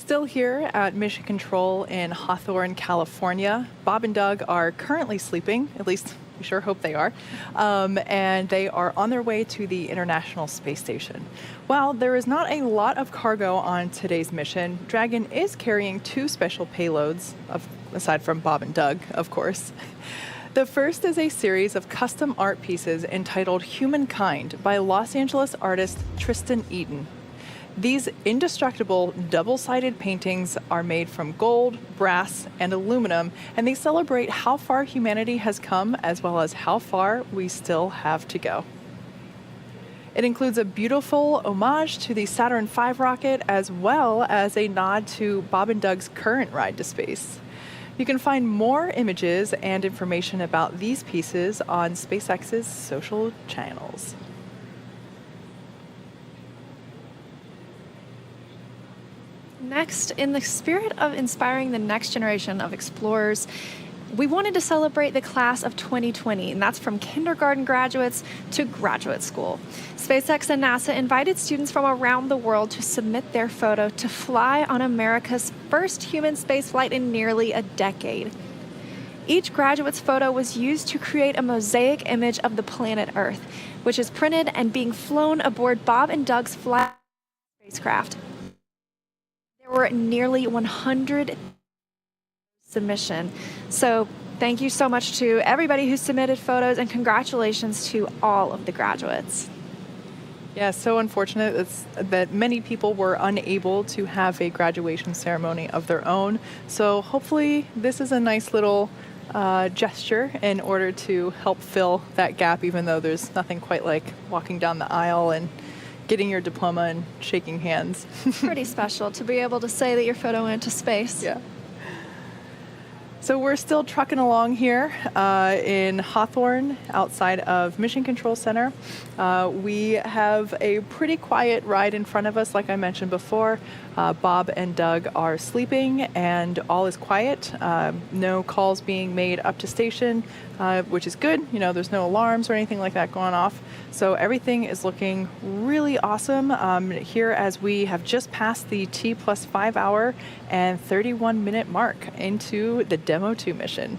still here at Mission Control in Hawthorne, California. Bob and Doug are currently sleeping, at least we sure hope they are, and they are on their way to the International Space Station. While there is not a lot of cargo on today's mission, Dragon is carrying 2 special payloads, aside from Bob and Doug, of course. The first is a series of custom art pieces entitled Humankind by Los Angeles artist Tristan Eaton. These indestructible double-sided paintings are made from gold, brass, and aluminum, and they celebrate how far humanity has come as well as how far we still have to go. It includes a beautiful homage to the Saturn V rocket as well as a nod to Bob and Doug's current ride to space. You can find more images and information about these pieces on SpaceX's social channels. Next, in the spirit of inspiring the next generation of explorers, we wanted to celebrate the class of 2020, and that's from kindergarten graduates to graduate school. SpaceX and NASA invited students from around the world to submit their photo to fly on America's first human spaceflight in nearly a decade. Each graduate's photo was used to create a mosaic image of the planet Earth, which is printed and being flown aboard Bob and Doug's flight spacecraft. There were nearly 100 submissions. So thank you so much to everybody who submitted photos, and congratulations to all of the graduates. Yeah, so unfortunate that many people were unable to have a graduation ceremony of their own. So hopefully this is a nice little gesture in order to help fill that gap, even though there's nothing quite like walking down the aisle and getting your diploma and shaking hands. Pretty special to be able to say that your photo went to space. Yeah. So we're still trucking along here in Hawthorne, outside of Mission Control Center. We have a pretty quiet ride in front of us, like I mentioned before. Bob and Doug are sleeping and all is quiet. No calls being made up to station, which is good. You know, there's no alarms or anything like that going off. So everything is looking really awesome here as we have just passed the T+5 hour and 31-minute mark into the Demo 2 mission.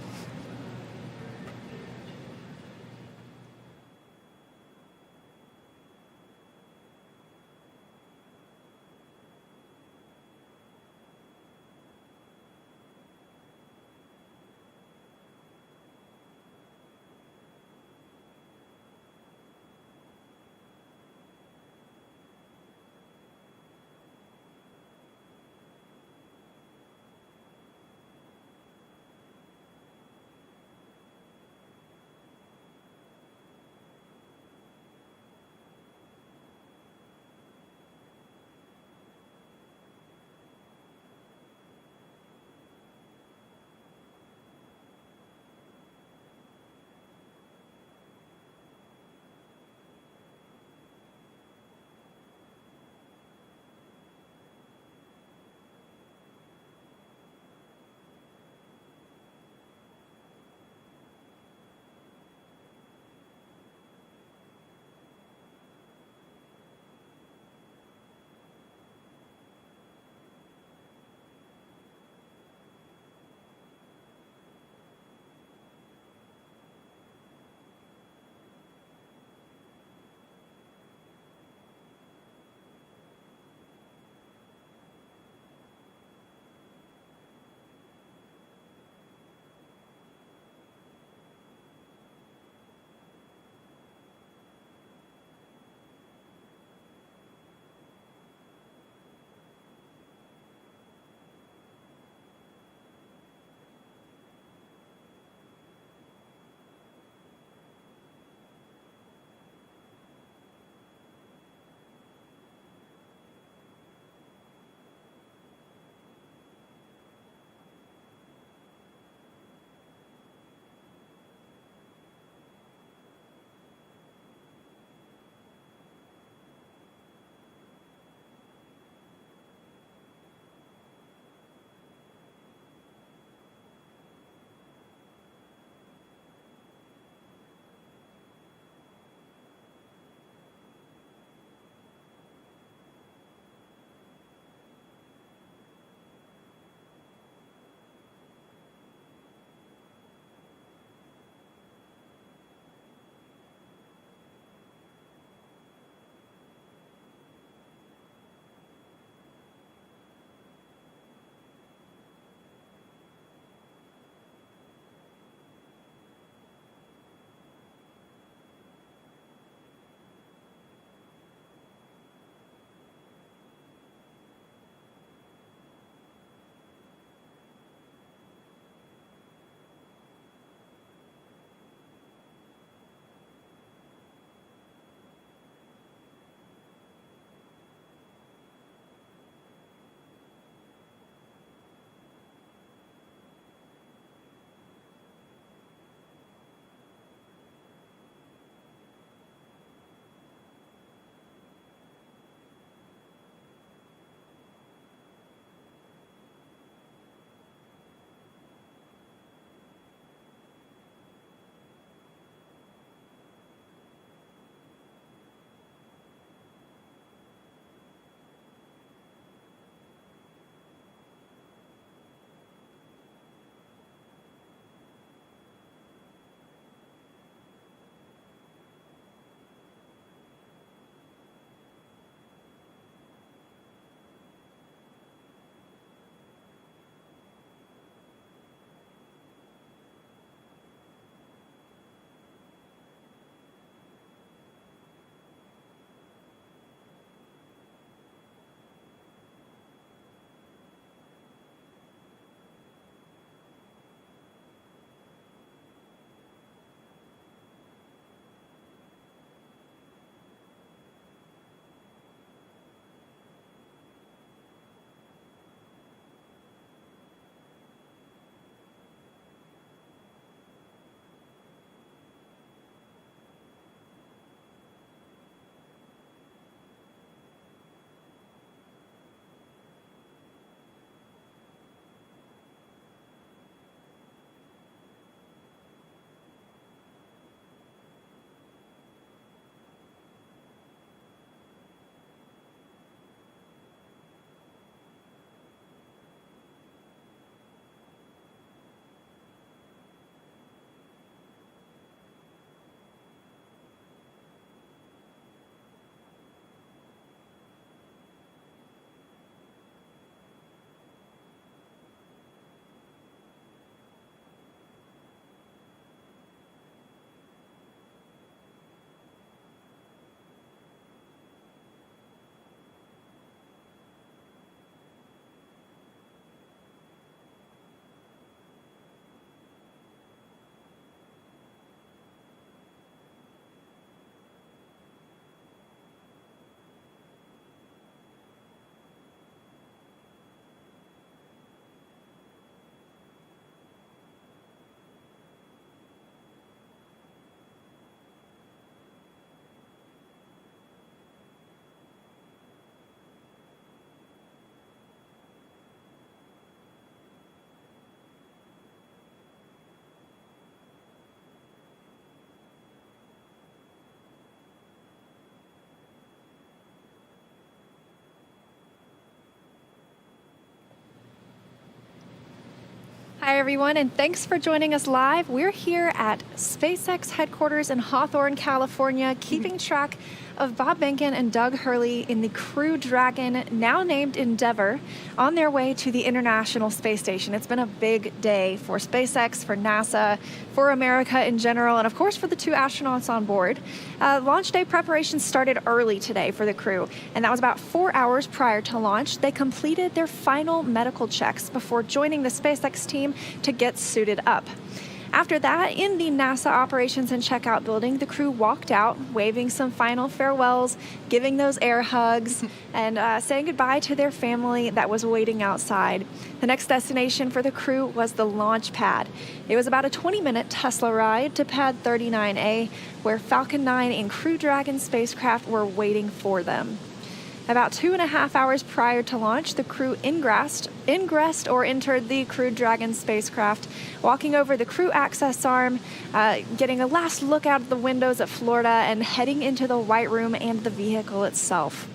Hi, everyone, and thanks for joining us live. We're here at SpaceX headquarters in Hawthorne, California, keeping track of Bob Behnken and Doug Hurley in the Crew Dragon, now named Endeavour, on their way to the International Space Station. It's been a big day for SpaceX, for NASA, for America in general, and of course for the two astronauts on board. Launch day preparations started early today for the crew, and that was about 4 hours prior to launch. They completed their final medical checks before joining the SpaceX team to get suited up. After that, in the NASA Operations and Checkout building, the crew walked out, waving some final farewells, giving those air hugs, and saying goodbye to their family that was waiting outside. The next destination for the crew was the launch pad. It was about a 20-minute Tesla ride to Pad 39A, where Falcon 9 and Crew Dragon spacecraft were waiting for them. About 2.5 hours prior to launch, the crew ingressed or entered the Crew Dragon spacecraft, walking over the crew access arm, getting a last look out of the windows at Florida, and heading into the White Room and the vehicle itself.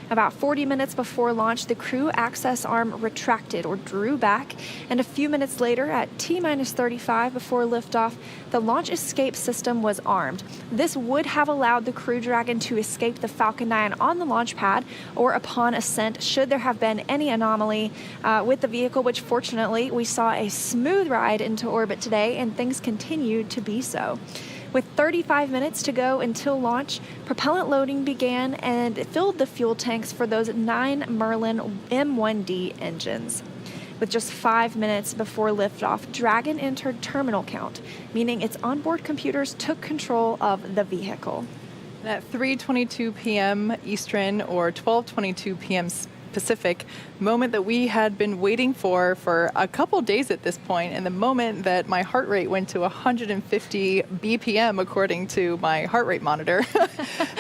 About 40 minutes before launch, the crew access arm retracted or drew back, and a few minutes later, at T-minus 35 before liftoff, the launch escape system was armed. This would have allowed the Crew Dragon to escape the Falcon 9 on the launch pad or upon ascent, should there have been any anomaly with the vehicle, which fortunately we saw a smooth ride into orbit today, and things continued to be so. With 35 minutes to go until launch, propellant loading began and it filled the fuel tanks for those 9 Merlin M1D engines. With just 5 minutes before liftoff, Dragon entered terminal count, meaning its onboard computers took control of the vehicle. At 3:22 p.m. Eastern or 12:22 p.m. Pacific, moment that we had been waiting for a couple days at this point, and the moment that my heart rate went to 150 BPM according to my heart rate monitor.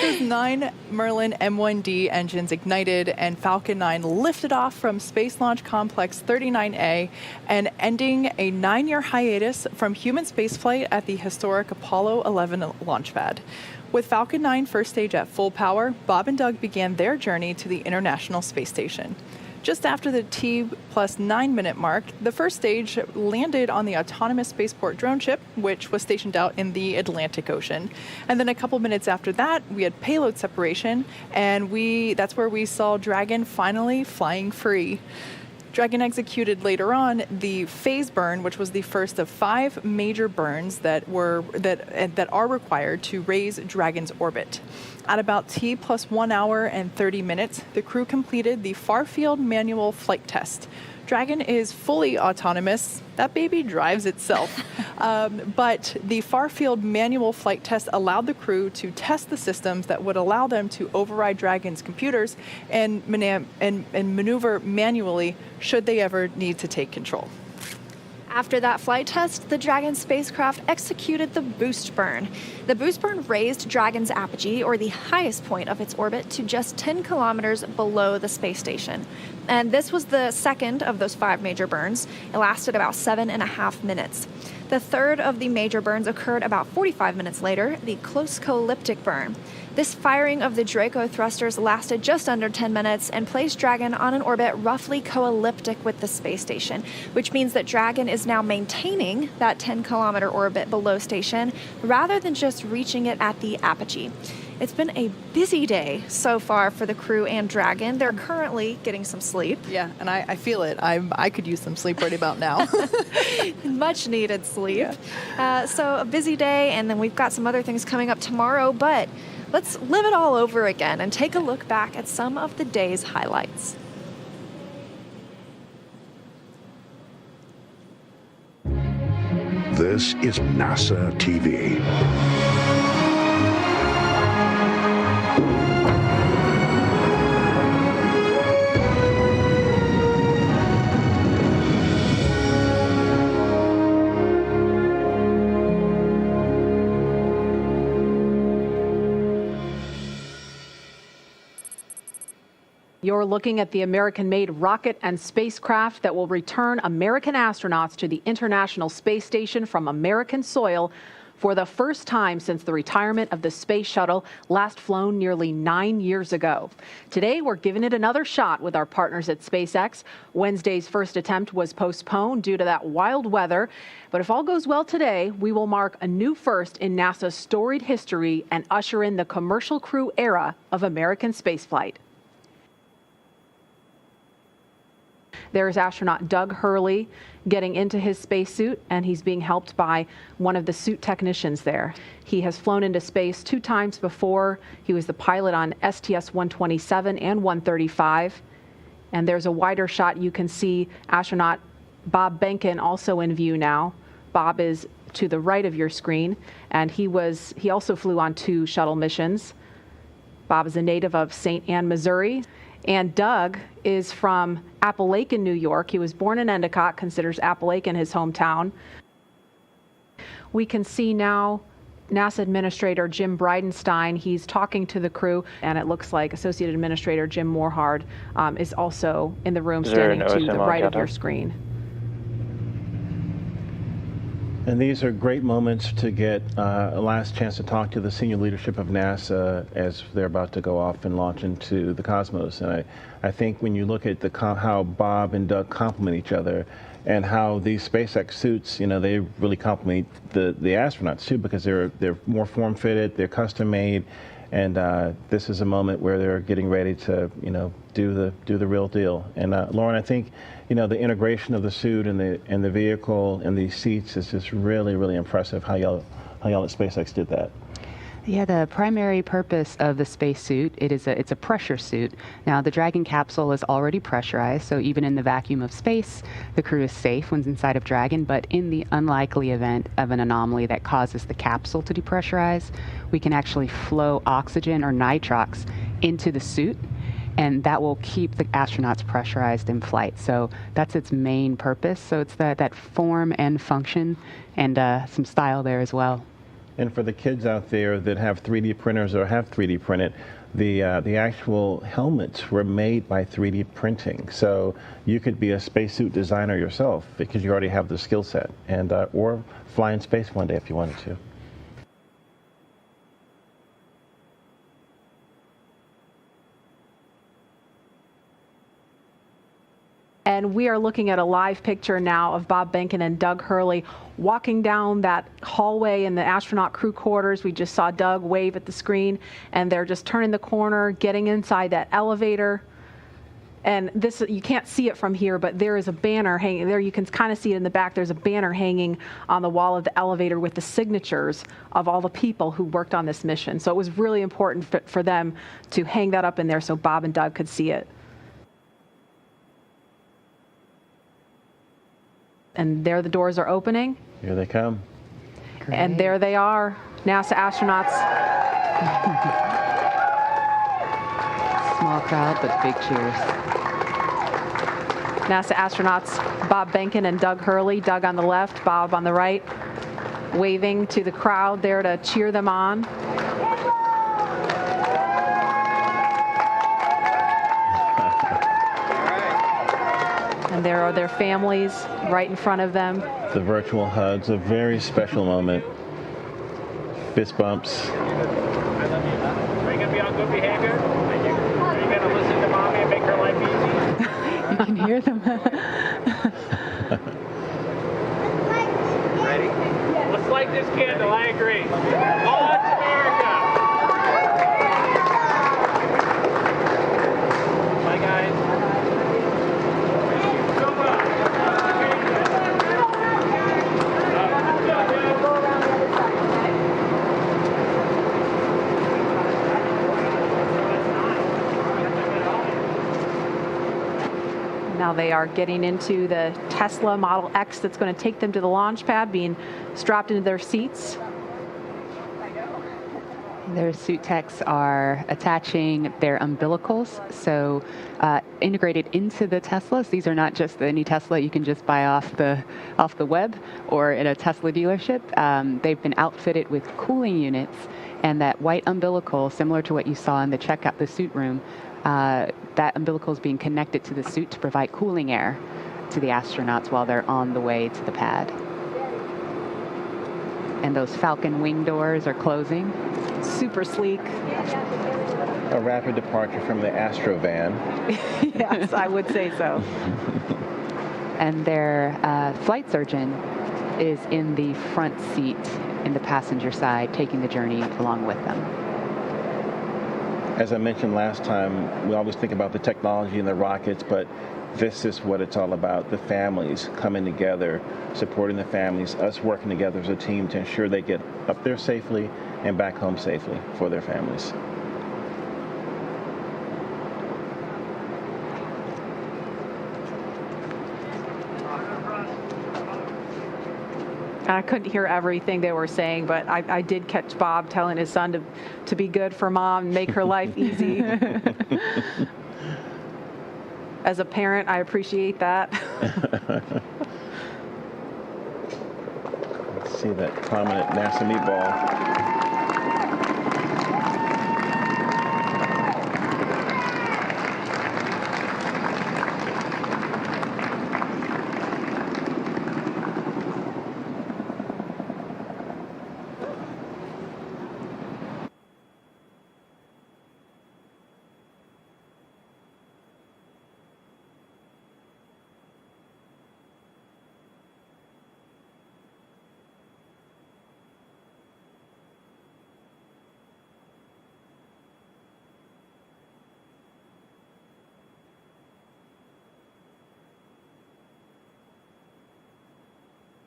Those 9 Merlin M1D engines ignited and Falcon 9 lifted off from Space Launch Complex 39A and ending a 9-year hiatus from human spaceflight at the historic Apollo 11 launch pad. With Falcon 9 first stage at full power, Bob and Doug began their journey to the International Space Station. Just after the T+9 minute mark, the first stage landed on the autonomous spaceport drone ship, which was stationed out in the Atlantic Ocean. And then a couple minutes after that, we had payload separation, and that's where we saw Dragon finally flying free. Dragon executed later on the phase burn, which was the first of 5 major burns that are required to raise Dragon's orbit. At about T+1 hour and 30 minutes, the crew completed the far-field manual flight test. Dragon is fully autonomous. That baby drives itself. But the far-field manual flight test allowed the crew to test the systems that would allow them to override Dragon's computers and maneuver manually should they ever need to take control. After that flight test, the Dragon spacecraft executed the boost burn. The boost burn raised Dragon's apogee, or the highest point of its orbit, to just 10 kilometers below the space station. And this was the second of those 5 major burns. It lasted about 7.5 minutes. The third of the major burns occurred about 45 minutes later, the close co-elliptic burn. This firing of the Draco thrusters lasted just under 10 minutes and placed Dragon on an orbit roughly co-elliptic with the space station, which means that Dragon is now maintaining that 10-kilometer orbit below station rather than just reaching it at the apogee. It's been a busy day so far for the crew and Dragon. They're currently getting some sleep. Yeah, and I feel it. I could use some sleep right about now. Much needed sleep. Yeah. So a busy day, and then we've got some other things coming up tomorrow, but let's live it all over again and take a look back at some of the day's highlights. This is NASA TV. You're looking at the American-made rocket and spacecraft that will return American astronauts to the International Space Station from American soil for the first time since the retirement of the space shuttle, last flown nearly 9 years ago. Today, we're giving it another shot with our partners at SpaceX. Wednesday's first attempt was postponed due to that wild weather. But if all goes well today, we will mark a new first in NASA's storied history and usher in the commercial crew era of American spaceflight. There's astronaut Doug Hurley getting into his spacesuit, and he's being helped by one of the suit technicians there. He has flown into space 2 times before. He was the pilot on STS-127 and 135. And there's a wider shot. You can see astronaut Bob Behnken also in view now. Bob is to the right of your screen, and he also flew on 2 shuttle missions. Bob is a native of St. Ann, Missouri. And Doug is from Appalachian, New York. He was born in Endicott, considers Appalachian his hometown. We can see now NASA Administrator Jim Bridenstine. He's talking to the crew, and it looks like Associate Administrator Jim Morhard is also in the room, standing to the right of your screen. And these are great moments to get a last chance to talk to the senior leadership of NASA as they're about to go off and launch into the cosmos. And I think when you look at how Bob and Doug complement each other, and how these SpaceX suits, they really complement the astronauts too, because they're more form-fitted, they're custom-made, and this is a moment where they're getting ready to, do the real deal. And Lauren, I think, the integration of the suit and the vehicle and these seats is just really, really impressive. How y'all at SpaceX did that. Yeah, the primary purpose of the spacesuit, it's a pressure suit. Now, the Dragon capsule is already pressurized, so even in the vacuum of space, the crew is safe when inside of Dragon. But in the unlikely event of an anomaly that causes the capsule to depressurize, we can actually flow oxygen or nitrox into the suit, and that will keep the astronauts pressurized in flight. So that's its main purpose. So it's that form and function, and some style there as well. And for the kids out there that have 3D printers or have 3D printed, the actual helmets were made by 3D printing. So you could be a spacesuit designer yourself because you already have the skill set, and or fly in space one day if you wanted to. And we are looking at a live picture now of Bob Behnken and Doug Hurley walking down that hallway in the astronaut crew quarters. We just saw Doug wave at the screen, and they're just turning the corner, getting inside that elevator. And this, you can't see it from here, but there is a banner hanging there. You can kind of see it in the back. There's a banner hanging on the wall of the elevator with the signatures of all the people who worked on this mission. So it was really important for them to hang that up in there so Bob and Doug could see it. And there the doors are opening. Here they come. Great. And there they are, NASA astronauts. Small crowd, but big cheers. NASA astronauts Bob Behnken and Doug Hurley, Doug on the left, Bob on the right, waving to the crowd there to cheer them on. And there are their families right in front of them. The virtual hugs, a very special moment. Fist bumps. Are you going to be on good behavior? Are you going to listen to mommy and make her life easy? You can hear them. Ready? Let's light this candle, I agree. Launch America! Bye, guys. Now they are getting into the Tesla Model X that's going to take them to the launch pad, being strapped into their seats. Their suit techs are attaching their umbilicals, so integrated into the Teslas. These are not just the new Tesla you can just buy off the web or at a Tesla dealership. They've been outfitted with cooling units, and that white umbilical, similar to what you saw in the suit room, that umbilical is being connected to the suit to provide cooling air to the astronauts while they're on the way to the pad. And those Falcon wing doors are closing. Super sleek. A rapid departure from the Astrovan. Yes, I would say so. And their flight surgeon is in the front seat in the passenger side, taking the journey along with them. As I mentioned last time, we always think about the technology and the rockets, but this is what it's all about, the families coming together, supporting the families, us working together as a team to ensure they get up there safely and back home safely for their families. I couldn't hear everything they were saying, but I did catch Bob telling his son to be good for mom, make her life easy. As a parent, I appreciate that. Let's see that prominent NASA meatball.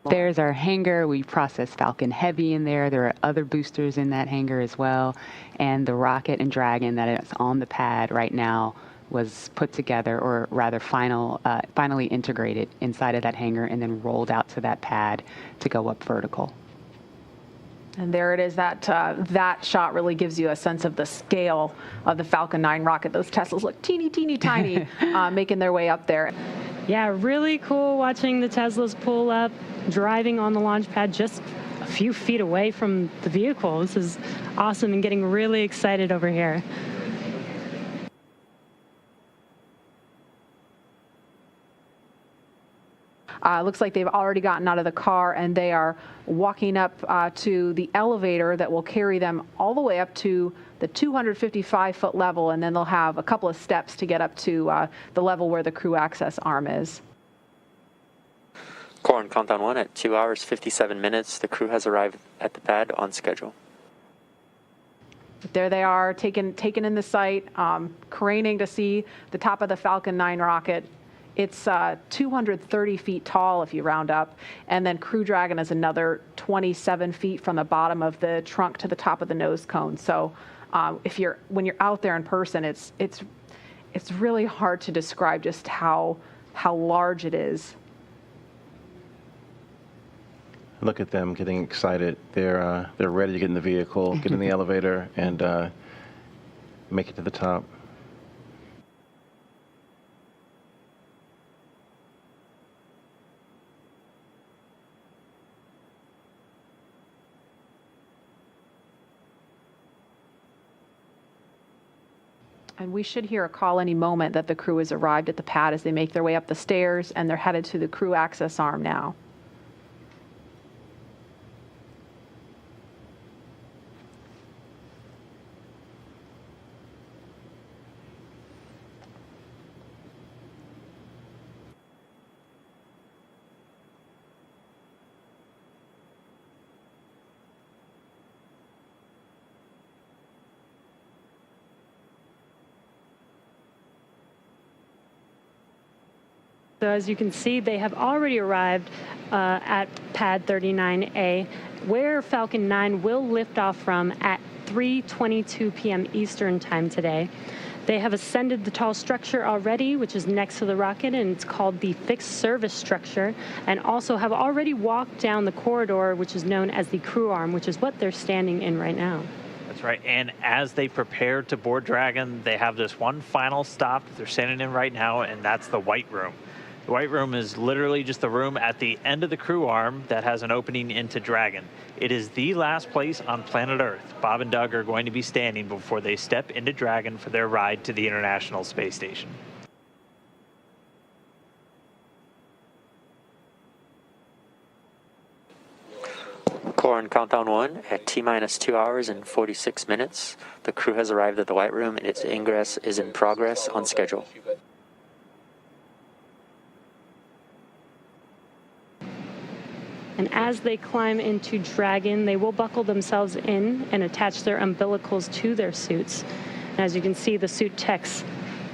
There's our hangar. We process Falcon Heavy in there. There are other boosters in that hangar as well. And the rocket and Dragon that is on the pad right now was put together, or rather finally integrated inside of that hangar and then rolled out to that pad to go up vertical. And there it is. That shot really gives you a sense of the scale of the Falcon 9 rocket. Those Teslas look teeny, teeny, tiny, making their way up there. Yeah, really cool watching the Teslas pull up, driving on the launch pad just a few feet away from the vehicle. This is awesome and getting really excited over here. Looks like they've already gotten out of the car and they are walking up to the elevator that will carry them all the way up to the 255-foot level, and then they'll have a couple of steps to get up to the level where the crew access arm is. Core on countdown 1 at 2 hours 57 minutes. The crew has arrived at the pad on schedule. But there they are, taken in the sight, craning to see the top of the Falcon 9 rocket. It's 230 feet tall if you round up, and then Crew Dragon is another 27 feet from the bottom of the trunk to the top of the nose cone. So when you're out there in person, it's really hard to describe just how large it is. Look at them getting excited. They're ready to get in the vehicle, get in the elevator, and make it to the top. And we should hear a call any moment that the crew has arrived at the pad as they make their way up the stairs, and they're headed to the crew access arm now. So as you can see, they have already arrived at pad 39A, where Falcon 9 will lift off from at 3:22 p.m. Eastern time today. They have ascended the tall structure already, which is next to the rocket, and it's called the fixed service structure, and also have already walked down the corridor, which is known as the crew arm, which is what they're standing in right now. That's right, and as they prepare to board Dragon, they have this one final stop that they're standing in right now, and that's the White Room. The White Room is literally just the room at the end of the crew arm that has an opening into Dragon. It is the last place on planet Earth Bob and Doug are going to be standing before they step into Dragon for their ride to the International Space Station. Core on countdown 1, at T-minus 2 hours and 46 minutes, the crew has arrived at the White Room and its ingress is in progress on schedule. And as they climb into Dragon, they will buckle themselves in and attach their umbilicals to their suits. And as you can see, the suit techs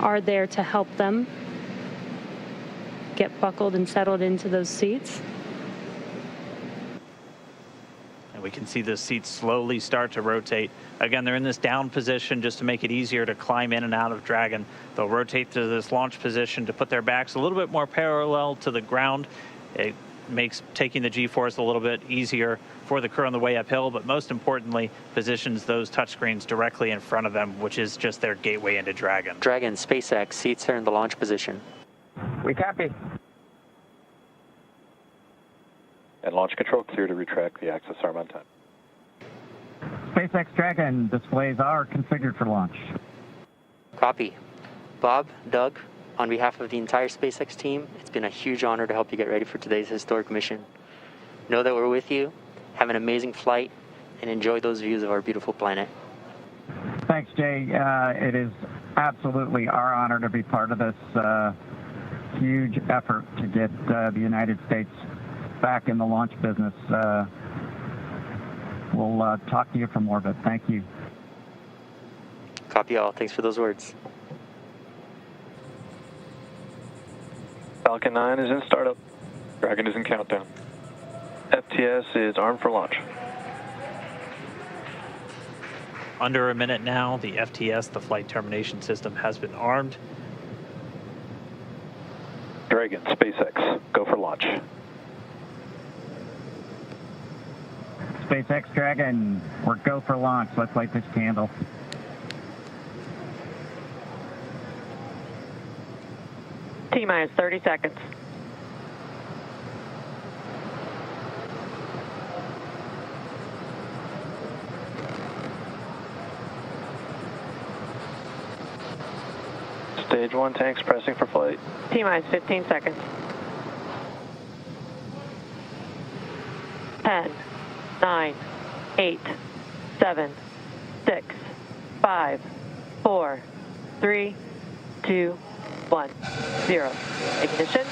are there to help them get buckled and settled into those seats. And we can see the seats slowly start to rotate. Again, they're in this down position just to make it easier to climb in and out of Dragon. They'll rotate to this launch position to put their backs a little bit more parallel to the ground. It makes taking the G-force a little bit easier for the crew on the way uphill, but most importantly, positions those touchscreens directly in front of them, which is just their gateway into Dragon. Dragon, SpaceX, seats are in the launch position. We copy. And launch control clear to retract the access arm on time. SpaceX Dragon displays are configured for launch. Copy. Bob, Doug, on behalf of the entire SpaceX team, it's been a huge honor to help you get ready for today's historic mission. Know that we're with you, have an amazing flight, and enjoy those views of our beautiful planet. Thanks, Jay. It is absolutely our honor to be part of this huge effort to get the United States back in the launch business. We'll talk to you from orbit. Thank you. Copy all. Thanks for those words. Falcon 9 is in startup. Dragon is in countdown. FTS is armed for launch. Under a minute now, the FTS, the flight termination system, has been armed. Dragon, SpaceX, go for launch. SpaceX Dragon, we're go for launch. Let's light this candle. T-minus 30 seconds. Stage 1 tanks pressing for flight. T-minus 15 seconds. 10, 9, 8, 7, 6, 5, 4, 3, 2, 1, 0. Ignition.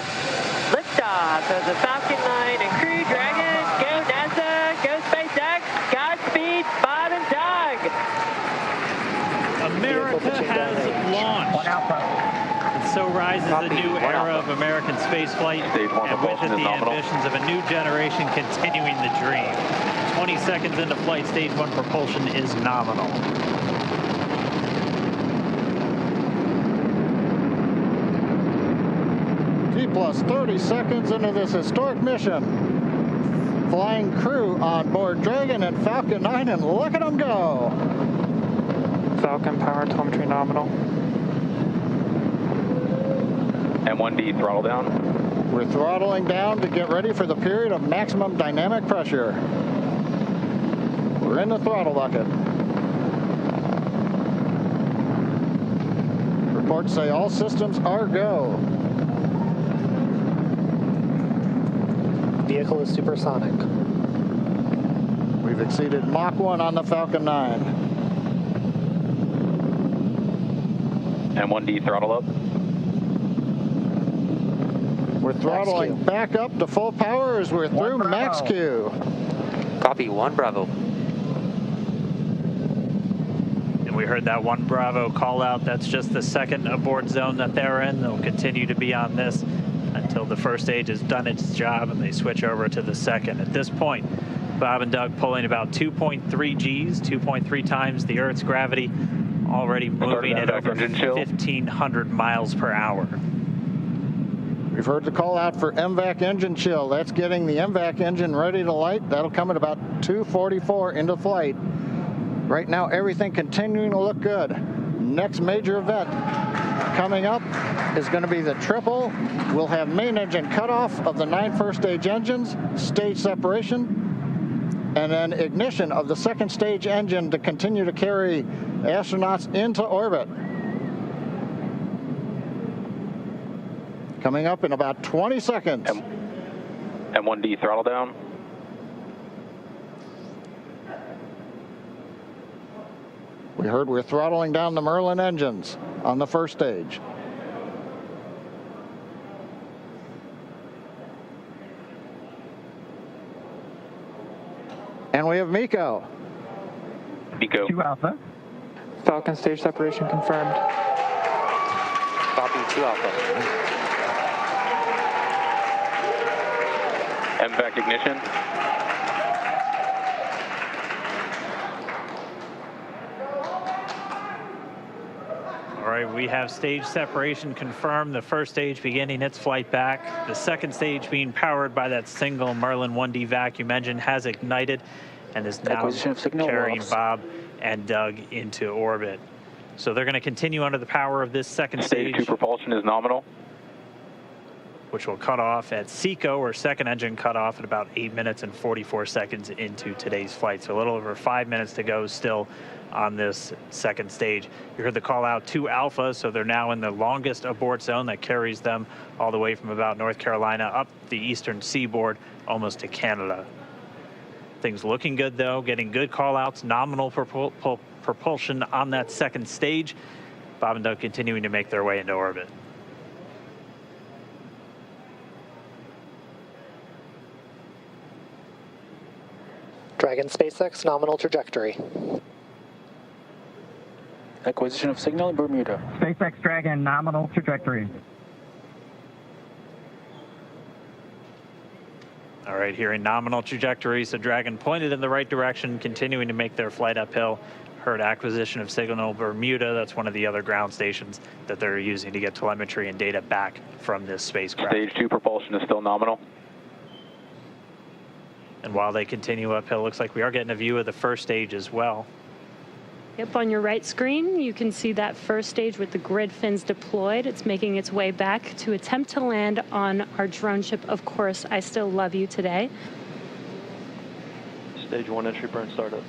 Liftoff of the Falcon 9 and Crew Dragon. Go NASA. Go SpaceX. Godspeed, Bob and Doug. America has launched. And so rises a new era of American spaceflight, and with it the ambitions of a new generation continuing the dream. 20 seconds into flight, stage 1 propulsion is nominal. Plus 30 seconds into this historic mission. Flying crew on board Dragon and Falcon 9, and look at them go. Falcon power telemetry nominal. M1D throttle down. We're throttling down to get ready for the period of maximum dynamic pressure. We're in the throttle bucket. Reports say all systems are go. Vehicle is supersonic. We've exceeded Mach 1 on the Falcon 9. M1D throttle up. We're throttling back up to full power as we're through max Q. Copy, 1 Bravo. And we heard that 1 Bravo call out. That's just the second abort zone that they're in. They'll continue to be on this until the first stage has done its job and they switch over to the second. At this point, Bob and Doug pulling about 2.3 Gs, 2.3 times the Earth's gravity, already moving at over 1,500 miles per hour. We've heard the call out for MVAC engine chill. That's getting the MVAC engine ready to light. That'll come at about 2:44 into flight. Right now, everything continuing to look good. Next major event coming up is going to be the triple. We'll have main engine cutoff of the 9 first stage engines, stage separation, and then ignition of the second stage engine to continue to carry astronauts into orbit. Coming up in about 20 seconds. M1D throttle down. We heard we're throttling down the Merlin engines on the first stage. And we have MECO. MECO. 2 Alpha. Falcon stage separation confirmed. Copy, 2 Alpha. MVAC ignition. All right, we have stage separation confirmed. The first stage beginning its flight back. The second stage, being powered by that single Merlin 1D vacuum engine, has ignited and is now carrying Bob and Doug into orbit. So they're going to continue under the power of this second stage. Stage 2 propulsion is nominal, which will cut off at SECO, or second engine cut off at about 8 minutes and 44 seconds into today's flight. So a little over 5 minutes to go still on this second stage. You heard the call out 2 Alpha, so they're now in the longest abort zone that carries them all the way from about North Carolina up the eastern seaboard, almost to Canada. Things looking good though, getting good call outs, nominal propulsion on that second stage. Bob and Doug continuing to make their way into orbit. Dragon SpaceX nominal trajectory. Acquisition of signal in Bermuda. SpaceX Dragon nominal trajectory. All right, here in nominal trajectory, so Dragon pointed in the right direction, continuing to make their flight uphill. Heard acquisition of signal Bermuda. That's one of the other ground stations that they're using to get telemetry and data back from this spacecraft. Stage 2 propulsion is still nominal. And while they continue uphill, looks like we are getting a view of the first stage as well. Yep, on your right screen, you can see that first stage with the grid fins deployed. It's making its way back to attempt to land on our drone ship, Of Course I Still Love You today. Stage 1 entry burn startup.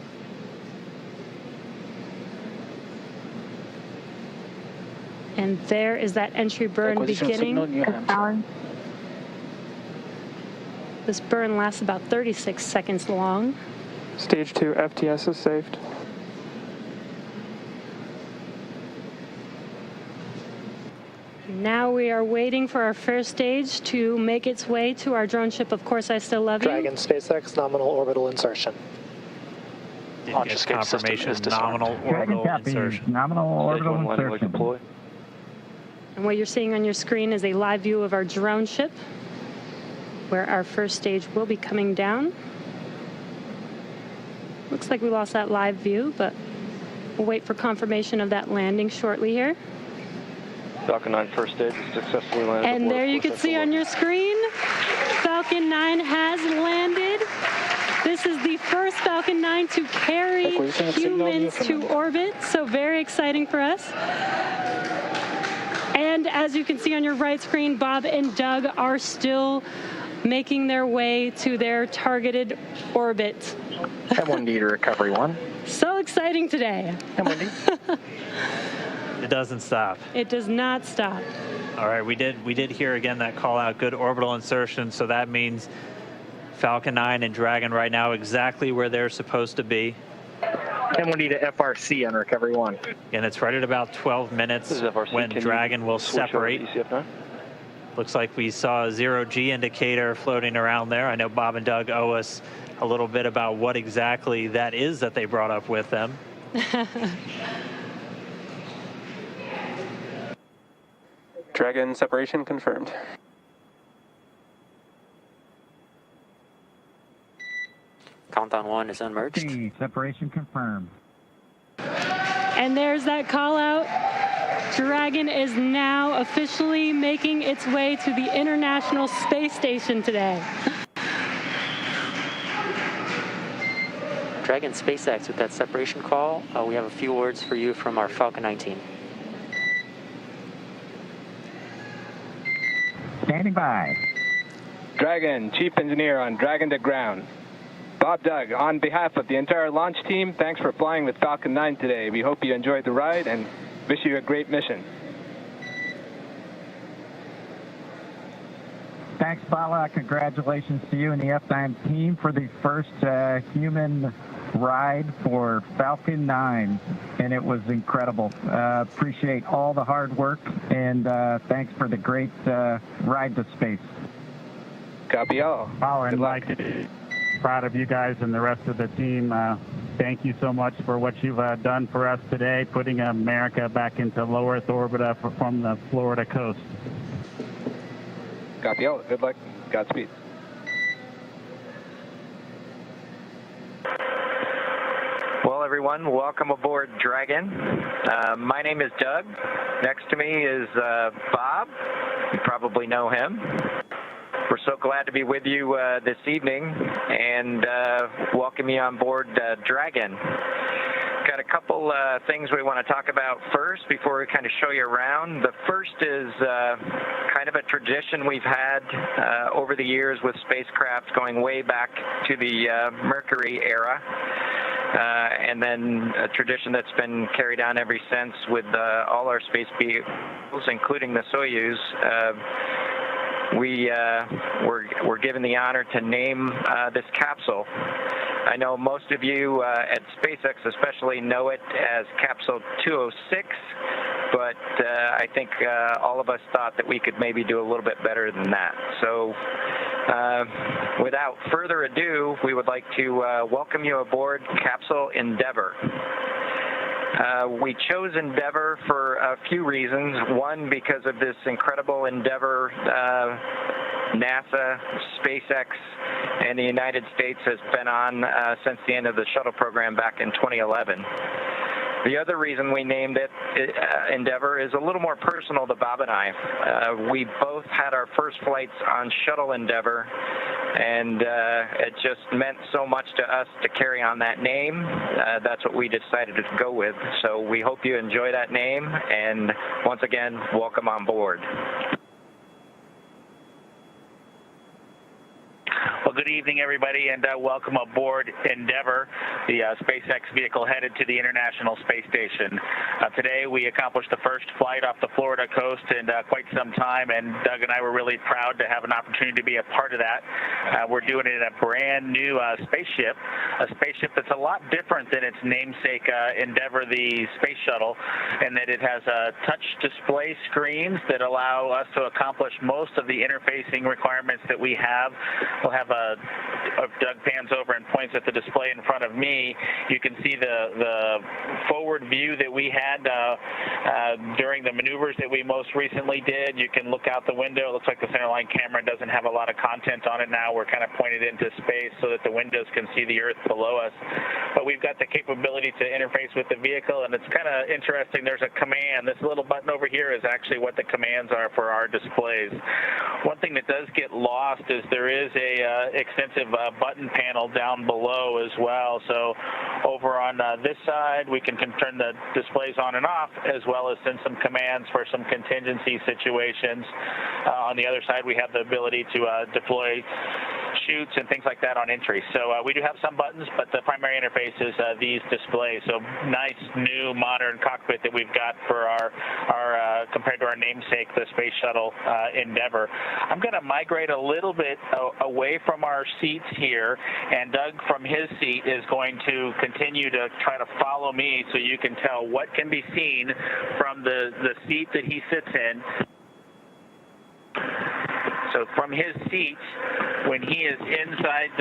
And there is that entry burn beginning. This burn lasts about 36 seconds long. Stage 2 FTS is saved. Now we are waiting for our first stage to make its way to our drone ship, Of Course I Still Love You. Dragon SpaceX nominal orbital insertion. Launch escape confirmation is nominal Dragon orbital copy. insertion. Nominal orbital insertion. And what you're seeing on your screen is a live view of our drone ship, where our first stage will be coming down. Looks like we lost that live view, but we'll wait for confirmation of that landing shortly here. Falcon 9 first stage successfully landed. And there you can see on your screen, Falcon 9 has landed. This is the first Falcon 9 to carry humans to orbit, so very exciting for us. And as you can see on your right screen, Bob and Doug are still making their way to their targeted orbit. M1D to recovery 1. So exciting today. M1D. It doesn't stop. It does not stop. All right, we did hear again that call out, good orbital insertion, so that means Falcon 9 and Dragon right now exactly where they're supposed to be. M1D to FRC on recovery 1. And it's right at about 12 minutes when Dragon will separate. Looks like we saw a 0G indicator floating around there. I know Bob and Doug owe us a little bit about what exactly that is that they brought up with them. Dragon separation confirmed. Countdown 1 is unmerged. Separation confirmed. And there's that call out. Dragon is now officially making its way to the International Space Station today. Dragon SpaceX with that separation call. We have a few words for you from our Falcon 9 team. Standing by. Dragon, Chief Engineer on Dragon to ground. Bob Doug, on behalf of the entire launch team, thanks for flying with Falcon 9 today. We hope you enjoyed the ride and wish you a great mission. Thanks, Bala. Congratulations to you and the F9 team for the first human ride for Falcon 9, and it was incredible. Appreciate all the hard work, and thanks for the great ride to space. Copy all. And Mike, proud of you guys and the rest of the team. Thank you so much for what you've done for us today, putting America back into low Earth orbit from the Florida coast. Copy all. Good luck. Godspeed. Well, everyone, welcome aboard Dragon. My name is Doug. Next to me is Bob. You probably know him. We're so glad to be with you this evening and welcome you on board Dragon. Got a couple things we want to talk about first before we kind of show you around. The first is kind of a tradition we've had over the years with spacecraft going way back to the Mercury era. And then a tradition that's been carried on ever since with all our space vehicles, including the Soyuz. We're given the honor to name this capsule. I know most of you at SpaceX especially know it as Capsule 206, but I think all of us thought that we could maybe do a little bit better than that. So without further ado, we would like to welcome you aboard Capsule Endeavour. We chose Endeavour for a few reasons. One, because of this incredible endeavor NASA, SpaceX, and the United States has been on since the end of the shuttle program back in 2011. The other reason we named it Endeavour is a little more personal to Bob and I. We both had our first flights on Shuttle Endeavour, and it just meant so much to us to carry on that name. That's what we decided to go with. So we hope you enjoy that name, and once again, welcome on board. Well, good evening, everybody, and welcome aboard Endeavour, the SpaceX vehicle headed to the International Space Station. Today, we accomplished the first flight off the Florida coast in quite some time, and Doug and I were really proud to have an opportunity to be a part of that. We're doing it in a brand new spaceship, a spaceship that's a lot different than its namesake Endeavour, the space shuttle, in that it has touch display screens that allow us to accomplish most of the interfacing requirements that we have. We'll have Doug pans over and points at the display in front of me. You can see the forward view that we had during the maneuvers that we most recently did. You can look out the window. It looks like the centerline camera doesn't have a lot of content on it now. We're kind of pointed into space so that the windows can see the Earth below us. But we've got the capability to interface with the vehicle, and it's kind of interesting. There's a command. This little button over here is actually what the commands are for our displays. One thing that does get lost is there is a extensive button panel down below as well. So over on this side, we can turn the displays on and off, as well as send some commands for some contingency situations. On the other side, we have the ability to deploy chutes and things like that on entry. So we do have some buttons, but the primary interface is these displays. So nice, new, modern cockpit that we've got for our compared to our namesake, the Space Shuttle Endeavour. I'm going to migrate a little bit away from our seats here, and Doug from his seat is going to continue to try to follow me so you can tell what can be seen from the seat that he sits in. So from his seat, when he is inside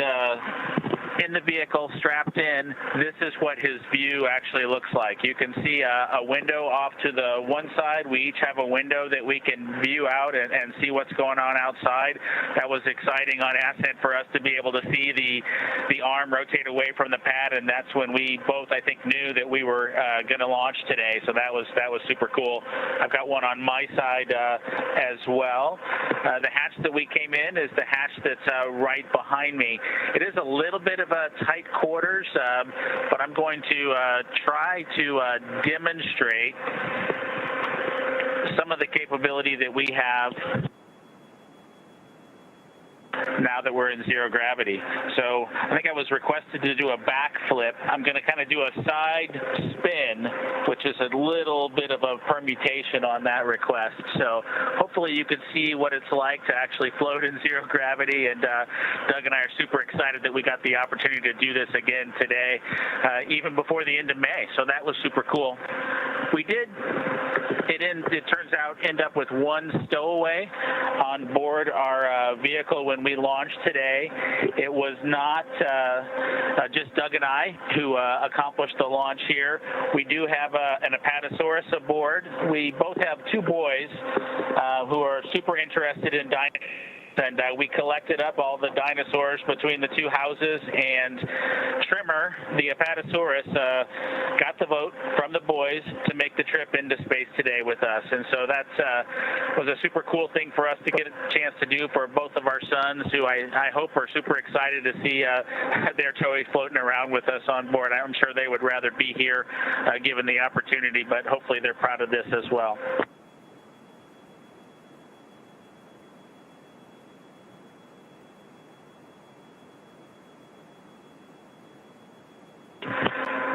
in the vehicle, strapped in, this is what his view actually looks like. You can see a window off to the one side. We each have a window that we can view out and see what's going on outside. That was exciting on ascent for us to be able to see the arm rotate away from the pad, and that's when we both, I think, knew that we were going to launch today. So that was super cool. I've got one on my side as well. The hatch that we came in is the hatch that's right behind me. It is a little bit of a tight quarters, but I'm going to try to demonstrate some of the capability that we have now that we're in zero gravity. So I think I was requested to do a backflip. I'm going to kind of do a side spin, which is a little bit of a permutation on that request. So hopefully you can see what it's like to actually float in zero gravity. And Doug and I are super excited that we got the opportunity to do this again today, even before the end of May. So that was super cool. We did, it turns out, end up with one stowaway on board our vehicle when we launched today. It was not just Doug and I who accomplished the launch here. We do have an Apatosaurus aboard. We both have two boys who are super interested in dinosaurs. And we collected up all the dinosaurs between the two houses, and Trimmer, the Apatosaurus, got the vote from the boys to make the trip into space today with us. And so that was a super cool thing for us to get a chance to do for both of our sons, who I hope are super excited to see their toys floating around with us on board. I'm sure they would rather be here given the opportunity, but hopefully they're proud of this as well.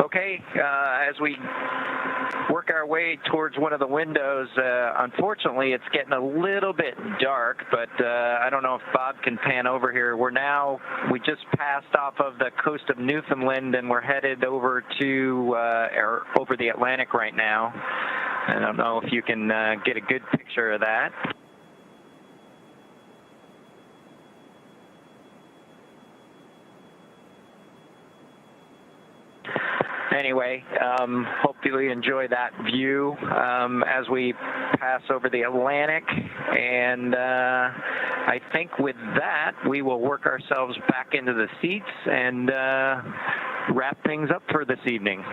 Okay, as we work our way towards one of the windows, unfortunately it's getting a little bit dark, but I don't know if Bob can pan over here. We just passed off of the coast of Newfoundland and we're headed over to over the Atlantic right now. I don't know if you can get a good picture of that. Anyway, hopefully you enjoy that view as we pass over the Atlantic. And I think with that, we will work ourselves back into the seats and wrap things up for this evening.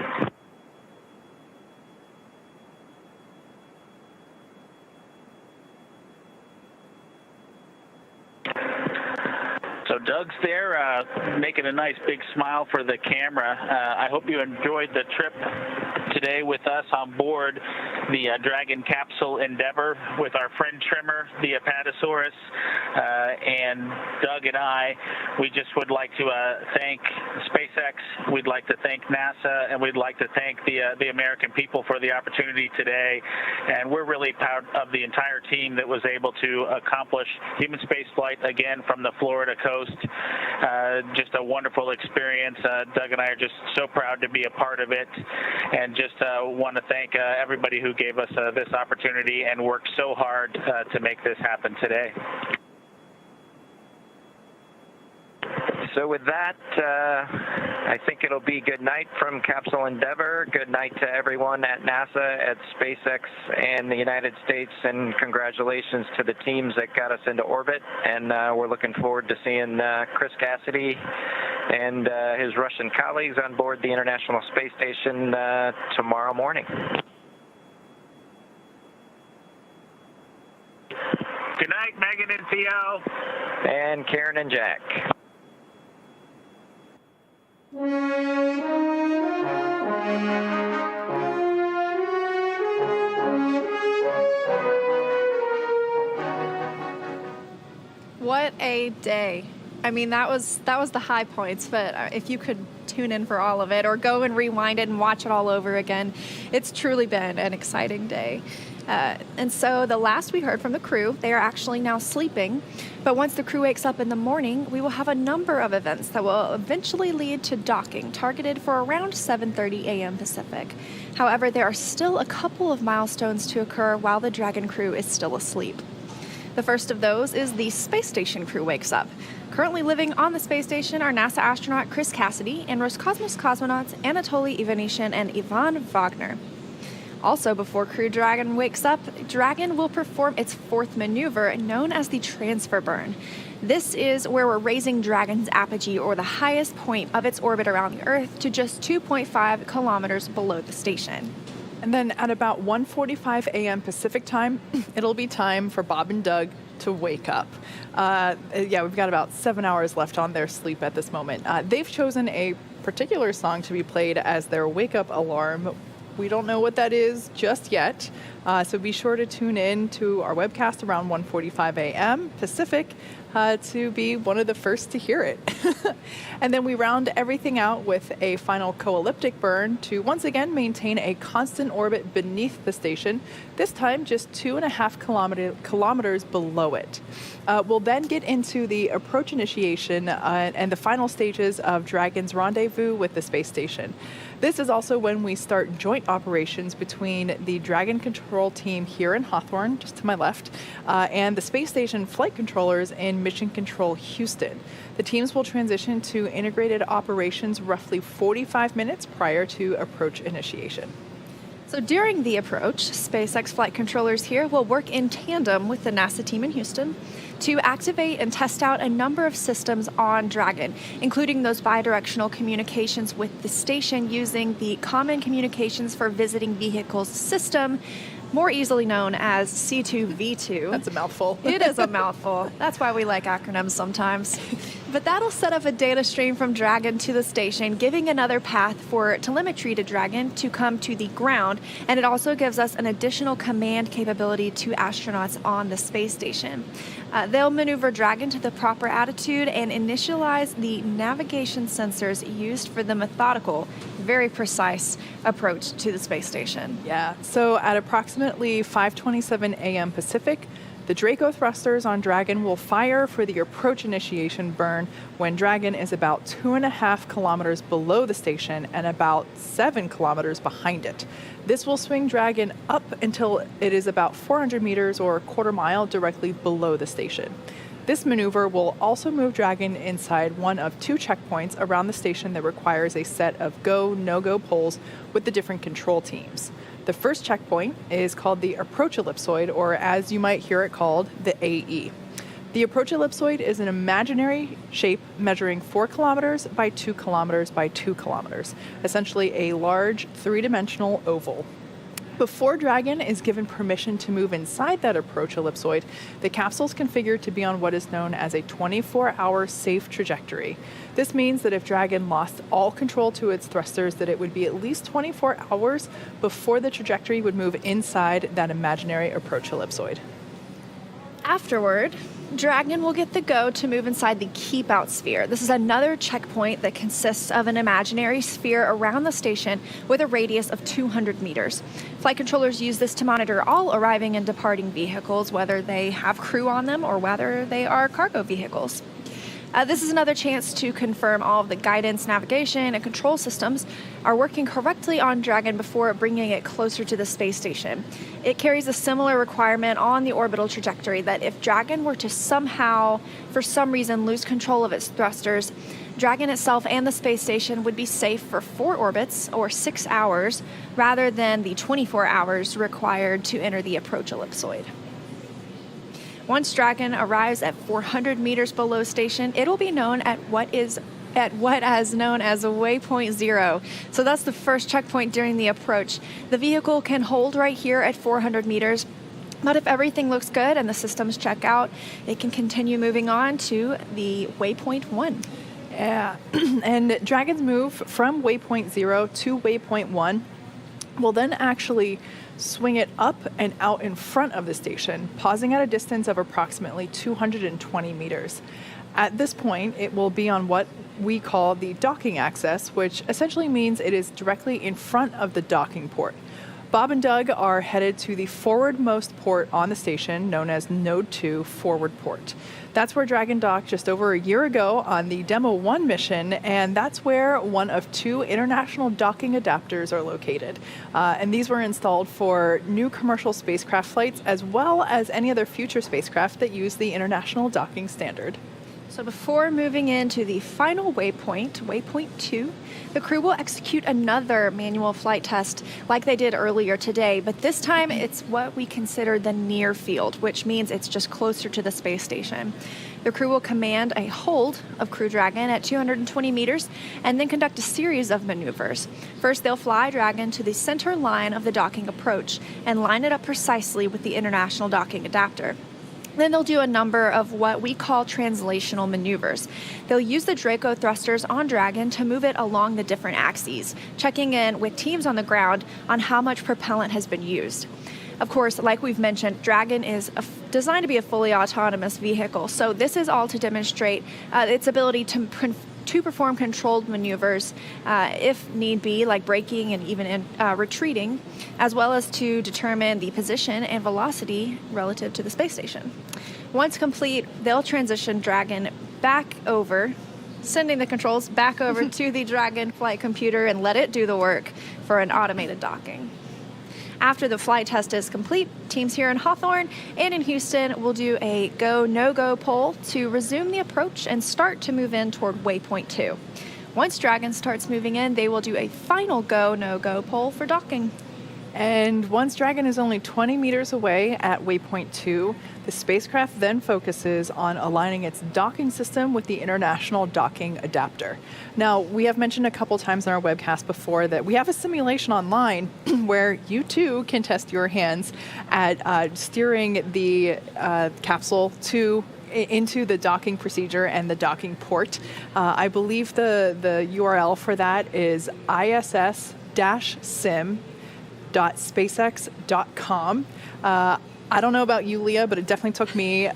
So Doug's there making a nice big smile for the camera. I hope you enjoyed the trip today with us on board the Dragon capsule Endeavour with our friend Trimmer, the Apatosaurus, and Doug and I. We just would like to thank SpaceX, we'd like to thank NASA, and we'd like to thank the American people for the opportunity today. And we're really proud of the entire team that was able to accomplish human spaceflight again from the Florida coast. Just a wonderful experience. Doug and I are just so proud to be a part of it, and just want to thank everybody who gave us this opportunity and worked so hard to make this happen today. So with that, I think it'll be good night from Capsule Endeavour. Good night to everyone at NASA, at SpaceX, and the United States, and congratulations to the teams that got us into orbit. And we're looking forward to seeing Chris Cassidy and his Russian colleagues on board the International Space Station tomorrow morning. Good night, Megan and Theo. And Karen and Jack. What a day. I mean, that was the high points, but if you could tune in for all of it or go and rewind it and watch it all over again, it's truly been an exciting day. And so the last we heard from the crew, they are actually now sleeping. But once the crew wakes up in the morning, we will have a number of events that will eventually lead to docking, targeted for around 7:30 a.m. Pacific. However, there are still a couple of milestones to occur while the Dragon crew is still asleep. The first of those is the space station crew wakes up. Currently living on the space station are NASA astronaut Chris Cassidy and Roscosmos cosmonauts Anatoly Ivanishin and Ivan Wagner. Also, before Crew Dragon wakes up, Dragon will perform its fourth maneuver, known as the transfer burn. This is where we're raising Dragon's apogee, or the highest point of its orbit around the Earth, to just 2.5 kilometers below the station. And then at about 1:45 a.m. Pacific time, it'll be time for Bob and Doug to wake up. We've got about 7 hours left on their sleep at this moment. They've chosen a particular song to be played as their wake-up alarm We don't know what that is just yet. So be sure to tune in to our webcast around 1:45 a.m. Pacific to be one of the first to hear it. And then we round everything out with a final co-elliptic burn to once again maintain a constant orbit beneath the station, this time just 2.5 kilometers below it. We'll then get into the approach initiation and the final stages of Dragon's rendezvous with the space station. This is also when we start joint operations between the Dragon control team here in Hawthorne, just to my left, and the space station flight controllers in Mission Control Houston. The teams will transition to integrated operations roughly 45 minutes prior to approach initiation. So during the approach, SpaceX flight controllers here will work in tandem with the NASA team in Houston to activate and test out a number of systems on Dragon, including those bidirectional communications with the station using the Common Communications for Visiting Vehicles system, more easily known as C2V2. That's a mouthful. It is a mouthful. That's why we like acronyms sometimes. But that'll set up a data stream from Dragon to the station, giving another path for telemetry to Dragon to come to the ground, and it also gives us an additional command capability to astronauts on the space station. They'll maneuver Dragon to the proper attitude and initialize the navigation sensors used for the methodical, very precise approach to the space station. Yeah, so at approximately 5:27 a.m. Pacific, the Draco thrusters on Dragon will fire for the approach initiation burn when Dragon is about 2.5 kilometers below the station and about 7 kilometers behind it. This will swing Dragon up until it is about 400 meters or a quarter mile directly below the station. This maneuver will also move Dragon inside one of 2 checkpoints around the station that requires a set of go, no-go poles with the different control teams. The first checkpoint is called the approach ellipsoid, or as you might hear it called, the AE. The approach ellipsoid is an imaginary shape measuring 4 kilometers by 2 kilometers by 2 kilometers, essentially a large 3-dimensional oval. Before Dragon is given permission to move inside that approach ellipsoid, the capsule is configured to be on what is known as a 24-hour safe trajectory. This means that if Dragon lost all control to its thrusters, that it would be at least 24 hours before the trajectory would move inside that imaginary approach ellipsoid. Afterward, Dragon will get the go to move inside the Keep Out sphere. This is another checkpoint that consists of an imaginary sphere around the station with a radius of 200 meters. Flight controllers use this to monitor all arriving and departing vehicles, whether they have crew on them or whether they are cargo vehicles. This is another chance to confirm all of the guidance, navigation, and control systems are working correctly on Dragon before bringing it closer to the space station. It carries a similar requirement on the orbital trajectory that if Dragon were to somehow, for some reason, lose control of its thrusters, Dragon itself and the space station would be safe for 4 orbits, or 6 hours, rather than the 24 hours required to enter the approach ellipsoid. Once Dragon arrives at 400 meters below station, it'll be known at what is known as waypoint 0. So that's the first checkpoint during the approach. The vehicle can hold right here at 400 meters, but if everything looks good and the systems check out, it can continue moving on to the waypoint 1. Yeah, and Dragon's move from waypoint 0 to waypoint 1 will then actually swing it up and out in front of the station, pausing at a distance of approximately 220 meters. At this point, it will be on what we call the docking axis, which essentially means it is directly in front of the docking port. Bob and Doug are headed to the forwardmost port on the station, known as Node 2 Forward Port. That's where Dragon docked just over a year ago on the Demo 1 mission, and that's where one of 2 international docking adapters are located. And these were installed for new commercial spacecraft flights, as well as any other future spacecraft that use the International Docking Standard. So before moving into the final waypoint, waypoint 2, the crew will execute another manual flight test like they did earlier today, but this time it's what we consider the near field, which means it's just closer to the space station. The crew will command a hold of Crew Dragon at 220 meters and then conduct a series of maneuvers. First, they'll fly Dragon to the center line of the docking approach and line it up precisely with the International Docking Adapter. Then they'll do a number of what we call translational maneuvers. They'll use the Draco thrusters on Dragon to move it along the different axes, checking in with teams on the ground on how much propellant has been used. Of course, like we've mentioned, Dragon is designed to be a fully autonomous vehicle, so this is all to demonstrate its ability to perform controlled maneuvers if need be, like braking and even retreating, as well as to determine the position and velocity relative to the space station. Once complete, they'll transition Dragon back over, sending the controls back over to the Dragon flight computer and let it do the work for an automated docking. After the flight test is complete, teams here in Hawthorne and in Houston will do a go, no-go poll to resume the approach and start to move in toward waypoint 2. Once Dragon starts moving in, they will do a final go, no-go poll for docking. And once Dragon is only 20 meters away at waypoint 2, the spacecraft then focuses on aligning its docking system with the International Docking Adapter. Now, we have mentioned a couple times in our webcast before that we have a simulation online where you too can test your hands at steering the capsule into the docking procedure and the docking port. I believe the URL for that is iss-sim.spacex.com. I don't know about you, Leah, but it definitely took me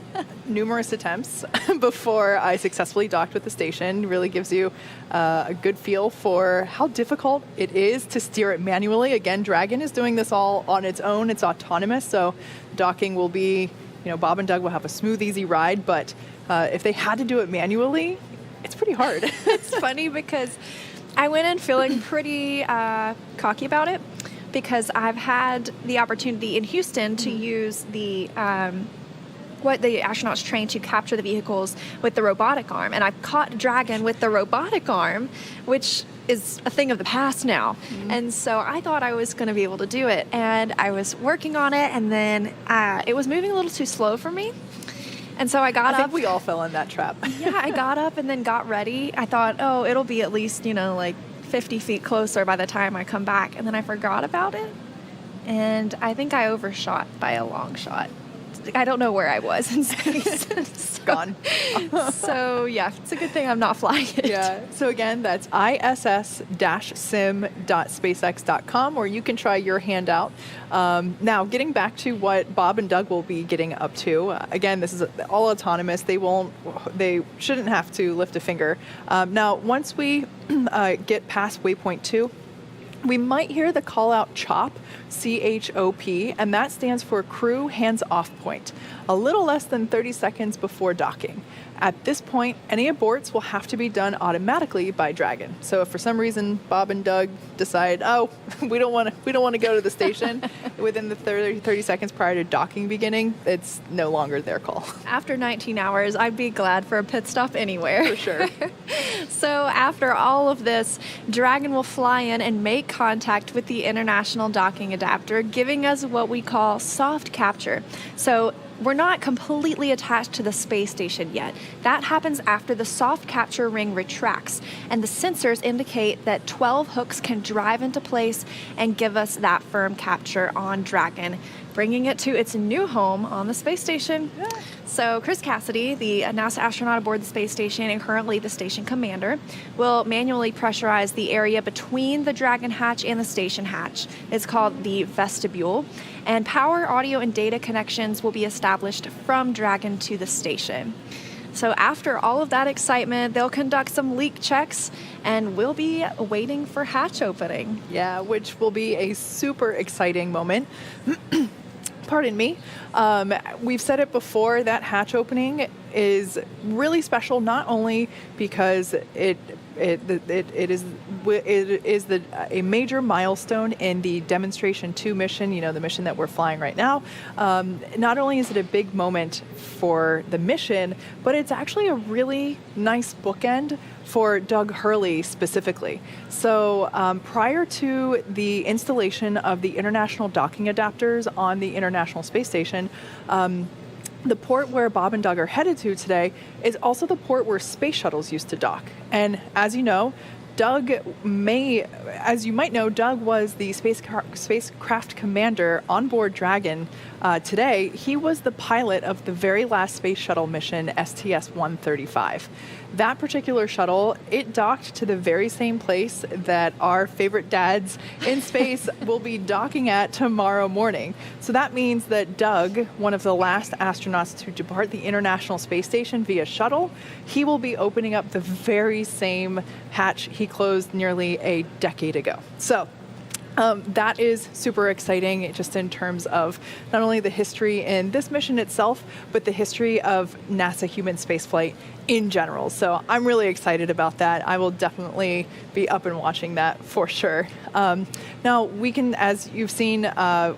numerous attempts before I successfully docked with the station. It really gives you a good feel for how difficult it is to steer it manually. Again, Dragon is doing this all on its own. It's autonomous, so docking will be, Bob and Doug will have a smooth, easy ride, but if they had to do it manually, it's pretty hard. It's funny because I went in feeling pretty cocky about it, because I've had the opportunity in Houston to use the what the astronauts train to capture the vehicles with the robotic arm, and I've caught Dragon with the robotic arm, which is a thing of the past now. And so I thought I was going to be able to do it, and I was working on it, and then it was moving a little too slow for me. And so I got up. I think we all fell in that trap. Yeah, I got up and then got ready. I thought, oh, it'll be at least, like 50 feet closer by the time I come back. And then I forgot about it. And I think I overshot by a long shot. I don't know where I was in space. Gone. So, yeah, it's a good thing I'm not flying it. Yeah. So, again, that's iss-sim.spacex.com, where you can try your hand out. Now, getting back to what Bob and Doug will be getting up to, again, this is all autonomous. They shouldn't have to lift a finger. Now, once we get past waypoint 2, we might hear the call out CHOP, C-H-O-P, and that stands for Crew Hands Off Point, a little less than 30 seconds before docking. At this point, any aborts will have to be done automatically by Dragon. So if for some reason Bob and Doug decide, we don't want to go to the station within the 30 seconds prior to docking beginning, it's no longer their call. After 19 hours, I'd be glad for a pit stop anywhere. For sure. So after all of this, Dragon will fly in and make contact with the International Docking Adapter, giving us what we call soft capture. So we're not completely attached to the space station yet. That happens after the soft capture ring retracts, and the sensors indicate that 12 hooks can drive into place and give us that firm capture on Dragon, bringing it to its new home on the space station. Yeah. So Chris Cassidy, the NASA astronaut aboard the space station and currently the station commander, will manually pressurize the area between the Dragon hatch and the station hatch. It's called the vestibule, and power, audio, and data connections will be established from Dragon to the station. So after all of that excitement, they'll conduct some leak checks, and we'll be waiting for hatch opening. Yeah, which will be a super exciting moment. Pardon me. We've said it before, that hatch opening is really special, not only because it is a major milestone in the Demonstration 2 mission, the mission that we're flying right now. Not only is it a big moment for the mission, but it's actually a really nice bookend for Doug Hurley specifically. So prior to the installation of the international docking adapters on the International Space Station, the port where Bob and Doug are headed to today is also the port where space shuttles used to dock. And as you know, Doug as you might know, Doug was the spacecraft commander on board Dragon. Today, he was the pilot of the very last space shuttle mission, STS-135. That particular shuttle, it docked to the very same place that our favorite dads in space will be docking at tomorrow morning. So that means that Doug, one of the last astronauts to depart the International Space Station via shuttle, he will be opening up the very same hatch he closed nearly a decade ago. So that is super exciting, just in terms of not only the history in this mission itself, but the history of NASA human spaceflight in general. So I'm really excited about that. I will definitely be up and watching that for sure. Now, we can, as you've seen,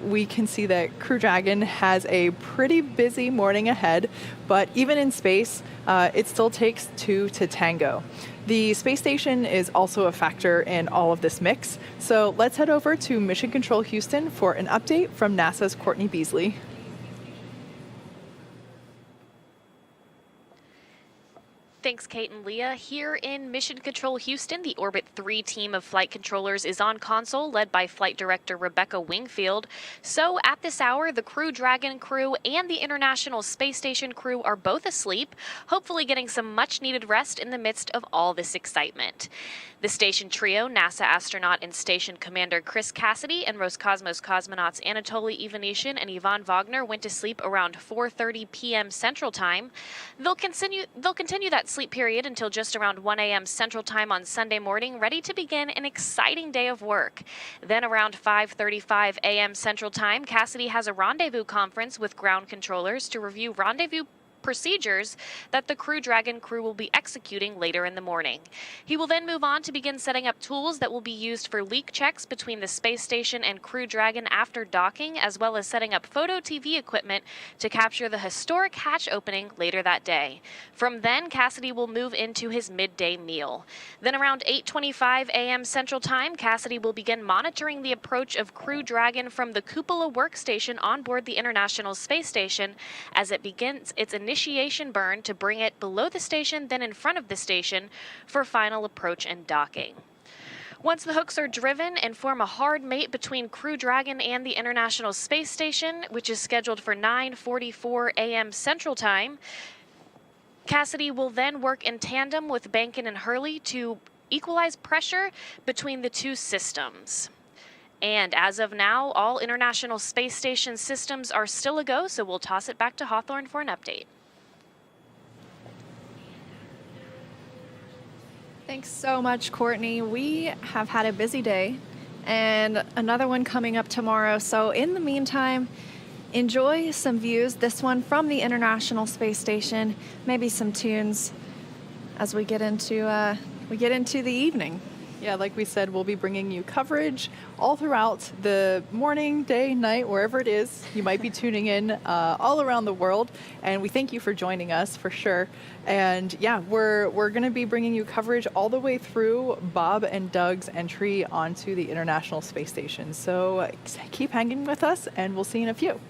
we can see that Crew Dragon has a pretty busy morning ahead, but even in space, it still takes two to tango. The space station is also a factor in all of this mix. So let's head over to Mission Control Houston for an update from NASA's Courtney Beasley. Thanks, Kate and Leah. Here in Mission Control Houston, the Orbit 3 team of flight controllers is on console, led by Flight Director Rebecca Wingfield. So at this hour, the Crew Dragon crew and the International Space Station crew are both asleep, hopefully getting some much-needed rest in the midst of all this excitement. The station trio, NASA astronaut and station commander Chris Cassidy and Roscosmos cosmonauts Anatoly Ivanishin and Ivan Wagner went to sleep around 4:30 p.m. Central Time. They'll continue that sleep period until just around 1 a.m. Central Time on Sunday morning, ready to begin an exciting day of work. Then around 5:35 a.m. Central Time, Cassidy has a rendezvous conference with ground controllers to review rendezvous procedures that the Crew Dragon crew will be executing later in the morning. He will then move on to begin setting up tools that will be used for leak checks between the space station and Crew Dragon after docking, as well as setting up photo TV equipment to capture the historic hatch opening later that day. From then, Cassidy will move into his midday meal. Then around 8:25 a.m. Central Time, Cassidy will begin monitoring the approach of Crew Dragon from the cupola workstation on board the International Space Station as it begins its initiation burn to bring it below the station, then in front of the station for final approach and docking. Once the hooks are driven and form a hard mate between Crew Dragon and the International Space Station, which is scheduled for 9:44 a.m. Central Time, Cassidy will then work in tandem with Bankin and Hurley to equalize pressure between the two systems. And as of now, all International Space Station systems are still a go, so we'll toss it back to Hawthorne for an update. Thanks so much, Courtney. We have had a busy day and another one coming up tomorrow. So in the meantime, enjoy some views, this one from the International Space Station, maybe some tunes as we get into the evening. Yeah, like we said, we'll be bringing you coverage all throughout the morning, day, night, wherever it is. You might be tuning in all around the world, and we thank you for joining us for sure. And yeah, we're going to be bringing you coverage all the way through Bob and Doug's entry onto the International Space Station. So keep hanging with us, and we'll see you in a few.